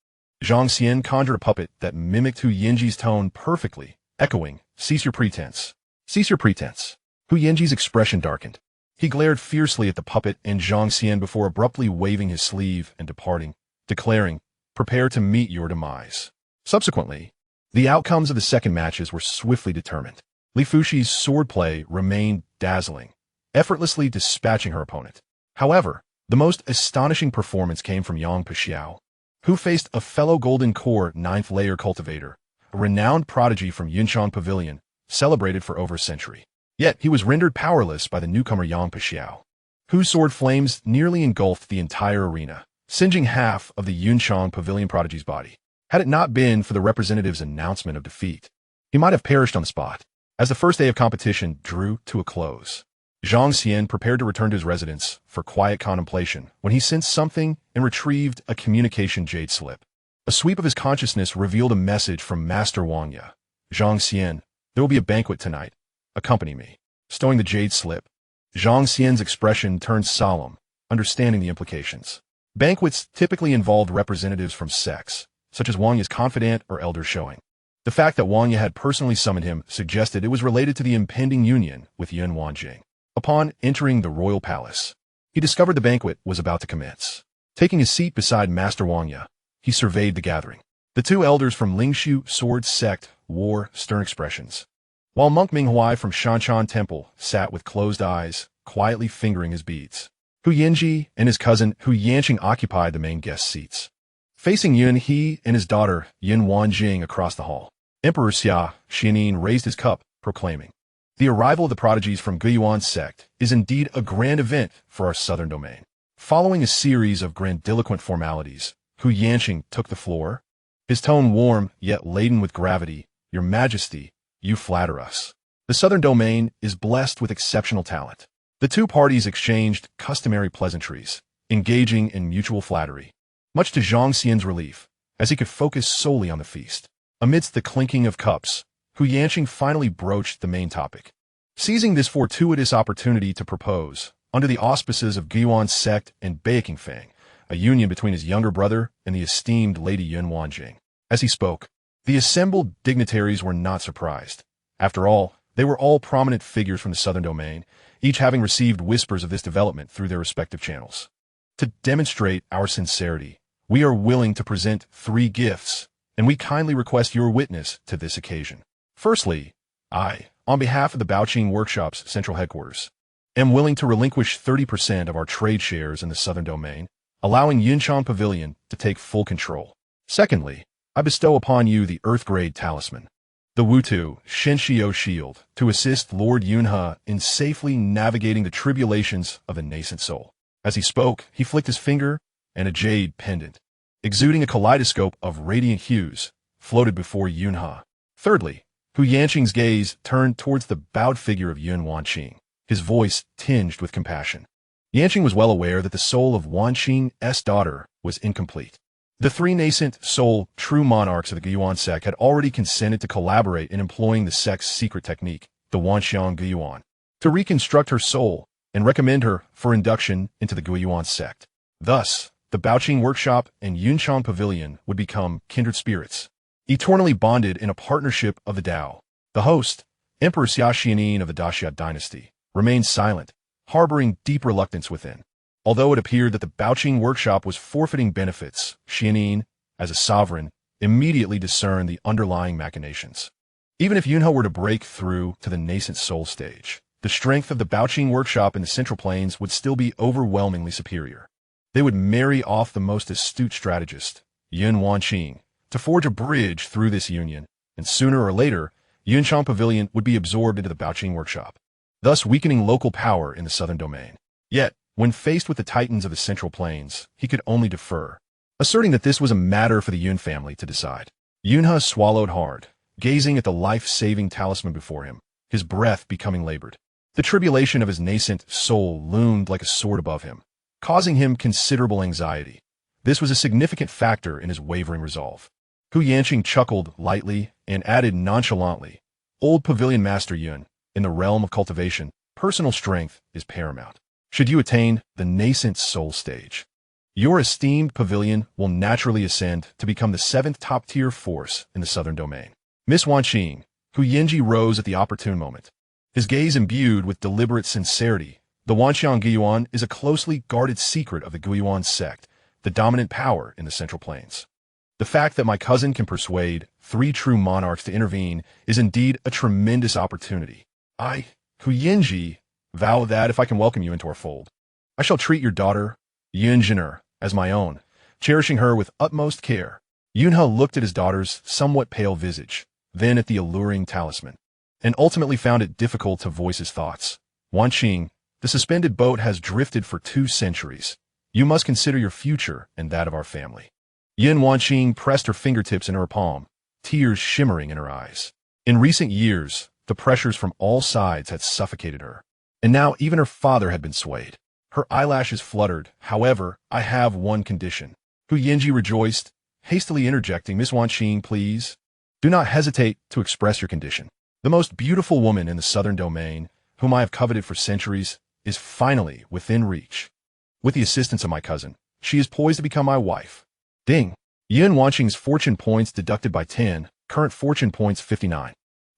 Zhang Xian conjured a puppet that mimicked Hu Yanji's tone perfectly, echoing, "Cease your pretense. Cease your pretense." Hu Yanji's expression darkened. He glared fiercely at the puppet and Zhang Xian before abruptly waving his sleeve and departing, declaring, "Prepare to meet your demise." Subsequently, the outcomes of the second matches were swiftly determined. Li Fushi's swordplay remained dazzling, effortlessly dispatching her opponent. However, the most astonishing performance came from Yang Pixiao, who faced a fellow Golden Core 9th layer cultivator, a renowned prodigy from Yunchang Pavilion, celebrated for over a century. Yet he was rendered powerless by the newcomer Yang Pixiao, whose sword flames nearly engulfed the entire arena, singeing half of the Yunchang Pavilion prodigy's body. Had it not been for the representative's announcement of defeat, he might have perished on the spot. As the first day of competition drew to a close, Zhang Xian prepared to return to his residence for quiet contemplation when he sensed something and retrieved a communication jade slip. A sweep of his consciousness revealed a message from Master Wang Ye. "Zhang Xian, there will be a banquet tonight. Accompany me." Stowing the jade slip, Zhang Xian's expression turned solemn, understanding the implications. Banquets typically involved representatives from sects, such as Wang Ye's confidant or elder showing. The fact that Wang Ye had personally summoned him suggested it was related to the impending union with Yun Wanjing. Upon entering the royal palace, he discovered the banquet was about to commence. Taking his seat beside Master Wang Ye, he surveyed the gathering. The two elders from Lingshu Sword Sect wore stern expressions, while Monk Minghuai from Shanshan Temple sat with closed eyes, quietly fingering his beads. Hu Yanji and his cousin Hu Yanqing occupied the main guest seats. Facing Yun, he and his daughter Yun Wanjing across the hall. Emperor Xianxia raised his cup, proclaiming, "The arrival of the prodigies from Guiyuan sect is indeed a grand event for our southern domain." Following a series of grandiloquent formalities, Hu Yanqing took the floor, his tone warm yet laden with gravity. "Your Majesty, you flatter us. The southern domain is blessed with exceptional talent." The two parties exchanged customary pleasantries, engaging in mutual flattery, much to Zhang Xian's relief, as he could focus solely on the feast. Amidst the clinking of cups, Hu Yanqing finally broached the main topic. Seizing this fortuitous opportunity to propose, under the auspices of Guiyuan sect and Beikingfang, a union between his younger brother and the esteemed Lady Yun Wanjing. As he spoke, the assembled dignitaries were not surprised. After all, they were all prominent figures from the southern domain, each having received whispers of this development through their respective channels. To demonstrate our sincerity, we are willing to present 3 gifts, and we kindly request your witness to this occasion. Firstly, I, on behalf of the Baoqing Workshop's central headquarters, am willing to relinquish 30% of our trade shares in the southern domain, allowing Yunchang Pavilion to take full control. Secondly, I bestow upon you the Earth-grade talisman, the Wutu Shenshio Shield, to assist Lord Yunhe in safely navigating the tribulations of the nascent soul. As he spoke, he flicked his finger, and a jade pendant, exuding a kaleidoscope of radiant hues, floated before Yunhe. Thirdly, Hu Yanqing's gaze turned towards the bowed figure of Yun Wanqing, his voice tinged with compassion. Yanqing was well aware that the soul of Wanqing's daughter was incomplete. The 3 nascent soul true monarchs of the Guiyuan sect had already consented to collaborate in employing the sect's secret technique, the Wanxiang Guiyuan, to reconstruct her soul and recommend her for induction into the Guiyuan sect. Thus, the Baoqing Workshop and Yunchang Pavilion would become kindred spirits, eternally bonded in a partnership of the Tao. The host, Emperor Xiaxin of the Daxia dynasty, remained silent, harboring deep reluctance within. Although it appeared that the Baoqing Workshop was forfeiting benefits, Xianxia, as a sovereign, immediately discerned the underlying machinations. Even if Yunhe were to break through to the nascent soul stage, the strength of the Baoqing Workshop in the Central Plains would still be overwhelmingly superior. They would marry off the most astute strategist, Yun Wanqing, to forge a bridge through this union, and sooner or later, Yunchang Pavilion would be absorbed into the Baoqing workshop, thus weakening local power in the southern domain. Yet, when faced with the titans of the Central Plains, he could only defer, asserting that this was a matter for the Yun family to decide. Yunhe swallowed hard, gazing at the life-saving talisman before him, his breath becoming labored. The tribulation of his nascent soul loomed like a sword above him, causing him considerable anxiety. This was a significant factor in his wavering resolve. Hu Yanqing chuckled lightly and added nonchalantly, "Old Pavilion Master Yun, in the realm of cultivation, personal strength is paramount. Should you attain the nascent soul stage, your esteemed pavilion will naturally ascend to become the 7th top-tier force in the southern domain." Miss Wanqing, Hu Yanji rose at the opportune moment, his gaze imbued with deliberate sincerity. The Wanxiang Guiyuan is a closely guarded secret of the Guiyuan sect, the dominant power in the Central Plains. The fact that my cousin can persuade 3 true monarchs to intervene is indeed a tremendous opportunity. I, Hu Yanji, vow that if I can welcome you into our fold, I shall treat your daughter, Yun Jin'er, as my own, cherishing her with utmost care. Yunhe looked at his daughter's somewhat pale visage, then at the alluring talisman, and ultimately found it difficult to voice his thoughts. Wanqing, the suspended boat has drifted for 2 centuries. You must consider your future and that of our family. Yin Wanqing pressed her fingertips into her palm, tears shimmering in her eyes. In recent years, the pressures from all sides had suffocated her, and now even her father had been swayed. Her eyelashes fluttered. "However, I have one condition." Hu Yanji rejoiced, hastily interjecting, "Miss Wanqing, please, do not hesitate to express your condition. The most beautiful woman in the southern domain, whom I have coveted for centuries, is finally within reach. With the assistance of my cousin, she is poised to become my wife." Ding! Yin Wanqing's fortune points deducted by 10, current fortune points 59.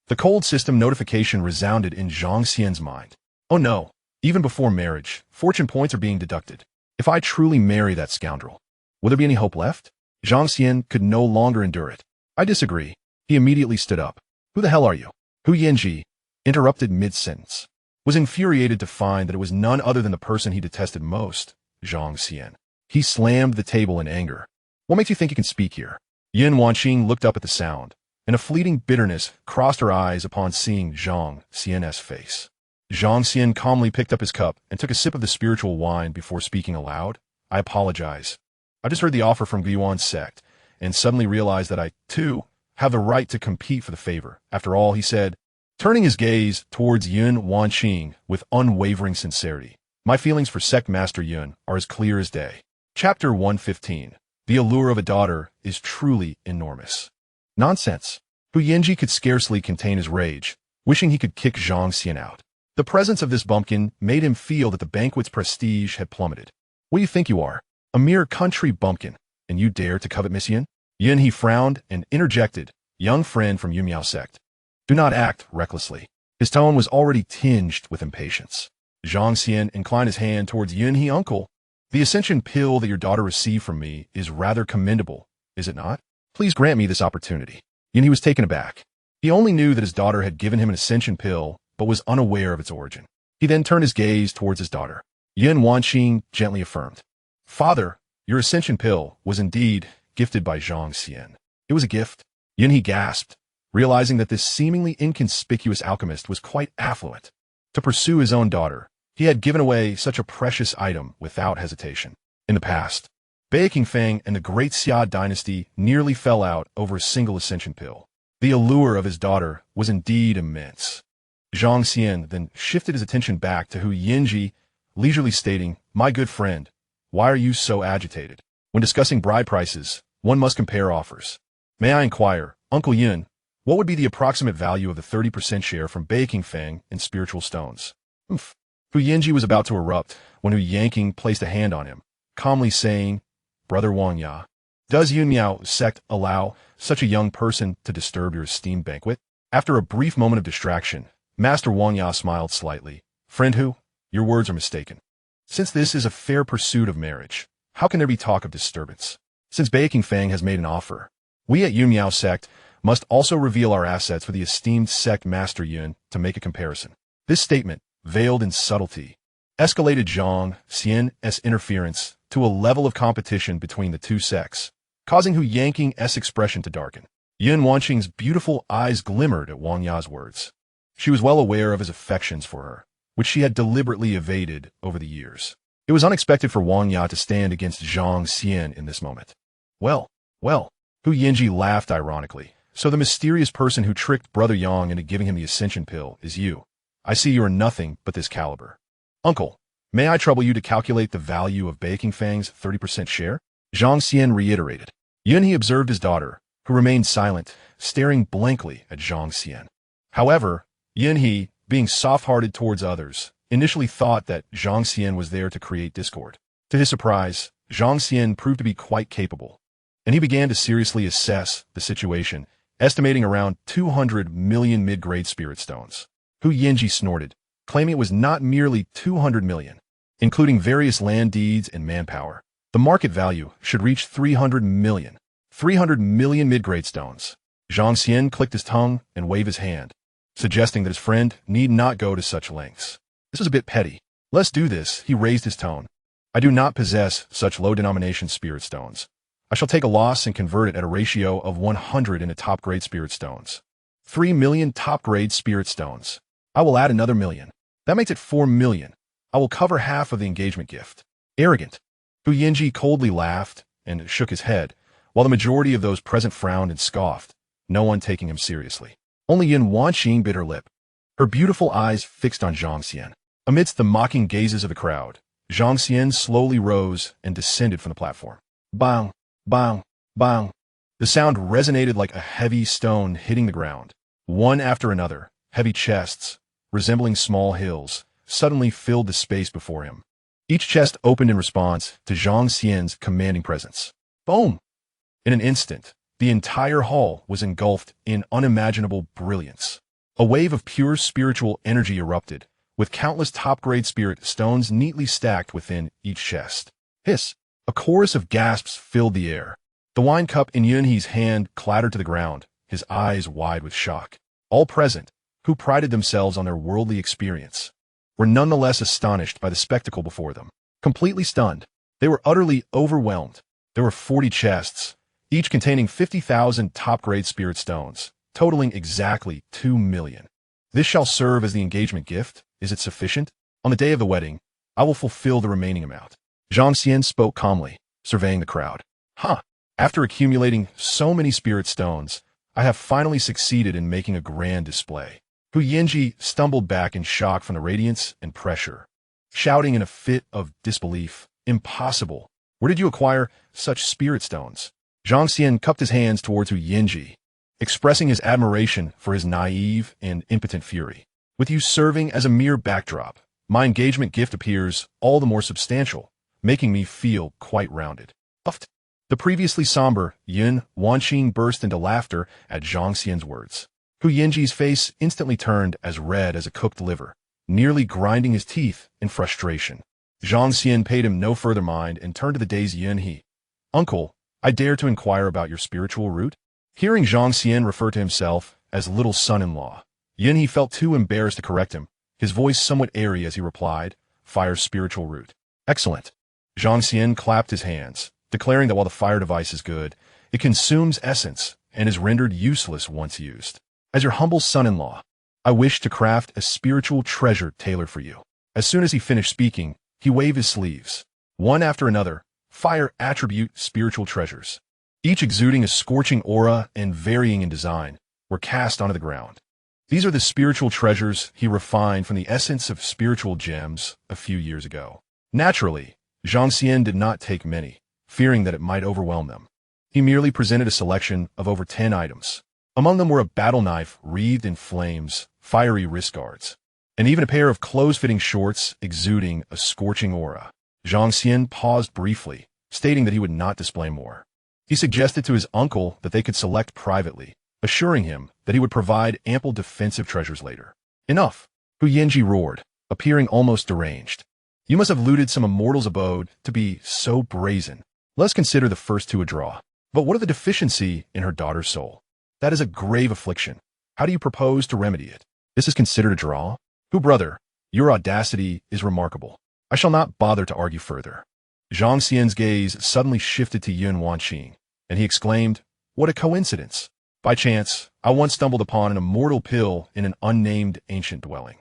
The cold system notification resounded in Zhang Xian's mind. Oh no, even before marriage, fortune points are being deducted. If I truly marry that scoundrel, will there be any hope left? Zhang Xian could no longer endure it. I disagree. He immediately stood up. Who the hell are you? Hu Yanji, interrupted mid-sentence, was infuriated to find that it was none other than the person he detested most, Zhang Xian. He slammed the table in anger. What makes you think you can speak here? Yin Wanqing looked up at the sound, and a fleeting bitterness crossed her eyes upon seeing Zhang Xian's face. Zhang Xian calmly picked up his cup and took a sip of the spiritual wine before speaking aloud. I apologize. I just heard the offer from Guiyuan's sect, and suddenly realized that I, too, have the right to compete for the favor. After all, he said, turning his gaze towards Yin Wanqing with unwavering sincerity. My feelings for Sect Master Yun are as clear as day. Chapter 115. The allure of a daughter is truly enormous. Nonsense. Hu Yanji could scarcely contain his rage, wishing he could kick Zhang Xian out. The presence of this bumpkin made him feel that the banquet's prestige had plummeted. What do you think you are? A mere country bumpkin, and you dare to covet Miss Yin? Yin, he frowned and interjected, young friend from Yumiao sect. Do not act recklessly. His tone was already tinged with impatience. Zhang Xian inclined his hand towards Yin, he uncle. The ascension pill that your daughter received from me is rather commendable, is it not? Please grant me this opportunity. Yin, he was taken aback. He only knew that his daughter had given him an ascension pill, but was unaware of its origin. He then turned his gaze towards his daughter. Yin Wanqing gently affirmed, Father, your ascension pill was indeed gifted by Zhang Xian. It was a gift. Yin, he gasped, realizing that this seemingly inconspicuous alchemist was quite affluent. To pursue his own daughter, he had given away such a precious item without hesitation. In the past, Bei Qingfeng and the great Xia dynasty nearly fell out over a single ascension pill. The allure of his daughter was indeed immense. Zhang Xian then shifted his attention back to Hu Yanji, leisurely stating, My good friend, why are you so agitated? When discussing bride prices, one must compare offers. May I inquire, Uncle Yin, what would be the approximate value of the 30% share from Bei Qingfeng in spiritual stones? Hu Yanji was about to erupt when Hu Yanqing placed a hand on him, calmly saying, Brother Wang Ya, does Yunmiao sect allow such a young person to disturb your esteemed banquet? After a brief moment of distraction, Master Wang Ya smiled slightly. Friend Hu, your words are mistaken. Since this is a fair pursuit of marriage, how can there be talk of disturbance? Since Bei Qingfeng has made an offer, we at Yunmiao sect must also reveal our assets for the esteemed sect Master Yun to make a comparison. This statement, veiled in subtlety, escalated Zhang Xian's interference to a level of competition between the two sects, causing Hu Yanqing's expression to darken. Yun Wanqing's beautiful eyes glimmered at Wang Ya's words. She was well aware of his affections for her, which she had deliberately evaded over the years. It was unexpected for Wang Ya to stand against Zhang Xian in this moment. Well, Hu Yinji laughed ironically. So the mysterious person who tricked Brother Yang into giving him the ascension pill is you. I see you are nothing but this caliber. Uncle, may I trouble you to calculate the value of Baking Fang's 30% share? Zhang Xian reiterated. Yunhe observed his daughter, who remained silent, staring blankly at Zhang Xian. However, Yunhe, being soft-hearted towards others, initially thought that Zhang Xian was there to create discord. To his surprise, Zhang Xian proved to be quite capable, and he began to seriously assess the situation, estimating around 200 million mid-grade spirit stones. Hu Yinji snorted, claiming it was not merely 200 million, including various land deeds and manpower. The market value should reach 300 million. 300 million mid-grade stones. Zhang Xian clicked his tongue and waved his hand, suggesting that his friend need not go to such lengths. This was a bit petty. Let's do this, he raised his tone. I do not possess such low-denomination spirit stones. I shall take a loss and convert it at a ratio of 100 into top-grade spirit stones. 3 million top-grade spirit stones. I will add another million. That makes it 4 million. I will cover half of the engagement gift. Arrogant. Hu Yinji coldly laughed and shook his head, while the majority of those present frowned and scoffed, no one taking him seriously. Only Yun Wanqing bit her lip, her beautiful eyes fixed on Zhang Xian. Amidst the mocking gazes of the crowd, Zhang Xian slowly rose and descended from the platform. Bang, bang, bang. The sound resonated like a heavy stone hitting the ground. One after another, heavy chests, resembling small hills, suddenly filled the space before him. Each chest opened in response to Zhang Xian's commanding presence. Boom! In an instant, the entire hall was engulfed in unimaginable brilliance. A wave of pure spiritual energy erupted, with countless top-grade spirit stones neatly stacked within each chest. Hiss! A chorus of gasps filled the air. The wine cup in Yunhe's hand clattered to the ground, his eyes wide with shock. All present, who prided themselves on their worldly experience, were nonetheless astonished by the spectacle before them. Completely stunned, they were utterly overwhelmed. There were 40 chests, each containing 50,000 top-grade spirit stones, totaling exactly 2 million. This shall serve as the engagement gift. Is it sufficient? On the day of the wedding, I will fulfill the remaining amount. Zhang Xian spoke calmly, surveying the crowd. After accumulating so many spirit stones, I have finally succeeded in making a grand display. Hu Yinji stumbled back in shock from the radiance and pressure, shouting in a fit of disbelief, Impossible! Where did you acquire such spirit stones? Zhang Xian cupped his hands towards Hu Yinji, expressing his admiration for his naive and impotent fury. With you serving as a mere backdrop, my engagement gift appears all the more substantial, making me feel quite rounded. Puffed. The previously somber Yun Wanqing burst into laughter at Zhang Xian's words. Hu Yinji's face instantly turned as red as a cooked liver, nearly grinding his teeth in frustration. Zhang Xian paid him no further mind and turned to the dazed Yunhe. Uncle, I dare to inquire about your spiritual root? Hearing Zhang Xian refer to himself as little son-in-law, Yunhe felt too embarrassed to correct him, his voice somewhat airy as he replied, Fire's spiritual root. Excellent. Zhang Xian clapped his hands, declaring that while the fire device is good, it consumes essence and is rendered useless once used. As your humble son-in-law, I wish to craft a spiritual treasure tailored for you. As soon as he finished speaking, he waved his sleeves. One after another, fire attribute spiritual treasures, each exuding a scorching aura and varying in design, were cast onto the ground. These are the spiritual treasures he refined from the essence of spiritual gems a few years ago. Naturally, Zhang Xian did not take many, fearing that it might overwhelm them. He merely presented a selection of over 10 items. Among them were a battle knife wreathed in flames, fiery wrist guards, and even a pair of close-fitting shorts exuding a scorching aura. Zhang Xian paused briefly, stating that he would not display more. He suggested to his uncle that they could select privately, assuring him that he would provide ample defensive treasures later. Enough! Hu Yinji roared, appearing almost deranged. You must have looted some immortal's abode to be so brazen. Let's consider the first two a draw. But what of the deficiency in her daughter's soul? That is a grave affliction. How do you propose to remedy it? This is considered a draw? Hu brother, your audacity is remarkable. I shall not bother to argue further. Zhang Xian's gaze suddenly shifted to Yun Wanqing, and he exclaimed, What a coincidence! By chance, I once stumbled upon an immortal pill in an unnamed ancient dwelling.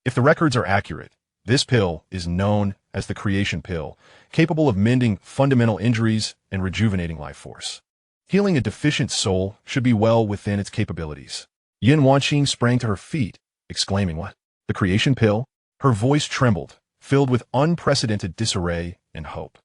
If the records are accurate, this pill is known as the creation pill, capable of mending fundamental injuries and rejuvenating life force. Healing a deficient soul should be well within its capabilities. Yin Wanqing sprang to her feet, exclaiming, "What? The creation pill?" Her voice trembled, filled with unprecedented disarray and hope.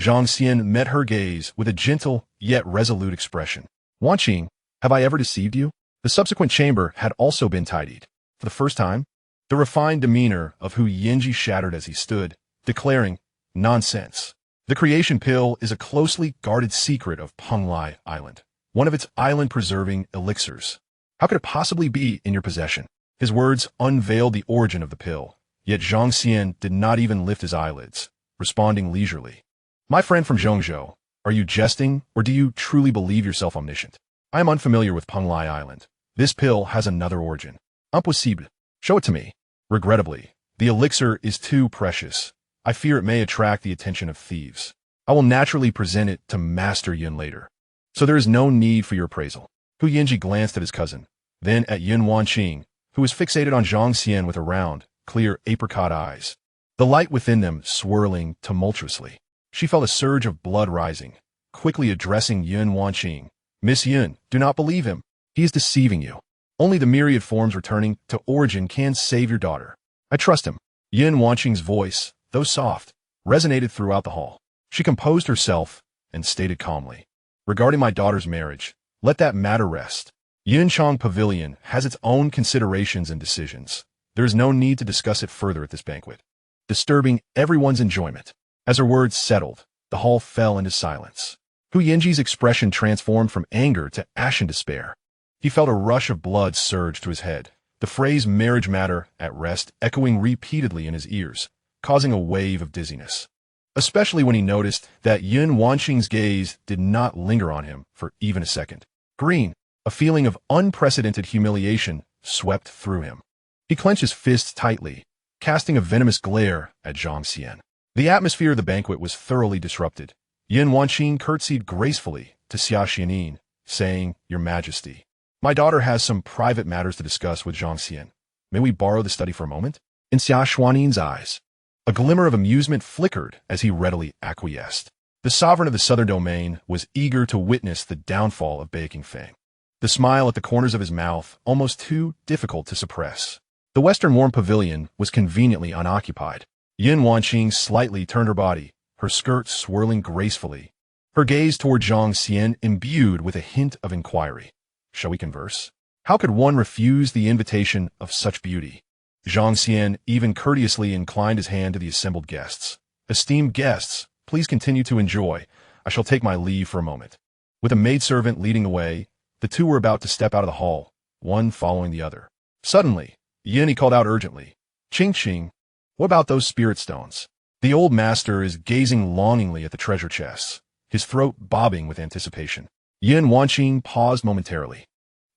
Zhang Xian met her gaze with a gentle yet resolute expression. "Wanqing, have I ever deceived you?" The subsequent chamber had also been tidied. For the first time, the refined demeanor of Hu Yanji shattered as he stood, declaring, "Nonsense. The creation pill is a closely guarded secret of Penglai Island, one of its island-preserving elixirs. How could it possibly be in your possession?" His words unveiled the origin of the pill, yet Zhang Xian did not even lift his eyelids, responding leisurely. "My friend from Zhongzhou, are you jesting, or do you truly believe yourself omniscient? I am unfamiliar with Penglai Island. This pill has another origin. Impossible. Show it to me." "Regrettably, the elixir is too precious. I fear it may attract the attention of thieves. I will naturally present it to Master Yin later. So there is no need for your appraisal." Hu Yanji glanced at his cousin, then at Yin Wanqing, who was fixated on Zhang Xian with her round, clear apricot eyes, the light within them swirling tumultuously. She felt a surge of blood rising, quickly addressing Yin Wanqing. "Miss Yin, do not believe him. He is deceiving you. Only the myriad forms returning to origin can save your daughter. I trust him." Yin Wanqing's voice, though soft, resonated throughout the hall. She composed herself and stated calmly, "Regarding my daughter's marriage, let that matter rest. Yinchang Pavilion has its own considerations and decisions. There is no need to discuss it further at this banquet, disturbing everyone's enjoyment." As her words settled, the hall fell into silence. Hu Yanji's expression transformed from anger to ashen despair. He felt a rush of blood surge to his head, the phrase "marriage matter at rest" echoing repeatedly in his ears, causing a wave of dizziness. Especially when he noticed that Yin Wanqing's gaze did not linger on him for even a second. Green, a feeling of unprecedented humiliation swept through him. He clenched his fists tightly, casting a venomous glare at Zhang Xian. The atmosphere of the banquet was thoroughly disrupted. Yin Wanqing curtsied gracefully to Xianxia, saying, "Your Majesty, my daughter has some private matters to discuss with Zhang Xian. May we borrow the study for a moment?" In Xianxia's eyes, a glimmer of amusement flickered as he readily acquiesced. The sovereign of the southern domain was eager to witness the downfall of Baking Fang. The smile at the corners of his mouth almost too difficult to suppress. The western warm pavilion was conveniently unoccupied. Yin Wanqing slightly turned her body, her skirt swirling gracefully, her gaze toward Zhang Xian imbued with a hint of inquiry. "Shall we converse? How could one refuse the invitation of such beauty?" Zhang Xian even courteously inclined his hand to the assembled guests. "Esteemed guests, please continue to enjoy. I shall take my leave for a moment." With a maidservant leading the way, the two were about to step out of the hall, one following the other. Suddenly, Yin called out urgently, "Ching, what about those spirit stones?" The old master is gazing longingly at the treasure chests, his throat bobbing with anticipation. Yin Wanqing paused momentarily,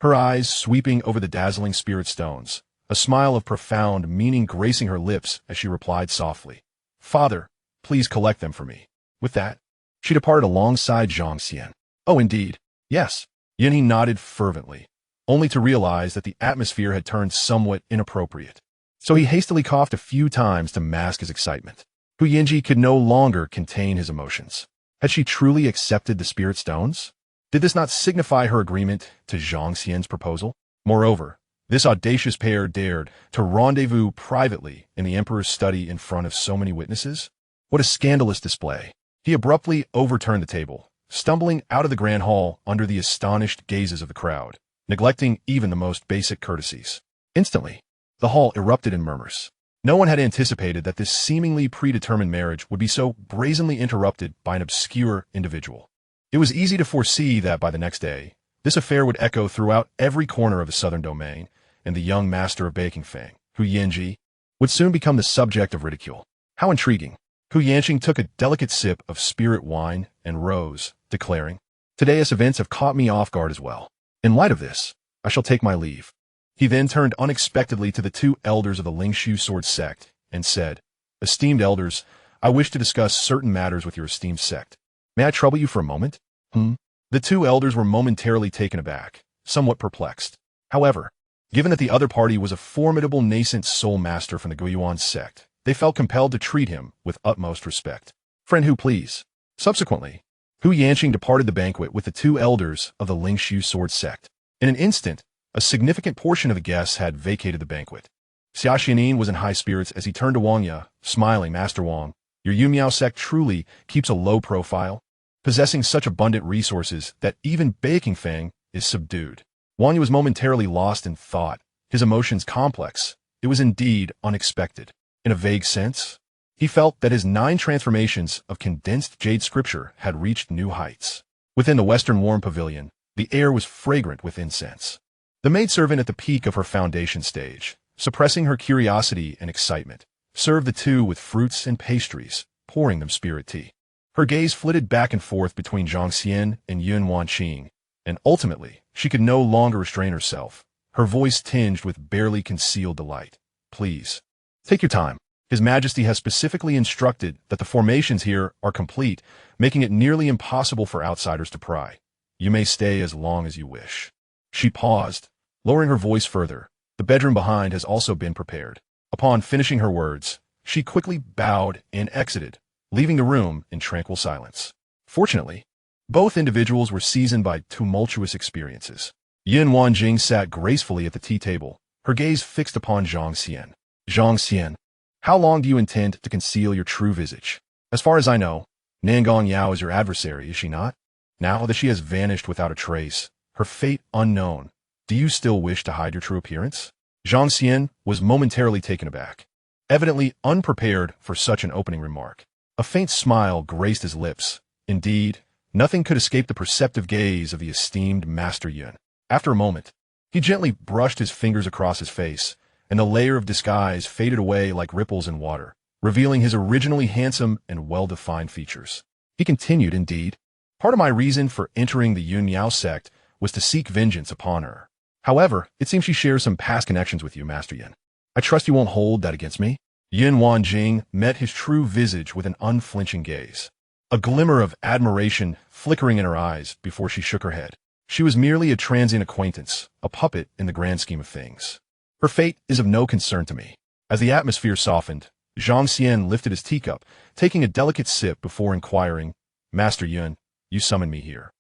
her eyes sweeping over the dazzling spirit stones, a smile of profound meaning gracing her lips as she replied softly, "Father, please collect them for me." With that, she departed alongside Zhang Xian. "Oh, indeed, yes." Yin nodded fervently, only to realize that the atmosphere had turned somewhat inappropriate. So he hastily coughed a few times to mask his excitement. Hu Yanji could no longer contain his emotions. Had she truly accepted the spirit stones? Did this not signify her agreement to Zhang Xian's proposal? Moreover, this audacious pair dared to rendezvous privately in the emperor's study in front of so many witnesses? What a scandalous display. He abruptly overturned the table, stumbling out of the grand hall under the astonished gazes of the crowd, neglecting even the most basic courtesies. Instantly, the hall erupted in murmurs. No one had anticipated that this seemingly predetermined marriage would be so brazenly interrupted by an obscure individual. It was easy to foresee that by the next day, this affair would echo throughout every corner of the southern domain, and the young master of Baking Fang, Hu Yanji, would soon become the subject of ridicule. How intriguing. Hu Yanqing took a delicate sip of spirit wine and rose, declaring, "Today's events have caught me off guard as well. In light of this, I shall take my leave." He then turned unexpectedly to the two elders of the Lingshu sword sect and said, "Esteemed elders, I wish to discuss certain matters with your esteemed sect. May I trouble you for a moment?" The two elders were momentarily taken aback, somewhat perplexed. However, given that the other party was a formidable nascent soul master from the Guiyuan sect, they felt compelled to treat him with utmost respect. "Friend Hu, please." Subsequently, Hu Yanqing departed the banquet with the two elders of the Lingshu sword sect. In an instant, a significant portion of the guests had vacated the banquet. Xiaxianin was in high spirits as he turned to Wang Ya, smiling. "Master Wang, your Yumiao sect truly keeps a low profile, possessing such abundant resources that even Baking Fang is subdued." Wang Ya was momentarily lost in thought, his emotions complex. It was indeed unexpected. In a vague sense, he felt that his 9 transformations of condensed jade scripture had reached new heights. Within the Western Warm Pavilion, the air was fragrant with incense. The maidservant at the peak of her foundation stage, suppressing her curiosity and excitement, served the two with fruits and pastries, pouring them spirit tea. Her gaze flitted back and forth between Zhang Xian and Yun Wanqing, and ultimately, she could no longer restrain herself, her voice tinged with barely concealed delight. "Please, take your time. His Majesty has specifically instructed that the formations here are complete, making it nearly impossible for outsiders to pry. You may stay as long as you wish." She paused, lowering her voice further. "The bedroom behind has also been prepared." Upon finishing her words, she quickly bowed and exited, leaving the room in tranquil silence. Fortunately, both individuals were seasoned by tumultuous experiences. Yin Wanjing sat gracefully at the tea table, her gaze fixed upon Zhang Xian. "Zhang Xian, how long do you intend to conceal your true visage? As far as I know, Nangong Yao is your adversary, is she not? Now that she has vanished without a trace, her fate unknown, do you still wish to hide your true appearance?" Zhang Xian was momentarily taken aback, evidently unprepared for such an opening remark. A faint smile graced his lips. Indeed, nothing could escape the perceptive gaze of the esteemed Master Yun. After a moment, he gently brushed his fingers across his face, and the layer of disguise faded away like ripples in water, revealing his originally handsome and well-defined features. He continued, "Indeed, part of my reason for entering the Yun Yao sect was to seek vengeance upon her. However, it seems she shares some past connections with you, Master Yin. I trust you won't hold that against me?" Yin Wanjing met his true visage with an unflinching gaze, a glimmer of admiration flickering in her eyes before she shook her head. She was merely a transient acquaintance, a puppet in the grand scheme of things. "Her fate is of no concern to me." As the atmosphere softened, Zhang Xian lifted his teacup, taking a delicate sip before inquiring, "Master Yun, you summoned me here.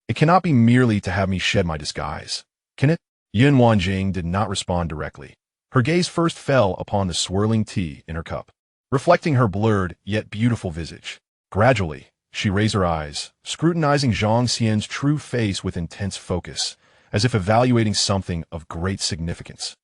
It cannot be merely to have me shed my disguise, can it?" Yin Wanjing did not respond directly. Her gaze first fell upon the swirling tea in her cup, reflecting her blurred yet beautiful visage. Gradually, she raised her eyes, scrutinizing Zhang Xian's true face with intense focus, as if evaluating something of great significance.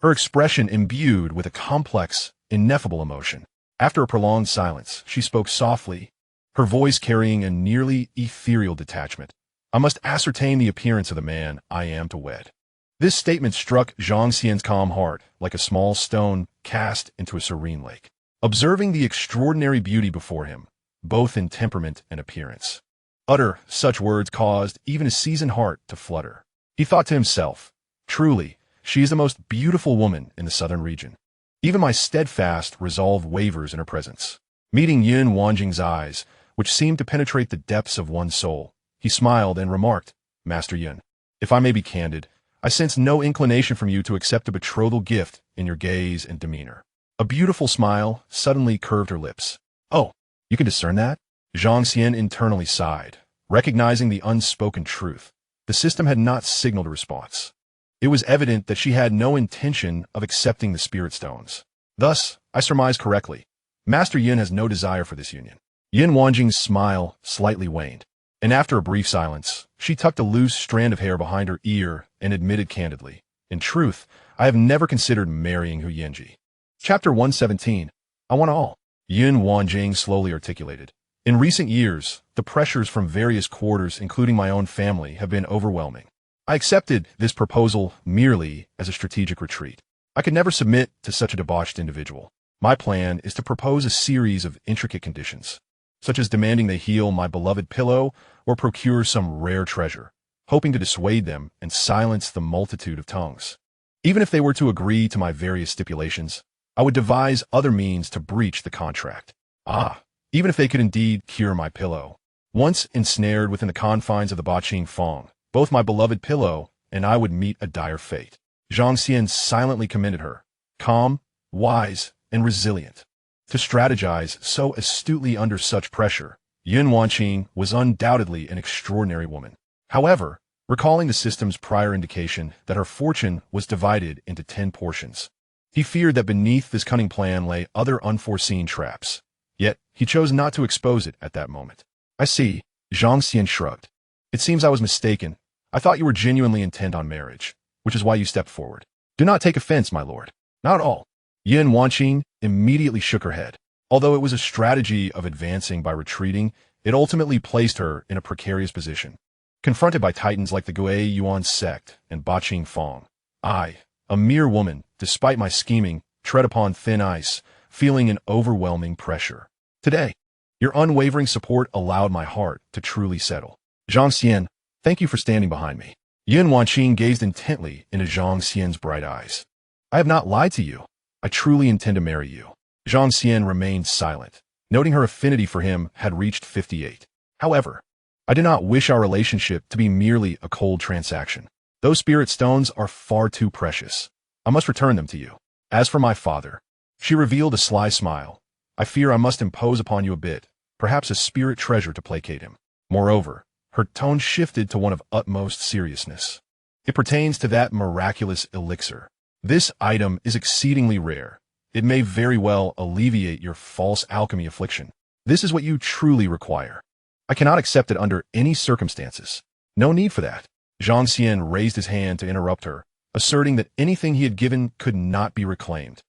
Her expression imbued with a complex, ineffable emotion. After a prolonged silence, she spoke softly, her voice carrying a nearly ethereal detachment. "I must ascertain the appearance of the man I am to wed." This statement struck Zhang Xian's calm heart like a small stone cast into a serene lake. Observing the extraordinary beauty before him, both in temperament and appearance, utter such words caused even his seasoned heart to flutter. He thought to himself, "Truly, she is the most beautiful woman in the southern region. Even my steadfast resolve wavers in her presence." Meeting Yin Wanjing's eyes, which seemed to penetrate the depths of one's soul, he smiled and remarked, "Master Yun, if I may be candid, I sense no inclination from you to accept a betrothal gift in your gaze and demeanor." A beautiful smile suddenly curved her lips. "Oh, you can discern that?" Zhang Xian internally sighed, recognizing the unspoken truth. The system had not signaled a response. It was evident that she had no intention of accepting the spirit stones. Thus, I surmise correctly, Master Yin has no desire for this union. Yin Wanjing's smile slightly waned, and after a brief silence, she tucked a loose strand of hair behind her ear and admitted candidly, "In truth, I have never considered marrying Hu Yanji." Chapter 117. I want all. Yin Wanjing slowly articulated. "In recent years, the pressures from various quarters, including my own family, have been overwhelming. I accepted this proposal merely as a strategic retreat. I could never submit to such a debauched individual. My plan is to propose a series of intricate conditions, such as demanding they heal my beloved pillow or procure some rare treasure, hoping to dissuade them and silence the multitude of tongues. Even if they were to agree to my various stipulations, I would devise other means to breach the contract. Even if they could indeed cure my pillow. Once ensnared within the confines of the Baqing Fong, both my beloved pillow and I would meet a dire fate. Zhang Xian silently commended her, calm, wise, and resilient. To strategize so astutely under such pressure, Yun Wanqing was undoubtedly an extraordinary woman. However, recalling the system's prior indication that her fortune was divided into 10 portions, he feared that beneath this cunning plan lay other unforeseen traps. Yet, he chose not to expose it at that moment. I see, Zhang Xian shrugged. It seems I was mistaken. I thought you were genuinely intent on marriage, which is why you stepped forward. Do not take offense, my lord. Not at all. Yun Wanqing immediately shook her head. Although it was a strategy of advancing by retreating, it ultimately placed her in a precarious position. Confronted by titans like the Gui Yuan sect and Ba Qing Fong, I, a mere woman, despite my scheming, tread upon thin ice, feeling an overwhelming pressure. Today, your unwavering support allowed my heart to truly settle. Zhang Xian, thank you for standing behind me. Yun Wanqing gazed intently into Zhang Xian's bright eyes. I have not lied to you. I truly intend to marry you. Zhang Xian remained silent, noting her affinity for him had reached 58. However, I do not wish our relationship to be merely a cold transaction. Those spirit stones are far too precious. I must return them to you. As for my father, she revealed a sly smile. I fear I must impose upon you a bit, perhaps a spirit treasure to placate him. Moreover, her tone shifted to one of utmost seriousness. It pertains to that miraculous elixir. This item is exceedingly rare. It may very well alleviate your false alchemy affliction. This is what you truly require. I cannot accept it under any circumstances. No need for that. Zhang Xian raised his hand to interrupt her, asserting that anything he had given could not be reclaimed.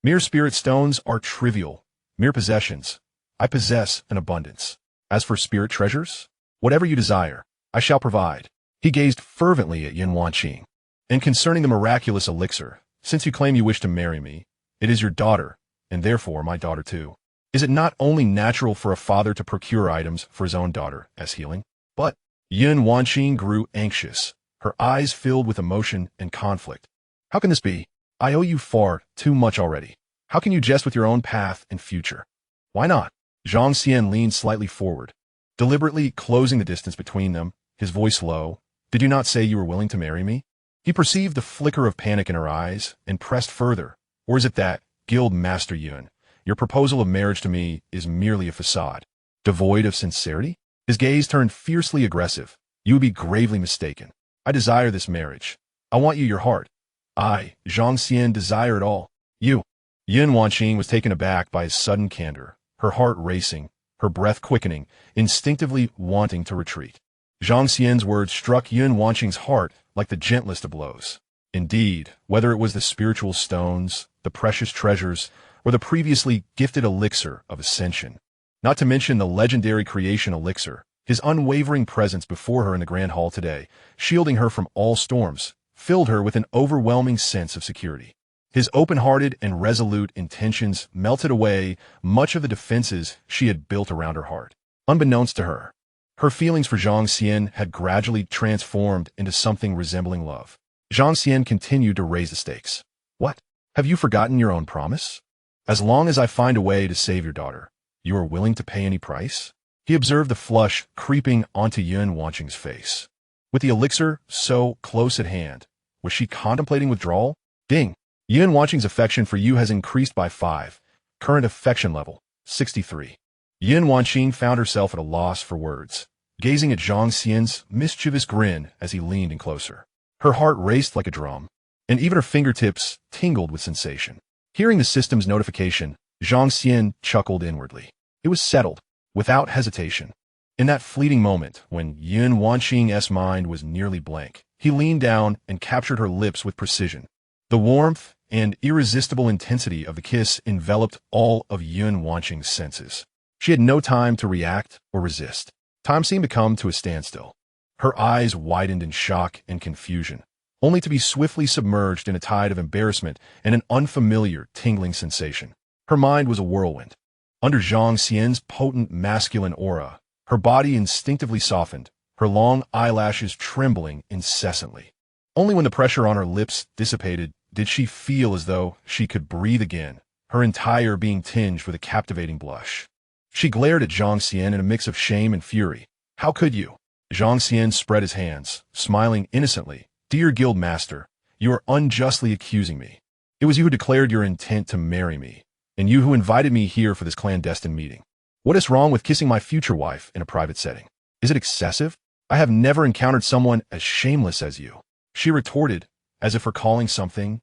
Mere spirit stones are trivial, mere possessions. I possess an abundance. As for spirit treasures, whatever you desire, I shall provide. He gazed fervently at Yun Wanqing. And concerning the miraculous elixir, since you claim you wish to marry me, it is your daughter, and therefore my daughter too. Is it not only natural for a father to procure items for his own daughter as healing? But Yun Wanqing grew anxious, her eyes filled with emotion and conflict. How can this be? I owe you far too much already. How can you jest with your own path and future? Why not? Zhang Xian leaned slightly forward, deliberately closing the distance between them, his voice low. Did you not say you were willing to marry me? He perceived the flicker of panic in her eyes and pressed further. Or is it that, Guild Master Yun, your proposal of marriage to me is merely a facade, devoid of sincerity? His gaze turned fiercely aggressive. You would be gravely mistaken. I desire this marriage. I want you your heart. I, Zhang Xian, desire it all. You. Yun Wanqing was taken aback by his sudden candor, her heart racing, her breath quickening, instinctively wanting to retreat. Zhang Xian's words struck Yun Wanqing's heart like the gentlest of blows. Indeed, whether it was the spiritual stones, the precious treasures, or the previously gifted elixir of ascension, not to mention the legendary creation elixir, his unwavering presence before her in the Grand Hall today, shielding her from all storms, filled her with an overwhelming sense of security. His open-hearted and resolute intentions melted away much of the defenses she had built around her heart. Unbeknownst to her, her feelings for Zhang Xian had gradually transformed into something resembling love. Zhang Xian continued to raise the stakes. What? Have you forgotten your own promise? As long as I find a way to save your daughter, you are willing to pay any price? He observed the flush creeping onto Yun Wanqing's face. With the elixir so close at hand, was she contemplating withdrawal? Ding! Yun Wanqing's affection for you has increased by 5. Current affection level, 63. Yun Wanqing found herself at a loss for words, gazing at Zhang Xian's mischievous grin as he leaned in closer. Her heart raced like a drum, and even her fingertips tingled with sensation. Hearing the system's notification, Zhang Xian chuckled inwardly. It was settled, without hesitation. In that fleeting moment, when Yun Wanqing's mind was nearly blank, he leaned down and captured her lips with precision. The warmth and irresistible intensity of the kiss enveloped all of Yun Wanqing's senses. She had no time to react or resist. Time seemed to come to a standstill. Her eyes widened in shock and confusion, only to be swiftly submerged in a tide of embarrassment and an unfamiliar, tingling sensation. Her mind was a whirlwind. Under Zhang Xian's potent masculine aura, her body instinctively softened, her long eyelashes trembling incessantly. Only when the pressure on her lips dissipated did she feel as though she could breathe again, her entire being tinged with a captivating blush. She glared at Zhang Xian in a mix of shame and fury. How could you? Zhang Xian spread his hands, smiling innocently, Dear guild master, you are unjustly accusing me. It was you who declared your intent to marry me, and you who invited me here for this clandestine meeting. What is wrong with kissing my future wife in a private setting? Is it excessive? I have never encountered someone as shameless as you. She retorted, as if recalling something.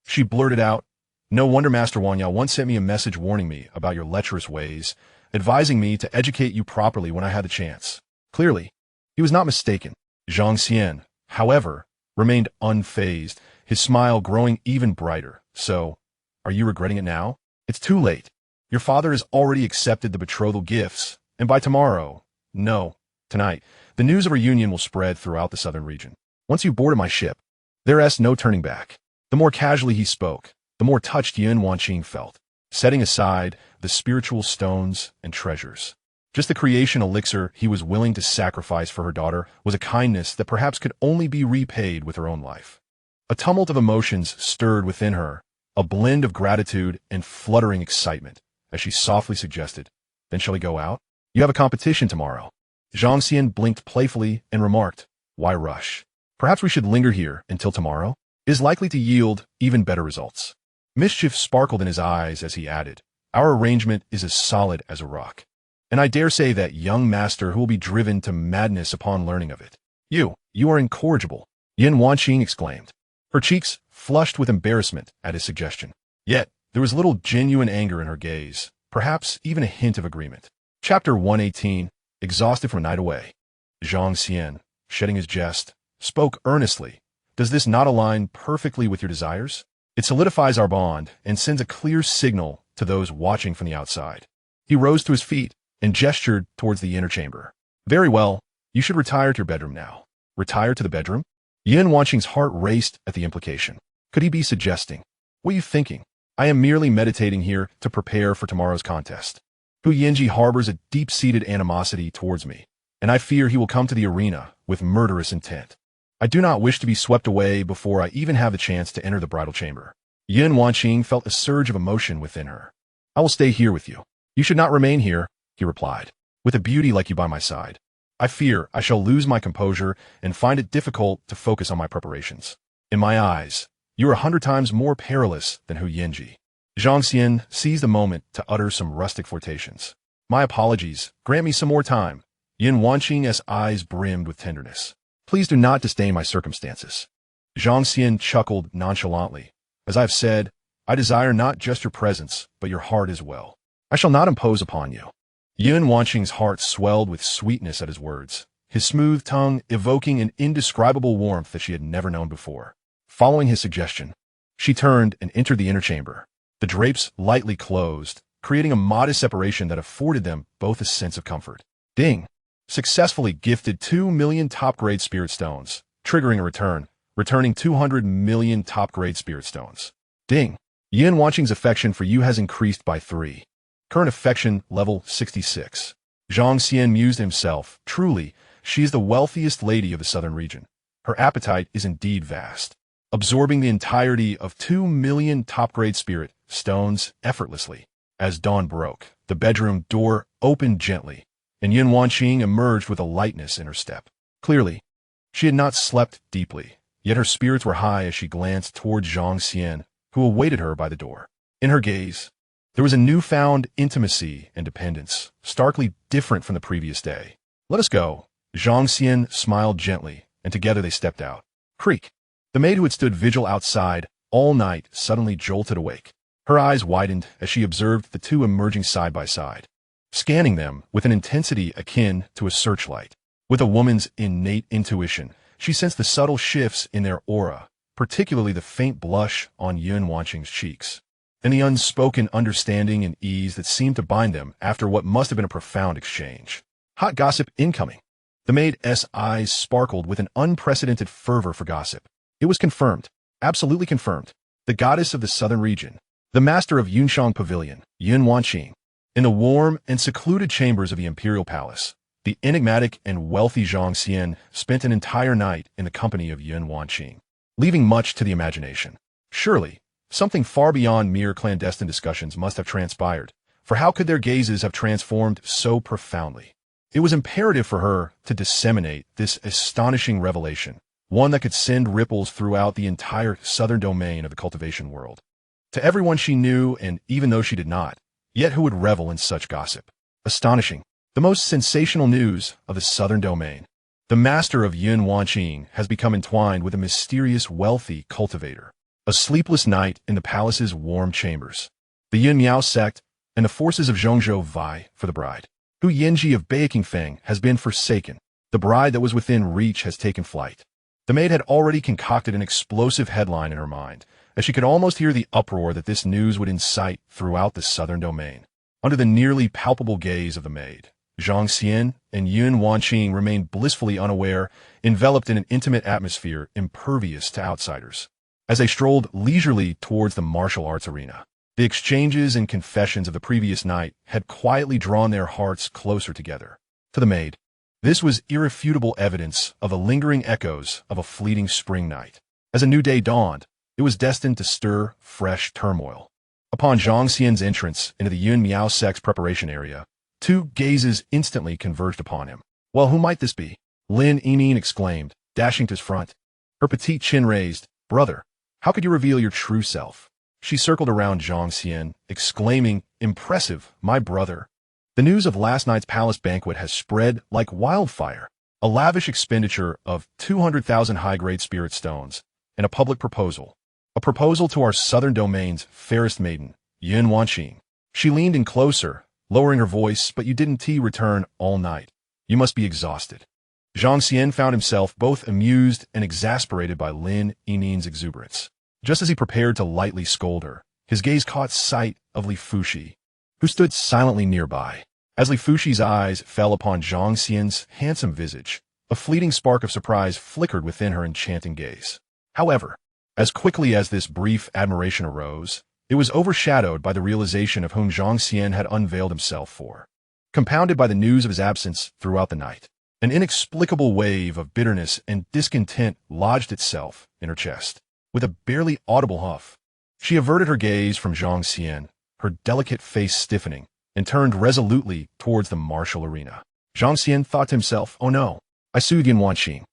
She blurted out, no wonder Master Wanya once sent me a message warning me about your lecherous ways, advising me to educate you properly when I had the chance. Clearly, he was not mistaken. Zhang Xian, however, remained unfazed, his smile growing even brighter. So, are you regretting it now? It's too late. Your father has already accepted the betrothal gifts, and by tomorrow, no, tonight, the news of our union will spread throughout the southern region. Once you boarded my ship, there's no turning back. The more casually he spoke, the more touched Yin Wanqing felt, setting aside the spiritual stones and treasures. Just the creation elixir he was willing to sacrifice for her daughter was a kindness that perhaps could only be repaid with her own life. A tumult of emotions stirred within her, a blend of gratitude and fluttering excitement, as she softly suggested, then shall we go out? You have a competition tomorrow. Zhang Xian blinked playfully and remarked, why rush? Perhaps we should linger here until tomorrow. It is likely to yield even better results. Mischief sparkled in his eyes as he added, our arrangement is as solid as a rock. And I dare say that young master who will be driven to madness upon learning of it. You are incorrigible, Yin Wanqing exclaimed. Her cheeks flushed with embarrassment at his suggestion. Yet, there was little genuine anger in her gaze, perhaps even a hint of agreement. Chapter 118, Exhausted from a Night Away. Zhang Xian, shedding his jest, spoke earnestly. Does this not align perfectly with your desires? It solidifies our bond and sends a clear signal to those watching from the outside. He rose to his feet and gestured towards the inner chamber. Very well, you should retire to your bedroom now. Retire to the bedroom? Yin Wanqing's heart raced at the implication. Could he be suggesting? What are you thinking? I am merely meditating here to prepare for tomorrow's contest. Hu Yinji harbors a deep-seated animosity towards me, and I fear he will come to the arena with murderous intent. I do not wish to be swept away before I even have the chance to enter the bridal chamber. Yin Wanqing felt a surge of emotion within her. I will stay here with you. You should not remain here, he replied, with a beauty like you by my side. I fear I shall lose my composure and find it difficult to focus on my preparations. In my eyes, you are 100 times more perilous than Hu Yinji. Zhang Xian seized a moment to utter some rustic flirtations. My apologies, grant me some more time. Yin Wanqing's eyes brimmed with tenderness. Please do not disdain my circumstances. Zhang Xian chuckled nonchalantly. As I have said, I desire not just your presence, but your heart as well. I shall not impose upon you. Yin Wanqing's heart swelled with sweetness at his words, his smooth tongue evoking an indescribable warmth that she had never known before. Following his suggestion, she turned and entered the inner chamber. The drapes lightly closed, creating a modest separation that afforded them both a sense of comfort. Ding! Successfully gifted 2 million top-grade spirit stones, triggering a returning 200 million top-grade spirit stones. Ding! Yin Wanqing's affection for you has increased by 3. Current affection level 66. Zhang Xian mused himself. Truly, she is the wealthiest lady of the southern region. Her appetite is indeed vast, absorbing the entirety of 2 million top-grade spirit stones effortlessly. As dawn broke, the bedroom door opened gently, and Yin Wanqing emerged with a lightness in her step. Clearly, she had not slept deeply, yet her spirits were high as she glanced toward Zhang Xian, who awaited her by the door. In her gaze, there was a newfound intimacy and dependence, starkly different from the previous day. Let us go. Zhang Xian smiled gently, and together they stepped out. Creak. The maid who had stood vigil outside all night suddenly jolted awake. Her eyes widened as she observed the two emerging side by side, scanning them with an intensity akin to a searchlight. With a woman's innate intuition, she sensed the subtle shifts in their aura, particularly the faint blush on Yin Wanqing's cheeks, and the unspoken understanding and ease that seemed to bind them after what must have been a profound exchange. Hot gossip incoming. The maid's eyes sparkled with an unprecedented fervor for gossip. It was confirmed, absolutely confirmed. The goddess of the southern region, the master of Yunshang Pavilion, Yin Wanqing. In the warm and secluded chambers of the imperial palace, the enigmatic and wealthy Zhang Xian spent an entire night in the company of Yin Wanqing, leaving much to the imagination. Surely, something far beyond mere clandestine discussions must have transpired, for how could their gazes have transformed so profoundly? It was imperative for her to disseminate this astonishing revelation, one that could send ripples throughout the entire southern domain of the cultivation world. To everyone she knew, and even though she did not, yet who would revel in such gossip. Astonishing. The most sensational news of the southern domain. The master of Yun Wanqing has become entwined with a mysterious wealthy cultivator. A sleepless night in the palace's warm chambers. The Yun Miao sect and the forces of Zhongzhou vie for the bride. Hu Yinji of Beikingfeng has been forsaken. The bride that was within reach has taken flight. The maid had already concocted an explosive headline in her mind, as she could almost hear the uproar that this news would incite throughout the southern domain. Under the nearly palpable gaze of the maid, Zhang Xian and Yun Wanqing remained blissfully unaware, enveloped in an intimate atmosphere impervious to outsiders. As they strolled leisurely towards the martial arts arena, the exchanges and confessions of the previous night had quietly drawn their hearts closer together. To the maid, this was irrefutable evidence of the lingering echoes of a fleeting spring night. As a new day dawned, it was destined to stir fresh turmoil. Upon Zhang Xian's entrance into the Yun Miao sect's preparation area, two gazes instantly converged upon him. Well, who might this be? Lin Yining exclaimed, dashing to his front. Her petite chin raised. Brother, how could you reveal your true self? She circled around Zhang Xian, exclaiming, impressive, my brother. The news of last night's palace banquet has spread like wildfire. A lavish expenditure of 200,000 high-grade spirit stones, and a public proposal. A proposal to our southern domain's fairest maiden, Yun Wanqing. She leaned in closer, lowering her voice, but you didn't return all night. You must be exhausted. Zhang Xian found himself both amused and exasperated by Lin Yining's exuberance. Just as he prepared to lightly scold her, his gaze caught sight of Li Fuxi, who stood silently nearby. As Li Fuxi's eyes fell upon Zhang Xian's handsome visage, a fleeting spark of surprise flickered within her enchanting gaze. However, as quickly as this brief admiration arose, it was overshadowed by the realization of whom Zhang Xian had unveiled himself for. Compounded by the news of his absence throughout the night, an inexplicable wave of bitterness and discontent lodged itself in her chest. With a barely audible huff, she averted her gaze from Zhang Xian, her delicate face stiffening, and turned resolutely towards the martial arena. Zhang Xian thought to himself, oh no, I sued Yun Wanqing.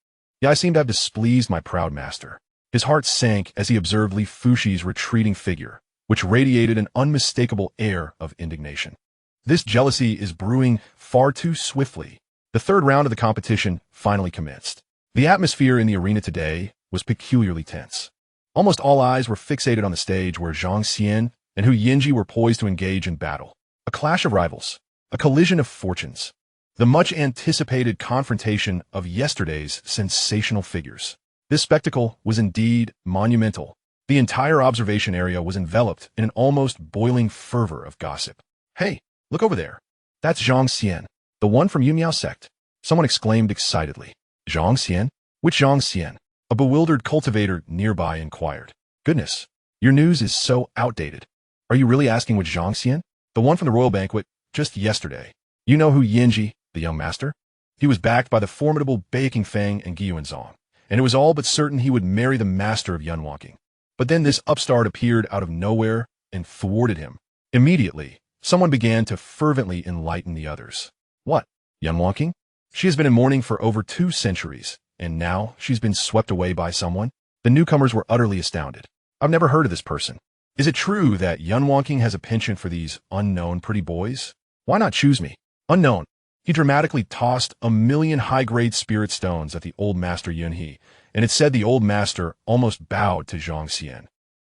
Yeah, I seem to have displeased my proud master. His heart sank as he observed Li Fuxi's retreating figure, which radiated an unmistakable air of indignation. This jealousy is brewing far too swiftly. The third round of the competition finally commenced. The atmosphere in the arena today was peculiarly tense. Almost all eyes were fixated on the stage where Zhang Xian and Hu Yinji were poised to engage in battle. A clash of rivals, a collision of fortunes, the much-anticipated confrontation of yesterday's sensational figures. This spectacle was indeed monumental. The entire observation area was enveloped in an almost boiling fervor of gossip. Hey, look over there. That's Zhang Xian, the one from Yun Miao sect. Someone exclaimed excitedly. Zhang Xian? Which Zhang Xian? A bewildered cultivator nearby inquired. Goodness, your news is so outdated. Are you really asking which Zhang Xian? The one from the royal banquet just yesterday. You know Hu Yinji, the young master? He was backed by the formidable Beikingfeng and Guiyuanzong, and it was all but certain he would marry the master of Yun Wanqing. But then this upstart appeared out of nowhere and thwarted him. Immediately, someone began to fervently enlighten the others. What? Yun Wanqing? She has been in mourning for over 2 centuries, and now she's been swept away by someone? The newcomers were utterly astounded. I've never heard of this person. Is it true that Yun Wanqing has a penchant for these unknown pretty boys? Why not choose me? Unknown. He dramatically tossed 1,000,000 high-grade spirit stones at the old master Yun He, and it said the old master almost bowed to Zhang Xian,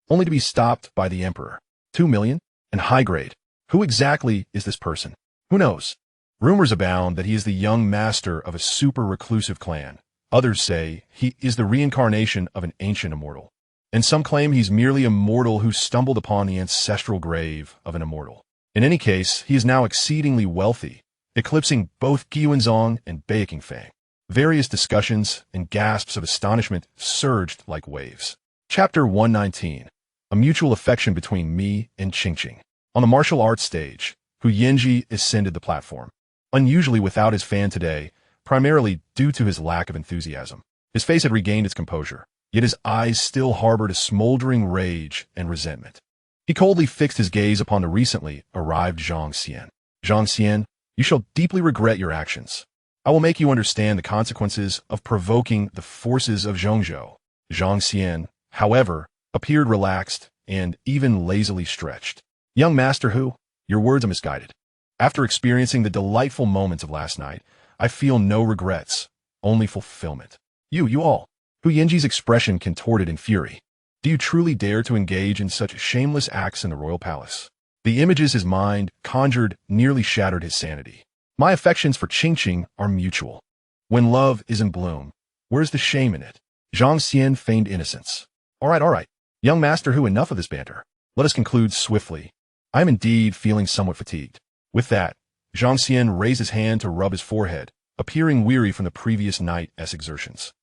only to be stopped by the emperor. 2,000,000? And high-grade. Who exactly is this person? Who knows? Rumors abound that he is the young master of a super-reclusive clan. Others say he is the reincarnation of an ancient immortal. And some claim he's merely a mortal who stumbled upon the ancestral grave of an immortal. In any case, he is now exceedingly wealthy, eclipsing both Guiyuanzong and Beikingfeng. Various discussions and gasps of astonishment surged like waves. Chapter 119. A mutual affection between me and Qingqing. On the martial arts stage, Hu Yinji ascended the platform. Unusually without his fan today, primarily due to his lack of enthusiasm. His face had regained its composure, yet his eyes still harbored a smoldering rage and resentment. He coldly fixed his gaze upon the recently arrived Zhang Xian. Zhang Xian, you shall deeply regret your actions. I will make you understand the consequences of provoking the forces of Zhongzhou. Zhang Xian, however, appeared relaxed and even lazily stretched. Young master Hu, your words are misguided. After experiencing the delightful moments of last night, I feel no regrets, only fulfillment. You all. Hu Yinji's expression contorted in fury. Do you truly dare to engage in such shameless acts in the royal palace? The images his mind conjured nearly shattered his sanity. My affections for Qingqing are mutual. When love is in bloom, where's the shame in it? Zhang Xian feigned innocence. All right. Young master Hu, enough of this banter. Let us conclude swiftly. I am indeed feeling somewhat fatigued. With that, Zhang Xian raised his hand to rub his forehead, appearing weary from the previous night's exertions.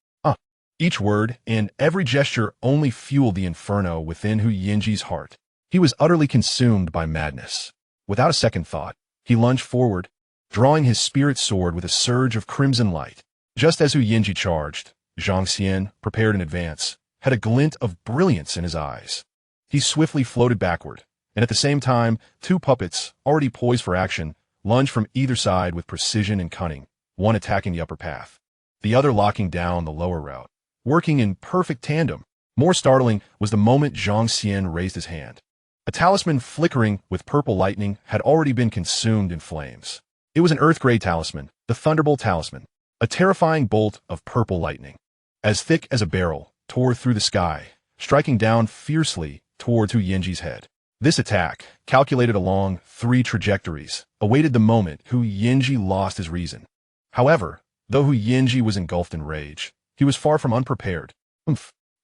Each word and every gesture only fueled the inferno within Hu Yinji's heart. He was utterly consumed by madness. Without a second thought, he lunged forward, drawing his spirit sword with a surge of crimson light. Just as Hu Yinji charged, Zhang Xian, prepared in advance, had a glint of brilliance in his eyes. He swiftly floated backward, and at the same time, two puppets, already poised for action, lunged from either side with precision and cunning, one attacking the upper path, the other locking down the lower route, working in perfect tandem. More startling was the moment Zhang Xian raised his hand. A talisman flickering with purple lightning had already been consumed in flames. It was an earth-grade talisman, the Thunderbolt talisman, a terrifying bolt of purple lightning, as thick as a barrel, tore through the sky, striking down fiercely towards Hu Yinji's head. This attack, calculated along 3 trajectories, awaited the moment Hu Yinji lost his reason. However, though Hu Yinji was engulfed in rage, he was far from unprepared.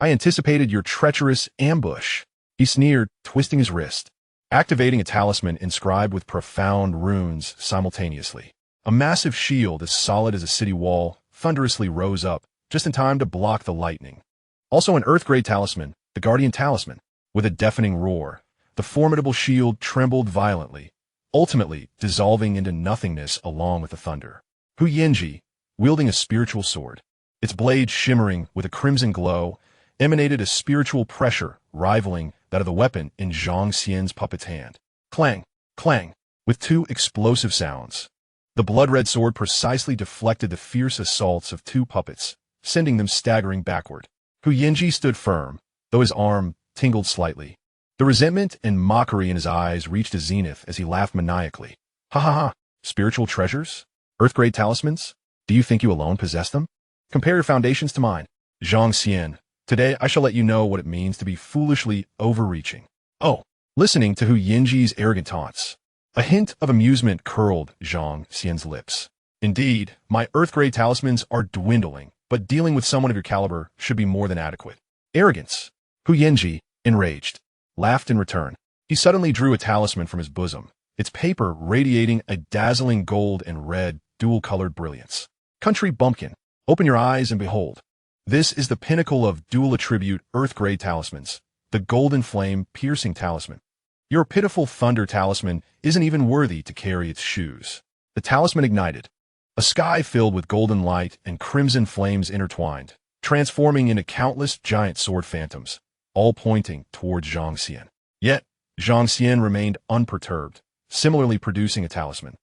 I anticipated your treacherous ambush, he sneered, twisting his wrist, activating a talisman inscribed with profound runes simultaneously. A massive shield as solid as a city wall thunderously rose up, just in time to block the lightning. Also an earth-grade talisman, the Guardian Talisman. With a deafening roar, the formidable shield trembled violently, ultimately dissolving into nothingness along with the thunder. Hu Yinji, wielding a spiritual sword, its blade shimmering with a crimson glow, emanated a spiritual pressure rivaling that of the weapon in Zhang Xian's puppet's hand. Clang, clang, with 2 explosive sounds. The blood-red sword precisely deflected the fierce assaults of 2 puppets, sending them staggering backward. Hu Yinji stood firm, though his arm tingled slightly. The resentment and mockery in his eyes reached a zenith as he laughed maniacally. Ha. Spiritual treasures? Earth-grade talismans? Do you think you alone possess them? Compare your foundations to mine. Zhang Xian, today I shall let you know what it means to be foolishly overreaching. Oh, listening to Hu Yinji's arrogant taunts. A hint of amusement curled Zhang Xian's lips. Indeed, my earth-grade talismans are dwindling, but dealing with someone of your caliber should be more than adequate. Arrogance. Hu Yinji, enraged, laughed in return. He suddenly drew a talisman from his bosom, its paper radiating a dazzling gold and red, dual-colored brilliance. Country bumpkin, open your eyes and behold. This is the pinnacle of dual-attribute earth-grade talismans, the golden flame piercing talisman. Your pitiful thunder talisman isn't even worthy to carry its shoes. The talisman ignited. A sky filled with golden light and crimson flames intertwined, transforming into countless giant sword phantoms, all pointing towards Zhang Xian. Yet, Zhang Xian remained unperturbed, similarly producing a talisman,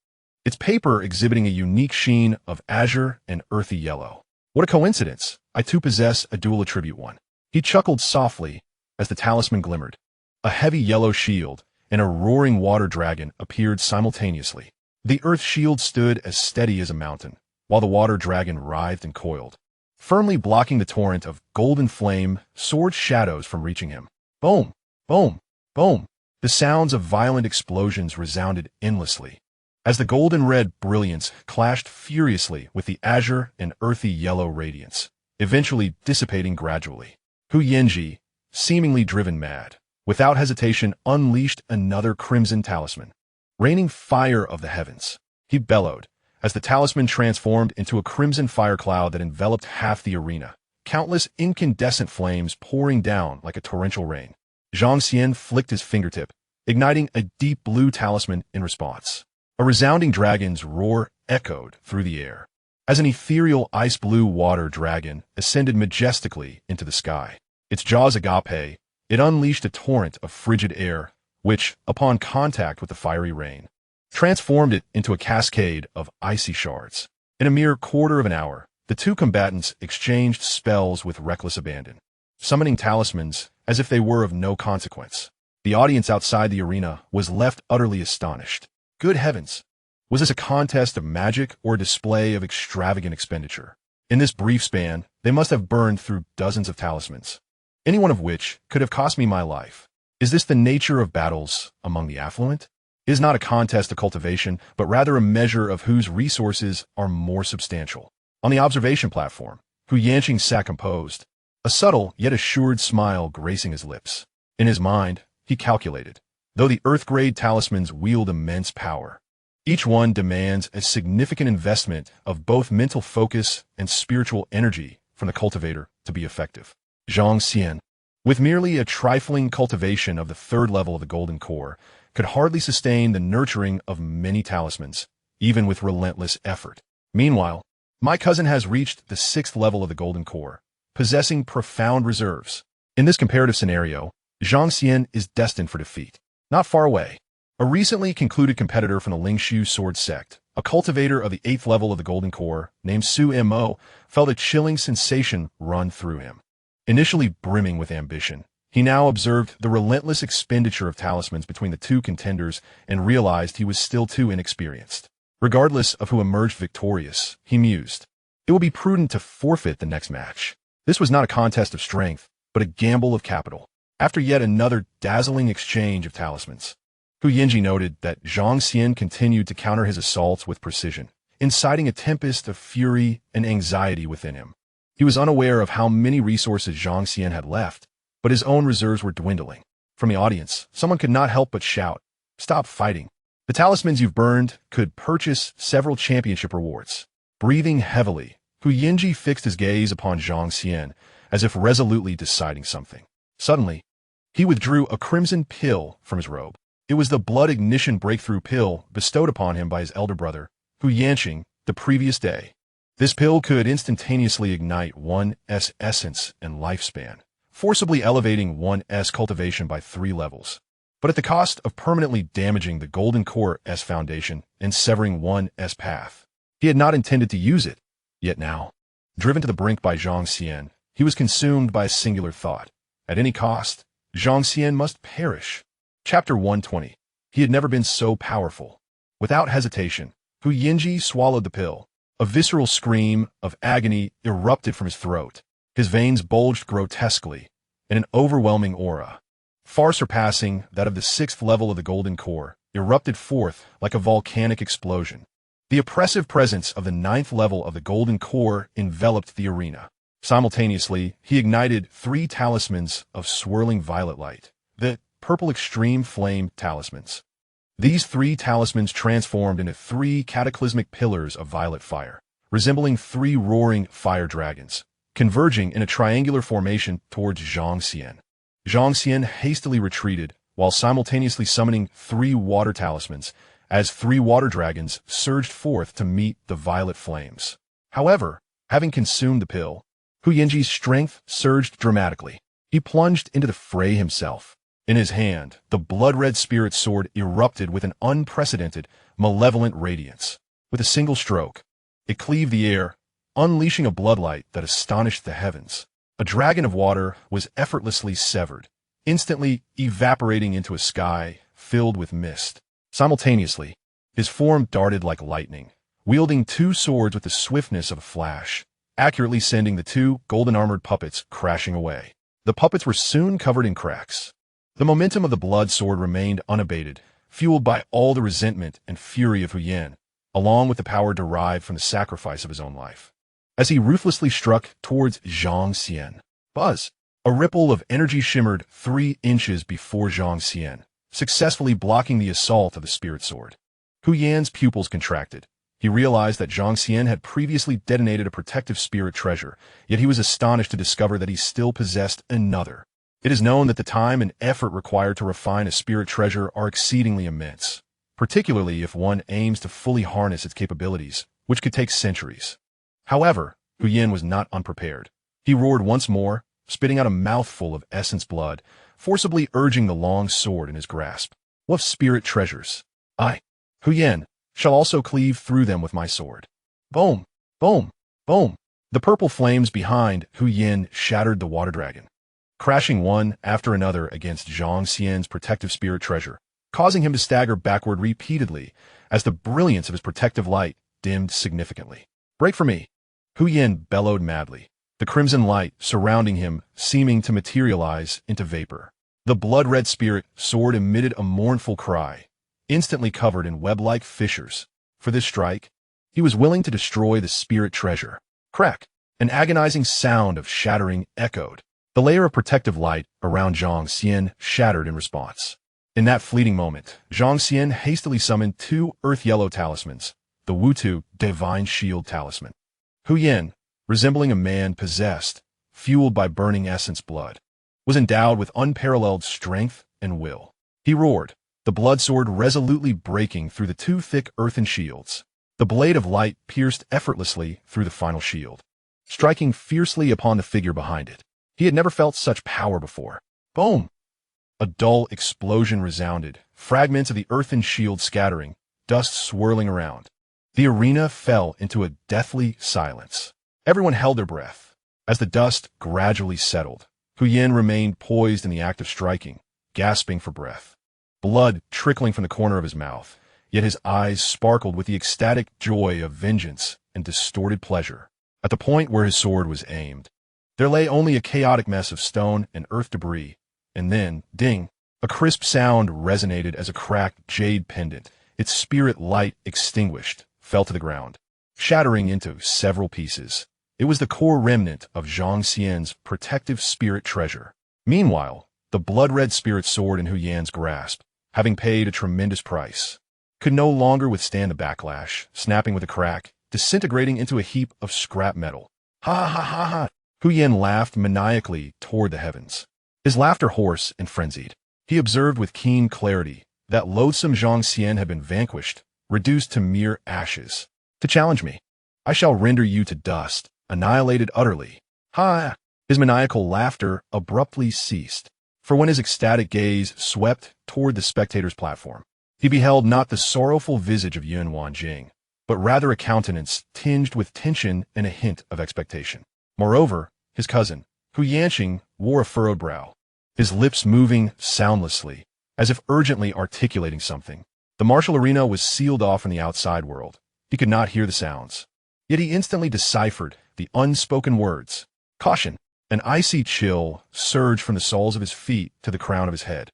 its paper exhibiting a unique sheen of azure and earthy yellow. What a coincidence! I too possess a dual attribute one. He chuckled softly as the talisman glimmered. A heavy yellow shield and a roaring water dragon appeared simultaneously. The earth shield stood as steady as a mountain, while the water dragon writhed and coiled, firmly blocking the torrent of golden flame sword shadows from reaching him. Boom! Boom! Boom! The sounds of violent explosions resounded endlessly, as the golden-red brilliance clashed furiously with the azure and earthy yellow radiance, eventually dissipating gradually. Hu Yinji, seemingly driven mad, without hesitation unleashed another crimson talisman. Raining fire of the heavens, he bellowed, as the talisman transformed into a crimson fire cloud that enveloped half the arena, countless incandescent flames pouring down like a torrential rain. Zhang Xian flicked his fingertip, igniting a deep blue talisman in response. A resounding dragon's roar echoed through the air, as an ethereal ice-blue water dragon ascended majestically into the sky. Its jaws agape, it unleashed a torrent of frigid air, which, upon contact with the fiery rain, transformed it into a cascade of icy shards. In a mere quarter of an hour, the two combatants exchanged spells with reckless abandon, summoning talismans as if they were of no consequence. The audience outside the arena was left utterly astonished. Good heavens! Was this a contest of magic or a display of extravagant expenditure? In this brief span, they must have burned through dozens of talismans, any one of which could have cost me my life. Is this the nature of battles among the affluent? It is not a contest of cultivation, but rather a measure of whose resources are more substantial. On the observation platform, Xianxia sat composed, a subtle yet assured smile gracing his lips. In his mind, he calculated, though the Earth-grade talismans wield immense power, each one demands a significant investment of both mental focus and spiritual energy from the cultivator to be effective. Zhang Xian, with merely a trifling cultivation of the third level of the golden core, could hardly sustain the nurturing of many talismans, even with relentless effort. Meanwhile, my cousin has reached the sixth level of the golden core, possessing profound reserves. In this comparative scenario, Zhang Xian is destined for defeat. Not far away, a recently concluded competitor from the Lingshu sword sect, a cultivator of the 8th level of the golden core, named Su Mo, felt a chilling sensation run through him. Initially brimming with ambition, he now observed the relentless expenditure of talismans between the two contenders and realized he was still too inexperienced. Regardless of who emerged victorious, he mused, it will be prudent to forfeit the next match. This was not a contest of strength, but a gamble of capital. After yet another dazzling exchange of talismans, Xianxia noted that Zhang Xian continued to counter his assaults with precision, inciting a tempest of fury and anxiety within him. He was unaware of how many resources Zhang Xian had left, but his own reserves were dwindling. From the audience, someone could not help but shout, "Stop fighting. The talismans you've burned could purchase several championship rewards." Breathing heavily, Xianxia fixed his gaze upon Zhang Xian, as if resolutely deciding something. Suddenly, he withdrew a crimson pill from his robe. It was the blood ignition breakthrough pill bestowed upon him by his elder brother, Xianxia, the previous day. This pill could instantaneously ignite one's essence and lifespan, forcibly elevating one's cultivation by 3 levels, but at the cost of permanently damaging the golden core's foundation and severing one's path. He had not intended to use it, yet now, driven to the brink by Zhang Xian, he was consumed by a singular thought. At any cost, Zhang Xian must perish. Chapter 120. He had never been so powerful. Without hesitation, Xianxia swallowed the pill. A visceral scream of agony erupted from his throat. His veins bulged grotesquely, and an overwhelming aura, far surpassing that of the 6th level of the golden core, erupted forth like a volcanic explosion. The oppressive presence of the 9th level of the golden core enveloped the arena. Simultaneously, he ignited 3 talismans of swirling violet light, the purple extreme flame talismans. These 3 talismans transformed into 3 cataclysmic pillars of violet fire, resembling 3 roaring fire dragons, converging in a triangular formation towards Zhang Xian. Zhang Xian hastily retreated while simultaneously summoning 3 water talismans, as 3 water dragons surged forth to meet the violet flames. However, having consumed the pill, Xianxia's strength surged dramatically. He plunged into the fray himself. In his hand, the blood-red spirit sword erupted with an unprecedented, malevolent radiance. With a single stroke, it cleaved the air, unleashing a bloodlight that astonished the heavens. A dragon of water was effortlessly severed, instantly evaporating into a sky filled with mist. Simultaneously, his form darted like lightning, wielding 2 swords with the swiftness of a flash, accurately sending the 2 golden-armored puppets crashing away. The puppets were soon covered in cracks. The momentum of the blood sword remained unabated, fueled by all the resentment and fury of Xian, along with the power derived from the sacrifice of his own life. As he ruthlessly struck towards Zhang Xian, buzz! A ripple of energy shimmered 3 inches before Zhang Xian, successfully blocking the assault of the spirit sword. Xian's pupils contracted. He realized that Zhang Xian had previously detonated a protective spirit treasure, yet he was astonished to discover that he still possessed another. It is known that the time and effort required to refine a spirit treasure are exceedingly immense, particularly if one aims to fully harness its capabilities, which could take centuries. However, Xian was not unprepared. He roared once more, spitting out a mouthful of essence blood, forcibly urging the long sword in his grasp. What spirit treasures? I, Xian, shall also cleave through them with my sword. Boom! Boom! Boom! The purple flames behind Hu Yin shattered the water dragon, crashing one after another against Zhang Xian's protective spirit treasure, causing him to stagger backward repeatedly as the brilliance of his protective light dimmed significantly. Break for me! Hu Yin bellowed madly, the crimson light surrounding him seeming to materialize into vapor. The blood-red spirit sword emitted a mournful cry, instantly covered in web-like fissures. For this strike, he was willing to destroy the spirit treasure. Crack! An agonizing sound of shattering echoed. The layer of protective light around Zhang Xian shattered in response. In that fleeting moment, Zhang Xian hastily summoned two earth-yellow talismans, the Wutu Divine Shield Talisman. Hu Yin, resembling a man possessed, fueled by burning essence blood, was endowed with unparalleled strength and will. He roared, the blood sword resolutely breaking through the two thick earthen shields. The blade of light pierced effortlessly through the final shield, striking fiercely upon the figure behind it. He had never felt such power before. Boom! A dull explosion resounded, fragments of the earthen shield scattering, dust swirling around. The arena fell into a deathly silence. Everyone held their breath. As the dust gradually settled, Hu Yin remained poised in the act of striking, gasping for breath. Blood trickling from the corner of his mouth, yet his eyes sparkled with the ecstatic joy of vengeance and distorted pleasure. At the point where his sword was aimed, there lay only a chaotic mess of stone and earth debris, and then, ding, a crisp sound resonated as a cracked jade pendant, its spirit light extinguished, fell to the ground, shattering into several pieces. It was the core remnant of Zhang Xian's protective spirit treasure. Meanwhile, the blood-red spirit sword in Hu Yan's grasp, having paid a tremendous price, could no longer withstand the backlash, snapping with a crack, disintegrating into a heap of scrap metal. Ha ha ha ha! Hu Yan laughed maniacally toward the heavens, his laughter hoarse and frenzied. He observed with keen clarity that loathsome Zhang Xian had been vanquished, reduced to mere ashes. To challenge me, I shall render you to dust, annihilated utterly. Ha! His maniacal laughter abruptly ceased, for when his ecstatic gaze swept toward the spectator's platform, he beheld not the sorrowful visage of Yun Wanjing, but rather a countenance tinged with tension and a hint of expectation. Moreover, his cousin, Hu Yanqing, wore a furrowed brow, his lips moving soundlessly, as if urgently articulating something. The martial arena was sealed off from the outside world. He could not hear the sounds. Yet he instantly deciphered the unspoken words. Caution! An icy chill surged from the soles of his feet to the crown of his head,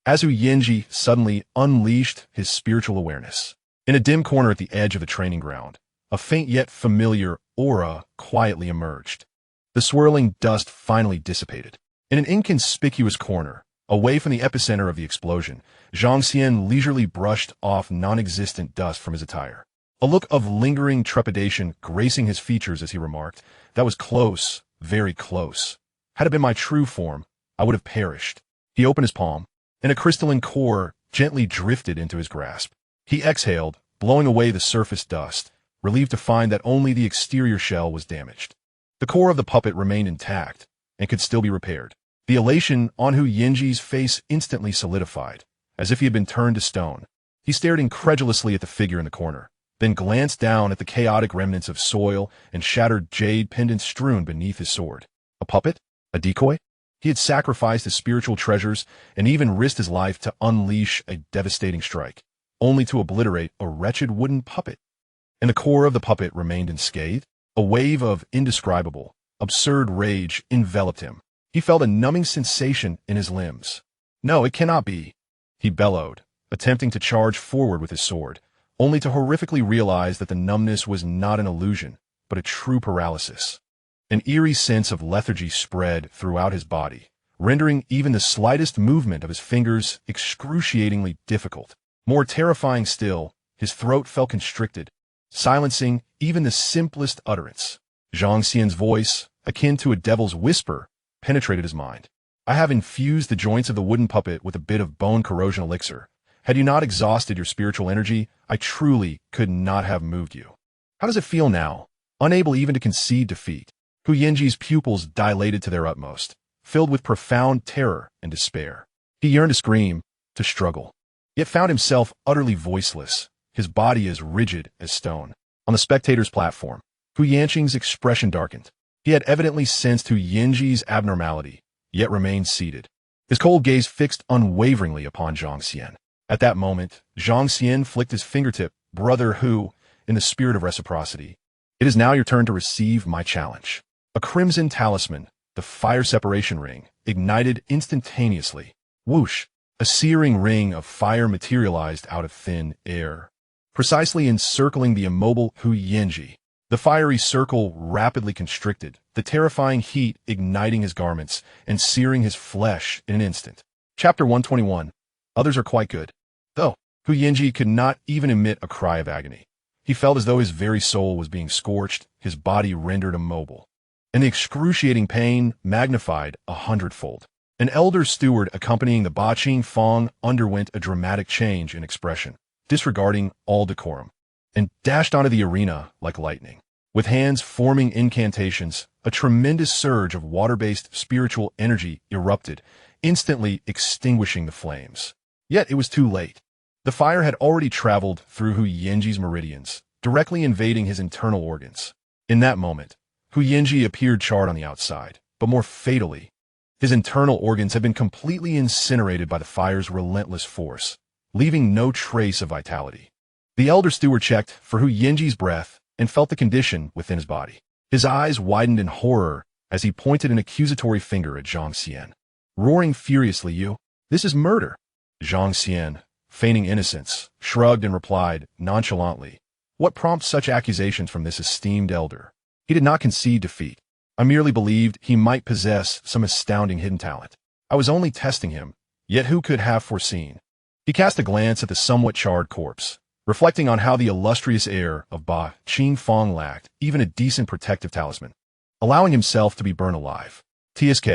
as Hu Yanji suddenly unleashed his spiritual awareness. In a dim corner at the edge of the training ground, a faint yet familiar aura quietly emerged. The swirling dust finally dissipated. In an inconspicuous corner, away from the epicenter of the explosion, Zhang Xian leisurely brushed off non-existent dust from his attire. A look of lingering trepidation gracing his features as he remarked, "That was close, very close. Had it been my true form, I would have perished." He opened his palm, and a crystalline core gently drifted into his grasp. He exhaled, blowing away the surface dust, relieved to find that only the exterior shell was damaged. The core of the puppet remained intact and could still be repaired. The elation on Hu Yanji's face instantly solidified, as if he had been turned to stone. He stared incredulously at the figure in the corner, then glanced down at the chaotic remnants of soil and shattered jade pendants strewn beneath his sword. A puppet? A decoy? He had sacrificed his spiritual treasures and even risked his life to unleash a devastating strike, only to obliterate a wretched wooden puppet. And the core of the puppet remained unscathed? A wave of indescribable, absurd rage enveloped him. He felt a numbing sensation in his limbs. No, it cannot be, he bellowed, attempting to charge forward with his sword, only to horrifically realize that the numbness was not an illusion, but a true paralysis. An eerie sense of lethargy spread throughout his body, rendering even the slightest movement of his fingers excruciatingly difficult. More terrifying still, his throat felt constricted, silencing even the simplest utterance. Zhang Xian's voice, akin to a devil's whisper, penetrated his mind. "I have infused the joints of the wooden puppet with a bit of bone corrosion elixir. Had you not exhausted your spiritual energy, I truly could not have moved you. How does it feel now, unable even to concede defeat?" Hu Yanji's pupils dilated to their utmost, filled with profound terror and despair. He yearned to scream, to struggle, yet found himself utterly voiceless, his body as rigid as stone. On the spectator's platform, Hu Yanqing's expression darkened. He had evidently sensed Hu Yanji's abnormality, yet remained seated, his cold gaze fixed unwaveringly upon Zhang Xian. At that moment, Zhang Xian flicked his fingertip. Brother Hu, in the spirit of reciprocity, it is now your turn to receive my challenge. A crimson talisman, the fire separation ring, ignited instantaneously. Whoosh! A searing ring of fire materialized out of thin air, precisely encircling the immobile Hu Yanji. The fiery circle rapidly constricted, the terrifying heat igniting his garments and searing his flesh in an instant. Chapter 121. Others are quite good. Though, Hu Yanji could not even emit a cry of agony. He felt as though his very soul was being scorched, his body rendered immobile, and the excruciating pain magnified 100-fold. An elder steward accompanying the Ba-Ching Fong underwent a dramatic change in expression, disregarding all decorum, and dashed onto the arena like lightning. With hands forming incantations, a tremendous surge of water-based spiritual energy erupted, instantly extinguishing the flames. Yet it was too late. The fire had already traveled through Hu Yanji's meridians, directly invading his internal organs. In that moment, Hu Yanji appeared charred on the outside, but more fatally, his internal organs had been completely incinerated by the fire's relentless force, leaving no trace of vitality. The elder steward checked for Hu Yanji's breath and felt the condition within his body. His eyes widened in horror as he pointed an accusatory finger at Zhang Xian. Roaring furiously, this is murder. Zhang Xian, feigning innocence, shrugged and replied nonchalantly, what prompts such accusations from this esteemed elder? He did not concede defeat. I merely believed he might possess some astounding hidden talent. I was only testing him, yet who could have foreseen? He cast a glance at the somewhat charred corpse, reflecting on how the illustrious heir of Ba-Ching Fong lacked even a decent protective talisman, allowing himself to be burned alive. TSK,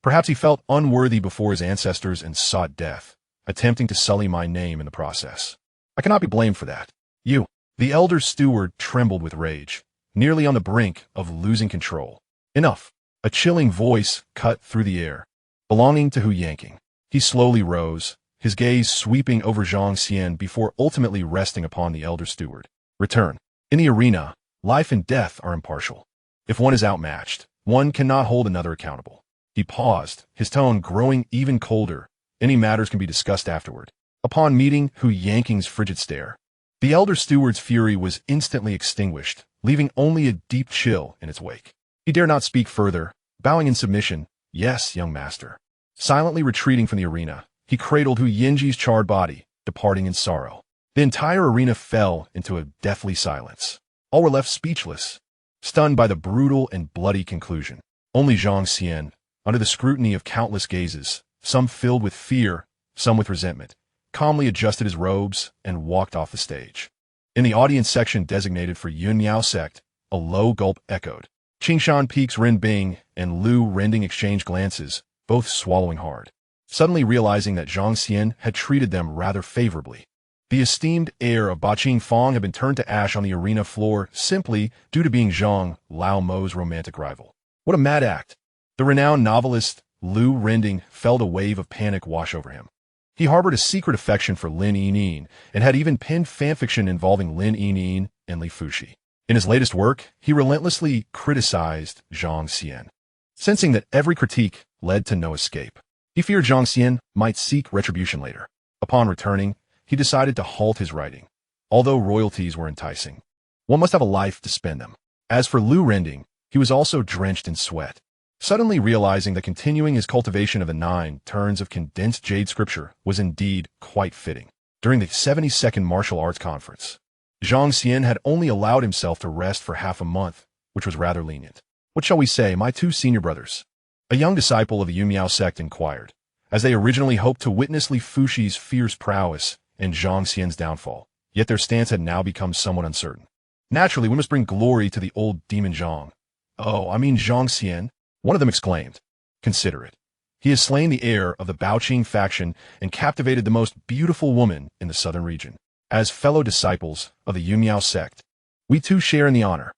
perhaps he felt unworthy before his ancestors and sought death, attempting to sully my name in the process. I cannot be blamed for that. The elder steward trembled with rage, nearly on the brink of losing control. Enough. A chilling voice cut through the air, belonging to Hu Yanqing. He slowly rose, his gaze sweeping over Zhang Xian before ultimately resting upon the elder steward. Return. In the arena, life and death are impartial. If one is outmatched, one cannot hold another accountable. He paused, his tone growing even colder. Any matters can be discussed afterward. Upon meeting Hu Yanqing's frigid stare, the elder steward's fury was instantly extinguished, leaving only a deep chill in its wake. He dared not speak further, bowing in submission. Yes, young master. Silently retreating from the arena, he cradled Hu Yanji's charred body, departing in sorrow. The entire arena fell into a deathly silence. All were left speechless, stunned by the brutal and bloody conclusion. Only Zhang Xian, under the scrutiny of countless gazes, some filled with fear, some with resentment, calmly adjusted his robes and walked off the stage. In the audience section designated for Yun Miao sect, a low gulp echoed. Qingshan Peak's Ren Bing and Lu Rending exchanged glances, both swallowing hard, suddenly realizing that Zhang Xian had treated them rather favorably. The esteemed heir of Ba-Ching Fong had been turned to ash on the arena floor simply due to being Zhang Lao Mo's romantic rival. What a mad act! The renowned novelist Lu Rending felt a wave of panic wash over him. He harbored a secret affection for Lin Yinyin and had even penned fanfiction involving Lin Yinyin and Li Fuxi. In his latest work, he relentlessly criticized Zhang Xian, sensing that every critique led to no escape. He feared Zhang Xian might seek retribution later. Upon returning, he decided to halt his writing. Although royalties were enticing, one must have a life to spend them. As for Lu Rending, he was also drenched in sweat, suddenly realizing that continuing his cultivation of the 9 turns of condensed jade scripture was indeed quite fitting. During the 72nd Martial Arts Conference, Zhang Xian had only allowed himself to rest for half a month, which was rather lenient. What shall we say, my 2 senior brothers? A young disciple of the Yun Miao sect inquired, as they originally hoped to witness Li Fuxi's fierce prowess and Zhang Xian's downfall, yet their stance had now become somewhat uncertain. Naturally, we must bring glory to the old demon Zhang. Oh, I mean Zhang Xian, one of them exclaimed. Consider it. He has slain the heir of the Ba-Ching faction and captivated the most beautiful woman in the southern region. As fellow disciples of the Yun Miao sect, we too share in the honor.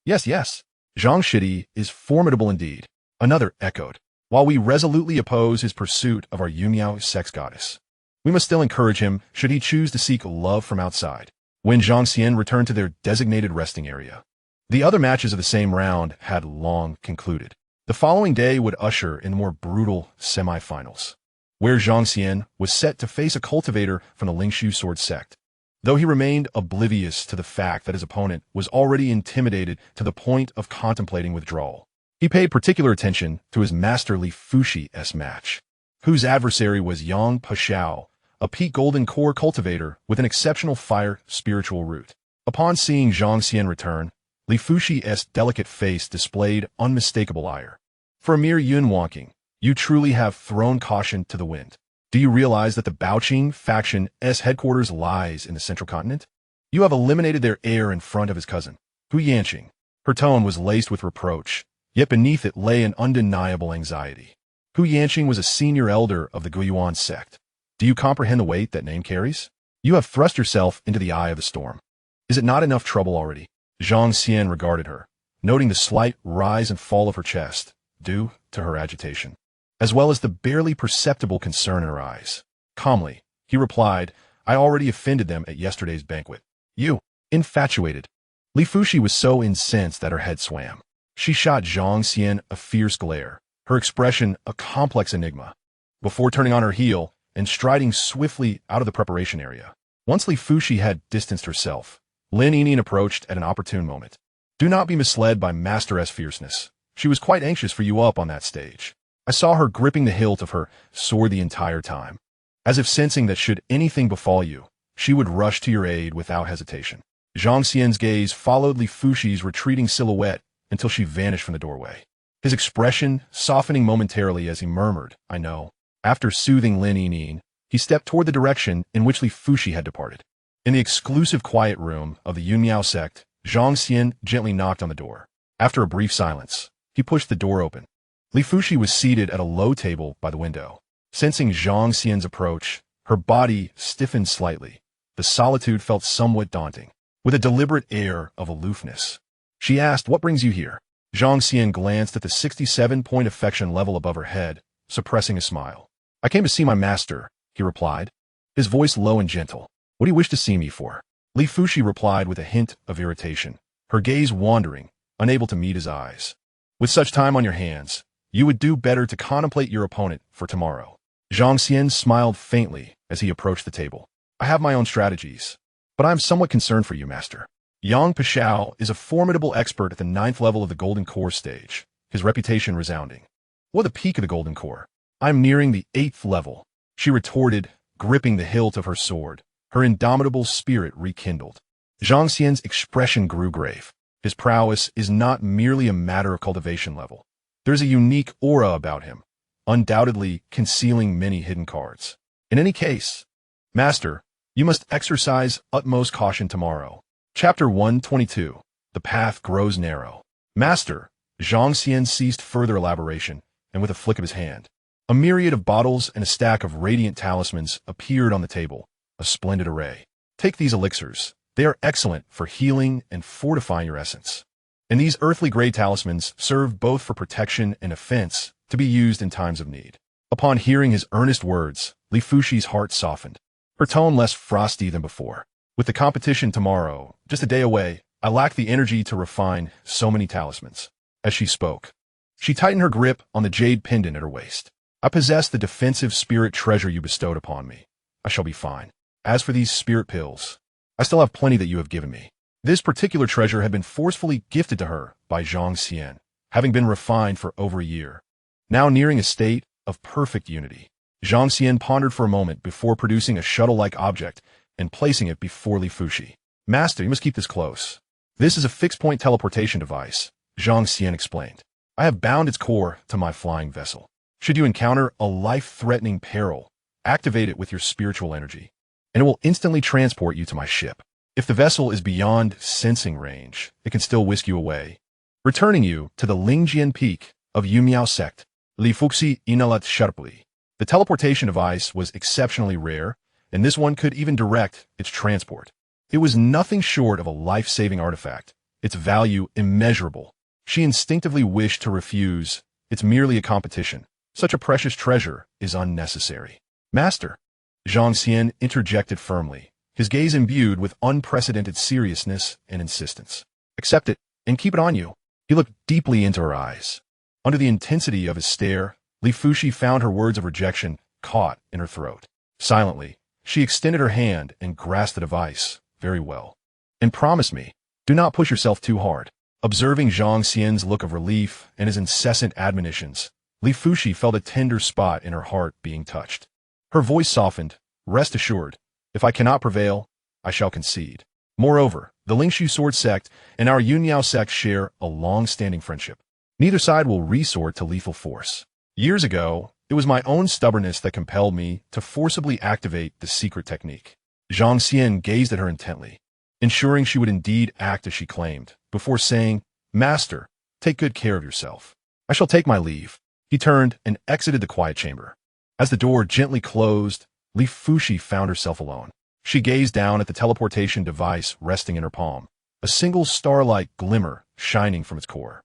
Yes. Zhang Shidi is formidable indeed. Another echoed. While we resolutely oppose his pursuit of our Yun Miao sex goddess, we must still encourage him should he choose to seek love from outside. when Zhang Xian returned to their designated resting area. The other matches of the same round had long concluded. The following day would usher in the more brutal semifinals, where Zhang Xian was set to face a cultivator from the Lingshu sword sect. Though he remained oblivious to the fact that his opponent was already intimidated to the point of contemplating withdrawal, he paid particular attention to his master Li Fuxi's match, whose adversary was Yang Pashao, a peak golden core cultivator with an exceptional fire spiritual root. Upon seeing Zhang Xian return, Li Fuxi's delicate face displayed unmistakable ire. For a mere Yun wonking, you truly have thrown caution to the wind. Do you realize that the Baoqing faction's headquarters lies in the central continent? You have eliminated their heir in front of his cousin, Hu Yanqing. Her tone was laced with reproach, yet beneath it lay an undeniable anxiety. Hu Yanqing was a senior elder of the Guiyuan sect. Do you comprehend the weight that name carries? You have thrust yourself into the eye of the storm. Is it not enough trouble already? Zhang Xian regarded her, noting the slight rise and fall of her chest, due to her agitation, as well as the barely perceptible concern in her eyes. Calmly, he replied, I already offended them at yesterday's banquet. You, infatuated. Li Fuxi was so incensed that her head swam. She shot Zhang Xian a fierce glare, her expression a complex enigma, before turning on her heel and striding swiftly out of the preparation area. Once Li Fuxi had distanced herself, Lin Yinyin approached at an opportune moment. Do not be misled by Master's fierceness. She was quite anxious for you up on that stage. I saw her gripping the hilt of her sword the entire time, as if sensing that should anything befall you, she would rush to your aid without hesitation. Zhang Xian's gaze followed Li Fuxi's retreating silhouette until she vanished from the doorway, his expression softening momentarily as he murmured, I know. After soothing Lin Yinyin, he stepped toward the direction in which Li Fuxi had departed. In the exclusive quiet room of the Yunmiao sect, Zhang Xian gently knocked on the door. After a brief silence, he pushed the door open. Li Fuxi was seated at a low table by the window. Sensing Zhang Xian's approach, her body stiffened slightly. The solitude felt somewhat daunting. With a deliberate air of aloofness, she asked, what brings you here? Zhang Xian glanced at the 67-point affection level above her head, suppressing a smile. I came to see my master, he replied, his voice low and gentle. What do you wish to see me for? Li Fuxi replied with a hint of irritation, her gaze wandering, unable to meet his eyes. With such time on your hands, you would do better to contemplate your opponent for tomorrow. Zhang Xian smiled faintly as he approached the table. I have my own strategies, but I am somewhat concerned for you, master. Yang Pashao is a formidable expert at the 9th level of the Golden Core stage, his reputation resounding. What the peak of the Golden Core? I'm nearing the 8th level, she retorted, gripping the hilt of her sword, her indomitable spirit rekindled. Zhang Xian's expression grew grave. His prowess is not merely a matter of cultivation level. There's a unique aura about him, undoubtedly concealing many hidden cards. In any case, master, you must exercise utmost caution tomorrow. Chapter 122. The path grows narrow. Master, Zhang Xian ceased further elaboration, and with a flick of his hand, a myriad of bottles and a stack of radiant talismans appeared on the table, a splendid array. Take these elixirs. They are excellent for healing and fortifying your essence. And these earthly grade talismans serve both for protection and offense to be used in times of need. Upon hearing his earnest words, Li Fuxi's heart softened, her tone less frosty than before. With the competition tomorrow, just a day away, I lack the energy to refine so many talismans. As she spoke, she tightened her grip on the jade pendant at her waist. I possess the defensive spirit treasure you bestowed upon me. I shall be fine. As for these spirit pills, I still have plenty that you have given me. This particular treasure had been forcefully gifted to her by Zhang Xian, having been refined for over a year, now nearing a state of perfect unity. Zhang Xian pondered for a moment before producing a shuttle-like object and placing it before Li Fuxi. Master, you must keep this close. This is a fixed-point teleportation device, Zhang Xian explained. I have bound its core to my flying vessel. Should you encounter a life-threatening peril, activate it with your spiritual energy, and it will instantly transport you to my ship. If the vessel is beyond sensing range, it can still whisk you away, returning you to the Lingjian peak of Yunmiao sect, Li Fuxi Inalat Sharpli. The teleportation device was exceptionally rare, and this one could even direct its transport. It was nothing short of a life-saving artifact, its value immeasurable. She instinctively wished to refuse. It's merely a competition. Such a precious treasure is unnecessary. Master, Zhang Xian interjected firmly, his gaze imbued with unprecedented seriousness and insistence. Accept it, and keep it on you. He looked deeply into her eyes. Under the intensity of his stare, Li Fuxi found her words of rejection caught in her throat. Silently, she extended her hand and grasped the device. Very well. And promise me, do not push yourself too hard. Observing Zhang Xian's look of relief and his incessant admonitions, Li Fuxi felt a tender spot in her heart being touched. Her voice softened. Rest assured, if I cannot prevail, I shall concede. Moreover, the Lingshu sword sect and our Yunyao sect share a long-standing friendship. Neither side will resort to lethal force. Years ago, it was my own stubbornness that compelled me to forcibly activate the secret technique. Zhang Xian gazed at her intently, ensuring she would indeed act as she claimed, before saying, Master, take good care of yourself. I shall take my leave. He turned and exited the quiet chamber. As the door gently closed, Li Fuxi found herself alone. She gazed down at the teleportation device resting in her palm, a single star-like glimmer shining from its core.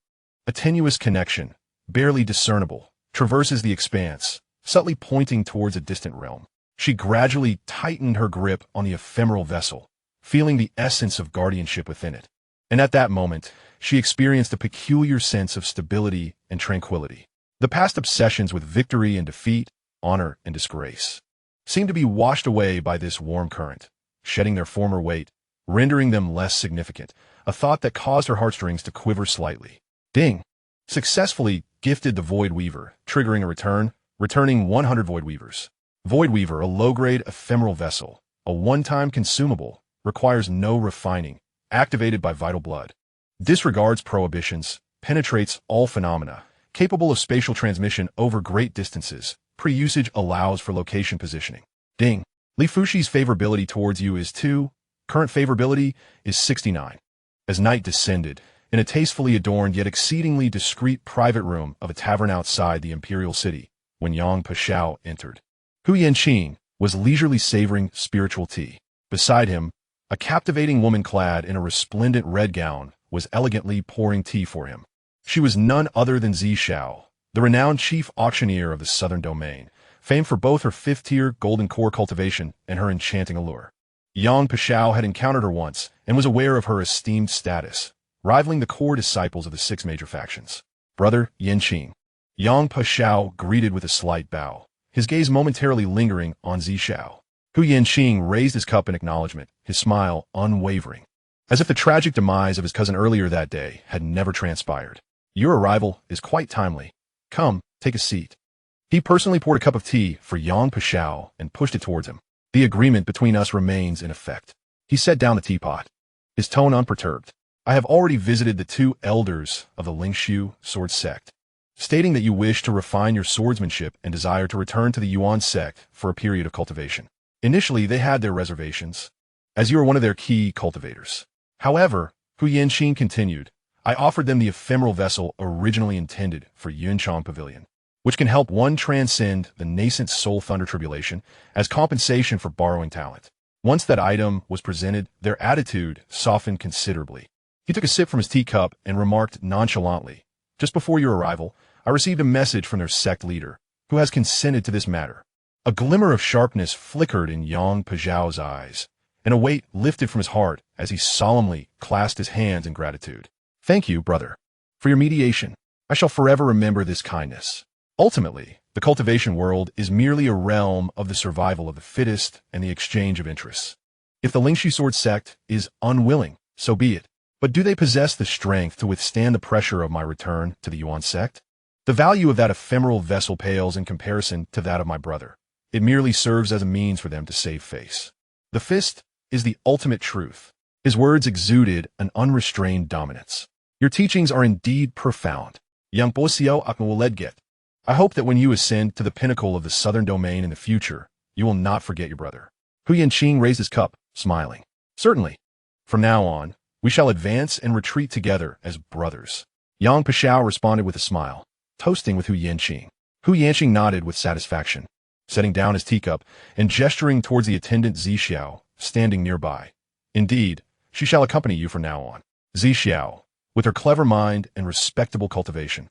A tenuous connection, barely discernible, traverses the expanse, subtly pointing towards a distant realm. She gradually tightened her grip on the ephemeral vessel, feeling the essence of guardianship within it. And at that moment, she experienced a peculiar sense of stability and tranquility. The past obsessions with victory and defeat, honor and disgrace, seemed to be washed away by this warm current, shedding their former weight, rendering them less significant, a thought that caused her heartstrings to quiver slightly. Ding! Successfully gifted the Void Weaver, triggering a returning 100 Void Weavers. Void Weaver, a low-grade ephemeral vessel, a one-time consumable, requires no refining, activated by vital blood. Disregards prohibitions, penetrates all phenomena, capable of spatial transmission over great distances. Pre-usage allows for location positioning. Ding! Li Fuxi's favorability towards you is 2. Current favorability is 69. As night descended, in a tastefully adorned yet exceedingly discreet private room of a tavern outside the imperial city, when Yang Pashao entered, Hu Yanqing was leisurely savoring spiritual tea. Beside him, a captivating woman clad in a resplendent red gown was elegantly pouring tea for him. She was none other than Xiao, the renowned chief auctioneer of the southern domain, famed for both her 5th-tier golden core cultivation and her enchanting allure. Yang Pashao had encountered her once and was aware of her esteemed status, rivaling the core disciples of the 6 major factions. Brother Yanqing. Yang Pashao greeted with a slight bow, his gaze momentarily lingering on Xiao. Hu Yanqing raised his cup in acknowledgement, his smile unwavering, as if the tragic demise of his cousin earlier that day had never transpired. Your arrival is quite timely. Come, take a seat. He personally poured a cup of tea for Yang Pashao and pushed it towards him. The agreement between us remains in effect. He set down the teapot, his tone unperturbed. I have already visited the 2 elders of the Lingshu sword sect, stating that you wish to refine your swordsmanship and desire to return to the Yuan sect for a period of cultivation. Initially, they had their reservations, as you are one of their key cultivators. However, Hu Yanqing continued, I offered them the ephemeral vessel originally intended for Yunchang Pavilion, which can help one transcend the nascent Soul Thunder tribulation as compensation for borrowing talent. Once that item was presented, their attitude softened considerably. He took a sip from his teacup and remarked nonchalantly, just before your arrival, I received a message from their sect leader, who has consented to this matter. A glimmer of sharpness flickered in Yang Pajiao's eyes, and a weight lifted from his heart as he solemnly clasped his hands in gratitude. Thank you, brother, for your mediation. I shall forever remember this kindness. Ultimately, the cultivation world is merely a realm of the survival of the fittest and the exchange of interests. If the Lingshu sword sect is unwilling, so be it. But do they possess the strength to withstand the pressure of my return to the Yuan sect? The value of that ephemeral vessel pales in comparison to that of my brother. It merely serves as a means for them to save face. The fist is the ultimate truth. His words exuded an unrestrained dominance. Your teachings are indeed profound. Yang Bosio Akmawaledget. I hope that when you ascend to the pinnacle of the southern domain in the future, you will not forget your brother. Hu Yanqing raised his cup, smiling. Certainly. From now on, we shall advance and retreat together as brothers. Yang Pashao responded with a smile, toasting with Hu Yanqing. Hu Yanqing nodded with satisfaction, setting down his teacup and gesturing towards the attendant Xiao, standing nearby. Indeed, she shall accompany you from now on. Xiao, with her clever mind and respectable cultivation,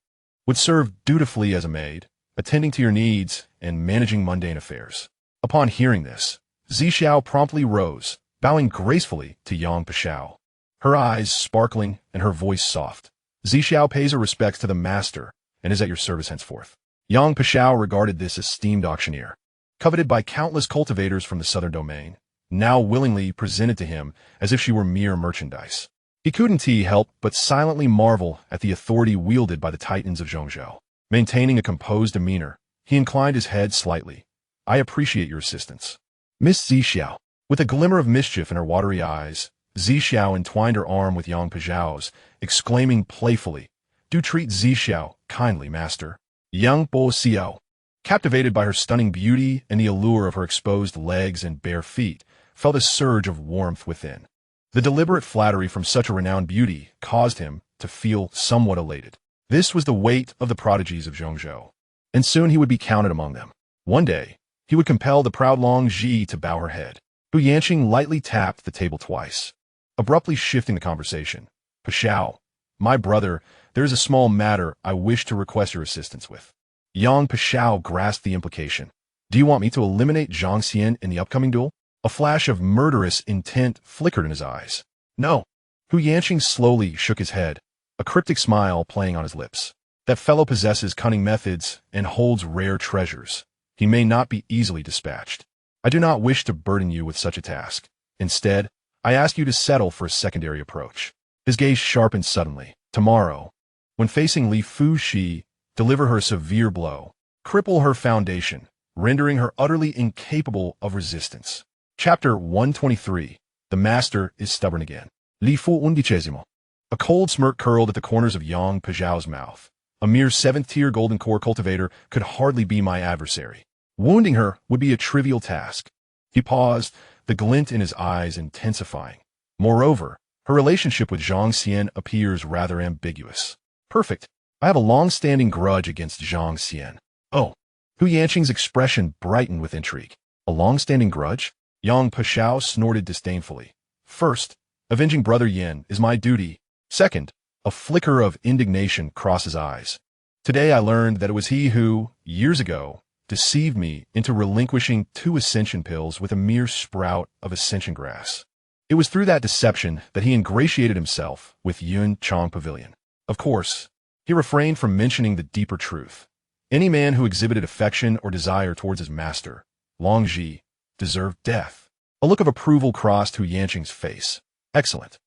would serve dutifully as a maid, attending to your needs and managing mundane affairs. Upon hearing this, Xiao promptly rose, bowing gracefully to Yang Pashao. Her eyes sparkling and her voice soft. Zixiao pays her respects to the master and is at your service henceforth. Yang Pashao regarded this esteemed auctioneer, coveted by countless cultivators from the southern domain, now willingly presented to him as if she were mere merchandise. He couldn't help but silently marvel at the authority wielded by the titans of Zhongzhou. Maintaining a composed demeanor, he inclined his head slightly. I appreciate your assistance. Miss Zixiao. With a glimmer of mischief in her watery eyes, Zixiao entwined her arm with Yang Paxiao's, exclaiming playfully, Do treat Zixiao kindly, master. Yang Bo Xiao, captivated by her stunning beauty and the allure of her exposed legs and bare feet, felt a surge of warmth within. The deliberate flattery from such a renowned beauty caused him to feel somewhat elated. This was the weight of the prodigies of Zhongzhou, and soon he would be counted among them. One day, he would compel the proud Long Ji to bow her head. Hu Yanqing lightly tapped the table twice, abruptly shifting the conversation. Pashao, my brother, there is a small matter I wish to request your assistance with. Yang Pashao grasped the implication. Do you want me to eliminate Zhang Xian in the upcoming duel? A flash of murderous intent flickered in his eyes. No. Hu Yanqing slowly shook his head, a cryptic smile playing on his lips. That fellow possesses cunning methods and holds rare treasures. He may not be easily dispatched. I do not wish to burden you with such a task. Instead, I ask you to settle for a secondary approach. His gaze sharpened suddenly. Tomorrow, when facing Li Fuxi, deliver her a severe blow, cripple her foundation, rendering her utterly incapable of resistance. Chapter 123. The Master is Stubborn Again. Li Fu Undicesimo. A cold smirk curled at the corners of Yang Paxiao's mouth. A mere 7th-tier golden core cultivator could hardly be my adversary. Wounding her would be a trivial task. He paused, the glint in his eyes intensifying. Moreover, her relationship with Zhang Xian appears rather ambiguous. Perfect. I have a long-standing grudge against Zhang Xian. Oh. Hu Yanqing's expression brightened with intrigue. A long-standing grudge? Yang Paxiao snorted disdainfully. First, avenging Brother Yin is my duty. Second, a flicker of indignation crossed his eyes. Today I learned that it was he who, years ago, deceived me into relinquishing 2 ascension pills with a mere sprout of ascension grass. It was through that deception that he ingratiated himself with Yun Chong Pavilion. Of course, he refrained from mentioning the deeper truth. Any man who exhibited affection or desire towards his master, Long Ji, deserved death. A look of approval crossed Hu Yanqing's face. Excellent.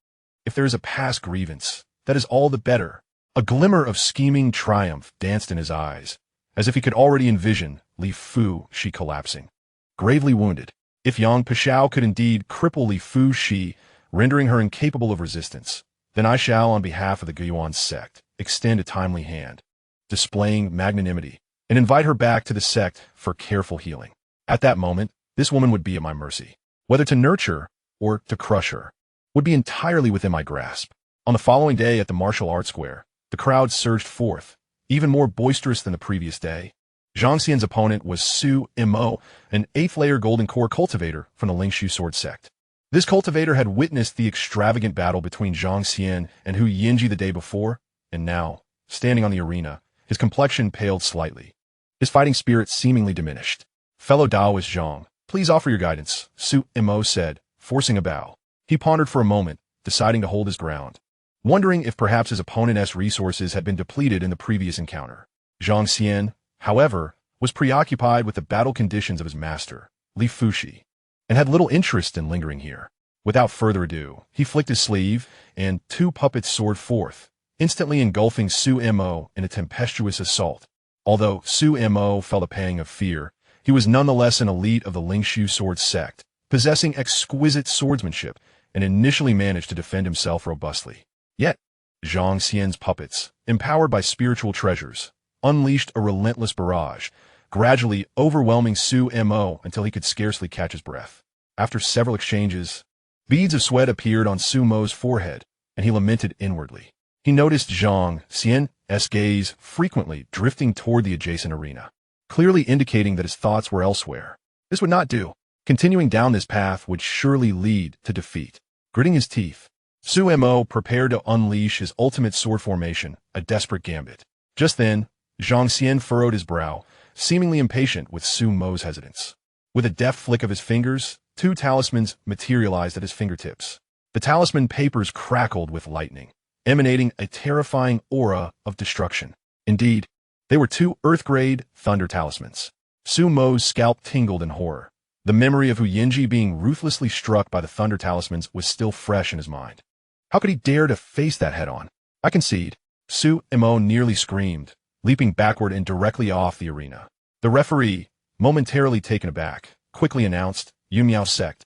If there is a past grievance, that is all the better. A glimmer of scheming triumph danced in his eyes, as if he could already envision Li Fuxi collapsing. Gravely wounded, if Yang Paxiao could indeed cripple Li Fuxi, rendering her incapable of resistance, then I shall, on behalf of the Guiyuan sect, extend a timely hand, displaying magnanimity, and invite her back to the sect for careful healing. At that moment, this woman would be at my mercy. Whether to nurture or to crush her would be entirely within my grasp. On the following day at the martial arts square, the crowd surged forth, even more boisterous than the previous day. Zhang Xian's opponent was Su Mo, an 8th-layer golden core cultivator from the Lingshu sword sect. This cultivator had witnessed the extravagant battle between Zhang Xian and Hu Yanji the day before, and now, standing on the arena, his complexion paled slightly, his fighting spirit seemingly diminished. Fellow Daoist Zhang, please offer your guidance, Su Mo said, forcing a bow. He pondered for a moment, deciding to hold his ground, wondering if perhaps his opponent's resources had been depleted in the previous encounter. Zhang Xian, however, was preoccupied with the battle conditions of his master, Li Fuxi, and had little interest in lingering here. Without further ado, he flicked his sleeve, and 2 puppets soared forth, instantly engulfing Su Mo in a tempestuous assault. Although Su Mo felt a pang of fear, he was nonetheless an elite of the Lingshu sword sect, possessing exquisite swordsmanship, and initially managed to defend himself robustly. Yet, Zhang Xian's puppets, empowered by spiritual treasures, unleashed a relentless barrage, gradually overwhelming Su Mo until he could scarcely catch his breath. After several exchanges, beads of sweat appeared on Su Mo's forehead, and he lamented inwardly. He noticed Zhang Xian's gaze frequently drifting toward the adjacent arena, clearly indicating that his thoughts were elsewhere. This would not do. Continuing down this path would surely lead to defeat. Gritting his teeth, Su Mo prepared to unleash his ultimate sword formation, a desperate gambit. Just then, Zhang Xian furrowed his brow, seemingly impatient with Su Mo's hesitance. With a deft flick of his fingers, 2 talismans materialized at his fingertips. The talisman papers crackled with lightning, emanating a terrifying aura of destruction. Indeed, they were 2 Earth-grade thunder talismans. Su Mo's scalp tingled in horror. The memory of Hu Yinji being ruthlessly struck by the thunder talismans was still fresh in his mind. How could he dare to face that head-on? I concede. Su Mo nearly screamed, leaping backward and directly off the arena. The referee, momentarily taken aback, quickly announced, Yumiao sect.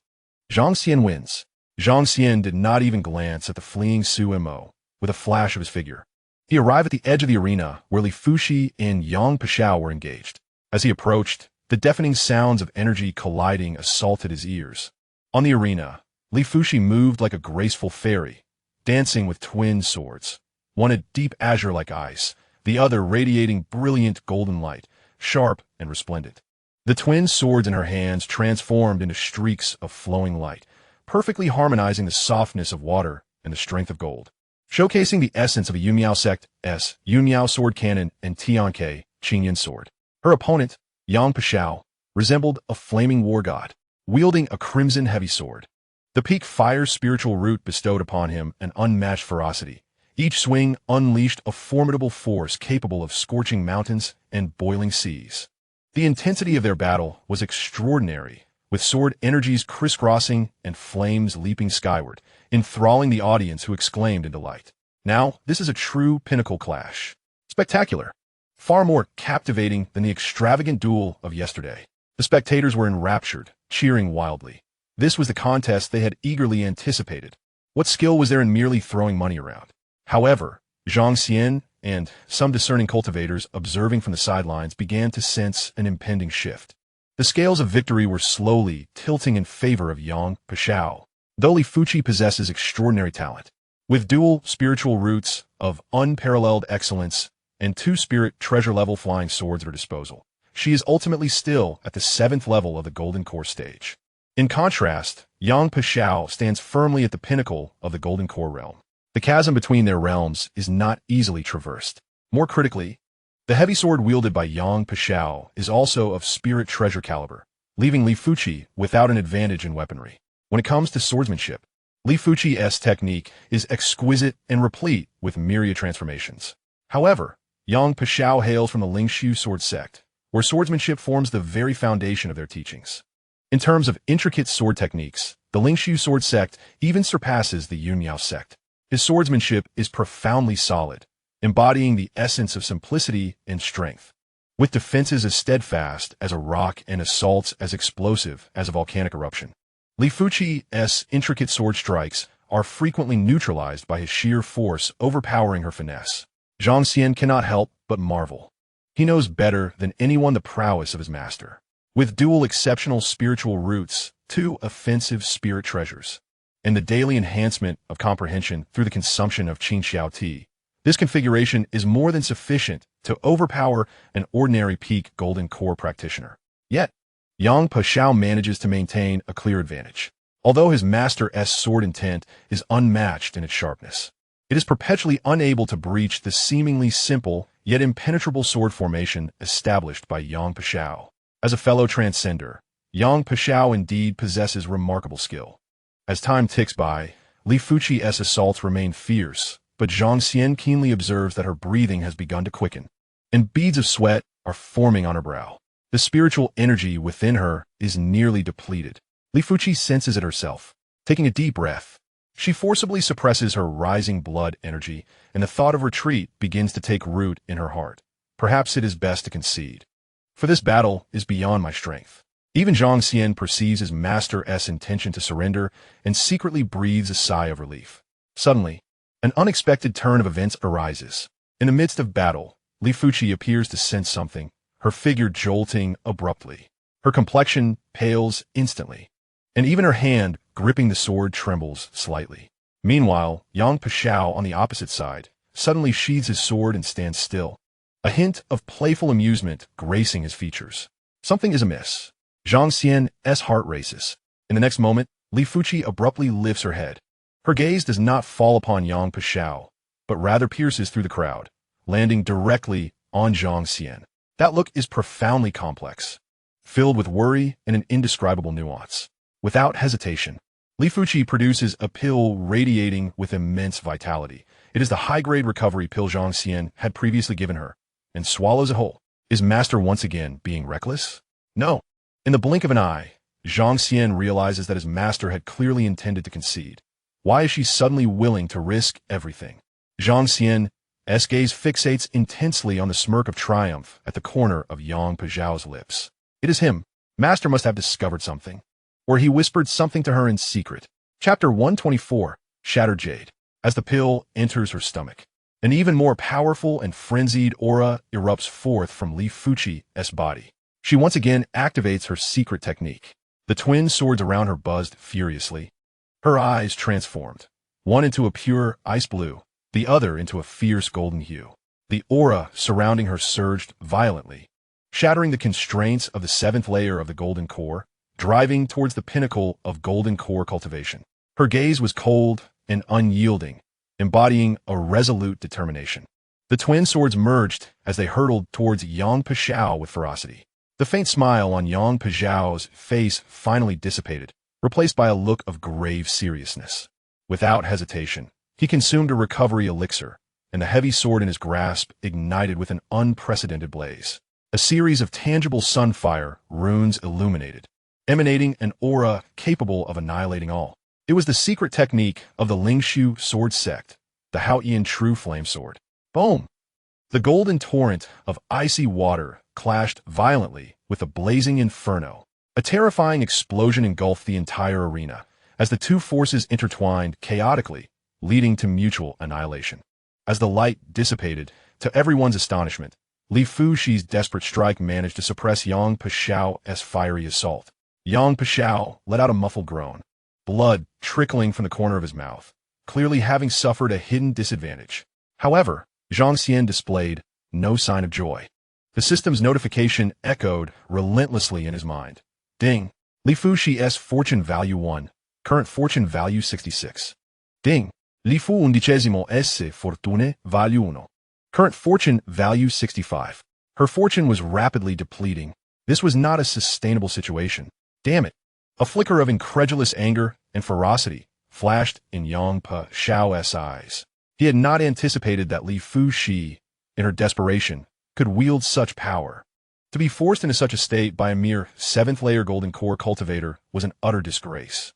Zhang Xian wins. Zhang Xian did not even glance at the fleeing Su Mo, with a flash of his figure. He arrived at the edge of the arena where Li Fuxi and Yang Pashao were engaged. As he approached, the deafening sounds of energy colliding assaulted his ears. On the arena, Li Fuxi moved like a graceful fairy, dancing with twin swords, one a deep azure like ice, the other radiating brilliant golden light, sharp and resplendent. The twin swords in her hands transformed into streaks of flowing light, perfectly harmonizing the softness of water and the strength of gold, showcasing the essence of a Yumiao sect S, Yumiao sword cannon, and Tianke, Qingyan sword. Her opponent, Yang Pashao, resembled a flaming war god, wielding a crimson heavy sword. The peak fire spiritual root bestowed upon him an unmatched ferocity. Each swing unleashed a formidable force capable of scorching mountains and boiling seas. The intensity of their battle was extraordinary, with sword energies crisscrossing and flames leaping skyward, enthralling the audience who exclaimed in delight. Now, this is a true pinnacle clash. Spectacular. Far more captivating than the extravagant duel of yesterday. The spectators were enraptured, cheering wildly. This was the contest they had eagerly anticipated. What skill was there in merely throwing money around? However, Zhang Xian and some discerning cultivators observing from the sidelines began to sense an impending shift. The scales of victory were slowly tilting in favor of Yang Pashao, though Li Fuxi possesses extraordinary talent. With dual spiritual roots of unparalleled excellence and 2 spirit treasure-level flying swords at her disposal, she is ultimately still at the 7th level of the Golden Core stage. In contrast, Yang Pashao stands firmly at the pinnacle of the Golden Core realm. The chasm between their realms is not easily traversed. More critically, the heavy sword wielded by Yang Pashao is also of spirit treasure caliber, leaving Li Fuxi without an advantage in weaponry. When it comes to swordsmanship, Li Fuxi's technique is exquisite and replete with myriad transformations. However, Yang Pashao hails from the Lingshu sword sect, where swordsmanship forms the very foundation of their teachings. In terms of intricate sword techniques, the Lingshu sword sect even surpasses the Yumiao sect. His swordsmanship is profoundly solid, embodying the essence of simplicity and strength. With defenses as steadfast as a rock and assaults as explosive as a volcanic eruption, Li Fuxi's intricate sword strikes are frequently neutralized by his sheer force overpowering her finesse. Zhang Xian cannot help but marvel. He knows better than anyone the prowess of his master. With dual exceptional spiritual roots, 2 offensive spirit treasures, and the daily enhancement of comprehension through the consumption of Qingxiao tea, this configuration is more than sufficient to overpower an ordinary peak Golden Core practitioner. Yet, Yang Pashao manages to maintain a clear advantage. Although his master's sword intent is unmatched in its sharpness, it is perpetually unable to breach the seemingly simple yet impenetrable sword formation established by Yang Pashao. As a fellow transcender, Yang Pashao indeed possesses remarkable skill. As time ticks by, Li Fuxi's assaults remain fierce, but Zhang Xian keenly observes that her breathing has begun to quicken, and beads of sweat are forming on her brow. The spiritual energy within her is nearly depleted. Li Fuxi senses it herself. Taking a deep breath, she forcibly suppresses her rising blood energy, and the thought of retreat begins to take root in her heart. Perhaps it is best to concede, for this battle is beyond my strength. Even Zhang Xian perceives his master's intention to surrender and secretly breathes a sigh of relief. Suddenly, an unexpected turn of events arises. In the midst of battle, Li Fuxi appears to sense something, her figure jolting abruptly. Her complexion pales instantly, and even her hand gripping the sword trembles slightly. Meanwhile, Yang Pashao on the opposite side suddenly sheathes his sword and stands still, a hint of playful amusement gracing his features. Something is amiss. Zhang Xian's heart races. In the next moment, Li Fuxi abruptly lifts her head. Her gaze does not fall upon Yang Pashao, but rather pierces through the crowd, landing directly on Zhang Xian. That look is profoundly complex, filled with worry and an indescribable nuance. Without hesitation, Li Fuqi produces a pill radiating with immense vitality. It is the high-grade recovery pill Zhang Xian had previously given her, and swallows it whole. Is Master once again being reckless? No. In the blink of an eye, Zhang Xian realizes that his master had clearly intended to concede. Why is she suddenly willing to risk everything? Zhang Xian's gaze fixates intensely on the smirk of triumph at the corner of Yang Pezhao's lips. It is him. Master must have discovered something. Or he whispered something to her in secret. Chapter 124, Shattered Jade. As the pill enters her stomach, an even more powerful and frenzied aura erupts forth from Li Fuqi's body. She once again activates her secret technique. The twin swords around her buzzed furiously. Her eyes transformed, one into a pure ice blue, the other into a fierce golden hue. The aura surrounding her surged violently, shattering the constraints of the seventh layer of the golden core, driving towards the pinnacle of golden core cultivation. Her gaze was cold and unyielding, embodying a resolute determination. The twin swords merged as they hurtled towards Yang Pezhao with ferocity. The faint smile on Yang Pezhao's face finally dissipated, replaced by a look of grave seriousness. Without hesitation, he consumed a recovery elixir, and the heavy sword in his grasp ignited with an unprecedented blaze. A series of tangible sunfire runes illuminated, emanating an aura capable of annihilating all. It was the secret technique of the Lingshu sword sect, the Haoyan True Flame Sword. Boom! The golden torrent of icy water clashed violently with a blazing inferno. A terrifying explosion engulfed the entire arena as the two forces intertwined chaotically, leading to mutual annihilation. As the light dissipated, to everyone's astonishment, Li Fuqi's desperate strike managed to suppress Yang Pezhao's fiery assault. Yang Pezhao let out a muffled groan, blood trickling from the corner of his mouth, clearly having suffered a hidden disadvantage. However, Zhang Xian displayed no sign of joy. The system's notification echoed relentlessly in his mind. Ding! Li Fuqi's fortune value 1, current fortune value 66. Ding! Li Fu undicesimo esse fortune value 1, current fortune value 65. Her fortune was rapidly depleting. This was not a sustainable situation. Damn it! A flicker of incredulous anger and ferocity flashed in Yang Pezhao's eyes. He had not anticipated that Li Fuqi, in her desperation, could wield such power. To be forced into such a state by a mere seventh-layer golden core cultivator was an utter disgrace.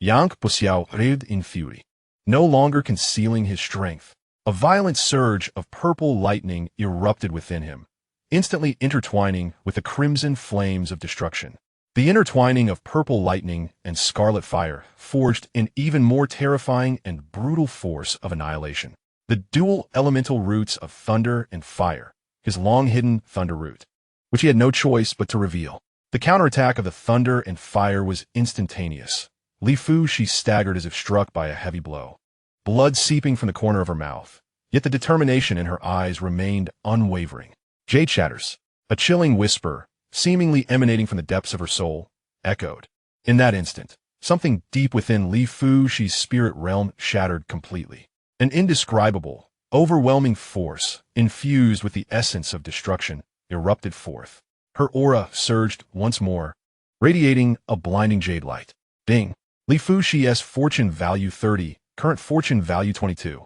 Yang Pezhao raved in fury, no longer concealing his strength. A violent surge of purple lightning erupted within him, instantly intertwining with the crimson flames of destruction. The intertwining of purple lightning and scarlet fire forged an even more terrifying and brutal force of annihilation. The dual elemental roots of thunder and fire, his long-hidden thunder root, which he had no choice but to reveal. The counterattack of the thunder and fire was instantaneous. Li Fuqi staggered as if struck by a heavy blow, blood seeping from the corner of her mouth, yet the determination in her eyes remained unwavering. Jade shatters, a chilling whisper, seemingly emanating from the depths of her soul, echoed. In that instant, something deep within Li Fuqi's spirit realm shattered completely. An indescribable, overwhelming force, infused with the essence of destruction, erupted forth. Her aura surged once more, radiating a blinding jade light. Ding! Li Fuqi's fortune value 30, current fortune value 22.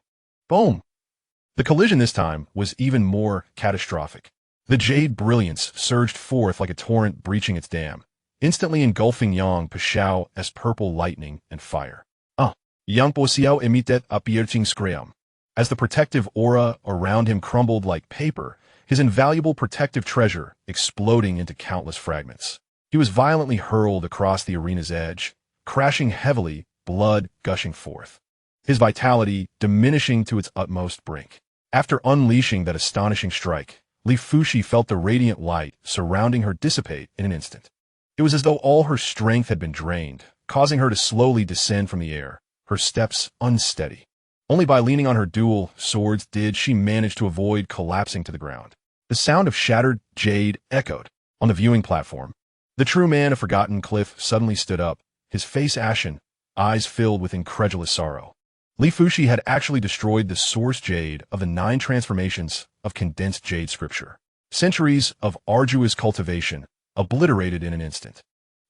Boom! The collision this time was even more catastrophic. The jade brilliance surged forth like a torrent breaching its dam, instantly engulfing Yang Pezhao's purple lightning and fire. Yang Pezhao emitet a piercing scream. As the protective aura around him crumbled like paper, his invaluable protective treasure exploding into countless fragments. He was violently hurled across the arena's edge, crashing heavily, blood gushing forth, his vitality diminishing to its utmost brink. After unleashing that astonishing strike, Li Fuqi felt the radiant light surrounding her dissipate in an instant. It was as though all her strength had been drained, causing her to slowly descend from the air, her steps unsteady. Only by leaning on her dual swords did she manage to avoid collapsing to the ground. The sound of shattered jade echoed on the viewing platform. The true man of Forgotten Cliff suddenly stood up, his face ashen, eyes filled with incredulous sorrow. Li Fuqi had actually destroyed the source jade of the 9 transformations of condensed jade scripture. Centuries of arduous cultivation, obliterated in an instant.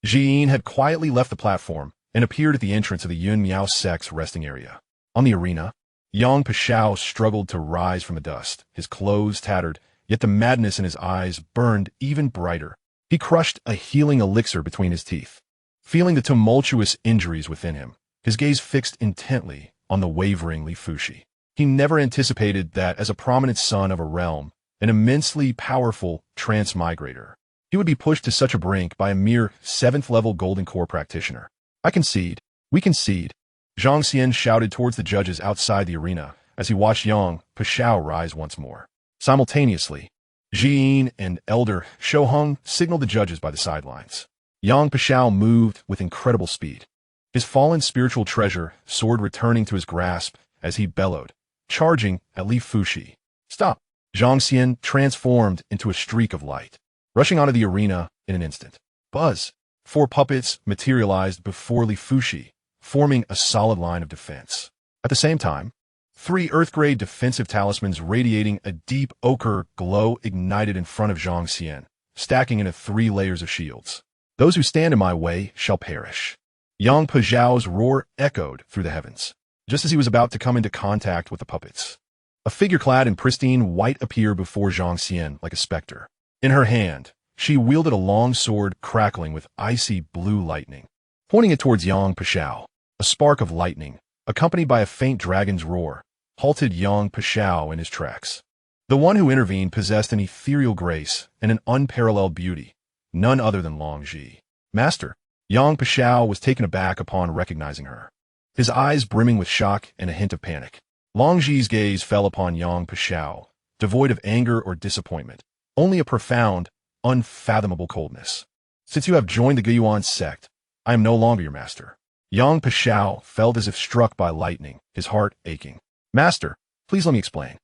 Xian had quietly left the platform and appeared at the entrance of the Yun Miao sect's resting area. On the arena, Yang Pashao struggled to rise from the dust, his clothes tattered, yet the madness in his eyes burned even brighter. He crushed a healing elixir between his teeth. Feeling the tumultuous injuries within him, his gaze fixed intently on the wavering Li Fushi. He never anticipated that as a prominent son of a realm, an immensely powerful transmigrator, he would be pushed to such a brink by a mere 7th-level Golden Core practitioner. I concede. We concede. Zhang Xian shouted towards the judges outside the arena as he watched Yang Pashao rise once more. Simultaneously, Xian and Elder Shouheng signaled the judges by the sidelines. Yang Pashao moved with incredible speed. His fallen spiritual treasure, sword returning to his grasp as he bellowed, charging at Li Fushi. Stop! Zhang Xian transformed into a streak of light, rushing onto the arena in an instant. Buzz! 4 puppets materialized before Li Fushi, forming a solid line of defense. At the same time, 3 Earth-grade defensive talismans radiating a deep ochre glow ignited in front of Zhang Xian, stacking into 3 layers of shields. Those who stand in my way shall perish. Yang Pazhao's roar echoed through the heavens, just as he was about to come into contact with the puppets. A figure clad in pristine white appeared before Zhang Xian like a specter. In her hand, she wielded a long sword crackling with icy blue lightning. Pointing it towards Yang Pashao, a spark of lightning, accompanied by a faint dragon's roar, halted Yang Pashao in his tracks. The one who intervened possessed an ethereal grace and an unparalleled beauty, none other than Long Ji. Master, Yang Pashao was taken aback upon recognizing her, his eyes brimming with shock and a hint of panic. Long Ji's gaze fell upon Yang Pashao, devoid of anger or disappointment, only a profound, unfathomable coldness. Since you have joined the Guiyuan sect, I am no longer your master. Yang Pashao felt as if struck by lightning, his heart aching. Master, please let me explain.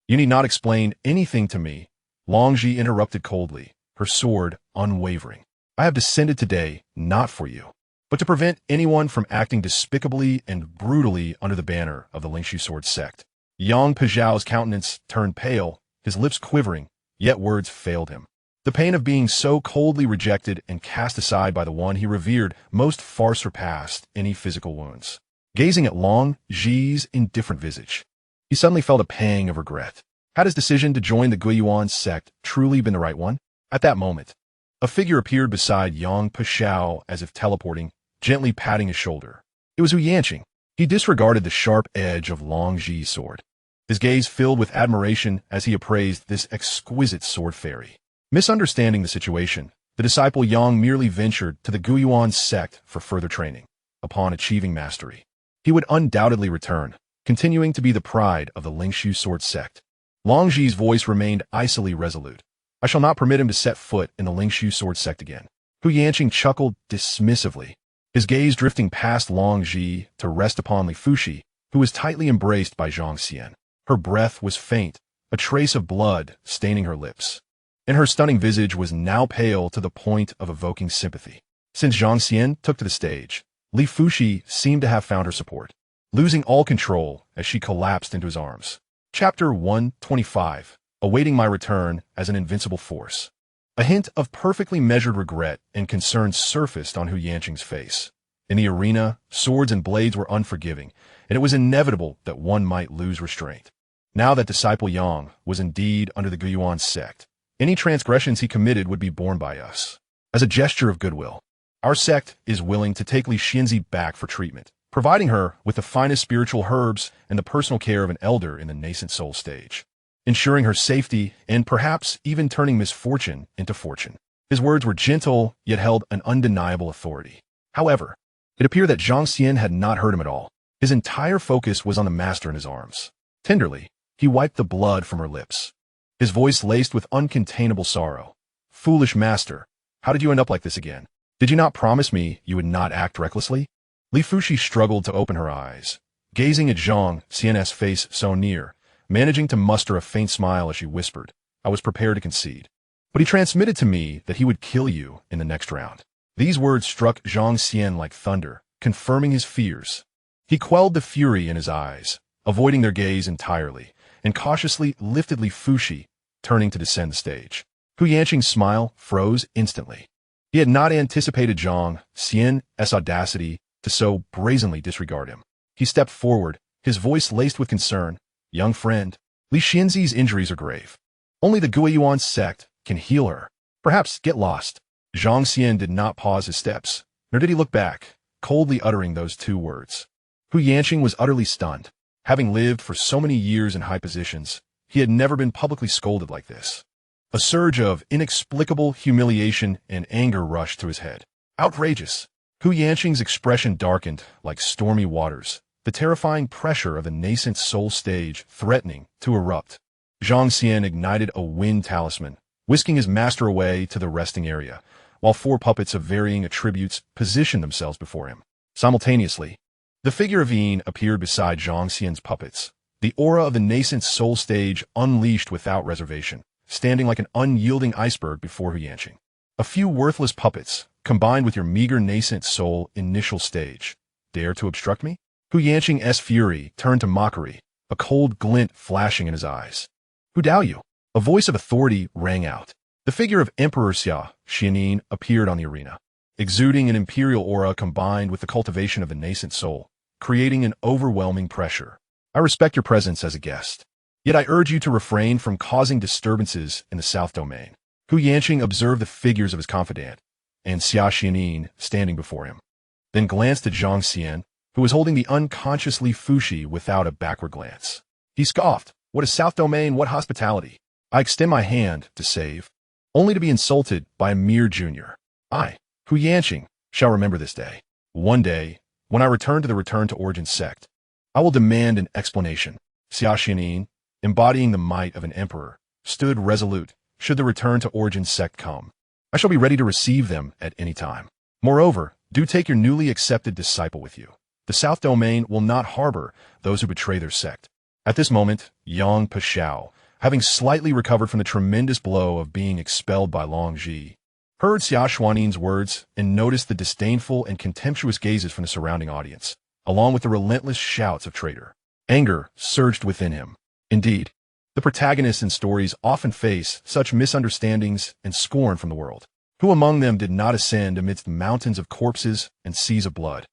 You need not explain anything to me, Long Ji interrupted coldly, her sword unwavering. I have descended today not for you, but to prevent anyone from acting despicably and brutally under the banner of the Lingshu Sword sect. Yang Pazhao's countenance turned pale, his lips quivering, yet words failed him. The pain of being so coldly rejected and cast aside by the one he revered most far surpassed any physical wounds. Gazing at Long Ji's indifferent visage, he suddenly felt a pang of regret. Had his decision to join the Guiyuan sect truly been the right one? At that moment, a figure appeared beside Yang Pashao as if teleporting, gently patting his shoulder. It was Xianxia. He disregarded the sharp edge of Long Ji's sword. His gaze filled with admiration as he appraised this exquisite sword fairy. Misunderstanding the situation, the disciple Yang merely ventured to the Guiyuan sect for further training. Upon achieving mastery, he would undoubtedly return, continuing to be the pride of the Lingshu Sword sect. Long Ji's voice remained icily resolute. I shall not permit him to set foot in the Lingshu Sword sect again. Xianxia chuckled dismissively, his gaze drifting past Long Ji to rest upon Li Fushi, who was tightly embraced by Zhang Xian. Her breath was faint, a trace of blood staining her lips, and her stunning visage was now pale to the point of evoking sympathy. Since Zhang Xian took to the stage, Li Fushi seemed to have found her support, losing all control as she collapsed into his arms. Chapter 125, Awaiting My Return as an Invincible Force. A hint of perfectly measured regret and concern surfaced on Xianxia's face. In the arena, swords and blades were unforgiving, and it was inevitable that one might lose restraint. Now that disciple Yang was indeed under the Guiyuan sect, any transgressions he committed would be borne by us. As a gesture of goodwill, our sect is willing to take Li Xinzi back for treatment, providing her with the finest spiritual herbs and the personal care of an elder in the nascent soul stage, ensuring her safety and perhaps even turning misfortune into fortune. His words were gentle, yet held an undeniable authority. However, it appeared that Zhang Xian had not heard him at all. His entire focus was on the master in his arms. Tenderly, he wiped the blood from her lips, his voice laced with uncontainable sorrow. Foolish master, how did you end up like this again? Did you not promise me you would not act recklessly? Li Fushi struggled to open her eyes, gazing at Zhang Xian's face so near, managing to muster a faint smile as she whispered, I was prepared to concede. But he transmitted to me that he would kill you in the next round. These words struck Zhang Xian like thunder, confirming his fears. He quelled the fury in his eyes, avoiding their gaze entirely, and cautiously lifted Li Fushi, turning to descend the stage. Xianxia's smile froze instantly. He had not anticipated Zhang Xian's audacity to so brazenly disregard him. He stepped forward, his voice laced with concern. "Young friend, Li Xianzi's injuries are grave. Only the Guiyuan sect can heal her. Perhaps get lost." Zhang Xian did not pause his steps, nor did he look back, coldly uttering those two words. Xianxia was utterly stunned. Having lived for so many years in high positions, he had never been publicly scolded like this. A surge of inexplicable humiliation and anger rushed through his head. Outrageous! Xianxia's expression darkened like stormy waters, the terrifying pressure of a nascent soul stage threatening to erupt. Zhang Xian ignited a wind talisman, whisking his master away to the resting area, while four puppets of varying attributes positioned themselves before him. Simultaneously, the figure of Yin appeared beside Zhang Xian's puppets, the aura of the nascent soul stage unleashed without reservation, standing like an unyielding iceberg before Xianxia. A few worthless puppets, combined with your meager nascent soul initial stage, dare to obstruct me? Xianxia's fury turned to mockery, a cold glint flashing in his eyes. "Who doubt you?" A voice of authority rang out. The figure of Emperor Xianxia appeared on the arena, exuding an imperial aura combined with the cultivation of the nascent soul, creating an overwhelming pressure. "I respect your presence as a guest. Yet I urge you to refrain from causing disturbances in the South Domain." Xianxia observed the figures of his confidant, and Xianxia standing before him, then glanced at Zhang Xian, who was holding the unconscious Li Fushi without a backward glance. He scoffed. "What is South Domain? What hospitality? I extend my hand to save, only to be insulted by a mere junior. I, Xianxia, shall remember this day. One day, when I return to the Return to Origin sect, I will demand an explanation." Xianxia, embodying the might of an emperor, stood resolute. "Should the Return to Origin sect come, I shall be ready to receive them at any time. Moreover, do take your newly accepted disciple with you. The South Domain will not harbor those who betray their sect." At this moment, Yang Pashao, having slightly recovered from the tremendous blow of being expelled by Long Ji, heard Xiaoxuanin's words and noticed the disdainful and contemptuous gazes from the surrounding audience, along with the relentless shouts of traitor. Anger surged within him. Indeed, the protagonists in stories often face such misunderstandings and scorn from the world. Who among them did not ascend amidst mountains of corpses and seas of blood?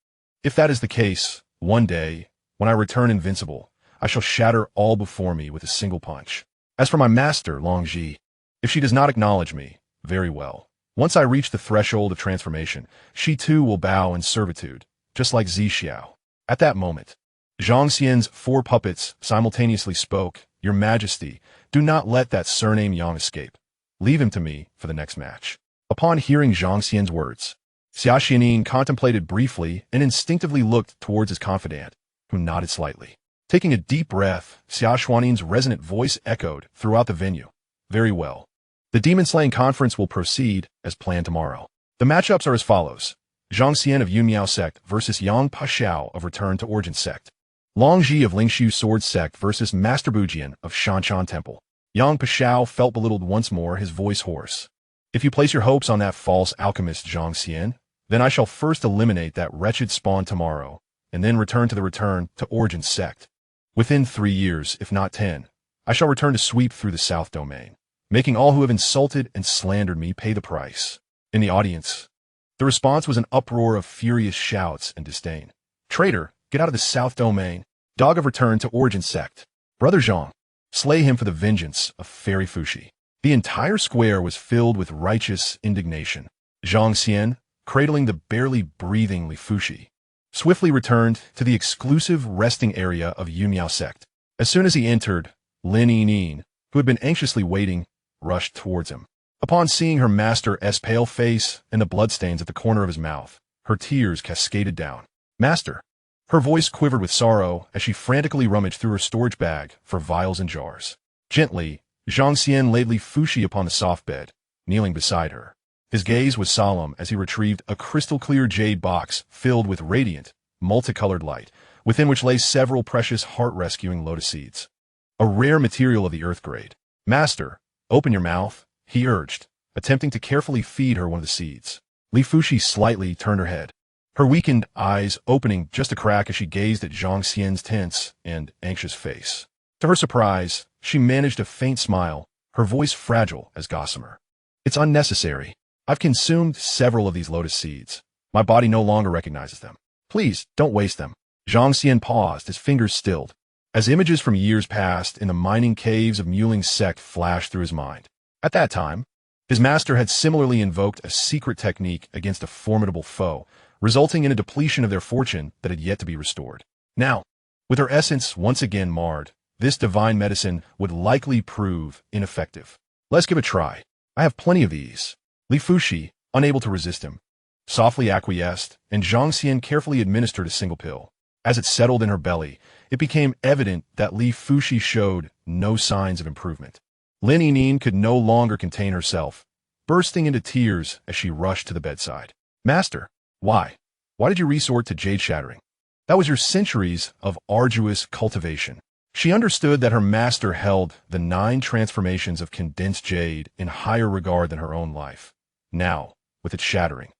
If that is the case, one day, when I return invincible, I shall shatter all before me with a single punch. As for my master, Long Ji, if she does not acknowledge me, very well. Once I reach the threshold of transformation, she too will bow in servitude, just like Xiao. At that moment, Zhang Xian's four puppets simultaneously spoke. "Your Majesty, do not let that surname Yang escape. Leave him to me for the next match." Upon hearing Zhang Xian's words, Xiaoxianin contemplated briefly and instinctively looked towards his confidant, who nodded slightly. Taking a deep breath, Xiaoxuanin's resonant voice echoed throughout the venue. "Very well. The demon-slaying conference will proceed as planned tomorrow. The matchups are as follows. Zhang Xian of Yunmiao sect versus Yang Pashao of Return to Origin sect. Long Ji of Lingshu Sword sect versus Master Bujian of Shanchan Temple." Yang Pashao felt belittled once more, his voice hoarse. "If you place your hopes on that false alchemist Zhang Xian, then I shall first eliminate that wretched spawn tomorrow, and then return to the Return to Origin sect. Within 3 years, if not 10, I shall return to sweep through the South Domain, making all who have insulted and slandered me pay the price." In the audience, the response was an uproar of furious shouts and disdain. "Traitor, get out of the South Domain. Dog of Return to Origin sect. Brother Zhang, slay him for the vengeance of Fairy Fushi." The entire square was filled with righteous indignation. Zhang Xian, cradling the barely breathing Li Fushi, swiftly returned to the exclusive resting area of Yunmiao sect. As soon as he entered, Lin Yinin, who had been anxiously waiting, rushed towards him. Upon seeing her master's pale face and the bloodstains at the corner of his mouth, her tears cascaded down. "Master!" Her voice quivered with sorrow as she frantically rummaged through her storage bag for vials and jars. Gently, Zhang Xian laid Li Fushi upon the soft bed, kneeling beside her. His gaze was solemn as he retrieved a crystal-clear jade box filled with radiant, multicolored light, within which lay several precious heart-rescuing lotus seeds, a rare material of the earth grade. "Master, open your mouth," he urged, attempting to carefully feed her one of the seeds. Li Fushi slightly turned her head, her weakened eyes opening just a crack as she gazed at Zhang Xian's tense and anxious face. To her surprise, she managed a faint smile, her voice fragile as gossamer. "It's unnecessary. I've consumed several of these lotus seeds. My body no longer recognizes them. Please, don't waste them. Zhang Xian paused, his fingers stilled, as images from years past in the mining caves of Muling's sect flashed through his mind. At that time, his master had similarly invoked a secret technique against a formidable foe, resulting in a depletion of their fortune that had yet to be restored. Now, with her essence once again marred, this divine medicine would likely prove ineffective. Let's give it a try. I have plenty of these. Li Fuxi, unable to resist him, softly acquiesced, and Zhang Xian carefully administered a single pill. As it settled in her belly, it became evident that Li Fuxi showed no signs of improvement. Lin Yining could no longer contain herself, bursting into tears as she rushed to the bedside. Master, why? Why did you resort to jade shattering? That was your centuries of arduous cultivation. She understood that her master held the 9 transformations of condensed jade in higher regard than her own life. Now, with its shattering,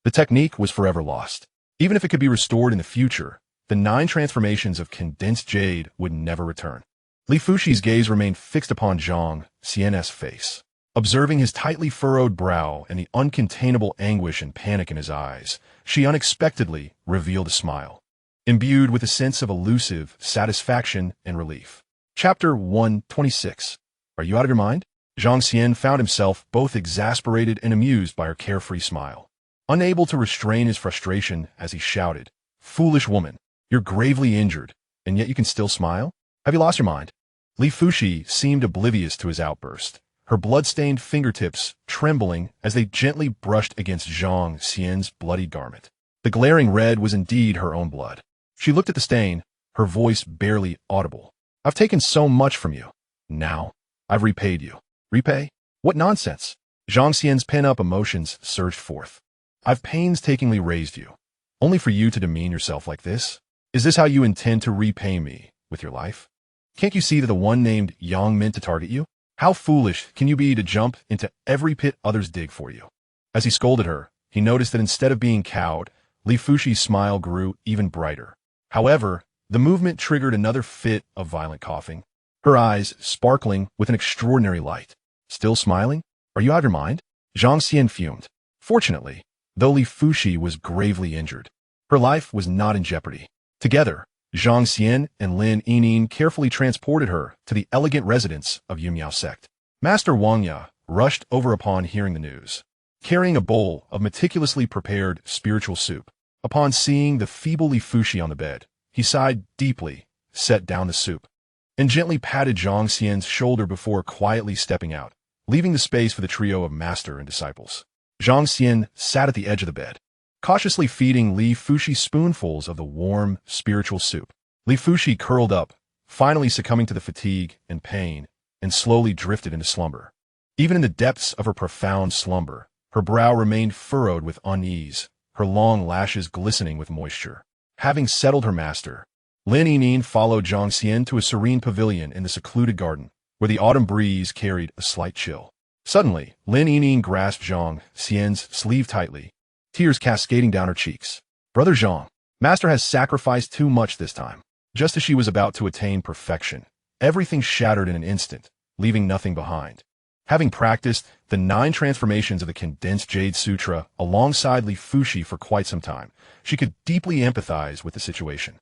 the technique was forever lost. Even if it could be restored in the future, the 9 transformations of condensed jade would never return. Li Fuxi's gaze remained fixed upon Zhang Xian's face. Observing his tightly furrowed brow and the uncontainable anguish and panic in his eyes, she unexpectedly revealed a smile, imbued with a sense of elusive satisfaction and relief. Chapter 126. Are you out of your mind? Zhang Xian found himself both exasperated and amused by her carefree smile. Unable to restrain his frustration as he shouted, "Foolish woman, you're gravely injured, and yet you can still smile? Have you lost your mind?" Li Fuxi seemed oblivious to his outburst, her blood-stained fingertips trembling as they gently brushed against Zhang Xian's bloodied garment. The glaring red was indeed her own blood. She looked at the stain, her voice barely audible. "I've taken so much from you. Now, I've repaid you." Repay? What nonsense! Zhang Xian's pent-up emotions surged forth. "I've painstakingly raised you, only for you to demean yourself like this? Is this how you intend to repay me with your life? Can't you see that the one named Yang meant to target you? How foolish can you be to jump into every pit others dig for you?" As he scolded her, he noticed that instead of being cowed, Li Fuxi's smile grew even brighter. However, the movement triggered another fit of violent coughing, her eyes sparkling with an extraordinary light. "Still smiling? Are you out of your mind?" Zhang Xian fumed. Fortunately, though Li Fuxi was gravely injured, her life was not in jeopardy. Together, Zhang Xian and Lin Yining carefully transported her to the elegant residence of Yunmiao sect. Master Wangya rushed over upon hearing the news, carrying a bowl of meticulously prepared spiritual soup. Upon seeing the feeble Li Fuxi on the bed, he sighed deeply, set down the soup, and gently patted Zhang Xian's shoulder before quietly stepping out, leaving the space for the trio of master and disciples. Zhang Xian sat at the edge of the bed, cautiously feeding Li Fuxi spoonfuls of the warm, spiritual soup. Li Fuxi curled up, finally succumbing to the fatigue and pain, and slowly drifted into slumber. Even in the depths of her profound slumber, her brow remained furrowed with unease, her long lashes glistening with moisture. Having settled her master, Lin Yining followed Zhang Xian to a serene pavilion in the secluded garden, where the autumn breeze carried a slight chill. Suddenly, Lin Yining grasped Zhang Xian's sleeve tightly, tears cascading down her cheeks. "Brother Zhang, Master has sacrificed too much this time." Just as she was about to attain perfection, everything shattered in an instant, leaving nothing behind. Having practiced the 9 transformations of the Condensed Jade Sutra alongside Li Fuxi for quite some time, she could deeply empathize with the situation.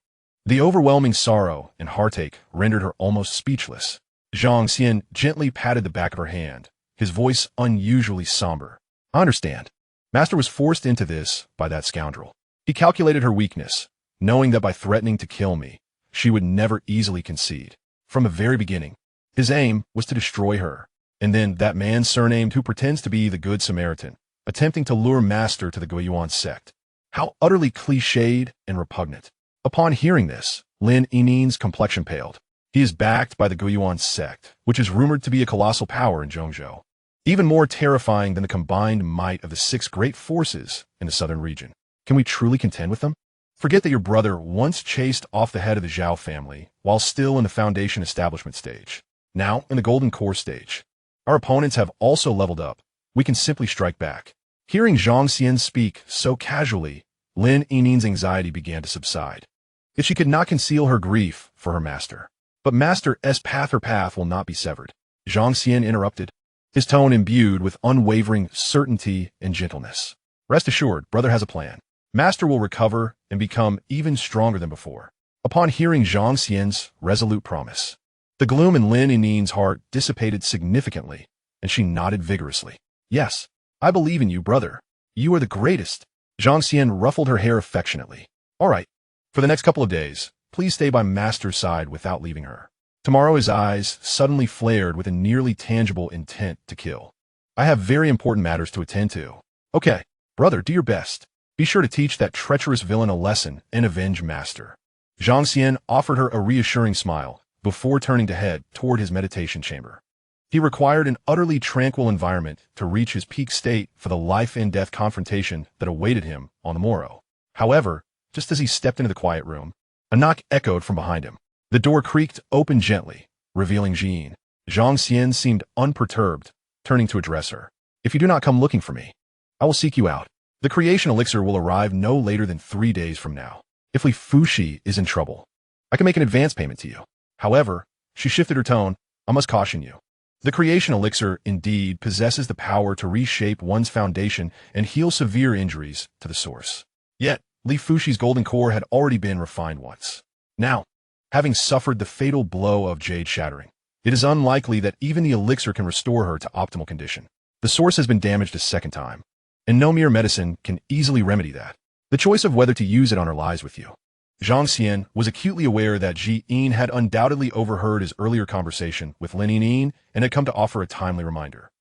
The overwhelming sorrow and heartache rendered her almost speechless. Zhang Xian gently patted the back of her hand, his voice unusually somber. "I understand. Master was forced into this by that scoundrel. He calculated her weakness, knowing that by threatening to kill me, she would never easily concede. From the very beginning, his aim was to destroy her. And then that man surnamed who pretends to be the Good Samaritan, attempting to lure Master to the Guiyuan sect. How utterly cliched and repugnant." Upon hearing this, Lin Yining's complexion paled. He is backed by the Guiyuan sect, which is rumored to be a colossal power in Zhongzhou, even more terrifying than the combined might of the 6 great forces in the southern region. Can we truly contend with them? Forget that your brother once chased off the head of the Zhao family while still in the foundation establishment stage, now in the golden core stage. Our opponents have also leveled up. We can simply strike back. Hearing Zhang Xian speak so casually, Lin Yining's anxiety began to subside. Yet she could not conceal her grief for her master. "But Master's path will not be severed." Zhang Xian interrupted. his tone imbued with unwavering certainty and gentleness. Rest assured, brother has a plan. Master will recover and become even stronger than before. Upon hearing Zhang Xian's resolute promise, the gloom in Lin Yin's heart dissipated significantly, and she nodded vigorously. Yes, I believe in you, brother. You are the greatest. Zhang Xian ruffled her hair affectionately. All right, for the next couple of days, please stay by Master's side without leaving her. Tomorrow his eyes suddenly flared with a nearly tangible intent to kill. I have very important matters to attend to. Okay, brother, do your best. Be sure to teach that treacherous villain a lesson and avenge Master. Zhang Xian offered her a reassuring smile before turning to head toward his meditation chamber. He required an utterly tranquil environment to reach his peak state for the life-and-death confrontation that awaited him on the morrow. However, just as he stepped into the quiet room, a knock echoed from behind him. The door creaked open gently, revealing Jean. Zhang Xian seemed unperturbed, turning to address her. If you do not come looking for me, I will seek you out. The creation elixir will arrive no later than 3 days from now. If Li Fuxi is in trouble, I can make an advance payment to you. However, she shifted her tone, I must caution you. The creation elixir indeed possesses the power to reshape one's foundation and heal severe injuries to the source. Yet, Li Fuxi's golden core had already been refined once. Now, having suffered the fatal blow of jade shattering, it is unlikely that even the elixir can restore her to optimal condition. The source has been damaged a second time, and no mere medicine can easily remedy that. The choice of whether to use it on her lies with you. Zhang Xian was acutely aware that Xian had undoubtedly overheard his earlier conversation with Lin Yin and had come to offer a timely reminder.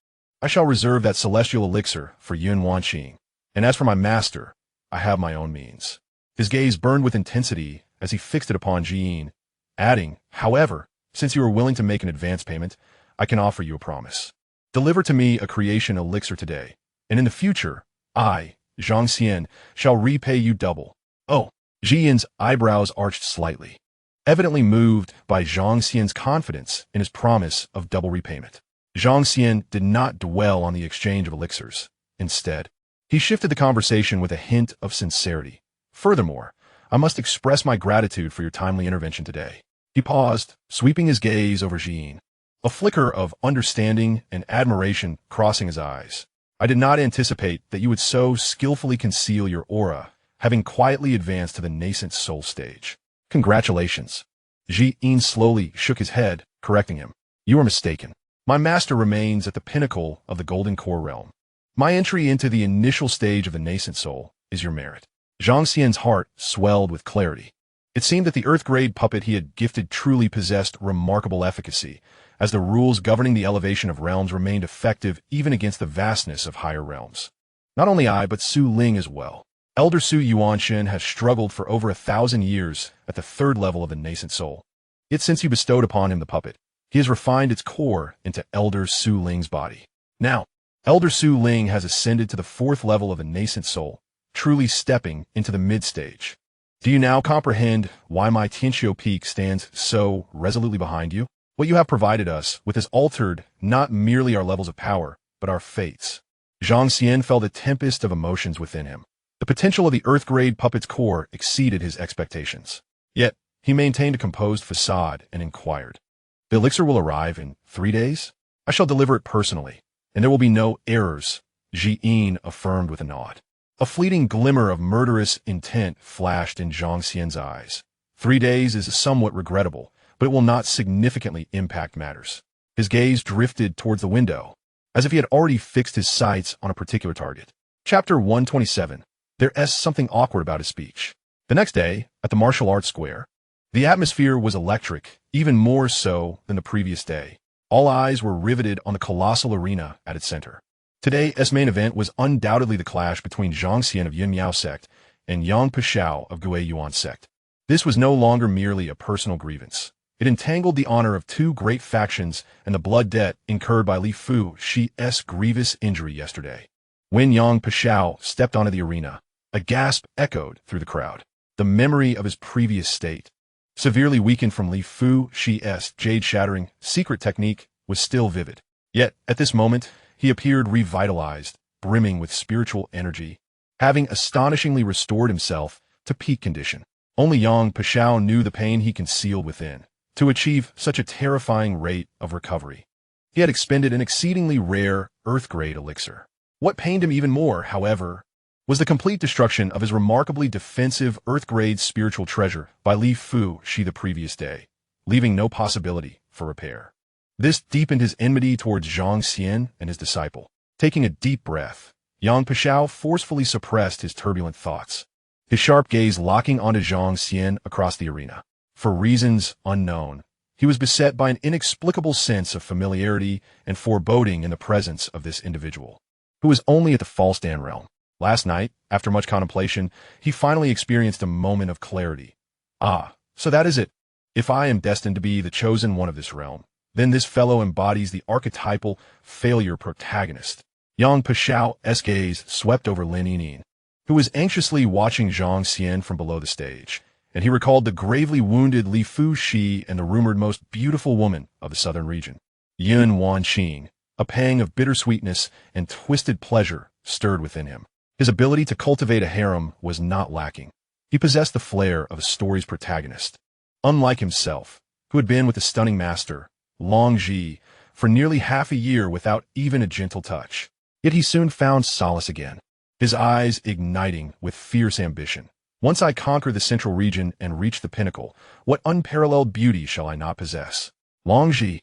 I shall reserve that celestial elixir for Yun Wanqing, and as for my master, I have my own means. His gaze burned with intensity as he fixed it upon Xian, adding, however, since you are willing to make an advance payment, I can offer you a promise. Deliver to me a creation elixir today, and in the future, I, Zhang Xian, shall repay you double. Oh, Xian's eyebrows arched slightly, evidently moved by Zhang Xian's confidence in his promise of double repayment. Zhang Xian did not dwell on the exchange of elixirs. Instead, he shifted the conversation with a hint of sincerity. Furthermore, I must express my gratitude for your timely intervention today. He paused, sweeping his gaze over Xian, a flicker of understanding and admiration crossing his eyes. I did not anticipate that you would so skillfully conceal your aura, having quietly advanced to the nascent soul stage. Congratulations. Xian slowly shook his head, correcting him. You are mistaken. My master remains at the pinnacle of the golden core realm. My entry into the initial stage of the nascent soul is your merit. Zhang Xian's heart swelled with clarity. It seemed that the earth-grade puppet he had gifted truly possessed remarkable efficacy, as the rules governing the elevation of realms remained effective even against the vastness of higher realms. Not only I, but Su Ling as well. Elder Su Yuanshan has struggled for over 1,000 years at the 3rd level of the nascent soul. Yet since you bestowed upon him the puppet, he has refined its core into Elder Su Ling's body. Now, Elder Su Ling has ascended to the 4th level of the nascent soul, truly stepping into the mid-stage. Do you now comprehend why my Tianxiu peak stands so resolutely behind you? What you have provided us with has altered not merely our levels of power, but our fates. Zhang Xian felt a tempest of emotions within him. The potential of the earth-grade puppet's core exceeded his expectations. Yet, he maintained a composed facade and inquired. The elixir will arrive in 3 days? I shall deliver it personally, and there will be no errors, Xian affirmed with a nod. A fleeting glimmer of murderous intent flashed in Zhang Xian's eyes. 3 days is somewhat regrettable, but it will not significantly impact matters. His gaze drifted towards the window, as if he had already fixed his sights on a particular target. Chapter 127. There's something awkward about his speech. The next day, at the martial arts square, the atmosphere was electric, even more so than the previous day. All eyes were riveted on the colossal arena at its center. Today's main event was undoubtedly the clash between Zhang Xian of Yin Miao sect and Yang Pishao of Gui Yuan sect. This was no longer merely a personal grievance. It entangled the honor of 2 great factions and the blood debt incurred by Li Fuxi's grievous injury yesterday. When Yang Pishao stepped onto the arena, a gasp echoed through the crowd. The memory of his previous state, severely weakened from Li Fuxi's jade-shattering secret technique, was still vivid. Yet, at this moment, he appeared revitalized, brimming with spiritual energy, having astonishingly restored himself to peak condition. Only Yang Pishao knew the pain he concealed within, to achieve such a terrifying rate of recovery. He had expended an exceedingly rare, earth-grade elixir. What pained him even more, however, was the complete destruction of his remarkably defensive earth-grade spiritual treasure by Li Fu Shi the previous day, leaving no possibility for repair. This deepened his enmity towards Zhang Xian and his disciple. Taking a deep breath, Yang Pashao forcefully suppressed his turbulent thoughts, his sharp gaze locking onto Zhang Xian across the arena. For reasons unknown, he was beset by an inexplicable sense of familiarity and foreboding in the presence of this individual, who was only at the false Dan realm. Last night, after much contemplation, he finally experienced a moment of clarity. Ah, so that is it. If I am destined to be the chosen one of this realm, then this fellow embodies the archetypal failure protagonist. Yang Pashao's gaze swept over Lin Yinyin, who was anxiously watching Zhang Xian from below the stage, and he recalled the gravely wounded Li Fu Shi and the rumored most beautiful woman of the southern region. Yun Wanqing, a pang of bittersweetness and twisted pleasure stirred within him. His ability to cultivate a harem was not lacking. He possessed the flair of a story's protagonist. Unlike himself, who had been with the stunning master, Long Ji, for nearly half a year without even a gentle touch. Yet he soon found solace again, his eyes igniting with fierce ambition. Once I conquer the central region and reach the pinnacle, what unparalleled beauty shall I not possess? Long Ji,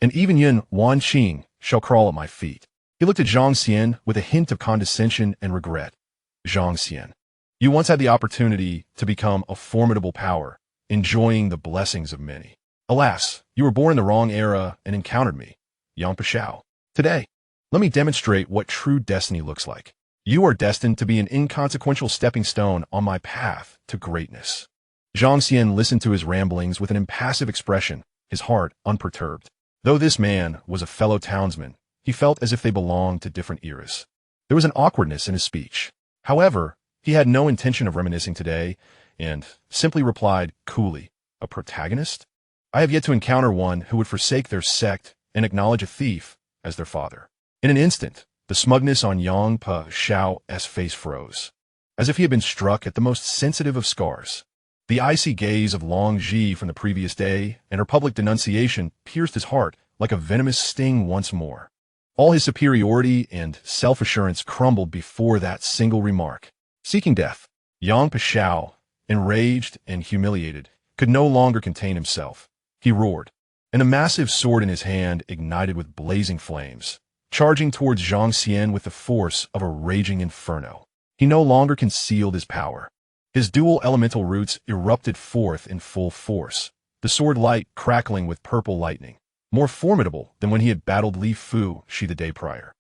and even Yun Wanqing shall crawl at my feet. He looked at Zhang Xian with a hint of condescension and regret. Zhang Xian, you once had the opportunity to become a formidable power, enjoying the blessings of many. Alas, you were born in the wrong era and encountered me, Yang Pashao. Today, let me demonstrate what true destiny looks like. You are destined to be an inconsequential stepping stone on my path to greatness. Zhang Xian listened to his ramblings with an impassive expression, his heart unperturbed. Though this man was a fellow townsman, he felt as if they belonged to different eras. There was an awkwardness in his speech. However, he had no intention of reminiscing today, and simply replied coolly, "A protagonist? I have yet to encounter one who would forsake their sect and acknowledge a thief as their father." In an instant, the smugness on Yang Pashao's face froze, as if he had been struck at the most sensitive of scars. The icy gaze of Long Ji from the previous day and her public denunciation pierced his heart like a venomous sting once more. All his superiority and self-assurance crumbled before that single remark. Seeking death, Yang Pashao, enraged and humiliated, could no longer contain himself. He roared, and the massive sword in his hand ignited with blazing flames, charging towards Zhang Xian with the force of a raging inferno. He no longer concealed his power. His dual elemental roots erupted forth in full force, the sword light crackling with purple lightning, more formidable than when he had battled Li Fu Shi the day prior.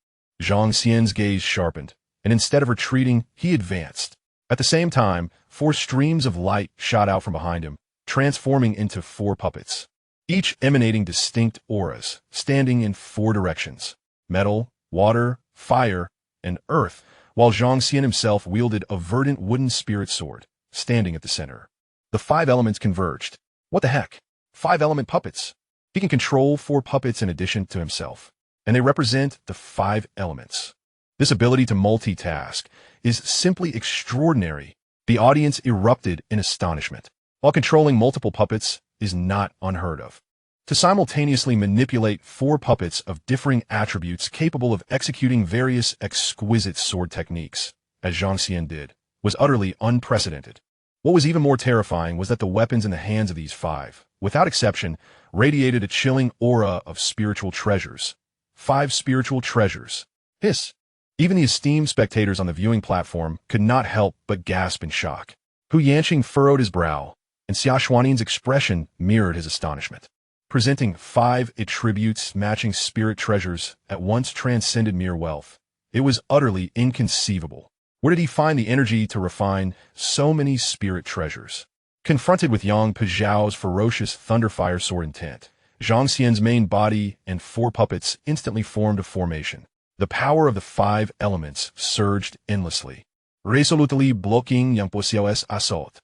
Zhang Xian's gaze sharpened, and instead of retreating, he advanced. At the same time, 4 streams of light shot out from behind him, transforming into 4 puppets, each emanating distinct auras, standing in 4 directions: metal, water, fire, and earth, while Zhang Xian himself wielded a verdant wooden spirit sword, standing at the center. The 5 elements converged. What the heck? 5-element puppets. He can control 4 puppets in addition to himself, and they represent the 5 elements. This ability to multitask is simply extraordinary. The audience erupted in astonishment. While controlling multiple puppets is not unheard of, to simultaneously manipulate 4 puppets of differing attributes capable of executing various exquisite sword techniques, as Zhang Xian did, was utterly unprecedented. What was even more terrifying was that the weapons in the hands of these 5, without exception, radiated a chilling aura of spiritual treasures. 5 spiritual treasures. Hiss! Even the esteemed spectators on the viewing platform could not help but gasp in shock. Hu Yanqing furrowed his brow, and Xia Xuanin's expression mirrored his astonishment. Presenting 5 attributes matching spirit treasures at once transcended mere wealth. It was utterly inconceivable. Where did he find the energy to refine so many spirit treasures? Confronted with Yang Pazhao's ferocious thunderfire sword intent, Zhang Xian's main body and 4 puppets instantly formed a formation. The power of the 5 elements surged endlessly, resolutely blocking Yang Pashio's assault.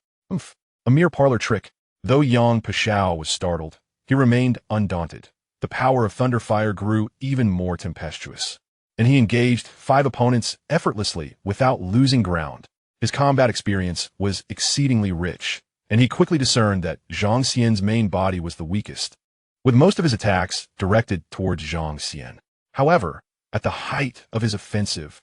A mere parlor trick. Though Yang Pashao was startled, he remained undaunted. The power of thunderfire grew even more tempestuous, and he engaged 5 opponents effortlessly without losing ground. His combat experience was exceedingly rich, and he quickly discerned that Zhang Xian's main body was the weakest. with most of his attacks directed towards Zhang Xian. However, at the height of his offensive,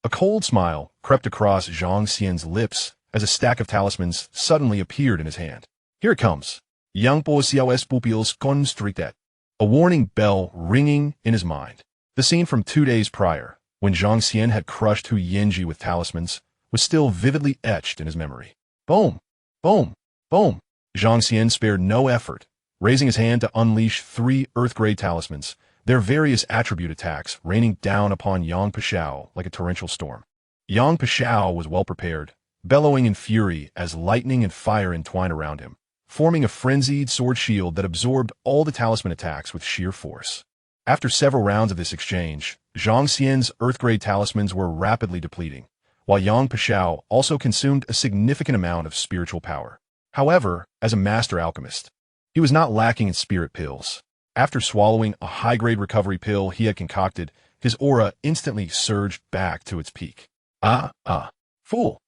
a cold smile crept across Zhang Xian's lips as a stack of talismans suddenly appeared in his hand. Here it comes. Yang po xiaos pupils constricted. A warning bell ringing in his mind. The scene from 2 days prior, when Zhang Xian had crushed Hu Yanji with talismans, was still vividly etched in his memory. Boom! Boom! Boom! Zhang Xian spared no effort, raising his hand to unleash 3 earth-grade talismans, their various attribute attacks raining down upon Yang Pashao like a torrential storm. Yang Pashao was well prepared, bellowing in fury as lightning and fire entwined around him, forming a frenzied sword shield that absorbed all the talisman attacks with sheer force. After several rounds of this exchange, Zhang Xian's earth-grade talismans were rapidly depleting, while Yang Pashao also consumed a significant amount of spiritual power. However, as a master alchemist, he was not lacking in spirit pills. After swallowing a high-grade recovery pill he had concocted, his aura instantly surged back to its peak. Fool!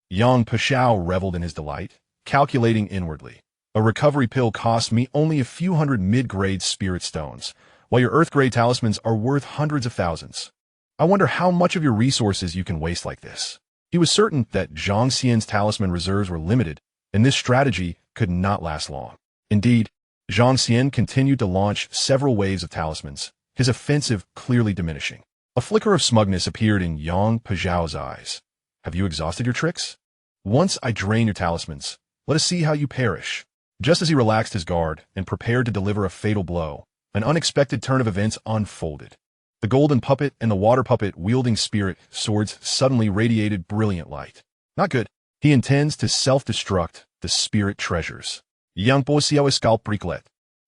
Yang Pashao reveled in his delight, calculating inwardly. A recovery pill cost me only a few hundred mid-grade spirit stones, while your earth-grade talismans are worth hundreds of thousands. I wonder how much of your resources you can waste like this. He was certain that Zhang Xian's talisman reserves were limited, and this strategy could not last long. Indeed, Zhang Xian continued to launch several waves of talismans, his offensive clearly diminishing. A flicker of smugness appeared in Yang Paxiao's eyes. Have you exhausted your tricks? Once I drain your talismans, let us see how you perish. Just as he relaxed his guard and prepared to deliver a fatal blow, an unexpected turn of events unfolded. The golden puppet and the water puppet wielding spirit swords suddenly radiated brilliant light. Not good. He intends to self-destruct the spirit treasures. Yang po xiao scalp bricklet.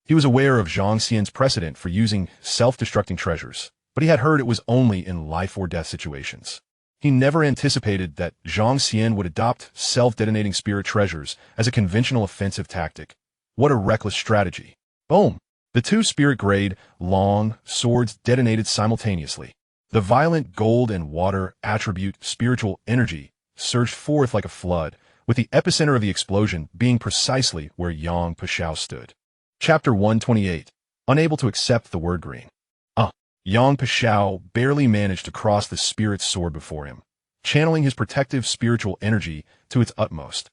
He was aware of Zhang Xian's precedent for using self-destructing treasures, but he had heard it was only in life-or-death situations. He never anticipated that Zhang Xian would adopt self-detonating spirit treasures as a conventional offensive tactic. What a reckless strategy. Boom! The 2 spirit-grade, long swords detonated simultaneously. The violent gold and water attribute spiritual energy surged forth like a flood, with the epicenter of the explosion being precisely where Yang Pashao stood. Chapter 128. Unable to accept the word green. Yang Pashao barely managed to cross the spirit's sword before him, channeling his protective spiritual energy to its utmost.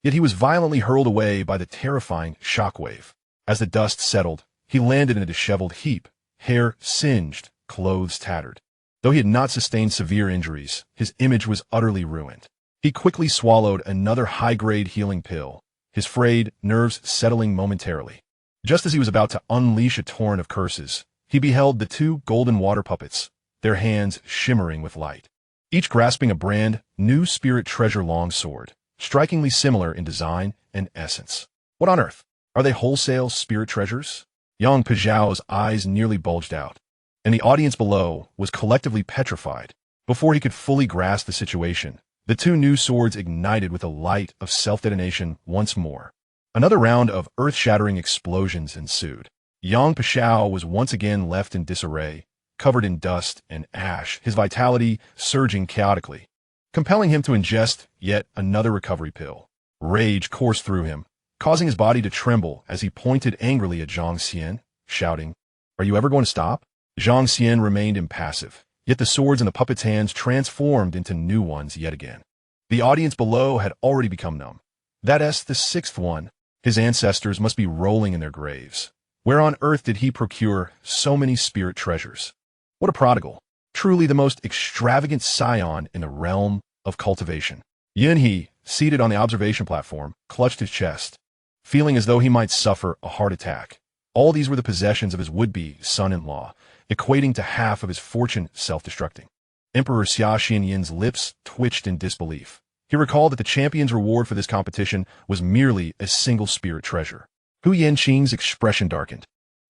Yet he was violently hurled away by the terrifying shockwave. As the dust settled, he landed in a disheveled heap, hair singed, clothes tattered. Though he had not sustained severe injuries, his image was utterly ruined. He quickly swallowed another high-grade healing pill, his frayed nerves settling momentarily. Just as he was about to unleash a torrent of curses, he beheld the 2 golden water puppets, their hands shimmering with light, each grasping a brand new spirit treasure long sword, strikingly similar in design and essence. What on earth? Are they wholesale spirit treasures? Yang Paxiao's eyes nearly bulged out, and the audience below was collectively petrified. Before he could fully grasp the situation, the 2 new swords ignited with a light of self-detonation once more. Another round of earth-shattering explosions ensued. Yang Paxiao was once again left in disarray, covered in dust and ash, his vitality surging chaotically, compelling him to ingest yet another recovery pill. Rage coursed through him, causing his body to tremble as he pointed angrily at Zhang Xian, shouting, "Are you ever going to stop?" Zhang Xian remained impassive, yet the swords in the puppet's hands transformed into new ones yet again. The audience below had already become numb. That's the 6th one. His ancestors must be rolling in their graves. Where on earth did he procure so many spirit treasures? What a prodigal. Truly the most extravagant scion in the realm of cultivation. Yunhe, seated on the observation platform, clutched his chest, feeling as though he might suffer a heart attack. All these were the possessions of his would-be son-in-law, equating to half of his fortune self-destructing. Emperor Xianxin's lips twitched in disbelief. He recalled that the champion's reward for this competition was merely a single spirit treasure. Hu Yanqing's expression darkened.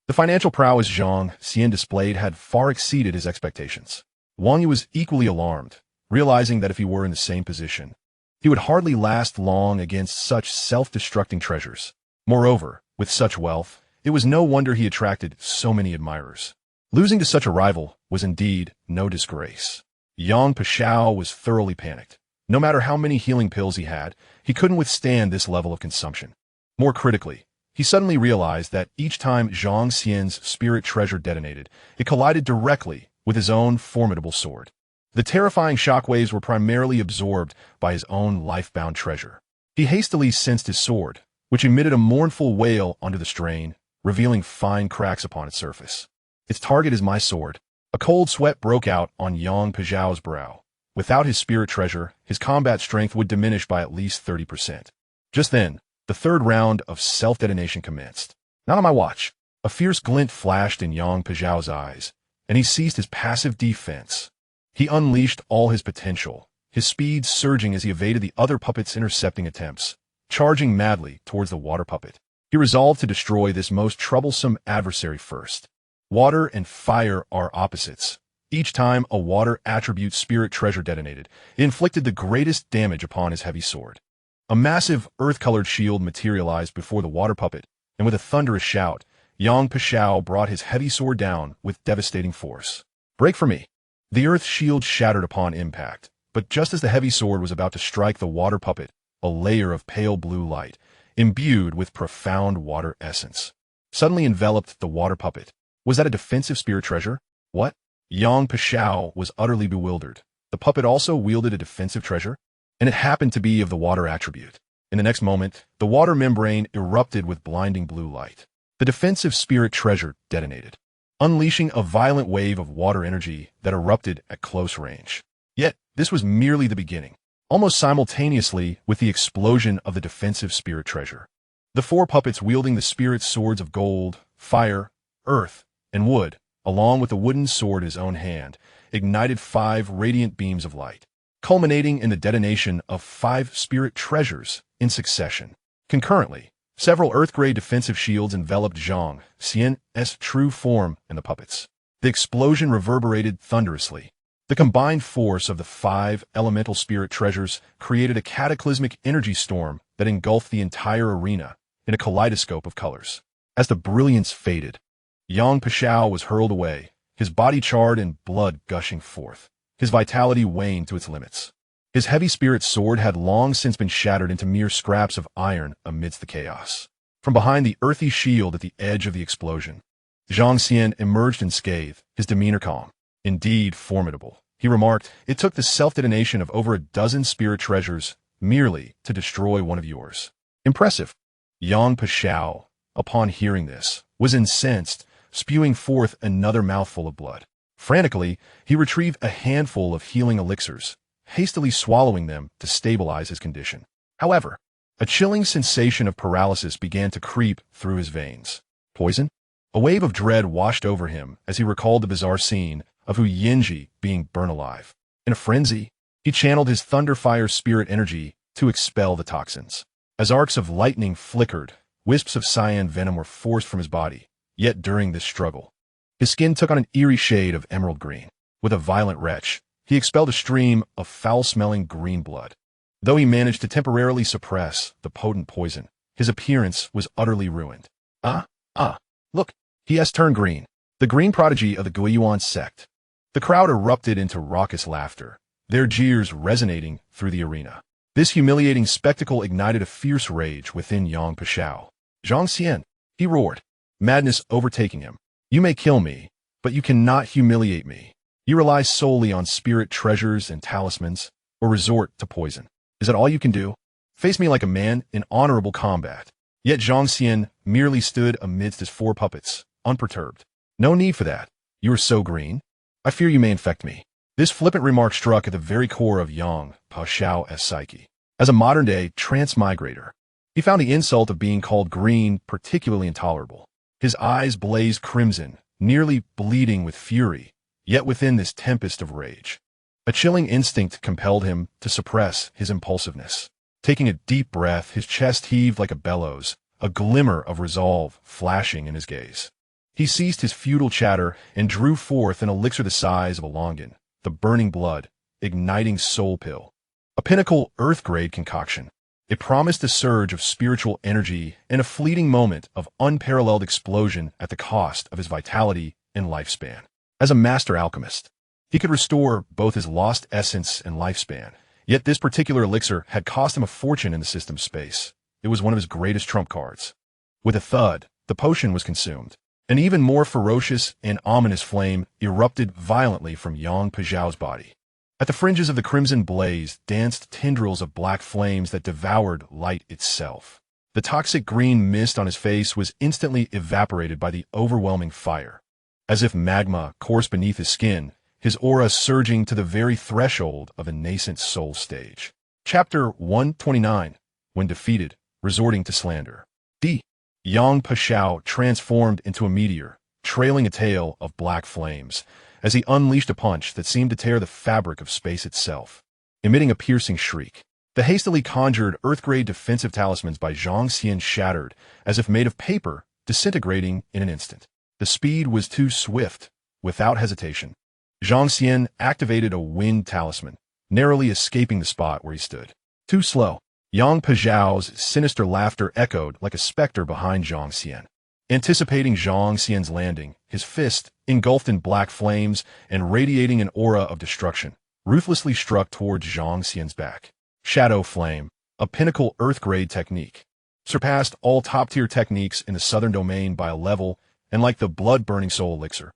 The financial prowess Zhang Xian displayed had far exceeded his expectations. Wang Yu was equally alarmed, realizing that if he were in the same position, he would hardly last long against such self-destructing treasures. Moreover, with such wealth, it was no wonder he attracted so many admirers. Losing to such a rival was indeed no disgrace. Yang Paxiao was thoroughly panicked. No matter how many healing pills he had, he couldn't withstand this level of consumption. More critically, he suddenly realized that each time Zhang Xian's spirit treasure detonated, it collided directly with his own formidable sword. The terrifying shockwaves were primarily absorbed by his own life-bound treasure. He hastily sensed his sword, which emitted a mournful wail under the strain, revealing fine cracks upon its surface. Its target is my sword. A cold sweat broke out on Yang Pizhao's brow. Without his spirit treasure, his combat strength would diminish by at least 30%. Just then, the third round of self-detonation commenced. Not on my watch. A fierce glint flashed in Yang Pizhao's eyes, and he ceased his passive defense. He unleashed all his potential, his speed surging as he evaded the other puppet's intercepting attempts, charging madly towards the water puppet. He resolved to destroy this most troublesome adversary first. Water and fire are opposites. Each time a water attribute spirit treasure detonated, it inflicted the greatest damage upon his heavy sword. A massive earth-colored shield materialized before the water puppet, and with a thunderous shout, Yang Pizhao brought his heavy sword down with devastating force. Break for me. The earth shield shattered upon impact, but just as the heavy sword was about to strike the water puppet, a layer of pale blue light, imbued with profound water essence, suddenly enveloped the water puppet. Was that a defensive spirit treasure? What? Yang Pizhao was utterly bewildered. The puppet also wielded a defensive treasure, and it happened to be of the water attribute. In the next moment, the water membrane erupted with blinding blue light. The defensive spirit treasure detonated, unleashing a violent wave of water energy that erupted at close range. Yet, this was merely the beginning. Almost simultaneously with the explosion of the defensive spirit treasure, the four puppets wielding the spirit swords of gold, fire, earth, and wood, along with the wooden sword in his own hand, ignited 5 radiant beams of light, culminating in the detonation of 5 spirit treasures in succession. Concurrently, several earth-grade defensive shields enveloped Zhang Xian's true form and the puppets. The explosion reverberated thunderously. The combined force of the 5 elemental spirit treasures created a cataclysmic energy storm that engulfed the entire arena in a kaleidoscope of colors. As the brilliance faded, Yang Pizhao was hurled away, his body charred and blood gushing forth. His vitality waned to its limits. His heavy spirit sword had long since been shattered into mere scraps of iron amidst the chaos. From behind the earthy shield at the edge of the explosion, Zhang Xian emerged unscathed, his demeanor calm. Indeed formidable, he remarked. It took the self-detonation of over a dozen spirit treasures merely to destroy one of yours. Impressive. Yang Pizhao, upon hearing this, was incensed, spewing forth another mouthful of blood. Frantically, he retrieved a handful of healing elixirs, hastily swallowing them to stabilize his condition. However, a chilling sensation of paralysis began to creep through his veins. Poison? A wave of dread washed over him as he recalled the bizarre scene of Hu Yanji being burned alive. In a frenzy, he channeled his Thunderfire spirit energy to expel the toxins. As arcs of lightning flickered, wisps of cyan venom were forced from his body. Yet during this struggle, his skin took on an eerie shade of emerald green. With a violent retch, he expelled a stream of foul-smelling green blood. Though he managed to temporarily suppress the potent poison, his appearance was utterly ruined. Look, he has turned green. The green prodigy of the Guiyuan sect. The crowd erupted into raucous laughter, their jeers resonating through the arena. This humiliating spectacle ignited a fierce rage within Yang Pizhao. Zhang Xian, he roared, madness overtaking him. You may kill me, but you cannot humiliate me. You rely solely on spirit treasures and talismans, or resort to poison. Is that all you can do? Face me like a man in honorable combat. Yet Zhang Xian merely stood amidst his 4 puppets, unperturbed. No need for that. You are so green. I fear you may infect me. This flippant remark struck at the very core of Yang Pizhao's psyche. As a modern-day transmigrator, he found the insult of being called green particularly intolerable. His eyes blazed crimson, nearly bleeding with fury, yet within this tempest of rage, a chilling instinct compelled him to suppress his impulsiveness. Taking a deep breath, his chest heaved like a bellows, a glimmer of resolve flashing in his gaze. He ceased his futile chatter and drew forth an elixir the size of a longan, the burning blood, igniting soul pill. A pinnacle earth-grade concoction. It promised a surge of spiritual energy and a fleeting moment of unparalleled explosion at the cost of his vitality and lifespan. As a master alchemist, he could restore both his lost essence and lifespan, yet this particular elixir had cost him a fortune in the system space. It was one of his greatest trump cards. With a thud, the potion was consumed. An even more ferocious and ominous flame erupted violently from Yang Pazhao's body. At the fringes of the crimson blaze danced tendrils of black flames that devoured light itself. The toxic green mist on his face was instantly evaporated by the overwhelming fire. As if magma coursed beneath his skin, his aura surging to the very threshold of a nascent soul stage. Chapter 129. When defeated, resorting to slander. D. Yang Pazhao transformed into a meteor, trailing a tail of black flames, as he unleashed a punch that seemed to tear the fabric of space itself. Emitting a piercing shriek, the hastily conjured Earth-grade defensive talismans by Zhang Xian shattered, as if made of paper, disintegrating in an instant. The speed was too swift. Without hesitation, Zhang Xian activated a wind talisman, narrowly escaping the spot where he stood. Too slow. Yang Pazhao's sinister laughter echoed like a specter behind Zhang Xian. Anticipating Zhang Xian's landing, his fist, engulfed in black flames and radiating an aura of destruction, ruthlessly struck towards Zhang Xian's back. Shadow Flame, a pinnacle Earth-grade technique, surpassed all top-tier techniques in the Southern Domain by a level, and like the blood-burning soul elixir,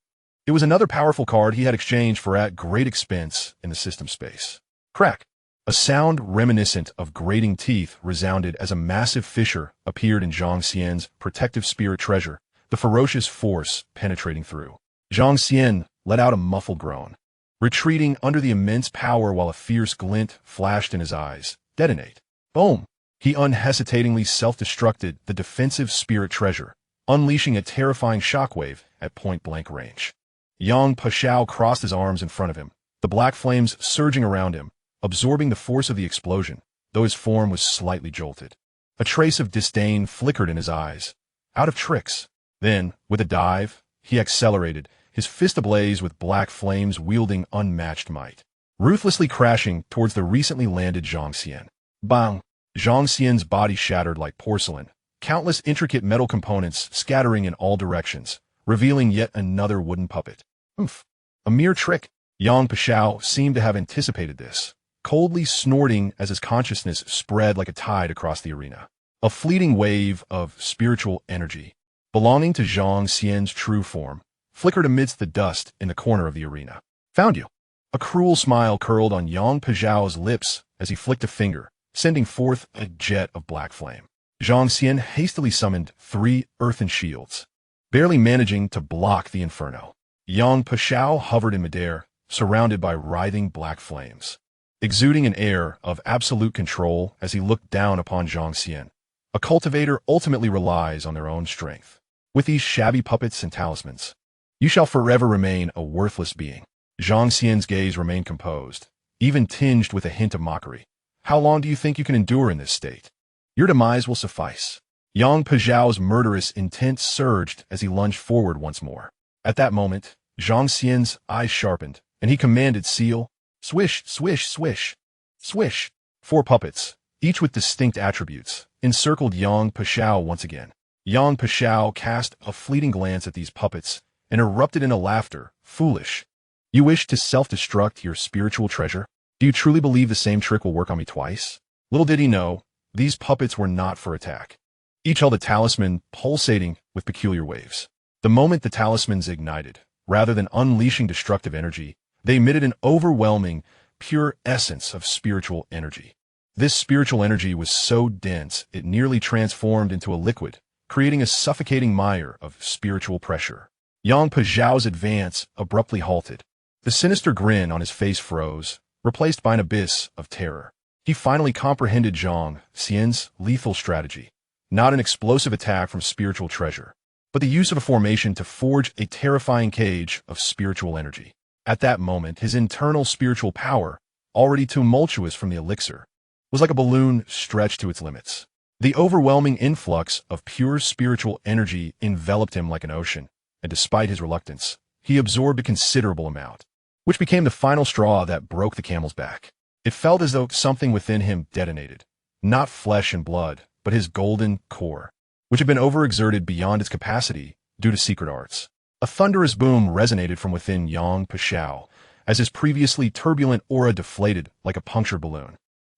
it was another powerful card he had exchanged for at great expense in the system space. Crack! A sound reminiscent of grating teeth resounded as a massive fissure appeared in Zhang Xian's protective spirit treasure, the ferocious force penetrating through. Zhang Xian let out a muffled groan, retreating under the immense power while a fierce glint flashed in his eyes. Detonate. Boom! He unhesitatingly self-destructed the defensive spirit treasure, unleashing a terrifying shockwave at point-blank range. Yang Pazhao crossed his arms in front of him, the black flames surging around him, absorbing the force of the explosion, though his form was slightly jolted. A trace of disdain flickered in his eyes. Out of tricks. Then, with a dive, he accelerated, his fist ablaze with black flames wielding unmatched might, ruthlessly crashing towards the recently landed Zhang Xian. Bang! Zhang Xian's body shattered like porcelain, countless intricate metal components scattering in all directions, revealing yet another wooden puppet. Oof! A mere trick. Yang Pazhao seemed to have anticipated this, coldly snorting as his consciousness spread like a tide across the arena. A fleeting wave of spiritual energy, belonging to Zhang Xian's true form, flickered amidst the dust in the corner of the arena. Found you. A cruel smile curled on Yang Pazhao's lips as he flicked a finger, sending forth a jet of black flame. Zhang Xian hastily summoned 3 earthen shields, barely managing to block the inferno. Yang Pazhao hovered in midair, surrounded by writhing black flames, exuding an air of absolute control as he looked down upon Zhang Xian. A cultivator ultimately relies on their own strength. With these shabby puppets and talismans, you shall forever remain a worthless being. Zhang Xian's gaze remained composed, even tinged with a hint of mockery. How long do you think you can endure in this state? Your demise will suffice. Yang Pazhao's murderous intent surged as he lunged forward once more. At that moment, Zhang Xian's eyes sharpened, and he commanded seal. Swish, swish, swish, swish. 4 puppets, each with distinct attributes, encircled Yang Pazhao once again. Yang Pazhao cast a fleeting glance at these puppets and erupted into laughter. Foolish. You wish to self-destruct your spiritual treasure? Do you truly believe the same trick will work on me twice? Little did he know, these puppets were not for attack. Each held a talisman pulsating with peculiar waves. The moment the talismans ignited, rather than unleashing destructive energy, they emitted an overwhelming, pure essence of spiritual energy. This spiritual energy was so dense it nearly transformed into a liquid, creating a suffocating mire of spiritual pressure. Yang Pazhao's advance abruptly halted. The sinister grin on his face froze, replaced by an abyss of terror. He finally comprehended Zhang Xian's lethal strategy. Not an explosive attack from spiritual treasure, but the use of a formation to forge a terrifying cage of spiritual energy. At that moment, his internal spiritual power, already tumultuous from the elixir, was like a balloon stretched to its limits. The overwhelming influx of pure spiritual energy enveloped him like an ocean, and despite his reluctance, he absorbed a considerable amount, which became the final straw that broke the camel's back. It felt as though something within him detonated, not flesh and blood, but his golden core, which had been overexerted beyond its capacity due to secret arts. A thunderous boom resonated from within Yang Pazhao as his previously turbulent aura deflated like a punctured balloon.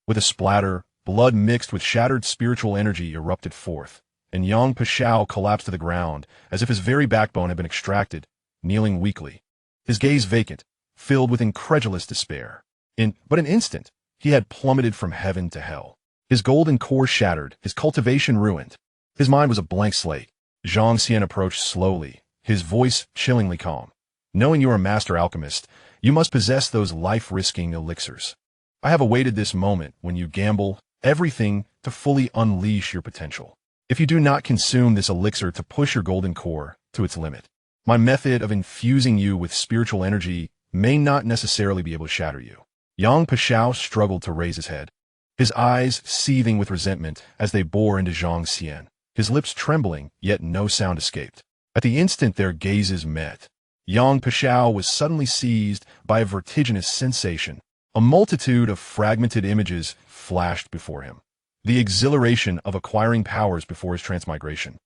With a splatter, blood mixed with shattered spiritual energy erupted forth, and Yang Pashao collapsed to the ground as if his very backbone had been extracted, kneeling weakly, his gaze vacant, filled with incredulous despair. In but an instant, he had plummeted from heaven to hell. His golden core shattered, his cultivation ruined. His mind was a blank slate. Zhang Xian approached slowly, his voice chillingly calm. Knowing you are a master alchemist, you must possess those life-risking elixirs. I have awaited this moment when you gamble everything to fully unleash your potential. If you do not consume this elixir to push your golden core to its limit, my method of infusing you with spiritual energy may not necessarily be able to shatter you. Yang Pashao struggled to raise his head, his eyes seething with resentment as they bore into Zhang Xian, his lips trembling, yet no sound escaped. At the instant their gazes met, Yang Pashao was suddenly seized by a vertiginous sensation. A multitude of fragmented images flashed before him. The exhilaration of acquiring powers before his transmigration,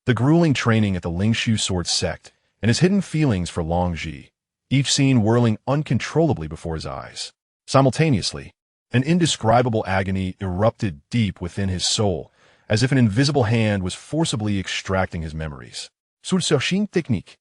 the grueling training at the Lingshu sword sect, and his hidden feelings for Long Ji, each scene whirling uncontrollably before his eyes. Simultaneously, an indescribable agony erupted deep within his soul, as if an invisible hand was forcibly extracting his memories. Technique.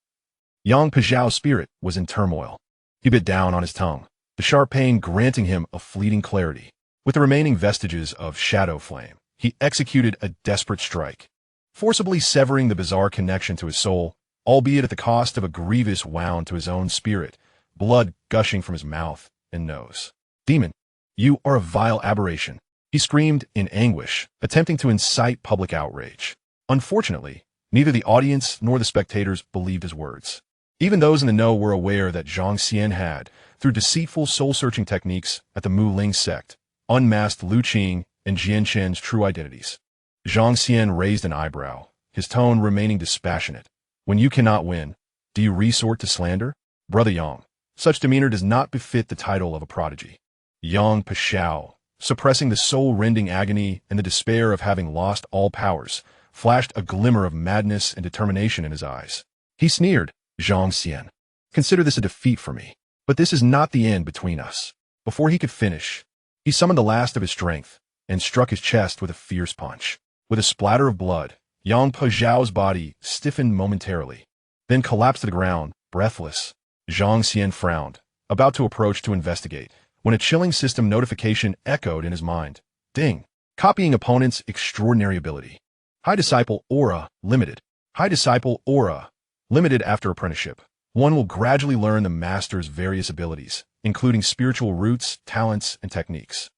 Yang Pajiao's spirit was in turmoil. He bit down on his tongue, the sharp pain granting him a fleeting clarity. With the remaining vestiges of shadow flame, he executed a desperate strike, forcibly severing the bizarre connection to his soul, albeit at the cost of a grievous wound to his own spirit, blood gushing from his mouth and nose. Demon, you are a vile aberration, he screamed in anguish, attempting to incite public outrage. Unfortunately, neither the audience nor the spectators believed his words. Even those in the know were aware that Zhang Xian had, through deceitful soul-searching techniques at the Mu Ling sect, unmasked Lu Qing and Jianshen's true identities. Zhang Xian raised an eyebrow, his tone remaining dispassionate. When you cannot win, do you resort to slander? Brother Yang, such demeanor does not befit the title of a prodigy. Yang Pashao, suppressing the soul-rending agony and the despair of having lost all powers, flashed a glimmer of madness and determination in his eyes. He sneered, Zhang Xian, consider this a defeat for me. But this is not the end between us. Before he could finish, he summoned the last of his strength and struck his chest with a fierce punch. With a splatter of blood, Yang Pajiao's body stiffened momentarily, then collapsed to the ground, breathless. Zhang Xian frowned, about to approach to investigate, when a chilling system notification echoed in his mind. Ding! Copying opponent's extraordinary ability. High Disciple Aura Limited. High Disciple Aura Limited after apprenticeship. One will gradually learn the master's various abilities, including spiritual roots, talents, and techniques.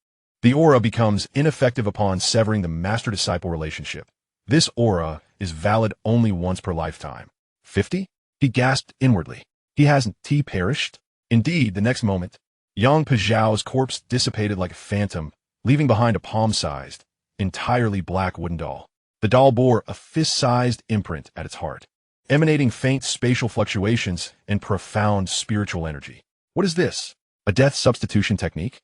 The aura becomes ineffective upon severing the master-disciple relationship. This aura is valid only once per lifetime. 50? He gasped inwardly. He hasn't perished? Indeed, the next moment, Yang Pajiao's corpse dissipated like a phantom, leaving behind a palm-sized, entirely black wooden doll. The doll bore a fist-sized imprint at its heart, emanating faint spatial fluctuations and profound spiritual energy. What is this? A death substitution technique?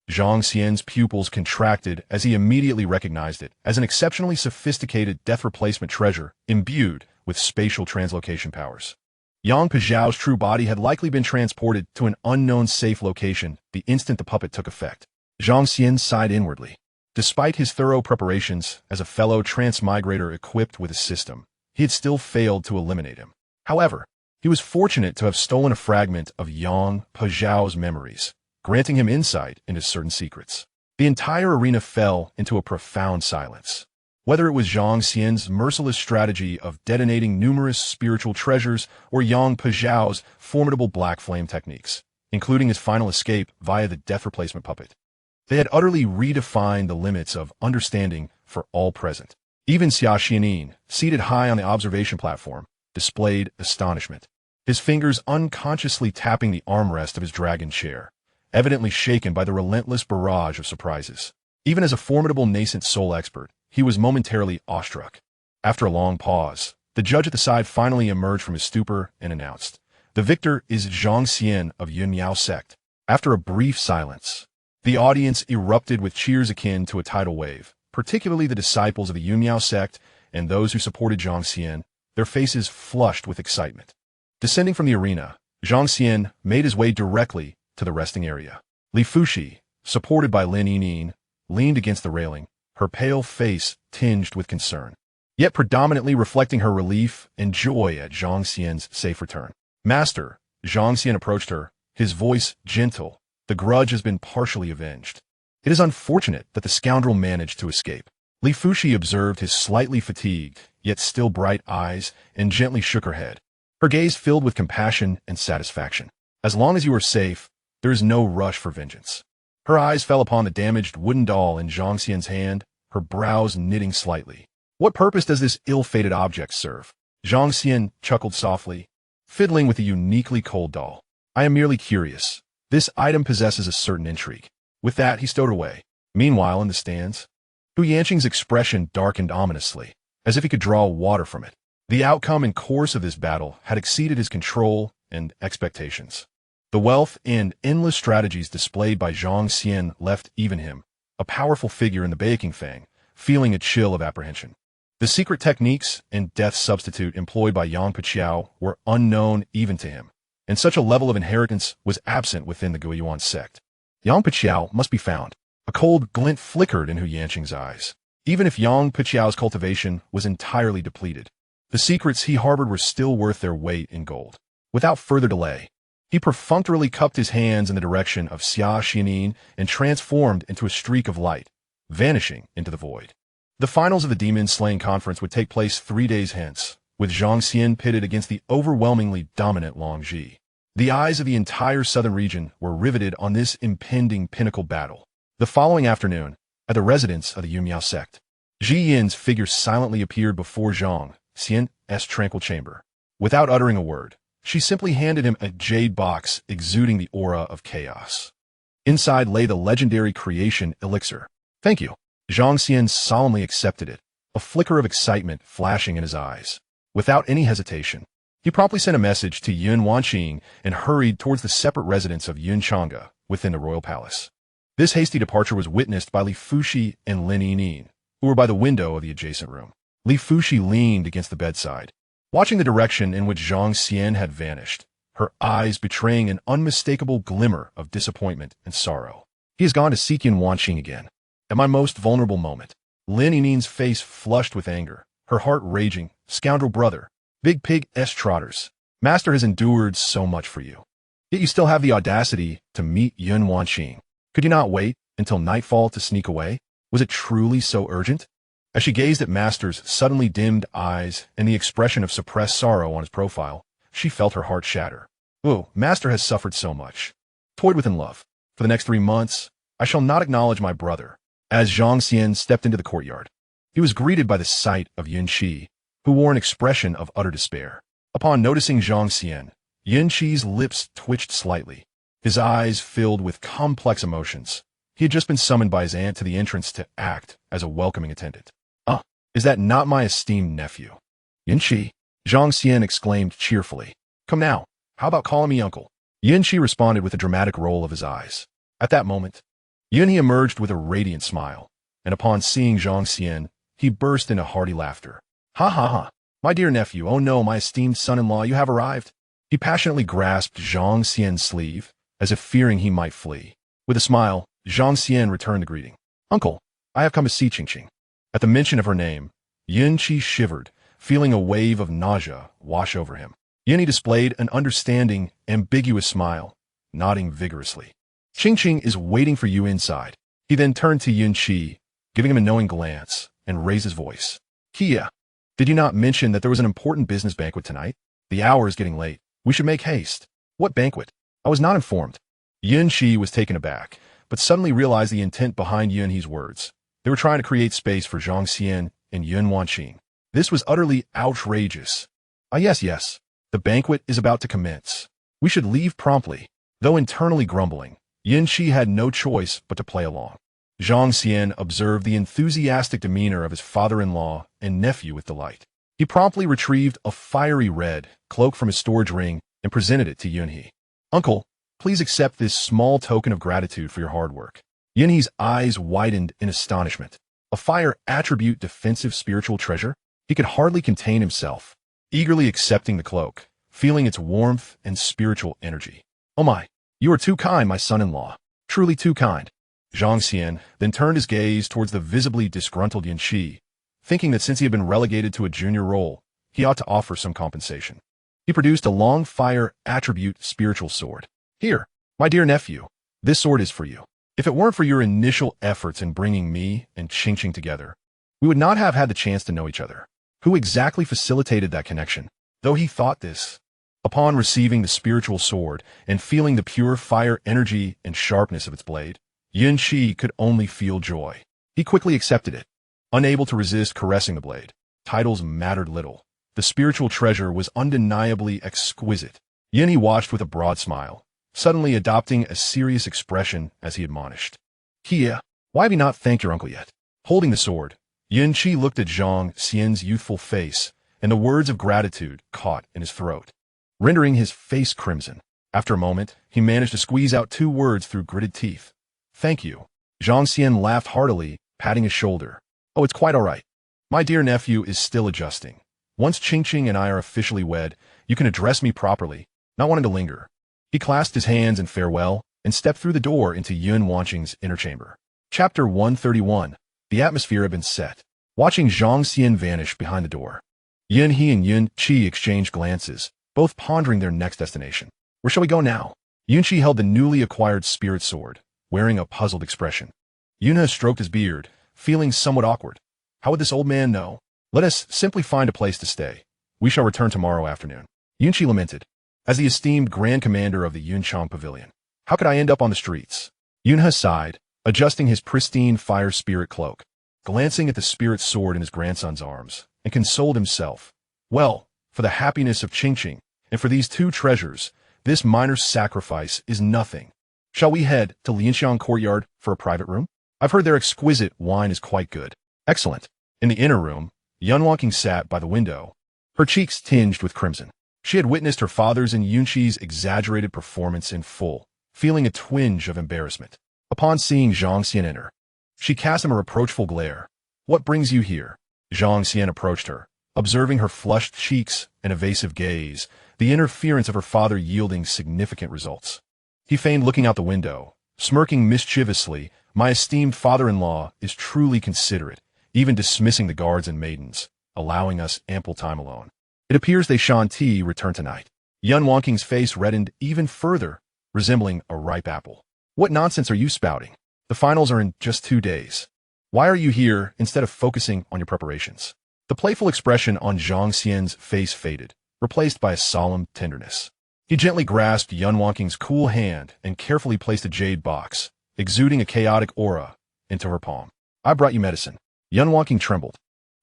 Zhang Xian's pupils contracted as he immediately recognized it as an exceptionally sophisticated death replacement treasure imbued with spatial translocation powers. Yang Pajiao's true body had likely been transported to an unknown safe location the instant the puppet took effect. Zhang Xian sighed inwardly. Despite his thorough preparations as a fellow transmigrator equipped with a system, he had still failed to eliminate him. However, he was fortunate to have stolen a fragment of Yang Pajiao's memories, granting him insight into certain secrets. The entire arena fell into a profound silence. Whether it was Zhang Xian's merciless strategy of detonating numerous spiritual treasures or Yang Pajiao's formidable black flame techniques, including his final escape via the death replacement puppet, they had utterly redefined the limits of understanding for all present. Even Xiaxin, seated high on the observation platform, displayed astonishment, his fingers unconsciously tapping the armrest of his dragon chair, evidently shaken by the relentless barrage of surprises. Even as a formidable nascent soul expert, he was momentarily awestruck. After a long pause, the judge at the side finally emerged from his stupor and announced, "The victor is Zhang Xian of Yunmiao sect." After a brief silence, the audience erupted with cheers akin to a tidal wave, particularly the disciples of the Yunmiao sect and those who supported Zhang Xian, their faces flushed with excitement. Descending from the arena, Zhang Xian made his way directly to the resting area. Li Fuxi, supported by Lin Yining, leaned against the railing, her pale face tinged with concern. yet predominantly reflecting her relief and joy at Zhang Xian's safe return. Master, Zhang Xian approached her, his voice gentle. The grudge has been partially avenged. It is unfortunate that the scoundrel managed to escape. Li Fuxi observed his slightly fatigued, yet still bright eyes and gently shook her head. Her gaze filled with compassion and satisfaction. As long as you are safe, there is no rush for vengeance. Her eyes fell upon the damaged wooden doll in Zhang Xian's hand, her brows knitting slightly. What purpose does this ill-fated object serve? Zhang Xian chuckled softly, fiddling with a uniquely cold doll. I am merely curious. This item possesses a certain intrigue. With that, he stowed away. Meanwhile, in the stands, Hu Yanqing's expression darkened ominously, as if he could draw water from it. The outcome and course of this battle had exceeded his control and expectations. The wealth and endless strategies displayed by Zhang Xian left even him, a powerful figure in the baking fang, feeling a chill of apprehension. The secret techniques and death substitute employed by Yang Piqiao were unknown even to him, and such a level of inheritance was absent within the Guiyuan sect. Yang Piqiao must be found. A cold glint flickered in Hu Yanqing's eyes. Even if Yang Piqiao's cultivation was entirely depleted, the secrets he harbored were still worth their weight in gold. Without further delay, he perfunctorily cupped his hands in the direction of Xia Xianin and transformed into a streak of light, vanishing into the void. The finals of the demon-slaying conference would take place 3 days hence, with Zhang Xian pitted against the overwhelmingly dominant Long Ji. The eyes of the entire southern region were riveted on this impending pinnacle battle. The following afternoon, at the residence of the Yunmiao sect, Ji Yin's figure silently appeared before Zhang Xian's tranquil chamber. Without uttering a word, she simply handed him a jade box exuding the aura of chaos. Inside lay the legendary creation elixir. Thank you. Zhang Xian solemnly accepted it, a flicker of excitement flashing in his eyes. Without any hesitation, he promptly sent a message to Yun Wanqing and hurried towards the separate residence of Yun Changge within the royal palace. This hasty departure was witnessed by Li Fuxi and Lin Yining, who were by the window of the adjacent room. Li Fuxi leaned against the bedside, watching the direction in which Zhang Xian had vanished, her eyes betraying an unmistakable glimmer of disappointment and sorrow. He has gone to seek Yun Wanqing again. At my most vulnerable moment, Lin Yining's face flushed with anger, her heart raging. Scoundrel brother, big pig trotters. Master has endured so much for you. Yet you still have the audacity to meet Yun Wanqing. Could you not wait until nightfall to sneak away? Was it truly so urgent? As she gazed at Master's suddenly dimmed eyes and the expression of suppressed sorrow on his profile, she felt her heart shatter. Oh, Master has suffered so much. Toyed with in love. For the next 3 months, I shall not acknowledge my brother. As Zhang Xian stepped into the courtyard, he was greeted by the sight of Yun Qi, who wore an expression of utter despair. Upon noticing Zhang Xian, Yun Qi's lips twitched slightly. His eyes filled with complex emotions. He had just been summoned by his aunt to the entrance to act as a welcoming attendant. Is that not my esteemed nephew? Yun Qi, Zhang Xian exclaimed cheerfully. Come now, how about calling me uncle? Yun Qi responded with a dramatic roll of his eyes. At that moment, Yun He emerged with a radiant smile, and upon seeing Zhang Xian, he burst into hearty laughter. Ha ha ha, my dear nephew, oh no, my esteemed son-in-law, you have arrived. He passionately grasped Zhang Xian's sleeve, as if fearing he might flee. With a smile, Zhang Xian returned the greeting. Uncle, I have come to see Qingqing. At the mention of her name, Yun Qi shivered, feeling a wave of nausea wash over him. Yun He displayed an understanding, ambiguous smile, nodding vigorously. Qingqing is waiting for you inside. He then turned to Yun Qi, giving him a knowing glance, and raised his voice. Kia, did you not mention that there was an important business banquet tonight? The hour is getting late. We should make haste. What banquet? I was not informed. Yun Qi was taken aback, but suddenly realized the intent behind Yun He's words. They were trying to create space for Zhang Xian and Yun Wanqing. This was utterly outrageous. Yes. The banquet is about to commence. We should leave promptly. Though internally grumbling, Yun Qi had no choice but to play along. Zhang Xian observed the enthusiastic demeanor of his father-in-law and nephew with delight. He promptly retrieved a fiery red cloak from his storage ring and presented it to Yun He. Uncle, please accept this small token of gratitude for your hard work. Yun He's eyes widened in astonishment. A fire attribute defensive spiritual treasure? He could hardly contain himself, eagerly accepting the cloak, feeling its warmth and spiritual energy. Oh my, you are too kind, my son-in-law. Truly too kind. Zhang Xian then turned his gaze towards the visibly disgruntled Yun Qi, thinking that since he had been relegated to a junior role, he ought to offer some compensation. He produced a long fire attribute spiritual sword. Here, my dear nephew, this sword is for you. If it weren't for your initial efforts in bringing me and Xianxia together, we would not have had the chance to know each other. Who exactly facilitated that connection? Though he thought this. Upon receiving the spiritual sword and feeling the pure fire energy and sharpness of its blade, Xianxia could only feel joy. He quickly accepted it, unable to resist caressing the blade. Titles mattered little. The spiritual treasure was undeniably exquisite. Xianxia watched with a broad smile, suddenly adopting a serious expression as he admonished. Kia, why have you not thanked your uncle yet? Holding the sword, Xianxia looked at Zhang Xian's youthful face, and the words of gratitude caught in his throat, rendering his face crimson. After a moment, he managed to squeeze out 2 words through gritted teeth. Thank you. Zhang Xian laughed heartily, patting his shoulder. Oh, it's quite all right. My dear nephew is still adjusting. Once Xianxia and I are officially wed, you can address me properly, not wanting to linger. He clasped his hands in farewell and stepped through the door into Yun Wanqing's inner chamber. Chapter 131. The atmosphere had been set. Watching Zhang Xian vanish behind the door, Xianxia and Xianxia exchanged glances, both pondering their next destination. Where shall we go now? Xianxia held the newly acquired spirit sword, wearing a puzzled expression. Yunhe stroked his beard, feeling somewhat awkward. How would this old man know? Let us simply find a place to stay. We shall return tomorrow afternoon. Xianxia lamented. As the esteemed Grand Commander of the Yunchang Pavilion, how could I end up on the streets? Yunhe sighed, adjusting his pristine fire spirit cloak, glancing at the spirit sword in his grandson's arms, and consoled himself. Well, for the happiness of Xianxia, and for these 2 treasures, this minor sacrifice is nothing. Shall we head to Lianxiang Courtyard for a private room? I've heard their exquisite wine is quite good. Excellent. In the inner room, Yun Wanqing sat by the window, her cheeks tinged with crimson. She had witnessed her father's and Yunxi's exaggerated performance in full, feeling a twinge of embarrassment. Upon seeing Zhang Xian enter, she cast him a reproachful glare. What brings you here? Zhang Xian approached her, observing her flushed cheeks and evasive gaze, the interference of her father yielding significant results. He feigned looking out the window, smirking mischievously. My esteemed father-in-law is truly considerate, even dismissing the guards and maidens, allowing us ample time alone. It appears they shan't return tonight. Yun Wanqing's face reddened even further, resembling a ripe apple. What nonsense are you spouting? The finals are in just 2 days. Why are you here instead of focusing on your preparations? The playful expression on Zhang Xian's face faded, replaced by a solemn tenderness. He gently grasped Yun Wanqing's cool hand and carefully placed a jade box, exuding a chaotic aura, into her palm. I brought you medicine. Yun Wanqing trembled,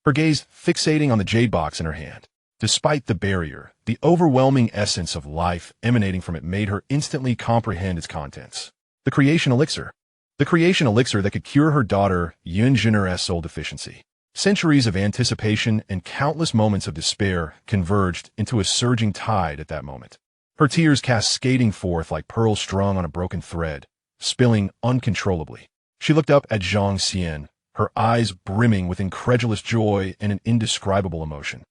her gaze fixating on the jade box in her hand. Despite the barrier, the overwhelming essence of life emanating from it made her instantly comprehend its contents. The creation elixir. The creation elixir that could cure her daughter Yun Jinner's soul deficiency. Centuries of anticipation and countless moments of despair converged into a surging tide at that moment. Her tears cascading forth like pearls strung on a broken thread, spilling uncontrollably. She looked up at Zhang Xian, her eyes brimming with incredulous joy and an indescribable emotion.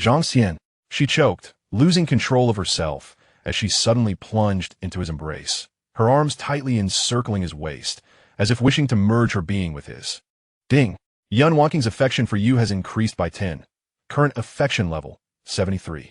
Zhang Xian, she choked, losing control of herself as she suddenly plunged into his embrace, her arms tightly encircling his waist, as if wishing to merge her being with his. Ding! Yun Wanqing's affection for you has increased by 10. Current affection level, 73.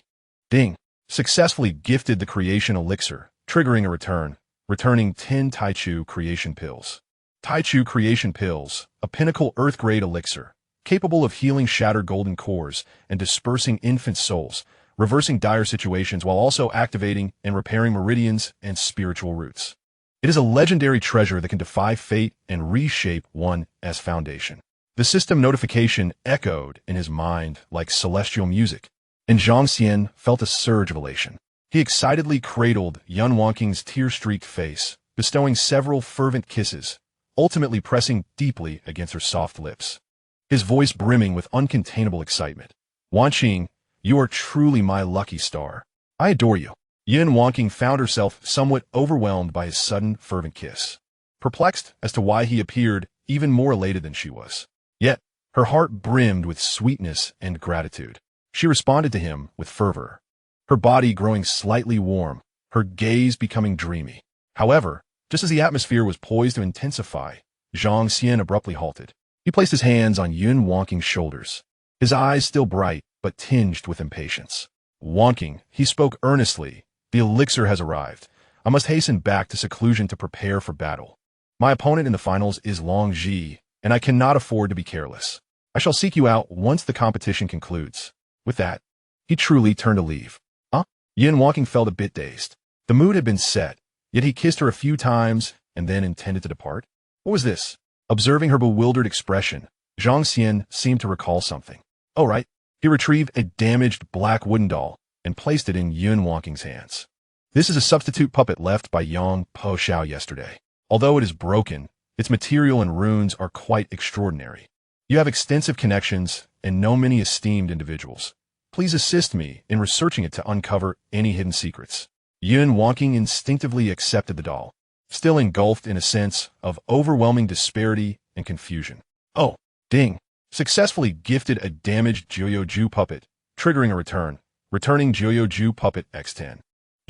Ding! Successfully gifted the creation elixir, triggering a returning 10 Taichu creation pills. Taichu creation pills, a pinnacle earth-grade elixir, capable of healing shattered golden cores and dispersing infant souls, reversing dire situations while also activating and repairing meridians and spiritual roots. It is a legendary treasure that can defy fate and reshape one as foundation. The system notification echoed in his mind like celestial music, and Zhang Xian felt a surge of elation. He excitedly cradled Yun Wanqing's tear-streaked face, bestowing several fervent kisses, ultimately pressing deeply against her soft lips, his voice brimming with uncontainable excitement. Wanqing, you are truly my lucky star. I adore you. Yun Wanqing found herself somewhat overwhelmed by his sudden, fervent kiss, perplexed as to why he appeared even more elated than she was. Yet, her heart brimmed with sweetness and gratitude. She responded to him with fervor, her body growing slightly warm, her gaze becoming dreamy. However, just as the atmosphere was poised to intensify, Zhang Xian abruptly halted. He placed his hands on Yun Wanqing's shoulders, his eyes still bright but tinged with impatience. Wonking, he spoke earnestly. The elixir has arrived. I must hasten back to seclusion to prepare for battle. My opponent in the finals is Long Ji, and I cannot afford to be careless. I shall seek you out once the competition concludes. With that, he truly turned to leave. Yin Walking felt a bit dazed. The mood had been set, yet he kissed her a few times and then intended to depart. What was this? Observing her bewildered expression, Zhang Xian seemed to recall something. Oh, right. He retrieved a damaged black wooden doll and placed it in Yun Walking's hands. This is a substitute puppet left by Yang Po Xiao yesterday. Although it is broken, its material and runes are quite extraordinary. You have extensive connections and know many esteemed individuals. Please assist me in researching it to uncover any hidden secrets. Yun Walking instinctively accepted the doll, still engulfed in a sense of overwhelming disparity and confusion. Oh, ding. Successfully gifted a damaged Jiuyoju puppet, triggering a return, returning Jiuyoju puppet X10.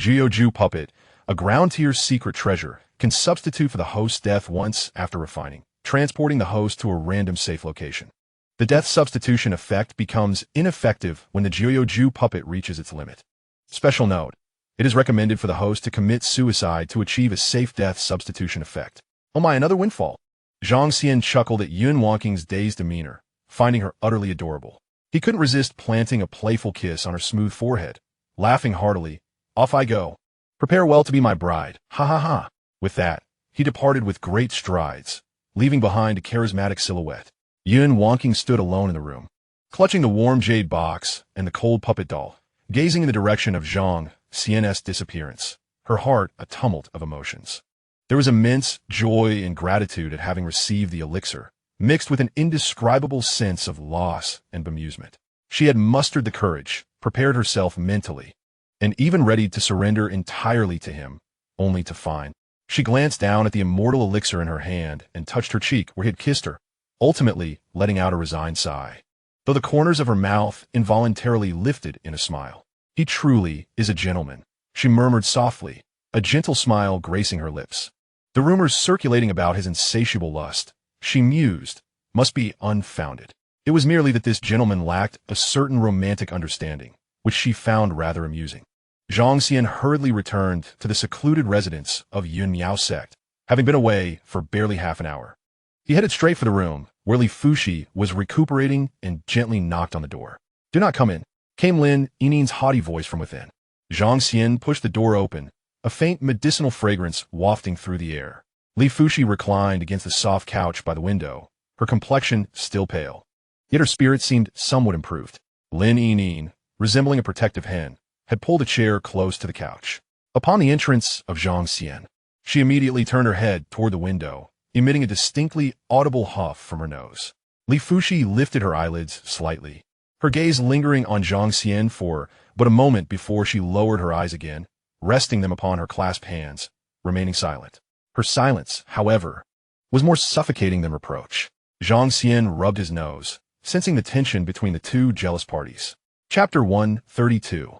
Jiuyoju puppet, a ground-tier secret treasure, can substitute for the host's death once after refining, transporting the host to a random safe location. The death substitution effect becomes ineffective when the Jiuyoju puppet reaches its limit. Special note: it is recommended for the host to commit suicide to achieve a safe death substitution effect. Oh my, another windfall. Zhang Xian chuckled at Yun Walking's dazed demeanor, finding her utterly adorable. He couldn't resist planting a playful kiss on her smooth forehead. Laughing heartily, off I go. Prepare well to be my bride, ha ha ha. With that, he departed with great strides, leaving behind a charismatic silhouette. Yun Walking stood alone in the room, clutching the warm jade box and the cold puppet doll, gazing in the direction of Zhang Xian's disappearance, her heart a tumult of emotions. There was immense joy and gratitude at having received the elixir, mixed with an indescribable sense of loss and bemusement. She had mustered the courage, prepared herself mentally, and even readied to surrender entirely to him, only to find. She glanced down at the immortal elixir in her hand and touched her cheek where he had kissed her, ultimately letting out a resigned sigh, though the corners of her mouth involuntarily lifted in a smile. He truly is a gentleman, she murmured softly, a gentle smile gracing her lips. The rumors circulating about his insatiable lust, she mused, must be unfounded. It was merely that this gentleman lacked a certain romantic understanding, which she found rather amusing. Zhang Xian hurriedly returned to the secluded residence of Yun Miao sect, having been away for barely half an hour. He headed straight for the room, where Li Fuxi was recuperating and gently knocked on the door. Do not come in, came Lin Yinin's haughty voice from within. Zhang Xian pushed the door open, a faint medicinal fragrance wafting through the air. Li Fuxi reclined against the soft couch by the window, her complexion still pale. Yet her spirit seemed somewhat improved. Lin Yinin, resembling a protective hen, had pulled a chair close to the couch. Upon the entrance of Zhang Xian, she immediately turned her head toward the window, emitting a distinctly audible huff from her nose. Li Fuxi lifted her eyelids slightly, her gaze lingering on Zhang Xian for but a moment before she lowered her eyes again, resting them upon her clasped hands, remaining silent. Her silence, however, was more suffocating than reproach. Zhang Xian rubbed his nose, sensing the tension between the two jealous parties. Chapter 132.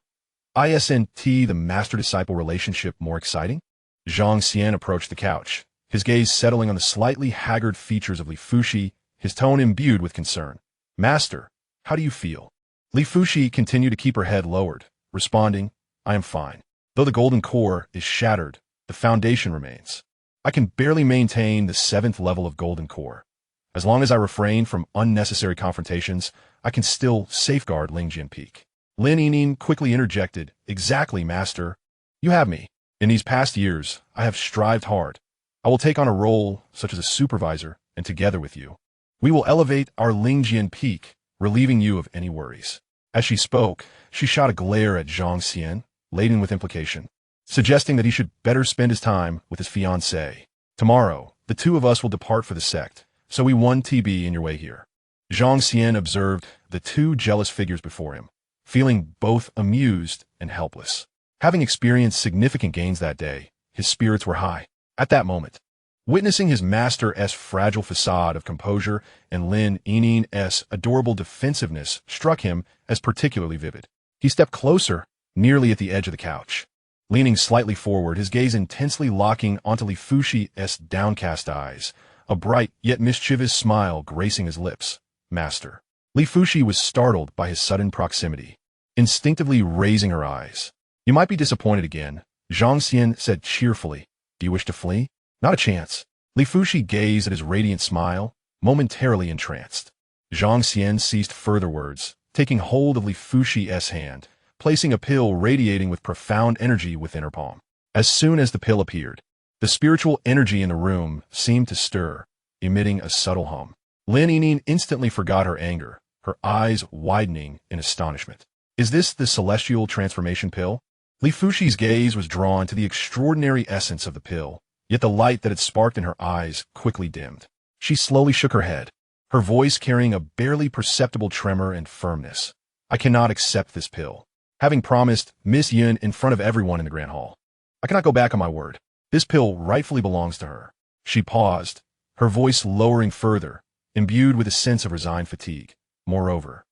Isn't the master-disciple relationship more exciting? Zhang Xian approached the couch, his gaze settling on the slightly haggard features of Li Fuxi, his tone imbued with concern. Master, how do you feel? Li Fuxi continued to keep her head lowered, responding, I am fine. Though the golden core is shattered, the foundation remains. I can barely maintain the 7th level of golden core. As long as I refrain from unnecessary confrontations, I can still safeguard Lingjian Peak. Lin Yinin quickly interjected, Exactly, Master. You have me. In these past years, I have strived hard. I will take on a role such as a supervisor, and together with you, we will elevate our Lingjian Peak, relieving you of any worries. As she spoke, she shot a glare at Zhang Xian, laden with implication, suggesting that he should better spend his time with his fiancée. Tomorrow, the two of us will depart for the sect, so we won TB in your way here. Zhang Xian observed the two jealous figures before him, feeling both amused and helpless. Having experienced significant gains that day, his spirits were high. At that moment, witnessing his master's fragile facade of composure and Lin Yinin's adorable defensiveness struck him as particularly vivid. He stepped closer, nearly at the edge of the couch. Leaning slightly forward, his gaze intensely locking onto Li Fuxi's downcast eyes, a bright yet mischievous smile gracing his lips. Master. Li Fuxi was startled by his sudden proximity, instinctively raising her eyes. "You might be disappointed again," Zhang Xian said cheerfully. "Do you wish to flee?" "Not a chance." Li Fuxi gazed at his radiant smile, momentarily entranced. Zhang Xian ceased further words, taking hold of Li Fuxi's hand, placing a pill radiating with profound energy within her palm. As soon as the pill appeared, the spiritual energy in the room seemed to stir, emitting a subtle hum. Lin Yinyin instantly forgot her anger, her eyes widening in astonishment. "Is this the celestial transformation pill?" Li Fuxi's gaze was drawn to the extraordinary essence of the pill, yet the light that had sparked in her eyes quickly dimmed. She slowly shook her head, her voice carrying a barely perceptible tremor and firmness. "I cannot accept this pill, having promised Miss Yun in front of everyone in the Grand Hall. I cannot go back on my word. This pill rightfully belongs to her." She paused, her voice lowering further, imbued with a sense of resigned fatigue. "Moreover,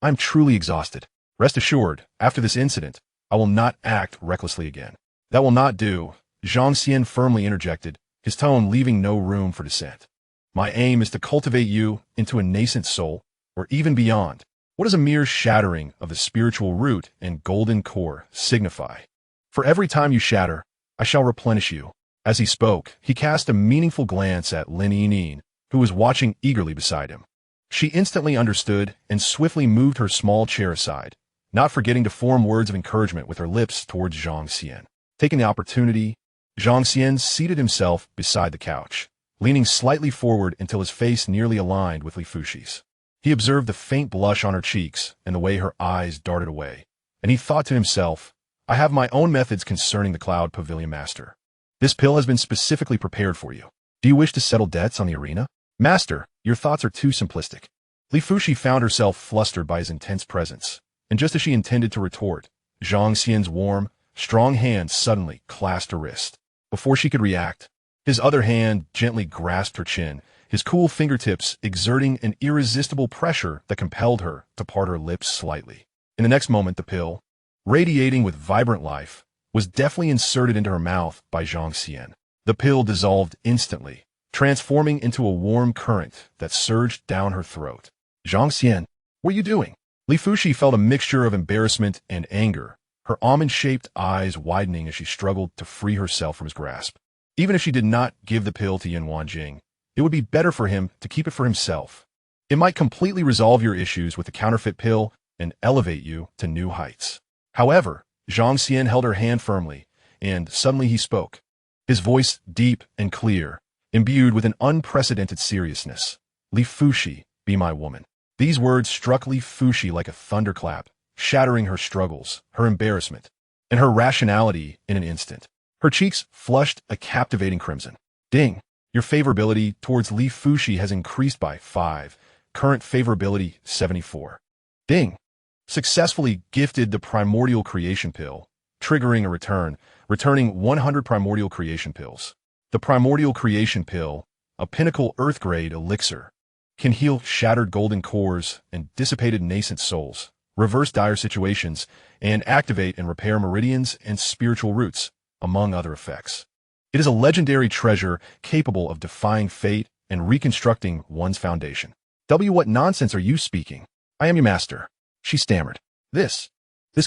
I am truly exhausted. Rest assured, after this incident, I will not act recklessly again." "That will not do," Zhang Xian firmly interjected, his tone leaving no room for dissent. "My aim is to cultivate you into a nascent soul, or even beyond. What does a mere shattering of the spiritual root and golden core signify? For every time you shatter, I shall replenish you." As he spoke, he cast a meaningful glance at Lin Yinyin, who was watching eagerly beside him. She instantly understood and swiftly moved her small chair aside, not forgetting to form words of encouragement with her lips towards Zhang Xian. Taking the opportunity, Zhang Xian seated himself beside the couch, leaning slightly forward until his face nearly aligned with Li Fuxi's. He observed the faint blush on her cheeks and the way her eyes darted away, and he thought to himself, "I have my own methods concerning the Cloud Pavilion Master. This pill has been specifically prepared for you. Do you wish to settle debts on the arena?" "Master, your thoughts are too simplistic." Li Fuxi found herself flustered by his intense presence, and just as she intended to retort, Zhang Xian's warm, strong hand suddenly clasped her wrist. Before she could react, his other hand gently grasped her chin, his cool fingertips exerting an irresistible pressure that compelled her to part her lips slightly. In the next moment, the pill, radiating with vibrant life, was deftly inserted into her mouth by Zhang Xian. The pill dissolved instantly, transforming into a warm current that surged down her throat. "Zhang Xian, what are you doing?" Li Fuxi felt a mixture of embarrassment and anger, her almond-shaped eyes widening as she struggled to free herself from his grasp. Even if she did not give the pill to Yin Wanjing, it would be better for him to keep it for himself. It might completely resolve your issues with the counterfeit pill and elevate you to new heights. However, Zhang Xian held her hand firmly, and suddenly he spoke, his voice deep and clear, imbued with an unprecedented seriousness. "Li Fuxi, be my woman." These words struck Li Fuxi like a thunderclap, shattering her struggles, her embarrassment, and her rationality in an instant. Her cheeks flushed a captivating crimson. "Ding! Your favorability towards Li Fuxi has increased by 5. Current favorability 74. Ding! Successfully gifted the primordial creation pill, triggering a returning 100 primordial creation pills. The primordial creation pill, a pinnacle earth-grade elixir, can heal shattered golden cores and dissipated nascent souls, reverse dire situations, and activate and repair meridians and spiritual roots, among other effects. It is a legendary treasure capable of defying fate and reconstructing one's foundation. What nonsense are you speaking? I am your master," she stammered. This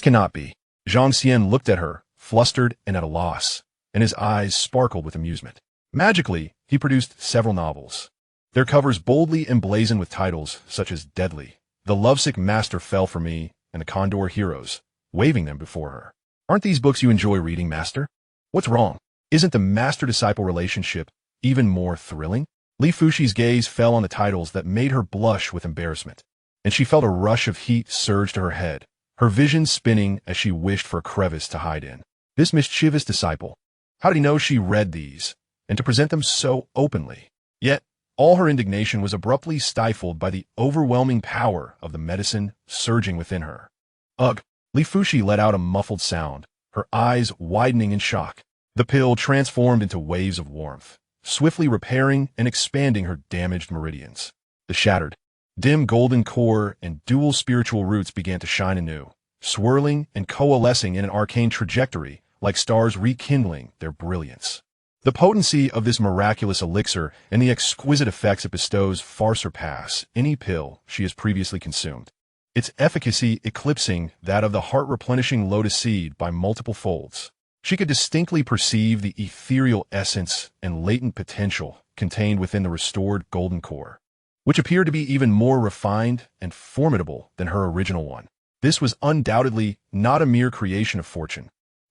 cannot be." Zhang Xian looked at her, flustered and at a loss, and his eyes sparkled with amusement. Magically, he produced several novels, their covers boldly emblazoned with titles such as Deadly, The Lovesick Master Fell for Me, and The Condor Heroes, waving them before her. "Aren't these books you enjoy reading, master? What's wrong? Isn't the master-disciple relationship even more thrilling?" Li Fuxi's gaze fell on the titles that made her blush with embarrassment, and she felt a rush of heat surge to her head, her vision spinning as she wished for a crevice to hide in. This mischievous disciple, how did he know she read these, and to present them so openly? Yet, all her indignation was abruptly stifled by the overwhelming power of the medicine surging within her. "Ugh!" Li Fuxi let out a muffled sound, her eyes widening in shock. The pill transformed into waves of warmth, swiftly repairing and expanding her damaged meridians. The shattered, dim golden core and dual spiritual roots began to shine anew, swirling and coalescing in an arcane trajectory like stars rekindling their brilliance. The potency of this miraculous elixir and the exquisite effects it bestows far surpass any pill she has previously consumed, its efficacy eclipsing that of the heart-replenishing lotus seed by multiple folds. She could distinctly perceive the ethereal essence and latent potential contained within the restored golden core, which appeared to be even more refined and formidable than her original one. This was undoubtedly not a mere creation of fortune.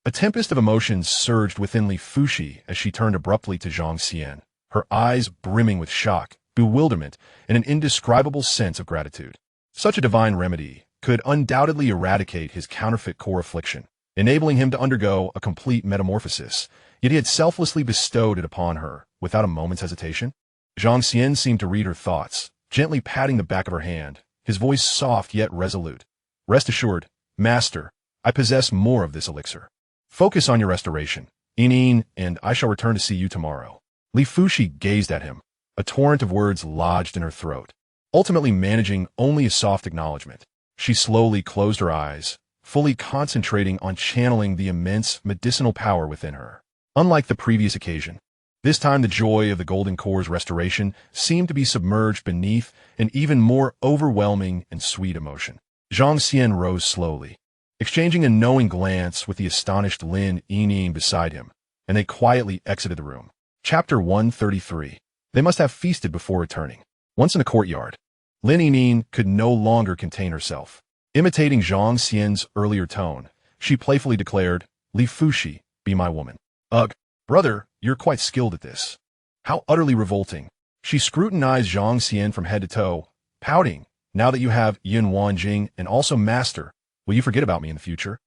A tempest of emotions surged within Li Fuxi as she turned abruptly to Zhang Xian, her eyes brimming with shock, bewilderment, and an indescribable sense of gratitude. Such a divine remedy could undoubtedly eradicate his counterfeit core affliction, enabling him to undergo a complete metamorphosis, yet he had selflessly bestowed it upon her without a moment's hesitation. Zhang Xian seemed to read her thoughts, gently patting the back of her hand, his voice soft yet resolute. Rest assured, Master, I possess more of this elixir. Focus on your restoration, Yining, and I shall return to see you tomorrow. Li Fuxi gazed at him, a torrent of words lodged in her throat, ultimately managing only a soft acknowledgement. She slowly closed her eyes, fully concentrating on channeling the immense medicinal power within her. Unlike the previous occasion, this time the joy of the golden core's restoration seemed to be submerged beneath an even more overwhelming and sweet emotion. Zhang Xian rose slowly, exchanging a knowing glance with the astonished Lin Yining beside him, and they quietly exited the room. Chapter 133. They must have feasted before returning. Once in the courtyard, Lin Yining could no longer contain herself. Imitating Zhang Xian's earlier tone, she playfully declared, Li Fuxi, be my woman. Ugh, brother, you're quite skilled at this. How utterly revolting. She scrutinized Zhang Xian from head to toe, pouting, now that you have Yin Wanjing and also Master, will you forget about me in the future?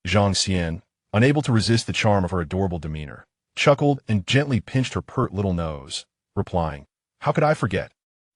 Zhang Xian, unable to resist the charm of her adorable demeanor, chuckled and gently pinched her pert little nose, replying, how could I forget?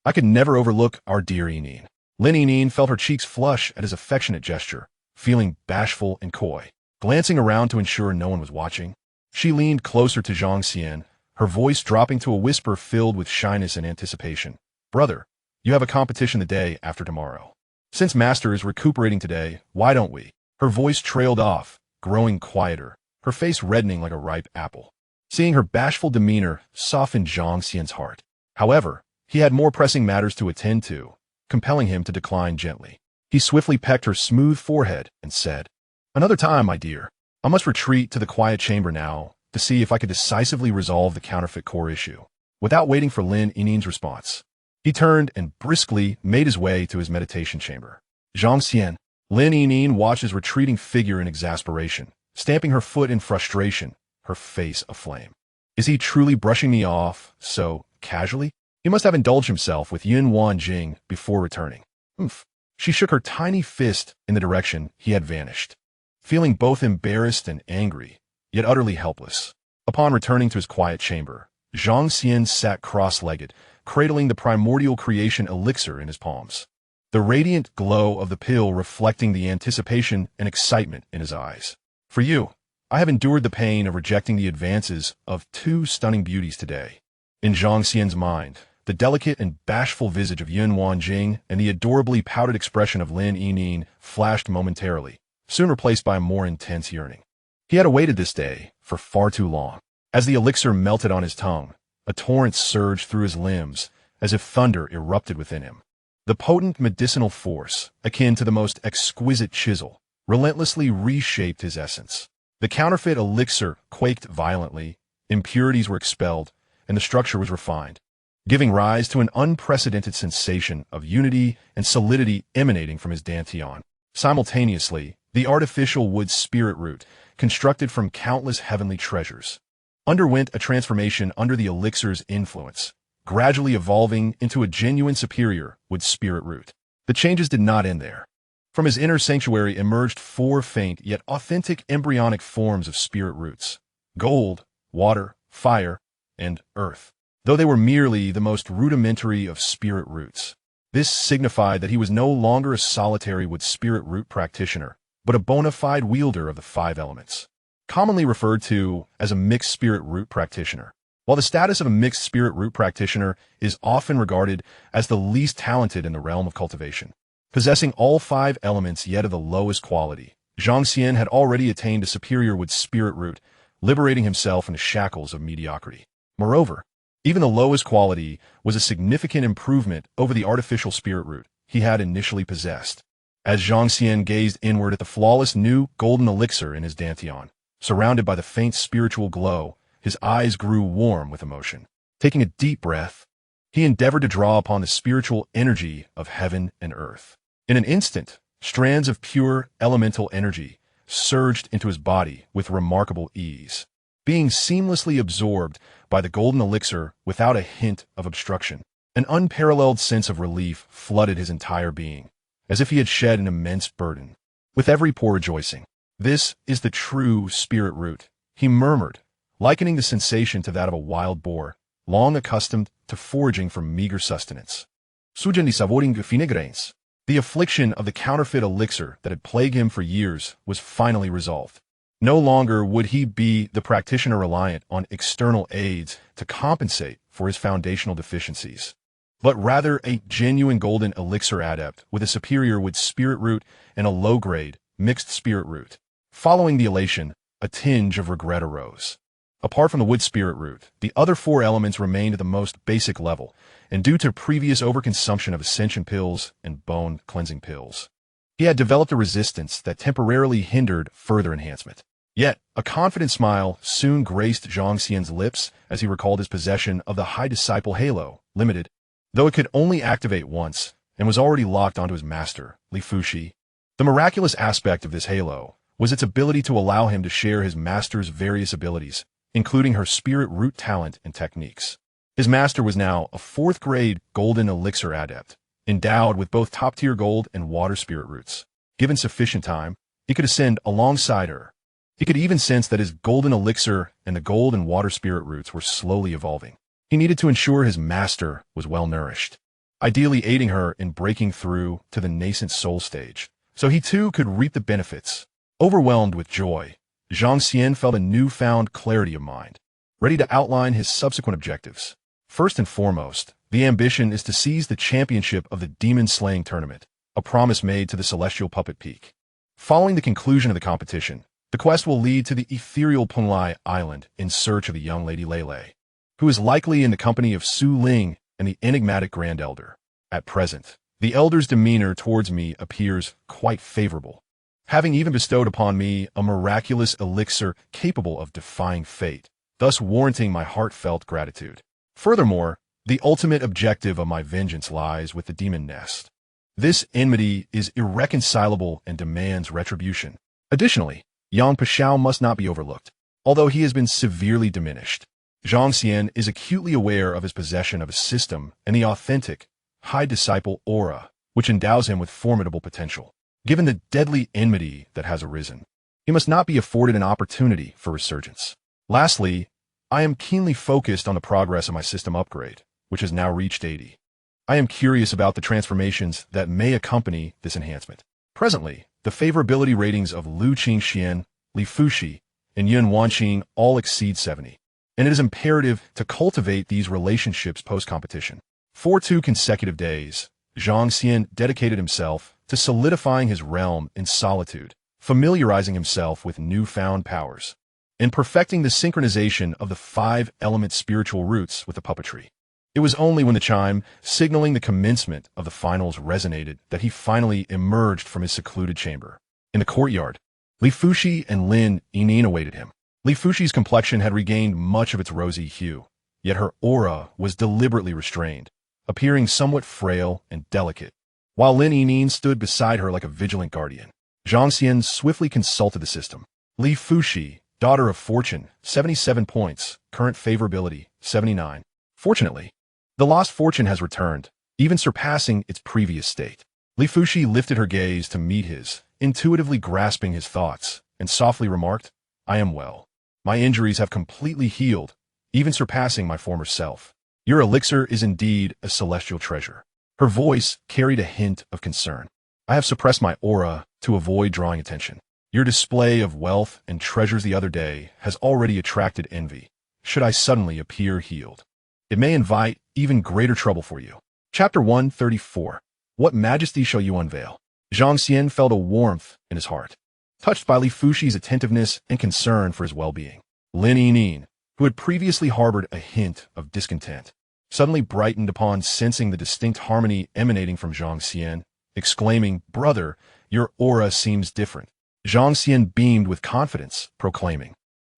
I could never overlook our dear Yining. Lin Yining felt her cheeks flush at his affectionate gesture, feeling bashful and coy. Glancing around to ensure no one was watching, she leaned closer to Zhang Xian, her voice dropping to a whisper filled with shyness and anticipation. Brother, you have a competition the day after tomorrow. Since Master is recuperating today, why don't we? Her voice trailed off, growing quieter, her face reddening like a ripe apple. Seeing her bashful demeanor softened Zhang Xian's heart. However, he had more pressing matters to attend to, compelling him to decline gently. He swiftly pecked her smooth forehead and said, another time, my dear. I must retreat to the quiet chamber now to see if I could decisively resolve the counterfeit core issue. Without waiting for Lin Yining's response, he turned and briskly made his way to his meditation chamber. Zhang Xian, Lin Yining watched his retreating figure in exasperation, stamping her foot in frustration, her face aflame. Is he truly brushing me off so casually? He must have indulged himself with Yin Wanjing before returning. Oomph. She shook her tiny fist in the direction he had vanished, feeling both embarrassed and angry, yet utterly helpless. Upon returning to his quiet chamber, Zhang Xian sat cross-legged, cradling the primordial creation elixir in his palms, the radiant glow of the pill reflecting the anticipation and excitement in his eyes. For you, I have endured the pain of rejecting the advances of two stunning beauties today. In Zhang Xian's mind, the delicate and bashful visage of Yin Wanjing and the adorably pouted expression of Lin Yining flashed momentarily, soon replaced by a more intense yearning. He had awaited this day for far too long. As the elixir melted on his tongue, a torrent surged through his limbs as if thunder erupted within him. The potent medicinal force, akin to the most exquisite chisel, relentlessly reshaped his essence. The counterfeit elixir quaked violently, impurities were expelled, and the structure was refined, giving rise to an unprecedented sensation of unity and solidity emanating from his dantian. Simultaneously, the artificial wood spirit root, constructed from countless heavenly treasures, underwent a transformation under the elixir's influence, gradually evolving into a genuine superior wood spirit root. The changes did not end there. From his inner sanctuary emerged four faint yet authentic embryonic forms of spirit roots: gold, water, fire, and earth. Though they were merely the most rudimentary of spirit roots, this signified that he was no longer a solitary wood spirit root practitioner, but a bona fide wielder of the five elements, commonly referred to as a mixed spirit root practitioner. While the status of a mixed spirit root practitioner is often regarded as the least talented in the realm of cultivation, possessing all five elements yet of the lowest quality, Zhang Xian had already attained a superior wood spirit root liberating himself from the shackles of mediocrity. Moreover, even the lowest quality was a significant improvement over the artificial spirit root he had initially possessed. As Zhang Xian gazed inward at the flawless new golden elixir in his dantian, surrounded by the faint spiritual glow, his eyes grew warm with emotion. Taking a deep breath, he endeavored to draw upon the spiritual energy of heaven and earth. In an instant, strands of pure elemental energy surged into his body with remarkable ease, being seamlessly absorbed by the golden elixir without a hint of obstruction. An unparalleled sense of relief flooded his entire being, as if he had shed an immense burden. With every pore rejoicing, "This is the true spirit root," he murmured, likening the sensation to that of a wild boar, long accustomed to foraging for meager sustenance. Sujendi savoring Infinite grains. The affliction of the counterfeit elixir that had plagued him for years was finally resolved. No longer would he be the practitioner reliant on external aids to compensate for his foundational deficiencies, but rather a genuine golden elixir adept with a superior wood spirit root and a low-grade, mixed spirit root. Following the elation, a tinge of regret arose. Apart from the wood spirit root, the other four elements remained at the most basic level, and due to previous overconsumption of ascension pills and bone cleansing pills, he had developed a resistance that temporarily hindered further enhancement. Yet, a confident smile soon graced Zhang Xian's lips as he recalled his possession of the High Disciple Halo, Limited, though it could only activate once and was already locked onto his master, Li Fuxi. The miraculous aspect of this halo was its ability to allow him to share his master's various abilities, including her spirit root talent and techniques. His master was now a fourth-grade golden elixir adept, endowed with both top-tier gold and water spirit roots. Given sufficient time, he could ascend alongside her. He could even sense that his golden elixir and the gold and water spirit roots were slowly evolving. He needed to ensure his master was well-nourished, ideally aiding her in breaking through to the nascent soul stage, so he too could reap the benefits. Overwhelmed with joy, Zhang Xian felt a newfound clarity of mind, ready to outline his subsequent objectives. First and foremost, the ambition is to seize the championship of the demon-slaying tournament, a promise made to the celestial puppet peak. Following the conclusion of the competition, the quest will lead to the ethereal Punlai Island in search of the young Lady Lele, who is likely in the company of Su Ling and the enigmatic Grand Elder. At present, the Elder's demeanor towards me appears quite favorable, having even bestowed upon me a miraculous elixir capable of defying fate, thus warranting my heartfelt gratitude. Furthermore, the ultimate objective of my vengeance lies with the demon nest. This enmity is irreconcilable and demands retribution. Additionally, Yang Pashao must not be overlooked. Although he has been severely diminished, Zhang Xian is acutely aware of his possession of a system and the authentic, high disciple aura, which endows him with formidable potential. Given the deadly enmity that has arisen, he must not be afforded an opportunity for resurgence. Lastly, I am keenly focused on the progress of my system upgrade, which has now reached 80. I am curious about the transformations that may accompany this enhancement. Presently, the favorability ratings of Lu Qingxian, Li Fuxi, and Yun Wanqing all exceed 70, and it is imperative to cultivate these relationships post-competition. For 2 consecutive days, Zhang Xian dedicated himself to solidifying his realm in solitude, familiarizing himself with newfound powers, and perfecting the synchronization of the 5-element spiritual roots with the puppetry. It was only when the chime signaling the commencement of the finals resonated that he finally emerged from his secluded chamber. In the courtyard, Li Fuxi and Lin Yining awaited him. Li Fuxi's complexion had regained much of its rosy hue, yet her aura was deliberately restrained, appearing somewhat frail and delicate, while Lin Yining stood beside her like a vigilant guardian. Zhang Xian swiftly consulted the system. Li Fuxi, daughter of fortune, 77 points, current favorability, 79. Fortunately, the lost fortune has returned, even surpassing its previous state. Li Fuxi lifted her gaze to meet his, intuitively grasping his thoughts, and softly remarked, "I am well. My injuries have completely healed, even surpassing my former self. Your elixir is indeed a celestial treasure." Her voice carried a hint of concern. "I have suppressed my aura to avoid drawing attention. Your display of wealth and treasures the other day has already attracted envy. Should I suddenly appear healed, it may invite even greater trouble for you." Chapter 134. What majesty shall you unveil? Zhang Xian felt a warmth in his heart, touched by Li Fuxi's attentiveness and concern for his well-being. Lin Yining, who had previously harbored a hint of discontent, suddenly brightened upon sensing the distinct harmony emanating from Zhang Xian, exclaiming, "Brother, your aura seems different." Zhang Xian beamed with confidence, proclaiming,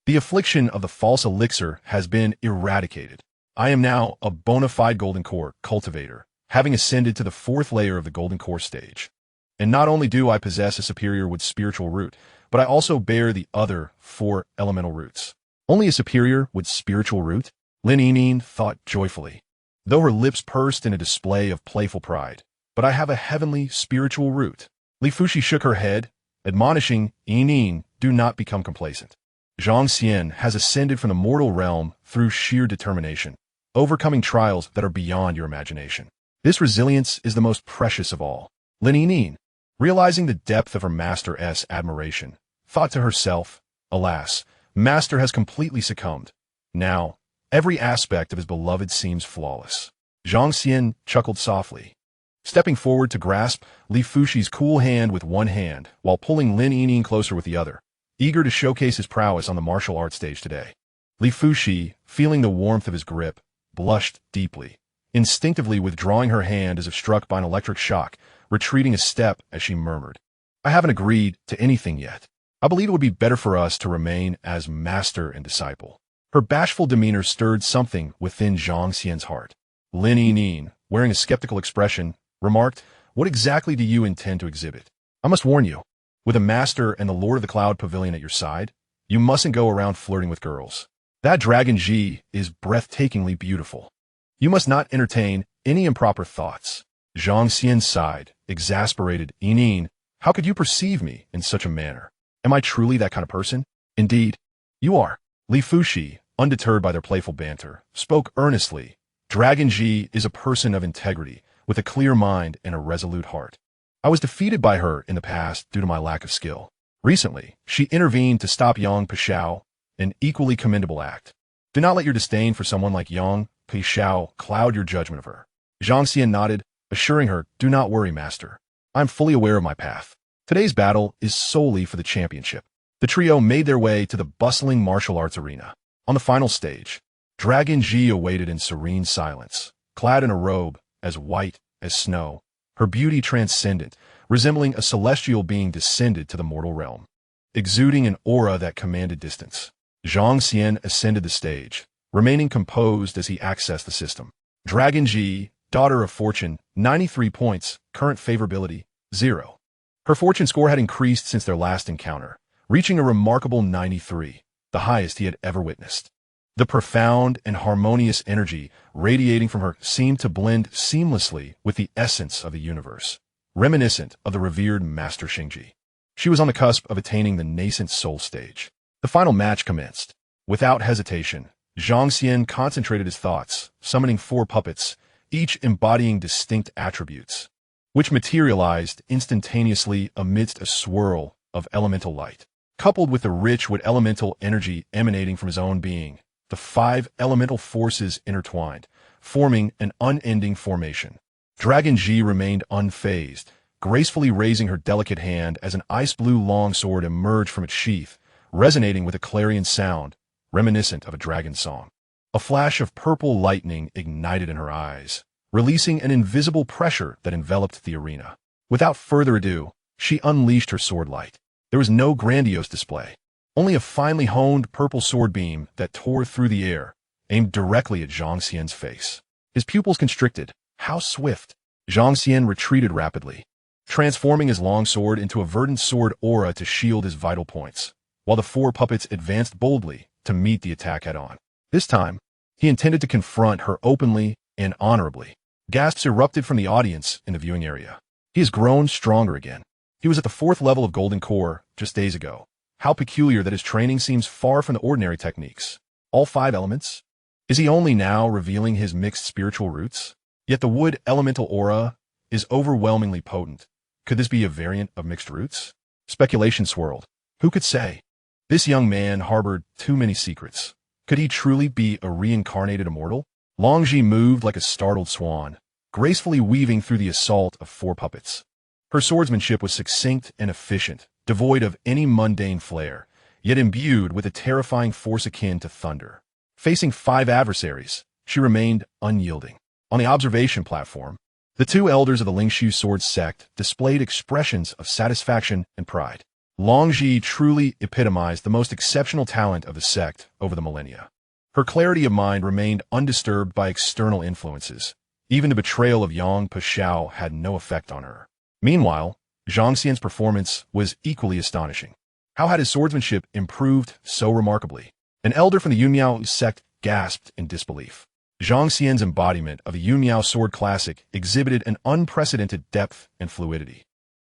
"The affliction of the false elixir has been eradicated. I am now a bona fide golden core cultivator, having ascended to the 4th layer of the golden core stage. And not only do I possess a superior wood spiritual root, but I also bear the other 4 elemental roots." Only a superior wood spiritual root? Lin Yining thought joyfully, though her lips pursed in a display of playful pride. "But I have a heavenly spiritual root." Li Fuxi shook her head, admonishing, "Yining, do not become complacent. Zhang Xian has ascended from the mortal realm through sheer determination, overcoming trials that are beyond your imagination. This resilience is the most precious of all." Lin Yining, realizing the depth of her master's admiration, thought to herself, "Alas, Master has completely succumbed. Now, every aspect of his beloved seems flawless." Zhang Xian chuckled softly, stepping forward to grasp Li Fuxi's cool hand with one hand while pulling Lin Yining closer with the other, eager to showcase his prowess on the martial arts stage today. Li Fuxi, feeling the warmth of his grip, blushed deeply, instinctively withdrawing her hand as if struck by an electric shock, retreating a step as she murmured, "I haven't agreed to anything yet. I believe it would be better for us to remain as master and disciple." Her bashful demeanor stirred something within Zhang Xian's heart. Lin Yining, wearing a skeptical expression, remarked, "What exactly do you intend to exhibit? I must warn you, with a master and the Lord of the Cloud Pavilion at your side, you mustn't go around flirting with girls. That dragon Ji is breathtakingly beautiful. You must not entertain any improper thoughts." Zhang Xian sighed, exasperated. "Yining, how could you perceive me in such a manner? Am I truly that kind of person?" "Indeed, you are." Li Fuxi, undeterred by their playful banter, spoke earnestly. "Dragon Ji is a person of integrity, with a clear mind and a resolute heart. I was defeated by her in the past due to my lack of skill. Recently, she intervened to stop Yang Pishao, an equally commendable act. Do not let your disdain for someone like Yang Pishao cloud your judgment of her." Zhang Xian nodded, assuring her, "Do not worry, Master. I am fully aware of my path. Today's battle is solely for the championship." The trio made their way to the bustling martial arts arena. On the final stage, Dragon Ji awaited in serene silence, clad in a robe as white as snow, her beauty transcendent, resembling a celestial being descended to the mortal realm, exuding an aura that commanded distance. Zhang Xian ascended the stage, remaining composed as he accessed the system. Dragon Ji, daughter of fortune, 93 points, current favorability, 0. Her fortune score had increased since their last encounter, reaching a remarkable 93, the highest he had ever witnessed. The profound and harmonious energy radiating from her seemed to blend seamlessly with the essence of the universe, reminiscent of the revered Master Xingji. She was on the cusp of attaining the nascent soul stage. The final match commenced. Without hesitation, Zhang Xian concentrated his thoughts, summoning 4 puppets, each embodying distinct attributes, which materialized instantaneously amidst a swirl of elemental light. Coupled with the rich wood elemental energy emanating from his own being, the 5 elemental forces intertwined, forming an unending formation. Dragon Ji remained unfazed, gracefully raising her delicate hand as an ice-blue longsword emerged from its sheath, resonating with a clarion sound, reminiscent of a dragon song. A flash of purple lightning ignited in her eyes, releasing an invisible pressure that enveloped the arena. Without further ado, she unleashed her sword light. There was no grandiose display, only a finely honed purple sword beam that tore through the air, aimed directly at Zhang Xian's face. His pupils constricted. How swift! Zhang Xian retreated rapidly, transforming his longsword into a verdant sword aura to shield his vital points, while the 4 puppets advanced boldly to meet the attack head-on. This time, he intended to confront her openly and honorably. Gasps erupted from the audience in the viewing area. He has grown stronger again. He was at the 4th level of Golden Core just days ago. How peculiar that his training seems far from the ordinary techniques. All 5 elements? Is he only now revealing his mixed spiritual roots? Yet the wood elemental aura is overwhelmingly potent. Could this be a variant of mixed roots? Speculation swirled. Who could say? This young man harbored too many secrets. Could he truly be a reincarnated immortal? Longji moved like a startled swan, gracefully weaving through the assault of 4 puppets. Her swordsmanship was succinct and efficient, devoid of any mundane flair, yet imbued with a terrifying force akin to thunder. Facing 5 adversaries, she remained unyielding. On the observation platform, the 2 elders of the Lingshu sword sect displayed expressions of satisfaction and pride. Longji truly epitomized the most exceptional talent of the sect over the millennia. Her clarity of mind remained undisturbed by external influences. Even the betrayal of Yang Pashao had no effect on her. Meanwhile, Zhang Xian's performance was equally astonishing. How had his swordsmanship improved so remarkably? An elder from the Yunmiao sect gasped in disbelief. Zhang Xian's embodiment of the Yunmiao sword classic exhibited an unprecedented depth and fluidity.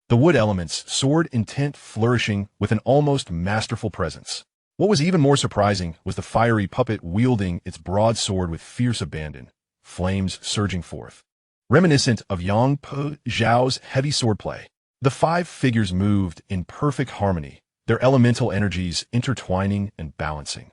The wood elements, sword intent flourishing with an almost masterful presence. What was even more surprising was the fiery puppet wielding its broadsword with fierce abandon, flames surging forth. Reminiscent of Yang Pe Zhao's heavy swordplay, the 5 figures moved in perfect harmony, their elemental energies intertwining and balancing,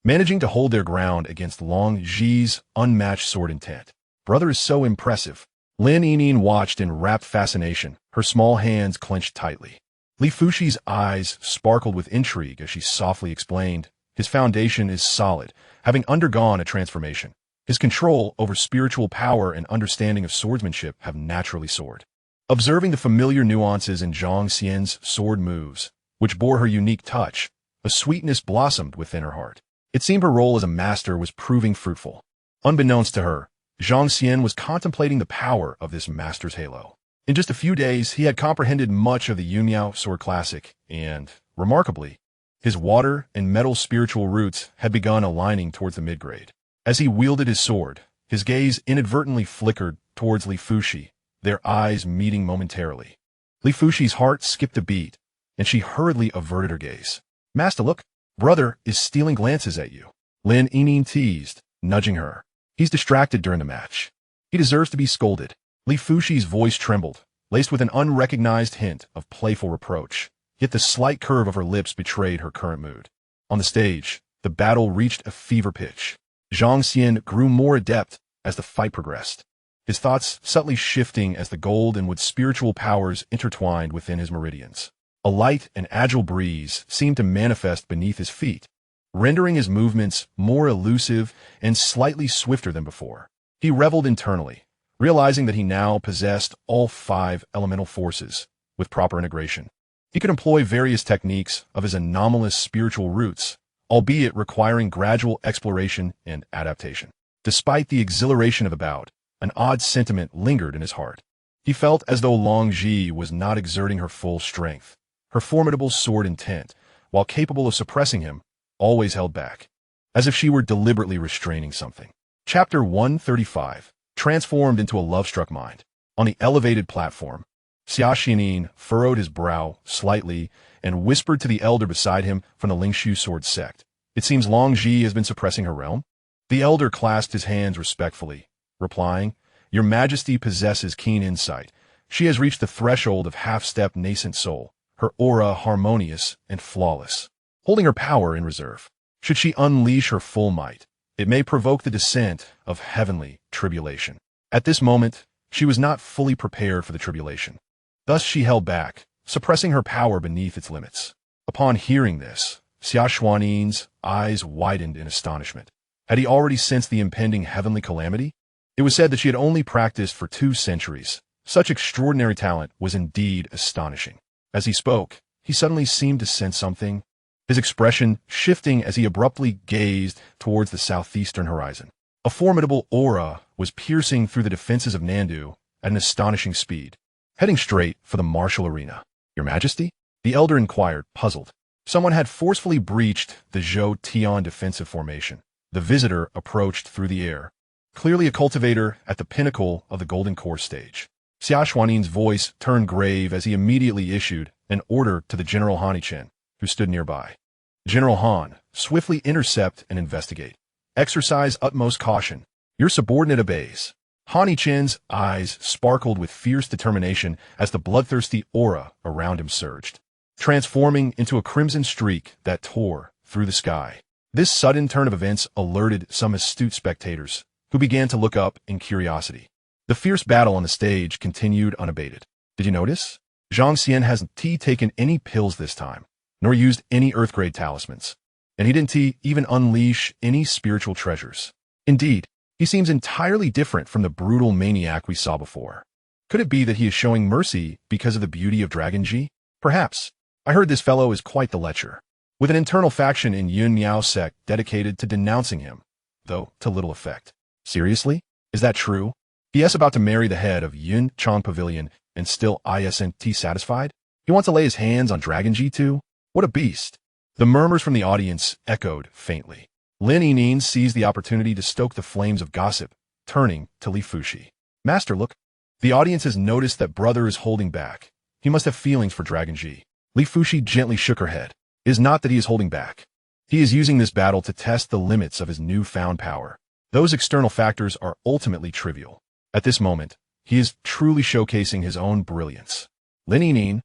managing to hold their ground against Long Ji's unmatched sword intent. Brother is so impressive. Lin Yinyin watched in rapt fascination, her small hands clenched tightly. Li Fushi's eyes sparkled with intrigue as she softly explained, his foundation is solid, having undergone a transformation. His control over spiritual power and understanding of swordsmanship have naturally soared. Observing the familiar nuances in Zhang Xian's sword moves, which bore her unique touch, a sweetness blossomed within her heart. It seemed her role as a master was proving fruitful. Unbeknownst to her, Zhang Xian was contemplating the power of this master's halo. In just a few days, he had comprehended much of the Yunmiao sword classic, and, remarkably, his water and metal spiritual roots had begun aligning towards the mid-grade. As he wielded his sword, his gaze inadvertently flickered towards Li Fushi, their eyes meeting momentarily. Li Fushi's heart skipped a beat, and she hurriedly averted her gaze. Master, look, brother is stealing glances at you. Lin Yinyin teased, nudging her. He's distracted during the match. He deserves to be scolded. Li Fushi's voice trembled, laced with an unrecognized hint of playful reproach, yet the slight curve of her lips betrayed her current mood. On the stage, the battle reached a fever pitch. Zhang Xian grew more adept as the fight progressed, his thoughts subtly shifting as the gold and wood spiritual powers intertwined within his meridians. A light and agile breeze seemed to manifest beneath his feet, rendering his movements more elusive and slightly swifter than before. He reveled internally, realizing that he now possessed all 5 elemental forces with proper integration. He could employ various techniques of his anomalous spiritual roots, albeit requiring gradual exploration and adaptation. Despite the exhilaration of the bout, an odd sentiment lingered in his heart. He felt as though Long Ji was not exerting her full strength. Her formidable sword intent, while capable of suppressing him, always held back, as if she were deliberately restraining something. Chapter 135, transformed into a love-struck mind. On the elevated platform, Xiaxin furrowed his brow slightly and whispered to the elder beside him from the Lingshu sword sect. It seems Long Ji has been suppressing her realm? The elder clasped his hands respectfully, replying, Your Majesty possesses keen insight. She has reached the threshold of half-step nascent soul, her aura harmonious and flawless, holding her power in reserve. Should she unleash her full might, it may provoke the descent of heavenly tribulation. At this moment, she was not fully prepared for the tribulation. Thus she held back, suppressing her power beneath its limits. Upon hearing this, Xiaxuanin's eyes widened in astonishment. Had he already sensed the impending heavenly calamity? It was said that she had only practiced for 2 centuries. Such extraordinary talent was indeed astonishing. As he spoke, he suddenly seemed to sense something, his expression shifting as he abruptly gazed towards the southeastern horizon. A formidable aura was piercing through the defenses of Nandu at an astonishing speed, heading straight for the martial arena. Your Majesty? The elder inquired, puzzled. Someone had forcefully breached the Zhou Tian defensive formation. The visitor approached through the air, clearly a cultivator at the pinnacle of the Golden Core stage. Xiaxuanin's voice turned grave as he immediately issued an order to the General Han Chen, who stood nearby. General Han, swiftly intercept and investigate. Exercise utmost caution. Your subordinate obeys. Han Chen's eyes sparkled with fierce determination as the bloodthirsty aura around him surged, transforming into a crimson streak that tore through the sky. This sudden turn of events alerted some astute spectators, who began to look up in curiosity. The fierce battle on the stage continued unabated. Did you notice? Zhang Xian hasn't taken any pills this time. nor used any Earth-grade talismans. And he didn't even unleash any spiritual treasures. Indeed, he seems entirely different from the brutal maniac we saw before. Could it be that he is showing mercy because of the beauty of Dragon G? Perhaps. I heard this fellow is quite the lecher, with an internal faction in Yun Miao sect dedicated to denouncing him, though to little effect. Seriously? Is that true? He.S. about to marry the head of Yun Chong Pavilion and still isn't satisfied? He wants to lay his hands on Dragon G too? What a beast! The murmurs from the audience echoed faintly. Lin Yining seized the opportunity to stoke the flames of gossip, turning to Li Fuxi. Master, look. The audience has noticed that brother is holding back. He must have feelings for Dragon G. Li Fuxi gently shook her head. It is not that he is holding back. He is using this battle to test the limits of his newfound power. Those external factors are ultimately trivial. At this moment, he is truly showcasing his own brilliance. Lin Yining.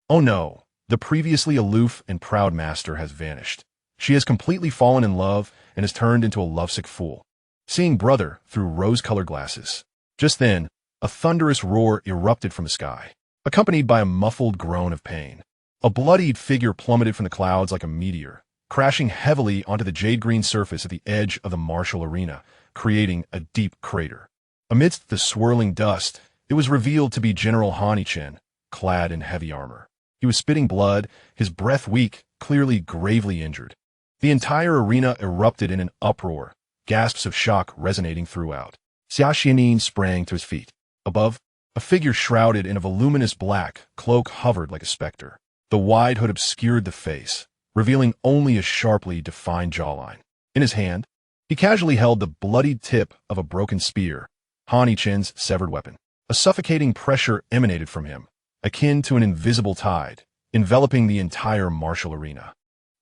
Oh no, the previously aloof and proud master has vanished. She has completely fallen in love and has turned into a lovesick fool, seeing brother through rose-colored glasses. Just then, a thunderous roar erupted from the sky, accompanied by a muffled groan of pain. A bloodied figure plummeted from the clouds like a meteor, crashing heavily onto the jade-green surface at the edge of the martial arena, creating a deep crater. Amidst the swirling dust, it was revealed to be General Xianxia, clad in heavy armor. He was spitting blood, his breath weak, clearly gravely injured. The entire arena erupted in an uproar, gasps of shock resonating throughout. Xia Xianin sprang to his feet. Above, a figure shrouded in a voluminous black cloak hovered like a specter. The wide hood obscured the face, revealing only a sharply defined jawline. In his hand, he casually held the bloodied tip of a broken spear, Xianxia's severed weapon. A suffocating pressure emanated from him, akin to an invisible tide, enveloping the entire martial arena.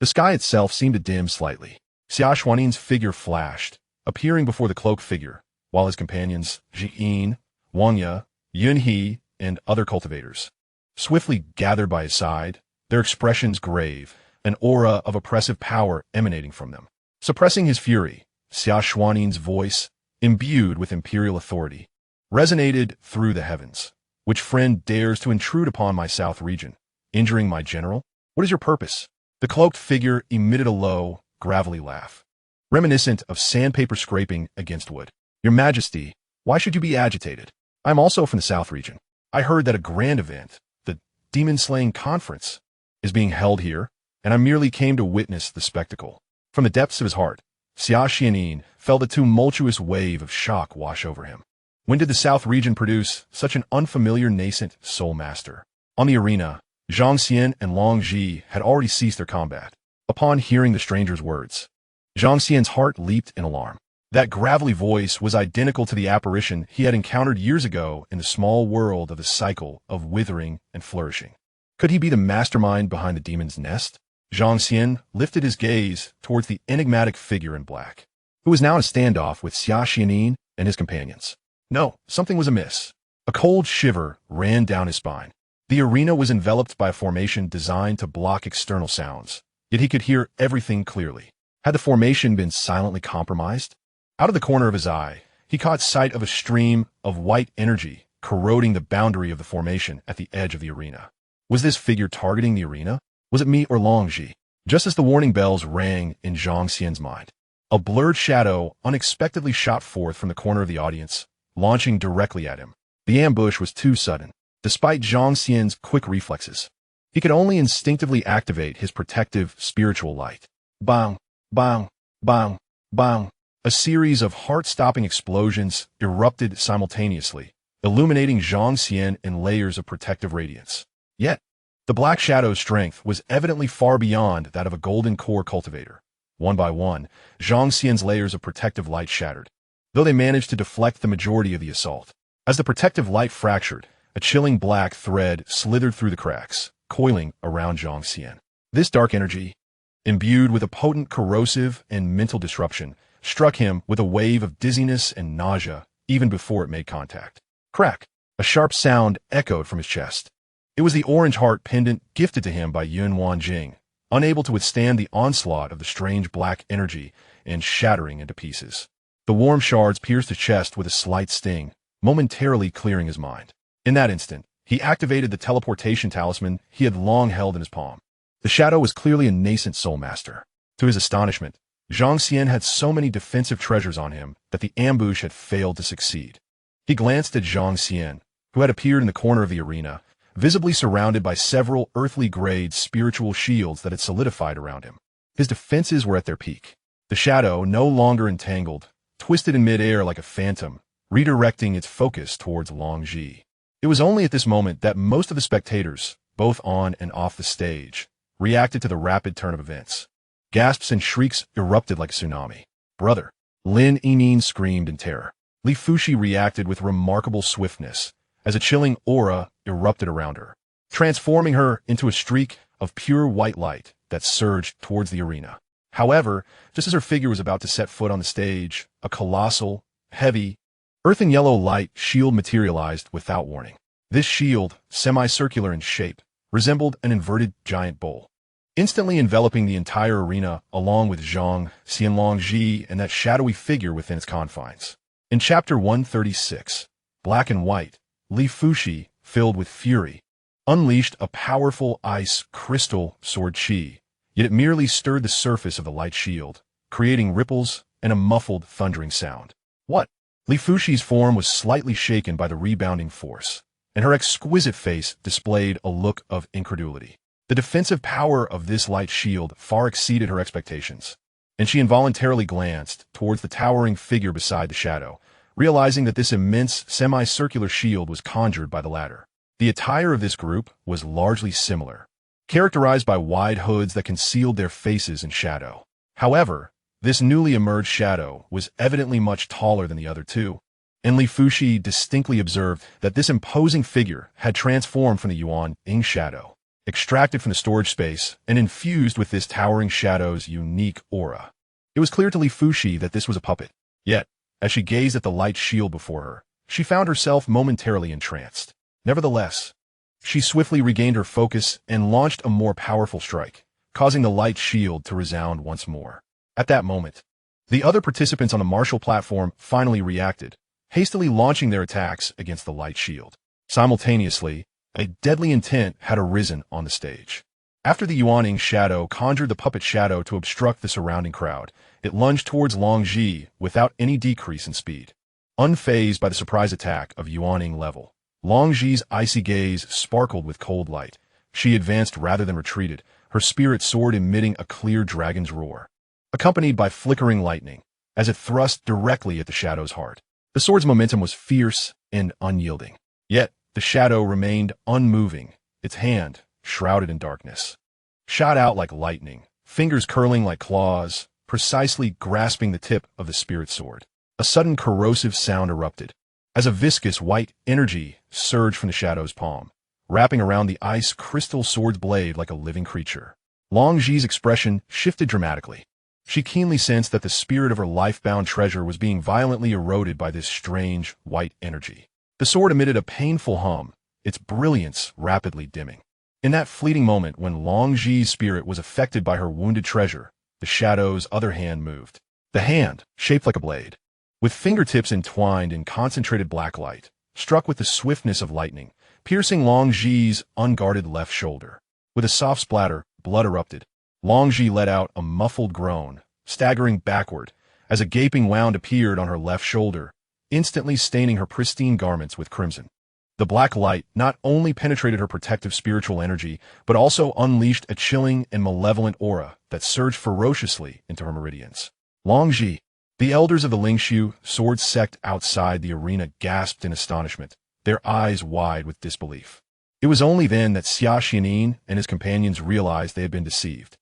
The sky itself seemed to dim slightly. Xia Xuanin's figure flashed, appearing before the cloaked figure, while his companions, Jiyin, Wangya, Yunhe, and other cultivators, swiftly gathered by his side, their expressions grave, an aura of oppressive power emanating from them. Suppressing his fury, Xia Xuanin's voice, imbued with imperial authority, resonated through the heavens. Which friend dares to intrude upon my south region, injuring my general? What is your purpose? The cloaked figure emitted a low, gravelly laugh, reminiscent of sandpaper scraping against wood. Your Majesty, why should you be agitated? I am also from the south region. I heard that a grand event, the demon-slaying conference, is being held here, and I merely came to witness the spectacle. From the depths of his heart, Xia Xianin felt a tumultuous wave of shock wash over him. When did the south region produce such an unfamiliar nascent soul master? On the arena, Zhang Xian and Long Ji had already ceased their combat. Upon hearing the stranger's words, Zhang Xian's heart leaped in alarm. That gravelly voice was identical to the apparition he had encountered years ago in the small world of the cycle of withering and flourishing. Could he be the mastermind behind the demon's nest? Zhang Xian lifted his gaze towards the enigmatic figure in black, who was now in a standoff with Xia Xianin and his companions. No, something was amiss. A cold shiver ran down his spine. The arena was enveloped by a formation designed to block external sounds, yet he could hear everything clearly. Had the formation been silently compromised? Out of the corner of his eye, he caught sight of a stream of white energy corroding the boundary of the formation at the edge of the arena. Was this figure targeting the arena? Was it me or Long Ji? Just as the warning bells rang in Zhang Xian's mind, a blurred shadow unexpectedly shot forth from the corner of the audience, launching directly at him. The ambush was too sudden. Despite Zhang Xian's quick reflexes, he could only instinctively activate his protective spiritual light. Bang, bang, bang, bang. A series of heart-stopping explosions erupted simultaneously, illuminating Zhang Xian in layers of protective radiance. Yet, the black shadow's strength was evidently far beyond that of a golden core cultivator. One by one, Zhang Xian's layers of protective light shattered, though they managed to deflect the majority of the assault. As the protective light fractured, a chilling black thread slithered through the cracks, coiling around Zhang Xian. This dark energy, imbued with a potent corrosive and mental disruption, struck him with a wave of dizziness and nausea even before it made contact. Crack! A sharp sound echoed from his chest. It was the orange heart pendant gifted to him by Yun Wanjing, unable to withstand the onslaught of the strange black energy and shattering into pieces. The warm shards pierced his chest with a slight sting, momentarily clearing his mind. In that instant, he activated the teleportation talisman he had long held in his palm. The shadow was clearly a nascent soul master. To his astonishment, Zhang Xian had so many defensive treasures on him that the ambush had failed to succeed. He glanced at Zhang Xian, who had appeared in the corner of the arena, visibly surrounded by several earthly-grade spiritual shields that had solidified around him. His defenses were at their peak. The shadow, no longer entangled, twisted in mid-air like a phantom, redirecting its focus towards Long Ji. It was only at this moment that most of the spectators, both on and off the stage, reacted to the rapid turn of events. Gasps and shrieks erupted like a tsunami. "Brother!" Lin Yinyin screamed in terror. Li Fuxi reacted with remarkable swiftness, as a chilling aura erupted around her, transforming her into a streak of pure white light that surged towards the arena. However, just as her figure was about to set foot on the stage, a colossal, heavy, earth and yellow light shield materialized without warning. This shield, semicircular in shape, resembled an inverted giant bowl, instantly enveloping the entire arena along with Zhang Xian, Long Ji, and that shadowy figure within its confines. In Chapter 136, Black and White, Li Fuxi, filled with fury, unleashed a powerful ice crystal sword chi, yet it merely stirred the surface of the light shield, creating ripples and a muffled thundering sound. What? Li Fuxi's form was slightly shaken by the rebounding force, and her exquisite face displayed a look of incredulity. The defensive power of this light shield far exceeded her expectations, and she involuntarily glanced towards the towering figure beside the shadow, realizing that this immense semicircular shield was conjured by the latter. The attire of this group was largely similar, characterized by wide hoods that concealed their faces in shadow. However, this newly emerged shadow was evidently much taller than the other two, and Li Fuxi distinctly observed that this imposing figure had transformed from the Yuan Ying shadow, extracted from the storage space and infused with this towering shadow's unique aura. It was clear to Li Fuxi that this was a puppet. Yet, as she gazed at the light shield before her, she found herself momentarily entranced. Nevertheless, she swiftly regained her focus and launched a more powerful strike, causing the light shield to resound once more. At that moment, the other participants on the martial platform finally reacted, hastily launching their attacks against the light shield. Simultaneously, a deadly intent had arisen on the stage. After the Yuaning shadow conjured the puppet shadow to obstruct the surrounding crowd, it lunged towards Long Ji without any decrease in speed. Unfazed by the surprise attack of Yuaning level, Long Ji's icy gaze sparkled with cold light. She advanced rather than retreated, her spirit sword emitting a clear dragon's roar, accompanied by flickering lightning, as it thrust directly at the shadow's heart. The sword's momentum was fierce and unyielding. Yet, the shadow remained unmoving, its hand, shrouded in darkness, shot out like lightning, fingers curling like claws, precisely grasping the tip of the spirit sword. A sudden corrosive sound erupted, as a viscous white energy surged from the shadow's palm, wrapping around the ice crystal sword's blade like a living creature. Long Ji's expression shifted dramatically. She keenly sensed that the spirit of her life-bound treasure was being violently eroded by this strange, white energy. The sword emitted a painful hum, its brilliance rapidly dimming. In that fleeting moment when Long Ji's spirit was affected by her wounded treasure, the shadow's other hand moved. The hand, shaped like a blade, with fingertips entwined in concentrated black light, struck with the swiftness of lightning, piercing Long Ji's unguarded left shoulder. With a soft splatter, blood erupted. Long Ji let out a muffled groan, staggering backward, as a gaping wound appeared on her left shoulder, instantly staining her pristine garments with crimson. The black light not only penetrated her protective spiritual energy, but also unleashed a chilling and malevolent aura that surged ferociously into her meridians. Long Ji, the elders of the Lingxiu sword sect outside the arena gasped in astonishment, their eyes wide with disbelief. It was only then that Xianxia and his companions realized they had been deceived.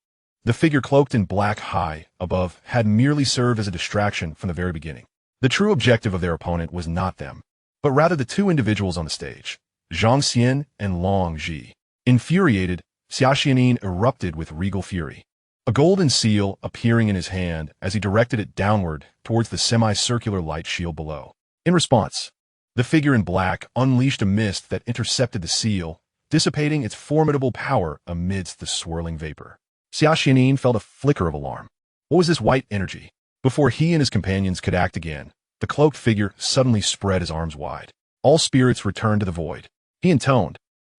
The figure cloaked in black high above had merely served as a distraction from the very beginning. The true objective of their opponent was not them, but rather the two individuals on the stage, Zhang Xian and Long Ji. Infuriated, Xianxia erupted with regal fury, a golden seal appearing in his hand as he directed it downward towards the semicircular light shield below. In response, the figure in black unleashed a mist that intercepted the seal, dissipating its formidable power amidst the swirling vapor. Xianxia felt a flicker of alarm. What was this white energy? Before he and his companions could act again, the cloaked figure suddenly spread his arms wide. All spirits returned to the void. He intoned.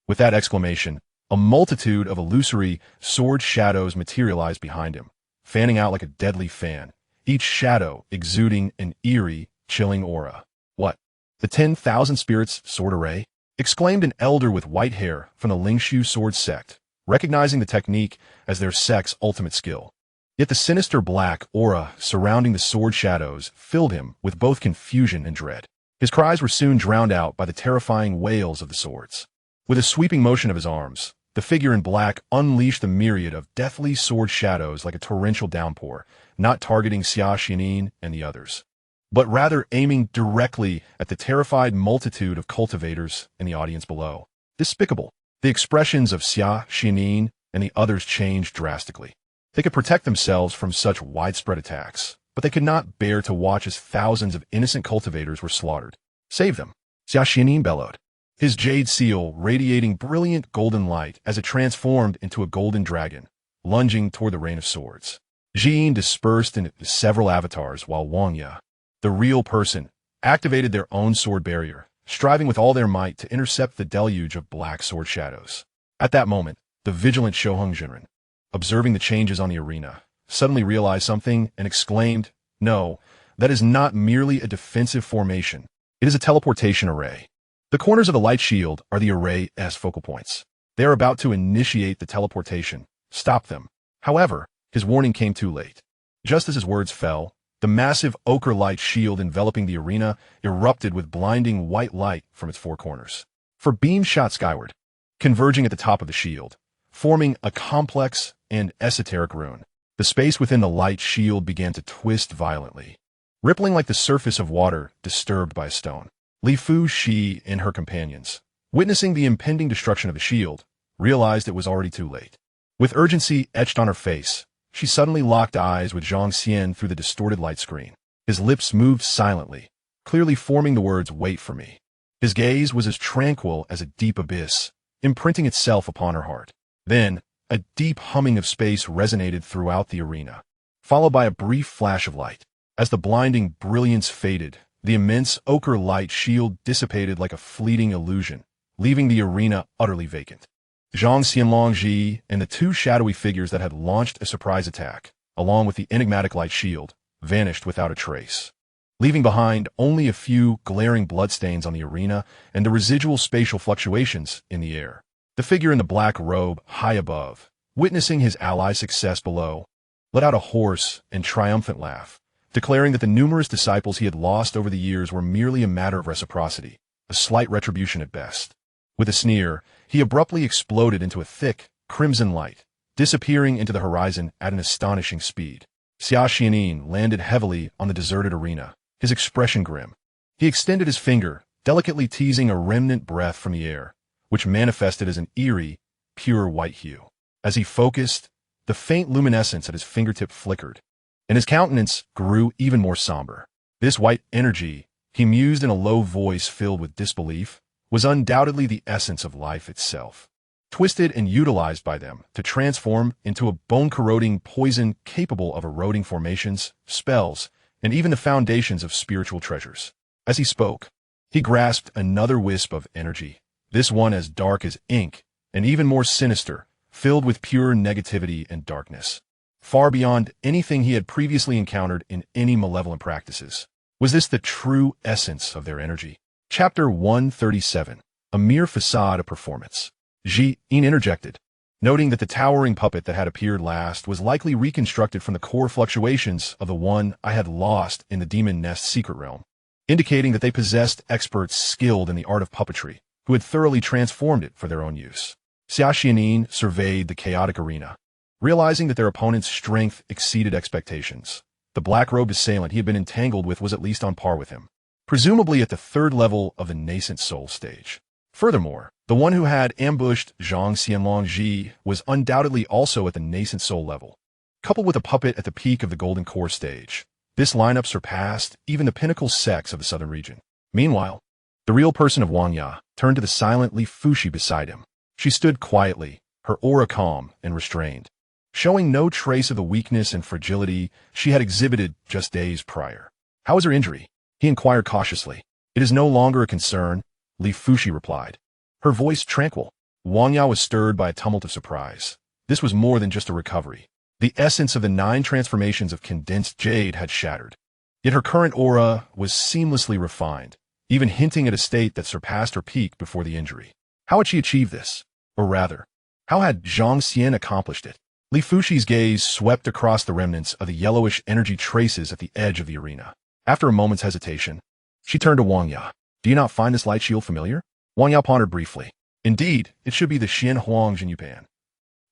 With that exclamation, A multitude of illusory sword shadows materialized behind him, fanning out like a deadly fan, each shadow exuding an eerie, chilling aura. "What? The 10,000 spirits sword array?" exclaimed an elder with white hair from the Lingshu sword sect, recognizing the technique as their sect's ultimate skill. Yet the sinister black aura surrounding the sword shadows filled him with both confusion and dread. His cries were soon drowned out by the terrifying wails of the swords. With a sweeping motion of his arms, the figure in black unleashed the myriad of deathly sword shadows like a torrential downpour, not targeting Xianxia and the others, but rather aiming directly at the terrified multitude of cultivators in the audience below. Despicable. The expressions of Xianxia and the others changed drastically. They could protect themselves from such widespread attacks, but they could not bear to watch as thousands of innocent cultivators were slaughtered. "Save them!" Xianxia bellowed, his jade seal radiating brilliant golden light as it transformed into a golden dragon, lunging toward the rain of swords. Jin dispersed into several avatars while Wang Ya, the real person, activated their own sword barrier, striving with all their might to intercept the deluge of black sword shadows. At that moment, the vigilant Shoheng Jinren, observing the changes on the arena, suddenly realized something and exclaimed, "No, that is not merely a defensive formation. It is a teleportation array. The corners of the light shield are the array's focal points. They are about to initiate the teleportation. Stop them." However, his warning came too late. Just as his words fell, the massive ochre light shield enveloping the arena erupted with blinding white light from its four corners. For beams shot skyward, converging at the top of the shield, forming a complex and esoteric rune. The space within the light shield began to twist violently, rippling like the surface of water disturbed by a stone. Li Fu Shi and her companions, witnessing the impending destruction of the shield, realized it was already too late. With urgency etched on her face, she suddenly locked eyes with Zhang Xian through the distorted light screen. His lips moved silently, clearly forming the words, "Wait for me." His gaze was as tranquil as a deep abyss, imprinting itself upon her heart. Then, a deep humming of space resonated throughout the arena, followed by a brief flash of light. As the blinding brilliance faded, the immense ochre light shield dissipated like a fleeting illusion, leaving the arena utterly vacant. Zhang Xian and the two shadowy figures that had launched a surprise attack, along with the enigmatic light shield, vanished without a trace, leaving behind only a few glaring bloodstains on the arena and the residual spatial fluctuations in the air. The figure in the black robe, high above, witnessing his ally's success below, let out a hoarse and triumphant laugh, declaring that the numerous disciples he had lost over the years were merely a matter of reciprocity, a slight retribution at best. With a sneer, he abruptly exploded into a thick, crimson light, disappearing into the horizon at an astonishing speed. Xianxia landed heavily on the deserted arena, his expression grim. He extended his finger, delicately teasing a remnant breath from the air, which manifested as an eerie, pure white hue. As he focused, the faint luminescence at his fingertip flickered, and his countenance grew even more somber. This white energy, he mused in a low voice filled with disbelief, was undoubtedly the essence of life itself, twisted and utilized by them to transform into a bone-corroding poison capable of eroding formations, spells, and even the foundations of spiritual treasures. As he spoke, he grasped another wisp of energy, this one as dark as ink, and even more sinister, filled with pure negativity and darkness, far beyond anything he had previously encountered in any malevolent practices. Was this the true essence of their energy? Chapter 137, A Mere Facade of Performance. Jin interjected, noting that the towering puppet that had appeared last was likely reconstructed from the core fluctuations of the one I had lost in the Demon Nest secret realm, indicating that they possessed experts skilled in the art of puppetry, who had thoroughly transformed it for their own use. Xianxia surveyed the chaotic arena, realizing that their opponent's strength exceeded expectations. The black-robed assailant he had been entangled with was at least on par with him, presumably at the third level of the nascent soul stage. Furthermore, the one who had ambushed Zhang Xian was undoubtedly also at the nascent soul level. Coupled with a puppet at the peak of the golden core stage, this lineup surpassed even the pinnacle sects of the southern region. Meanwhile, the real person of Wang Ya turned to the silent Li Fushi beside him. She stood quietly, her aura calm and restrained, showing no trace of the weakness and fragility she had exhibited just days prior. "How is her injury?" he inquired cautiously. "It is no longer a concern," Li Fushi replied, her voice tranquil. Wang Ya was stirred by a tumult of surprise. This was more than just a recovery. The essence of the 9 transformations of condensed jade had shattered. Yet her current aura was seamlessly refined, even hinting at a state that surpassed her peak before the injury. How had she achieved this? Or rather, how had Zhang Xian accomplished it? Li Fushi's gaze swept across the remnants of the yellowish energy traces at the edge of the arena. After a moment's hesitation, she turned to Wang Ya. Do you not find this light shield familiar? Wang Ya pondered briefly. Indeed, it should be the Xian Huang Jinyupan.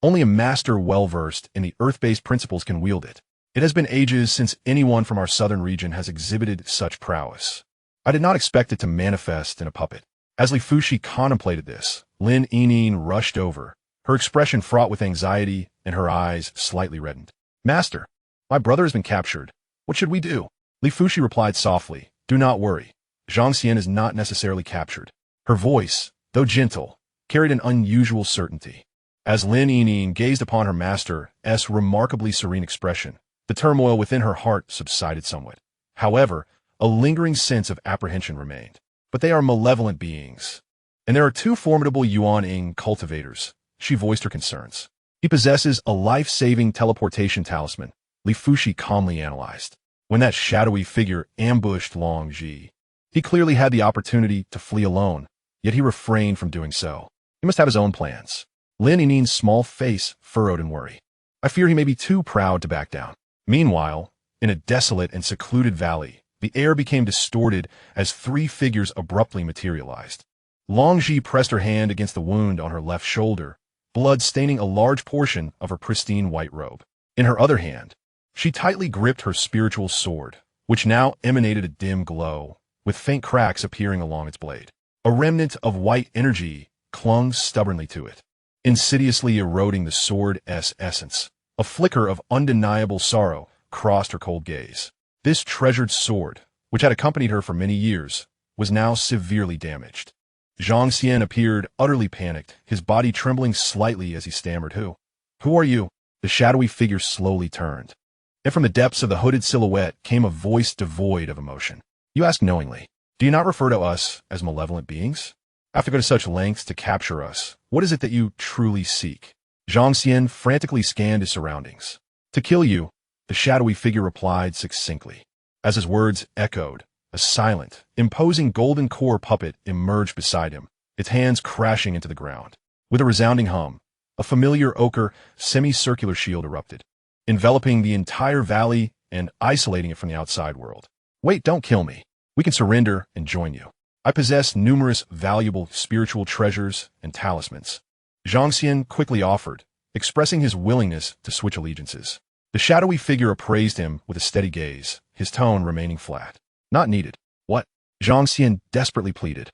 Only a master well-versed in the earth-based principles can wield it. It has been ages since anyone from our southern region has exhibited such prowess. I did not expect it to manifest in a puppet. As Li Fushi contemplated this, Lin Yining rushed over, her expression fraught with anxiety and her eyes slightly reddened. Master, my brother has been captured. What should we do? Li Fushi replied softly, Do not worry. Zhang Xian is not necessarily captured. Her voice, though gentle, carried an unusual certainty. As Lin Yining gazed upon her master's remarkably serene expression, the turmoil within her heart subsided somewhat. However, a lingering sense of apprehension remained. But they are malevolent beings. And there are 2 formidable Yuan-ing cultivators. She voiced her concerns. He possesses a life-saving teleportation talisman, Li Fushi calmly analyzed. When that shadowy figure ambushed Long Ji, he clearly had the opportunity to flee alone, yet he refrained from doing so. He must have his own plans. Lin Yining's small face furrowed in worry. I fear he may be too proud to back down. Meanwhile, in a desolate and secluded valley, the air became distorted as 3 figures abruptly materialized. Long Ji pressed her hand against the wound on her left shoulder, blood staining a large portion of her pristine white robe. In her other hand, she tightly gripped her spiritual sword, which now emanated a dim glow, with faint cracks appearing along its blade. A remnant of white energy clung stubbornly to it, insidiously eroding the sword's essence. A flicker of undeniable sorrow crossed her cold gaze. This treasured sword, which had accompanied her for many years, was now severely damaged. Zhang Xian appeared utterly panicked, his body trembling slightly as he stammered, Who are you? The shadowy figure slowly turned, and from the depths of the hooded silhouette came a voice devoid of emotion. You ask knowingly, do you not refer to us as malevolent beings? After going to such lengths to capture us, what is it that you truly seek? Zhang Xian frantically scanned his surroundings. To kill you, the shadowy figure replied succinctly. As his words echoed, a silent, imposing golden core puppet emerged beside him, its hands crashing into the ground. With a resounding hum, a familiar ochre, semicircular shield erupted, enveloping the entire valley and isolating it from the outside world. Wait, don't kill me. We can surrender and join you. I possess numerous valuable spiritual treasures and talismans. Zhang Xian quickly offered, expressing his willingness to switch allegiances. The shadowy figure appraised him with a steady gaze, his tone remaining flat. Not needed. What? Zhang Xian desperately pleaded.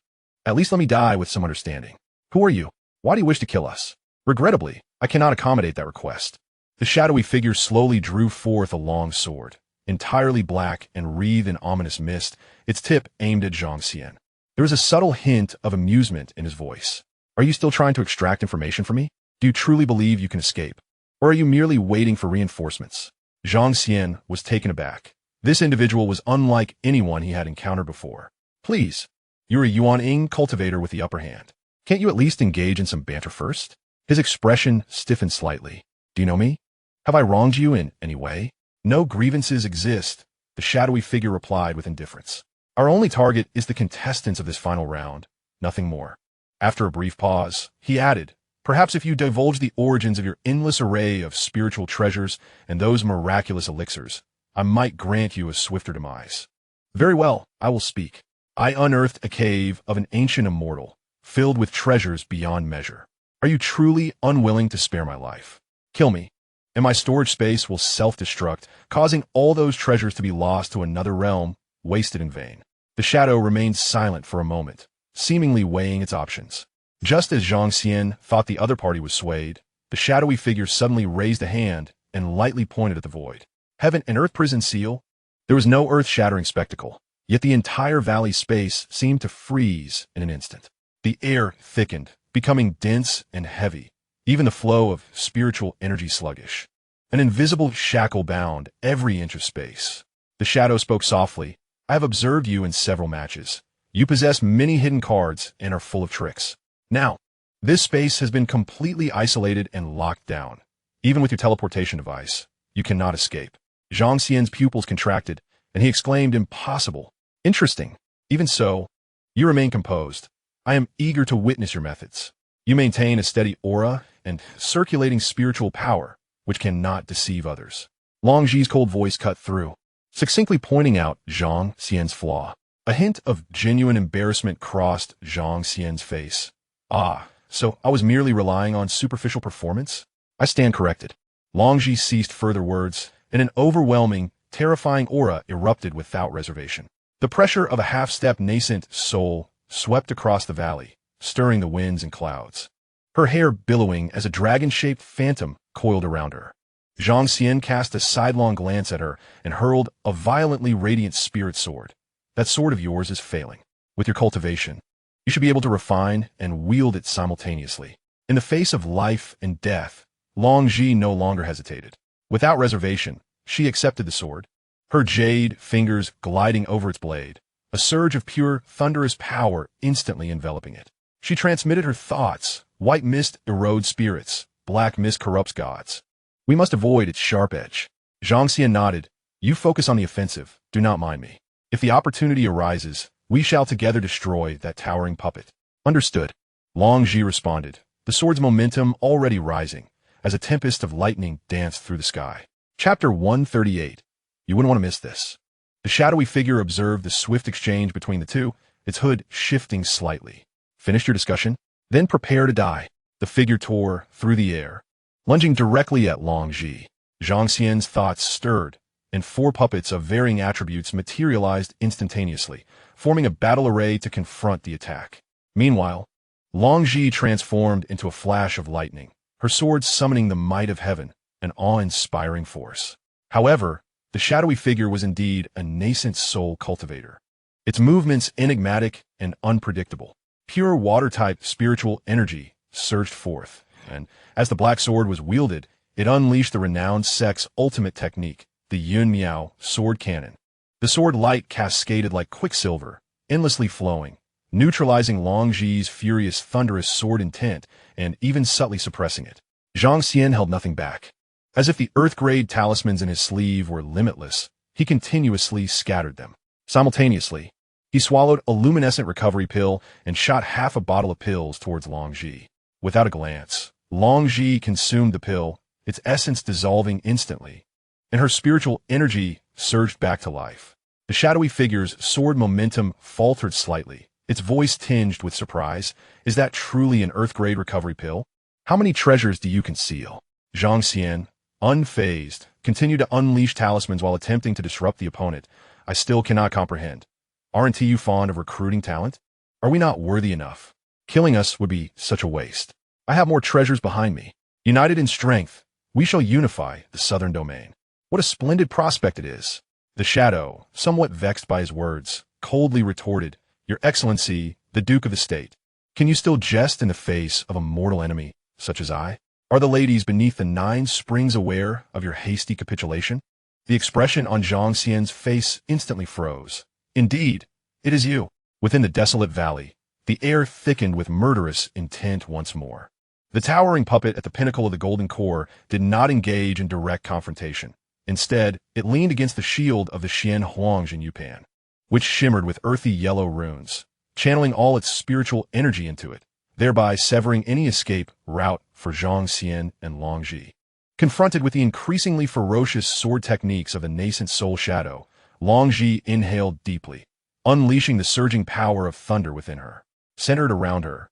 At least let me die with some understanding. Who are you? Why do you wish to kill us? Regrettably, I cannot accommodate that request. The shadowy figure slowly drew forth a long sword, entirely black and wreathed in ominous mist, its tip aimed at Zhang Xian. There was a subtle hint of amusement in his voice. Are you still trying to extract information from me? Do you truly believe you can escape? Or are you merely waiting for reinforcements? Zhang Xian was taken aback. This individual was unlike anyone he had encountered before. Please, you're a Yuan-ing cultivator with the upper hand. Can't you at least engage in some banter first? His expression stiffened slightly. Do you know me? Have I wronged you in any way? No grievances exist, the shadowy figure replied with indifference. Our only target is the contestants of this final round, nothing more. After a brief pause, he added, Perhaps if you divulge the origins of your endless array of spiritual treasures and those miraculous elixirs, I might grant you a swifter demise. Very well, I will speak. I unearthed a cave of an ancient immortal, filled with treasures beyond measure. Are you truly unwilling to spare my life? Kill me, and my storage space will self-destruct, causing all those treasures to be lost to another realm, wasted in vain. The shadow remained silent for a moment, seemingly weighing its options. Just as Zhang Xian thought the other party was swayed, the shadowy figure suddenly raised a hand and lightly pointed at the void. Heaven and earth prison seal? There was no earth-shattering spectacle, yet the entire valley space seemed to freeze in an instant. The air thickened, becoming dense and heavy, even the flow of spiritual energy sluggish. An invisible shackle bound every inch of space. The shadow spoke softly. I have observed you in several matches. You possess many hidden cards and are full of tricks. Now, This space has been completely isolated and locked down. Even with your teleportation device, you cannot escape. Zhang Xian's pupils contracted, and he exclaimed, "Impossible." "Interesting. Even so, you remain composed. I am eager to witness your methods. You maintain a steady aura and circulating spiritual power, which cannot deceive others." Long Zhi's cold voice cut through, succinctly pointing out Zhang Xian's flaw. A hint of genuine embarrassment crossed Zhang Xian's face. "Ah, so I was merely relying on superficial performance? I stand corrected." Long Zhi ceased further words, and an overwhelming, terrifying aura erupted without reservation. The pressure of a half-step nascent soul swept across the valley, stirring the winds and clouds. Her hair billowing as a dragon-shaped phantom coiled around her. Zhang Xian cast a sidelong glance at her and hurled a violently radiant spirit sword. "That sword of yours is failing. With your cultivation, you should be able to refine and wield it simultaneously." In the face of life and death, Long Zhi no longer hesitated. Without reservation, she accepted the sword, her jade fingers gliding over its blade, a surge of pure, thunderous power instantly enveloping it. She transmitted her thoughts. "White mist erodes spirits, black mist corrupts gods. We must avoid its sharp edge." Zhang Xian nodded. "You focus on the offensive, do not mind me. If the opportunity arises, we shall together destroy that towering puppet." "Understood." Long Zhi responded, the sword's momentum already rising, as a tempest of lightning danced through the sky. Chapter 138. You wouldn't want to miss this. The shadowy figure observed the swift exchange between the two, its hood shifting slightly. "Finished your discussion? Then prepare to die." The figure tore through the air, lunging directly at Long Zhi. Zhang Xian's thoughts stirred, and four puppets of varying attributes materialized instantaneously, forming a battle array to confront the attack. Meanwhile, Long Zhi transformed into a flash of lightning, her sword summoning the might of heaven, an awe-inspiring force. However, the shadowy figure was indeed a nascent soul cultivator. Its movements enigmatic and unpredictable. Pure water-type spiritual energy surged forth, and as the black sword was wielded, it unleashed the renowned sect's ultimate technique, the Yun Miao sword cannon. The sword light cascaded like quicksilver, endlessly flowing, neutralizing Long Zhi's furious, thunderous sword intent and even subtly suppressing it. Zhang Xian held nothing back. As if the earth-grade talismans in his sleeve were limitless, he continuously scattered them. Simultaneously, he swallowed a luminescent recovery pill and shot half a bottle of pills towards Long Zhi. Without a glance, Long Zhi consumed the pill, its essence dissolving instantly, and her spiritual energy surged back to life. The shadowy figure's sword momentum faltered slightly, its voice tinged with surprise. "Is that truly an earth-grade recovery pill? How many treasures do you conceal?" Zhang Xian, unfazed, continued to unleash talismans while attempting to disrupt the opponent. "I still cannot comprehend. Aren't you fond of recruiting talent? Are we not worthy enough? Killing us would be such a waste. I have more treasures behind me. United in strength, we shall unify the southern domain. What a splendid prospect it is." The shadow, somewhat vexed by his words, coldly retorted, "Your Excellency, the Duke of the State, can you still jest in the face of a mortal enemy such as I? Are the ladies beneath the 9 springs aware of your hasty capitulation?" The expression on Zhang Xian's face instantly froze. "Indeed, it is you." Within the desolate valley, the air thickened with murderous intent once more. The towering puppet at the pinnacle of the golden core did not engage in direct confrontation. Instead, it leaned against the shield of the Xian Huangjin Yupan, which shimmered with earthy yellow runes, channeling all its spiritual energy into it, thereby severing any escape route for Zhang Xian and Long Zhi. Confronted with the increasingly ferocious sword techniques of the nascent soul shadow, Long Zhi inhaled deeply, unleashing the surging power of thunder within her. Centered around her,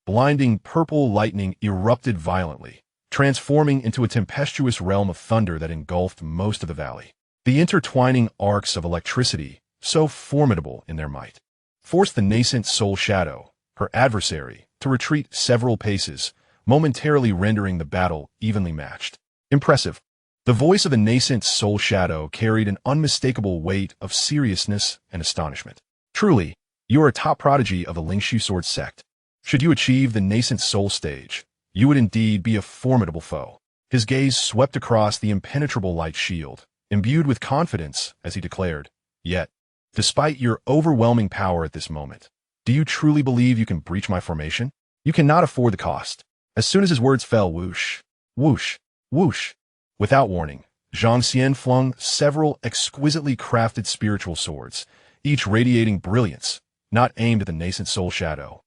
blinding purple lightning erupted violently, transforming into a tempestuous realm of thunder that engulfed most of the valley. The intertwining arcs of electricity, so formidable in their might, forced the nascent soul shadow, her adversary, to retreat several paces, momentarily rendering the battle evenly matched. "Impressive." The voice of the nascent soul shadow carried an unmistakable weight of seriousness and astonishment. "Truly, you are a top prodigy of the Lingshu sword sect. Should you achieve the nascent soul stage, you would indeed be a formidable foe." His gaze swept across the impenetrable light shield, imbued with confidence as he declared, "Yet, despite your overwhelming power at this moment, do you truly believe you can breach my formation? You cannot afford the cost. As soon as his words fell, whoosh, whoosh, whoosh. Without warning, Zhang Xian flung several exquisitely crafted spiritual swords, each radiating brilliance, not aimed at the nascent soul shadow,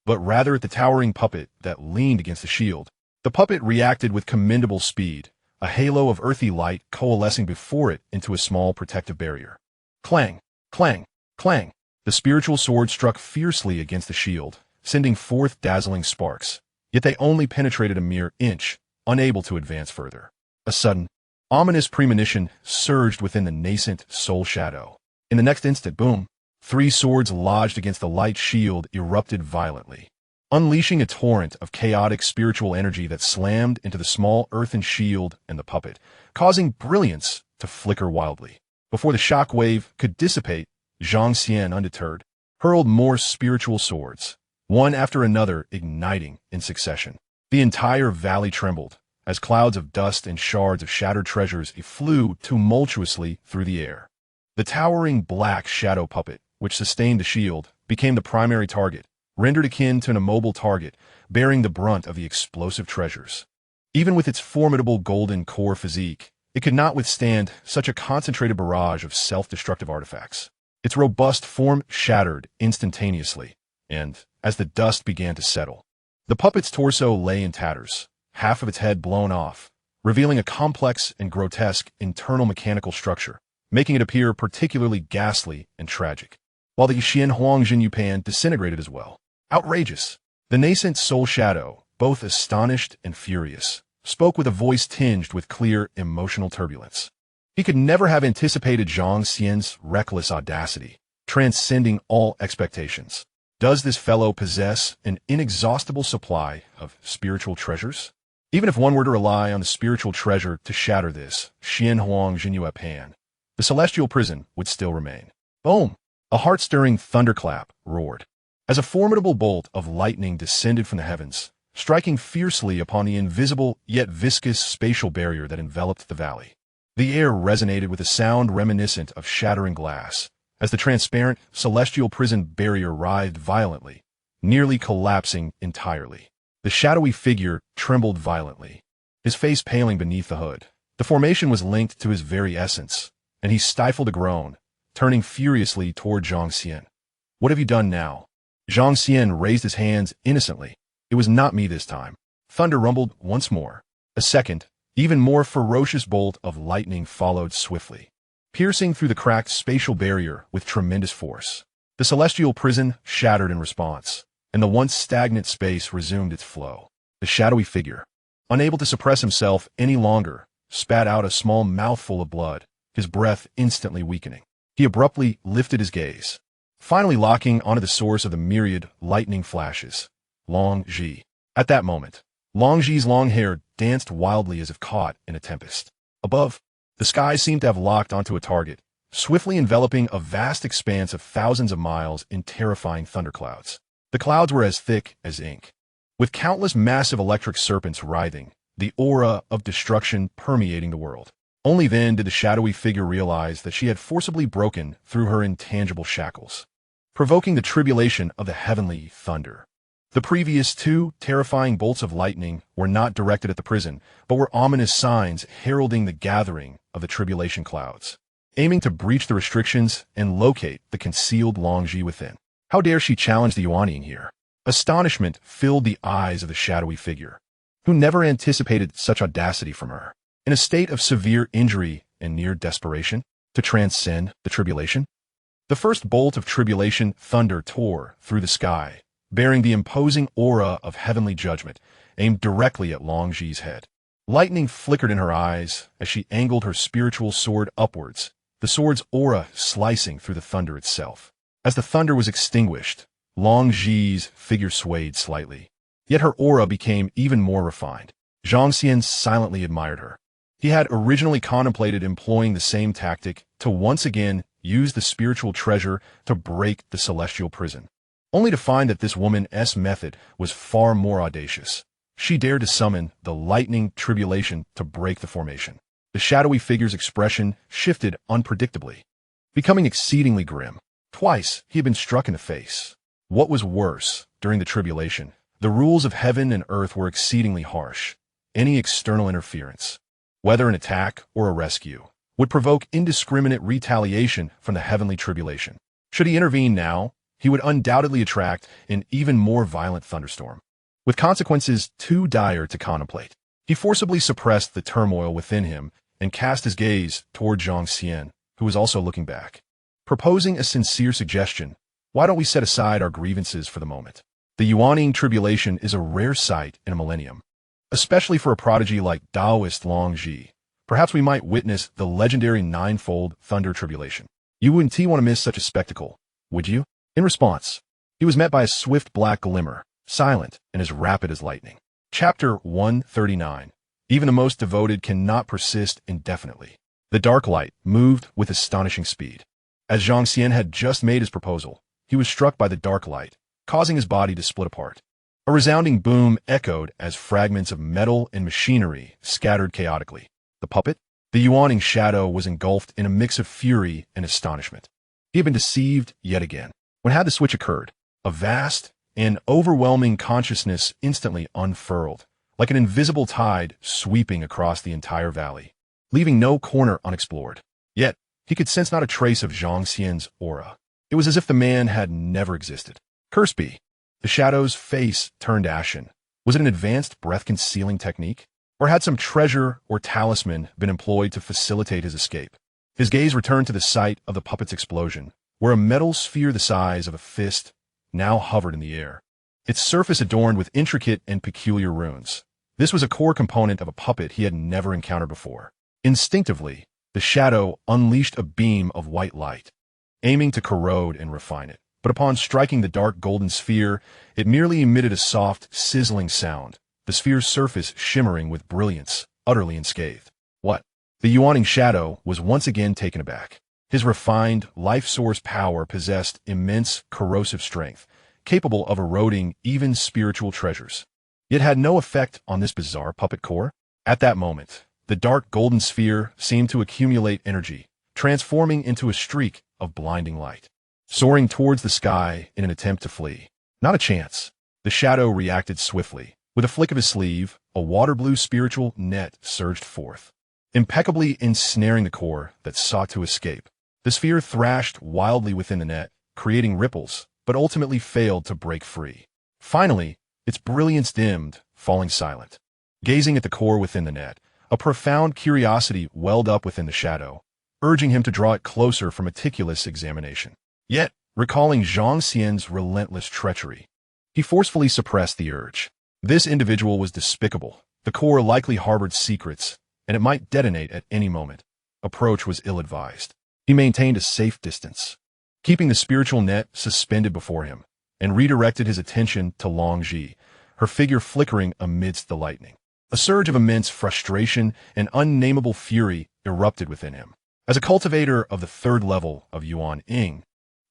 but rather at the towering puppet that leaned against the shield. The puppet reacted with commendable speed, a halo of earthy light coalescing before it into a small protective barrier. Clang, clang, clang. The spiritual sword struck fiercely against the shield, sending forth dazzling sparks, yet they only penetrated a mere inch, unable to advance further. A sudden, ominous premonition surged within the nascent soul shadow. In the next instant, boom, 3 swords lodged against the light shield erupted violently, unleashing a torrent of chaotic spiritual energy that slammed into the small earthen shield and the puppet, causing brilliance to flicker wildly. Before the shock wave could dissipate, Zhang Xian, undeterred, hurled more spiritual swords, one after another igniting in succession. The entire valley trembled, as clouds of dust and shards of shattered treasures flew tumultuously through the air. The towering black shadow puppet, which sustained the shield, became the primary target, rendered akin to an immobile target, bearing the brunt of the explosive treasures. Even with its formidable golden core physique, it could not withstand such a concentrated barrage of self-destructive artifacts. Its robust form shattered instantaneously, and, as the dust began to settle, the puppet's torso lay in tatters, half of its head blown off, revealing a complex and grotesque internal mechanical structure, making it appear particularly ghastly and tragic. While the Xianxia disintegrated as well. Outrageous! The nascent soul shadow, both astonished and furious, spoke with a voice tinged with clear emotional turbulence. He could never have anticipated Zhang Xian's reckless audacity, transcending all expectations. Does this fellow possess an inexhaustible supply of spiritual treasures? Even if one were to rely on the spiritual treasure to shatter this Xianxia, the celestial prison would still remain. Boom! A heart-stirring thunderclap roared, as a formidable bolt of lightning descended from the heavens, striking fiercely upon the invisible yet viscous spatial barrier that enveloped the valley. The air resonated with a sound reminiscent of shattering glass, as the transparent celestial prison barrier writhed violently, nearly collapsing entirely. The shadowy figure trembled violently, his face paling beneath the hood. The formation was linked to his very essence, and he stifled a groan, turning furiously toward Zhang Xian. What have you done now? Zhang Xian raised his hands innocently. It was not me this time. Thunder rumbled once more. A second, even more ferocious bolt of lightning followed swiftly, piercing through the cracked spatial barrier with tremendous force. The celestial prison shattered in response, and the once stagnant space resumed its flow. The shadowy figure, unable to suppress himself any longer, spat out a small mouthful of blood, his breath instantly weakening. He abruptly lifted his gaze, finally locking onto the source of the myriad lightning flashes, Long Zhi. At that moment, Long Zhi's long hair danced wildly as if caught in a tempest. Above, the sky seemed to have locked onto a target, swiftly enveloping a vast expanse of thousands of miles in terrifying thunderclouds. The clouds were as thick as ink, with countless massive electric serpents writhing, the aura of destruction permeating the world. Only then did the shadowy figure realize that she had forcibly broken through her intangible shackles, provoking the tribulation of the heavenly thunder. The previous 2 terrifying bolts of lightning were not directed at the prison, but were ominous signs heralding the gathering of the tribulation clouds, aiming to breach the restrictions and locate the concealed Long Zhi within. How dare she challenge the Yuanian here? Astonishment filled the eyes of the shadowy figure, who never anticipated such audacity from her. In a state of severe injury and near desperation, to transcend the tribulation? The first bolt of tribulation thunder tore through the sky, bearing the imposing aura of heavenly judgment, aimed directly at Long Zhi's head. Lightning flickered in her eyes as she angled her spiritual sword upwards, the sword's aura slicing through the thunder itself. As the thunder was extinguished, Long Zhi's figure swayed slightly, yet her aura became even more refined. Zhang Xian silently admired her. He had originally contemplated employing the same tactic to once again use the spiritual treasure to break the celestial prison, only to find that this woman's method was far more audacious. She dared to summon the lightning tribulation to break the formation. The shadowy figure's expression shifted unpredictably, becoming exceedingly grim. Twice he had been struck in the face. What was worse, during the tribulation, The rules of heaven and earth were exceedingly harsh. Any external interference, whether an attack or a rescue, would provoke indiscriminate retaliation from the heavenly tribulation. Should he intervene now, he would undoubtedly attract an even more violent thunderstorm, with consequences too dire to contemplate. He forcibly suppressed the turmoil within him and cast his gaze toward Zhang Xian, who was also looking back, proposing a sincere suggestion. Why don't we set aside our grievances for the moment? The Yuaning tribulation is a rare sight in a millennium, especially for a prodigy like Taoist Long Ji. Perhaps we might witness the legendary ninefold thunder tribulation. You wouldn't want to miss such a spectacle, would you? In response, he was met by a swift black glimmer, silent and as rapid as lightning. Chapter 139. Even the most devoted cannot persist indefinitely. The dark light moved with astonishing speed. As Zhang Xian had just made his proposal, he was struck by the dark light, causing his body to split apart. A resounding boom echoed as fragments of metal and machinery scattered chaotically. The puppet? The Yuaning shadow was engulfed in a mix of fury and astonishment. He had been deceived yet again. When had the switch occurred? A vast and overwhelming consciousness instantly unfurled, like an invisible tide sweeping across the entire valley, leaving no corner unexplored. Yet, he could sense not a trace of Zhang Xian's aura. It was as if the man had never existed. Curse be! The shadow's face turned ashen. Was it an advanced breath-concealing technique? Or had some treasure or talisman been employed to facilitate his escape? His gaze returned to the site of the puppet's explosion, where a metal sphere the size of a fist now hovered in the air, its surface adorned with intricate and peculiar runes. This was a core component of a puppet he had never encountered before. Instinctively, the shadow unleashed a beam of white light, aiming to corrode and refine it. But upon striking the dark golden sphere, it merely emitted a soft, sizzling sound, the sphere's surface shimmering with brilliance, utterly unscathed. What? The Yuaning shadow was once again taken aback. His refined, life-source power possessed immense corrosive strength, capable of eroding even spiritual treasures. Yet had no effect on this bizarre puppet core. At that moment, the dark golden sphere seemed to accumulate energy, transforming into a streak of blinding light, soaring towards the sky in an attempt to flee. Not a chance. The shadow reacted swiftly. With a flick of his sleeve, a water-blue spiritual net surged forth, impeccably ensnaring the core that sought to escape. The sphere thrashed wildly within the net, creating ripples, but ultimately failed to break free. Finally, its brilliance dimmed, falling silent. Gazing at the core within the net, a profound curiosity welled up within the shadow, urging him to draw it closer for meticulous examination. Yet, recalling Zhang Xian's relentless treachery, he forcefully suppressed the urge. This individual was despicable. The core likely harbored secrets, and it might detonate at any moment. Approach was ill-advised. He maintained a safe distance, keeping the spiritual net suspended before him, and redirected his attention to Long Ji, her figure flickering amidst the lightning. A surge of immense frustration and unnameable fury erupted within him. As a cultivator of the third level of Yuan-ing,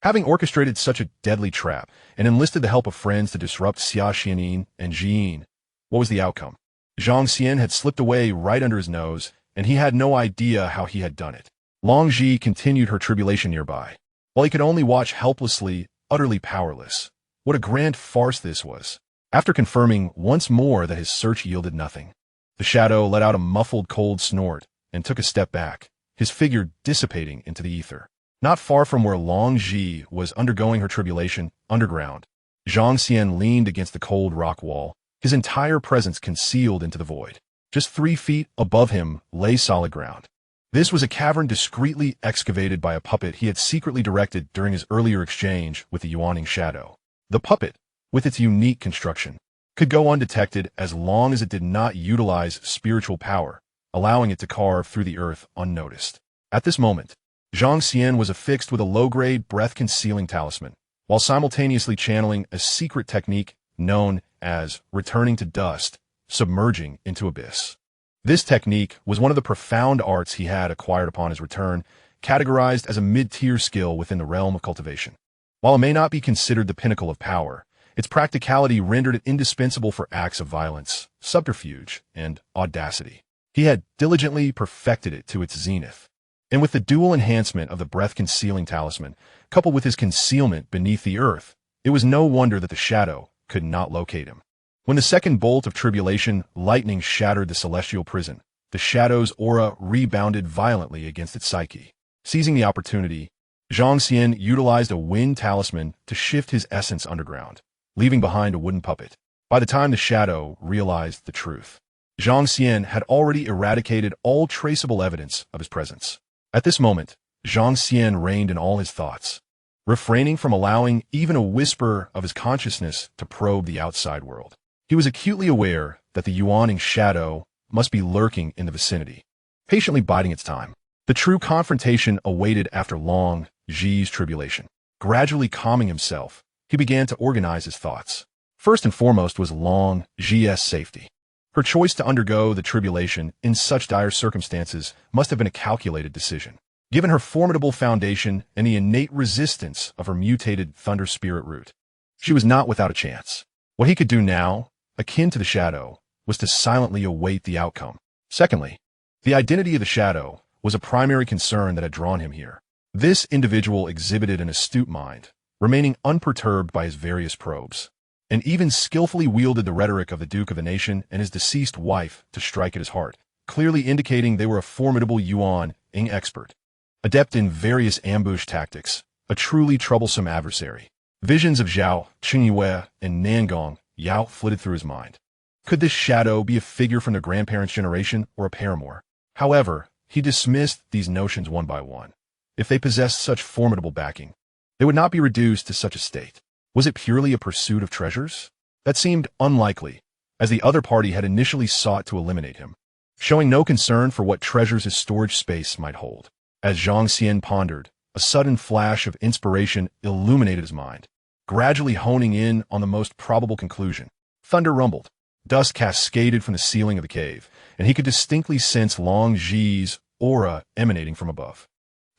having orchestrated such a deadly trap and enlisted the help of friends to disrupt Xianxia and Jin, what was the outcome? Zhang Xian had slipped away right under his nose, and he had no idea how he had done it. Long Ji continued her tribulation nearby, while he could only watch helplessly, utterly powerless. What a grand farce this was. After confirming once more that his search yielded nothing, the shadow let out a muffled cold snort and took a step back, his figure dissipating into the ether. Not far from where Long Ji was undergoing her tribulation, underground, Zhang Xian leaned against the cold rock wall, his entire presence concealed into the void. Just 3 feet above him lay solid ground. This was a cavern discreetly excavated by a puppet he had secretly directed during his earlier exchange with the Yuaning shadow. The puppet, with its unique construction, could go undetected as long as it did not utilize spiritual power, allowing it to carve through the earth unnoticed. At this moment, Zhang Xian was affixed with a low-grade breath-concealing talisman, while simultaneously channeling a secret technique known as returning to dust, submerging into abyss. This technique was one of the profound arts he had acquired upon his return, categorized as a mid-tier skill within the realm of cultivation. While it may not be considered the pinnacle of power, its practicality rendered it indispensable for acts of violence, subterfuge, and audacity. He had diligently perfected it to its zenith. And with the dual enhancement of the breath-concealing talisman, coupled with his concealment beneath the earth, it was no wonder that the shadow could not locate him. When the second bolt of tribulation lightning shattered the celestial prison, the shadow's aura rebounded violently against its psyche. Seizing the opportunity, Zhang Xian utilized a wind talisman to shift his essence underground, leaving behind a wooden puppet. By the time the shadow realized the truth, Zhang Xian had already eradicated all traceable evidence of his presence. At this moment, Zhang Xian reigned in all his thoughts, refraining from allowing even a whisper of his consciousness to probe the outside world. He was acutely aware that the yawning shadow must be lurking in the vicinity, patiently biding its time. The true confrontation awaited after Long Zhi's tribulation. Gradually calming himself, he began to organize his thoughts. First and foremost was Long Zhi's safety. Her choice to undergo the tribulation in such dire circumstances must have been a calculated decision. Given her formidable foundation and the innate resistance of her mutated thunder spirit root, she was not without a chance. What he could do now, akin to the shadow, was to silently await the outcome. Secondly, the identity of the shadow was a primary concern that had drawn him here. This individual exhibited an astute mind, remaining unperturbed by his various probes, and even skillfully wielded the rhetoric of the Duke of the Nation and his deceased wife to strike at his heart, clearly indicating they were a formidable Yuan-ing expert, adept in various ambush tactics, a truly troublesome adversary. Visions of Zhao, Qingyue, and Nangong Yao flitted through his mind. Could this shadow be a figure from their grandparents' generation or a paramour? However, he dismissed these notions one by one. If they possessed such formidable backing, they would not be reduced to such a state. Was it purely a pursuit of treasures? That seemed unlikely, as the other party had initially sought to eliminate him, showing no concern for what treasures his storage space might hold. As Zhang Xian pondered, a sudden flash of inspiration illuminated his mind, gradually honing in on the most probable conclusion. Thunder rumbled. Dust cascaded from the ceiling of the cave, and he could distinctly sense Long Zhi's aura emanating from above.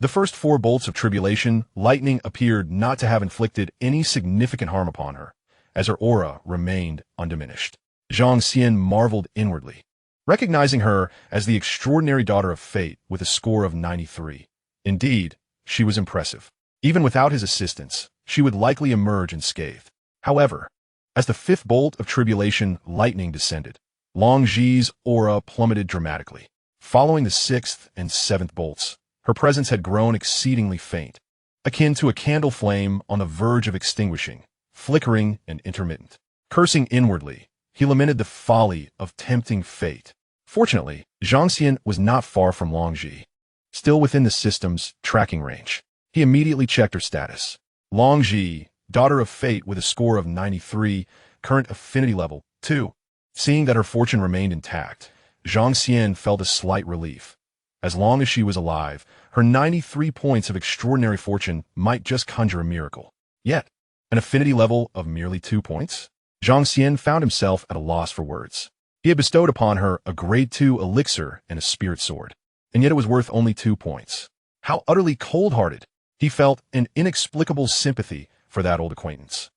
The first 4 bolts of tribulation lightning appeared not to have inflicted any significant harm upon her, as her aura remained undiminished. Zhang Xian marveled inwardly, recognizing her as the extraordinary daughter of fate with a score of 93. Indeed, she was impressive. Even without his assistance, she would likely emerge unscathed. However, as the 5th bolt of tribulation lightning descended, Long Zhi's aura plummeted dramatically. Following the 6th and 7th bolts, her presence had grown exceedingly faint, akin to a candle flame on the verge of extinguishing, flickering and intermittent. Cursing inwardly, he lamented the folly of tempting fate. Fortunately, Zhang Xian was not far from Long Zhi, still within the system's tracking range. He immediately checked her status. Long Zhi, daughter of fate with a score of 93, current affinity level 2. Seeing that her fortune remained intact, Zhang Xian felt a slight relief. As long as she was alive, her 93 points of extraordinary fortune might just conjure a miracle. Yet, an affinity level of merely 2 points? Zhang Xian found himself at a loss for words. He had bestowed upon her a grade 2 elixir and a spirit sword, and yet it was worth only 2 points. How utterly cold-hearted! He felt an inexplicable sympathy for that old acquaintance,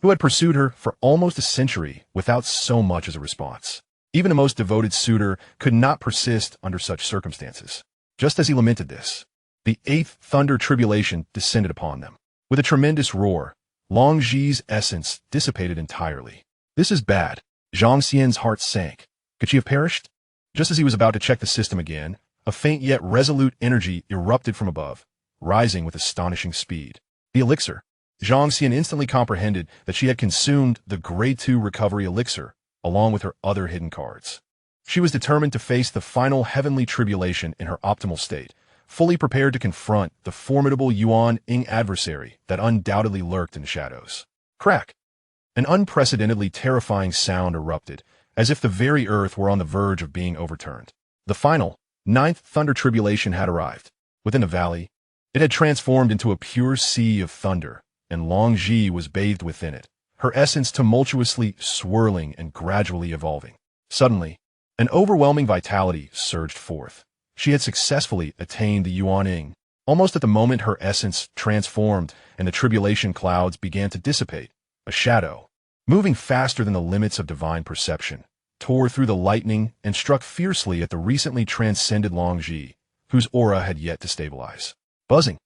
who had pursued her for almost a century without so much as a response. Even the most devoted suitor could not persist under such circumstances. Just as he lamented this, the 8th thunder tribulation descended upon them. With a tremendous roar, Long Zhi's essence dissipated entirely. This is bad. Zhang Xian's heart sank. Could she have perished? Just as he was about to check the system again, a faint yet resolute energy erupted from above, rising with astonishing speed. The elixir. Zhang Xian instantly comprehended that she had consumed the grade 2 recovery elixir, along with her other hidden cards. She was determined to face the final heavenly tribulation in her optimal state, fully prepared to confront the formidable Yuan-ing adversary that undoubtedly lurked in the shadows. Crack! An unprecedentedly terrifying sound erupted, as if the very earth were on the verge of being overturned. The final, 9th thunder tribulation had arrived. Within the valley, it had transformed into a pure sea of thunder, and Long Zhi was bathed within it, her essence tumultuously swirling and gradually evolving. Suddenly, an overwhelming vitality surged forth. She had successfully attained the Yuan-ing. Almost at the moment her essence transformed and the tribulation clouds began to dissipate, a shadow, moving faster than the limits of divine perception, tore through the lightning and struck fiercely at the recently transcended Long Zhi, whose aura had yet to stabilize. Buzzing.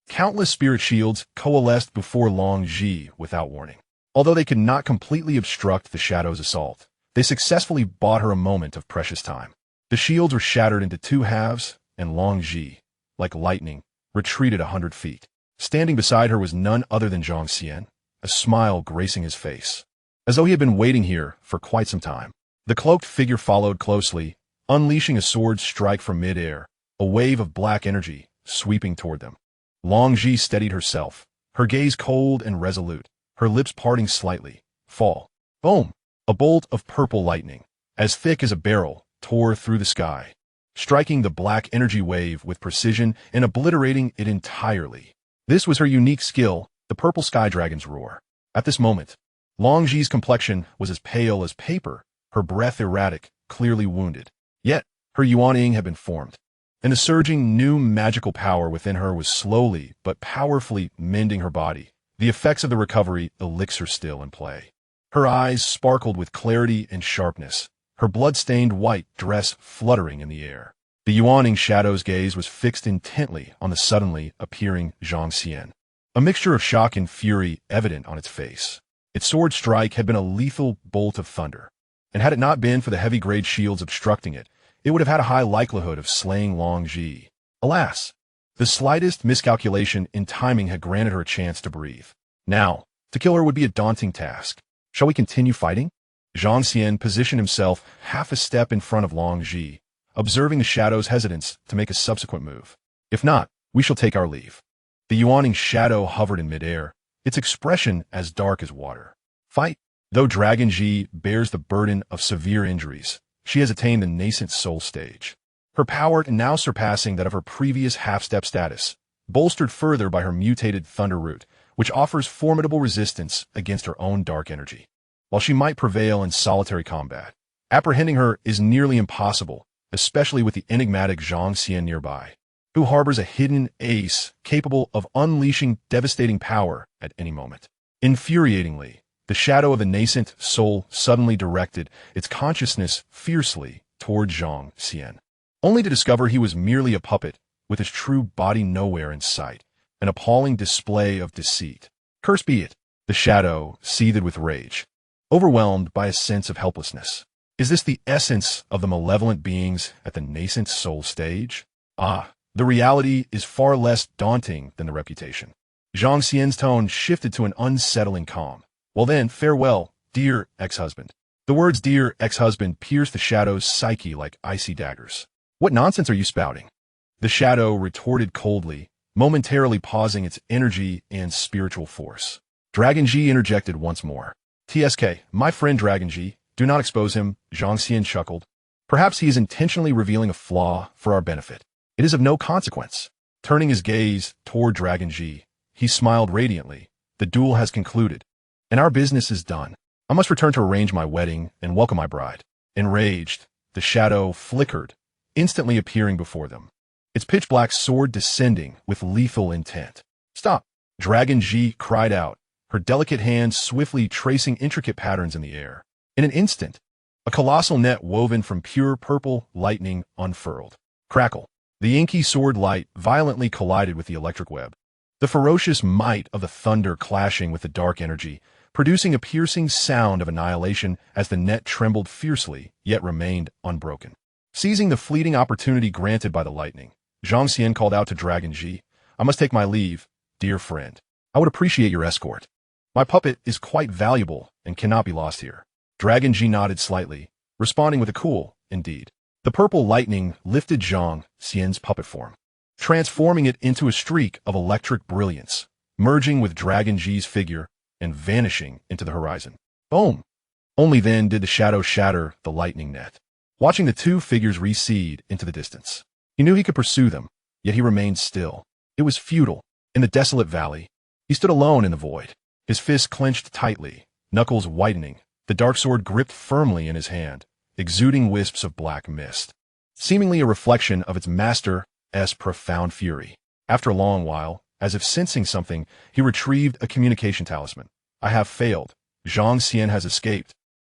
Countless spirit shields coalesced before Long Zhi without warning. Although they could not completely obstruct the shadow's assault, they successfully bought her a moment of precious time. The shields were shattered into two halves, and Long Ji, like lightning, retreated 100 feet. Standing beside her was none other than Zhang Xian, a smile gracing his face, as though he had been waiting here for quite some time. The cloaked figure followed closely, unleashing a sword strike from mid-air, a wave of black energy sweeping toward them. Long Ji steadied herself, her gaze cold and resolute, her lips parting slightly. Fall. Boom! A bolt of purple lightning, as thick as a barrel, tore through the sky, striking the black energy wave with precision and obliterating it entirely. This was her unique skill, the purple sky dragon's roar. At this moment, Long Ji's complexion was as pale as paper, her breath erratic, clearly wounded. Yet, her yuaning had been formed, and the surging new magical power within her was slowly but powerfully mending her body, the effects of the recovery elixir still in play. Her eyes sparkled with clarity and sharpness, her blood-stained white dress fluttering in the air. The yuaning shadow's gaze was fixed intently on the suddenly appearing Zhang Xian, a mixture of shock and fury evident on its face. Its sword strike had been a lethal bolt of thunder, and had it not been for the heavy-grade shields obstructing it, it would have had a high likelihood of slaying Long Ji. Alas, the slightest miscalculation in timing had granted her a chance to breathe. Now, to kill her would be a daunting task. Shall we continue fighting? Zhang Xian positioned himself half a step in front of Long Ji, observing the shadow's hesitance to make a subsequent move. If not, we shall take our leave. The yuaning shadow hovered in midair, its expression as dark as water. Fight. Though Dragon Ji bears the burden of severe injuries, she has attained the nascent soul stage. Her power now surpassing that of her previous half-step status, bolstered further by her mutated thunder root, which offers formidable resistance against her own dark energy. While she might prevail in solitary combat, apprehending her is nearly impossible, especially with the enigmatic Zhang Xian nearby, who harbors a hidden ace capable of unleashing devastating power at any moment. Infuriatingly, the shadow of the nascent soul suddenly directed its consciousness fiercely toward Zhang Xian, only to discover he was merely a puppet with his true body nowhere in sight, an appalling display of deceit. Cursed be it, the shadow seethed with rage, overwhelmed by a sense of helplessness. Is this the essence of the malevolent beings at the nascent soul stage? Ah, the reality is far less daunting than the reputation. Zhang Xian's tone shifted to an unsettling calm. Well then, farewell, dear ex-husband. The words dear ex-husband pierced the shadow's psyche like icy daggers. What nonsense are you spouting? The shadow retorted coldly, momentarily pausing its energy and spiritual force. Dragon Ji interjected once more. TSK, my friend Dragon Ji, do not expose him, Zhang Xian chuckled. Perhaps he is intentionally revealing a flaw for our benefit. It is of no consequence. Turning his gaze toward Dragon Ji, he smiled radiantly. The duel has concluded, and our business is done. I must return to arrange my wedding and welcome my bride. Enraged, the shadow flickered, instantly appearing before them, its pitch-black sword descending with lethal intent. Stop! Dragon Ji cried out, her delicate hands swiftly tracing intricate patterns in the air. In an instant, a colossal net woven from pure purple lightning unfurled. Crackle! The inky sword light violently collided with the electric web, the ferocious might of the thunder clashing with the dark energy, producing a piercing sound of annihilation as the net trembled fiercely, yet remained unbroken. Seizing the fleeting opportunity granted by the lightning, Zhang Xian called out to Dragon Ji, I must take my leave, dear friend. I would appreciate your escort. My puppet is quite valuable and cannot be lost here. Dragon Ji nodded slightly, responding with a cool, indeed. The purple lightning lifted Zhang Xian's puppet form, transforming it into a streak of electric brilliance, merging with Dragon Ji's figure and vanishing into the horizon. Boom! Only then did the shadow shatter the lightning net, watching the two figures recede into the distance. He knew he could pursue them, yet he remained still. It was futile. In the desolate valley, he stood alone in the void, his fists clenched tightly, knuckles whitening, the dark sword gripped firmly in his hand, exuding wisps of black mist, seemingly a reflection of its master's profound fury. After a long while, as if sensing something, he retrieved a communication talisman. I have failed. Zhang Xian has escaped,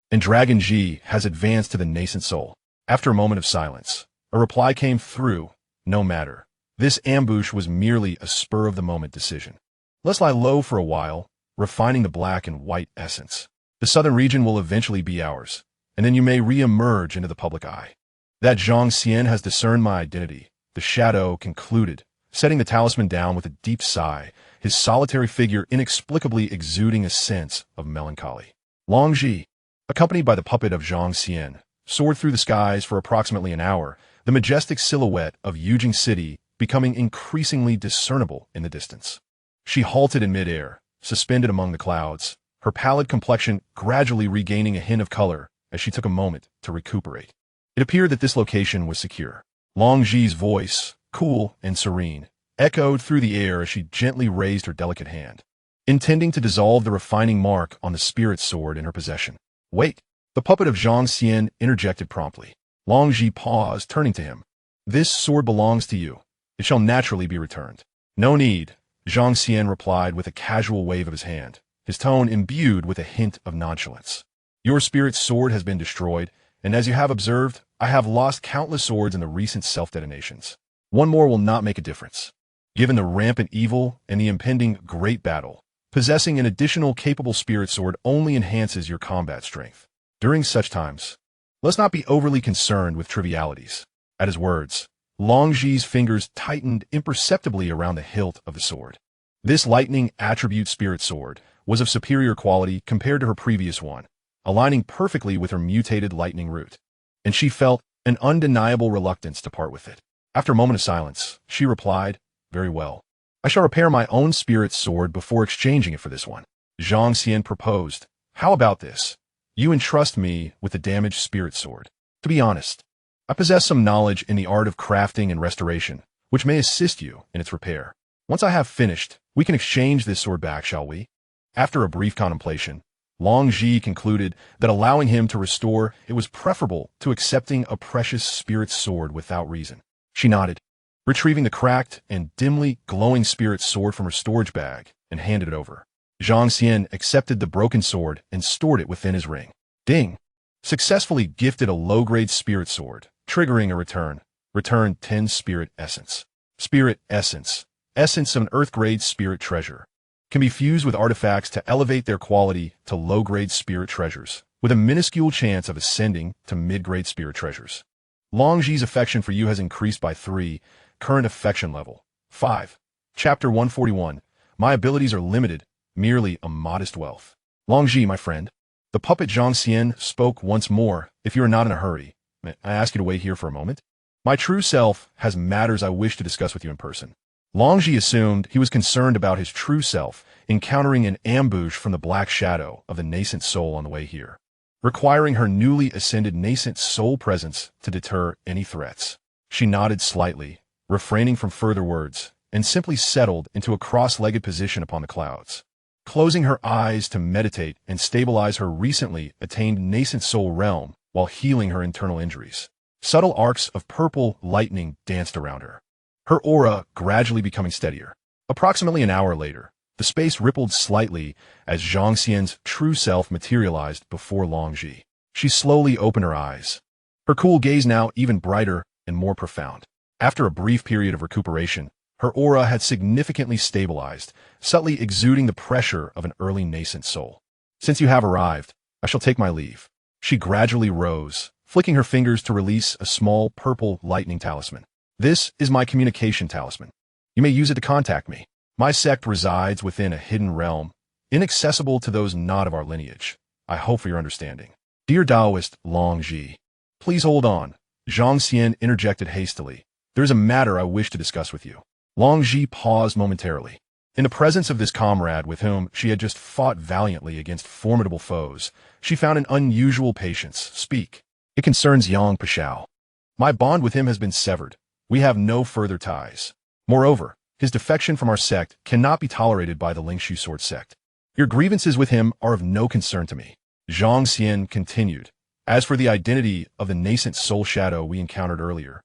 and Dragon Ji has advanced to the nascent soul. After a moment of silence, a reply came through. No matter. This ambush was merely a spur-of-the-moment decision. Let's lie low for a while, refining the black and white essence. The southern region will eventually be ours, and then you may re-emerge into the public eye. That Zhang Xian has discerned my identity, the shadow concluded, setting the talisman down with a deep sigh, his solitary figure inexplicably exuding a sense of melancholy. Long Ji, accompanied by the puppet of Zhang Xian, soared through the skies for approximately an hour, the majestic silhouette of Yujing City becoming increasingly discernible in the distance. She halted in midair, suspended among the clouds, her pallid complexion gradually regaining a hint of color as she took a moment to recuperate. It appeared that this location was secure. Long Ji's voice, cool and serene, echoed through the air as she gently raised her delicate hand, intending to dissolve the refining mark on the spirit sword in her possession. Wait! The puppet of Zhang Xian interjected promptly. Long Ji paused, turning to him. This sword belongs to you. It shall naturally be returned. No need, Zhang Xian replied with a casual wave of his hand, his tone imbued with a hint of nonchalance. Your spirit sword has been destroyed, and as you have observed, I have lost countless swords in the recent self-detonations. One more will not make a difference. Given the rampant evil and the impending great battle, possessing an additional capable spirit sword only enhances your combat strength. During such times, let's not be overly concerned with trivialities. At his words, Long Ji's fingers tightened imperceptibly around the hilt of the sword. This lightning attribute spirit sword was of superior quality compared to her previous one, aligning perfectly with her mutated lightning root, and she felt an undeniable reluctance to part with it. After a moment of silence, she replied, Very well. I shall repair my own spirit sword before exchanging it for this one. Zhang Xian proposed, How about this? You entrust me with the damaged spirit sword. To be honest, I possess some knowledge in the art of crafting and restoration, which may assist you in its repair. Once I have finished, we can exchange this sword back, shall we? After a brief contemplation, Long Ji concluded that allowing him to restore it was preferable to accepting a precious spirit sword without reason. She nodded, retrieving the cracked and dimly glowing spirit sword from her storage bag and handed it over. Zhang Xian accepted the broken sword and stored it within his ring. Ding! Successfully gifted a low-grade spirit sword, triggering a return. Return 10 spirit essence. Spirit essence. Essence of an earth-grade spirit treasure. Can be fused with artifacts to elevate their quality to low-grade spirit treasures, with a minuscule chance of ascending to mid-grade spirit treasures. Long Ji's affection for you has increased by 3, current affection level. 5. Chapter 141. My abilities are limited, merely a modest wealth. Long Ji, my friend. The puppet Zhang Xian spoke once more. If you are not in a hurry, may I ask you to wait here for a moment? My true self has matters I wish to discuss with you in person. Long Ji assumed he was concerned about his true self encountering an ambush from the black shadow of the nascent soul on the way here, requiring her newly ascended nascent soul presence to deter any threats. She nodded slightly, refraining from further words, and simply settled into a cross-legged position upon the clouds, closing her eyes to meditate and stabilize her recently attained nascent soul realm while healing her internal injuries. Subtle arcs of purple lightning danced around her, her aura gradually becoming steadier. Approximately an hour later, the space rippled slightly as Zhang Xian's true self materialized before Long Ji. She slowly opened her eyes, her cool gaze now even brighter and more profound. After a brief period of recuperation, her aura had significantly stabilized, subtly exuding the pressure of an early nascent soul. Since you have arrived, I shall take my leave. She gradually rose, flicking her fingers to release a small purple lightning talisman. This is my communication talisman. You may use it to contact me. My sect resides within a hidden realm, inaccessible to those not of our lineage. I hope for your understanding. Dear Taoist Long Ji, please hold on. Zhang Xian interjected hastily. There is a matter I wish to discuss with you. Long Ji paused momentarily. In the presence of this comrade with whom she had just fought valiantly against formidable foes, she found an unusual patience. Speak. It concerns Yang Pashao. My bond with him has been severed. We have no further ties. Moreover, his defection from our sect cannot be tolerated by the Lingshu Sword sect. Your grievances with him are of no concern to me. Zhang Xian continued. As for the identity of the nascent soul shadow we encountered earlier,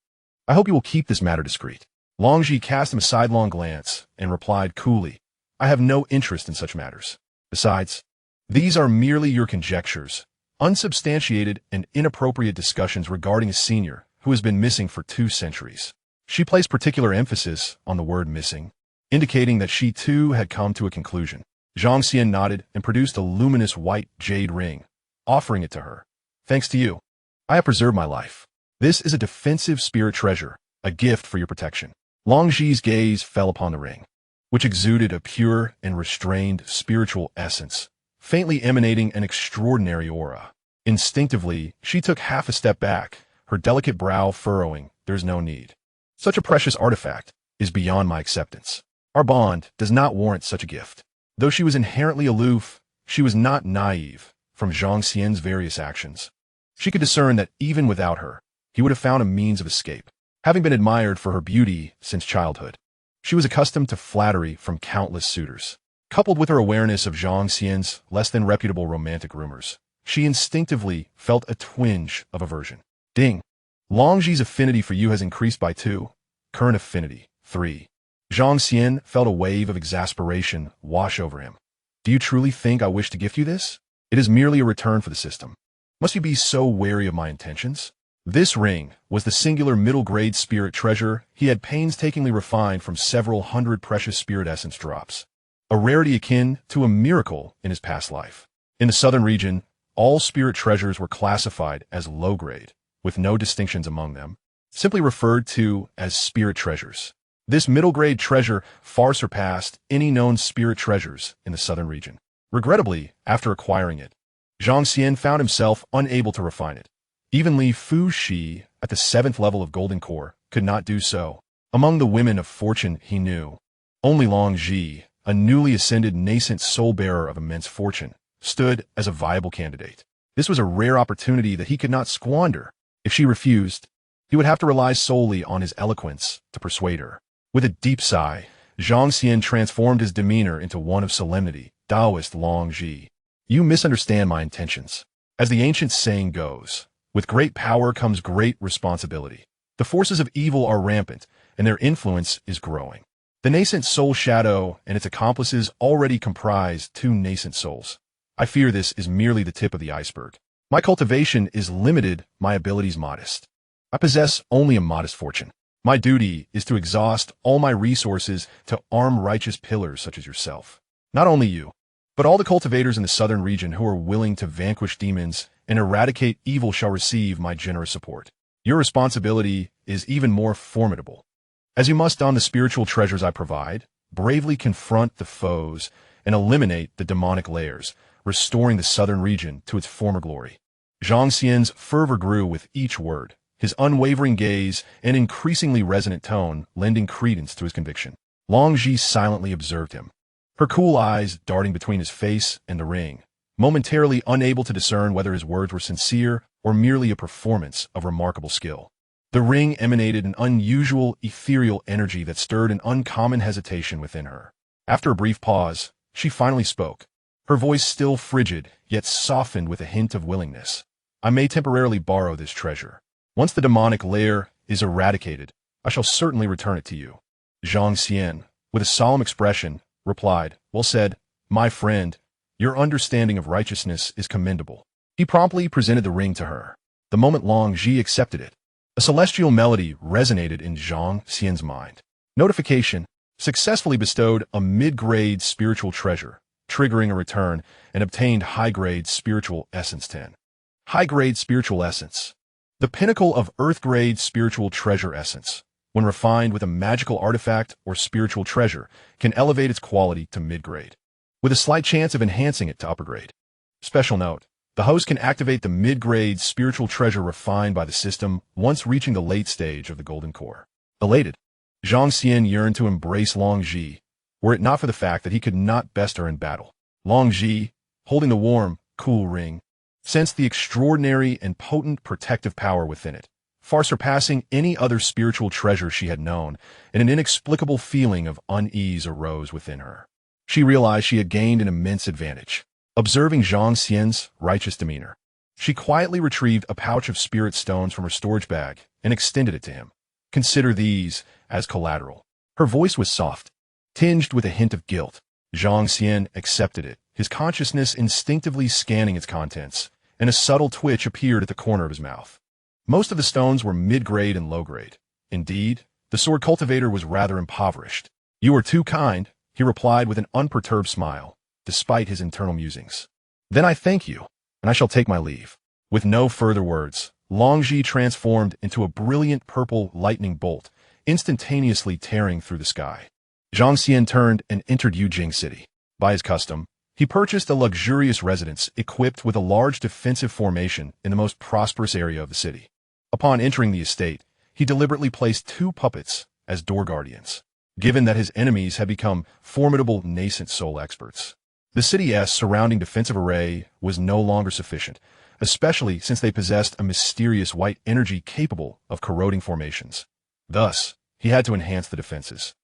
I hope you will keep this matter discreet. Long Ji cast him a sidelong glance and replied coolly, I have no interest in such matters. Besides, these are merely your conjectures, unsubstantiated and inappropriate discussions regarding a senior who has been missing for 2 centuries. She placed particular emphasis on the word missing, indicating that she too had come to a conclusion. Zhang Xian nodded and produced a luminous white jade ring, offering it to her. Thanks to you, I have preserved my life. This is a defensive spirit treasure, a gift for your protection. Long Zhi's gaze fell upon the ring, which exuded a pure and restrained spiritual essence, faintly emanating an extraordinary aura. Instinctively, she took half a step back, her delicate brow furrowing. There's no need. Such a precious artifact is beyond my acceptance. Our bond does not warrant such a gift. Though she was inherently aloof, she was not naive from Zhang Xian's various actions. She could discern that even without her, he would have found a means of escape. Having been admired for her beauty since childhood, she was accustomed to flattery from countless suitors. Coupled with her awareness of Zhang Xian's less than reputable romantic rumors, she instinctively felt a twinge of aversion. Ding! Long Zhi's affinity for you has increased by 2. Current affinity, 3. Zhang Xian felt a wave of exasperation wash over him. Do you truly think I wish to gift you this? It is merely a return for the system. Must you be so wary of my intentions? This ring was the singular middle-grade spirit treasure he had painstakingly refined from several hundred precious spirit essence drops, a rarity akin to a miracle in his past life. In the southern region, all spirit treasures were classified as low-grade, with no distinctions among them, simply referred to as spirit treasures. This middle-grade treasure far surpassed any known spirit treasures in the southern region. Regrettably, after acquiring it, Zhang Xian found himself unable to refine it. Even Li Fuxi, at the 7th level of Golden Core, could not do so. Among the women of fortune he knew, only Long Zhi, a newly ascended nascent soul-bearer of immense fortune, stood as a viable candidate. This was a rare opportunity that he could not squander. If she refused, he would have to rely solely on his eloquence to persuade her. With a deep sigh, Zhang Xian transformed his demeanor into one of solemnity. Taoist Long Zhi, you misunderstand my intentions. As the ancient saying goes, with great power comes great responsibility. The forces of evil are rampant, and their influence is growing. The nascent soul shadow and its accomplices already comprise 2 nascent souls. I fear this is merely the tip of the iceberg. My cultivation is limited, my abilities modest. I possess only a modest fortune. My duty is to exhaust all my resources to arm righteous pillars such as yourself. Not only you, but all the cultivators in the southern region who are willing to vanquish demons and eradicate evil shall receive my generous support. Your responsibility is even more formidable, as you must on the spiritual treasures I provide, bravely confront the foes and eliminate the demonic layers, restoring the southern region to its former glory. Zhang Xian's fervor grew with each word, his unwavering gaze and increasingly resonant tone lending credence to his conviction. Long Zhi silently observed him, her cool eyes darting between his face and the ring, momentarily unable to discern whether his words were sincere or merely a performance of remarkable skill. The ring emanated an unusual, ethereal energy that stirred an uncommon hesitation within her. After a brief pause, she finally spoke, her voice still frigid, yet softened with a hint of willingness. I may temporarily borrow this treasure. Once the demonic layer is eradicated, I shall certainly return it to you. Zhang Xian, with a solemn expression, replied, Well said, my friend, your understanding of righteousness is commendable. He promptly presented the ring to her. The moment Long Zhi accepted it, a celestial melody resonated in Zhang Xian's mind. Notification, successfully bestowed a mid-grade spiritual treasure, triggering a return, and obtained high-grade spiritual essence 10. High-grade spiritual essence. The pinnacle of earth-grade spiritual treasure essence, when refined with a magical artifact or spiritual treasure, can elevate its quality to mid-grade, with a slight chance of enhancing it to upper grade. Special note, the host can activate the mid-grade spiritual treasure refined by the system once reaching the late stage of the Golden Core. Elated, Zhang Xian yearned to embrace Long Zhi, were it not for the fact that he could not best her in battle. Long Zhi, holding the warm, cool ring, sensed the extraordinary and potent protective power within it, far surpassing any other spiritual treasure she had known, and an inexplicable feeling of unease arose within her. She realized she had gained an immense advantage. Observing Zhang Xian's righteous demeanor, she quietly retrieved a pouch of spirit stones from her storage bag and extended it to him. Consider these as collateral. Her voice was soft, tinged with a hint of guilt. Zhang Xian accepted it, his consciousness instinctively scanning its contents, and a subtle twitch appeared at the corner of his mouth. Most of the stones were mid-grade and low-grade. Indeed, the sword cultivator was rather impoverished. You are too kind, he replied with an unperturbed smile. despite his internal musings. "Then I thank you, and I shall take my leave." With no further words, Longji transformed into a brilliant purple lightning bolt, instantaneously tearing through the sky. Zhang Xian turned and entered Yujing City. By his custom, he purchased a luxurious residence equipped with a large defensive formation in the most prosperous area of the city. Upon entering the estate, he deliberately placed 2 puppets as door guardians, given that his enemies had become formidable nascent soul experts. The city's surrounding defensive array was no longer sufficient, especially since they possessed a mysterious white energy capable of corroding formations. Thus, he had to enhance the defenses.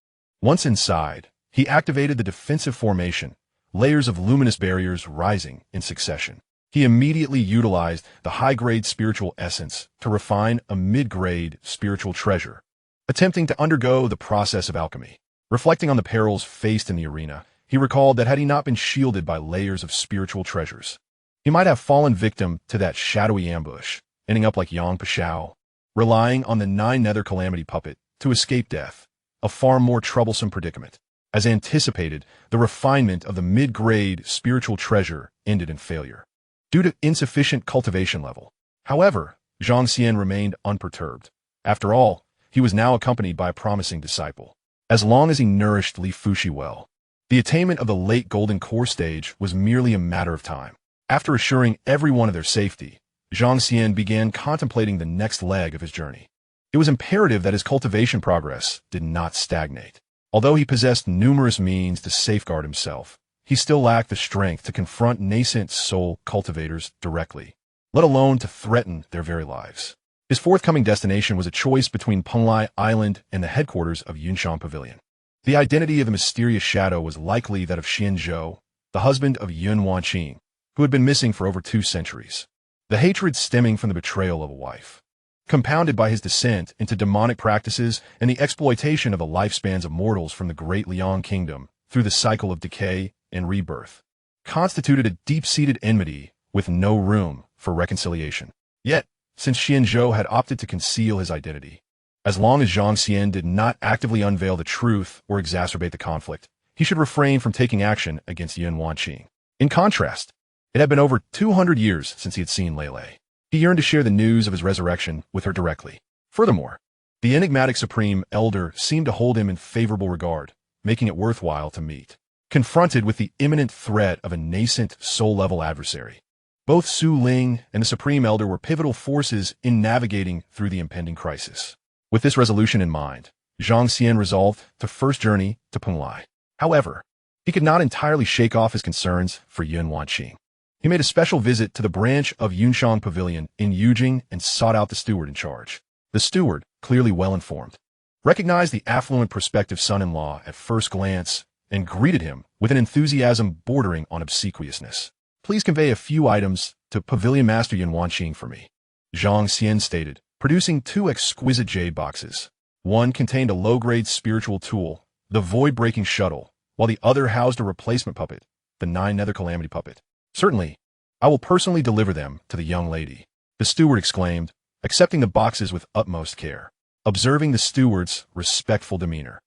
Once inside, he activated the defensive formation, layers of luminous barriers rising in succession. He immediately utilized the high-grade spiritual essence to refine a mid-grade spiritual treasure, attempting to undergo the process of alchemy. Reflecting on the perils faced in the arena, he recalled that had he not been shielded by layers of spiritual treasures, he might have fallen victim to that shadowy ambush, ending up like Yang Pashao, relying on the 9 nether calamity puppet to escape death, a far more troublesome predicament. As anticipated, the refinement of the mid-grade spiritual treasure ended in failure, due to insufficient cultivation level. However, Zhang Xian remained unperturbed. After all, he was now accompanied by a promising disciple. As long as he nourished Li Fuxi well, the attainment of the late golden core stage was merely a matter of time. After assuring everyone of their safety, Zhang Xian began contemplating the next leg of his journey. It was imperative that his cultivation progress did not stagnate. Although he possessed numerous means to safeguard himself, he still lacked the strength to confront nascent soul cultivators directly, let alone to threaten their very lives. His forthcoming destination was a choice between Penglai Island and the headquarters of Yunshang Pavilion. The identity of the mysterious shadow was likely that of Xianzhou, the husband of Yun Wanqing, who had been missing for over 2 centuries. The hatred stemming from the betrayal of a wife, compounded by his descent into demonic practices and the exploitation of the lifespans of mortals from the great Liang kingdom through the cycle of decay and rebirth, constituted a deep-seated enmity with no room for reconciliation. Yet, since Xianzhou had opted to conceal his identity, as long as Zhang Xian did not actively unveil the truth or exacerbate the conflict, he should refrain from taking action against Yun Wanqing. In contrast, it had been over 200 years since he had seen Lele. He yearned to share the news of his resurrection with her directly. Furthermore, the enigmatic Supreme Elder seemed to hold him in favorable regard, making it worthwhile to meet. Confronted with the imminent threat of a nascent soul-level adversary, both Su Ling and the Supreme Elder were pivotal forces in navigating through the impending crisis. With this resolution in mind, Zhang Xian resolved to first journey to Penglai. However, he could not entirely shake off his concerns for Yun Wanqing. He made a special visit to the branch of Yunshang Pavilion in Yujing and sought out the steward in charge. The steward, clearly well-informed, recognized the affluent prospective son-in-law at first glance and greeted him with an enthusiasm bordering on obsequiousness. "Please convey a few items to Pavilion Master Yun Wanqing for me," Zhang Xian stated, producing 2 exquisite jade boxes. One contained a low-grade spiritual tool, the void-breaking shuttle, while the other housed a replacement puppet, the 9 nether calamity puppet. "Certainly, I will personally deliver them to the young lady," the steward exclaimed, accepting the boxes with utmost care. Observing the steward's respectful demeanor,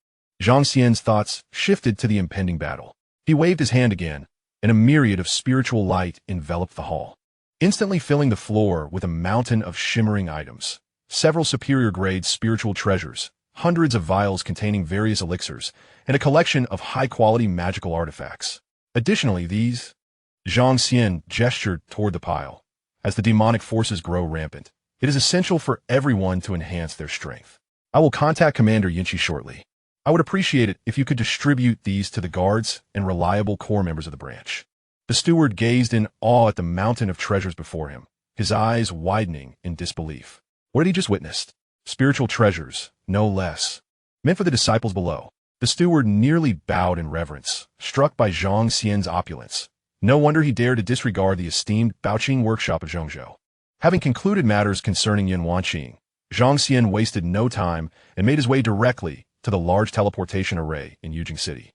Zhang Xian's thoughts shifted to the impending battle. He waved his hand again, and a myriad of spiritual light enveloped the hall, instantly filling the floor with a mountain of shimmering items. Several superior-grade spiritual treasures, hundreds of vials containing various elixirs, and a collection of high-quality magical artifacts. Additionally, Zhang Xian gestured toward the pile. As the demonic forces grow rampant, it is essential for everyone to enhance their strength. I will contact Commander Yinchi shortly. I would appreciate it if you could distribute these to the guards and reliable core members of the branch. The steward gazed in awe at the mountain of treasures before him, his eyes widening in disbelief. What had he just witnessed? Spiritual treasures, no less, meant for the disciples below. The steward nearly bowed in reverence, struck by Zhang Xian's opulence. No wonder he dared to disregard the esteemed Baoqing workshop of Zhongzhou. Having concluded matters concerning Yun Wanqing, Zhang Xian wasted no time and made his way directly to the large teleportation array in Yujing City.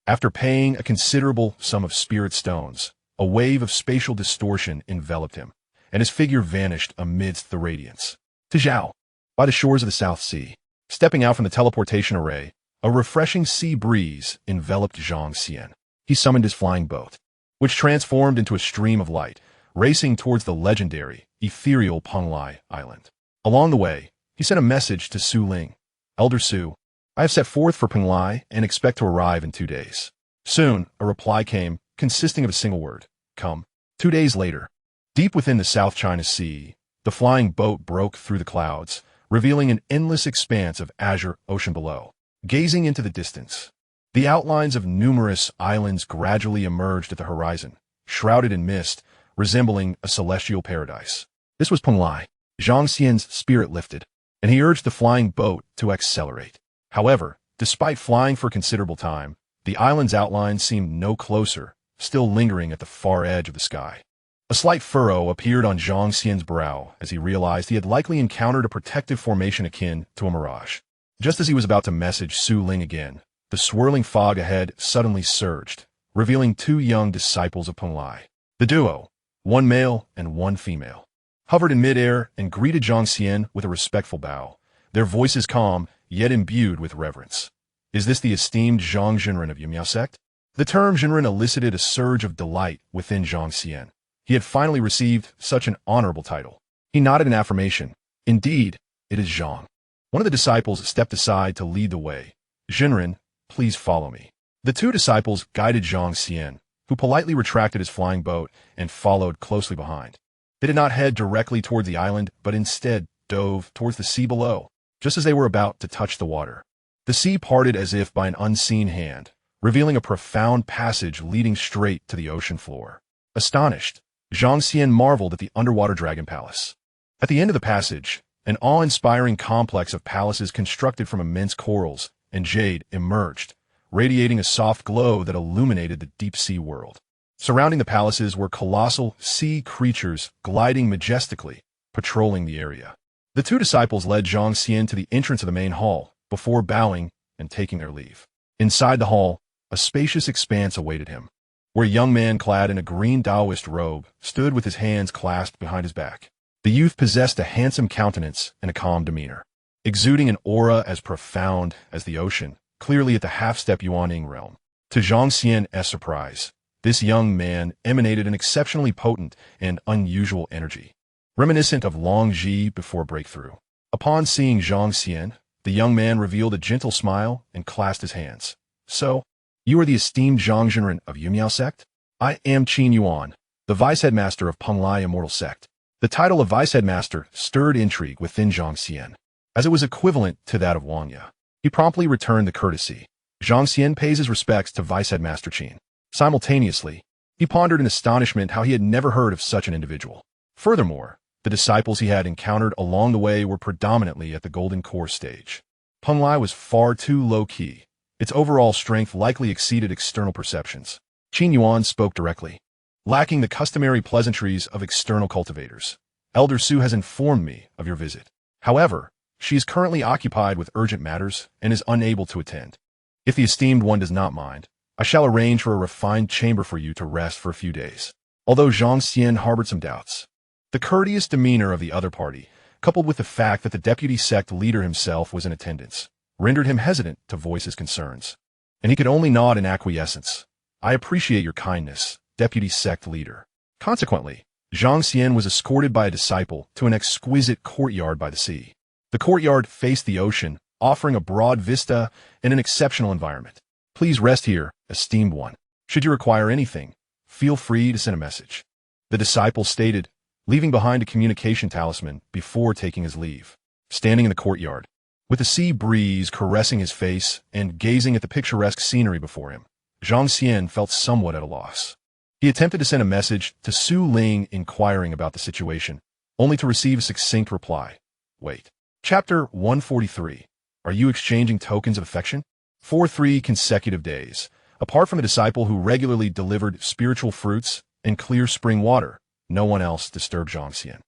After paying a considerable sum of spirit stones, a wave of spatial distortion enveloped him, and his figure vanished amidst the radiance. Tizhao, by the shores of the South Sea, stepping out from the teleportation array, a refreshing sea breeze enveloped Zhang Xian. He summoned his flying boat. which transformed into a stream of light, racing towards the legendary, ethereal Penglai Island. Along the way, he sent a message to Su Ling. Elder Su, I have set forth for Penglai and expect to arrive in 2 days. Soon, a reply came, consisting of a single word, come. 2 days later, deep within the South China Sea, the flying boat broke through the clouds, revealing an endless expanse of azure ocean below. Gazing into the distance, the outlines of numerous islands gradually emerged at the horizon, shrouded in mist, resembling a celestial paradise. This was Penglai. Zhang Xian's spirit lifted, and he urged the flying boat to accelerate. However, despite flying for considerable time, the island's outlines seemed no closer, still lingering at the far edge of the sky. A slight furrow appeared on Zhang Xian's brow as he realized he had likely encountered a protective formation akin to a mirage. Just as he was about to message Su Ling again, the swirling fog ahead suddenly surged, revealing 2 young disciples of Penglai. The duo, one male and one female, hovered in midair and greeted Zhang Xian with a respectful bow, their voices calm, yet imbued with reverence. Is this the esteemed Zhang Xianren of Yimiao sect? The term Xianren elicited a surge of delight within Zhang Xian. He had finally received such an honorable title. He nodded in affirmation. Indeed, it is Zhang. One of the disciples stepped aside to lead the way. Xianren, please follow me. The 2 disciples guided Zhang Xian, who politely retracted his flying boat and followed closely behind. They did not head directly toward the island, but instead dove towards the sea below, just as they were about to touch the water. The sea parted as if by an unseen hand, revealing a profound passage leading straight to the ocean floor. Astonished, Zhang Xian marveled at the underwater dragon palace. At the end of the passage, an awe-inspiring complex of palaces constructed from immense corals and jade emerged, radiating a soft glow that illuminated the deep-sea world. Surrounding the palaces were colossal sea creatures gliding majestically, patrolling the area. The 2 disciples led Zhang Xian to the entrance of the main hall, before bowing and taking their leave. Inside the hall, a spacious expanse awaited him, where a young man clad in a green Taoist robe stood with his hands clasped behind his back. The youth possessed a handsome countenance and a calm demeanor, exuding an aura as profound as the ocean, clearly at the half-step Yuaning realm. To Zhang Xian's surprise, this young man emanated an exceptionally potent and unusual energy, reminiscent of Long Ji before breakthrough. Upon seeing Zhang Xian, the young man revealed a gentle smile and clasped his hands. So, you are the esteemed Zhang Xianren of Yimiao sect? I am Qin Yuan, the vice-headmaster of Penglai Immortal Sect. The title of vice-headmaster stirred intrigue within Zhang Xian, as it was equivalent to that of Wang Ya. He promptly returned the courtesy. Zhang Xian pays his respects to vice-headmaster Qin. Simultaneously, he pondered in astonishment how he had never heard of such an individual. Furthermore, the disciples he had encountered along the way were predominantly at the Golden Core stage. Penglai was far too low-key. Its overall strength likely exceeded external perceptions. Qin Yuan spoke directly, lacking the customary pleasantries of external cultivators. Elder Su has informed me of your visit. However, she is currently occupied with urgent matters and is unable to attend. If the esteemed one does not mind, I shall arrange for a refined chamber for you to rest for a few days. Although Zhang Xian harbored some doubts, the courteous demeanor of the other party, coupled with the fact that the deputy sect leader himself was in attendance, rendered him hesitant to voice his concerns. And he could only nod in acquiescence. I appreciate your kindness, deputy sect leader. Consequently, Zhang Xian was escorted by a disciple to an exquisite courtyard by the sea. The courtyard faced the ocean, offering a broad vista and an exceptional environment. Please rest here, esteemed one. Should you require anything, feel free to send a message. The disciple stated, leaving behind a communication talisman before taking his leave. Standing in the courtyard, with the sea breeze caressing his face and gazing at the picturesque scenery before him, Zhang Xian felt somewhat at a loss. He attempted to send a message to Su Ling inquiring about the situation, only to receive a succinct reply. Wait. Chapter 143. Are you exchanging tokens of affection? For 3 consecutive days, apart from a disciple who regularly delivered spiritual fruits and clear spring water, no one else disturbed Zhang Xian.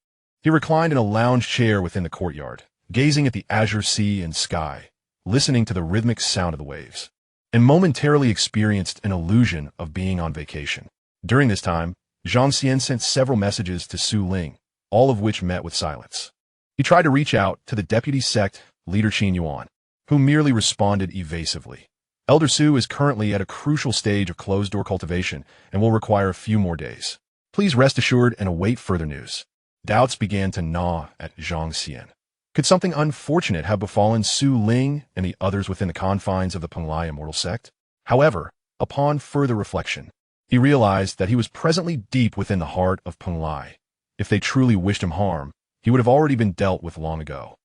He reclined in a lounge chair within the courtyard, gazing at the azure sea and sky, listening to the rhythmic sound of the waves, and momentarily experienced an illusion of being on vacation. During this time, Zhang Xian sent several messages to Su Ling, all of which met with silence. He tried to reach out to the deputy sect leader Qin Yuan, who merely responded evasively. Elder Su is currently at a crucial stage of closed-door cultivation and will require a few more days. Please rest assured and await further news. Doubts began to gnaw at Zhang Xian. Could something unfortunate have befallen Su Ling and the others within the confines of the Penglai immortal sect? However, upon further reflection, he realized that he was presently deep within the heart of Penglai. If they truly wished him harm, he would have already been dealt with long ago.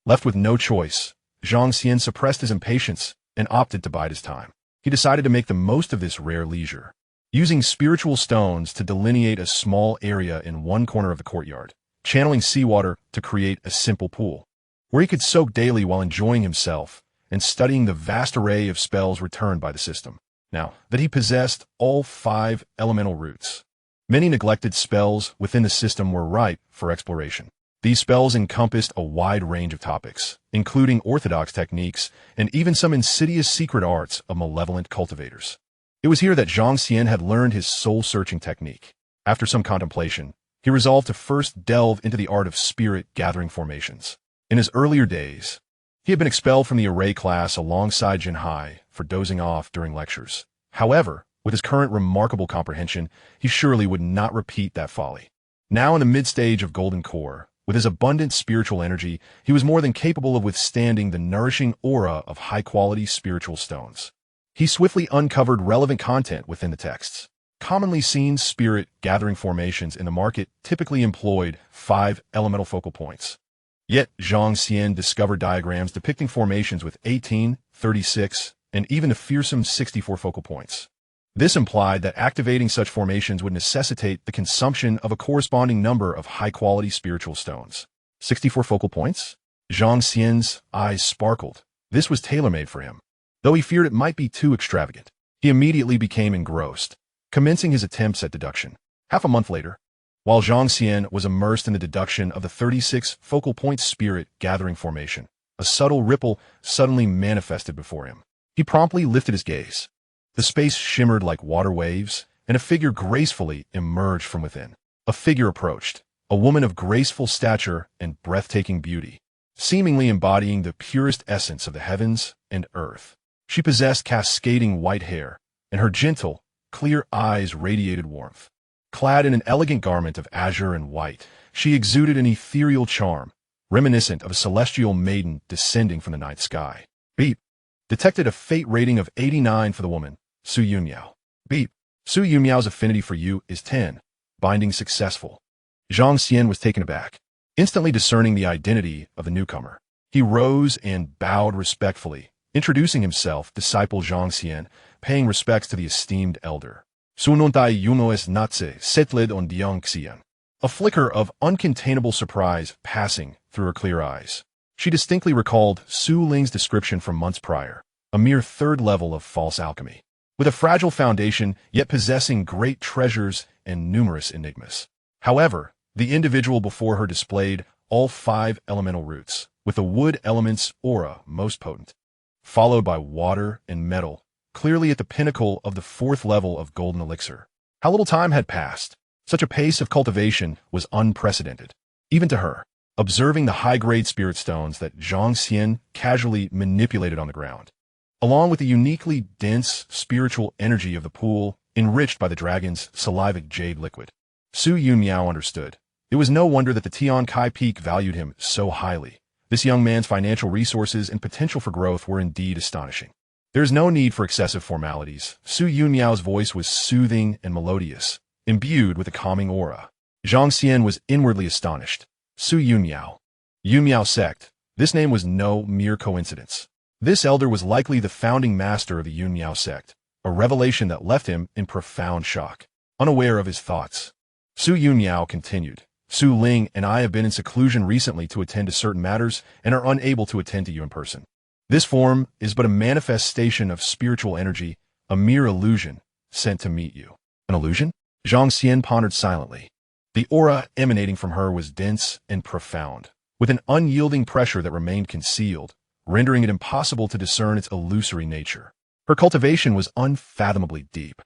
Left with no choice, Zhang Xian suppressed his impatience and opted to bide his time. He decided to make the most of this rare leisure, using spiritual stones to delineate a small area in one corner of the courtyard, channeling seawater to create a simple pool, where he could soak daily while enjoying himself and studying the vast array of spells returned by the system. Now that he possessed all 5 elemental roots, many neglected spells within the system were ripe for exploration. These spells encompassed a wide range of topics, including orthodox techniques and even some insidious secret arts of malevolent cultivators. It was here that Zhang Xian had learned his soul-searching technique. After some contemplation, he resolved to first delve into the art of spirit-gathering formations. In his earlier days, he had been expelled from the array class alongside Jinhai for dozing off during lectures. However, with his current remarkable comprehension, he surely would not repeat that folly. Now in the mid-stage of Golden Core, with his abundant spiritual energy, he was more than capable of withstanding the nourishing aura of high-quality spiritual stones. He swiftly uncovered relevant content within the texts. Commonly seen spirit-gathering formations in the market typically employed 5 elemental focal points. Yet Zhang Xian discovered diagrams depicting formations with 18, 36, and even a fearsome 64 focal points. This implied that activating such formations would necessitate the consumption of a corresponding number of high-quality spiritual stones. 64 focal points? Zhang Xian's eyes sparkled. This was tailor-made for him. Though he feared it might be too extravagant, he immediately became engrossed, commencing his attempts at deduction. Half a month later, while Zhang Xian was immersed in the deduction of the 36 focal point spirit-gathering formation, a subtle ripple suddenly manifested before him. He promptly lifted his gaze. The space shimmered like water waves, and a figure gracefully emerged from within. A figure approached, a woman of graceful stature and breathtaking beauty, seemingly embodying the purest essence of the heavens and earth. She possessed cascading white hair, and her gentle, clear eyes radiated warmth. Clad in an elegant garment of azure and white, she exuded an ethereal charm, reminiscent of a celestial maiden descending from the night sky. Beep. Detected a fate rating of 89 for the woman, Su Yunmiao. Beep. Su Yunmiao's affinity for you is 10. Binding successful. Zhang Xian was taken aback, instantly discerning the identity of the newcomer. He rose and bowed respectfully, introducing himself, disciple Zhang Xian, paying respects to the esteemed elder. Sunontai Yunoes Natse Setled on Xianxia. A flicker of uncontainable surprise passing through her clear eyes. She distinctly recalled Su Ling's description from months prior, a mere 3rd level of false alchemy, with a fragile foundation yet possessing great treasures and numerous enigmas. However, the individual before her displayed all 5 elemental roots, with the wood element's aura most potent, followed by water and metal, clearly at the pinnacle of the 4th level of golden elixir. How little time had passed. Such a pace of cultivation was unprecedented, even to her, observing the high-grade spirit stones that Zhang Xian casually manipulated on the ground, along with the uniquely dense spiritual energy of the pool enriched by the dragon's salivic jade liquid. Su Yunmiao understood. It was no wonder that the Tian Kai Peak valued him so highly. This young man's financial resources and potential for growth were indeed astonishing. There is no need for excessive formalities. Su Yunmiao's voice was soothing and melodious, imbued with a calming aura. Zhang Xian was inwardly astonished. Su Yunmiao. Yunmiao sect. This name was no mere coincidence. This elder was likely the founding master of the Yunmiao sect, a revelation that left him in profound shock, unaware of his thoughts. Su Yunmiao continued. Su Ling and I have been in seclusion recently to attend to certain matters and are unable to attend to you in person. This form is but a manifestation of spiritual energy, a mere illusion, sent to meet you. An illusion? Zhang Xian pondered silently. The aura emanating from her was dense and profound, with an unyielding pressure that remained concealed, rendering it impossible to discern its illusory nature. Her cultivation was unfathomably deep.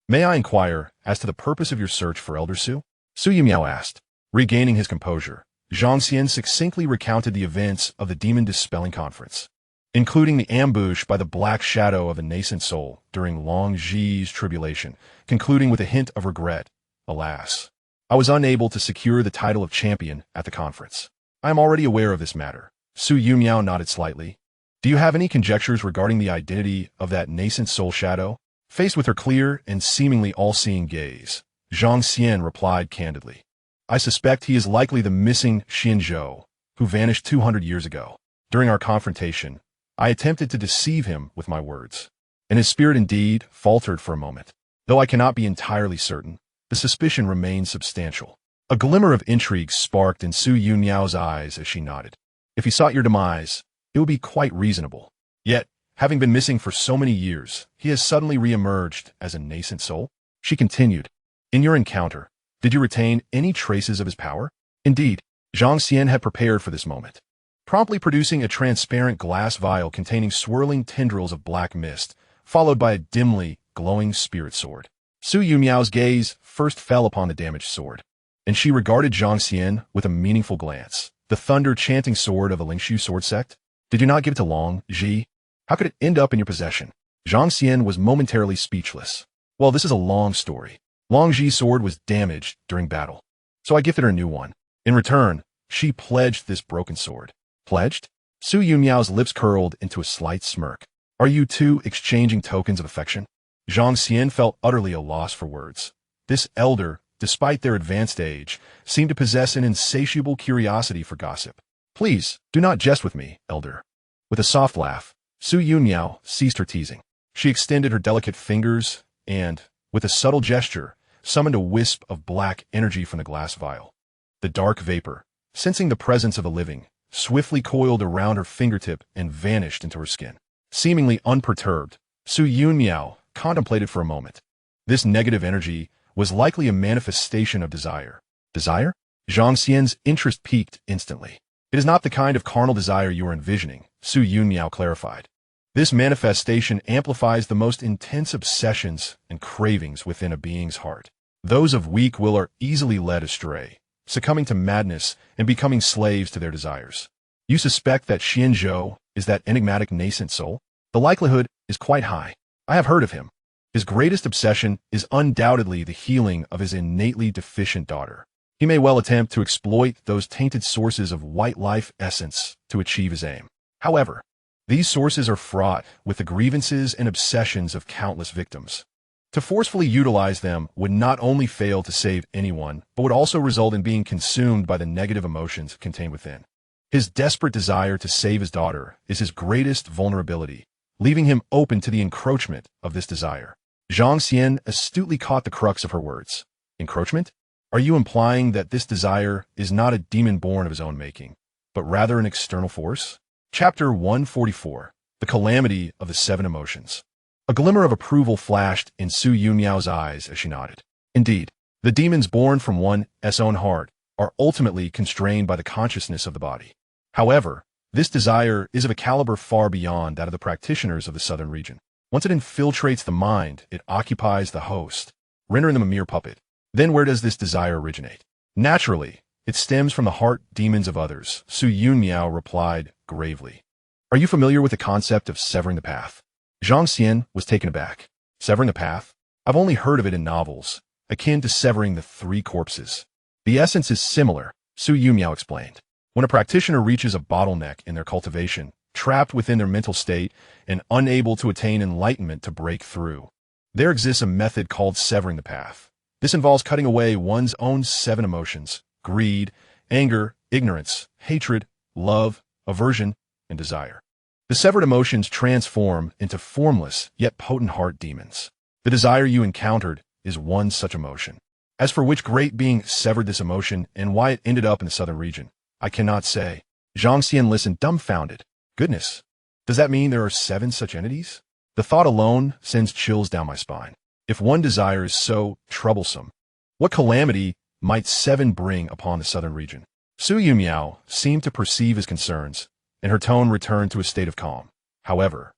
May I inquire as to the purpose of your search for Elder Su? Su Yimiao asked. Regaining his composure, Zhang Xian succinctly recounted the events of the Demon Dispelling Conference. including the ambush by the black shadow of a nascent soul during Long Zhi's tribulation, concluding with a hint of regret. Alas, I was unable to secure the title of champion at the conference. I am already aware of this matter. Su Yunmiao nodded slightly. Do you have any conjectures regarding the identity of that nascent soul shadow? Faced with her clear and seemingly all-seeing gaze, Zhang Xian replied candidly. I suspect he is likely the missing Xianzhou, who vanished 200 years ago. During our confrontation, I attempted to deceive him with my words, and his spirit indeed faltered for a moment. Though I cannot be entirely certain, the suspicion remains substantial. A glimmer of intrigue sparked in Su Yunmiao's eyes as she nodded. If he sought your demise, it would be quite reasonable. Yet, having been missing for so many years, he has suddenly re-emerged as a nascent soul? She continued. In your encounter, did you retain any traces of his power? Indeed, Zhang Xian had prepared for this moment, promptly producing a transparent glass vial containing swirling tendrils of black mist, followed by a dimly glowing spirit sword. Su Yunmiao's gaze first fell upon the damaged sword, and she regarded Zhang Xian with a meaningful glance. The thunder-chanting sword of a Lingshu sword sect? Did you not give it to Long Zhi? How could it end up in your possession? Zhang Xian was momentarily speechless. Well, this is a long story. Long Zhi's sword was damaged during battle, so I gifted her a new one. In return, she pledged this broken sword. Pledged? Su Yunmiao's lips curled into a slight smirk. Are you two exchanging tokens of affection? Zhang Xian felt utterly at a loss for words. This elder, despite their advanced age, seemed to possess an insatiable curiosity for gossip. Please, do not jest with me, elder. With a soft laugh, Su Yunmiao ceased her teasing. She extended her delicate fingers and, with a subtle gesture, summoned a wisp of black energy from the glass vial. The dark vapor, sensing the presence of the living, swiftly coiled around her fingertip and vanished into her skin. Seemingly unperturbed, Su Yunmiao contemplated for a moment. This negative energy was likely a manifestation of desire. Desire? Zhang Xian's interest peaked instantly. It is not the kind of carnal desire you are envisioning, Su Yunmiao clarified. This manifestation amplifies the most intense obsessions and cravings within a being's heart. Those of weak will are easily led astray, succumbing to madness and becoming slaves to their desires. You suspect that Xianzhou is that enigmatic nascent soul? The likelihood is quite high. I have heard of him. His greatest obsession is undoubtedly the healing of his innately deficient daughter. He may well attempt to exploit those tainted sources of white life essence to achieve his aim. However, these sources are fraught with the grievances and obsessions of countless victims. To forcefully utilize them would not only fail to save anyone, but would also result in being consumed by the negative emotions contained within. His desperate desire to save his daughter is his greatest vulnerability, leaving him open to the encroachment of this desire. Zhang Xian astutely caught the crux of her words. Encroachment? Are you implying that this desire is not a demon born of his own making, but rather an external force? Chapter 144. The Calamity of the Seven Emotions. A glimmer of approval flashed in Su Yunmiao's eyes as she nodded. Indeed, the demons born from one's own heart are ultimately constrained by the consciousness of the body. However, this desire is of a caliber far beyond that of the practitioners of the southern region. Once it infiltrates the mind, it occupies the host, rendering them a mere puppet. Then where does this desire originate? Naturally, it stems from the heart demons of others, Su Yunmiao replied gravely. Are you familiar with the concept of severing the path? Zhang Xian was taken aback. Severing the path? I've only heard of it in novels, akin to severing the three corpses. The essence is similar, Su Yunmiao explained. When a practitioner reaches a bottleneck in their cultivation, trapped within their mental state and unable to attain enlightenment to break through, there exists a method called severing the path. This involves cutting away one's own seven emotions: greed, anger, ignorance, hatred, love, aversion, and desire. The severed emotions transform into formless yet potent heart demons. The desire you encountered is one such emotion. As for which great being severed this emotion and why it ended up in the southern region, I cannot say. Zhang Xian listened dumbfounded. Goodness, does that mean there are seven such entities? The thought alone sends chills down my spine. If one desire is so troublesome, what calamity might seven bring upon the southern region? Su Yunmiao seemed to perceive his concerns, and her tone returned to a state of calm. However,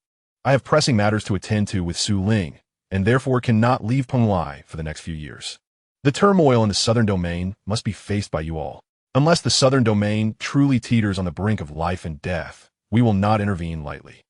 I have pressing matters to attend to with Su Ling, and therefore cannot leave Penglai for the next few years. The turmoil in the southern domain must be faced by you all. Unless the southern domain truly teeters on the brink of life and death, We will not intervene lightly.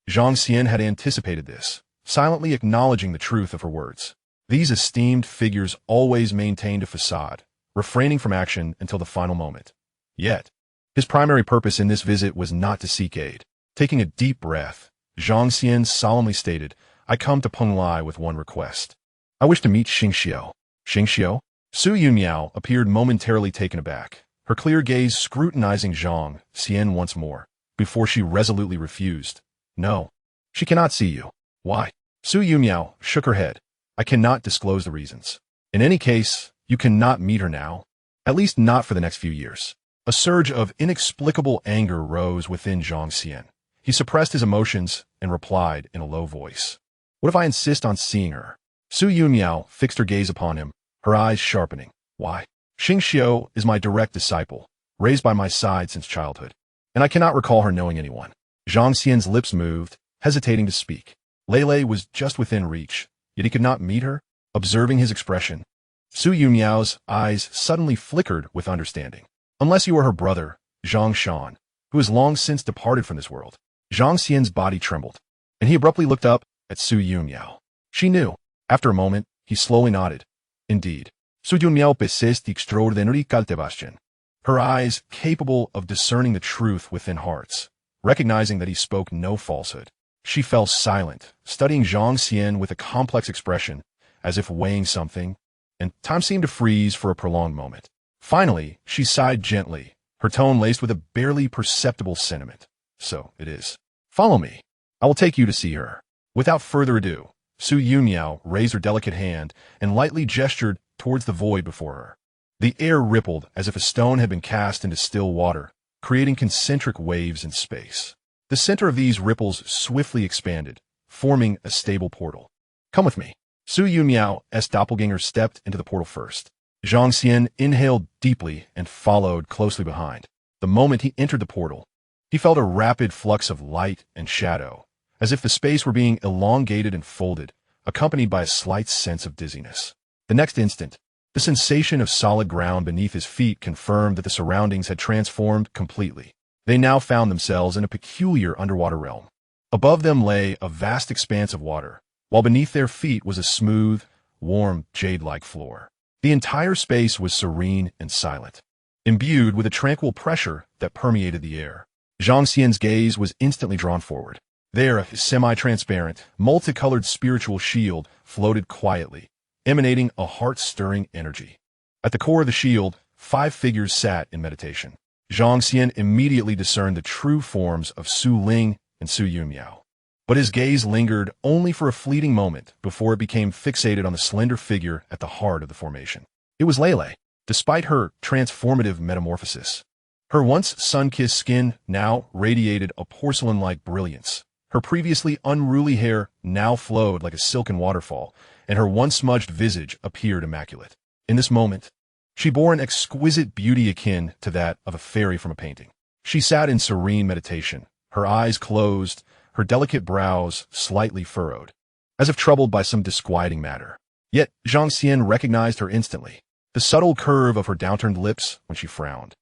Zhang Xian had anticipated this, silently acknowledging the truth of her words. These esteemed figures always maintained a facade, refraining from action until the final moment. Yet, his primary purpose in this visit was not to seek aid. Taking a deep breath, Zhang Xian solemnly stated, "I come to Penglai with one request. I wish to meet Xianxia." Xianxia? Su Yunmiao appeared momentarily taken aback, her clear gaze scrutinizing Zhang Xian once more, before she resolutely refused. "No, she cannot see you." "Why?" Su Yunmiao shook her head. "I cannot disclose the reasons. In any case, you cannot meet her now, at least not for the next few years." A surge of inexplicable anger rose within Zhang Xian. He suppressed his emotions and replied in a low voice, "What if I insist on seeing her?" Su Yunmiao fixed her gaze upon him, her eyes sharpening. "Why? Xianxia is my direct disciple, raised by my side since childhood, and I cannot recall her knowing anyone." Zhang Xian's lips moved, hesitating to speak. Lei was just within reach, yet he could not meet her. Observing his expression, Su Yunmiao's eyes suddenly flickered with understanding. "Unless you are her brother, Zhang Xian, who has long since departed from this world." Zhang Xian's body trembled, and he abruptly looked up at Su Yunmiao. She knew. After a moment, he slowly nodded. "Indeed. Su Yunmiao possessed the extraordinary cultivation." Her eyes capable of discerning the truth within hearts. Recognizing that he spoke no falsehood, she fell silent, studying Zhang Xian with a complex expression, as if weighing something, and time seemed to freeze for a prolonged moment. Finally, she sighed gently, her tone laced with a barely perceptible sentiment. "So it is. Follow me. I will take you to see her." Without further ado, Su Yunmiao raised her delicate hand and lightly gestured towards the void before her. The air rippled as if a stone had been cast into still water, creating concentric waves in space. The center of these ripples swiftly expanded, forming a stable portal. "Come with me." Su Yunmiao's doppelganger stepped into the portal first. Zhang Xian inhaled deeply and followed closely behind. The moment he entered the portal, he felt a rapid flux of light and shadow, as if the space were being elongated and folded, accompanied by a slight sense of dizziness. The next instant, the sensation of solid ground beneath his feet confirmed that the surroundings had transformed completely. They now found themselves in a peculiar underwater realm. Above them lay a vast expanse of water, while beneath their feet was a smooth, warm, jade-like floor. The entire space was serene and silent, imbued with a tranquil pressure that permeated the air. Zhang Xian's gaze was instantly drawn forward. There, a semi-transparent, multicolored spiritual shield floated quietly, emanating a heart-stirring energy. At the core of the shield, 5 figures sat in meditation. Zhang Xian immediately discerned the true forms of Su Ling and Su Yunmiao. But his gaze lingered only for a fleeting moment before it became fixated on the slender figure at the heart of the formation. It was Lei. Despite her transformative metamorphosis, her once sun-kissed skin now radiated a porcelain-like brilliance. Her previously unruly hair now flowed like a silken waterfall, and her once smudged visage appeared immaculate. In this moment, she bore an exquisite beauty akin to that of a fairy from a painting. She sat in serene meditation, her eyes closed, her delicate brows slightly furrowed, as if troubled by some disquieting matter. Yet Zhang Xian recognized her instantly. The subtle curve of her downturned lips when she frowned,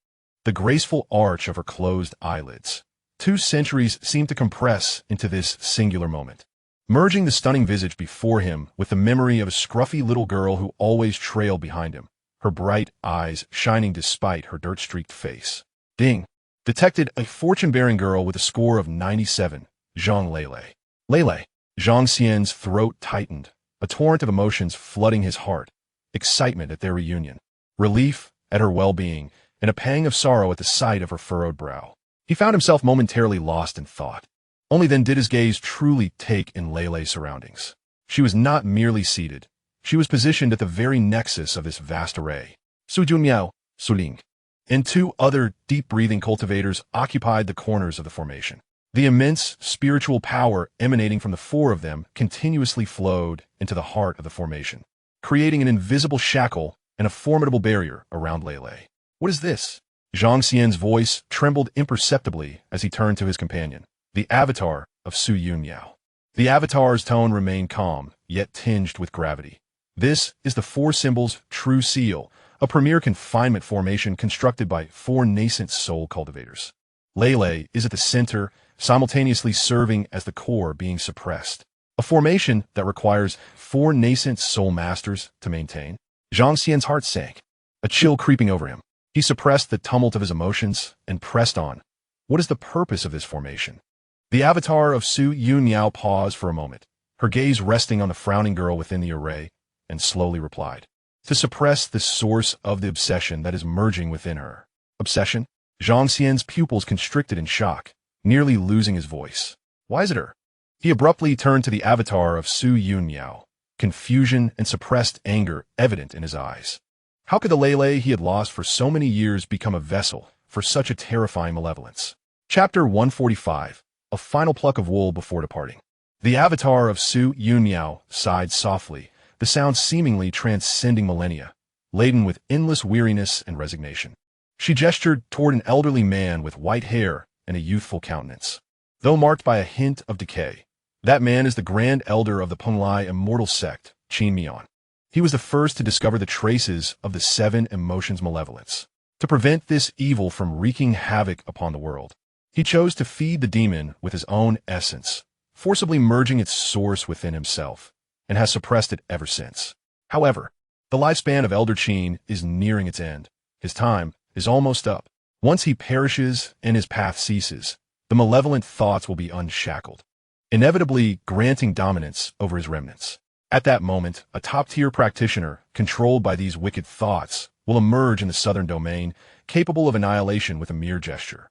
the graceful arch of her closed eyelids. 2 centuries seemed to compress into this singular moment, merging the stunning visage before him with the memory of a scruffy little girl who always trailed behind him, her bright eyes shining despite her dirt-streaked face. Ding! Detected a fortune-bearing girl with a score of 97, Zhang Lei. Lei. Zhang Xian's throat tightened, a torrent of emotions flooding his heart. Excitement at their reunion, relief at her well-being, and a pang of sorrow at the sight of her furrowed brow. He found himself momentarily lost in thought. Only then did his gaze truly take in Lei's surroundings. She was not merely seated. She was positioned at the very nexus of this vast array. Su Junmiao, Su Ling, and 2 other deep-breathing cultivators occupied the corners of the formation. The immense spiritual power emanating from the 4 of them continuously flowed into the heart of the formation, creating an invisible shackle and a formidable barrier around Lei. "What is this?" Zhang Xian's voice trembled imperceptibly as he turned to his companion, the avatar of Su Yunmiao. The avatar's tone remained calm, yet tinged with gravity. "This is the 4 Symbols' true seal, a premier confinement formation constructed by 4 nascent soul cultivators. Lei is at the center, simultaneously serving as the core being suppressed. A formation that requires 4 nascent soul masters to maintain. Zhang Xian's heart sank, a chill creeping over him. He suppressed the tumult of his emotions and pressed on. What is the purpose of this formation? The avatar of Su Yunmiao paused for a moment, her gaze resting on the frowning girl within the array, and slowly replied. To suppress the source of the obsession that is merging within her. Obsession? Zhang Xian's pupils constricted in shock, nearly losing his voice. Why is it her? He abruptly turned to the avatar of Su Yunmiao, confusion and suppressed anger evident in his eyes. How could the Lele he had lost for so many years become a vessel for such a terrifying malevolence? Chapter 145, A Final Pluck of Wool Before Departing. The avatar of Su Yunmiao sighed softly, the sound seemingly transcending millennia, laden with endless weariness and resignation. She gestured toward an elderly man with white hair and a youthful countenance. Though marked by a hint of decay, that man is the grand elder of the Penglai immortal sect, Qin Mian. He was the first to discover the traces of the 7 emotions' malevolence. To prevent this evil from wreaking havoc upon the world, he chose to feed the demon with his own essence, forcibly merging its source within himself, and has suppressed it ever since. However, the lifespan of Elder Qin is nearing its end. His time is almost up. Once he perishes and his path ceases, the malevolent thoughts will be unshackled, inevitably granting dominance over his remnants. At that moment, a top-tier practitioner, controlled by these wicked thoughts, will emerge in the southern domain, capable of annihilation with a mere gesture.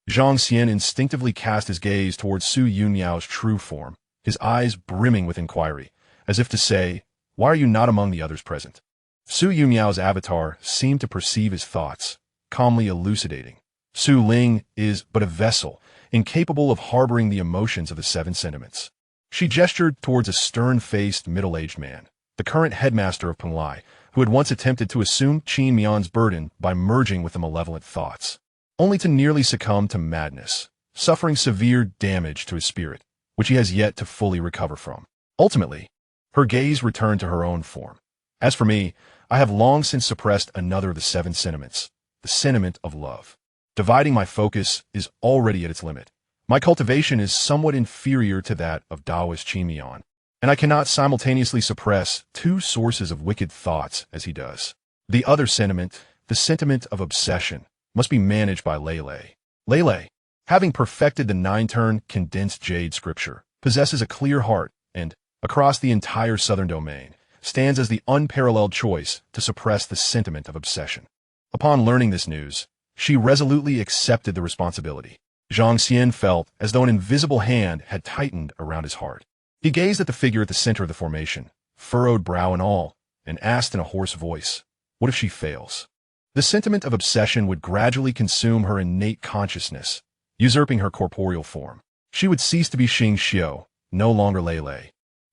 Zhang Xian instinctively cast his gaze towards Su Yunmiao's true form, his eyes brimming with inquiry, as if to say, why are you not among the others present? Su Yunmiao's avatar seemed to perceive his thoughts, calmly elucidating. Su Ling is but a vessel, incapable of harboring the emotions of the 7 sentiments. She gestured towards a stern-faced, middle-aged man, the current headmaster of Penglai, who had once attempted to assume Qin Mian's burden by merging with the malevolent thoughts, only to nearly succumb to madness, suffering severe damage to his spirit, which he has yet to fully recover from. Ultimately, her gaze returned to her own form. As for me, I have long since suppressed another of the 7 sentiments, the sentiment of love. Dividing my focus is already at its limit. My cultivation is somewhat inferior to that of Taoist Qin Mian, and I cannot simultaneously suppress 2 sources of wicked thoughts as he does. The other sentiment, the sentiment of obsession, must be managed by Lele. Lele, having perfected the 9-turn condensed jade scripture, possesses a clear heart and, across the entire southern domain, stands as the unparalleled choice to suppress the sentiment of obsession. Upon learning this news, she resolutely accepted the responsibility. Zhang Xian felt as though an invisible hand had tightened around his heart. He gazed at the figure at the center of the formation, furrowed brow and all, and asked in a hoarse voice, what if she fails? The sentiment of obsession would gradually consume her innate consciousness, usurping her corporeal form. She would cease to be Xianxia, no longer Lele,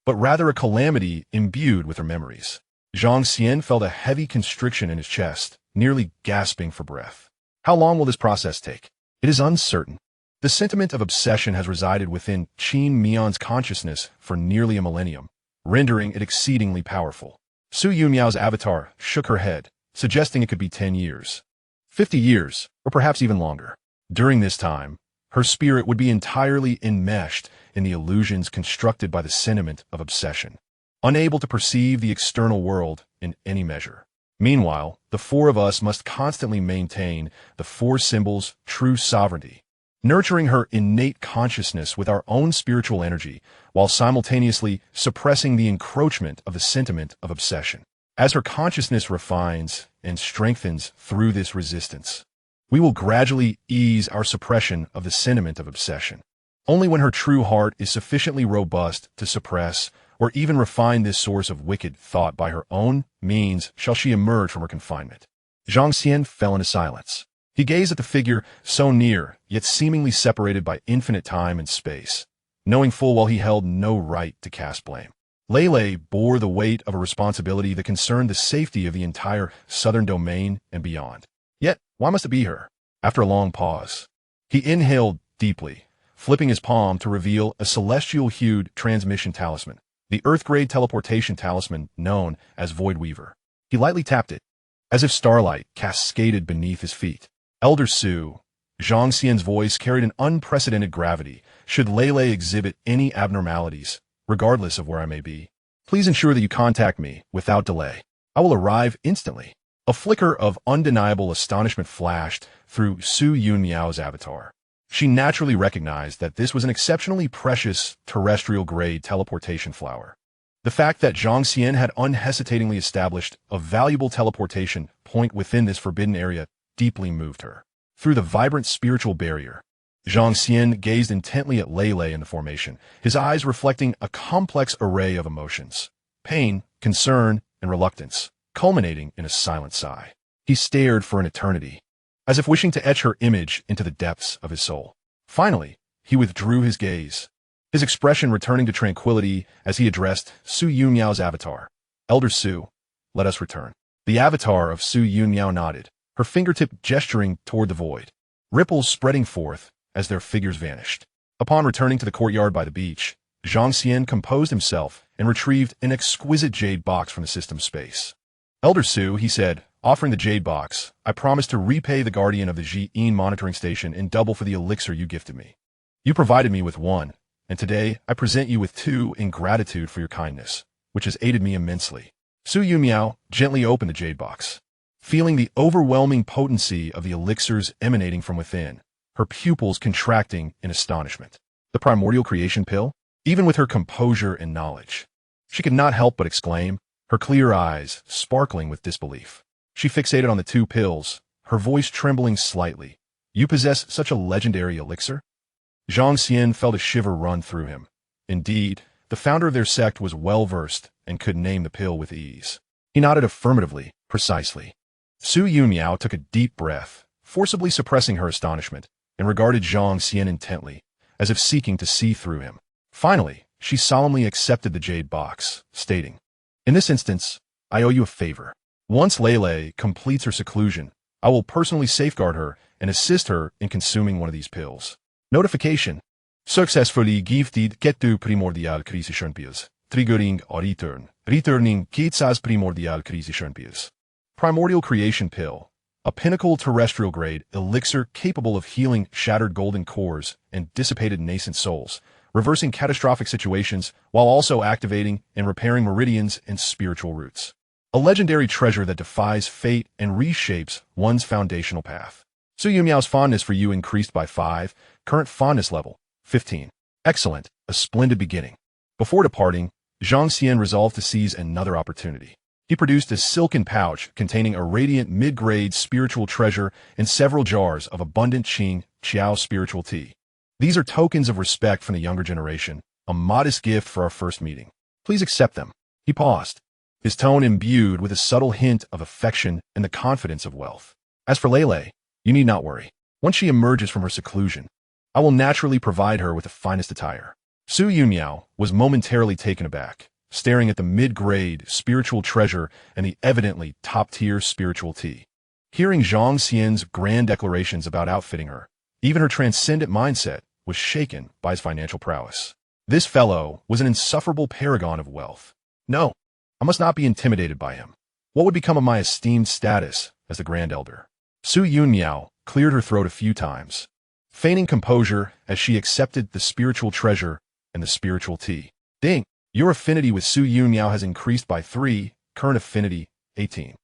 but rather a calamity imbued with her memories. Zhang Xian felt a heavy constriction in his chest, nearly gasping for breath. How long will this process take? It is uncertain. The sentiment of obsession has resided within Qin Mian's consciousness for nearly a millennium, rendering it exceedingly powerful. Su Yunmiao's avatar shook her head, suggesting it could be 10 years, 50 years, or perhaps even longer. During this time, her spirit would be entirely enmeshed in the illusions constructed by the sentiment of obsession, unable to perceive the external world in any measure. Meanwhile, the 4 of us must constantly maintain the 4 symbols' true sovereignty, nurturing her innate consciousness with our own spiritual energy, while simultaneously suppressing the encroachment of the sentiment of obsession. As her consciousness refines and strengthens through this resistance, we will gradually ease our suppression of the sentiment of obsession. Only when her true heart is sufficiently robust to suppress or even refine this source of wicked thought by her own means shall she emerge from her confinement. Zhang Xian fell into silence. He gazed at the figure so near, yet seemingly separated by infinite time and space, knowing full well he held no right to cast blame. Lele bore the weight of a responsibility that concerned the safety of the entire southern domain and beyond. Yet, why must it be her? After a long pause, he inhaled deeply, flipping his palm to reveal a celestial-hued transmission talisman, the Earth-grade teleportation talisman known as Void Weaver. He lightly tapped it, as if starlight cascaded beneath his feet. Elder Su, Zhang Xian's voice carried an unprecedented gravity. Should Lele exhibit any abnormalities, regardless of where I may be, please ensure that you contact me without delay. I will arrive instantly. A flicker of undeniable astonishment flashed through Su Yunmiao's avatar. She naturally recognized that this was an exceptionally precious terrestrial-grade teleportation flower. The fact that Zhang Xian had unhesitatingly established a valuable teleportation point within this forbidden area deeply moved her. Through the vibrant spiritual barrier, Zhang Xian gazed intently at Lele in the formation, his eyes reflecting a complex array of emotions: pain, concern, and reluctance, culminating in a silent sigh. He stared for an eternity, as if wishing to etch her image into the depths of his soul. Finally, he withdrew his gaze, his expression returning to tranquility as he addressed Su Yunmiao's avatar. Elder Su, let us return. The avatar of Su Yunmiao nodded, her fingertip gesturing toward the void, ripples spreading forth as their figures vanished. Upon returning to the courtyard by the beach, Zhang Xian composed himself and retrieved an exquisite jade box from the system space. Elder Su, he said, offering the jade box, I promise to repay the guardian of the Xi'an monitoring station in double for the elixir you gifted me. You provided me with one, and today I present you with two in gratitude for your kindness, which has aided me immensely. Su Yunmiao gently opened the jade box. Feeling the overwhelming potency of the elixirs emanating from within, her pupils contracting in astonishment. The primordial creation pill? Even with her composure and knowledge, she could not help but exclaim, her clear eyes sparkling with disbelief. She fixated on the two pills, her voice trembling slightly. You possess such a legendary elixir? Zhang Xian felt a shiver run through him. Indeed, the founder of their sect was well-versed and could name the pill with ease. He nodded affirmatively, precisely. Su Yunmiao took a deep breath, forcibly suppressing her astonishment, and regarded Zhang Xian intently, as if seeking to see through him. Finally, she solemnly accepted the jade box, stating, in this instance, I owe you a favor. Once Lele completes her seclusion, I will personally safeguard her and assist her in consuming one of these pills. Notification. Successfully gifted Ketu primordial krisishanpias. Triggering a return. Returning Kitsas primordial krisishanpias. Primordial creation pill. A pinnacle terrestrial grade elixir capable of healing shattered golden cores and dissipated nascent souls, reversing catastrophic situations while also activating and repairing meridians and spiritual roots. A legendary treasure that defies fate and reshapes one's foundational path. Su Yunmiao's fondness for you increased by 5, current fondness level, 15. Excellent, a splendid beginning. Before departing, Zhang Xian resolved to seize another opportunity. He produced a silken pouch containing a radiant mid-grade spiritual treasure and several jars of abundant Qing Qiao spiritual tea. These are tokens of respect from the younger generation, a modest gift for our first meeting. Please accept them. He paused, his tone imbued with a subtle hint of affection and the confidence of wealth. As for Lele, you need not worry. Once she emerges from her seclusion, I will naturally provide her with the finest attire. Su Yunmiao was momentarily taken aback, staring at the mid-grade spiritual treasure and the evidently top-tier spiritual tea. Hearing Zhang Xian's grand declarations about outfitting her, even her transcendent mindset was shaken by his financial prowess. This fellow was an insufferable paragon of wealth. No, I must not be intimidated by him. What would become of my esteemed status as the Grand Elder? Su Yunmiao cleared her throat a few times, feigning composure as she accepted the spiritual treasure and the spiritual tea. Ding! Your affinity with Su Yunmiao has increased by 3, current affinity, 18.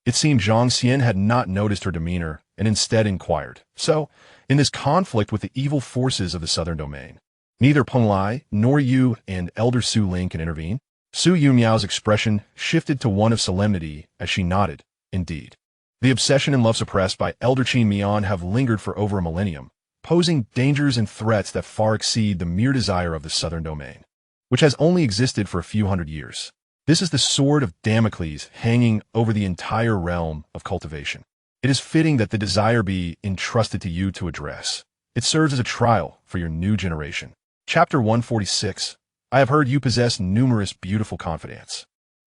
It seemed Zhang Xian had not noticed her demeanor and instead inquired. So, in this conflict with the evil forces of the southern domain, neither Peng Lai nor you and Elder Su Ling can intervene? Su Yunmiao's expression shifted to one of solemnity as she nodded. Indeed. The obsession and love suppressed by Elder Qin Mian have lingered for over a millennium, posing dangers and threats that far exceed the mere desire of the southern domain, which has only existed for a few hundred years. This is the sword of Damocles hanging over the entire realm of cultivation. It is fitting that the desire be entrusted to you to address. It serves as a trial for your new generation. Chapter 146. I have heard you possess numerous beautiful confidants.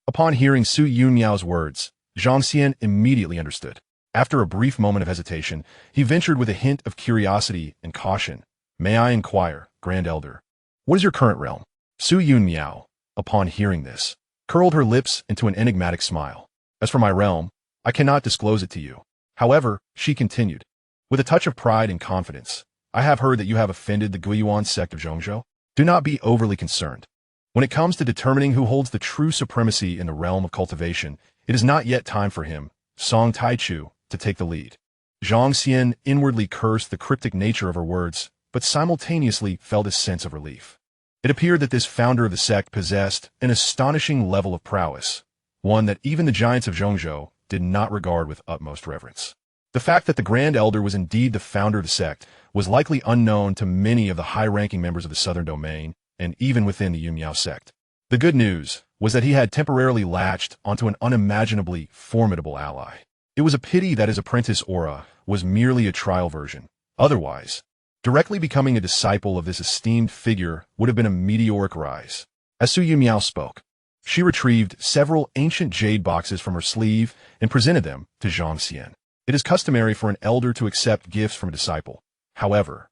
Upon hearing Su Yunmiao's words, Zhang Xian immediately understood. After a brief moment of hesitation, he ventured with a hint of curiosity and caution. May I inquire, Grand Elder, what is your current realm? Su Yunmiao, upon hearing this, curled her lips into an enigmatic smile. As for my realm, I cannot disclose it to you. However, she continued, with a touch of pride and confidence. I have heard that you have offended the Guiyuan sect of Zhongzhou. Do not be overly concerned. When it comes to determining who holds the true supremacy in the realm of cultivation, it is not yet time for him, Song Taichu, to take the lead. Zhang Xian inwardly cursed the cryptic nature of her words, but simultaneously felt a sense of relief. It appeared that this founder of the sect possessed an astonishing level of prowess, one that even the giants of Zhongzhou did not regard with utmost reverence. The fact that the Grand Elder was indeed the founder of the sect was likely unknown to many of the high-ranking members of the Southern Domain, and even within the Yunmiao sect. The good news was that he had temporarily latched onto an unimaginably formidable ally. It was a pity that his apprentice aura was merely a trial version. Otherwise, directly becoming a disciple of this esteemed figure would have been a meteoric rise. As Su Yunmiao spoke, she retrieved several ancient jade boxes from her sleeve and presented them to Zhang Xian. It is customary for an elder to accept gifts from a disciple. However,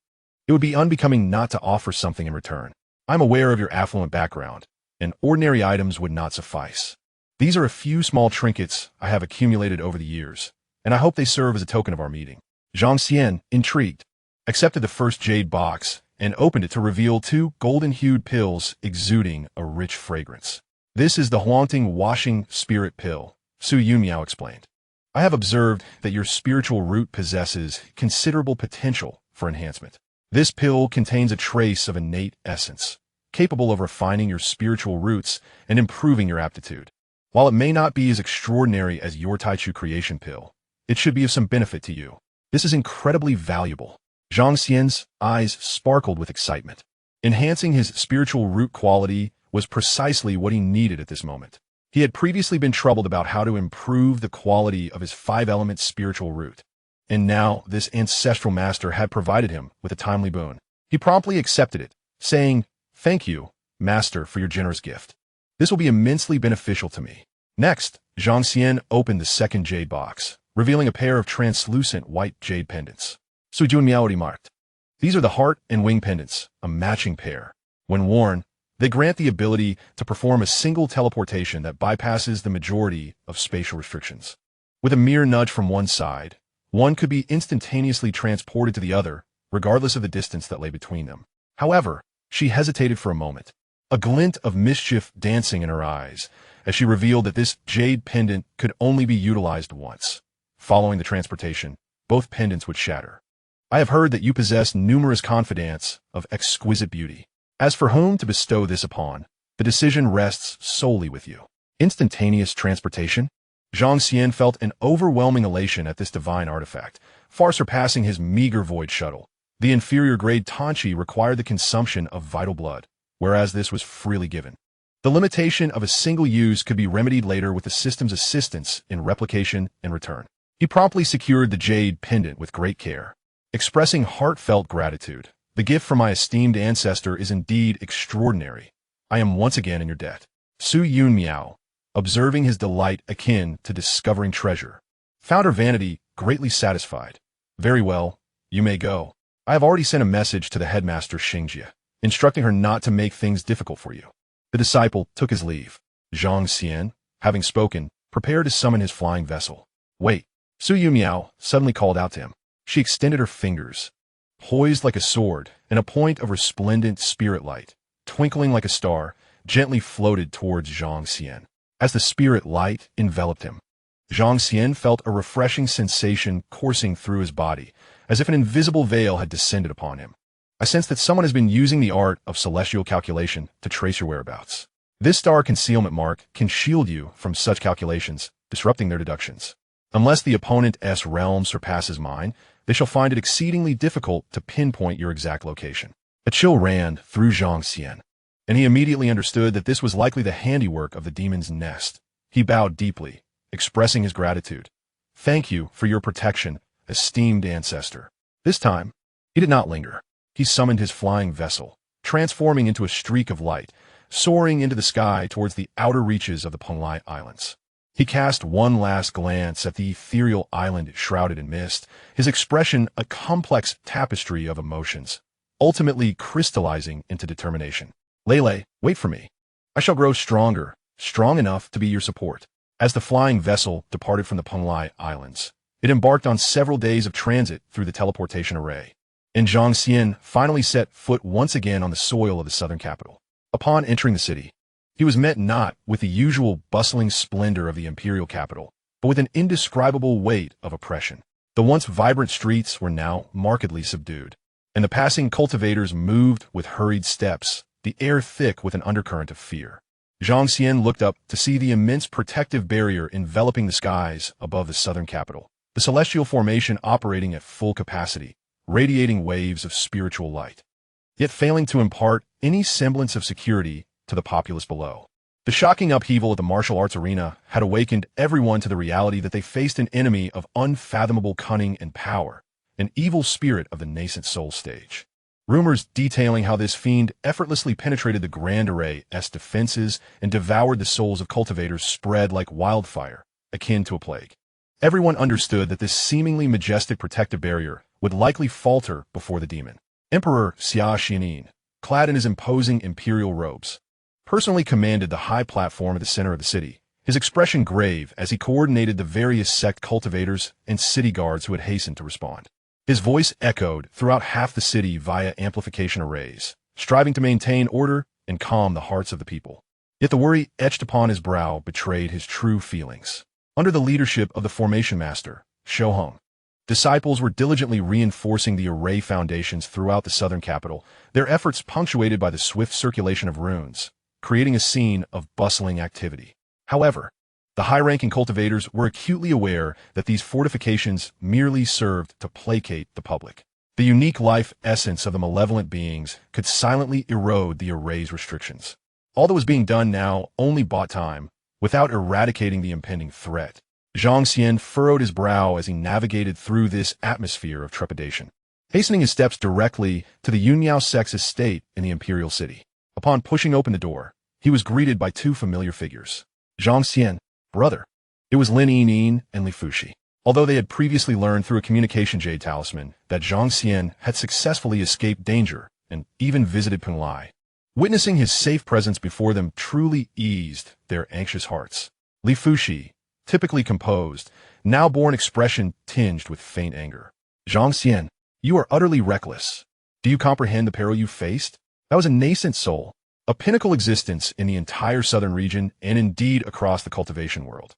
it would be unbecoming not to offer something in return. I'm aware of your affluent background, and ordinary items would not suffice. These are a few small trinkets I have accumulated over the years, and I hope they serve as a token of our meeting. Zhang Xian, intrigued, accepted the first jade box and opened it to reveal two golden-hued pills exuding a rich fragrance. This is the haunting washing spirit pill, Su Yunmiao explained. I have observed that your spiritual root possesses considerable potential for enhancement. This pill contains a trace of innate essence, capable of refining your spiritual roots and improving your aptitude. While it may not be as extraordinary as your Taichu creation pill, it should be of some benefit to you. This is incredibly valuable. Zhang Xian's eyes sparkled with excitement. Enhancing his spiritual root quality was precisely what he needed at this moment. He had previously been troubled about how to improve the quality of his five-element spiritual root, and now this ancestral master had provided him with a timely boon. He promptly accepted it, saying, "Thank you, master, for your generous gift. This will be immensely beneficial to me." Next, Zhang Xian opened the second jade box, revealing a pair of translucent white jade pendants. Su Junmiao remarked, "These are the heart and wing pendants, a matching pair. When worn, they grant the ability to perform a single teleportation that bypasses the majority of spatial restrictions. With a mere nudge from one side, one could be instantaneously transported to the other, regardless of the distance that lay between them." However, she hesitated for a moment, a glint of mischief dancing in her eyes, as she revealed that this jade pendant could only be utilized once. Following the transportation, both pendants would shatter. "I have heard that you possess numerous confidants of exquisite beauty. As for whom to bestow this upon, the decision rests solely with you." Instantaneous transportation? Zhang Xian felt an overwhelming elation at this divine artifact, far surpassing his meager void shuttle. The inferior-grade Tanchi required the consumption of vital blood, whereas this was freely given. The limitation of a single use could be remedied later with the system's assistance in replication and return. He promptly secured the jade pendant with great care, expressing heartfelt gratitude. "The gift from my esteemed ancestor is indeed extraordinary. I am once again in your debt." Su Yunmiao, observing his delight akin to discovering treasure, found her vanity greatly satisfied. "Very well, you may go. I have already sent a message to the headmaster Xianxia, instructing her not to make things difficult for you." The disciple took his leave. Zhang Xian, having spoken, prepared to summon his flying vessel. "Wait!" Su Yunmiao suddenly called out to him. She extended her fingers, poised like a sword, and a point of resplendent spirit light, twinkling like a star, gently floated towards Zhang Xian. As the spirit light enveloped him, Zhang Xian felt a refreshing sensation coursing through his body, as if an invisible veil had descended upon him. "I sense that someone has been using the art of celestial calculation to trace your whereabouts. This star concealment mark can shield you from such calculations, disrupting their deductions. Unless the opponent's realm surpasses mine, they shall find it exceedingly difficult to pinpoint your exact location." A chill ran through Zhang Xian, and he immediately understood that this was likely the handiwork of the demon's nest. He bowed deeply, expressing his gratitude. "Thank you for your protection, esteemed ancestor." This time, he did not linger. He summoned his flying vessel, transforming into a streak of light, soaring into the sky towards the outer reaches of the Penglai Islands. He cast one last glance at the ethereal island shrouded in mist, his expression a complex tapestry of emotions, ultimately crystallizing into determination. "Lele, wait for me. I shall grow stronger, strong enough to be your support." As the flying vessel departed from the Penglai Islands, It embarked on several days of transit through the teleportation array, and Zhang Xian finally set foot once again on the soil of the southern capital. Upon entering the city, he was met not with the usual bustling splendor of the imperial capital, but with an indescribable weight of oppression. The once vibrant streets were now markedly subdued, and the passing cultivators moved with hurried steps, the air thick with an undercurrent of fear. Zhang Xian looked up to see the immense protective barrier enveloping the skies above the southern capital, the celestial formation operating at full capacity, radiating waves of spiritual light, yet failing to impart any semblance of security to the populace below. The shocking upheaval of the martial arts arena had awakened everyone to the reality that they faced an enemy of unfathomable cunning and power, an evil spirit of the nascent soul stage. Rumors detailing how this fiend effortlessly penetrated the Grand Array's defenses and devoured the souls of cultivators spread like wildfire, akin to a plague. Everyone understood that this seemingly majestic protective barrier would likely falter before the demon. Emperor Xianxia, clad in his imposing imperial robes, personally commanded the high platform at the center of the city, his expression grave as he coordinated the various sect cultivators and city guards who had hastened to respond. His voice echoed throughout half the city via amplification arrays, striving to maintain order and calm the hearts of the people. Yet the worry etched upon his brow betrayed his true feelings. Under the leadership of the formation master, Xiaoheng, disciples were diligently reinforcing the array foundations throughout the southern capital, their efforts punctuated by the swift circulation of runes, creating a scene of bustling activity. However, the high-ranking cultivators were acutely aware that these fortifications merely served to placate the public. The unique life essence of the malevolent beings could silently erode the array's restrictions. All that was being done now only bought time, without eradicating the impending threat. Zhang Xian furrowed his brow as he navigated through this atmosphere of trepidation, hastening his steps directly to the Yunyao sect's estate in the imperial city. Upon pushing open the door, he was greeted by two familiar figures. Zhang Xian, brother. It was Lin Yining and Li Fushi. Although they had previously learned through a communication jade talisman that Zhang Xian had successfully escaped danger and even visited Penglai, witnessing his safe presence before them truly eased their anxious hearts. Li Fushi, typically composed, now bore an expression tinged with faint anger. Zhang Xian, you are utterly reckless. Do you comprehend the peril you faced? That was a nascent soul, a pinnacle existence in the entire southern region and indeed across the cultivation world.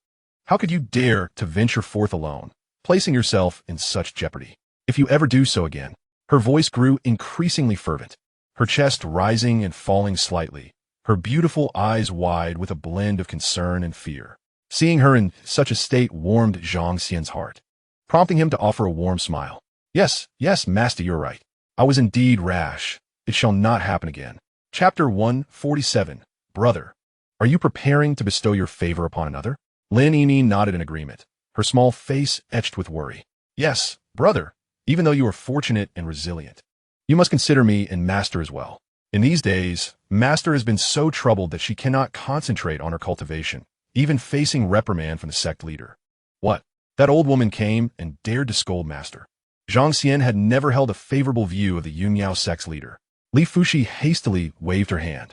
How could you dare to venture forth alone, placing yourself in such jeopardy? If you ever do so again. Her voice grew increasingly fervent, her chest rising and falling slightly, her beautiful eyes wide with a blend of concern and fear. Seeing her in such a state warmed Zhang Xian's heart, prompting him to offer a warm smile. Yes, master, you're right. I was indeed rash. It shall not happen again. Chapter 147. Brother, are you preparing to bestow your favor upon another? Lin Yining nodded in agreement, her small face etched with worry. Yes, brother, even though you are fortunate and resilient. You must consider me and Master as well. In these days, Master has been so troubled that she cannot concentrate on her cultivation, even facing reprimand from the sect leader. What? That old woman came and dared to scold Master. Zhang Xian had never held a favorable view of the Yunyao sect's leader. Li Fushi hastily waved her hand.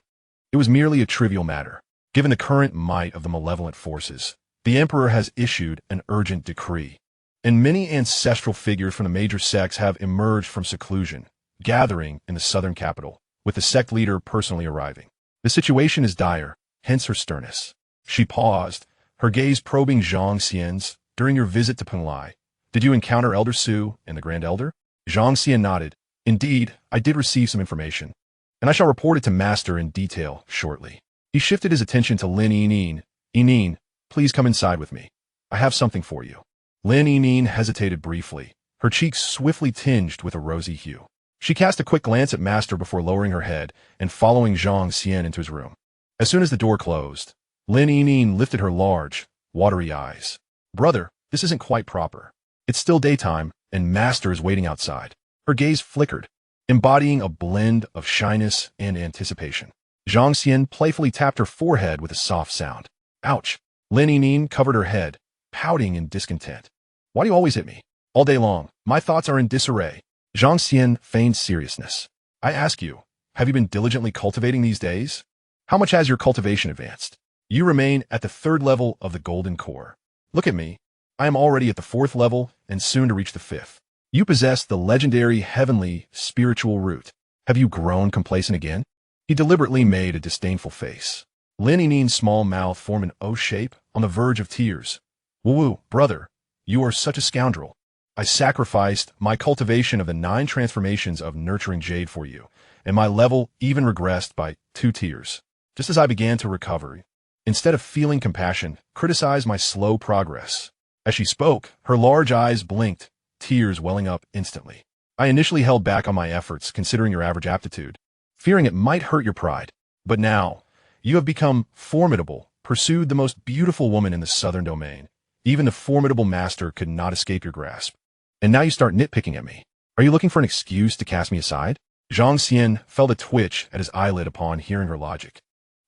It was merely a trivial matter. Given the current might of the malevolent forces, the emperor has issued an urgent decree, and many ancestral figures from the major sects have emerged from seclusion, gathering in the southern capital, with the sect leader personally arriving. The situation is dire, hence her sternness. She paused, her gaze probing Zhang Xian's. During your visit to Penglai, did you encounter Elder Su and the Grand Elder? Zhang Xian nodded. Indeed, I did receive some information, and I shall report it to Master in detail shortly. He shifted his attention to Lin Yining. Yining, please come inside with me. I have something for you. Lin Yining hesitated briefly, her cheeks swiftly tinged with a rosy hue. She cast a quick glance at Master before lowering her head and following Zhang Xian into his room. As soon as the door closed, Lin Yining lifted her large, watery eyes. Brother, this isn't quite proper. It's still daytime, and Master is waiting outside. Her gaze flickered, embodying a blend of shyness and anticipation. Zhang Xian playfully tapped her forehead with a soft sound. Ouch! Lin Yining covered her head, pouting in discontent. Why do you always hit me? All day long, my thoughts are in disarray. Zhang Xian feigned seriousness. I ask you, have you been diligently cultivating these days? How much has your cultivation advanced? You remain at the 3rd level of the golden core. Look at me. I am already at the 4th level and soon to reach the 5th. You possess the legendary heavenly spiritual root. Have you grown complacent again? He deliberately made a disdainful face. Lin Yining's small mouth formed an O shape on the verge of tears. Woo, brother, you are such a scoundrel. I sacrificed my cultivation of the 9 transformations of nurturing jade for you, and my level even regressed by 2 tiers. Just as I began to recover, instead of feeling compassion, criticized my slow progress. As she spoke, her large eyes blinked, tears welling up instantly. I initially held back on my efforts, considering your average aptitude, fearing it might hurt your pride. But now, you have become formidable, pursued the most beautiful woman in the southern domain. Even the formidable master could not escape your grasp. And now you start nitpicking at me. Are you looking for an excuse to cast me aside? Zhang Xian felt a twitch at his eyelid upon hearing her logic.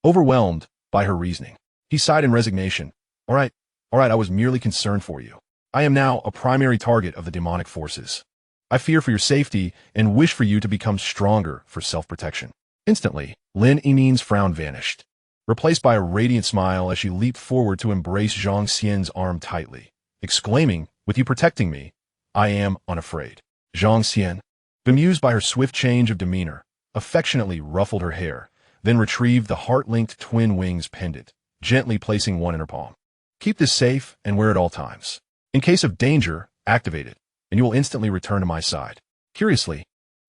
Overwhelmed by her reasoning, he sighed in resignation. All right, I was merely concerned for you. I am now a primary target of the demonic forces. I fear for your safety and wish for you to become stronger for self-protection. Instantly, Lin Yining's frown vanished, replaced by a radiant smile as she leaped forward to embrace Zhang Xian's arm tightly, exclaiming, with you protecting me, I am unafraid. Zhang Xian, bemused by her swift change of demeanor, affectionately ruffled her hair, then retrieved the heart-linked twin wings pendant, gently placing one in her palm. Keep this safe and wear it all times. In case of danger, activate it, and you will instantly return to my side. Curiously,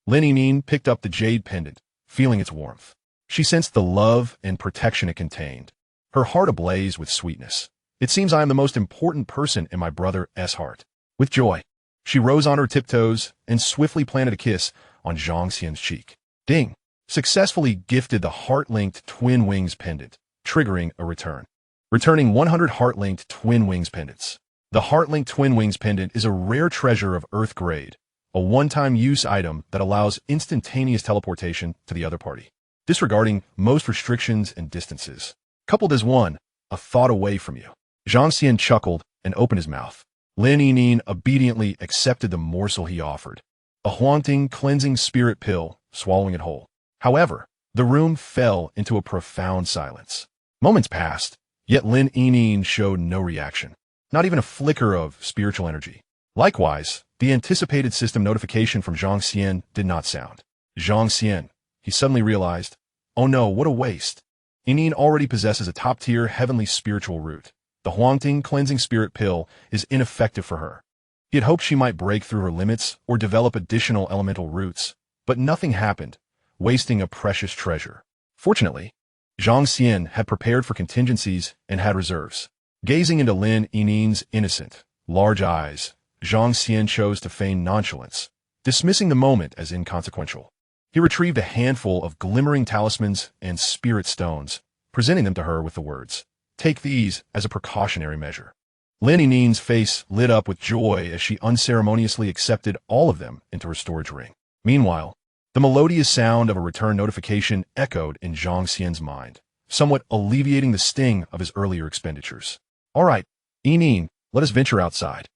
Lin Yining picked up the jade pendant, feeling its warmth. She sensed the love and protection it contained, her heart ablaze with sweetness. It seems I am the most important person in my brother's heart. With joy, she rose on her tiptoes and swiftly planted a kiss on Zhang Xian's cheek. Ding! Successfully gifted the heart-linked twin wings pendant, triggering a return. Returning 100 heart-linked twin wings pendants. The heart-linked twin wings pendant is a rare treasure of Earth grade, a one-time use item that allows instantaneous teleportation to the other party, disregarding most restrictions and distances. Coupled as one, a thought away from you. Zhang Xian chuckled and opened his mouth. Lin Yining obediently accepted the morsel he offered, a haunting, cleansing spirit pill, swallowing it whole. However, the room fell into a profound silence. Moments passed, yet Lin Yining showed no reaction, not even a flicker of spiritual energy. Likewise, the anticipated system notification from Zhang Xian did not sound. Zhang Xian, he suddenly realized, oh no, what a waste. Yining already possesses a top-tier heavenly spiritual root. The haunting, cleansing spirit pill is ineffective for her. He had hoped she might break through her limits or develop additional elemental roots, but nothing happened, wasting a precious treasure. Fortunately, Zhang Xian had prepared for contingencies and had reserves. Gazing into Lin Yining's innocent, large eyes, Zhang Xian chose to feign nonchalance, dismissing the moment as inconsequential. He retrieved a handful of glimmering talismans and spirit stones, presenting them to her with the words, take these as a precautionary measure. Lin Yining's face lit up with joy as she unceremoniously accepted all of them into her storage ring. Meanwhile, the melodious sound of a return notification echoed in Zhang Xian's mind, somewhat alleviating the sting of his earlier expenditures. All right, Yining, let us venture outside.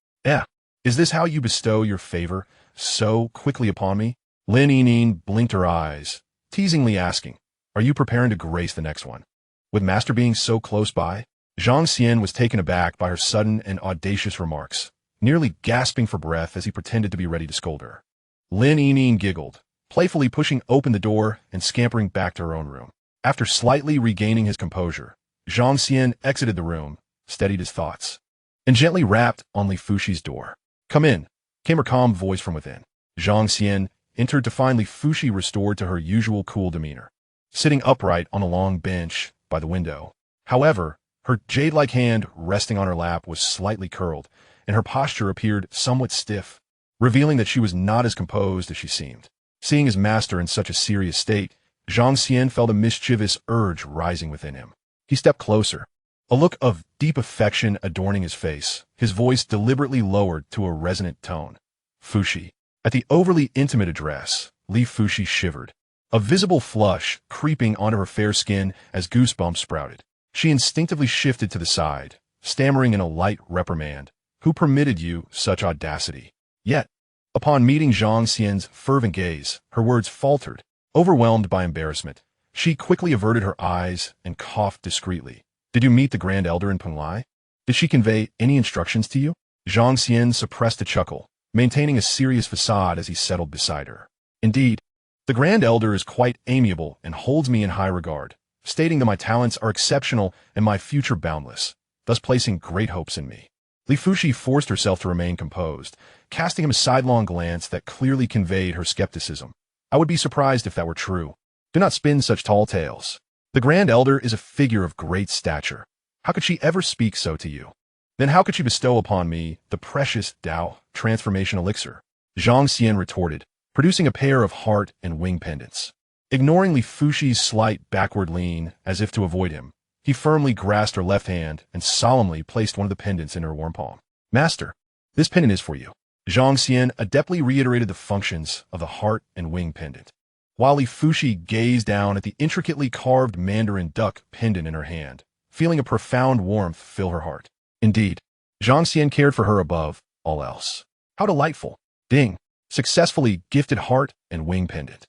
Is this how you bestow your favor so quickly upon me? Lin Yining blinked her eyes, teasingly asking, are you preparing to grace the next one? With Master being so close by, Zhang Xian was taken aback by her sudden and audacious remarks, nearly gasping for breath as he pretended to be ready to scold her. Lin Yining giggled, playfully pushing open the door and scampering back to her own room. After slightly regaining his composure, Zhang Xian exited the room, steadied his thoughts, and gently rapped on Li Fuxi's door. Come in, came her calm voice from within. Zhang Xian entered to find Li Fuxi restored to her usual cool demeanor, sitting upright on a long bench by the window. However, her jade-like hand resting on her lap was slightly curled, and her posture appeared somewhat stiff, revealing that she was not as composed as she seemed. Seeing his master in such a serious state, Zhang Xian felt a mischievous urge rising within him. He stepped closer, a look of deep affection adorning his face, his voice deliberately lowered to a resonant tone. Fuxi. At the overly intimate address, Li Fuxi shivered, a visible flush creeping onto her fair skin as goosebumps sprouted. She instinctively shifted to the side, stammering in a light reprimand. Who permitted you such audacity? Yet, upon meeting Zhang Xian's fervent gaze, her words faltered. Overwhelmed by embarrassment, she quickly averted her eyes and coughed discreetly. Did you meet the Grand Elder in Penglai? Did she convey any instructions to you? Zhang Xian suppressed a chuckle, maintaining a serious facade as he settled beside her. Indeed, the Grand Elder is quite amiable and holds me in high regard, stating that my talents are exceptional and my future boundless, thus placing great hopes in me. Li Fuxi forced herself to remain composed, casting him a sidelong glance that clearly conveyed her skepticism. I would be surprised if that were true. Do not spin such tall tales. The Grand Elder is a figure of great stature. How could she ever speak so to you? Then how could she bestow upon me the precious Dao transformation elixir? Zhang Xian retorted, producing a pair of heart and wing pendants. Ignoring Li Fuxi's slight backward lean as if to avoid him, he firmly grasped her left hand and solemnly placed one of the pendants in her warm palm. Master, this pendant is for you. Zhang Xian adeptly reiterated the functions of the heart and wing pendant, while Li Fuxi gazed down at the intricately carved mandarin duck pendant in her hand, feeling a profound warmth fill her heart. Indeed, Zhang Xian cared for her above all else. How delightful. Ding. Successfully gifted heart and wing pendant.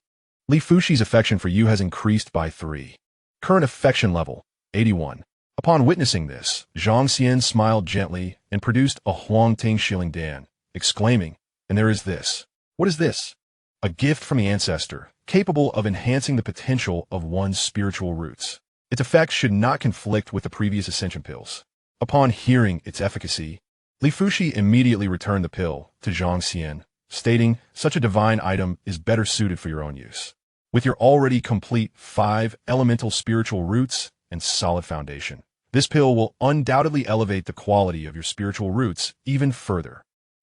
Li Fuxi's affection for you has increased by 3. Current affection level, 81. Upon witnessing this, Zhang Xian smiled gently and produced a Huangting Shilling Dan, exclaiming, and there is this. What is this? A gift from the ancestor, capable of enhancing the potential of one's spiritual roots. Its effects should not conflict with the previous ascension pills. Upon hearing its efficacy, Li Fuxi immediately returned the pill to Zhang Xian, stating, such a divine item is better suited for your own use. With your already complete 5 elemental spiritual roots and solid foundation, this pill will undoubtedly elevate the quality of your spiritual roots even further.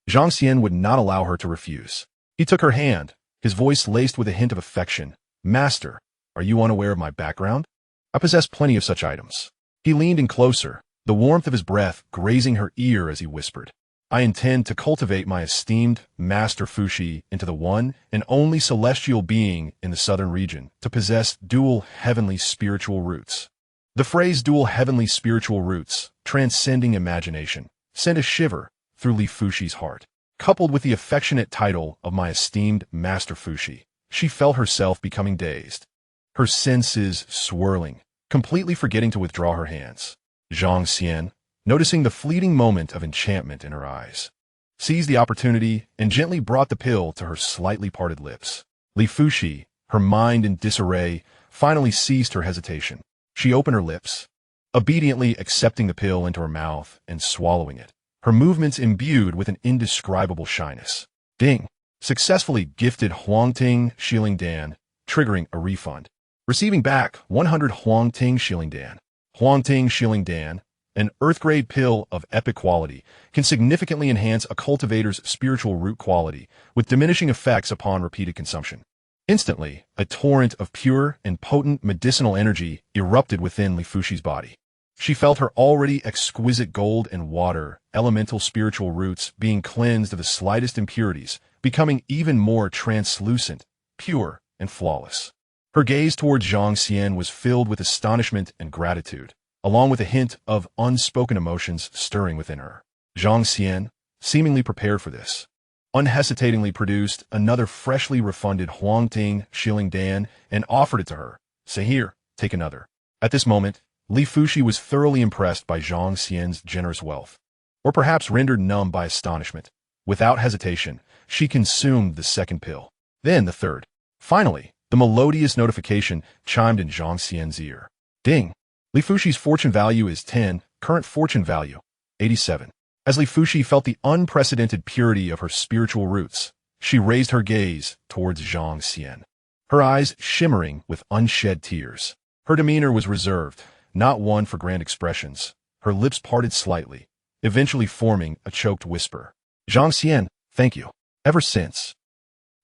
Zhang Xian would not allow her to refuse. He took her hand, his voice laced with a hint of affection. Master, are you unaware of my background? I possess plenty of such items. He leaned in closer, the warmth of his breath grazing her ear as he whispered, I intend to cultivate my esteemed Master Fuxi into the one and only celestial being in the southern region to possess dual heavenly spiritual roots. The phrase dual heavenly spiritual roots, transcending imagination, sent a shiver through Li Fuxi's heart. Coupled with the affectionate title of my esteemed Master Fuxi, she felt herself becoming dazed, her senses swirling, completely forgetting to withdraw her hands. Zhang Xian, noticing the fleeting moment of enchantment in her eyes, seized the opportunity and gently brought the pill to her slightly parted lips. Li Fuxi, her mind in disarray, finally ceased her hesitation. She opened her lips, obediently accepting the pill into her mouth and swallowing it, her movements imbued with an indescribable shyness. Ding! Successfully gifted Huangting Shilling Dan, triggering a refund. Receiving back 100 Huangting Shilling Dan. Huangting Shilling Dan, an earth-grade pill of epic quality, can significantly enhance a cultivator's spiritual root quality with diminishing effects upon repeated consumption. Instantly, a torrent of pure and potent medicinal energy erupted within Li Fuxi's body. She felt her already exquisite gold and water, elemental spiritual roots being cleansed of the slightest impurities, becoming even more translucent, pure, and flawless. Her gaze towards Zhang Xian was filled with astonishment and gratitude, along with a hint of unspoken emotions stirring within her. Zhang Xian, seemingly prepared for this, unhesitatingly produced another freshly refunded Huangting Shilling Dan and offered it to her. Say here, take another. At this moment, Li Fuxi was thoroughly impressed by Zhang Xian's generous wealth, or perhaps rendered numb by astonishment. Without hesitation, she consumed the second pill, then the third. Finally, the melodious notification chimed in Zhang Xian's ear. Ding! Li Fuxi's fortune value is 10, current fortune value, 87. As Li Fuxi felt the unprecedented purity of her spiritual roots, she raised her gaze towards Zhang Xian, her eyes shimmering with unshed tears. Her demeanor was reserved, not one for grand expressions. Her lips parted slightly, eventually forming a choked whisper. Zhang Xian, thank you. Ever since.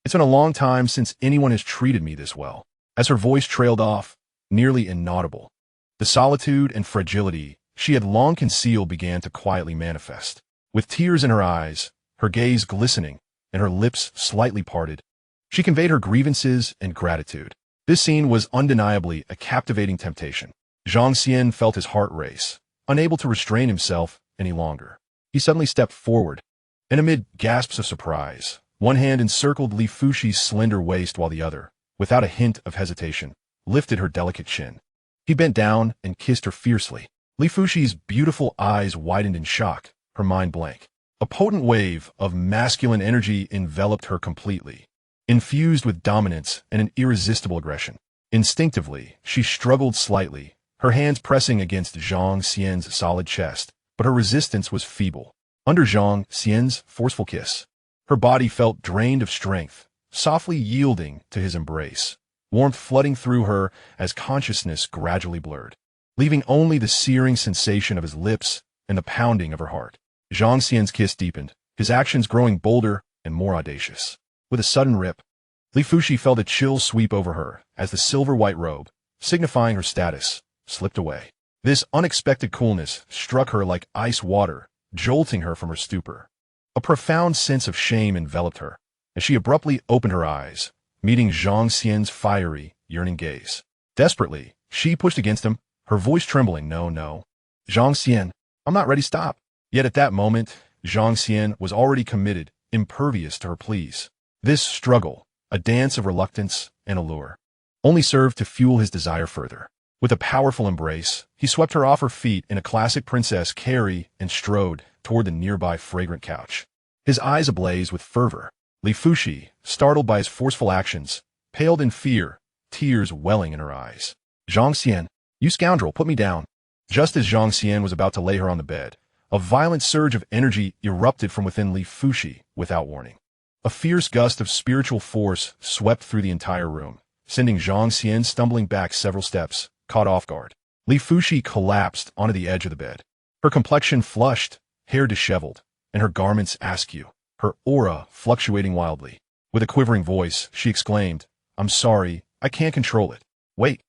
It's been a long time since anyone has treated me this well. As her voice trailed off, nearly inaudible, the solitude and fragility she had long concealed began to quietly manifest. With tears in her eyes, her gaze glistening, and her lips slightly parted, she conveyed her grievances and gratitude. This scene was undeniably a captivating temptation. Zhang Xian felt his heart race, unable to restrain himself any longer. He suddenly stepped forward, and amid gasps of surprise, one hand encircled Li Fuxi's slender waist while the other, without a hint of hesitation, lifted her delicate chin. He bent down and kissed her fiercely. Li Fuxi's beautiful eyes widened in shock, her mind blank. A potent wave of masculine energy enveloped her completely, infused with dominance and an irresistible aggression. Instinctively, she struggled slightly, her hands pressing against Zhang Xian's solid chest, but her resistance was feeble. Under Zhang Xian's forceful kiss, her body felt drained of strength, softly yielding to his embrace, warmth flooding through her as consciousness gradually blurred, leaving only the searing sensation of his lips and the pounding of her heart. Zhang Xian's kiss deepened, his actions growing bolder and more audacious. With a sudden rip, Li Fuxi felt a chill sweep over her as the silver-white robe, signifying her status, slipped away. This unexpected coolness struck her like ice water, jolting her from her stupor. A profound sense of shame enveloped her, as she abruptly opened her eyes, meeting Zhang Xian's fiery, yearning gaze. Desperately, she pushed against him, her voice trembling. No. Zhang Xian, I'm not ready, stop. Yet at that moment, Zhang Xian was already committed, impervious to her pleas. This struggle, a dance of reluctance and allure, only served to fuel his desire further. With a powerful embrace, he swept her off her feet in a classic princess carry and strode toward the nearby fragrant couch. His eyes ablaze with fervor. Li Fuxi, startled by his forceful actions, paled in fear, tears welling in her eyes. Zhang Xian, you scoundrel, put me down. Just as Zhang Xian was about to lay her on the bed, a violent surge of energy erupted from within Li Fuxi without warning. A fierce gust of spiritual force swept through the entire room, sending Zhang Xian stumbling back several steps, caught off guard. Li Fuxi collapsed onto the edge of the bed, her complexion flushed, hair disheveled, and her garments askew, her aura fluctuating wildly. With a quivering voice, she exclaimed, I'm sorry, I can't control it. Wait,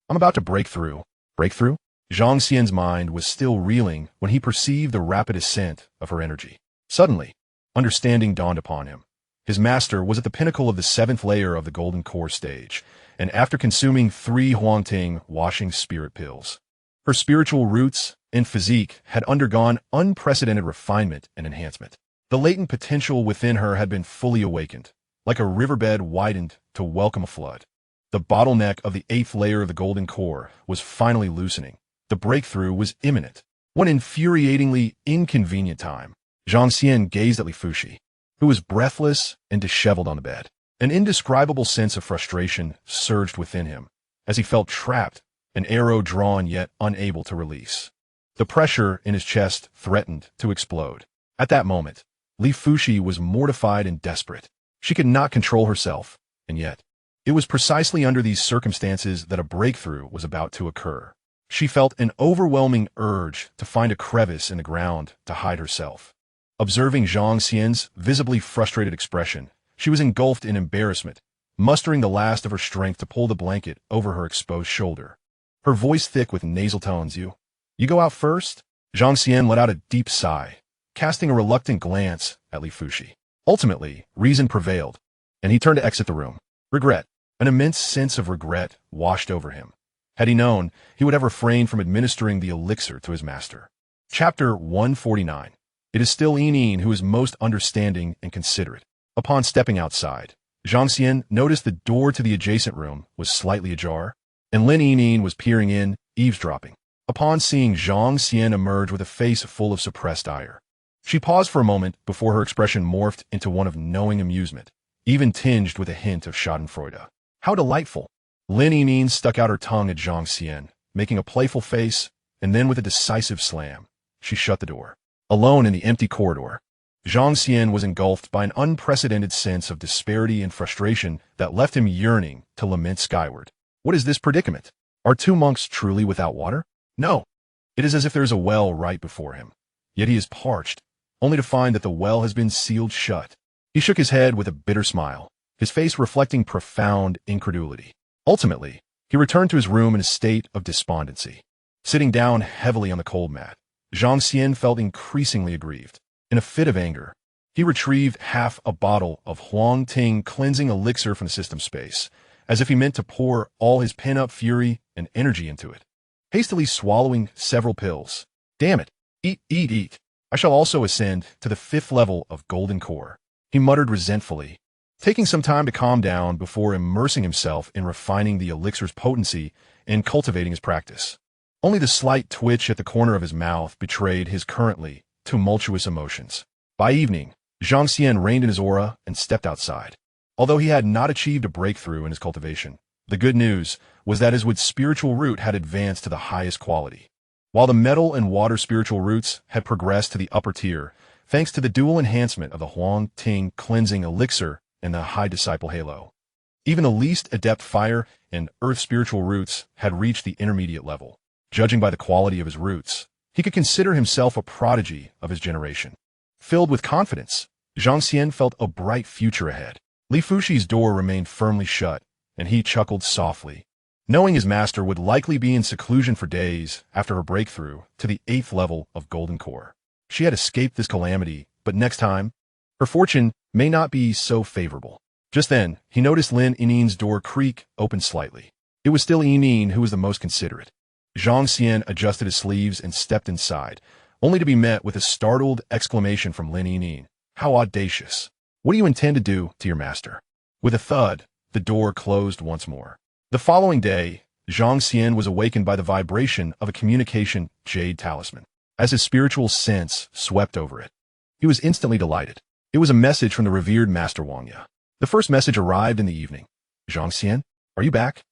I'm about to break through. Break through? Zhang Xian's mind was still reeling when he perceived the rapid ascent of her energy. Suddenly, understanding dawned upon him. His master was at the pinnacle of the 7th layer of the Golden Core stage, and after consuming 3 Huangting washing spirit pills, her spiritual roots and physique had undergone unprecedented refinement and enhancement. The latent potential within her had been fully awakened, like a riverbed widened to welcome a flood. The bottleneck of the 8th layer of the Golden Core was finally loosening. The breakthrough was imminent. One infuriatingly inconvenient time, Zhang Xian gazed at Li Fuxi, who was breathless and disheveled on the bed. An indescribable sense of frustration surged within him, as he felt trapped, an arrow drawn yet unable to release. The pressure in his chest threatened to explode. At that moment, Li Fuxi was mortified and desperate. She could not control herself, and yet, it was precisely under these circumstances that a breakthrough was about to occur. She felt an overwhelming urge to find a crevice in the ground to hide herself. Observing Zhang Xian's visibly frustrated expression, she was engulfed in embarrassment, mustering the last of her strength to pull the blanket over her exposed shoulder. Her voice thick with nasal tones, You go out first? Zhang Xian let out a deep sigh, casting a reluctant glance at Li Fuxi. Ultimately, reason prevailed, and he turned to exit the room. Regret, an immense sense of regret, washed over him. Had he known, he would have refrained from administering the elixir to his master. Chapter 149. It is still Yin who is most understanding and considerate. Upon stepping outside, Zhang Xian noticed the door to the adjacent room was slightly ajar, and Lin Yin was peering in, eavesdropping. Upon seeing Zhang Xian emerge with a face full of suppressed ire, she paused for a moment before her expression morphed into one of knowing amusement, even tinged with a hint of schadenfreude. How delightful! Lin Yin stuck out her tongue at Zhang Xian, making a playful face, and then with a decisive slam, she shut the door. Alone in the empty corridor, Zhang Xian was engulfed by an unprecedented sense of disparity and frustration that left him yearning to lament skyward. What is this predicament? Are 2 monks truly without water? No. It is as if there is a well right before him. Yet he is parched, only to find that the well has been sealed shut. He shook his head with a bitter smile, his face reflecting profound incredulity. Ultimately, he returned to his room in a state of despondency. Sitting down heavily on the cold mat, Zhang Xian felt increasingly aggrieved. In a fit of anger, he retrieved half a bottle of Huangting cleansing elixir from the system space, as if he meant to pour all his pent-up fury and energy into it. Hastily swallowing several pills. Damn it! Eat! I shall also ascend to the 5th level of Golden Core, he muttered resentfully, taking some time to calm down before immersing himself in refining the elixir's potency and cultivating his practice. Only the slight twitch at the corner of his mouth betrayed his currently tumultuous emotions. By evening, Zhang Xian reined in his aura and stepped outside. Although he had not achieved a breakthrough in his cultivation, the good news was that his wood spiritual root had advanced to the highest quality, while the metal and water spiritual roots had progressed to the upper tier, thanks to the dual enhancement of the Huang Ting cleansing elixir and the high disciple halo. Even the least adept fire and earth spiritual roots had reached the intermediate level. Judging by the quality of his roots, he could consider himself a prodigy of his generation. Filled with confidence, Zhang Xian felt a bright future ahead. Li Fushi's door remained firmly shut, and he chuckled softly, knowing his master would likely be in seclusion for days after her breakthrough to the 8th level of Golden Core. She had escaped this calamity, but next time, her fortune may not be so favorable. Just then, he noticed Lin Yinin's door creak open slightly. It was still Yinin who was the most considerate. Zhang Xian adjusted his sleeves and stepped inside, only to be met with a startled exclamation from Lin Yinin. How audacious! What do you intend to do to your master? With a thud, the door closed once more. The following day, Zhang Xian was awakened by the vibration of a communication jade talisman. As his spiritual sense swept over it, he was instantly delighted. It was a message from the revered Master Wangya. The first message arrived in the evening. Zhang Xian, are you back?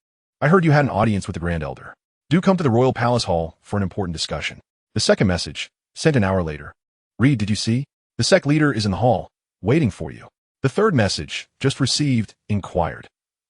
I heard you had an audience with the Grand Elder. Do come to the Royal Palace Hall for an important discussion. The second message, sent an hour later. Read, did you see? The sect leader is in the hall, waiting for you. The third message, just received, inquired.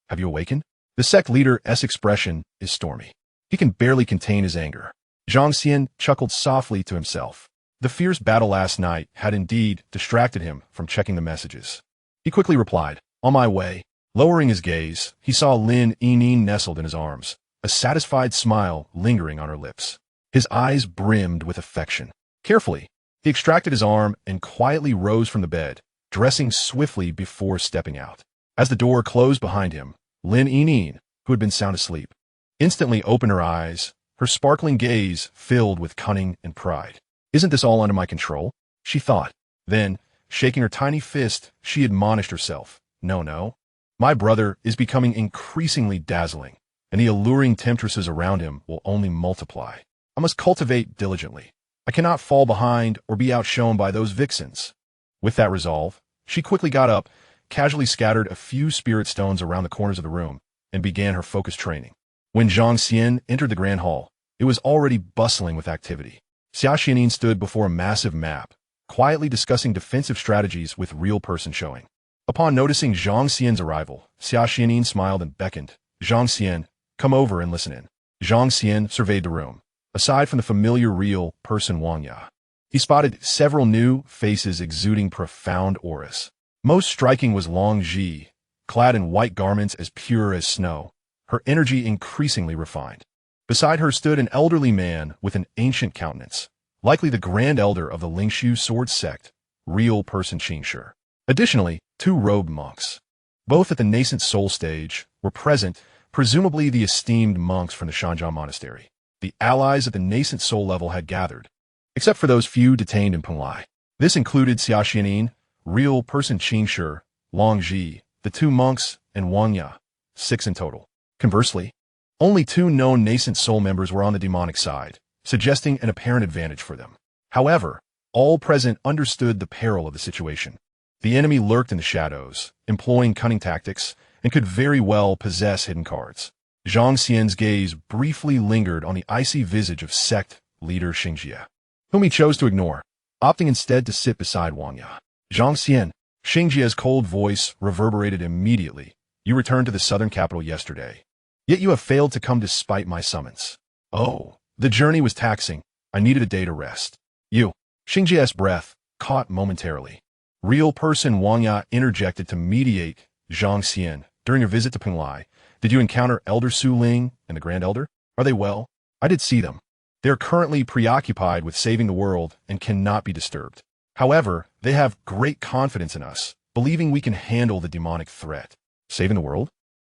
Have you awakened? The sect leader's expression is stormy. He can barely contain his anger. Zhang Xian chuckled softly to himself. The fierce battle last night had indeed distracted him from checking the messages. He quickly replied, on my way. Lowering his gaze, he saw Lin Yinin nestled in his arms, a satisfied smile lingering on her lips. His eyes brimmed with affection. Carefully, he extracted his arm and quietly rose from the bed, dressing swiftly before stepping out. As the door closed behind him, Lin Yinin, who had been sound asleep, instantly opened her eyes, her sparkling gaze filled with cunning and pride. Isn't this all under my control? She thought. Then, shaking her tiny fist, she admonished herself. No. My brother is becoming increasingly dazzling, and the alluring temptresses around him will only multiply. I must cultivate diligently. I cannot fall behind or be outshone by those vixens. With that resolve, she quickly got up, casually scattered a few spirit stones around the corners of the room, and began her focused training. When Zhang Xian entered the Grand Hall, it was already bustling with activity. Xiaxin stood before a massive map, quietly discussing defensive strategies with real person showing. Upon noticing Zhang Xian's arrival, Xiaxin smiled and beckoned. Zhang Xian, come over and listen in. Zhang Xian surveyed the room. Aside from the familiar real person Wangya, he spotted several new faces exuding profound auras. Most striking was Long Ji, clad in white garments as pure as snow, her energy increasingly refined. Beside her stood an elderly man with an ancient countenance, likely the Grand Elder of the Lingshu sword sect, real person Xianxia. Additionally, 2 robed monks, both at the nascent soul stage, were present, presumably the esteemed monks from the Shanjiang Monastery. The allies at the nascent soul level had gathered, except for those few detained in Penglai. This included Xiaxin, real person Xianxia, Long Ji, the 2 monks, and Wangya, 6 in total. Conversely, only 2 known nascent soul members were on the demonic side, suggesting an apparent advantage for them. However, all present understood the peril of the situation. The enemy lurked in the shadows, employing cunning tactics, and could very well possess hidden cards. Zhang Xian's gaze briefly lingered on the icy visage of sect leader Xianxia, whom he chose to ignore, opting instead to sit beside Wangya. Zhang Xian, Xianxia's cold voice reverberated immediately. You returned to the southern capital yesterday, yet you have failed to come despite my summons. Oh, the journey was taxing. I needed a day to rest. You, Xianxia's breath caught momentarily. Real person Wangya interjected to mediate. Zhang Xian, during your visit to Penglai, did you encounter Elder Su Ling and the Grand Elder? Are they well? I did see them. They are currently preoccupied with saving the world and cannot be disturbed. However, they have great confidence in us, believing we can handle the demonic threat. Saving the world?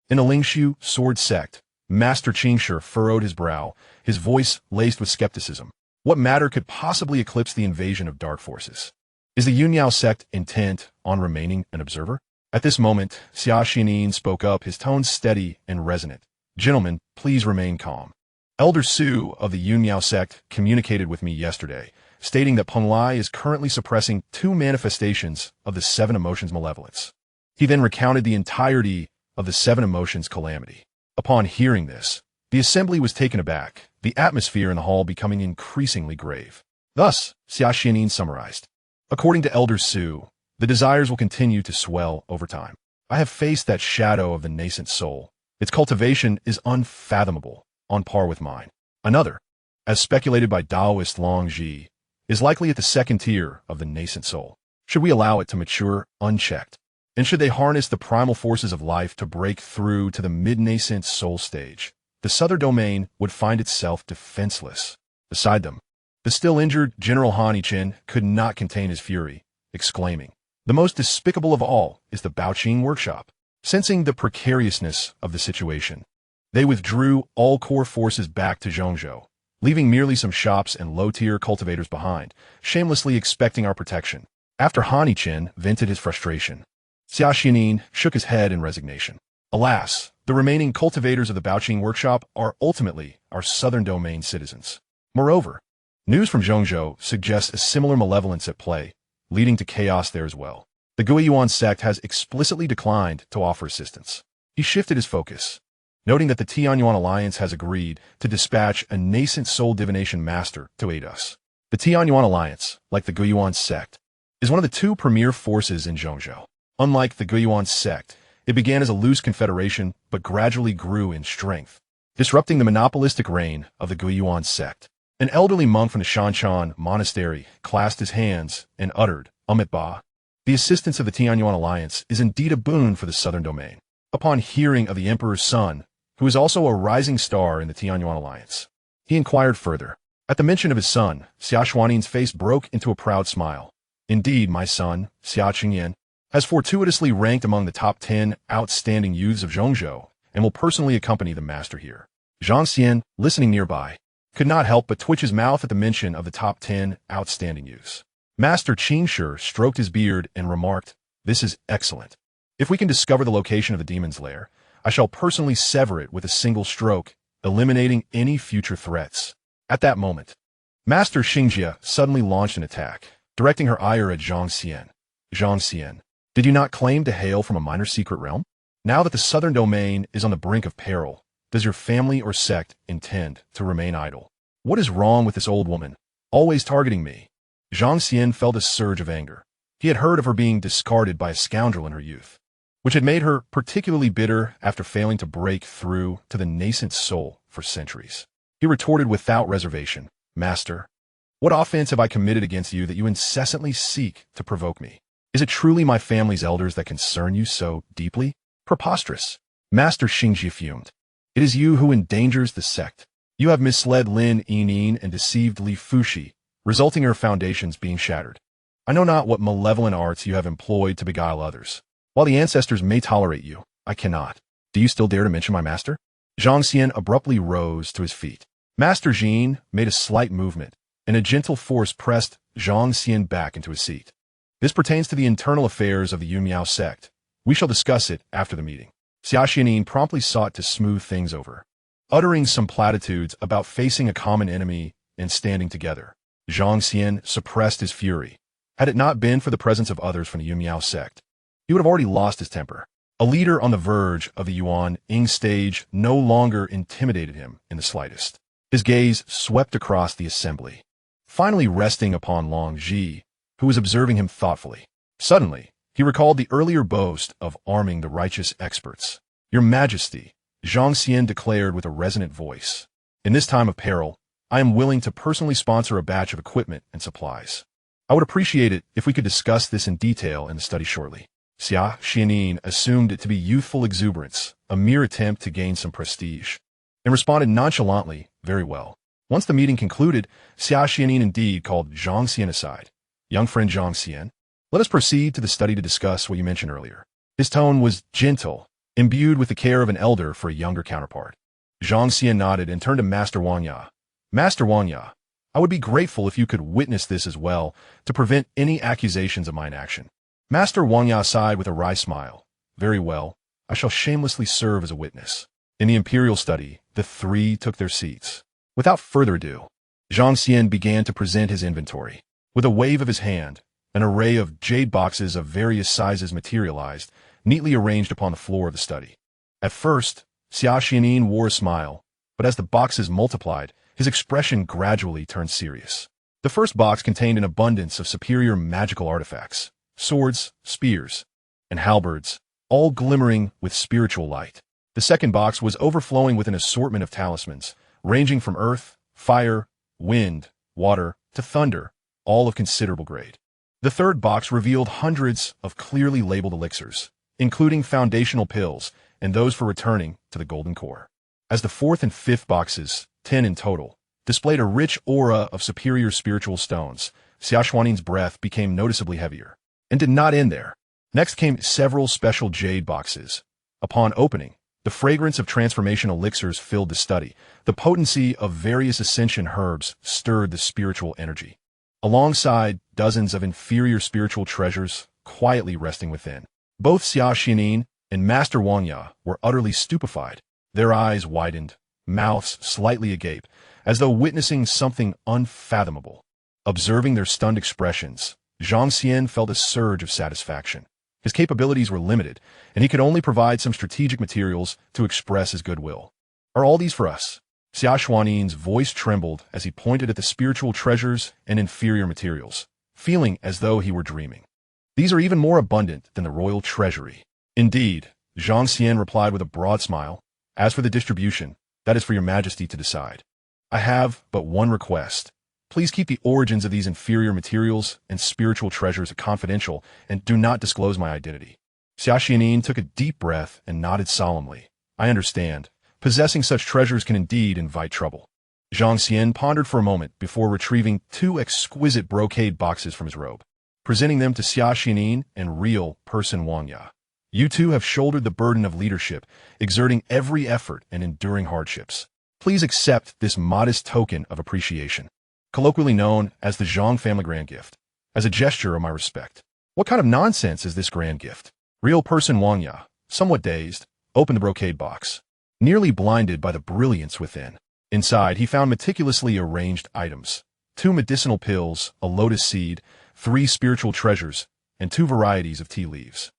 In the Lingshu sword sect, Master Xianxia furrowed his brow, his voice laced with skepticism. What matter could possibly eclipse the invasion of dark forces? Is the Yunyao sect intent on remaining an observer? At this moment, Xiaxin spoke up, his tone steady and resonant. Gentlemen, please remain calm. Elder Su of the Yunyao sect communicated with me yesterday, stating that Peng Lai is currently suppressing 2 manifestations of the 7 emotions malevolence. He then recounted the entirety of the 7 emotions calamity. Upon hearing this, the assembly was taken aback, the atmosphere in the hall becoming increasingly grave. Thus, Xianxia summarized. According to Elder Su, the desires will continue to swell over time. I have faced that shadow of the nascent soul. Its cultivation is unfathomable, on par with mine. Another, as speculated by Taoist Long Ji, is likely at the 2nd tier of the nascent soul. Should we allow it to mature unchecked? And should they harness the primal forces of life to break through to the mid-nascent soul stage, the southern domain would find itself defenseless. Beside them, the still injured General Han Yichen could not contain his fury, exclaiming, "The most despicable of all is the Baoqing workshop." Sensing the precariousness of the situation, they withdrew all core forces back to Zhongzhou, leaving merely some shops and low-tier cultivators behind, shamelessly expecting our protection. After Han Yichen vented his frustration, Xianxia shook his head in resignation. Alas, the remaining cultivators of the Baoqing workshop are ultimately our southern domain citizens. Moreover, news from Zhongzhou suggests a similar malevolence at play, leading to chaos there as well. The Guiyuan sect has explicitly declined to offer assistance. He shifted his focus, noting that the Tianyuan Alliance has agreed to dispatch a nascent soul divination master to aid us. The Tianyuan Alliance, like the Guiyuan sect, is one of the 2 premier forces in Zhongzhou. Unlike the Guiyuan sect, it began as a loose confederation but gradually grew in strength, disrupting the monopolistic reign of the Guiyuan sect. An elderly monk from the Shanshan monastery clasped his hands and uttered, "Ba." The assistance of the Tianyuan Alliance is indeed a boon for the southern domain. Upon hearing of the Emperor's son, who is also a rising star in the Tianyuan Alliance, he inquired further. At the mention of his son, Xiaoxuanin's face broke into a proud smile. "Indeed, my son, Xiaoxuan, has fortuitously ranked among the top 10 outstanding youths of Zhongzhou and will personally accompany the master here." Zhang Xian, listening nearby, could not help but twitch his mouth at the mention of the top 10 outstanding youths. Master Qingshi stroked his beard and remarked, "This is excellent. If we can discover the location of the demon's lair, I shall personally sever it with a single stroke, eliminating any future threats." At that moment, Master Xianxia suddenly launched an attack, directing her ire at Zhang Xian. "Zhang Xian, did you not claim to hail from a minor secret realm? Now that the southern domain is on the brink of peril, does your family or sect intend to remain idle? What is wrong with this old woman, always targeting me?" Zhang Xian felt a surge of anger. He had heard of her being discarded by a scoundrel in her youth, which had made her particularly bitter after failing to break through to the nascent soul for centuries. He retorted without reservation, "Master, what offense have I committed against you that you incessantly seek to provoke me? Is it truly my family's elders that concern you so deeply? Preposterous." Master Xingji fumed. "It is you who endangers the sect. You have misled Lin Yinin and deceived Li Fushi, resulting in her foundations being shattered. I know not what malevolent arts you have employed to beguile others. While the ancestors may tolerate you, I cannot. Do you still dare to mention my master?" Zhang Xian abruptly rose to his feet. Master Jin made a slight movement, and a gentle force pressed Zhang Xian back into his seat. "This pertains to the internal affairs of the Yunmiao sect. We shall discuss it after the meeting." Xiaoxianin promptly sought to smooth things over, uttering some platitudes about facing a common enemy and standing together. Zhang Xian suppressed his fury. Had it not been for the presence of others from the Yunmiao sect, he would have already lost his temper. A leader on the verge of the Yuan Ying stage no longer intimidated him in the slightest. His gaze swept across the assembly, finally resting upon Long Ji, who was observing him thoughtfully. Suddenly, he recalled the earlier boast of arming the righteous experts. "Your Majesty," Zhang Xian declared with a resonant voice, "in this time of peril, I am willing to personally sponsor a batch of equipment and supplies. I would appreciate it if we could discuss this in detail in the study shortly." Xiaoxianin assumed it to be youthful exuberance, a mere attempt to gain some prestige, and responded nonchalantly, "Very well." Once the meeting concluded, Xiaoxianin indeed called Zhang Xian aside. "Young friend Zhang Xian, let us proceed to the study to discuss what you mentioned earlier." His tone was gentle, imbued with the care of an elder for a younger counterpart. Zhang Xian nodded and turned to Master Wang Ya. "Master Wang Ya, I would be grateful if you could witness this as well to prevent any accusations of my inaction." Master Wang Ya sighed with a wry smile. "Very well, I shall shamelessly serve as a witness." In the imperial study, the 3 took their seats. Without further ado, Zhang Xian began to present his inventory. With a wave of his hand, an array of jade boxes of various sizes materialized, neatly arranged upon the floor of the study. At first, Xianxia wore a smile, but as the boxes multiplied, his expression gradually turned serious. The first box contained an abundance of superior magical artifacts, swords, spears, and halberds, all glimmering with spiritual light. The second box was overflowing with an assortment of talismans, ranging from earth, fire, wind, water, to thunder, all of considerable grade. The third box revealed hundreds of clearly labeled elixirs, including foundational pills and those for returning to the golden core. As the fourth and fifth boxes, 10 in total, displayed a rich aura of superior spiritual stones, Xiaoxuanin's breath became noticeably heavier. And did not end there. Next came several special jade boxes. Upon opening, the fragrance of transformation elixirs filled the study. The potency of various ascension herbs stirred the spiritual energy. Alongside dozens of inferior spiritual treasures quietly resting within. Both Xia Xianin and Master Wangya were utterly stupefied. Their eyes widened, mouths slightly agape, as though witnessing something unfathomable. Observing their stunned expressions, Zhang Xian felt a surge of satisfaction. His capabilities were limited, and he could only provide some strategic materials to express his goodwill. Are all these for us? Xiaoxuanin's voice trembled as he pointed at the spiritual treasures and inferior materials, feeling as though he were dreaming. These are even more abundant than the royal treasury. Indeed, Zhang Xian replied with a broad smile. As for the distribution, that is for your majesty to decide. I have but one request. Please keep the origins of these inferior materials and spiritual treasures confidential and do not disclose my identity. Xia Xianin took a deep breath and nodded solemnly. I understand. Possessing such treasures can indeed invite trouble. Zhang Xian pondered for a moment before retrieving 2 exquisite brocade boxes from his robe, presenting them to Xia Xianin and real person Wangya. You two have shouldered the burden of leadership, exerting every effort and enduring hardships. Please accept this modest token of appreciation, colloquially known as the Zhang family grand gift, as a gesture of my respect. What kind of nonsense is this grand gift? Real person Wangya, somewhat dazed, opened the brocade box, nearly blinded by the brilliance within. Inside, he found meticulously arranged items, 2 medicinal pills, a lotus seed, 3 spiritual treasures, and 2 varieties of tea leaves.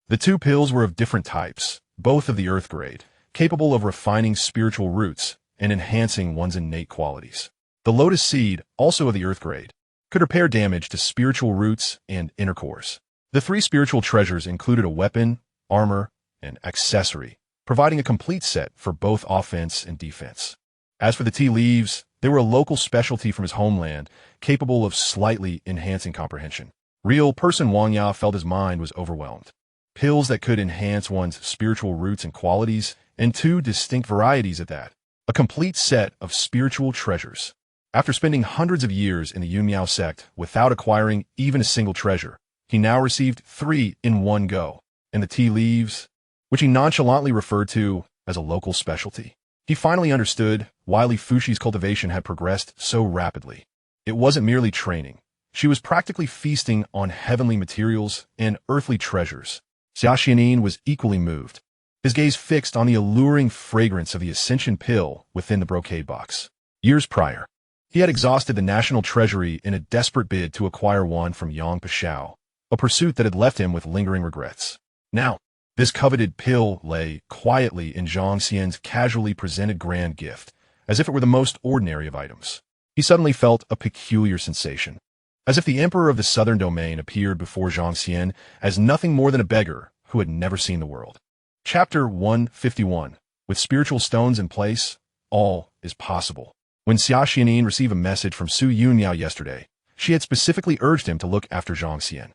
The 2 pills were of different types, both of the earth grade, capable of refining spiritual roots and enhancing one's innate qualities. The lotus seed, also of the earth grade, could repair damage to spiritual roots and inner cores. The 3 spiritual treasures included a weapon, armor, and accessory, providing a complete set for both offense and defense. As for the tea leaves, they were a local specialty from his homeland, capable of slightly enhancing comprehension. Real person Wangya felt his mind was overwhelmed. Pills that could enhance one's spiritual roots and qualities, and 2 distinct varieties at that. A complete set of spiritual treasures. After spending hundreds of years in the Yunmiao sect without acquiring even a single treasure, he now received 3 in one go, and the tea leaves, which he nonchalantly referred to as a local specialty. He finally understood why Li Fushi's cultivation had progressed so rapidly. It wasn't merely training. She was practically feasting on heavenly materials and earthly treasures. Xia Xianin was equally moved, his gaze fixed on the alluring fragrance of the ascension pill within the brocade box. Years prior, he had exhausted the national treasury in a desperate bid to acquire one from Yang Pashao, a pursuit that had left him with lingering regrets. Now, this coveted pill lay quietly in Zhang Xian's casually presented grand gift, as if it were the most ordinary of items. He suddenly felt a peculiar sensation, as if the emperor of the southern domain appeared before Zhang Xian as nothing more than a beggar who had never seen the world. Chapter 151. With spiritual stones in place, all is possible. When Xia Xianin received a message from Su Yunmiao yesterday, she had specifically urged him to look after Zhang Xian.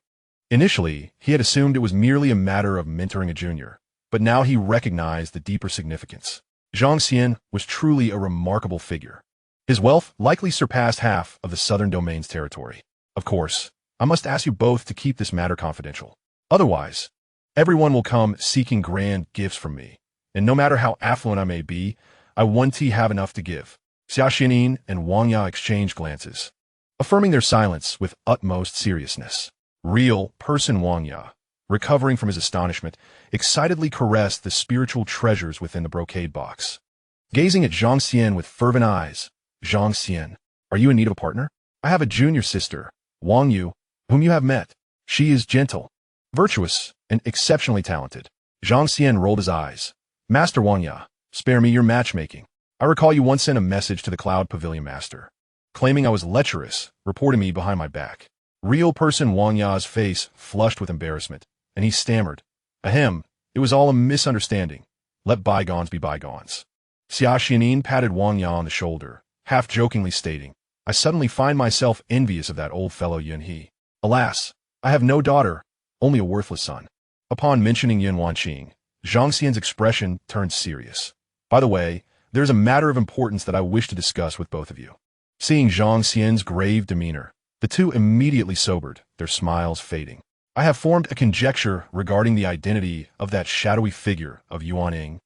Initially, he had assumed it was merely a matter of mentoring a junior, but now he recognized the deeper significance. Zhang Xian was truly a remarkable figure. His wealth likely surpassed half of the southern domain's territory. Of course, I must ask you both to keep this matter confidential. Otherwise, everyone will come seeking grand gifts from me, and no matter how affluent I may be, I won't have enough to give. Xia Xianin and Wangya exchanged glances, affirming their silence with utmost seriousness. Real person Wangya, recovering from his astonishment, excitedly caressed the spiritual treasures within the brocade box. Gazing at Zhang Xian with fervent eyes, Zhang Xian, Are you in need of a partner? I have a junior sister, Wang Yu, whom you have met. She is gentle, virtuous, and exceptionally talented. Zhang Xian rolled his eyes. Master Wang Ya, spare me your matchmaking. I recall you once sent a message to the Cloud Pavilion Master, claiming I was lecherous, reporting me behind my back. Real person Wang Ya's face flushed with embarrassment, and he stammered. Ahem, it was all a misunderstanding. Let bygones be bygones. Xianxia patted Wang Ya on the shoulder, half-jokingly stating, I suddenly find myself envious of that old fellow Yun He. Alas, I have no daughter, only a worthless son. Upon mentioning Yun Wanqing, Zhang Xian's expression turned serious. By the way, there is a matter of importance that I wish to discuss with both of you. Seeing Zhang Xian's grave demeanor, the two immediately sobered, their smiles fading. I have formed a conjecture regarding the identity of that shadowy figure of Yuanying.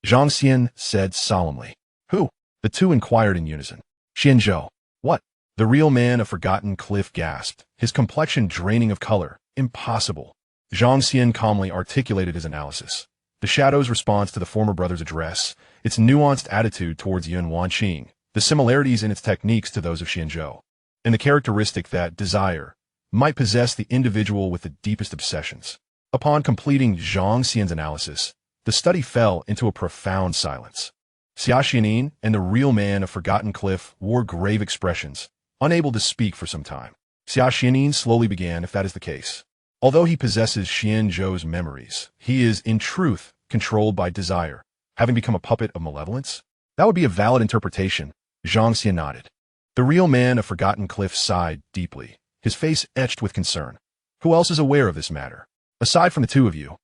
Zhang Xian said solemnly. Who? The two inquired in unison. Xianzhou. What? The real man of Forgotten Cliff gasped, his complexion draining of color. Impossible. Zhang Xian calmly articulated his analysis. The shadow's response to the former brother's address, its nuanced attitude towards Yun Wanqing, the similarities in its techniques to those of Xianzhou, and the characteristic that desire might possess the individual with the deepest obsessions. Upon completing Zhang Xian's analysis, the study fell into a profound silence. Xiaxianin and the real man of Forgotten Cliff wore grave expressions, unable to speak for some time. Xiaxianin slowly began, if that is the case. Although he possesses Xianzhou's memories, he is, in truth, controlled by desire, having become a puppet of malevolence? That would be a valid interpretation. Zhang Xian nodded. The real man of Forgotten Cliff sighed deeply, his face etched with concern. Who else is aware of this matter? Aside from the two of you,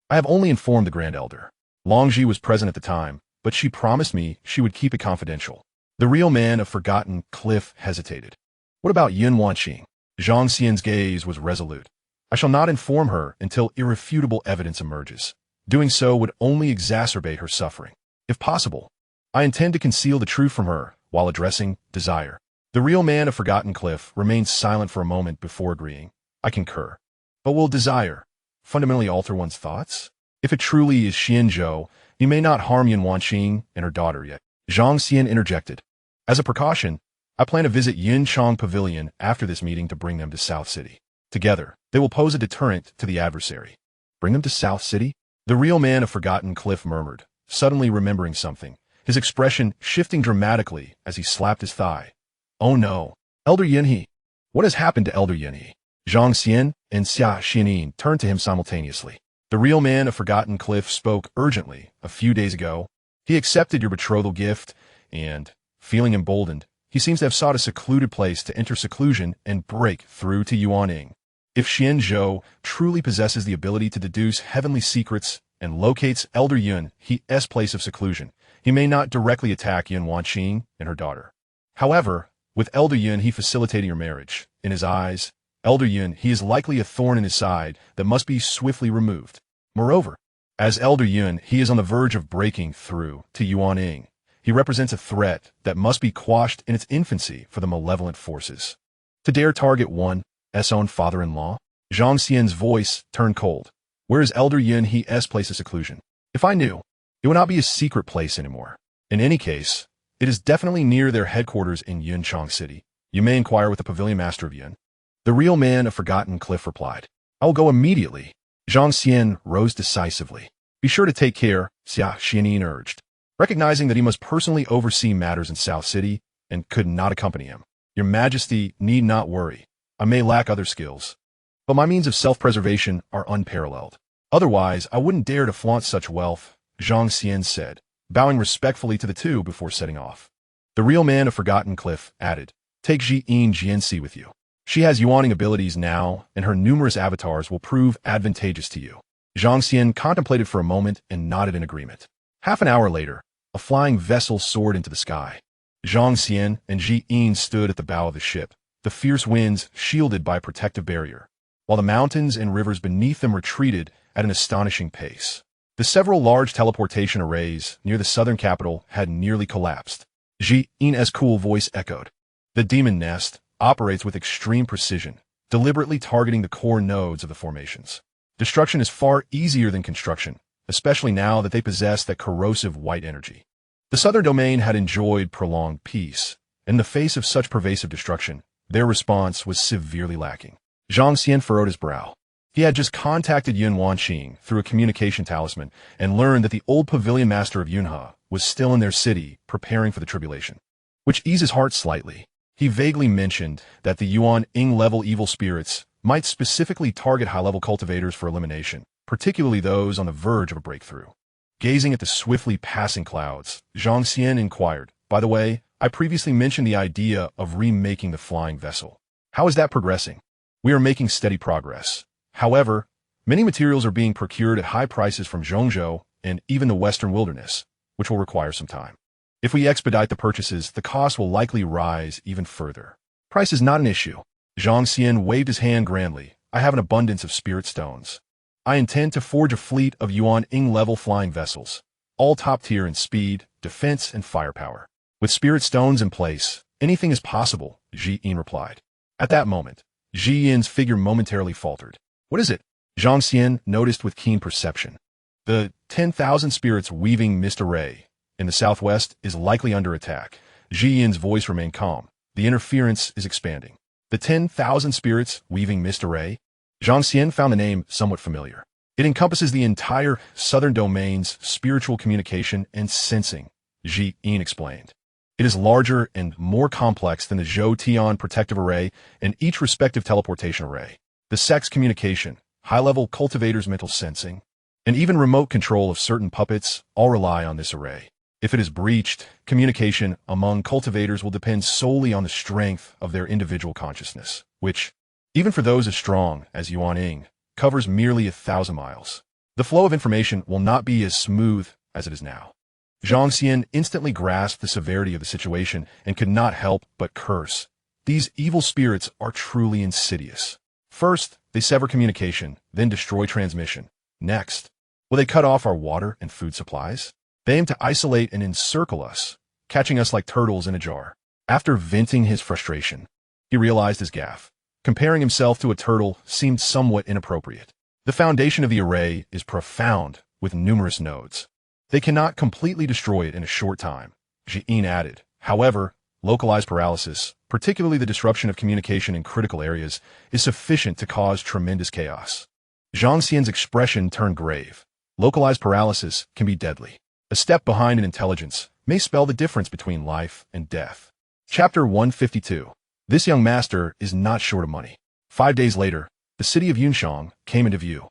I have only informed the Grand Elder. Longji was present at the time, but she promised me she would keep it confidential. The real man of Forgotten Cliff hesitated. What about Yun Wanqing? Zhang Xian's gaze was resolute. I shall not inform her until irrefutable evidence emerges. Doing so would only exacerbate her suffering. If possible, I intend to conceal the truth from her while addressing desire. The real man of Forgotten Cliff remained silent for a moment before agreeing. I concur. But will desire fundamentally alter one's thoughts? If it truly is Xianzhou, he may not harm Yun Wanqing and her daughter yet. Zhang Xian interjected. As a precaution, I plan to visit Yinchang Pavilion after this meeting to bring them to South City. Together, they will pose a deterrent to the adversary. Bring them to South City? The real man of Forgotten Cliff murmured, suddenly remembering something, his expression shifting dramatically as he slapped his thigh. Oh no, Elder Yunhe. What has happened to Elder Yunhe? Zhang Xian and Xiaxianin turned to him simultaneously. The real man of Forgotten Cliff spoke urgently a few days ago. He accepted your betrothal gift, and, feeling emboldened, he seems to have sought a secluded place to enter seclusion and break through to Yuanying. If Xianzhou truly possesses the ability to deduce heavenly secrets and locates Elder Yunhe's place of seclusion, he may not directly attack Yun Wanqing and her daughter. However, with Elder Yunhe facilitating your marriage, in his eyes, Elder Yunhe is likely a thorn in his side that must be swiftly removed. Moreover, as Elder Yunhe is on the verge of breaking through to Yuanying, he represents a threat that must be quashed in its infancy for the malevolent forces. To dare target one's own father-in-law? Zhang Xian's voice turned cold. Where is Elder Yunhe's place of seclusion? If I knew, it would not be a secret place anymore. In any case, it is definitely near their headquarters in Yinchang City. You may inquire with the pavilion master of Yun. The real man of Forgotten Cliff replied. I will go immediately. Zhang Xian rose decisively. Be sure to take care, Xiaxianin urged, recognizing that he must personally oversee matters in South City and could not accompany him. Your Majesty need not worry. I may lack other skills, but my means of self-preservation are unparalleled. Otherwise, I wouldn't dare to flaunt such wealth, Zhang Xian said, bowing respectfully to the two before setting off. The real man of Forgotten Cliff added, take Jian Jianxi with you. She has Yuanying abilities now, and her numerous avatars will prove advantageous to you. Zhang Xian contemplated for a moment and nodded in agreement. Half an hour later, a flying vessel soared into the sky. Zhang Xian and Jian stood at the bow of the ship, the fierce winds shielded by a protective barrier, while the mountains and rivers beneath them retreated at an astonishing pace. The several large teleportation arrays near the southern capital had nearly collapsed. Jian's cool voice echoed. The demon nest operates with extreme precision, deliberately targeting the core nodes of the formations. Destruction is far easier than construction, especially now that they possess that corrosive white energy. The southern domain had enjoyed prolonged peace, In the face of such pervasive destruction, their response was severely lacking. Zhang Xian furrowed his brow. He had just contacted Yun Wanqing through a communication talisman and learned that the old pavilion master of Yunhe was still in their city preparing for the tribulation, which eased his heart slightly. He vaguely mentioned that the Yuan Ing level evil spirits might specifically target high-level cultivators for elimination, particularly those on the verge of a breakthrough. Gazing at the swiftly passing clouds, Zhang Xian inquired, "By the way, I previously mentioned the idea of remaking the flying vessel. How is that progressing?" "We are making steady progress. However, many materials are being procured at high prices from Zhongzhou and even the Western Wilderness, which will require some time. If we expedite the purchases, the cost will likely rise even further. Price is not an issue." Zhang Xian waved his hand grandly. "I have an abundance of spirit stones. I intend to forge a fleet of Yuan Ing level flying vessels, all top tier in speed, defense, and firepower. With spirit stones in place, anything is possible," Xian replied. At that moment, Xian's figure momentarily faltered. "What is it?" Zhang Xian noticed with keen perception. "The 10,000 spirits weaving mist array in the southwest is likely under attack." Xian's voice remained calm. "The interference is expanding." "The 10,000 spirits weaving mist array?" Zhang Xian found the name somewhat familiar. "It encompasses the entire southern domain's spiritual communication and sensing," Xian explained. "It is larger and more complex than the Zhou Tian protective array and each respective teleportation array. The sex communication, high-level cultivators' mental sensing, and even remote control of certain puppets all rely on this array. If it is breached, communication among cultivators will depend solely on the strength of their individual consciousness, which, even for those as strong as Yuan Ing, covers merely 1,000 miles. The flow of information will not be as smooth as it is now." Zhang Xian instantly grasped the severity of the situation and could not help but curse. These evil spirits are truly insidious. First, they sever communication, then destroy transmission. Next, will they cut off our water and food supplies? They aim to isolate and encircle us, catching us like turtles in a jar. After venting his frustration, he realized his gaffe. Comparing himself to a turtle seemed somewhat inappropriate. The foundation of the array is profound, with numerous nodes. They cannot completely destroy it in a short time, Xian added. However, localized paralysis, particularly the disruption of communication in critical areas, is sufficient to cause tremendous chaos. Zhang Xian's expression turned grave. Localized paralysis can be deadly. A step behind in intelligence may spell the difference between life and death. Chapter 152. This young master is not short of money. 5 days later, the city of Yunxiang came into view.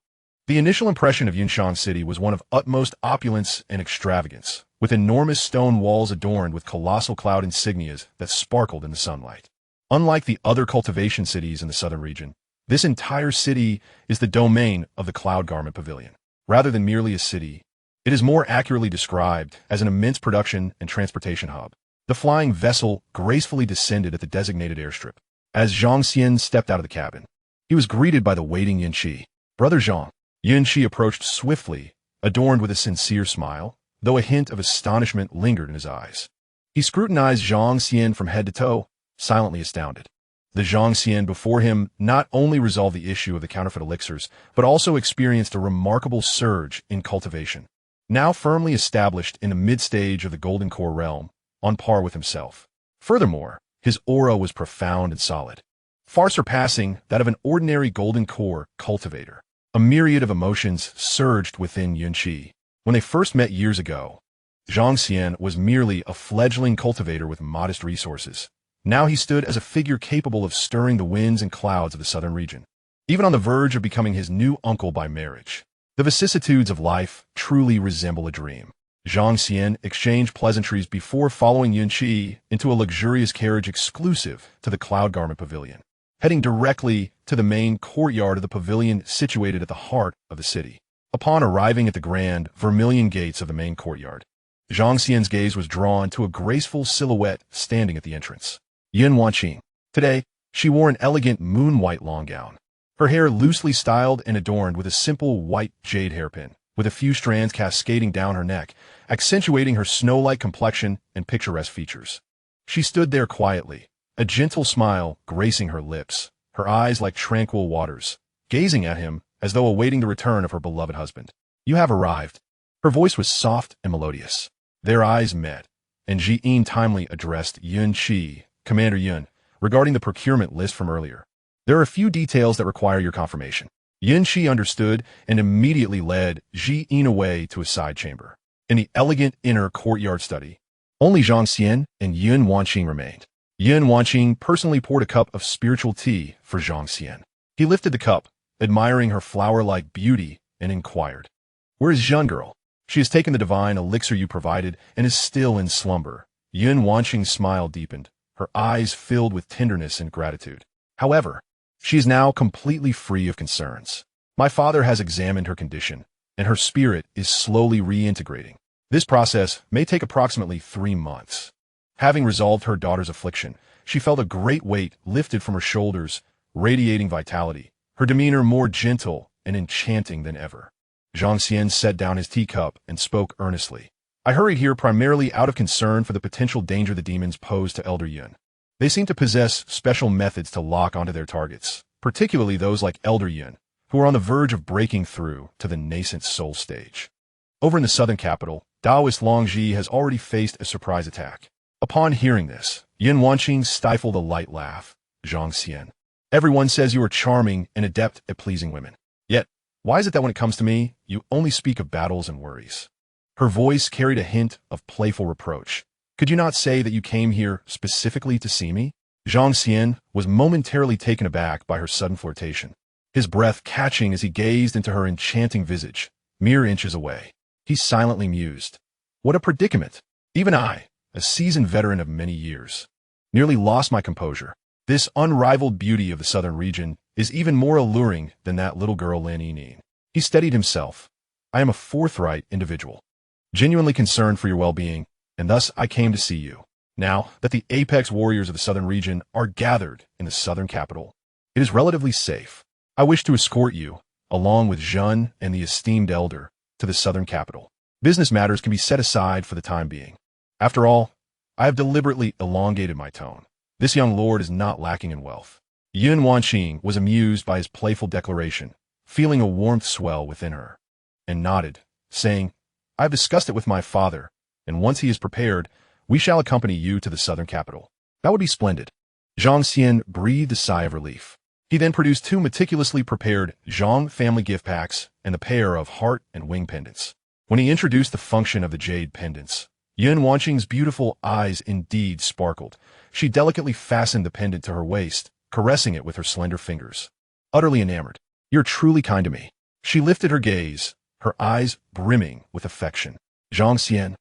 The initial impression of Yunxiang City was one of utmost opulence and extravagance, with enormous stone walls adorned with colossal cloud insignias that sparkled in the sunlight. Unlike the other cultivation cities in the southern region, this entire city is the domain of the Cloud Garment Pavilion. Rather than merely a city, it is more accurately described as an immense production and transportation hub. The flying vessel gracefully descended at the designated airstrip. As Zhang Xian stepped out of the cabin, he was greeted by the waiting Yunqi. "Brother Zhang." Yunqi approached swiftly, adorned with a sincere smile, though a hint of astonishment lingered in his eyes. He scrutinized Zhang Xian from head to toe, silently astounded. The Zhang Xian before him not only resolved the issue of the counterfeit elixirs, but also experienced a remarkable surge in cultivation. Now firmly established in the mid-stage of the Golden Core realm, on par with himself. Furthermore, his aura was profound and solid, far surpassing that of an ordinary Golden Core cultivator. A myriad of emotions surged within Yunqi. When they first met years ago, Zhang Xian was merely a fledgling cultivator with modest resources. Now he stood as a figure capable of stirring the winds and clouds of the southern region, even on the verge of becoming his new uncle by marriage. The vicissitudes of life truly resemble a dream. Zhang Xian exchanged pleasantries before following Yunqi into a luxurious carriage exclusive to the Cloud Garment Pavilion, heading directly to the main courtyard of the pavilion situated at the heart of the city. Upon arriving at the grand vermilion gates of the main courtyard, Zhang Xian's gaze was drawn to a graceful silhouette standing at the entrance. Yun Wanqing. Today, she wore an elegant moon-white long gown, her hair loosely styled and adorned with a simple white jade hairpin, with a few strands cascading down her neck, accentuating her snow-like complexion and picturesque features. She stood there quietly, a gentle smile gracing her lips, her eyes like tranquil waters, gazing at him as though awaiting the return of her beloved husband. "You have arrived." Her voice was soft and melodious. Their eyes met, and Xian timely addressed Yunqi Commander Yun, regarding the procurement list from earlier. There are a few details that require your confirmation. Xianxia understood and immediately led Zhi Yin away to a side chamber. In the elegant inner courtyard study, only Zhang Xian and Yun Wanqing remained. Yun Wanqing personally poured a cup of spiritual tea for Zhang Xian. He lifted the cup, admiring her flower-like beauty, and inquired, "Where is Zhen girl? She has taken the divine elixir you provided and is still in slumber." Yun Wanqing's smile deepened, her eyes filled with tenderness and gratitude. "However, she is now completely free of concerns. My father has examined her condition, and her spirit is slowly reintegrating. This process may take approximately 3 months." Having resolved her daughter's affliction, she felt a great weight lifted from her shoulders, radiating vitality, her demeanor more gentle and enchanting than ever. Zhang Xian set down his teacup and spoke earnestly. "I hurried here primarily out of concern for the potential danger the demons pose to Elder Yun. They seem to possess special methods to lock onto their targets, particularly those like Elder Yun, who are on the verge of breaking through to the nascent soul stage. Over in the southern capital, Taoist Longji has already faced a surprise attack." Upon hearing this, Yun Wanqing stifled a light laugh. "Zhang Xian, everyone says you are charming and adept at pleasing women. Yet, why is it that when it comes to me, you only speak of battles and worries?" Her voice carried a hint of playful reproach. "Could you not say that you came here specifically to see me?" Zhang Xian was momentarily taken aback by her sudden flirtation, his breath catching as he gazed into her enchanting visage, mere inches away. He silently mused. "What a predicament! Even I, a seasoned veteran of many years, nearly lost my composure. This unrivaled beauty of the southern region is even more alluring than that little girl Lin Yinin." He steadied himself. "I am a forthright individual, genuinely concerned for your well-being, and thus I came to see you. Now that the apex warriors of the southern region are gathered in the southern capital, it is relatively safe. I wish to escort you, along with Zhen and the esteemed elder, to the southern capital. Business matters can be set aside for the time being. After all, I have deliberately elongated my tone. This young lord is not lacking in wealth." Yun Wanqing was amused by his playful declaration, feeling a warmth swell within her, and nodded, saying, "I have discussed it with my father, and once he is prepared, we shall accompany you to the southern capital." "That would be splendid." Zhang Xian breathed a sigh of relief. He then produced 2 meticulously prepared Zhang family gift packs and a pair of heart and wing pendants. When he introduced the function of the jade pendants, Yun Wanqing's beautiful eyes indeed sparkled. She delicately fastened the pendant to her waist, caressing it with her slender fingers. Utterly enamored. "You're truly kind to me." She lifted her gaze, her eyes brimming with affection. Zhang Xian,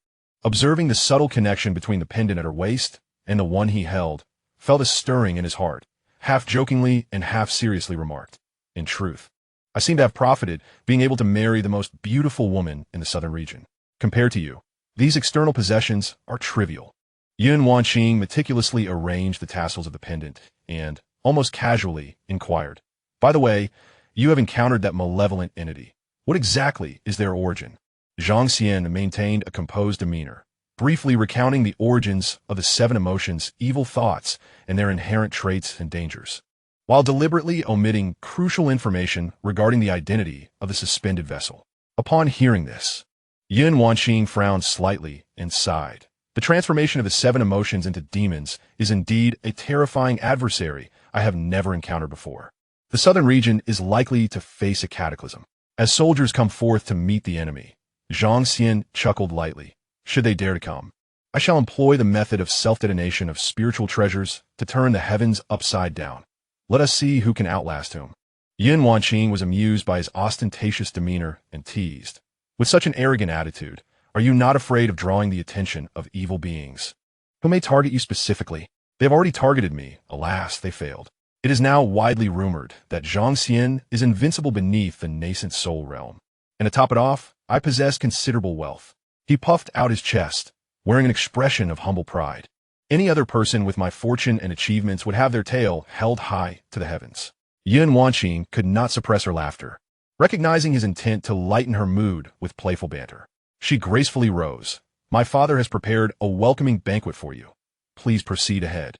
observing the subtle connection between the pendant at her waist and the one he held, felt a stirring in his heart, half jokingly and half seriously remarked, "In truth, I seem to have profited being able to marry the most beautiful woman in the southern region. Compared to you, these external possessions are trivial." Yun Wanqing meticulously arranged the tassels of the pendant and, almost casually, inquired, "By the way, you have encountered that malevolent entity. What exactly is their origin?" Zhang Xian maintained a composed demeanor, briefly recounting the origins of the 7 emotions, evil thoughts, and their inherent traits and dangers, while deliberately omitting crucial information regarding the identity of the suspended vessel. Upon hearing this, Yun Wanqing frowned slightly and sighed. The transformation of the 7 emotions into demons is indeed a terrifying adversary I have never encountered before. The southern region is likely to face a cataclysm. As soldiers come forth to meet the enemy, Zhang Xian chuckled lightly. "Should they dare to come, I shall employ the method of self-detonation of spiritual treasures to turn the heavens upside down. Let us see who can outlast whom." Yun Wanqing was amused by his ostentatious demeanor and teased, "With such an arrogant attitude, are you not afraid of drawing the attention of evil beings who may target you specifically? They have already targeted me. Alas, they failed. It is now widely rumored that Zhang Xian is invincible beneath the nascent soul realm. And to top it off, I possess considerable wealth." He puffed out his chest, wearing an expression of humble pride. "Any other person with my fortune and achievements would have their tail held high to the heavens." Yun Wanqing could not suppress her laughter, recognizing his intent to lighten her mood with playful banter. She gracefully rose. "My father has prepared a welcoming banquet for you. Please proceed ahead,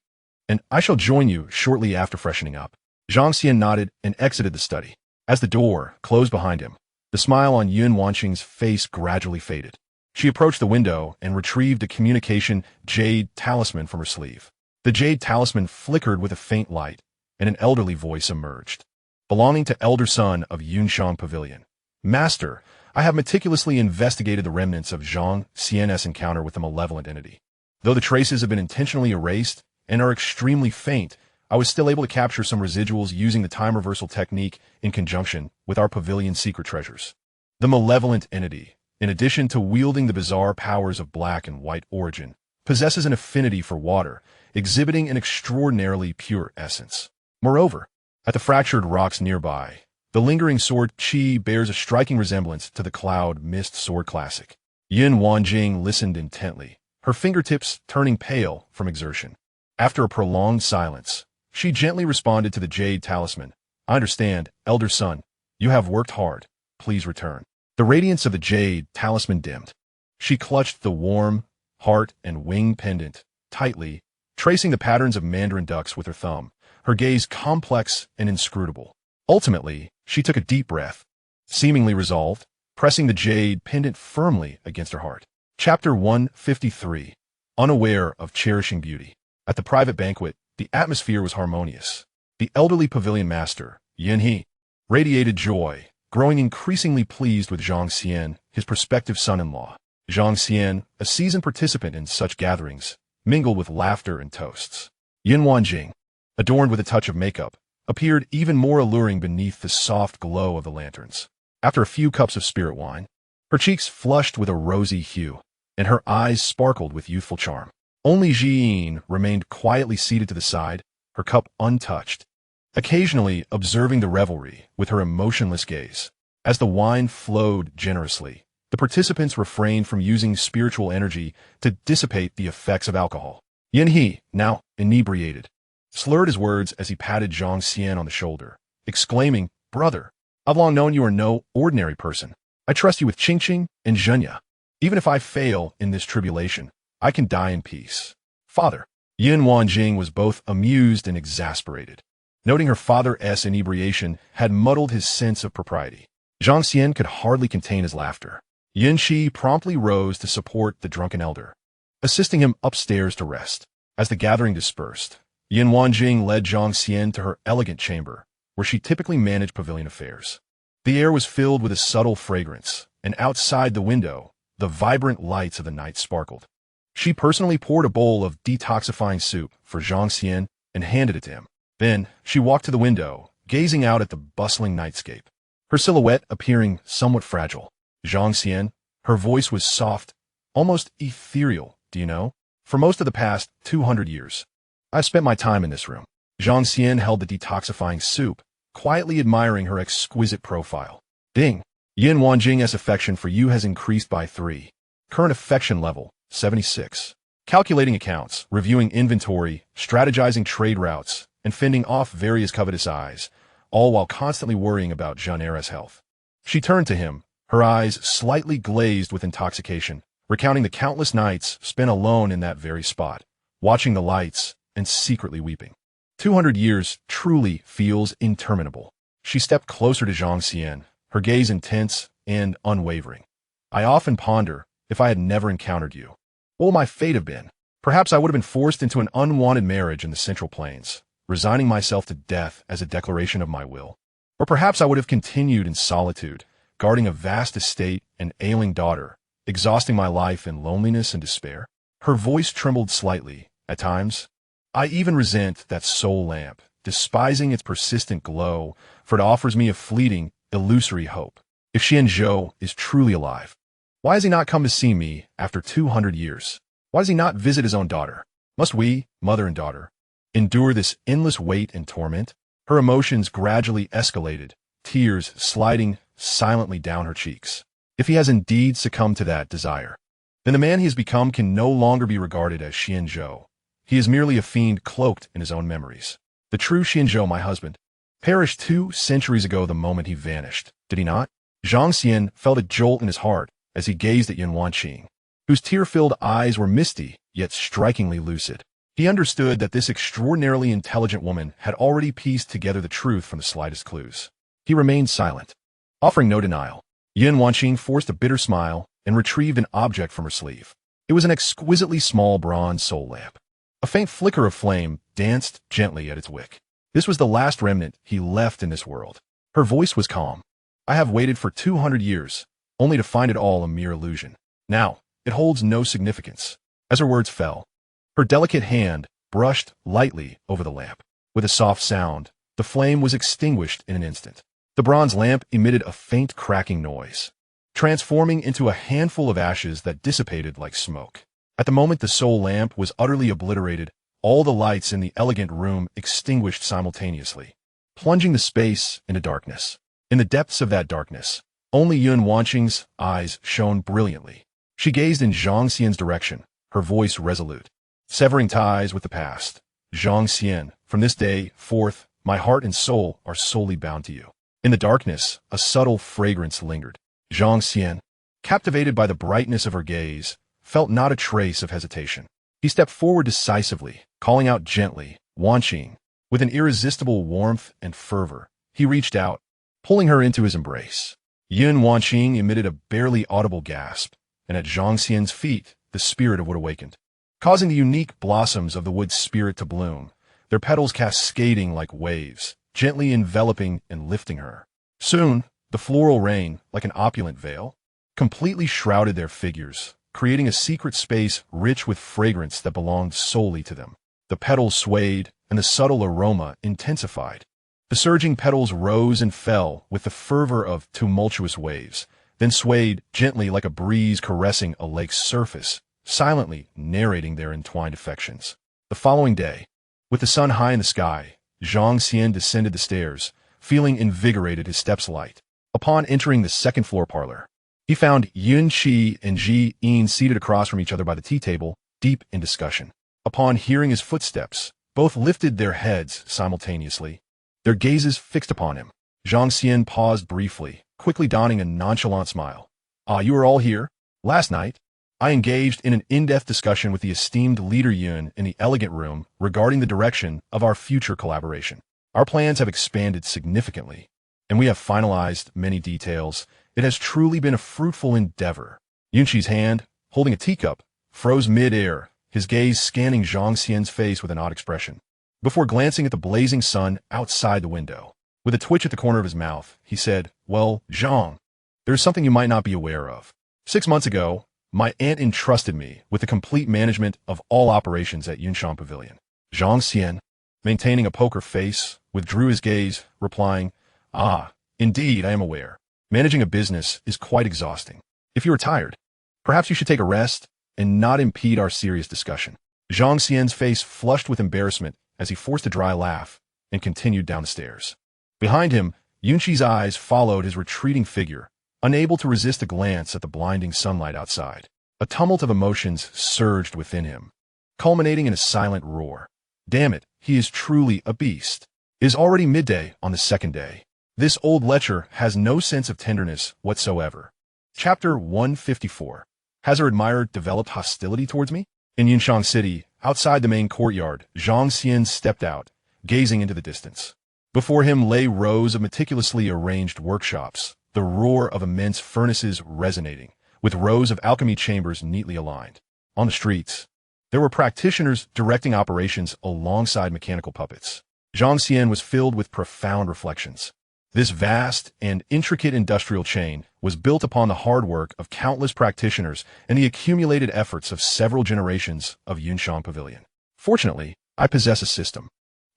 and I shall join you shortly after freshening up." Zhang Xian nodded and exited the study. As the door closed behind him, the smile on Yun Wanqing's face gradually faded. She approached the window and retrieved a communication jade talisman from her sleeve. The jade talisman flickered with a faint light, and an elderly voice emerged. Belonging to elder son of Yunshang Pavilion. Master, I have meticulously investigated the remnants of Zhang Xian's encounter with the malevolent entity. Though the traces have been intentionally erased and are extremely faint, I was still able to capture some residuals using the time reversal technique in conjunction with our pavilion's secret treasures. The malevolent entity, in addition to wielding the bizarre powers of black and white origin, possesses an affinity for water, exhibiting an extraordinarily pure essence. Moreover, at the fractured rocks nearby, the lingering sword Qi bears a striking resemblance to the Cloud Mist sword classic. Yin Wanjing listened intently, her fingertips turning pale from exertion. After a prolonged silence, she gently responded to the jade talisman. I understand, elder son. You have worked hard. Please return. The radiance of the jade talisman dimmed. She clutched the warm heart and wing pendant tightly, tracing the patterns of mandarin ducks with her thumb, her gaze complex and inscrutable. Ultimately, she took a deep breath, seemingly resolved, pressing the jade pendant firmly against her heart. Chapter 153. Unaware of cherishing beauty. At the private banquet, the atmosphere was harmonious. The elderly pavilion master, Yin He, radiated joy, growing increasingly pleased with Zhang Xian, his prospective son-in-law. Zhang Xian, a seasoned participant in such gatherings, mingled with laughter and toasts. Yin Wanjing, adorned with a touch of makeup, appeared even more alluring beneath the soft glow of the lanterns. After a few cups of spirit wine, her cheeks flushed with a rosy hue, and her eyes sparkled with youthful charm. Only Jiyin remained quietly seated to the side, her cup untouched, occasionally observing the revelry with her emotionless gaze. As the wine flowed generously, the participants refrained from using spiritual energy to dissipate the effects of alcohol. Yin He, now inebriated, slurred his words as he patted Zhang Xian on the shoulder, exclaiming, Brother, I've long known you are no ordinary person. I trust you with Qingqing and Zhenya. Even if I fail in this tribulation, I can die in peace. Father. Yin Wanjing was both amused and exasperated, noting her father's inebriation had muddled his sense of propriety. Zhang Xian could hardly contain his laughter. Yin Shi promptly rose to support the drunken elder, assisting him upstairs to rest. As the gathering dispersed, Yin Wanjing led Zhang Xian to her elegant chamber, where she typically managed pavilion affairs. The air was filled with a subtle fragrance, and outside the window, the vibrant lights of the night sparkled. She personally poured a bowl of detoxifying soup for Zhang Xian and handed it to him. Then, she walked to the window, gazing out at the bustling nightscape, her silhouette appearing somewhat fragile. Zhang Xian, her voice was soft, almost ethereal, do you know? For most of the past 200 years, I've spent my time in this room. Zhang Xian held the detoxifying soup, quietly admiring her exquisite profile. Ding! Yin Wanjing's affection for you has increased by 3. Current affection level, 76. Calculating accounts, reviewing inventory, strategizing trade routes, and fending off various covetous eyes, all while constantly worrying about Zhana's health. She turned to him, her eyes slightly glazed with intoxication, recounting the countless nights spent alone in that very spot, watching the lights and secretly weeping. 200 years truly feels interminable. She stepped closer to Zhang Xian, her gaze intense and unwavering. I often ponder, if I had never encountered you, what would my fate have been? Perhaps I would have been forced into an unwanted marriage in the Central Plains, resigning myself to death as a declaration of my will. Or perhaps I would have continued in solitude, guarding a vast estate and ailing daughter, exhausting my life in loneliness and despair. Her voice trembled slightly. At times, I even resent that soul lamp, despising its persistent glow, for it offers me a fleeting, illusory hope. If Xianzhou is truly alive, why has he not come to see me after 200 years? Why does he not visit his own daughter? Must we, mother and daughter, endure this endless weight and torment? Her emotions gradually escalated, tears sliding silently down her cheeks. If he has indeed succumbed to that desire, then the man he has become can no longer be regarded as Xianzhou. He is merely a fiend cloaked in his own memories. The true Xianzhou, my husband, perished 2 centuries ago the moment he vanished, did he not? Zhang Xian felt a jolt in his heart as he gazed at Yin Wanqing, whose tear-filled eyes were misty, yet strikingly lucid. He understood that this extraordinarily intelligent woman had already pieced together the truth from the slightest clues. He remained silent, offering no denial. Yin Wanqing forced a bitter smile and retrieved an object from her sleeve. It was an exquisitely small bronze soul lamp. A faint flicker of flame danced gently at its wick. This was the last remnant he left in this world. Her voice was calm. I have waited for 200 years, only to find it all a mere illusion. Now, it holds no significance. As her words fell, her delicate hand brushed lightly over the lamp. With a soft sound, the flame was extinguished in an instant. The bronze lamp emitted a faint cracking noise, transforming into a handful of ashes that dissipated like smoke. At the moment the soul lamp was utterly obliterated, all the lights in the elegant room extinguished simultaneously, plunging the space into darkness. In the depths of that darkness, only Yun Wanqing's eyes shone brilliantly. She gazed in Zhang Xian's direction, her voice resolute. Severing ties with the past, Zhang Xian, from this day forth, my heart and soul are solely bound to you. In the darkness, a subtle fragrance lingered. Zhang Xian, captivated by the brightness of her gaze, felt not a trace of hesitation. He stepped forward decisively, calling out gently, Wanqing. With an irresistible warmth and fervor, he reached out, pulling her into his embrace. Yun Wanqing emitted a barely audible gasp, and at Zhang Xian's feet, the spirit of wood awakened, causing the unique blossoms of the wood spirit to bloom, their petals cascading like waves, gently enveloping and lifting her. Soon, the floral rain, like an opulent veil, completely shrouded their figures, creating a secret space rich with fragrance that belonged solely to them. The petals swayed, and the subtle aroma intensified. The surging petals rose and fell with the fervor of tumultuous waves, then swayed gently like a breeze caressing a lake's surface, silently narrating their entwined affections. The following day, with the sun high in the sky, Zhang Xian descended the stairs, feeling invigorated, his steps light. Upon entering the second-floor parlor, he found Yun Qi and Ji Yin seated across from each other by the tea table, deep in discussion. Upon hearing his footsteps, both lifted their heads simultaneously, their gazes fixed upon him. Zhang Xian paused briefly, quickly donning a nonchalant smile. Ah, you are all here? Last night, I engaged in an in-depth discussion with the esteemed leader Yun in the elegant room regarding the direction of our future collaboration. Our plans have expanded significantly, and we have finalized many details. It has truly been a fruitful endeavor. Yunqi's hand, holding a teacup, froze mid-air, his gaze scanning Zhang Xian's face with an odd expression, before glancing at the blazing sun outside the window. With a twitch at the corner of his mouth, he said, Well, Zhang, there's something you might not be aware of. 6 months ago, my aunt entrusted me with the complete management of all operations at Yunshan Pavilion. Zhang Xian, maintaining a poker face, withdrew his gaze, replying, Ah, indeed, I am aware. Managing a business is quite exhausting. If you are tired, perhaps you should take a rest and not impede our serious discussion. Zhang Xian's face flushed with embarrassment as he forced a dry laugh and continued down the stairs. Behind him, Yunqi's eyes followed his retreating figure, unable to resist a glance at the blinding sunlight outside. A tumult of emotions surged within him, culminating in a silent roar. Damn it, he is truly a beast. It is already midday on the second day. This old lecher has no sense of tenderness whatsoever. Chapter 154. Has her admirer developed hostility towards me? In Yunshang City, outside the main courtyard, Zhang Xian stepped out, gazing into the distance. Before him lay rows of meticulously arranged workshops, the roar of immense furnaces resonating, with rows of alchemy chambers neatly aligned. On the streets, there were practitioners directing operations alongside mechanical puppets. Zhang Xian was filled with profound reflections. This vast and intricate industrial chain was built upon the hard work of countless practitioners and the accumulated efforts of several generations of Yunshan Pavilion. Fortunately, I possess a system.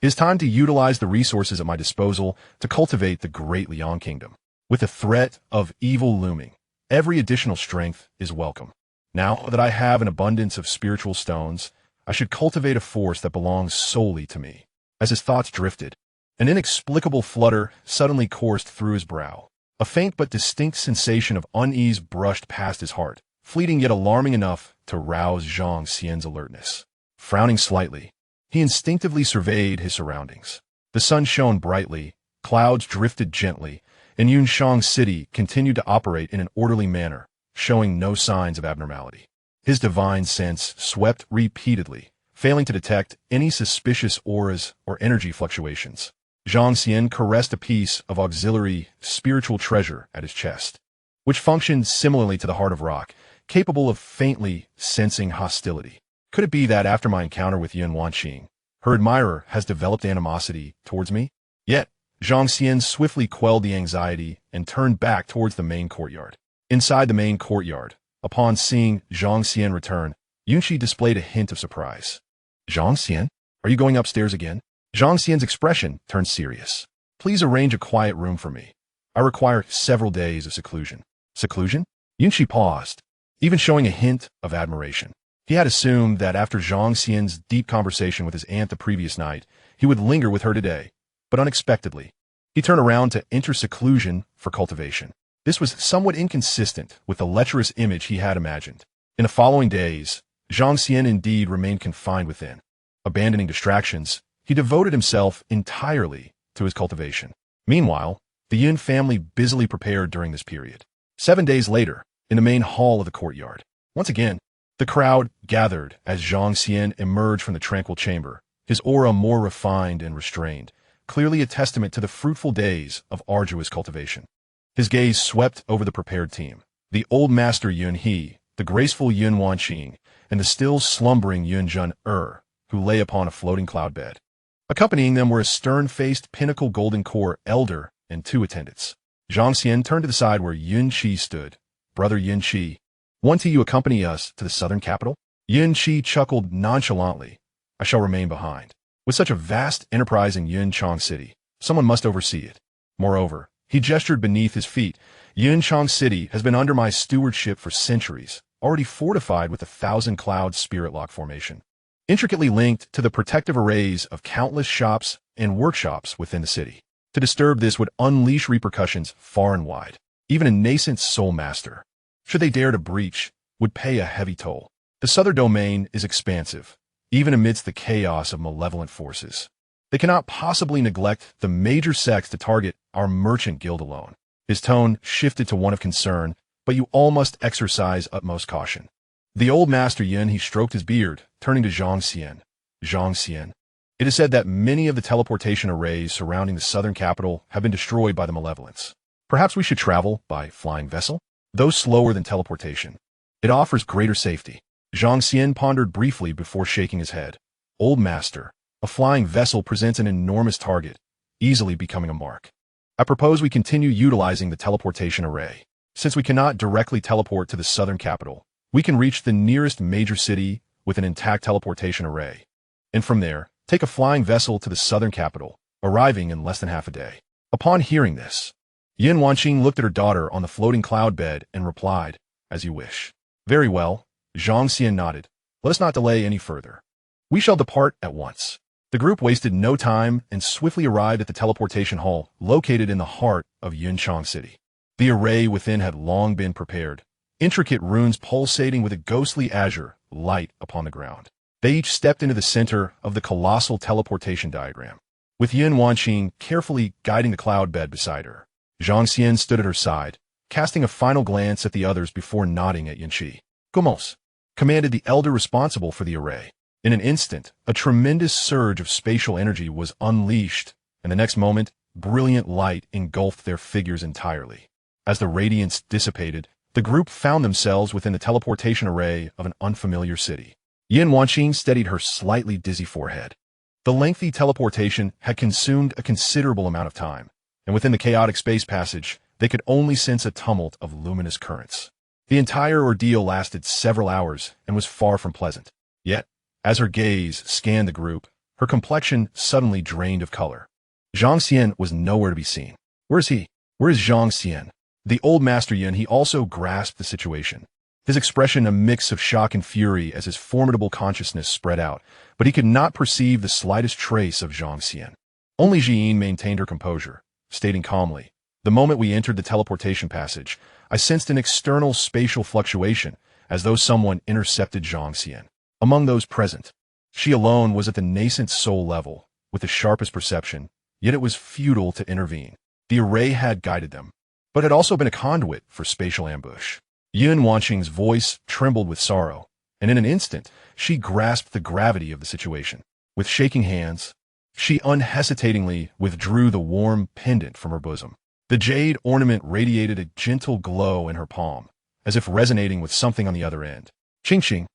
It is time to utilize the resources at my disposal to cultivate the great Liang Kingdom. With the threat of evil looming, every additional strength is welcome. Now that I have an abundance of spiritual stones, I should cultivate a force that belongs solely to me. As his thoughts drifted, an inexplicable flutter suddenly coursed through his brow. A faint but distinct sensation of unease brushed past his heart, fleeting yet alarming enough to rouse Zhang Xian's alertness. Frowning slightly, he instinctively surveyed his surroundings. The sun shone brightly, clouds drifted gently, and Yunshang City continued to operate in an orderly manner, showing no signs of abnormality. His divine sense swept repeatedly, failing to detect any suspicious auras or energy fluctuations. Zhang Xian caressed a piece of auxiliary spiritual treasure at his chest, which functioned similarly to the heart of rock, capable of faintly sensing hostility. Could it be that after my encounter with Yun Wanqing, her admirer has developed animosity towards me? Yet, Zhang Xian swiftly quelled the anxiety and turned back towards the main courtyard. Inside the main courtyard, upon seeing Zhang Xian return, Yunqi displayed a hint of surprise. Zhang Xian? Are you going upstairs again? Zhang Xian's expression turned serious. Please arrange a quiet room for me. I require several days of seclusion. Seclusion? Yunqi paused, even showing a hint of admiration. He had assumed that after Zhang Xian's deep conversation with his aunt the previous night, he would linger with her today, but unexpectedly, he turned around to enter seclusion for cultivation. This was somewhat inconsistent with the lecherous image he had imagined. In the following days, Zhang Xian indeed remained confined within. Abandoning distractions, he devoted himself entirely to his cultivation. Meanwhile, the Yun family busily prepared during this period. 7 days later, in the main hall of the courtyard, once again, the crowd gathered as Zhang Xian emerged from the tranquil chamber, his aura more refined and restrained, clearly a testament to the fruitful days of arduous cultivation. His gaze swept over the prepared team. The old master Yun He, the graceful Yun Wanqing, and the still slumbering Yun Jun who lay upon a floating cloud bed. Accompanying them were a stern-faced pinnacle golden core elder and 2 attendants. Zhang Xian turned to the side where Yun Qi stood. Brother Yun Qi, won't you accompany us to the southern capital? Yun Qi chuckled nonchalantly. I shall remain behind. With such a vast enterprise in Yunchang City, someone must oversee it. Moreover, he gestured beneath his feet. Yunchang City has been under my stewardship for centuries, already fortified with 1,000 cloud spirit lock formation, intricately linked to the protective arrays of countless shops and workshops within the city. To disturb this would unleash repercussions far and wide. Even a nascent soul master, should they dare to breach, would pay a heavy toll. The southern domain is expansive, even amidst the chaos of malevolent forces. They cannot possibly neglect the major sects to target our merchant guild alone. His tone shifted to one of concern, but you all must exercise utmost caution. The old master Yin, he stroked his beard, turning to Zhang Xian. Zhang Xian. It is said that many of the teleportation arrays surrounding the southern capital have been destroyed by the malevolence. Perhaps we should travel by flying vessel? Though slower than teleportation, it offers greater safety. Zhang Xian pondered briefly before shaking his head. Old master, a flying vessel presents an enormous target, easily becoming a mark. I propose we continue utilizing the teleportation array. Since we cannot directly teleport to the southern capital, we can reach the nearest major city with an intact teleportation array. And from there, take a flying vessel to the southern capital, arriving in less than half a day. Upon hearing this, Yin Wanqing looked at her daughter on the floating cloud bed and replied, as you wish. Very well, Zhang Xian nodded. Let us not delay any further. We shall depart at once. The group wasted no time and swiftly arrived at the teleportation hall located in the heart of Yunchang City. The array within had long been prepared, intricate runes pulsating with a ghostly azure light upon the ground. They each stepped into the center of the colossal teleportation diagram, with Yin Wanqing carefully guiding the cloud bed beside her. Zhang Xian stood at her side, casting a final glance at the others before nodding at Yunqi. Commence, commanded the elder responsible for the array. In an instant, a tremendous surge of spatial energy was unleashed, and the next moment, brilliant light engulfed their figures entirely. As the radiance dissipated, the group found themselves within the teleportation array of an unfamiliar city. Yin Wanqing steadied her slightly dizzy forehead. The lengthy teleportation had consumed a considerable amount of time, and within the chaotic space passage, they could only sense a tumult of luminous currents. The entire ordeal lasted several hours and was far from pleasant. Yet, as her gaze scanned the group, her complexion suddenly drained of color. Zhang Xian was nowhere to be seen. Where is he? Where is Zhang Xian? The old master Yin, he also grasped the situation. His expression a mix of shock and fury as his formidable consciousness spread out, but he could not perceive the slightest trace of Zhang Xian. Only Jiyin maintained her composure, stating calmly, the moment we entered the teleportation passage, I sensed an external spatial fluctuation, as though someone intercepted Zhang Xian. Among those present, she alone was at the nascent soul level, with the sharpest perception, yet it was futile to intervene. The array had guided them, but had also been a conduit for spatial ambush. Yin Wanqing's voice trembled with sorrow, and in an instant, she grasped the gravity of the situation. With shaking hands, she unhesitatingly withdrew the warm pendant from her bosom. The jade ornament radiated a gentle glow in her palm, as if resonating with something on the other end. Xing,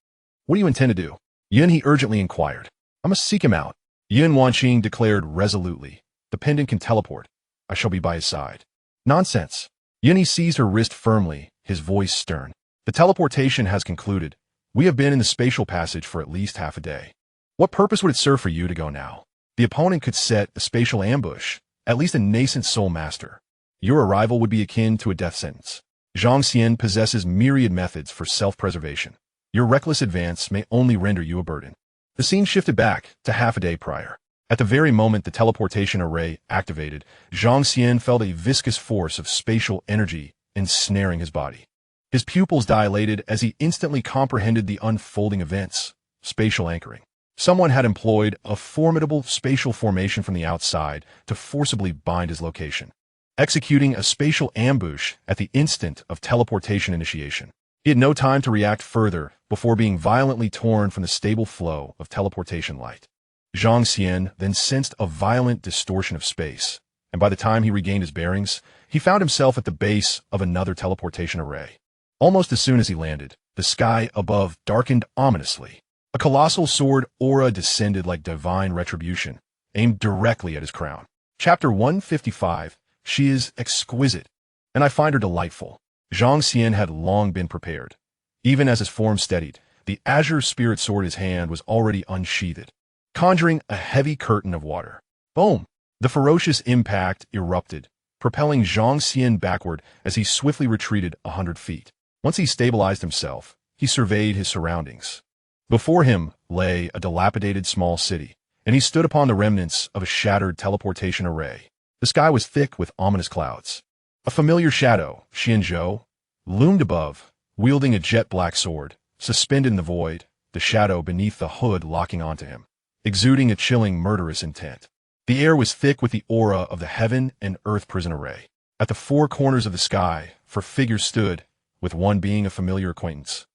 what do you intend to do? Yin, he urgently inquired. I must seek him out. Yin Wanqing declared resolutely. The pendant can teleport. I shall be by his side. Nonsense. Yin, he seized her wrist firmly, his voice stern. The teleportation has concluded. We have been in the spatial passage for at least half a day. What purpose would it serve for you to go now? The opponent could set a spatial ambush, at least a nascent soul master. Your arrival would be akin to a death sentence. Zhang Xian possesses myriad methods for self-preservation. Your reckless advance may only render you a burden. The scene shifted back to half a day prior. At the very moment the teleportation array activated, Zhang Xian felt a viscous force of spatial energy ensnaring his body. His pupils dilated as he instantly comprehended the unfolding events. Spatial anchoring. Someone had employed a formidable spatial formation from the outside to forcibly bind his location, executing a spatial ambush at the instant of teleportation initiation. He had no time to react further before being violently torn from the stable flow of teleportation light. Zhang Xian then sensed a violent distortion of space, and by the time he regained his bearings, he found himself at the base of another teleportation array. Almost as soon as he landed, the sky above darkened ominously. A colossal sword aura descended like divine retribution, aimed directly at his crown. Chapter 155, She is exquisite, and I find her delightful. Zhang Xian had long been prepared. Even as his form steadied, the azure spirit sword in his hand was already unsheathed, conjuring a heavy curtain of water. Boom! The ferocious impact erupted, propelling Zhang Xian backward as he swiftly retreated 100 feet. Once he stabilized himself, he surveyed his surroundings. Before him lay a dilapidated small city, and he stood upon the remnants of a shattered teleportation array. The sky was thick with ominous clouds. A familiar shadow, Xianzhou, loomed above, wielding a jet-black sword, suspended in the void, the shadow beneath the hood locking onto him, exuding a chilling, murderous intent. The air was thick with the aura of the heaven and earth prison array. At the four corners of the sky, four figures stood, with one being a familiar acquaintance.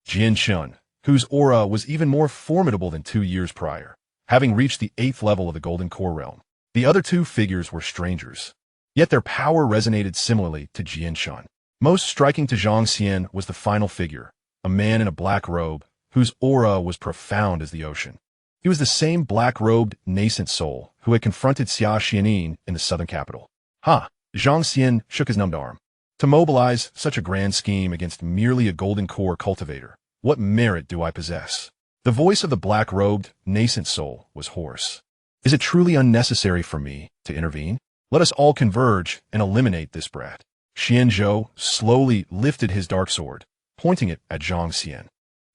Xianxia, whose aura was even more formidable than 2 years prior, having reached the 8th level of the Golden Core realm. The other two figures were strangers, yet their power resonated similarly to Xianxia. Most striking to Zhang Xian was the final figure, a man in a black robe, whose aura was profound as the ocean. He was the same black-robed nascent soul who had confronted Xia Xianin in the southern capital. Ha! Zhang Xian shook his numbed arm. To mobilize such a grand scheme against merely a Golden Core cultivator, what merit do I possess? The voice of the black-robed, nascent soul was hoarse. Is it truly unnecessary for me to intervene? Let us all converge and eliminate this brat. Xianzhou slowly lifted his dark sword, pointing it at Zhang Xian.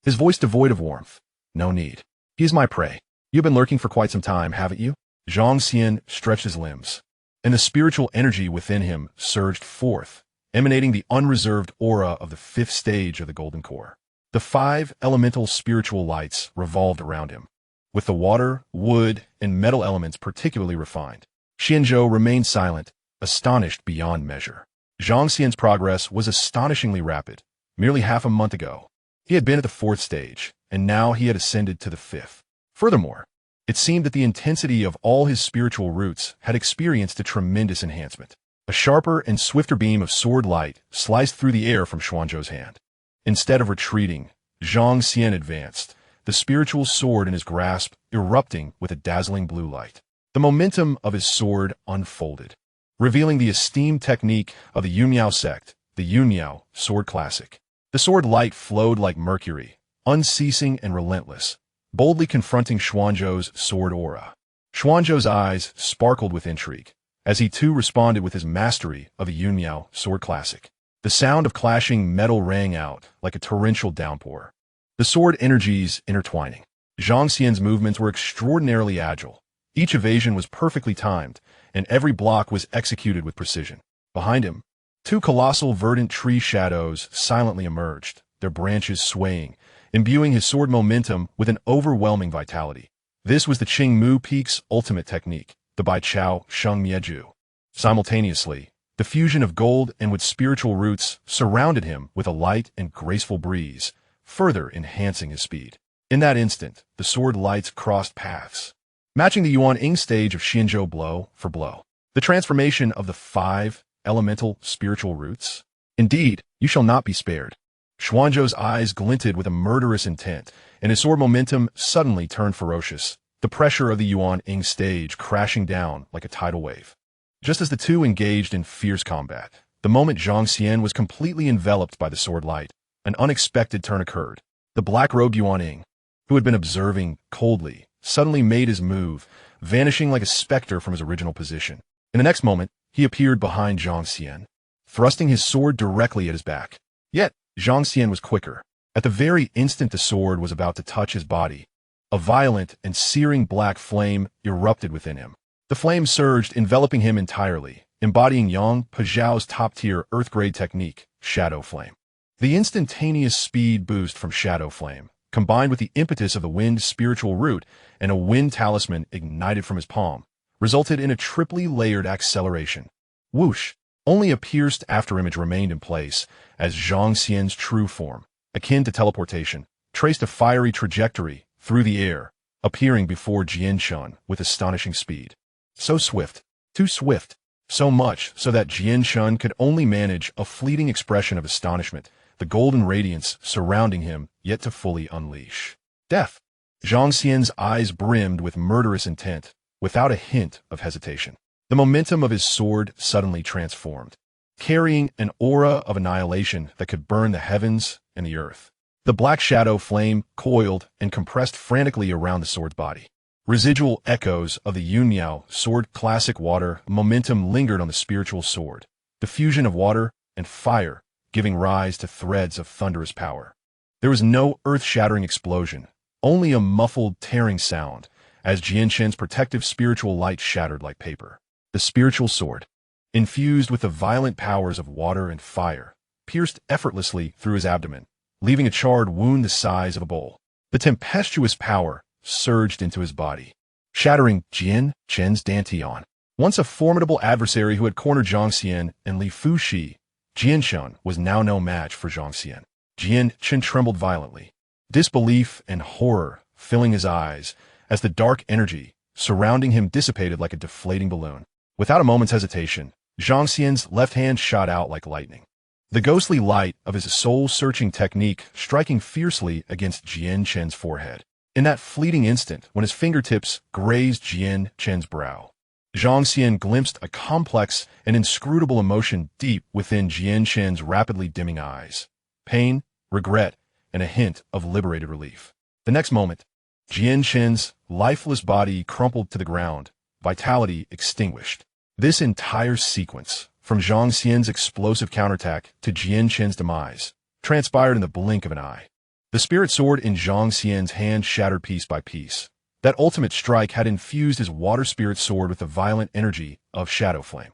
His voice devoid of warmth. No need. He is my prey. You've been lurking for quite some time, haven't you? Zhang Xian stretched his limbs, and the spiritual energy within him surged forth, emanating the unreserved aura of the 5th stage of the Golden Core. The 5 elemental spiritual lights revolved around him, with the water, wood, and metal elements particularly refined. Xianzhou remained silent, astonished beyond measure. Zhang Xian's progress was astonishingly rapid. Merely half a month ago, he had been at the 4th stage, and now he had ascended to the 5th. Furthermore, it seemed that the intensity of all his spiritual roots had experienced a tremendous enhancement. A sharper and swifter beam of sword light sliced through the air from Xuanzhou's hand. Instead of retreating, Zhang Xian advanced, the spiritual sword in his grasp erupting with a dazzling blue light. The momentum of his sword unfolded, revealing the esteemed technique of the Yunmiao sect, the Yunmiao sword classic. The sword light flowed like mercury, unceasing and relentless, boldly confronting Xuanzhou's sword aura. Xuanzhou's eyes sparkled with intrigue, as he too responded with his mastery of the Yunmiao sword classic. The sound of clashing metal rang out like a torrential downpour, the sword energies intertwining. Zhang Xian's movements were extraordinarily agile. Each evasion was perfectly timed, and every block was executed with precision. Behind him, 2 colossal verdant tree shadows silently emerged, their branches swaying, imbuing his sword momentum with an overwhelming vitality. This was the Qingmu Peak's ultimate technique, the Baichao Sheng Mieju. Simultaneously, the fusion of gold and wood spiritual roots surrounded him with a light and graceful breeze, further enhancing his speed. In that instant, the sword lights crossed paths, matching the Yuan Ying stage of Xianzhou blow for blow. The transformation of the 5 elemental spiritual roots? Indeed, you shall not be spared. Xuanzhou's eyes glinted with a murderous intent, and his sword momentum suddenly turned ferocious, the pressure of the Yuan Ying stage crashing down like a tidal wave. Just as the two engaged in fierce combat, the moment Zhang Xian was completely enveloped by the sword light, an unexpected turn occurred. The black-robed Yuan Ying, who had been observing coldly, suddenly made his move, vanishing like a specter from his original position. In the next moment, he appeared behind Zhang Xian, thrusting his sword directly at his back. Yet, Zhang Xian was quicker. At the very instant the sword was about to touch his body, a violent and searing black flame erupted within him. The flame surged, enveloping him entirely, embodying Yang Pezhao's top-tier Earth-grade technique, Shadow Flame. The instantaneous speed boost from Shadow Flame, combined with the impetus of the wind spiritual root and a wind talisman ignited from his palm, resulted in a triply layered acceleration. Whoosh! Only a pierced afterimage remained in place as Zhang Xian's true form, akin to teleportation, traced a fiery trajectory through the air, appearing before Xianxia with astonishing speed. So swift, too swift, so much so that Xianxia could only manage a fleeting expression of astonishment, the golden radiance surrounding him yet to fully unleash. Death! Zhang Xian's eyes brimmed with murderous intent, without a hint of hesitation. The momentum of his sword suddenly transformed, carrying an aura of annihilation that could burn the heavens and the earth. The black shadow flame coiled and compressed frantically around the sword's body. Residual echoes of the Yunyao sword classic water momentum lingered on the spiritual sword, the fusion of water and fire giving rise to threads of thunderous power. There was no earth-shattering explosion, only a muffled tearing sound as Jianshen's protective spiritual light shattered like paper. The spiritual sword, infused with the violent powers of water and fire, pierced effortlessly through his abdomen, leaving a charred wound the size of a bowl. The tempestuous power surged into his body, shattering Jianshen's dantian. Once a formidable adversary who had cornered Zhang Xian and Li Fuxi, Jianshen was now no match for Zhang Xian. Jianshen trembled violently, disbelief and horror filling his eyes as the dark energy surrounding him dissipated like a deflating balloon. Without a moment's hesitation, Zhang Xian's left hand shot out like lightning, the ghostly light of his soul-searching technique striking fiercely against Jianshen's forehead. In that fleeting instant, when his fingertips grazed Jianshen's brow, Zhang Xian glimpsed a complex and inscrutable emotion deep within Jianshen's rapidly dimming eyes. Pain, regret, and a hint of liberated relief. The next moment, Jianshen's lifeless body crumpled to the ground, vitality extinguished. This entire sequence, from Zhang Xian's explosive counterattack to Jianshen's demise, transpired in the blink of an eye. The spirit sword in Zhang Xian's hand shattered piece by piece. That ultimate strike had infused his water spirit sword with the violent energy of Shadow Flame,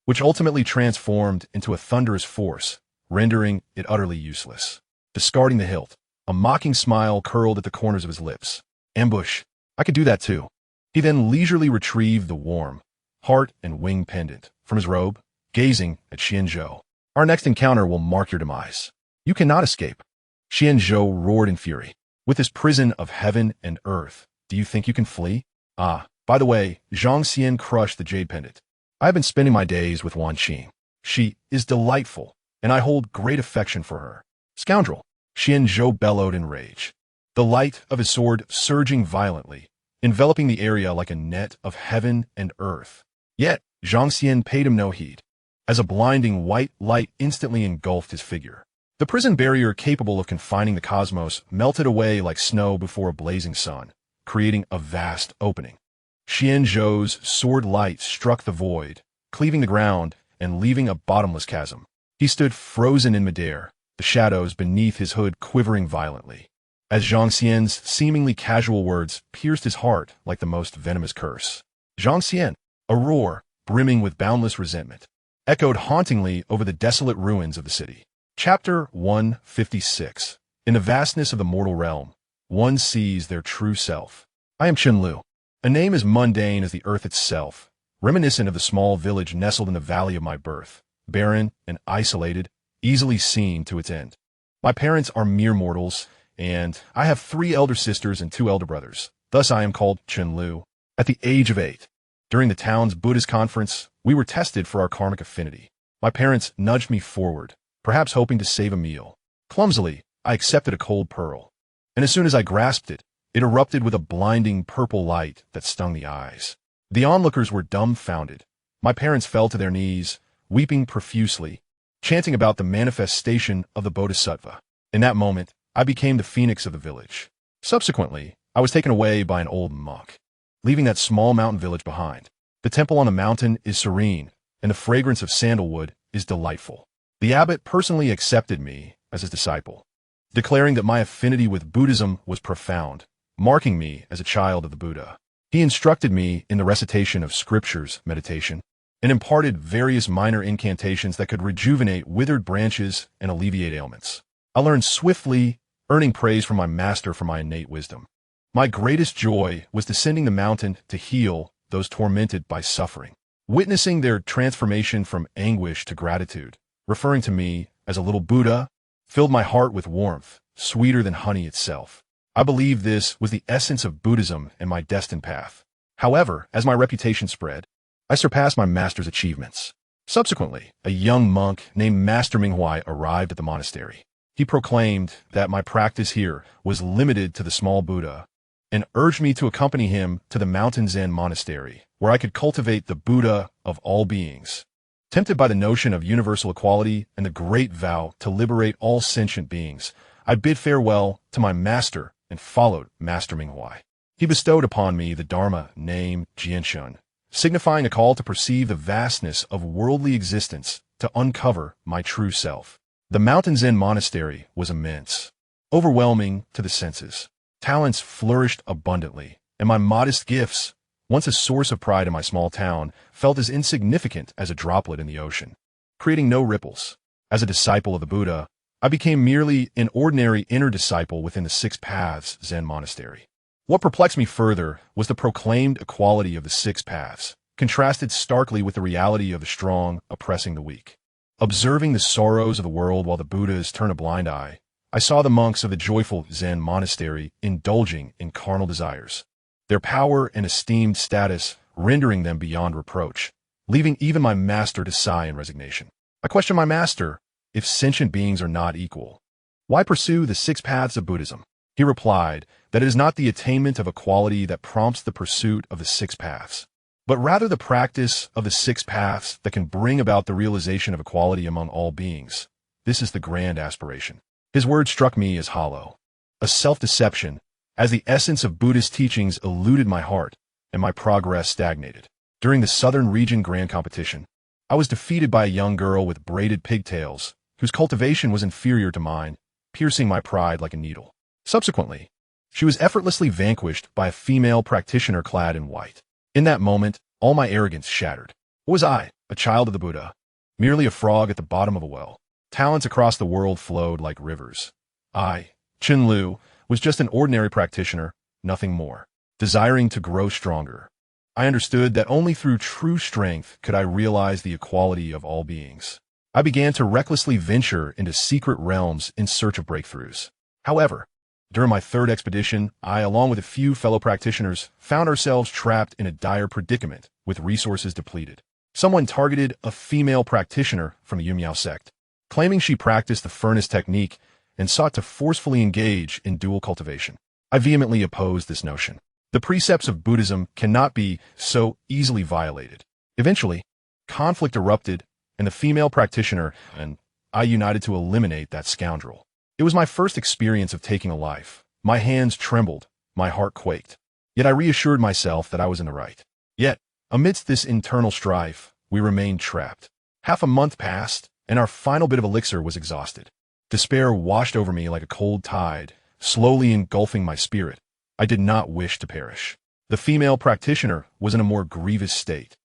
which ultimately transformed into a thunderous force, rendering it utterly useless. Discarding the hilt, a mocking smile curled at the corners of his lips. Ambush. I could do that too. He then leisurely retrieved the warm, heart and wing pendant from his robe, gazing at Xianzhou. Our next encounter will mark your demise. You cannot escape. Xianzhou roared in fury. With this prison of heaven and earth, do you think you can flee? Ah, by the way, Zhang Xian crushed the jade pendant. I have been spending my days with Wan Qing. She is delightful, and I hold great affection for her. Scoundrel! Xianzhou bellowed in rage, the light of his sword surging violently, enveloping the area like a net of heaven and earth. Yet, Zhang Xian paid him no heed, as a blinding white light instantly engulfed his figure. The prison barrier capable of confining the cosmos melted away like snow before a blazing sun, creating a vast opening. Xianzhou's sword light struck the void, cleaving the ground and leaving a bottomless chasm. He stood frozen in midair, the shadows beneath his hood quivering violently, as Zhang Xian's seemingly casual words pierced his heart like the most venomous curse. Zhang Xian, a roar, brimming with boundless resentment, echoed hauntingly over the desolate ruins of the city. Chapter 156. In the vastness of the mortal realm, one sees their true self. I am Chen Lu. A name as mundane as the earth itself, reminiscent of the small village nestled in the valley of my birth, barren and isolated, easily seen to its end. My parents are mere mortals, and I have 3 elder sisters and 2 elder brothers. Thus I am called Chen Lu. At the age of 8, during the town's Buddhist conference, we were tested for our karmic affinity. My parents nudged me forward, perhaps hoping to save a meal. Clumsily, I accepted a cold pearl, and as soon as I grasped it, it erupted with a blinding purple light that stung the eyes. The onlookers were dumbfounded. My parents fell to their knees, weeping profusely, chanting about the manifestation of the Bodhisattva. In that moment, I became the phoenix of the village. Subsequently, I was taken away by an old monk, leaving that small mountain village behind. The temple on the mountain is serene, and the fragrance of sandalwood is delightful. The abbot personally accepted me as his disciple, declaring that my affinity with Buddhism was profound, marking me as a child of the Buddha. He instructed me in the recitation of scriptures, meditation, and imparted various minor incantations that could rejuvenate withered branches and alleviate ailments. I learned swiftly, earning praise from my master for my innate wisdom. My greatest joy was descending the mountain to heal those tormented by suffering, witnessing their transformation from anguish to gratitude, referring to me as a little Buddha, filled my heart with warmth, sweeter than honey itself. I believe this was the essence of Buddhism and my destined path. However, as my reputation spread, I surpassed my master's achievements. Subsequently, a young monk named Master Minghuai arrived at the monastery. He proclaimed that my practice here was limited to the small Buddha and urged me to accompany him to the mountain Zen monastery, where I could cultivate the Buddha of all beings. Tempted by the notion of universal equality and the great vow to liberate all sentient beings, I bid farewell to my master and followed Master Minghuai. He bestowed upon me the Dharma name Xianxia, signifying a call to perceive the vastness of worldly existence, to uncover my true self. The mountain Zen monastery was immense, overwhelming to the senses. Talents flourished abundantly, and my modest gifts, once a source of pride in my small town, felt as insignificant as a droplet in the ocean, creating no ripples. As a disciple of the Buddha, I became merely an ordinary inner disciple within the Six Paths Zen monastery. What perplexed me further was the proclaimed equality of the Six Paths, contrasted starkly with the reality of the strong oppressing the weak. Observing the sorrows of the world while the Buddhas turn a blind eye, I saw the monks of the joyful Zen monastery indulging in carnal desires, their power and esteemed status rendering them beyond reproach, leaving even my master to sigh in resignation. I questioned my master, if sentient beings are not equal, why pursue the six paths of Buddhism? He replied that it is not the attainment of equality that prompts the pursuit of the six paths, but rather the practice of the six paths that can bring about the realization of equality among all beings. This is the grand aspiration. His words struck me as hollow, a self-deception, as the essence of Buddhist teachings eluded my heart and my progress stagnated. During the Southern Region Grand Competition, I was defeated by a young girl with braided pigtails, whose cultivation was inferior to mine, piercing my pride like a needle. Subsequently, she was effortlessly vanquished by a female practitioner clad in white. In that moment, all my arrogance shattered. What was I, a child of the Buddha, merely a frog at the bottom of a well? Talents across the world flowed like rivers. I, Chen Lu, was just an ordinary practitioner, nothing more. Desiring to grow stronger, I understood that only through true strength could I realize the equality of all beings. I began to recklessly venture into secret realms in search of breakthroughs. However, during my third expedition, I, along with a few fellow practitioners, found ourselves trapped in a dire predicament with resources depleted. Someone targeted a female practitioner from the Yumyao sect, claiming she practiced the furnace technique and sought to forcefully engage in dual cultivation. I vehemently opposed this notion. The precepts of Buddhism cannot be so easily violated. Eventually, conflict erupted, and the female practitioner and I united to eliminate that scoundrel. It was my first experience of taking a life. My hands trembled, my heart quaked. Yet I reassured myself that I was in the right. Yet, amidst this internal strife, we remained trapped. Half a month passed, and our final bit of elixir was exhausted. Despair washed over me like a cold tide, slowly engulfing my spirit. I did not wish to perish. The female practitioner was in a more grievous state,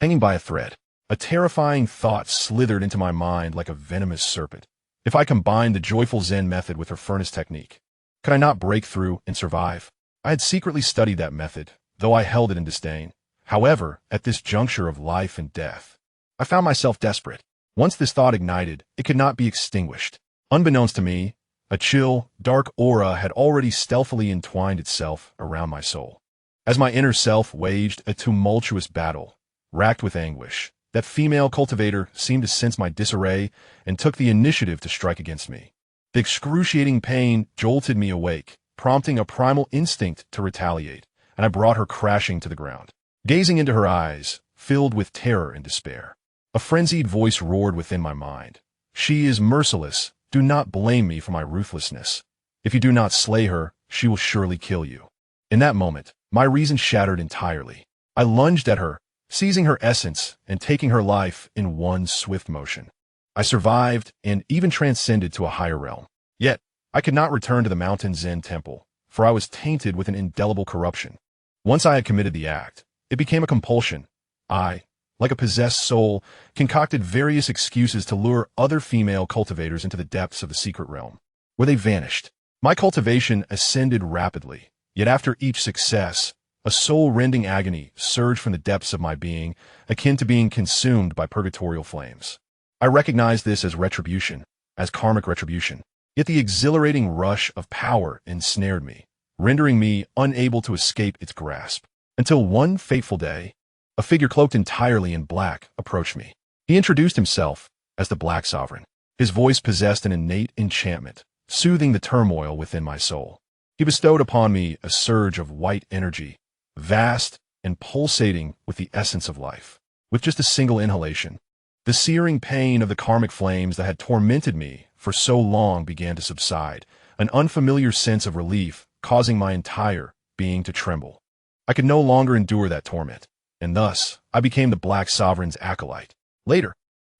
hanging by a thread. A terrifying thought slithered into my mind like a venomous serpent. If I combined the joyful Zen method with her furnace technique, could I not break through and survive? I had secretly studied that method, though I held it in disdain. However, at this juncture of life and death, I found myself desperate. Once this thought ignited, it could not be extinguished. Unbeknownst to me, a chill, dark aura had already stealthily entwined itself around my soul. As my inner self waged a tumultuous battle, racked with anguish, that female cultivator seemed to sense my disarray and took the initiative to strike against me. The excruciating pain jolted me awake, prompting a primal instinct to retaliate, and I brought her crashing to the ground. Gazing into her eyes, filled with terror and despair, a frenzied voice roared within my mind. She is merciless. Do not blame me for my ruthlessness. If you do not slay her, she will surely kill you. In that moment, my reason shattered entirely. I lunged at her, seizing her essence and taking her life in one swift motion. I survived and even transcended to a higher realm. Yet, I could not return to the mountain Zen temple, for I was tainted with an indelible corruption. Once I had committed the act, it became a compulsion. I, like a possessed soul, concocted various excuses to lure other female cultivators into the depths of the secret realm, where they vanished. My cultivation ascended rapidly, yet after each success, a soul-rending agony surged from the depths of my being, akin to being consumed by purgatorial flames. I recognized this as retribution, as karmic retribution. Yet the exhilarating rush of power ensnared me, rendering me unable to escape its grasp. Until one fateful day, a figure cloaked entirely in black approached me. He introduced himself as the Black Sovereign. His voice possessed an innate enchantment, soothing the turmoil within my soul. He bestowed upon me a surge of white energy, vast and pulsating with the essence of life. With just a single inhalation, the searing pain of the karmic flames that had tormented me for so long began to subside, an unfamiliar sense of relief causing my entire being to tremble. I could no longer endure that torment, and thus I became the Black Sovereign's acolyte. Later,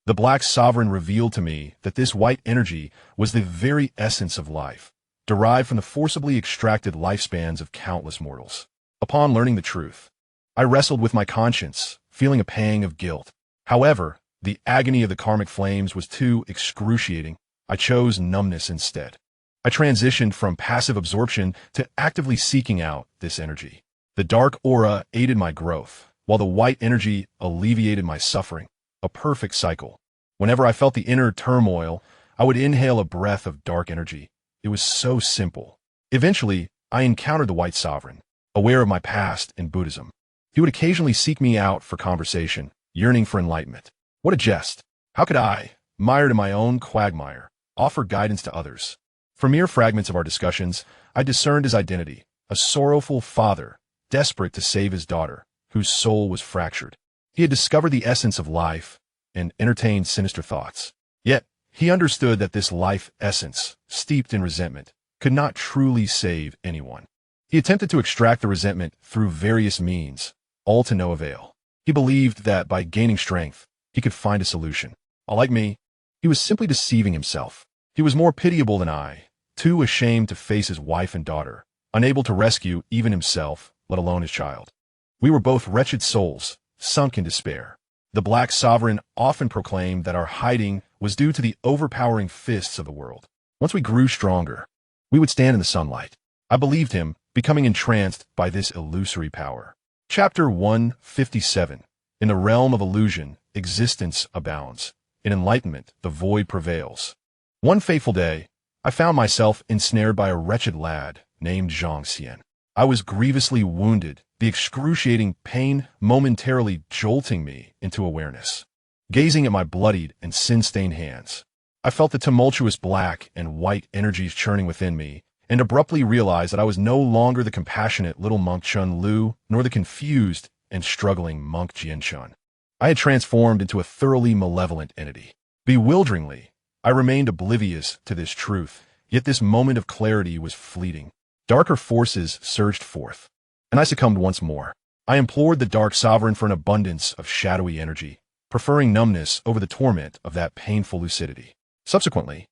the Black Sovereign revealed to me that this white energy was the very essence of life, derived from the forcibly extracted lifespans of countless mortals. Upon learning the truth, I wrestled with my conscience, feeling a pang of guilt. However, the agony of the karmic flames was too excruciating. I chose numbness instead. I transitioned from passive absorption to actively seeking out this energy. The dark aura aided my growth, while the white energy alleviated my suffering. A perfect cycle. Whenever I felt the inner turmoil, I would inhale a breath of dark energy. It was so simple. Eventually, I encountered the White Sovereign, aware of my past in Buddhism. He would occasionally seek me out for conversation, yearning for enlightenment. What a jest! How could I, mired in my own quagmire, offer guidance to others? From mere fragments of our discussions, I discerned his identity, a sorrowful father, desperate to save his daughter, whose soul was fractured. He had discovered the essence of life and entertained sinister thoughts. Yet, he understood that this life essence, steeped in resentment, could not truly save anyone. He attempted to extract the resentment through various means, all to no avail. He believed that by gaining strength, he could find a solution. Unlike me, he was simply deceiving himself. He was more pitiable than I, too ashamed to face his wife and daughter, unable to rescue even himself, let alone his child. We were both wretched souls, sunk in despair. The Black Sovereign often proclaimed that our hiding was due to the overpowering fists of the world. Once we grew stronger, we would stand in the sunlight. I believed him, becoming entranced by this illusory power. Chapter 157. In the realm of illusion, existence abounds. In enlightenment, the void prevails. One fateful day, I found myself ensnared by a wretched lad named Zhang Xian. I was grievously wounded, the excruciating pain momentarily jolting me into awareness. Gazing at my bloodied and sin-stained hands, I felt the tumultuous black and white energies churning within me, and abruptly realized that I was no longer the compassionate little monk Chun Lu, nor the confused and struggling monk Jianshun. I had transformed into a thoroughly malevolent entity. Bewilderingly, I remained oblivious to this truth, yet this moment of clarity was fleeting. Darker forces surged forth, and I succumbed once more. I implored the Dark Sovereign for an abundance of shadowy energy, preferring numbness over the torment of that painful lucidity. Subsequently,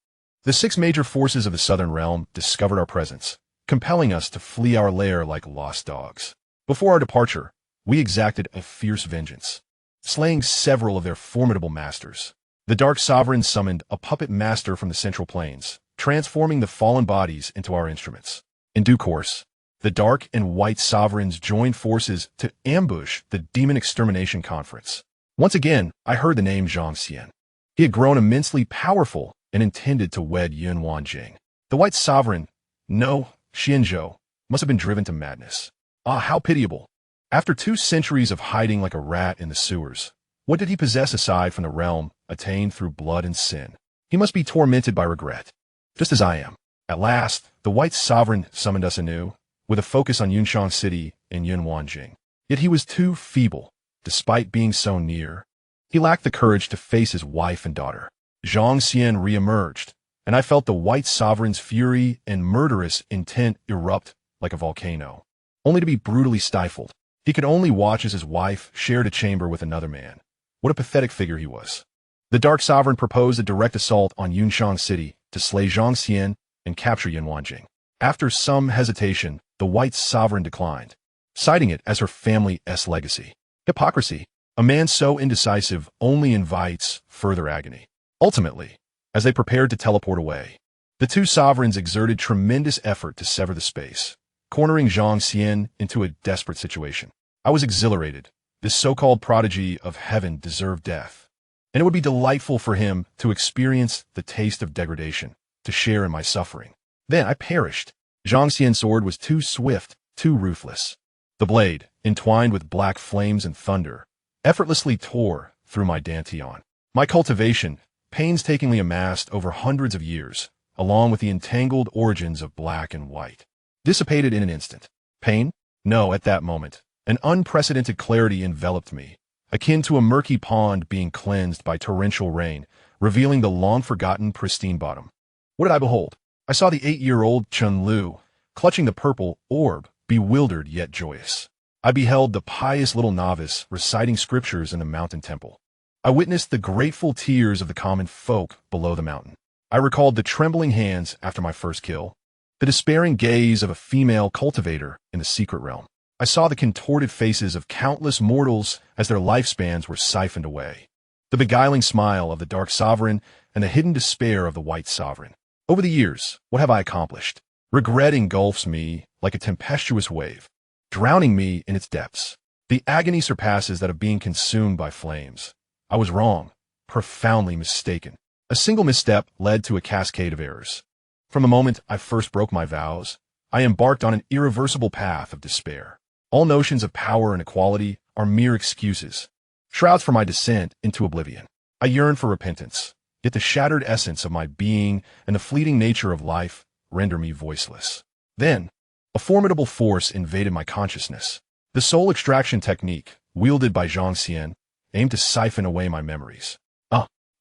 the 6 major forces of the Southern Realm discovered our presence, compelling us to flee our lair like lost dogs. Before our departure, we exacted a fierce vengeance, slaying several of their formidable masters. The Dark Sovereign summoned a puppet master from the Central Plains, transforming the fallen bodies into our instruments. In due course, the Dark and White Sovereigns joined forces to ambush the Demon Extermination Conference. Once again, I heard the name Zhang Xian. He had grown immensely powerful and intended to wed Yun Wanjing. The White Sovereign, no, Xianzhou, must have been driven to madness. Ah, how pitiable. After 2 centuries of hiding like a rat in the sewers, what did he possess aside from the realm attained through blood and sin? He must be tormented by regret. just as I am. At last, the white sovereign summoned us anew, with a focus on Yunxiang City and Yunwanjing. Yet he was too feeble, despite being so near. He lacked the courage to face his wife and daughter. Zhang Xian re-emerged, and I felt the white sovereign's fury and murderous intent erupt like a volcano, only to be brutally stifled. He could only watch as his wife shared a chamber with another man. What a pathetic figure he was. The Dark Sovereign proposed a direct assault on Yunxiang City to slay Zhang Xian and capture Yunwanjing. After some hesitation, the white sovereign declined, citing it as her family's legacy. Hypocrisy. A man so indecisive only invites further agony. Ultimately, as they prepared to teleport away, the two sovereigns exerted tremendous effort to sever the space, cornering Zhang Xian into a desperate situation. I was exhilarated. This so-called prodigy of heaven deserved death, and it would be delightful for him to experience the taste of degradation, to share in my suffering. Then I perished. Zhang Xian's sword was too swift, too ruthless. The blade, entwined with black flames and thunder, effortlessly tore through my dantian. My cultivation, painstakingly amassed over hundreds of years, along with the entangled origins of black and white, dissipated in an instant. Pain? No, at that moment, an unprecedented clarity enveloped me, akin to a murky pond being cleansed by torrential rain, revealing the long-forgotten pristine bottom. What did I behold? I saw the 8-year-old Chun Lu, clutching the purple orb, bewildered yet joyous. I beheld the pious little novice reciting scriptures in the mountain temple. I witnessed the grateful tears of the common folk below the mountain. I recalled the trembling hands after my first kill, the despairing gaze of a female cultivator in the secret realm. I saw the contorted faces of countless mortals as their lifespans were siphoned away, the beguiling smile of the Dark Sovereign and the hidden despair of the White Sovereign. Over the years, what have I accomplished? Regret engulfs me like a tempestuous wave, drowning me in its depths. The agony surpasses that of being consumed by flames. I was wrong, profoundly mistaken. A single misstep led to a cascade of errors. From the moment I first broke my vows, I embarked on an irreversible path of despair. All notions of power and equality are mere excuses, shrouds for my descent into oblivion. I yearn for repentance, yet the shattered essence of my being and the fleeting nature of life render me voiceless. Then, a formidable force invaded my consciousness. The soul extraction technique, wielded by Zhang Xian, aimed to siphon away my memories.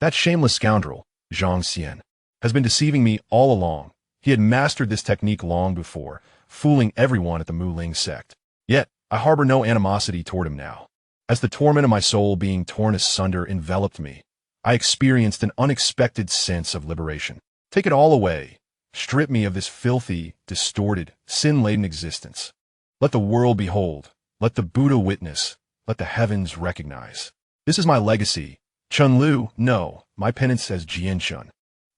That shameless scoundrel, Zhang Xian, has been deceiving me all along. He had mastered this technique long before, fooling everyone at the Muling sect. Yet, I harbor no animosity toward him now. As the torment of my soul being torn asunder enveloped me, I experienced an unexpected sense of liberation. Take it all away. Strip me of this filthy, distorted, sin-laden existence. Let the world behold. Let the Buddha witness. Let the heavens recognize. This is my legacy. Chun Lu, no, my penance as Jianshun.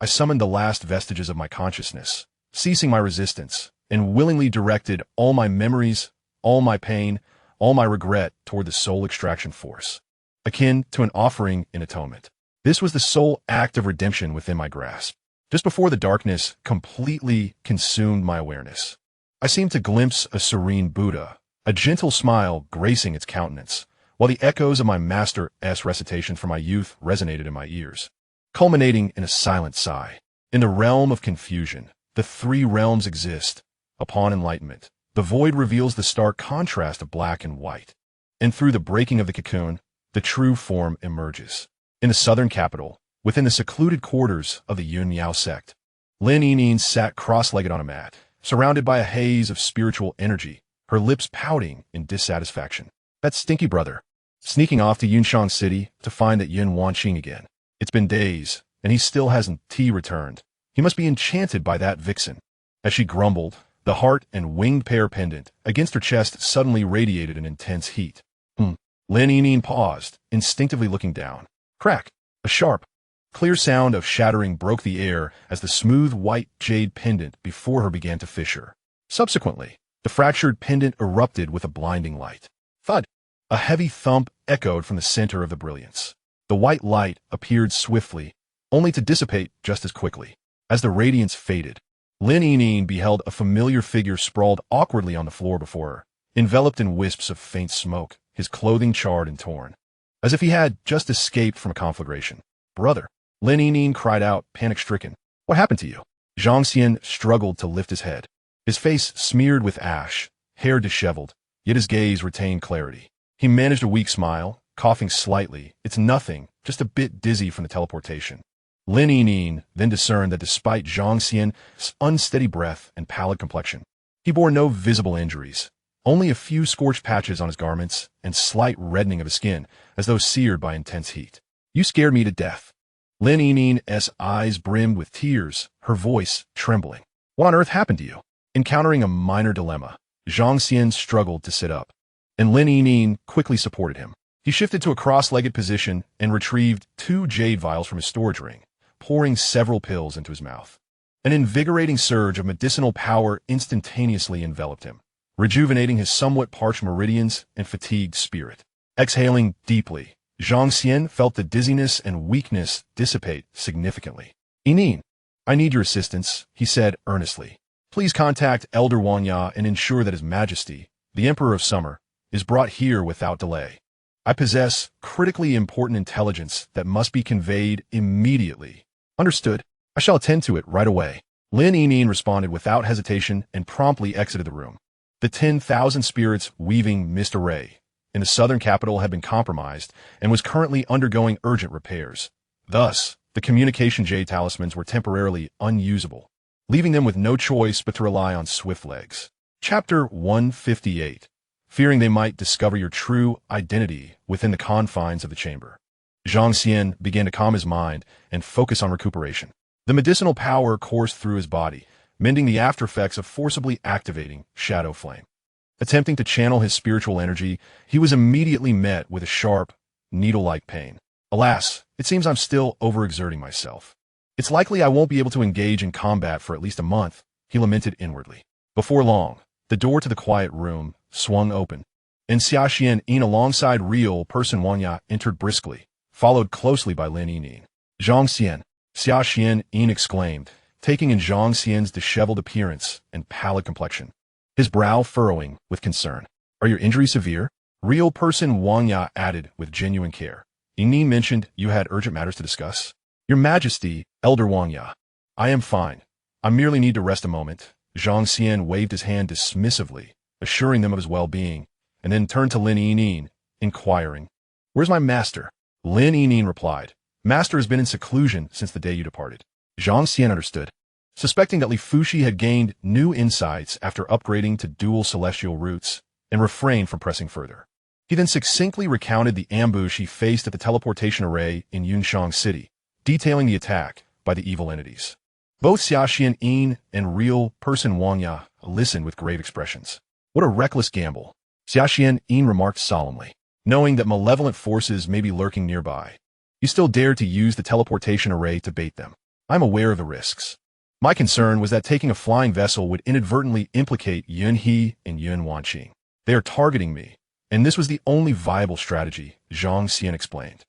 I summoned the last vestiges of my consciousness, ceasing my resistance, and willingly directed all my memories, all my pain, all my regret toward the soul extraction force, akin to an offering in atonement. This was the sole act of redemption within my grasp. Just before the darkness completely consumed my awareness, I seemed to glimpse a serene Buddha, a gentle smile gracing its countenance, while the echoes of my master's recitation from my youth resonated in my ears, culminating in a silent sigh. In the realm of confusion, the three realms exist. Upon enlightenment, the void reveals the stark contrast of black and white, and through the breaking of the cocoon, the true form emerges. In the southern capital, within the secluded quarters of the Yun Yao sect, Lin Yining sat cross-legged on a mat, surrounded by a haze of spiritual energy, her lips pouting in dissatisfaction. That stinky brother, sneaking off to Yunxiang City to find that Yun Wanqing again. It's been days, and he still hasn't returned. He must be enchanted by that vixen. As she grumbled, the heart and winged pair pendant against her chest suddenly radiated an intense heat. Lin Yining paused, instinctively looking down. Crack! A sharp, clear sound of shattering broke the air as the smooth white jade pendant before her began to fissure. Subsequently, the fractured pendant erupted with a blinding light. Thud! A heavy thump echoed from the center of the brilliance. The white light appeared swiftly, only to dissipate just as quickly. As the radiance faded, Lin Yining beheld a familiar figure sprawled awkwardly on the floor before her, enveloped in wisps of faint smoke, his clothing charred and torn, as if he had just escaped from a conflagration. Brother, Lin Yining cried out, panic-stricken. What happened to you? Zhang Xian struggled to lift his head. His face smeared with ash, hair disheveled, yet his gaze retained clarity. He managed a weak smile, coughing slightly. It's nothing, just a bit dizzy from the teleportation. Lin Yining then discerned that despite Zhang Xian's unsteady breath and pallid complexion, he bore no visible injuries, only a few scorched patches on his garments and slight reddening of his skin as though seared by intense heat. You scared me to death. Lin Yining's eyes brimmed with tears, her voice trembling. What on earth happened to you? Encountering a minor dilemma, Zhang Xian struggled to sit up, and Lin Yining quickly supported him. He shifted to a cross-legged position and retrieved 2 jade vials from his storage ring, pouring several pills into his mouth. An invigorating surge of medicinal power instantaneously enveloped him, rejuvenating his somewhat parched meridians and fatigued spirit. Exhaling deeply, Zhang Xian felt the dizziness and weakness dissipate significantly. Yining, I need your assistance, he said earnestly. Please contact Elder Wanya and ensure that His Majesty, the Emperor of Summer, is brought here without delay. I possess critically important intelligence that must be conveyed immediately. Understood. I shall attend to it right away. Lin Yining responded without hesitation and promptly exited the room. The 10,000 spirits weaving mist array in the southern capital had been compromised and was currently undergoing urgent repairs. Thus, the communication jade talismans were temporarily unusable, leaving them with no choice but to rely on swift legs. Chapter 158. Fearing they might discover your true identity within the confines of the chamber, Zhang Xian began to calm his mind and focus on recuperation. The medicinal power coursed through his body, mending the aftereffects of forcibly activating Shadow Flame. Attempting to channel his spiritual energy, he was immediately met with a sharp, needle-like pain. Alas, it seems I'm still overexerting myself. It's likely I won't be able to engage in combat for at least a month, he lamented inwardly. Before long, the door to the quiet room swung open, and Xianxia alongside real person Wanya entered briskly, followed closely by Lin Yining. Zhang Xian, Xianxia exclaimed, taking in Zhang Xian's disheveled appearance and pallid complexion, his brow furrowing with concern. Are your injuries severe? Real person Wanya added with genuine care. Yining mentioned you had urgent matters to discuss. Your Majesty, Elder Wanya. I am fine. I merely need to rest a moment. Zhang Xian waved his hand dismissively, assuring them of his well-being, and then turned to Lin Yining, inquiring, Where's my master? Lin Yining replied, Master has been in seclusion since the day you departed. Zhang Xian understood. Suspecting that Li Fuxi had gained new insights after upgrading to dual celestial roots, and refrained from pressing further. He then succinctly recounted the ambush he faced at the teleportation array in Yunshang City, detailing the attack by the evil entities. Both Xianxia and real person Wanya listened with grave expressions. What a reckless gamble, Xianxia remarked solemnly. Knowing that malevolent forces may be lurking nearby, you still dare to use the teleportation array to bait them. I'm aware of the risks. My concern was that taking a flying vessel would inadvertently implicate Yun He and Yun Wanqing. They are targeting me, and this was the only viable strategy, Zhang Xian explained.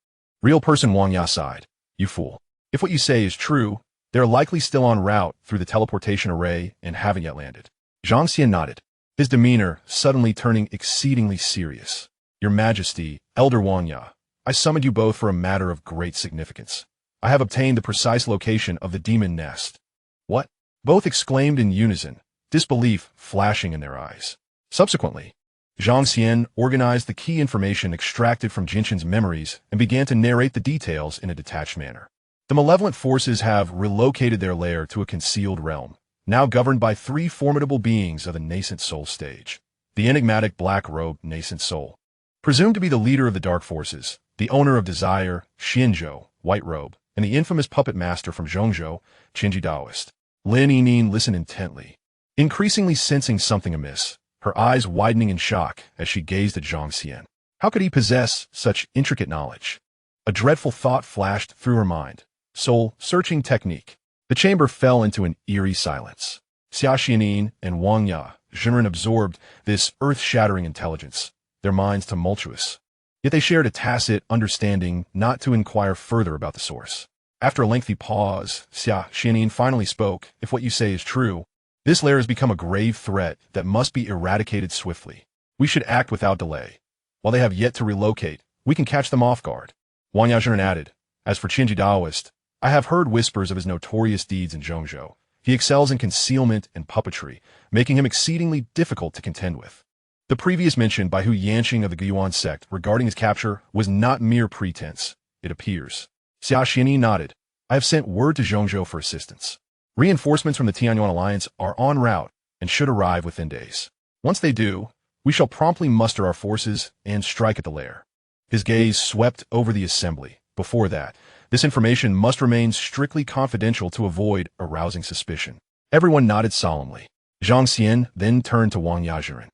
Real person Wang Ya sighed. You fool. If what you say is true, they are likely still en route through the teleportation array and haven't yet landed. Zhang Xian nodded, his demeanor suddenly turning exceedingly serious. Your Majesty, Elder Wang Ya, I summoned you both for a matter of great significance. I have obtained the precise location of the demon nest. What? Both exclaimed in unison, disbelief flashing in their eyes. Subsequently, Zhang Xian organized the key information extracted from Jinshin's memories and began to narrate the details in a detached manner. The malevolent forces have relocated their lair to a concealed realm, now governed by 3 formidable beings of the nascent soul stage. The enigmatic black-robed nascent soul, presumed to be the leader of the dark forces, the owner of desire, Xianzhou, white robe, and the infamous puppet master from Zhongzhou, Qinji Daoist. Lin Yining listened intently, increasingly sensing something amiss, her eyes widening in shock as she gazed at Zhang Xian. How could he possess such intricate knowledge? A dreadful thought flashed through her mind. Soul-searching technique. The chamber fell into an eerie silence. Xiaxianin and Wang Ya, Zhenren absorbed this earth-shattering intelligence, their minds tumultuous. Yet they shared a tacit understanding not to inquire further about the source. After a lengthy pause, Xiaxianin finally spoke. If what you say is true, this lair has become a grave threat that must be eradicated swiftly. We should act without delay. While they have yet to relocate, we can catch them off guard. Wang Yazhen added, As for Qinji Daoist, I have heard whispers of his notorious deeds in Zhongzhou, He excels in concealment and puppetry, making him exceedingly difficult to contend with. The previous mention by Hu Yanqing of the Guiyuan sect regarding his capture was not mere pretense, it appears. Xianxia nodded. I have sent word to Zhongzhou for assistance. Reinforcements from the Tianyuan Alliance are en route and should arrive within days. Once they do, we shall promptly muster our forces and strike at the lair. His gaze swept over the assembly. Before that, this information must remain strictly confidential to avoid arousing suspicion. Everyone nodded solemnly. Zhang Xian then turned to Wang Yajiren.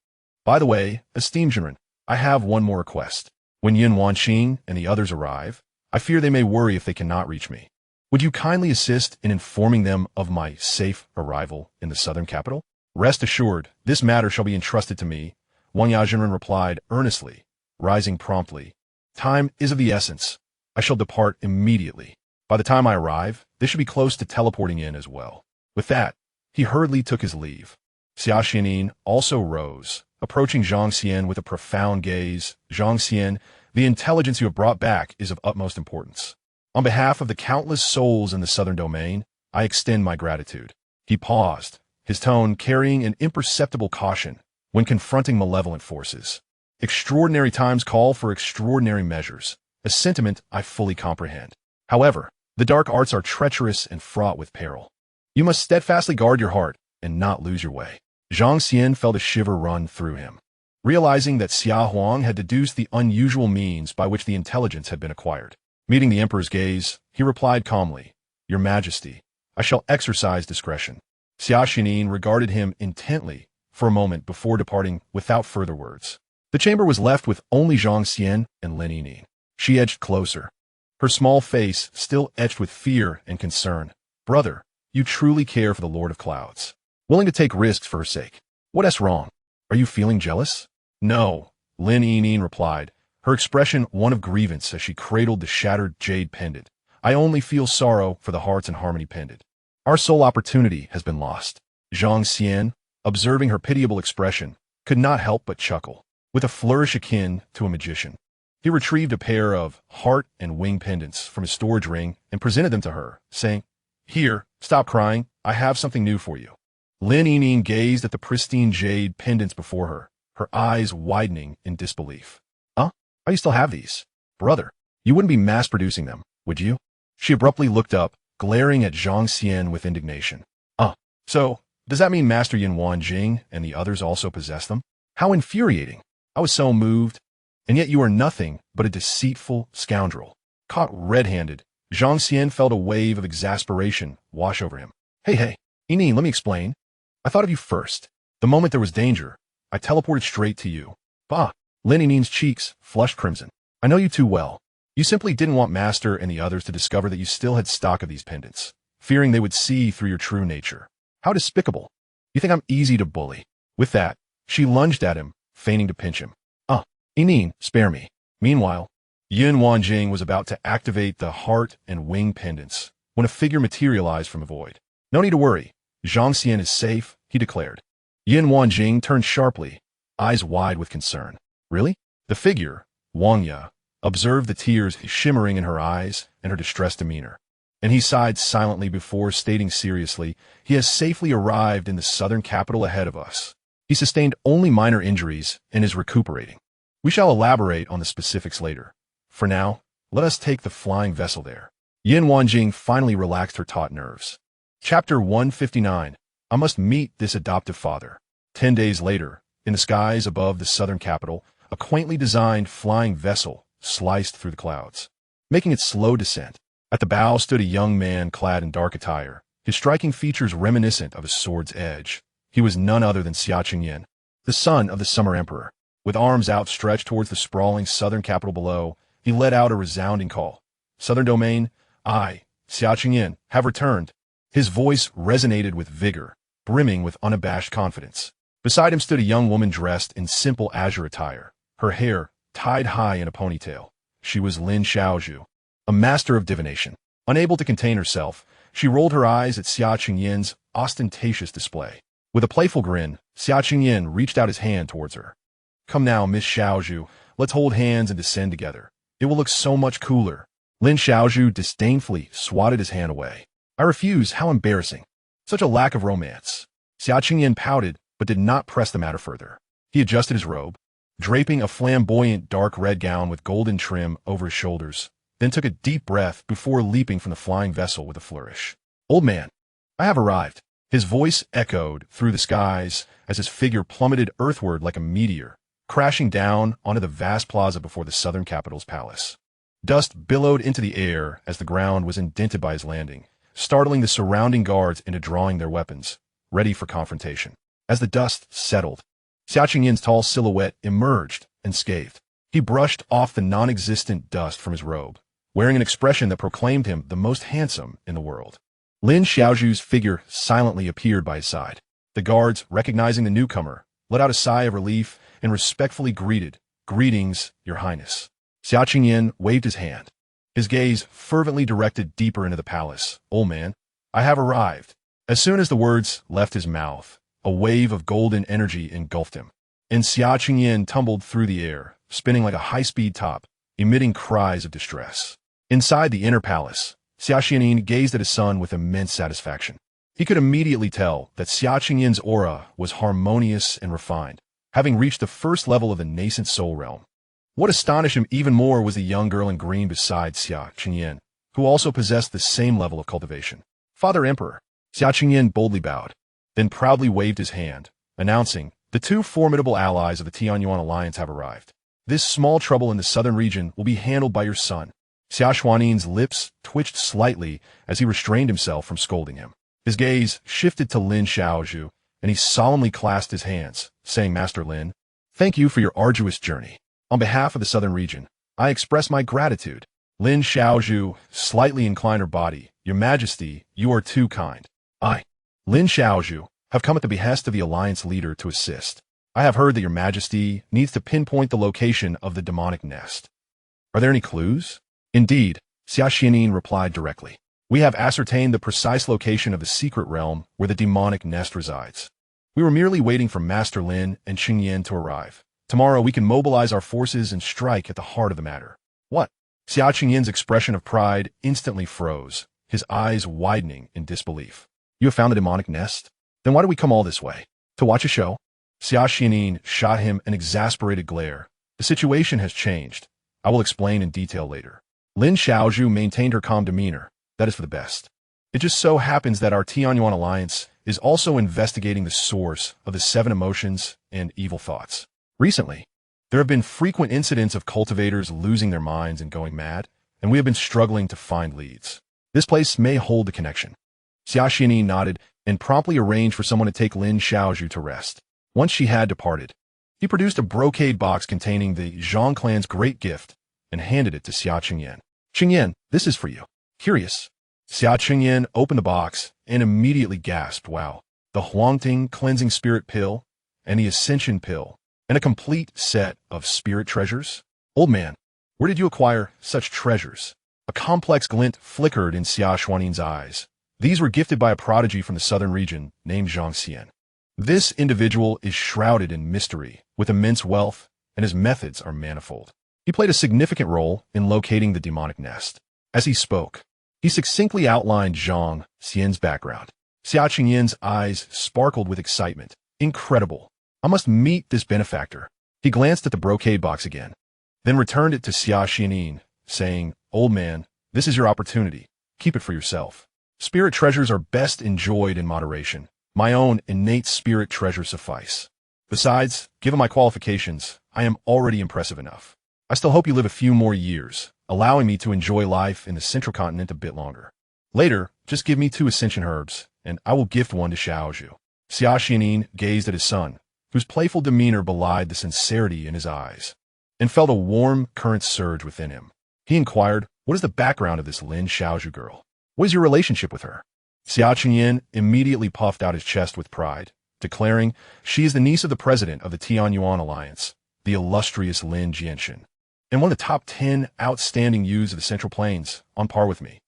By the way, esteemed Jiren, I have one more request. When Yin Wanqing and the others arrive, I fear they may worry if they cannot reach me. Would you kindly assist in informing them of my safe arrival in the southern capital? Rest assured, this matter shall be entrusted to me, Wang Yajiren replied earnestly, rising promptly. Time is of the essence. I shall depart immediately. By the time I arrive, they should be close to teleporting in as well. With that, he hurriedly took his leave. Xia Xianin also rose, approaching Zhang Xian with a profound gaze. Zhang Xian, the intelligence you have brought back is of utmost importance. On behalf of the countless souls in the southern domain, I extend my gratitude. He paused, his tone carrying an imperceptible caution when confronting malevolent forces. Extraordinary times call for extraordinary measures, a sentiment I fully comprehend. However, the dark arts are treacherous and fraught with peril. You must steadfastly guard your heart and not lose your way. Zhang Xian felt a shiver run through him. Realizing that Xia Huang had deduced the unusual means by which the intelligence had been acquired. Meeting the emperor's gaze, he replied calmly, Your Majesty, I shall exercise discretion. Xia Xianin regarded him intently for a moment before departing without further words. The chamber was left with only Zhang Xian and Lin Yining. She edged closer, her small face still etched with fear and concern. Brother, you truly care for the Lord of Clouds. Willing to take risks for her sake. What's wrong? Are you feeling jealous? No, Lin Yining replied, her expression one of grievance as she cradled the shattered jade pendant. I only feel sorrow for the Hearts and Harmony pendant. Our sole opportunity has been lost. Zhang Xian, observing her pitiable expression, could not help but chuckle. With a flourish akin to a magician, he retrieved a pair of heart and wing pendants from his storage ring and presented them to her, saying, Here, stop crying, I have something new for you. Lin Yining gazed at the pristine jade pendants before her, her eyes widening in disbelief. How do you still have these? Brother, you wouldn't be mass-producing them, would you? She abruptly looked up, glaring at Zhang Xian with indignation. So, does that mean Master Yin Wanjing and the others also possess them? How infuriating! I was so moved. And yet you are nothing but a deceitful scoundrel. Caught red-handed, Zhang Xian felt a wave of exasperation wash over him. Hey, Yining, let me explain. I thought of you first. The moment there was danger, I teleported straight to you. Lin Yining's cheeks flushed crimson. I know you too well. You simply didn't want Master and the others to discover that you still had stock of these pendants, fearing they would see through your true nature. How despicable. You think I'm easy to bully. With that, she lunged at him, feigning to pinch him. Yining, spare me. Meanwhile, Yin Wanjing was about to activate the heart and wing pendants when a figure materialized from a void. No need to worry. Zhang Xian is safe, he declared. Yin Wanjing turned sharply, eyes wide with concern. Really? The figure, Wang Ya, observed the tears shimmering in her eyes and her distressed demeanor. And he sighed silently before stating seriously, He has safely arrived in the southern capital ahead of us. He sustained only minor injuries and is recuperating. We shall elaborate on the specifics later. For now, let us take the flying vessel there. Yin Wanjing finally relaxed her taut nerves. Chapter 159. I must meet this adoptive father. 10 days later, in the skies above the southern capital, a quaintly designed flying vessel sliced through the clouds, making its slow descent. At the bow stood a young man clad in dark attire, his striking features reminiscent of a sword's edge. He was none other than Xia Qingyan, the son of the Summer Emperor. With arms outstretched towards the sprawling southern capital below, he let out a resounding call. Southern domain, I, Xia Qingyan, have returned. His voice resonated with vigor, brimming with unabashed confidence. Beside him stood a young woman dressed in simple azure attire, her hair tied high in a ponytail. She was Lin Xiaozhu, a master of divination. Unable to contain herself, she rolled her eyes at Xia Qingyan's ostentatious display. With a playful grin, Xia Qingyan reached out his hand towards her. Come now, Miss Xiaozhu, let's hold hands and descend together. It will look so much cooler. Lin Xiaozhu disdainfully swatted his hand away. I refuse, how embarrassing. Such a lack of romance. Xianxia pouted, but did not press the matter further. He adjusted his robe, draping a flamboyant dark red gown with golden trim over his shoulders, then took a deep breath before leaping from the flying vessel with a flourish. Old man, I have arrived. His voice echoed through the skies as his figure plummeted earthward like a meteor, crashing down onto the vast plaza before the southern capital's palace. Dust billowed into the air as the ground was indented by his landing, startling the surrounding guards into drawing their weapons, ready for confrontation. As the dust settled, Xiaoqingyan's tall silhouette emerged unscathed. He brushed off the non-existent dust from his robe, wearing an expression that proclaimed him the most handsome in the world. Lin Xiaozhu's figure silently appeared by his side. The guards, recognizing the newcomer, let out a sigh of relief and respectfully greeted, "Greetings, Your Highness." Xiaoqingyan waved his hand, his gaze fervently directed deeper into the palace. "Old man, I have arrived." As soon as the words left his mouth, a wave of golden energy engulfed him, and Xiaoqingyan tumbled through the air, spinning like a high-speed top, emitting cries of distress. Inside the inner palace, Xiaoxian gazed at his son with immense satisfaction. He could immediately tell that Xiaoqingyan's aura was harmonious and refined, having reached the first level of the nascent soul realm. What astonished him even more was the young girl in green beside Xiaoqingyan, who also possessed the same level of cultivation. "Father Emperor." Xiaoqingyan boldly bowed, then proudly waved his hand, announcing, "The two formidable allies of the Tianyuan Alliance have arrived. This small trouble in the southern region will be handled by your son." Xiaoxuanin's lips twitched slightly as he restrained himself from scolding him. His gaze shifted to Lin Xiaozhu, and he solemnly clasped his hands, saying, "Master Lin, thank you for your arduous journey. On behalf of the southern region, I express my gratitude." Lin Xiaozhu slightly inclined her body. "Your Majesty, you are too kind. I, Lin Xiaozhu, have come at the behest of the Alliance leader to assist. I have heard that your Majesty needs to pinpoint the location of the demonic nest. Are there any clues?" "Indeed," Xiaoxianin replied directly. "We have ascertained the precise location of the secret realm where the demonic nest resides. We were merely waiting for Master Lin and Qingyan to arrive. Tomorrow we can mobilize our forces and strike at the heart of the matter." "What?" Xiaoqingyan's expression of pride instantly froze, his eyes widening in disbelief. "You have found the demonic nest? Then why do we come all this way? To watch a show?" Xiaoxianin shot him an exasperated glare. "The situation has changed. I will explain in detail later." Lin Xiaozhu maintained her calm demeanor. "That is for the best. It just so happens that our Tianyuan Alliance is also investigating the source of the 7 emotions and evil thoughts. Recently, there have been frequent incidents of cultivators losing their minds and going mad, and we have been struggling to find leads. This place may hold the connection." Xiaoxianin nodded and promptly arranged for someone to take Lin Xiaozhu to rest. Once she had departed, he produced a brocade box containing the Zhang clan's great gift and handed it to Xiaoqingyan. "Qingyan, this is for you. Curious?" Xiaoqingyan opened the box and immediately gasped, "Wow, the Huangting cleansing spirit pill and the ascension pill, and a complete set of spirit treasures? Old man, where did you acquire such treasures?" A complex glint flickered in Xiaoxuanin's eyes. These were gifted by a prodigy from the southern region named Zhang Xian. This individual is shrouded in mystery, with immense wealth, and his methods are manifold. He played a significant role in locating the demonic nest. As he spoke, he succinctly outlined Zhang Xian's background. Xiaoqingyan's eyes sparkled with excitement. "Incredible. I must meet this benefactor." He glanced at the brocade box again, then returned it to Xiaoxianin, saying, "Old man, this is your opportunity. Keep it for yourself. Spirit treasures are best enjoyed in moderation. My own innate spirit treasures suffice. Besides, given my qualifications, I am already impressive enough. I still hope you live a few more years, allowing me to enjoy life in the central continent a bit longer. Later, just give me 2 ascension herbs, and I will gift one to Xiaozhu." Xiaoxianin gazed at his son, whose playful demeanor belied the sincerity in his eyes, and felt a warm current surge within him. He inquired, "What is the background of this Lin Xiaozhu girl? What is your relationship with her?" Xiaoqingyan immediately puffed out his chest with pride, declaring, "She is the niece of the president of the Tianyuan Alliance, the illustrious Lin Jianshan, and one of the top 10 outstanding youths of the Central Plains, on par with me.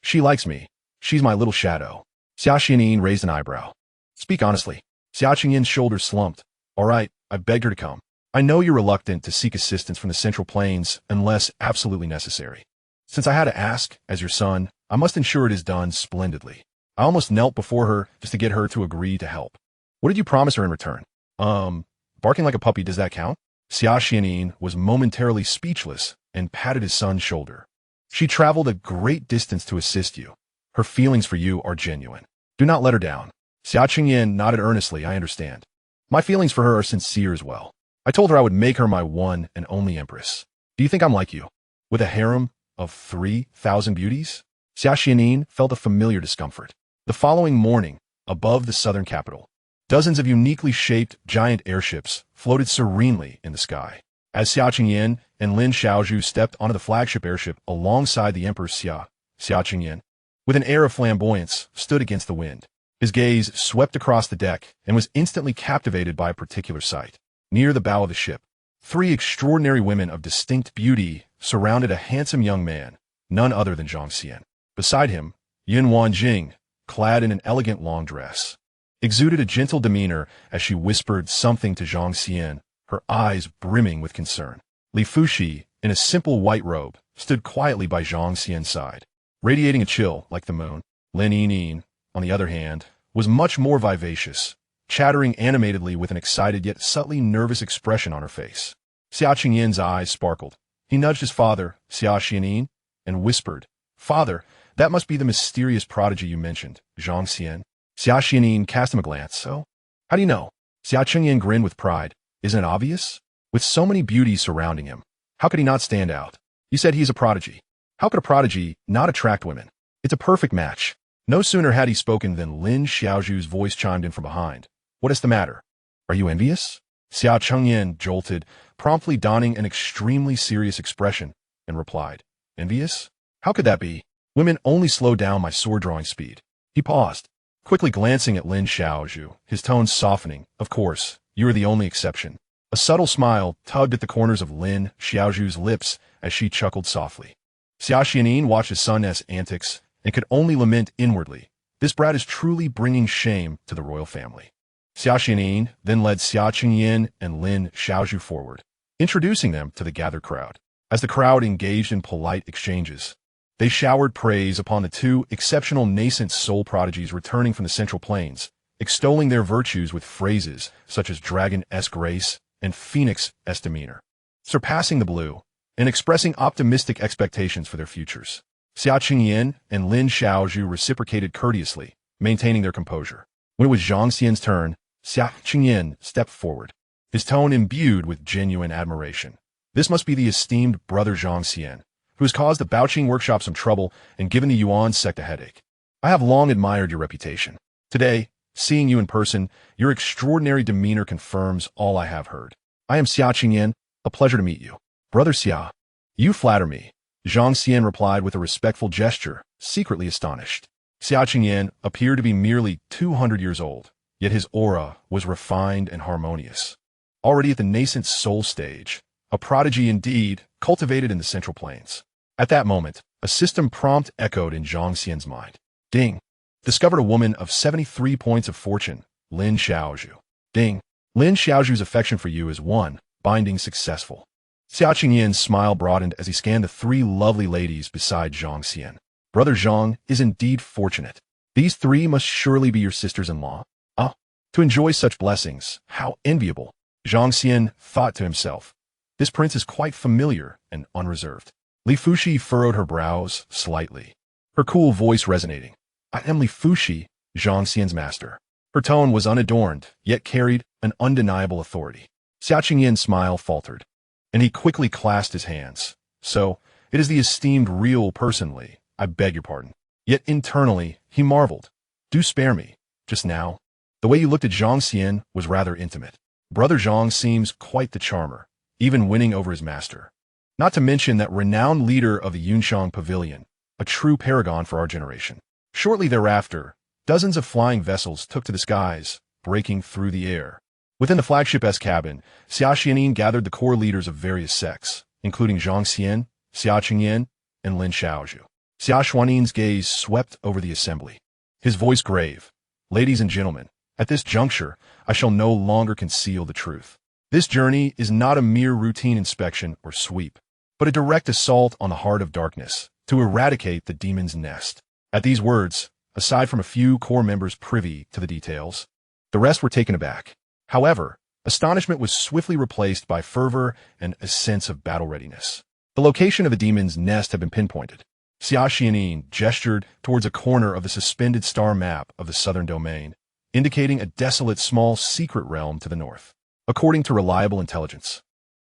She likes me. She's my little shadow." Xiaoxianin raised an eyebrow. "Speak honestly." Xiaoqingyan's shoulders slumped. "All right, I begged her to come. I know you're reluctant to seek assistance from the Central Plains unless absolutely necessary. Since I had to ask, as your son, I must ensure it is done splendidly. I almost knelt before her just to get her to agree to help. What did you promise her in return? Barking like a puppy, does that count? Xianxia was momentarily speechless and patted his son's shoulder. She traveled a great distance to assist you. Her feelings for you are genuine. Do not let her down. Xianxia nodded earnestly. I understand. My feelings for her are sincere as well. I told her I would make her my one and only empress. Do you think I'm like you? With a harem of 3,000 beauties? Xianxia felt a familiar discomfort. The following morning, above the southern capital, dozens of uniquely shaped giant airships floated serenely in the sky. As Xianxia and Lin Xiaozhu stepped onto the flagship airship alongside the Emperor Xianxia, with an air of flamboyance, stood against the wind. His gaze swept across the deck and was instantly captivated by a particular sight. Near the bow of the ship, 3 extraordinary women of distinct beauty surrounded a handsome young man, none other than Zhang Xian. Beside him, Yin Wanjing, clad in an elegant long dress, exuded a gentle demeanor as she whispered something to Zhang Xian, her eyes brimming with concern. Li Fuxi, in a simple white robe, stood quietly by Zhang Xian's side, radiating a chill like the moon. Lin Yinyin, on the other hand, was much more vivacious, chattering animatedly with an excited yet subtly nervous expression on her face. Xiaoqingyan's eyes sparkled. He nudged his father, Xiaoxian, and whispered, Father, that must be the mysterious prodigy you mentioned, Zhang Xian. Xiaoxian cast him a glance. So? How do you know? Xiaoqingyan grinned with pride. Isn't it obvious? With so many beauties surrounding him, how could he not stand out? You said he's a prodigy. How could a prodigy not attract women? It's a perfect match. No sooner had he spoken than Lin Xiaozhu's voice chimed in from behind. What is the matter? Are you envious? Xiaoqingyan jolted, promptly donning an extremely serious expression, and replied, Envious? How could that be? Women only slow down my sword-drawing speed. He paused, quickly glancing at Lin Xiaozhu, his tone softening. Of course, you are the only exception. A subtle smile tugged at the corners of Lin Xiaozhu's lips as she chuckled softly. Xiaoxian watched his son's antics and could only lament inwardly. This brat is truly bringing shame to the royal family. Xiaoxian then led Xiaoqingyan and Lin Xiaozhu forward, introducing them to the gathered crowd. As the crowd engaged in polite exchanges, they showered praise upon the 2 exceptional nascent soul prodigies returning from the Central Plains, extolling their virtues with phrases such as dragon-esque grace and phoenix-esque demeanor, surpassing the blue, and expressing optimistic expectations for their futures. Xiaoqingyan and Lin Xiaozhu reciprocated courteously, maintaining their composure. When it was Zhang Xian's turn, Xiaoqingyan stepped forward, his tone imbued with genuine admiration. This must be the esteemed brother Zhang Xian, who has caused the Baoqing workshop some trouble and given the Yuan sect a headache. I have long admired your reputation. Today, seeing you in person, your extraordinary demeanor confirms all I have heard. I am Xiaoqingyan, a pleasure to meet you. Brother Xia, you flatter me, Zhang Xian replied with a respectful gesture, secretly astonished. Xiaoqingyan appeared to be merely 200 years old, yet his aura was refined and harmonious. Already at the nascent soul stage, a prodigy indeed, cultivated in the Central Plains. At that moment, a system prompt echoed in Zhang Xian's mind. Ding. Discovered a woman of 73 points of fortune, Lin Xiaozhu. Ding. Lin Xiaozhu's affection for you is one, binding successful. Xiaoqingyan's smile broadened as he scanned the 3 lovely ladies beside Zhang Xian. Brother Zhang is indeed fortunate. These 3 must surely be your sisters-in-law. Ah, to enjoy such blessings, how enviable. Zhang Xian thought to himself. This prince is quite familiar and unreserved. Li Fuxi furrowed her brows slightly, her cool voice resonating. I am Li Fuxi, Zhang Xian's master. Her tone was unadorned, yet carried an undeniable authority. Xiaoqingyan's smile faltered, and he quickly clasped his hands. So, it is the esteemed real person, Li. I beg your pardon. Yet internally, he marveled. Do spare me. Just now, the way you looked at Zhang Xian was rather intimate. Brother Zhang seems quite the charmer, even winning over his master. Not to mention that renowned leader of the Yunshang Pavilion, a true paragon for our generation. Shortly thereafter, dozens of flying vessels took to the skies, breaking through the air. Within the flagship-esque cabin, Xiaoxian gathered the core leaders of various sects, including Zhang Xian, Xiaoqingyan, and Lin Xiaozhu. Xiaoxuan's gaze swept over the assembly, his voice grave. Ladies and gentlemen, at this juncture, I shall no longer conceal the truth. This journey is not a mere routine inspection or sweep, but a direct assault on the heart of darkness to eradicate the demon's nest. At these words, aside from a few core members privy to the details. The rest were taken aback. However, astonishment was swiftly replaced by fervor and a sense of battle readiness. The location of the demon's nest had been pinpointed. Xianxia gestured towards a corner of the suspended star map of the southern domain, indicating a desolate small secret realm to the north. According to reliable intelligence,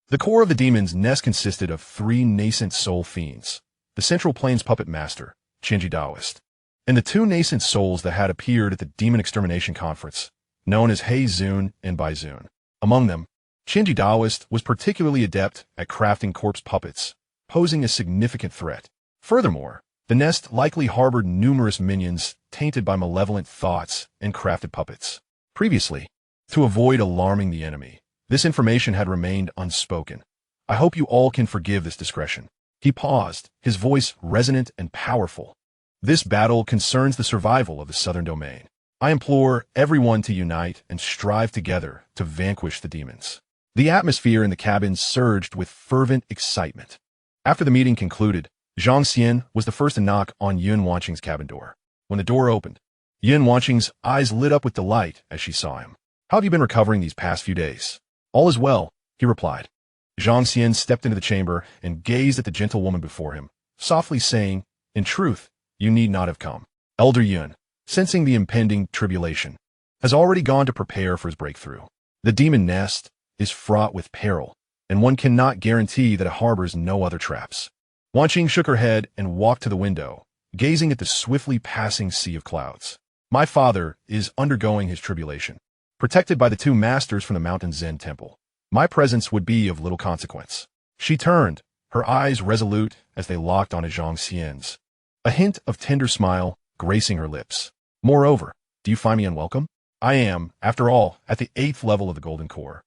the core of the demon's nest consisted of 3 nascent soul fiends, the Central Plains puppet master, Chenji Daoist, and the 2 nascent souls that had appeared at the Demon Extermination Conference, known as He Zun and Bai Zun. Among them, Chenji Daoist was particularly adept at crafting corpse puppets, posing a significant threat. Furthermore, the nest likely harbored numerous minions tainted by malevolent thoughts and crafted puppets. Previously, to avoid alarming the enemy, this information had remained unspoken. I hope you all can forgive this discretion. He paused, his voice resonant and powerful. This battle concerns the survival of the southern domain. I implore everyone to unite and strive together to vanquish the demons. The atmosphere in the cabin surged with fervent excitement. After the meeting concluded, Zhang Xian was the first to knock on Yun Wanqing's cabin door. When the door opened, Yun Wanqing's eyes lit up with delight as she saw him. How have you been recovering these past few days? All is well, he replied. Zhang Xian stepped into the chamber and gazed at the gentlewoman before him, softly saying, in truth, you need not have come. Elder Yun, sensing the impending tribulation, has already gone to prepare for his breakthrough. The demon nest is fraught with peril, and one cannot guarantee that it harbors no other traps. Wanqing shook her head and walked to the window, gazing at the swiftly passing sea of clouds. My father is undergoing his tribulation, protected by the 2 masters from the Mountain Zen Temple. My presence would be of little consequence. She turned, her eyes resolute as they locked onto Zhang Xian's, a hint of tender smile gracing her lips. Moreover, do you find me unwelcome? I am, after all, at the 8th level of the Golden Core.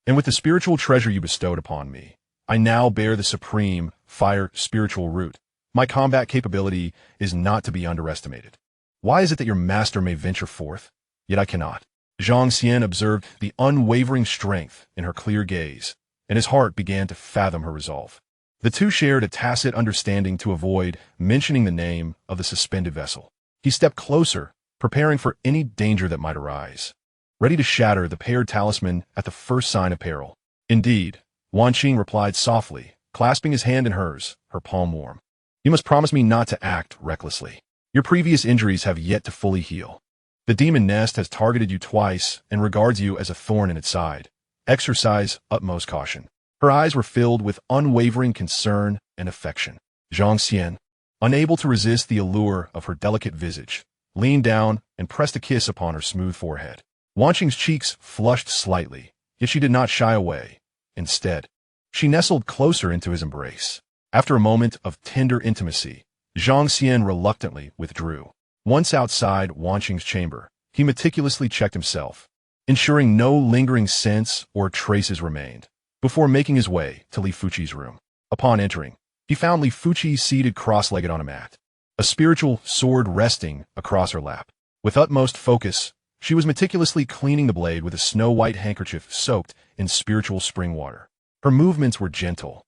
And with the spiritual treasure you bestowed upon me, I now bear the supreme fire spiritual root. My combat capability is not to be underestimated. Why is it that your master may venture forth, yet I cannot? Zhang Xian observed the unwavering strength in her clear gaze, and his heart began to fathom her resolve. The 2 shared a tacit understanding to avoid mentioning the name of the suspended vessel. He stepped closer, preparing for any danger that might arise, ready to shatter the paired talisman at the first sign of peril. Indeed, Wanqing replied softly, clasping his hand in hers, her palm warm. You must promise me not to act recklessly. Your previous injuries have yet to fully heal. The demon nest has targeted you twice and regards you as a thorn in its side. Exercise utmost caution. Her eyes were filled with unwavering concern and affection. Zhang Xian, unable to resist the allure of her delicate visage, leaned down and pressed a kiss upon her smooth forehead. Wanqing's cheeks flushed slightly, yet she did not shy away. Instead, she nestled closer into his embrace. After a moment of tender intimacy, Zhang Xian reluctantly withdrew. Once outside Wanqing's chamber, he meticulously checked himself, ensuring no lingering scents or traces remained, before making his way to Li Fuqi's room. Upon entering, he found Li Fuqi seated cross-legged on a mat, a spiritual sword resting across her lap. With utmost focus, she was meticulously cleaning the blade with a snow-white handkerchief soaked in spiritual spring water. Her movements were gentle,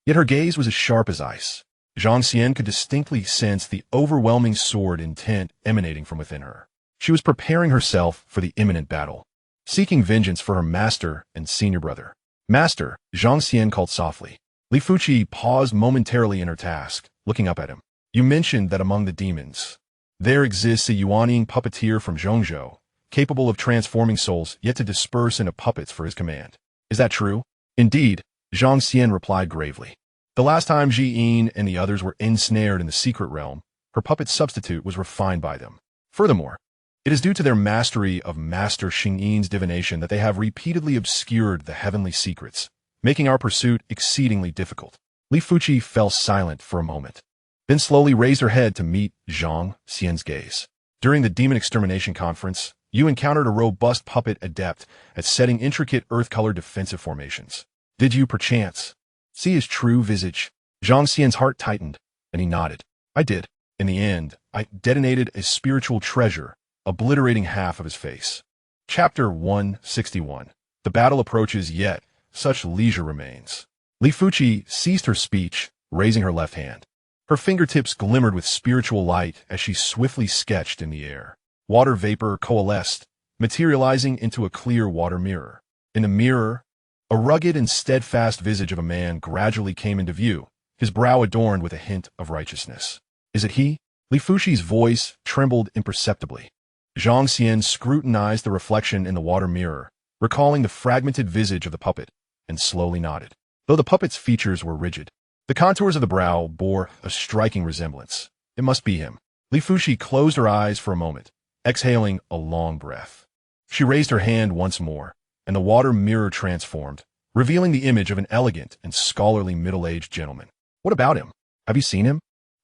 yet her gaze was as sharp as ice. Zhang Xian could distinctly sense the overwhelming sword intent emanating from within her. She was preparing herself for the imminent battle, seeking vengeance for her master and senior brother. Master, Zhang Xian called softly. Li Fuqi paused momentarily in her task, looking up at him. You mentioned that among the demons, there exists a Yuanian puppeteer from Zhongzhou, capable of transforming souls yet to disperse into puppets for his command. Is that true? Indeed, Zhang Xian replied gravely. The last time Ji Yin and the others were ensnared in the secret realm, her puppet substitute was refined by them. Furthermore, it is due to their mastery of Master Xing Yin's divination that they have repeatedly obscured the heavenly secrets, making our pursuit exceedingly difficult. Li Fuqi fell silent for a moment, then slowly raised her head to meet Zhang Xian's gaze. During the Demon Extermination Conference, you encountered a robust puppet adept at setting intricate earth-colored defensive formations. Did you, perchance, see his true visage? Zhang Xian's heart tightened, and he nodded. I did. In the end, I detonated a spiritual treasure, obliterating half of his face. Chapter 161. The battle approaches, yet such leisure remains. Li Fuqi ceased her speech, raising her left hand. Her fingertips glimmered with spiritual light as she swiftly sketched in the air. Water vapor coalesced, materializing into a clear water mirror. In the mirror, a rugged and steadfast visage of a man gradually came into view, his brow adorned with a hint of righteousness. Is it he? Li Fushi's voice trembled imperceptibly. Zhang Xian scrutinized the reflection in the water mirror, recalling the fragmented visage of the puppet, and slowly nodded. Though the puppet's features were rigid, the contours of the brow bore a striking resemblance. It must be him. Li Fushi closed her eyes for a moment, exhaling a long breath. She raised her hand once more, and the water mirror transformed, revealing the image of an elegant and scholarly middle-aged gentleman. What about him? Have you seen him?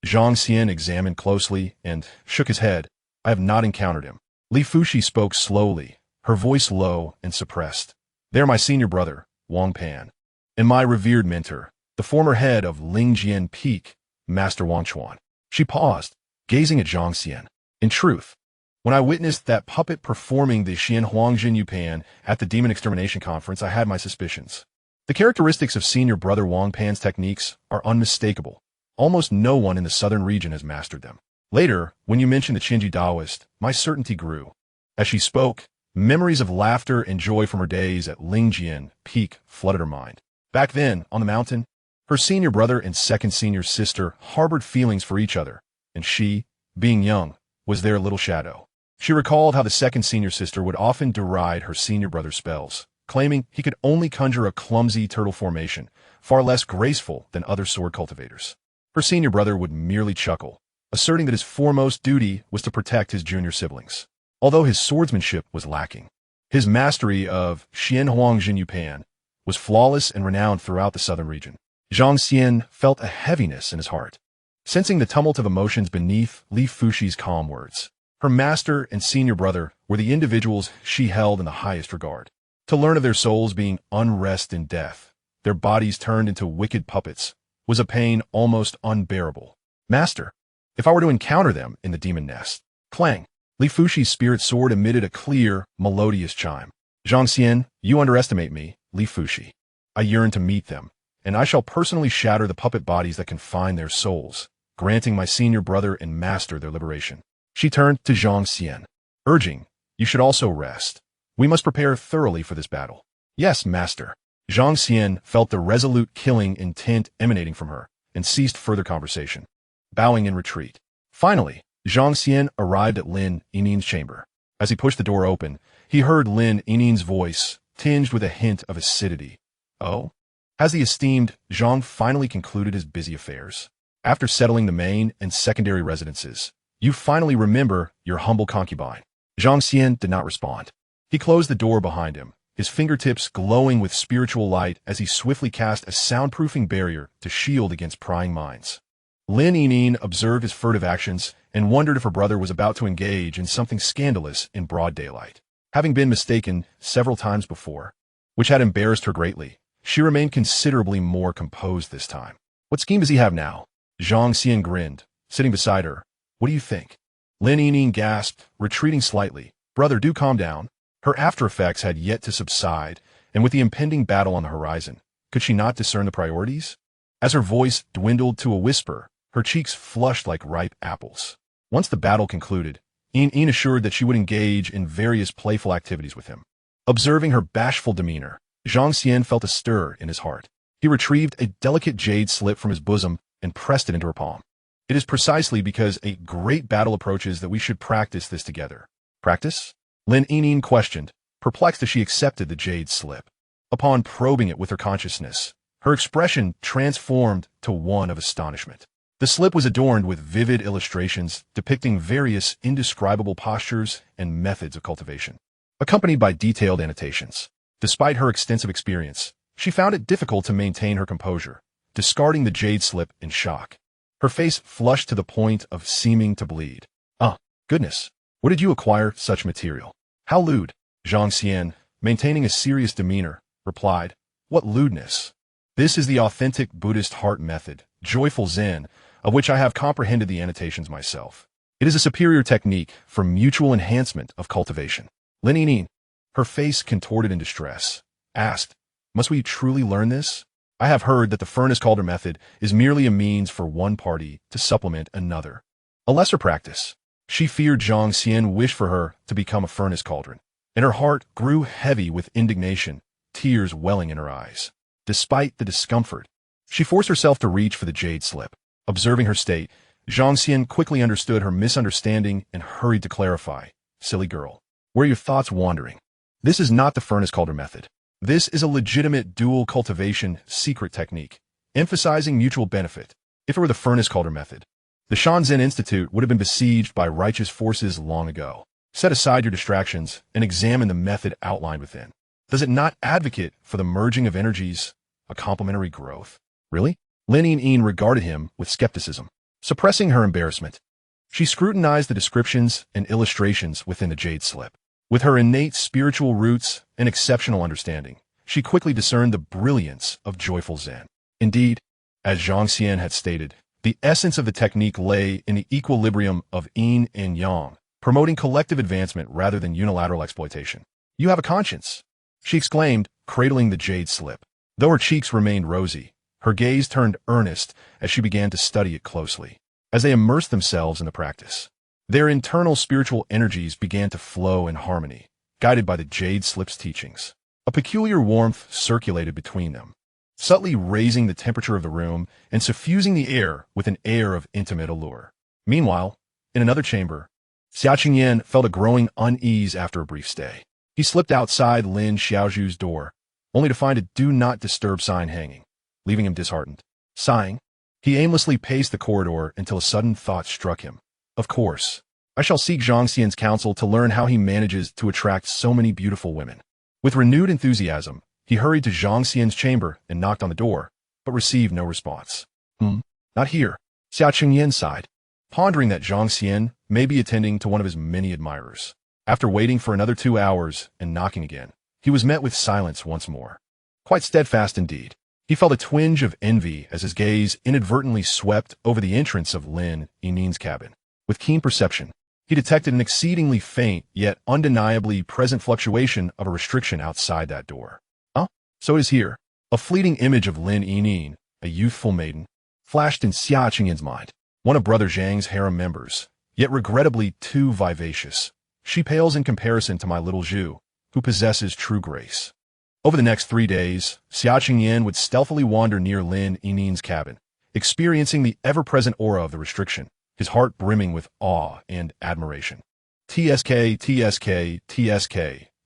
Zhang Xian examined closely and shook his head. I have not encountered him. Li Fushi spoke slowly, her voice low and suppressed. They are my senior brother, Wang Pan, and my revered mentor, the former head of Lingjian Peak, Master Wang Chuan. She paused, gazing at Zhang Xian. In truth, when I witnessed that puppet performing the Xianhuangjin Yupan at the Demon Extermination Conference, I had my suspicions. The characteristics of senior brother Wang Pan's techniques are unmistakable. Almost no one in the southern region has mastered them. Later, when you mentioned the Qinji Taoist, my certainty grew. As she spoke, memories of laughter and joy from her days at Lingjian Peak flooded her mind. Back then, on the mountain, her senior brother and second senior sister harbored feelings for each other, and she, being young, was their little shadow. She recalled how the second senior sister would often deride her senior brother's spells, claiming he could only conjure a clumsy turtle formation, far less graceful than other sword cultivators. Her senior brother would merely chuckle, asserting that his foremost duty was to protect his junior siblings. Although his swordsmanship was lacking, his mastery of Xianhuangjin Yupan was flawless and renowned throughout the southern region. Zhang Xian felt a heaviness in his heart, sensing the tumult of emotions beneath Li Fushi's calm words. Her master and senior brother were the individuals she held in the highest regard. To learn of their souls being unrest in death, their bodies turned into wicked puppets, was a pain almost unbearable. Master, if I were to encounter them in the demon nest. Clang! Li Fushi's spirit sword emitted a clear, melodious chime. Zhang Xian, you underestimate me, Li Fushi. I yearn to meet them, and I shall personally shatter the puppet bodies that confine their souls, granting my senior brother and master their liberation. She turned to Zhang Xian, urging, you should also rest. We must prepare thoroughly for this battle. Yes, master. Zhang Xian felt the resolute killing intent emanating from her, and ceased further conversation, bowing in retreat. Finally, Zhang Xian arrived at Lin Yinin's chamber. As he pushed the door open, he heard Lin Yinin's voice, tinged with a hint of acidity. Oh? Has the esteemed Zhang finally concluded his busy affairs? After settling the main and secondary residences, you finally remember your humble concubine. Zhang Xian did not respond. He closed the door behind him, his fingertips glowing with spiritual light as he swiftly cast a soundproofing barrier to shield against prying minds. Lin Yinin observed his furtive actions and wondered if her brother was about to engage in something scandalous in broad daylight. Having been mistaken several times before, which had embarrassed her greatly, she remained considerably more composed this time. What scheme does he have now? Zhang Xian grinned, sitting beside her. What do you think? Lin Yinin gasped, retreating slightly. Brother, do calm down. Her after effects had yet to subside, and with the impending battle on the horizon, could she not discern the priorities? As her voice dwindled to a whisper, her cheeks flushed like ripe apples. Once the battle concluded, Yin assured that she would engage in various playful activities with him. Observing her bashful demeanor, Zhang Xian felt a stir in his heart. He retrieved a delicate jade slip from his bosom and pressed it into her palm. It is precisely because a great battle approaches that we should practice this together. Practice? Lin Yinin questioned, perplexed as she accepted the jade slip. Upon probing it with her consciousness, her expression transformed to one of astonishment. The slip was adorned with vivid illustrations depicting various indescribable postures and methods of cultivation, accompanied by detailed annotations. Despite her extensive experience, she found it difficult to maintain her composure, discarding the jade slip in shock. Her face flushed to the point of seeming to bleed. Ah, goodness. Where did you acquire such material? How lewd? Zhang Xian, maintaining a serious demeanor, replied. What lewdness? This is the authentic Buddhist heart method, joyful Zen, of which I have comprehended the annotations myself. It is a superior technique for mutual enhancement of cultivation. Lin Yinin, her face contorted in distress, asked, must we truly learn this? I have heard that the furnace cauldron method is merely a means for one party to supplement another. A lesser practice. She feared Zhang Xian wished for her to become a furnace cauldron, and her heart grew heavy with indignation, tears welling in her eyes. Despite the discomfort, she forced herself to reach for the jade slip. Observing her state, Zhang Xian quickly understood her misunderstanding and hurried to clarify. Silly girl, where are your thoughts wandering? This is not the furnace cauldron method. This is a legitimate dual cultivation secret technique, emphasizing mutual benefit. If it were the furnace cauldron method, the Shanzhen Institute would have been besieged by righteous forces long ago. Set aside your distractions and examine the method outlined within. Does it not advocate for the merging of energies, a complementary growth? Really? Lin Yinyin regarded him with skepticism. Suppressing her embarrassment, she scrutinized the descriptions and illustrations within the jade slip. With her innate spiritual roots and exceptional understanding, she quickly discerned the brilliance of joyful Zen. Indeed, as Zhang Xian had stated, the essence of the technique lay in the equilibrium of yin and yang, promoting collective advancement rather than unilateral exploitation. You have a conscience, she exclaimed, cradling the jade slip. Though her cheeks remained rosy, her gaze turned earnest as she began to study it closely. As they immersed themselves in the practice, their internal spiritual energies began to flow in harmony, guided by the jade slip's teachings. A peculiar warmth circulated between them, subtly raising the temperature of the room and suffusing the air with an air of intimate allure. Meanwhile, in another chamber, Xianxia felt a growing unease after a brief stay. He slipped outside Lin Xiaozhu's door, only to find a do not disturb sign hanging, leaving him disheartened. Sighing, he aimlessly paced the corridor until a sudden thought struck him. Of course, I shall seek Zhang Xian's counsel to learn how he manages to attract so many beautiful women. With renewed enthusiasm, he hurried to Zhang Xian's chamber and knocked on the door, but received no response. Not here, Xianxia sighed, pondering that Zhang Xian may be attending to one of his many admirers. After waiting for another 2 hours and knocking again, he was met with silence once more. Quite steadfast indeed. He felt a twinge of envy as his gaze inadvertently swept over the entrance of Lin Yinin's cabin. With keen perception, he detected an exceedingly faint yet undeniably present fluctuation of a restriction outside that door. So it is here. A fleeting image of Lin Yinin, a youthful maiden, flashed in Xiaoqing's mind. One of Brother Zhang's harem members, yet regrettably too vivacious. She pales in comparison to my little Zhu, who possesses true grace. Over the next 3 days, Xiaoqing would stealthily wander near Lin Yinin's cabin, experiencing the ever-present aura of the restriction, his heart brimming with awe and admiration. TSK.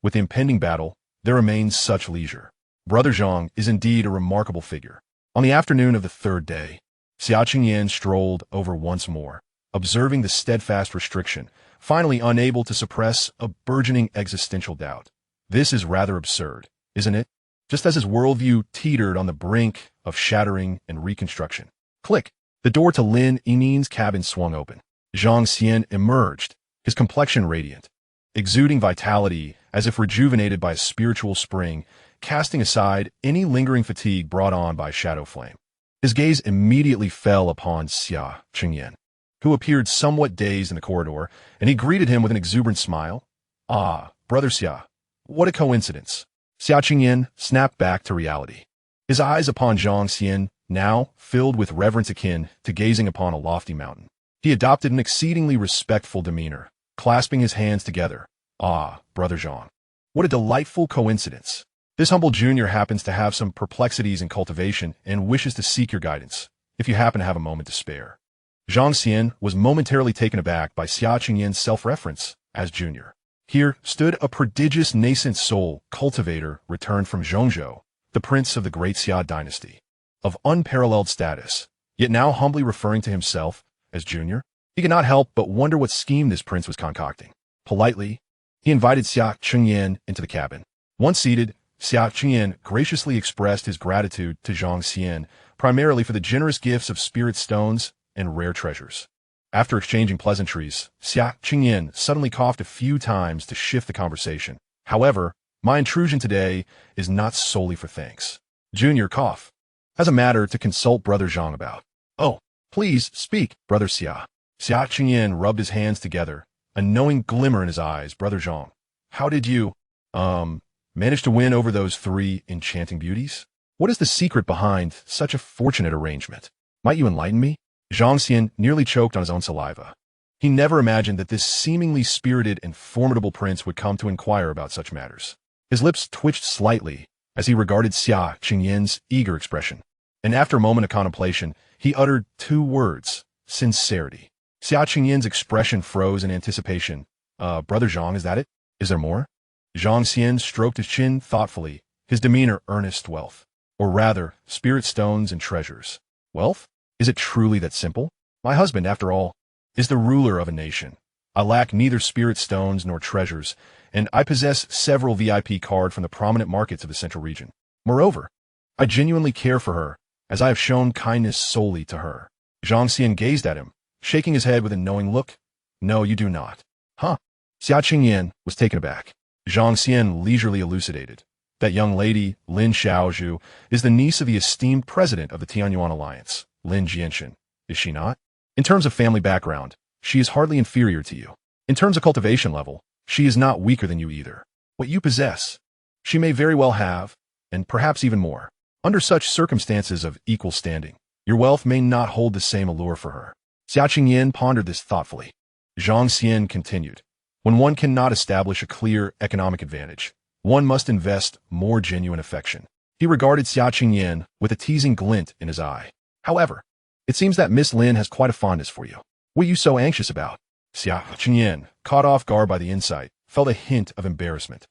With the impending battle, there remains such leisure. Brother Zhang is indeed a remarkable figure. On the afternoon of the 3rd day, Xiaoqing strolled over once more, observing the steadfast restriction, finally unable to suppress a burgeoning existential doubt. This is rather absurd, isn't it? Just as his worldview teetered on the brink of shattering and reconstruction. Click! The door to Lin Yinin's cabin swung open. Zhang Xian emerged, his complexion radiant, exuding vitality as if rejuvenated by a spiritual spring, casting aside any lingering fatigue brought on by shadow flame. His gaze immediately fell upon Xiaoqing, who appeared somewhat dazed in the corridor, and he greeted him with an exuberant smile. Ah, Brother Xia, what a coincidence. Xiaoqing snapped back to reality. His eyes upon Zhang Xian, now filled with reverence akin to gazing upon a lofty mountain. He adopted an exceedingly respectful demeanor, clasping his hands together. Ah, Brother Zhang, what a delightful coincidence. This humble junior happens to have some perplexities in cultivation and wishes to seek your guidance, if you happen to have a moment to spare. Zhang Xian was momentarily taken aback by Xiaoqing's self-reference as junior. Here stood a prodigious nascent soul cultivator returned from Zhongzhou, the prince of the great Xia dynasty, of unparalleled status, yet now humbly referring to himself as junior. He could not help but wonder what scheme this prince was concocting. Politely, he invited Xiaoqing into the cabin. Once seated, Xiaoqing graciously expressed his gratitude to Zhang Xian, primarily for the generous gifts of spirit stones and rare treasures. After exchanging pleasantries, Xiaoqing suddenly coughed a few times to shift the conversation. However, my intrusion today is not solely for thanks. Junior cough. Has a matter to consult Brother Zhang about. Oh, please speak, Brother Xia. Xiaoqing rubbed his hands together, a knowing glimmer in his eyes. Brother Zhang, how did you, manage to win over those 3 enchanting beauties? What is the secret behind such a fortunate arrangement? Might you enlighten me? Zhang Xian nearly choked on his own saliva. He never imagined that this seemingly spirited and formidable prince would come to inquire about such matters. His lips twitched slightly as he regarded Xianxia's eager expression, and after a moment of contemplation, he uttered two words: sincerity. Xianxia's expression froze in anticipation. Brother Zhang, is that it? Is there more? Zhang Xian stroked his chin thoughtfully, his demeanor earnest. Wealth. Or rather, spirit stones and treasures. Wealth? Is it truly that simple? My husband, after all, is the ruler of a nation. I lack neither spirit stones nor treasures, and I possess several VIP cards from the prominent markets of the central region. Moreover, I genuinely care for her, as I have shown kindness solely to her. Zhang Xian gazed at him, shaking his head with a knowing look. No, you do not. Huh? Xianxia was taken aback. Zhang Xian leisurely elucidated. That young lady, Lin Xiaozhu, is the niece of the esteemed president of the Tianyuan Alliance, Lin Jianshan. Is she not? In terms of family background, she is hardly inferior to you. In terms of cultivation level, she is not weaker than you either. What you possess, she may very well have, and perhaps even more. Under such circumstances of equal standing, your wealth may not hold the same allure for her. Xianxia pondered this thoughtfully. Zhang Xian continued. When one cannot establish a clear economic advantage, one must invest more genuine affection. He regarded Xianxia with a teasing glint in his eye. However, it seems that Miss Lin has quite a fondness for you. What are you so anxious about? Xianxia, caught off guard by the insight, felt a hint of embarrassment.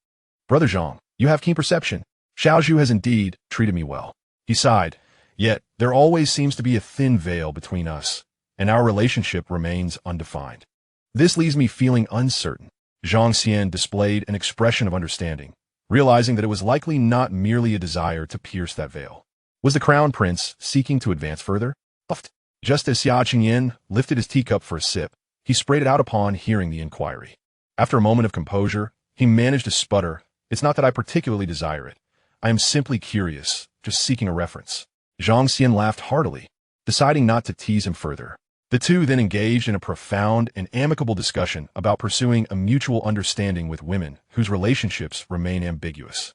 Brother Zhang, you have keen perception. Xiaozhu has indeed treated me well. He sighed. Yet, there always seems to be a thin veil between us, and our relationship remains undefined. This leaves me feeling uncertain. Zhang Xian displayed an expression of understanding, realizing that it was likely not merely a desire to pierce that veil. Was the crown prince seeking to advance further? Just as Xianxia lifted his teacup for a sip, he sprayed it out upon hearing the inquiry. After a moment of composure, he managed to sputter. It's not that I particularly desire it. I am simply curious, just seeking a reference. Zhang Xian laughed heartily, deciding not to tease him further. The two then engaged in a profound and amicable discussion about pursuing a mutual understanding with women whose relationships remain ambiguous.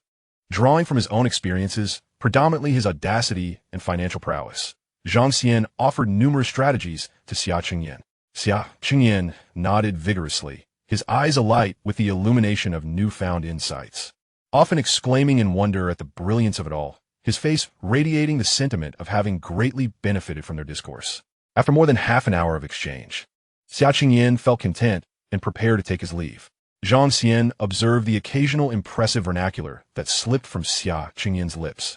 Drawing from his own experiences, predominantly his audacity and financial prowess, Zhang Xian offered numerous strategies to Xianxia. Xianxia nodded vigorously, his eyes alight with the illumination of newfound insights. Often exclaiming in wonder at the brilliance of it all, his face radiating the sentiment of having greatly benefited from their discourse. After more than half an hour of exchange, Xianxia felt content and prepared to take his leave. Zhang Xian observed the occasional impressive vernacular that slipped from Xianxia's lips,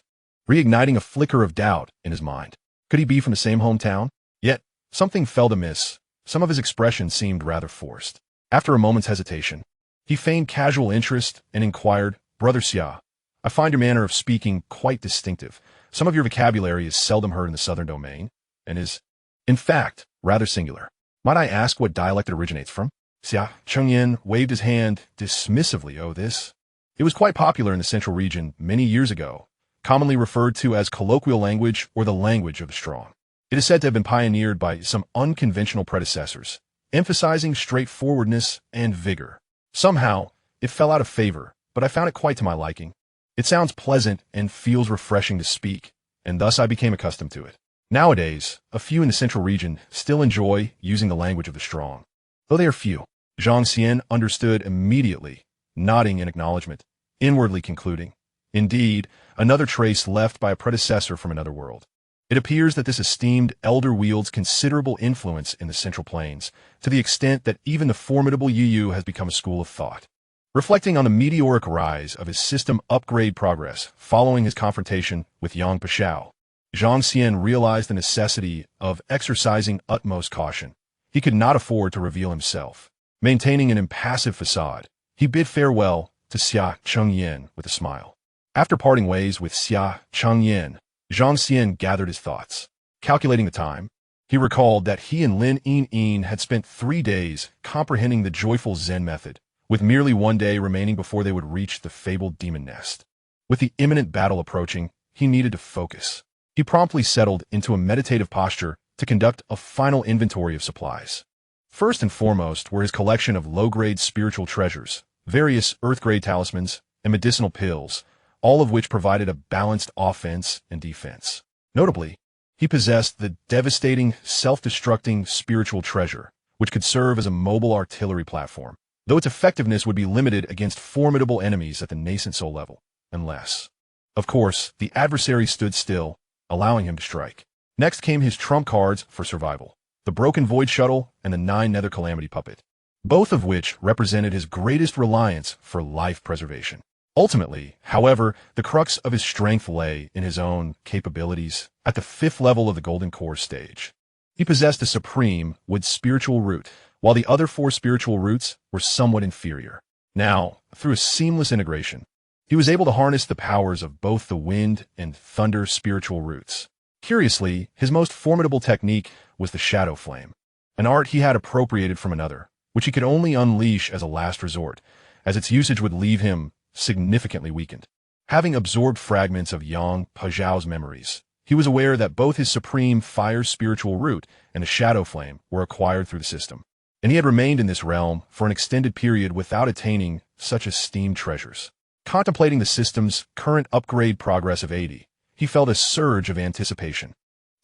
reigniting a flicker of doubt in his mind. Could he be from the same hometown? Yet, something felt amiss. Some of his expression seemed rather forced. After a moment's hesitation, he feigned casual interest and inquired, Brother Xia, I find your manner of speaking quite distinctive. Some of your vocabulary is seldom heard in the southern domain, and is, in fact, rather singular. Might I ask what dialect it originates from? Xianxia waved his hand dismissively. Oh, this. It was quite popular in the central region many years ago, commonly referred to as colloquial language or the language of the strong. It is said to have been pioneered by some unconventional predecessors, emphasizing straightforwardness and vigor. Somehow, it fell out of favor, but I found it quite to my liking. It sounds pleasant and feels refreshing to speak, and thus I became accustomed to it. Nowadays, a few in the central region still enjoy using the language of the strong. Though they are few, Zhang Xian understood immediately, nodding in acknowledgement, inwardly concluding, indeed, another trace left by a predecessor from another world. It appears that this esteemed elder wields considerable influence in the Central Plains, to the extent that even the formidable Yu has become a school of thought. Reflecting on the meteoric rise of his system upgrade progress following his confrontation with Yang Pashao, Zhang Xian realized the necessity of exercising utmost caution. He could not afford to reveal himself. Maintaining an impassive facade, he bid farewell to Xianxia with a smile. After parting ways with Xianxia, Zhang Xian gathered his thoughts. Calculating the time, he recalled that he and Lin Yin had spent 3 days comprehending the joyful Zen method, with merely 1 day remaining before they would reach the fabled demon nest. With the imminent battle approaching, he needed to focus. He promptly settled into a meditative posture to conduct a final inventory of supplies. First and foremost were his collection of low-grade spiritual treasures, various earth-grade talismans, and medicinal pills, all of which provided a balanced offense and defense. Notably, he possessed the devastating, self-destructing spiritual treasure, which could serve as a mobile artillery platform, though its effectiveness would be limited against formidable enemies at the nascent soul level, unless, of course, the adversary stood still, allowing him to strike. Next came his trump cards for survival, the broken void shuttle and the 9 nether calamity puppet, both of which represented his greatest reliance for life preservation. Ultimately, however, the crux of his strength lay in his own capabilities at the 5th level of the Golden Core stage. He possessed a supreme wood spiritual root, while the other 4 spiritual roots were somewhat inferior. Now, through a seamless integration, he was able to harness the powers of both the wind and thunder spiritual roots. Curiously, his most formidable technique was the shadow flame, an art he had appropriated from another, which he could only unleash as a last resort, as its usage would leave him significantly weakened. Having absorbed fragments of Yang Pazhao's memories, he was aware that both his supreme fire spiritual root and the shadow flame were acquired through the system, and he had remained in this realm for an extended period without attaining such esteemed treasures. Contemplating the system's current upgrade progress of 80, he felt a surge of anticipation.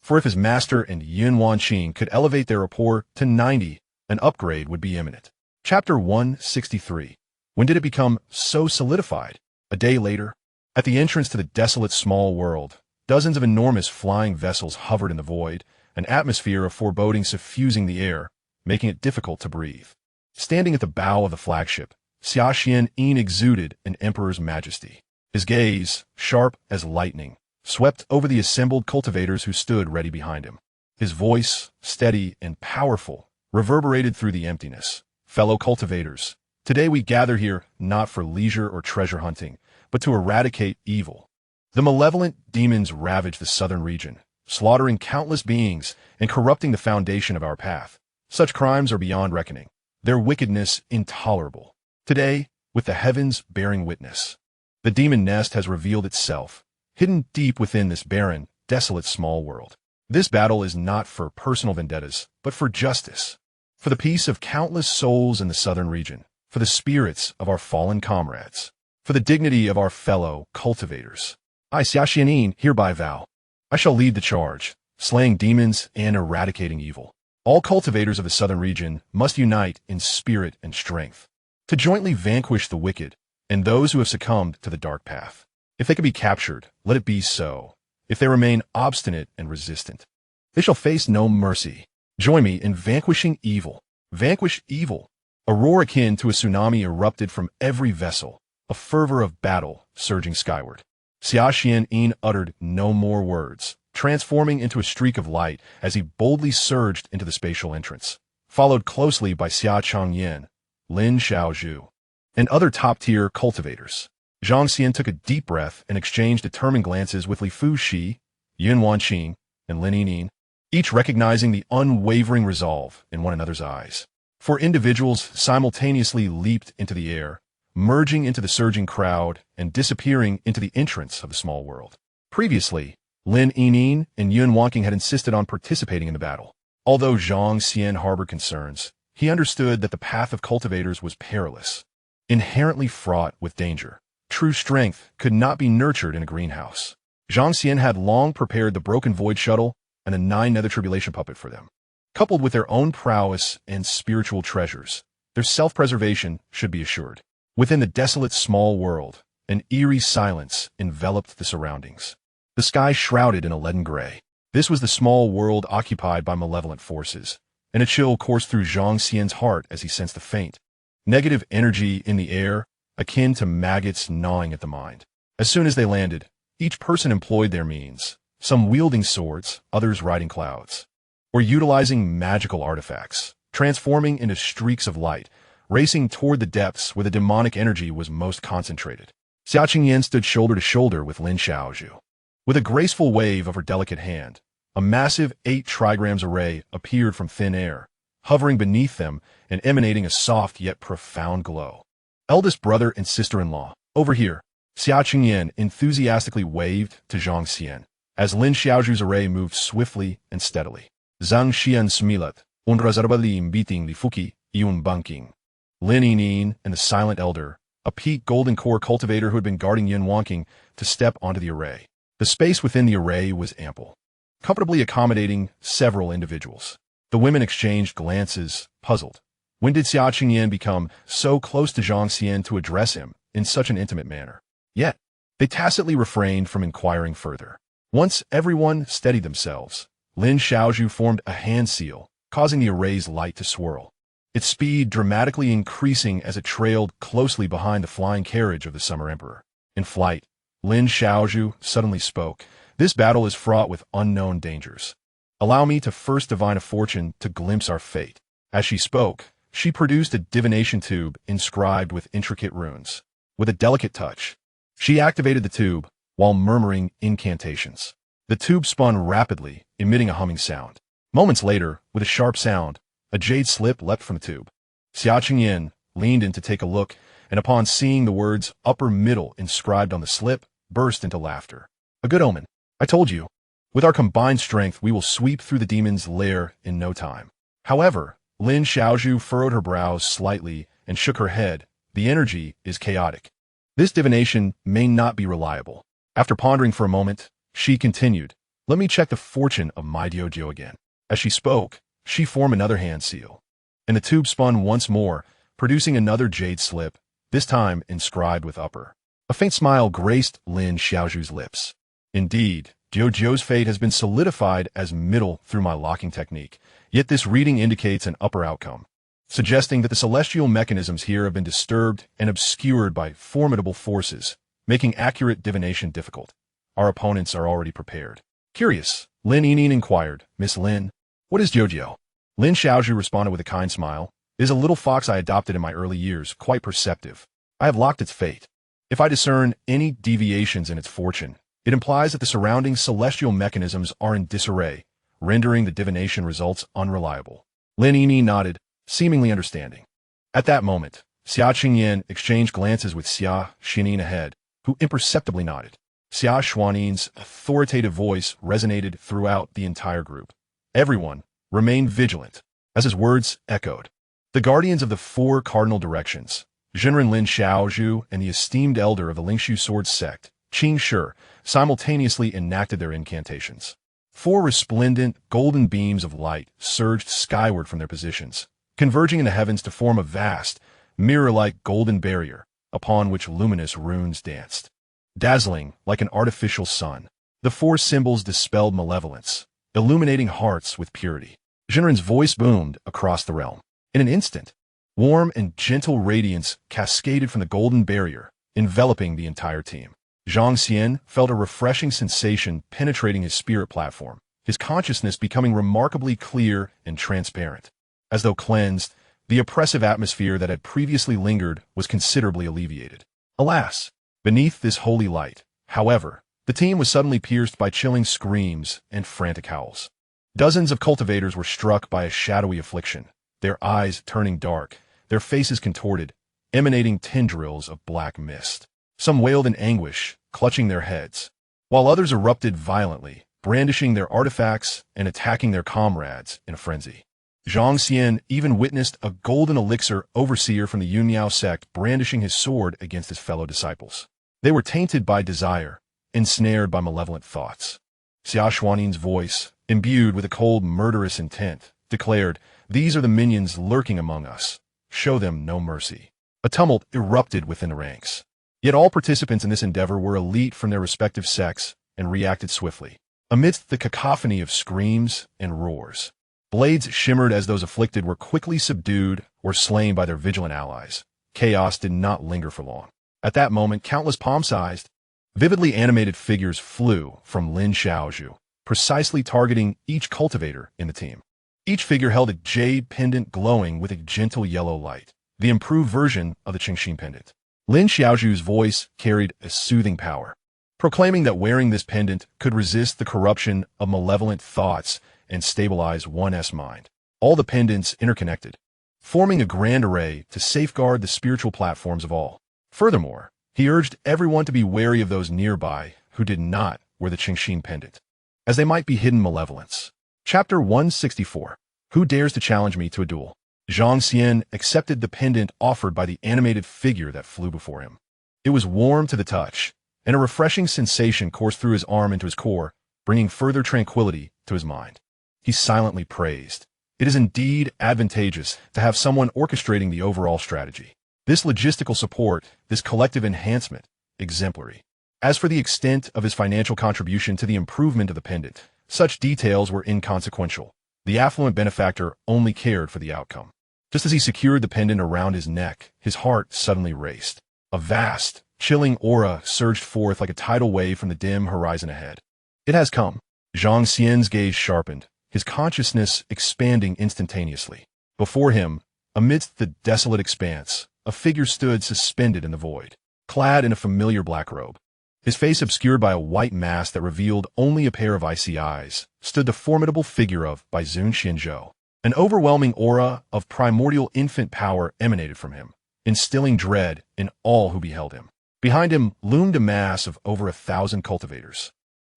For if his master and Yun Wanqing could elevate their rapport to 90, an upgrade would be imminent. Chapter 163. When did it become so solidified? A day later, at the entrance to the desolate small world, dozens of enormous flying vessels hovered in the void, an atmosphere of foreboding suffusing the air, making it difficult to breathe. Standing at the bow of the flagship, Xianxia exuded an emperor's majesty. His gaze, sharp as lightning, swept over the assembled cultivators who stood ready behind him. His voice, steady and powerful, reverberated through the emptiness. Fellow cultivators, today we gather here not for leisure or treasure hunting, but to eradicate evil. The malevolent demons ravage the southern region, slaughtering countless beings and corrupting the foundation of our path. Such crimes are beyond reckoning, their wickedness intolerable. Today, with the heavens bearing witness, the demon nest has revealed itself, hidden deep within this barren, desolate small world. This battle is not for personal vendettas, but for justice, for the peace of countless souls in the southern region, for the spirits of our fallen comrades, for the dignity of our fellow cultivators. I, Xianxia, hereby vow, I shall lead the charge, slaying demons and eradicating evil. All cultivators of the southern region must unite in spirit and strength, to jointly vanquish the wicked and those who have succumbed to the dark path. If they can be captured, let it be so. If they remain obstinate and resistant, they shall face no mercy. Join me in vanquishing evil. Vanquish evil. A roar akin to a tsunami erupted from every vessel, a fervor of battle surging skyward. Xianxia uttered no more words, transforming into a streak of light as he boldly surged into the spatial entrance, followed closely by Xia Changyan, Lin Xiaozhu, and other top-tier cultivators. Zhang Xian took a deep breath and exchanged determined glances with Li Fuxi, Yun Wanqing, and Lin Yining, each recognizing the unwavering resolve in one another's eyes. 4 individuals simultaneously leaped into the air, merging into the surging crowd and disappearing into the entrance of the small world. Previously, Lin Yining and Yun Wanqing had insisted on participating in the battle. Although Zhang Xian harbored concerns, he understood that the path of cultivators was perilous, inherently fraught with danger. True strength could not be nurtured in a greenhouse. Zhang Xian had long prepared the broken void shuttle and a 9 nether tribulation puppet for them. Coupled with their own prowess and spiritual treasures, their self-preservation should be assured. Within the desolate small world, an eerie silence enveloped the surroundings. The sky shrouded in a leaden gray. This was the small world occupied by malevolent forces, and a chill coursed through Zhang Xian's heart as he sensed the faint, negative energy in the air, akin to maggots gnawing at the mind. As soon as they landed, each person employed their means, some wielding swords, others riding clouds, or utilizing magical artifacts, transforming into streaks of light, racing toward the depths where the demonic energy was most concentrated. Xianxia stood shoulder to shoulder with Lin Xiaozhu. With a graceful wave of her delicate hand, a massive 8 trigrams array appeared from thin air, hovering beneath them and emanating a soft yet profound glow. Eldest brother and sister-in-law, over here. Xianxia enthusiastically waved to Zhang Xian, as Lin Xiaozhu's array moved swiftly and steadily. Zhang Xian smilat, und razarbali imbiting li fuki, iun banking. Lin Yining and the silent elder a peak golden core cultivator who had been guarding Yin Wanking, to step onto the array. The space within the array was ample, comfortably accommodating several individuals. The women exchanged glances, puzzled. When did Xianxia become so close to Zhang Xian to address him in such an intimate manner? Yet, they tacitly refrained from inquiring further. Once everyone steadied themselves, Lin Xiaozhu formed a hand seal, causing the array's light to swirl, its speed dramatically increasing as it trailed closely behind the flying carriage of the Summer Emperor. In flight, Lin Xiaozhu suddenly spoke. This battle is fraught with unknown dangers. Allow me to first divine a fortune to glimpse our fate. As she spoke, she produced a divination tube inscribed with intricate runes. With a delicate touch, she activated the tube while murmuring incantations. The tube spun rapidly, emitting a humming sound. Moments later, with a sharp sound, a jade slip leapt from the tube. Xianxia leaned in to take a look, and upon seeing the words upper middle inscribed on the slip, burst into laughter. A good omen. I told you. With our combined strength, we will sweep through the demon's lair in no time. However, Lin Xiaozhu furrowed her brows slightly and shook her head. The energy is chaotic. This divination may not be reliable. After pondering for a moment, she continued, let me check the fortune of my dojo again. As she spoke, she formed another hand seal, and the tube spun once more, producing another jade slip, this time inscribed with upper. A faint smile graced Lin Xiaozhu's lips. Indeed, Jojo's fate has been solidified as middle through my locking technique, yet this reading indicates an upper outcome, suggesting that the celestial mechanisms here have been disturbed and obscured by formidable forces, making accurate divination difficult. Our opponents are already prepared. Curious, Lin Yinyin inquired, Miss Lin, what is Jojo? Lin Xiaozhu responded with a kind smile. It is a little fox I adopted in my early years, quite perceptive. I have locked its fate. If I discern any deviations in its fortune, it implies that the surrounding celestial mechanisms are in disarray, rendering the divination results unreliable. Lin Yinyin nodded, seemingly understanding. At that moment, Xia Qingyan exchanged glances with Xia Xianin ahead, who imperceptibly nodded. Xia Xuanin's authoritative voice resonated throughout the entire group. Everyone remained vigilant, as his words echoed. The guardians of the four cardinal directions, Zhenren Lin Xiaozhu and the esteemed elder of the Lingshu sword sect, Qing Shi, simultaneously enacted their incantations. Four resplendent, golden beams of light surged skyward from their positions, converging in the heavens to form a vast, mirror-like golden barrier, upon which luminous runes danced. Dazzling like an artificial sun, the four symbols dispelled malevolence, illuminating hearts with purity. Zhenren's voice boomed across the realm. In an instant, warm and gentle radiance cascaded from the golden barrier, enveloping the entire team. Zhang Xian felt a refreshing sensation penetrating his spirit platform, his consciousness becoming remarkably clear and transparent. As though cleansed, the oppressive atmosphere that had previously lingered was considerably alleviated. Alas, beneath this holy light, however, the team was suddenly pierced by chilling screams and frantic howls. Dozens of cultivators were struck by a shadowy affliction, their eyes turning dark, their faces contorted, emanating tendrils of black mist. Some wailed in anguish, clutching their heads, while others erupted violently, brandishing their artifacts and attacking their comrades in a frenzy. Zhang Xian even witnessed a golden elixir overseer from the Yunyao sect brandishing his sword against his fellow disciples. They were tainted by desire, ensnared by malevolent thoughts. Xia Xuanin's voice, imbued with a cold, murderous intent, declared, "These are the minions lurking among us. Show them no mercy." A tumult erupted within the ranks. Yet all participants in this endeavor were elite from their respective sects and reacted swiftly. Amidst the cacophony of screams and roars, blades shimmered as those afflicted were quickly subdued or slain by their vigilant allies. Chaos did not linger for long. At that moment, countless palm-sized, vividly animated figures flew from Lin Xiaozhu, precisely targeting each cultivator in the team. Each figure held a jade pendant glowing with a gentle yellow light, the improved version of the Qingxin pendant. Lin Xiaozhu's voice carried a soothing power, proclaiming that wearing this pendant could resist the corruption of malevolent thoughts and stabilize one's mind. All the pendants interconnected, forming a grand array to safeguard the spiritual platforms of all. Furthermore, he urged everyone to be wary of those nearby who did not wear the Qingxin pendant, as they might be hidden malevolence. Chapter 164. Who dares to challenge me to a duel? Zhang Xian accepted the pendant offered by the animated figure that flew before him. It was warm to the touch, and a refreshing sensation coursed through his arm into his core, bringing further tranquility to his mind. He silently praised. It is indeed advantageous to have someone orchestrating the overall strategy. This logistical support, this collective enhancement, exemplary. As for the extent of his financial contribution to the improvement of the pendant, such details were inconsequential. The affluent benefactor only cared for the outcome. Just as he secured the pendant around his neck, his heart suddenly raced. A vast, chilling aura surged forth like a tidal wave from the dim horizon ahead. It has come. Zhang Xian's gaze sharpened, his consciousness expanding instantaneously. Before him, amidst the desolate expanse, a figure stood suspended in the void, clad in a familiar black robe. His face obscured by a white mask that revealed only a pair of icy eyes, stood the formidable figure of Zhang Xian. An overwhelming aura of primordial infant power emanated from him, instilling dread in all who beheld him. Behind him loomed a mass of over 1,000 cultivators,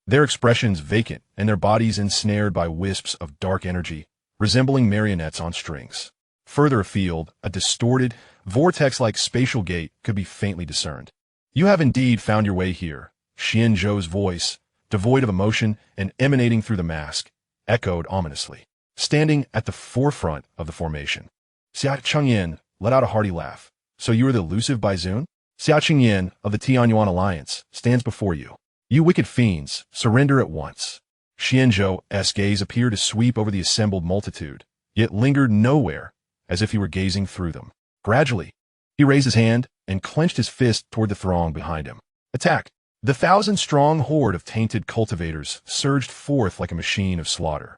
their expressions vacant and their bodies ensnared by wisps of dark energy, resembling marionettes on strings. Further afield, a distorted, vortex-like spatial gate could be faintly discerned. You have indeed found your way here. Xianzhou's voice, devoid of emotion and emanating through the mask, echoed ominously. Standing at the forefront of the formation, Xianxia let out a hearty laugh. So you are the elusive Baizun? Xianxia of the Tianyuan Alliance stands before you. You wicked fiends, surrender at once. Xianzhou's gaze appeared to sweep over the assembled multitude, yet lingered nowhere, as if he were gazing through them. Gradually, he raised his hand and clenched his fist toward the throng behind him. Attack! The 1,000-strong horde of tainted cultivators surged forth like a machine of slaughter,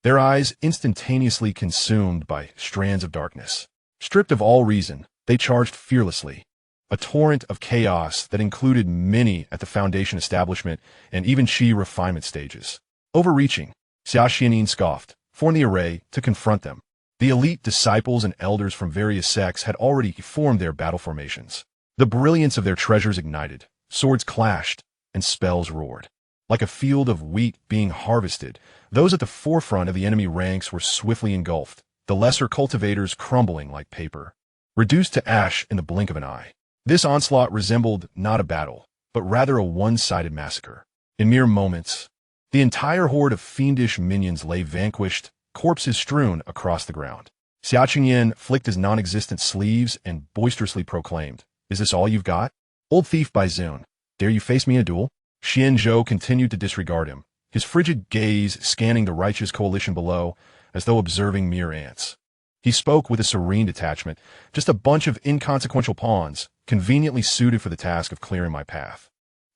their eyes instantaneously consumed by strands of darkness. Stripped of all reason, they charged fearlessly, a torrent of chaos that included many at the foundation establishment and even Shi refinement stages. Overreaching, Xiaoxianin scoffed, formed the array to confront them. The elite disciples and elders from various sects had already formed their battle formations. The brilliance of their treasures ignited, swords clashed, and spells roared. Like a field of wheat being harvested, those at the forefront of the enemy ranks were swiftly engulfed, the lesser cultivators crumbling like paper, reduced to ash in the blink of an eye. This onslaught resembled not a battle, but rather a one-sided massacre. In mere moments, the entire horde of fiendish minions lay vanquished, corpses strewn across the ground. Xiaoqingyan flicked his non-existent sleeves and boisterously proclaimed, "Is this all you've got? Old thief Baizun, dare you face me in a duel?" Xianzhou continued to disregard him, his frigid gaze scanning the righteous coalition below as though observing mere ants. He spoke with a serene detachment, just a bunch of inconsequential pawns, conveniently suited for the task of clearing my path.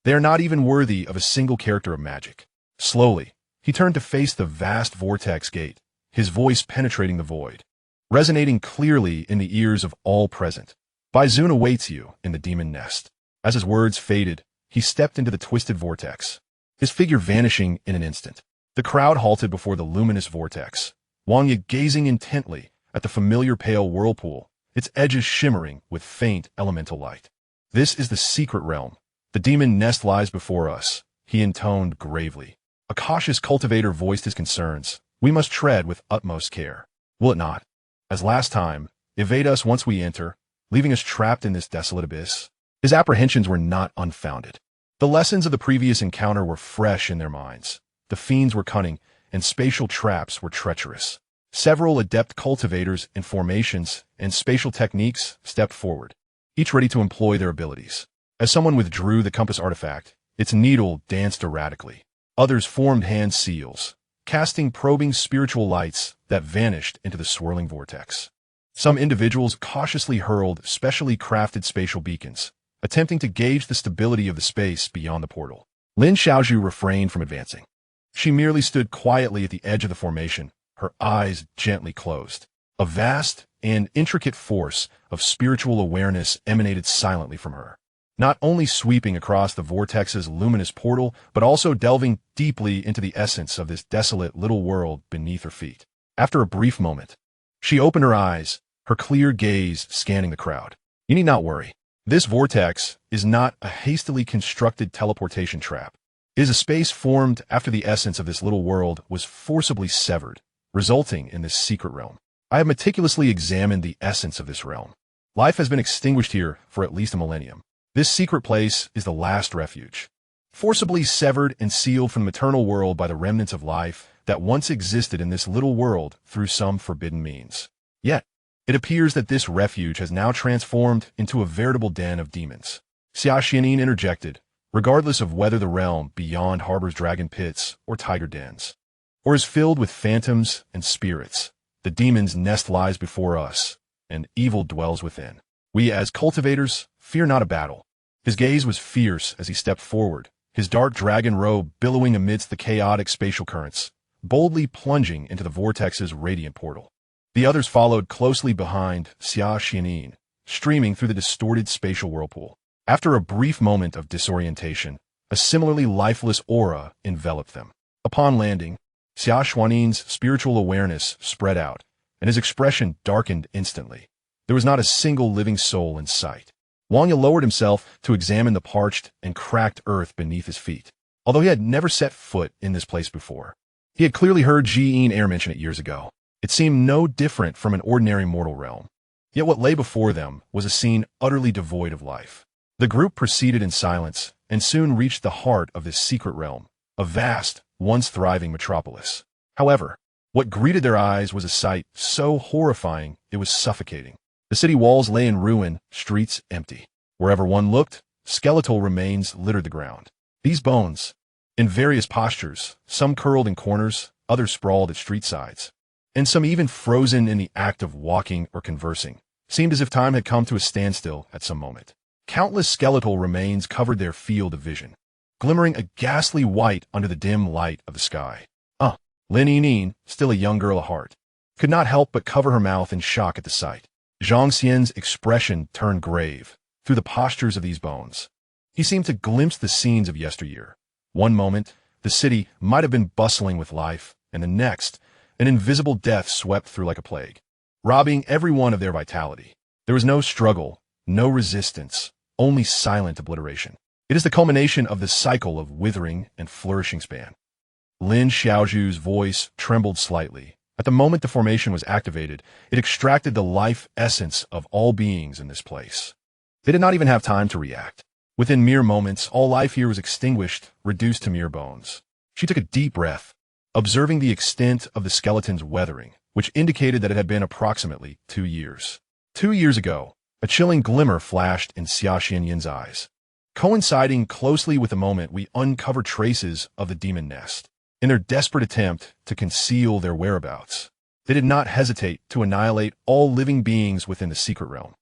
They are not even worthy of a single character of magic. Slowly, he turned to face the vast vortex gate, his voice penetrating the void, resonating clearly in the ears of all present. Baizun awaits you in the demon nest. As his words faded, he stepped into the twisted vortex, his figure vanishing in an instant. The crowd halted before the luminous vortex, Wang Yi gazing intently at the familiar pale whirlpool, its edges shimmering with faint elemental light. "This is the secret realm. The demon nest lies before us," he intoned gravely. A cautious cultivator voiced his concerns. "We must tread with utmost care. Will it not, as last time, evade us once we enter, leaving us trapped in this desolate abyss?" His apprehensions were not unfounded. The lessons of the previous encounter were fresh in their minds. The fiends were cunning, and spatial traps were treacherous. Several adept cultivators in formations and spatial techniques stepped forward, each ready to employ their abilities. As someone withdrew the compass artifact, its needle danced erratically. Others formed hand seals, casting probing spiritual lights that vanished into the swirling vortex. Some individuals cautiously hurled specially crafted spatial beacons, attempting to gauge the stability of the space beyond the portal. Lin Xiaozhu refrained from advancing. She merely stood quietly at the edge of the formation, her eyes gently closed. A vast and intricate force of spiritual awareness emanated silently from her, not only sweeping across the vortex's luminous portal, but also delving deeply into the essence of this desolate little world beneath her feet. After a brief moment, she opened her eyes, her clear gaze scanning the crowd. "You need not worry. This vortex is not a hastily constructed teleportation trap. It is a space formed after the essence of this little world was forcibly severed, resulting in this secret realm. I have meticulously examined the essence of this realm. Life has been extinguished here for at least a millennium. This secret place is the last refuge. Forcibly severed and sealed from the maternal world by the remnants of life that once existed in this little world through some forbidden means. Yet, it appears that this refuge has now transformed into a veritable den of demons. Xianxia interjected, regardless of whether the realm beyond harbors dragon pits or tiger dens, or is filled with phantoms and spirits. The demon's nest lies before us, and evil dwells within. We, as cultivators, fear not a battle. His gaze was fierce as he stepped forward, his dark dragon robe billowing amidst the chaotic spatial currents, boldly plunging into the vortex's radiant portal. The others followed closely behind Xianxia, streaming through the distorted spatial whirlpool. After a brief moment of disorientation, a similarly lifeless aura enveloped them. Upon landing, Xianxia's spiritual awareness spread out, and his expression darkened instantly. There was not a single living soul in sight. Xianxia lowered himself to examine the parched and cracked earth beneath his feet. Although he had never set foot in this place before, he had clearly heard Ji Air mention it years ago. It seemed no different from an ordinary mortal realm. Yet what lay before them was a scene utterly devoid of life. The group proceeded in silence and soon reached the heart of this secret realm, a vast, once thriving metropolis. However, what greeted their eyes was a sight so horrifying it was suffocating. The city walls lay in ruin, streets empty. Wherever one looked, skeletal remains littered the ground. These bones, in various postures, some curled in corners, others sprawled at street sides, and some even frozen in the act of walking or conversing, seemed as if time had come to a standstill at some moment. Countless skeletal remains covered their field of vision, glimmering a ghastly white under the dim light of the sky. Lin Yinyin, still a young girl at heart, could not help but cover her mouth in shock at the sight. Zhang Xian's expression turned grave through the postures of these bones. He seemed to glimpse the scenes of yesteryear. One moment, the city might have been bustling with life, and the next, an invisible death swept through like a plague, robbing everyone of their vitality. There was no struggle, no resistance, only silent obliteration. It is the culmination of the cycle of withering and flourishing span. Lin Xiaozhu's voice trembled slightly. At the moment the formation was activated, it extracted the life essence of all beings in this place. They did not even have time to react. Within mere moments, all life here was extinguished, reduced to mere bones. She took a deep breath, observing the extent of the skeleton's weathering, which indicated that it had been approximately 2 years. 2 years ago, a chilling glimmer flashed in Xianxia's eyes, coinciding closely with the moment we uncovered traces of the demon nest. In their desperate attempt to conceal their whereabouts, they did not hesitate to annihilate all living beings within the secret realm.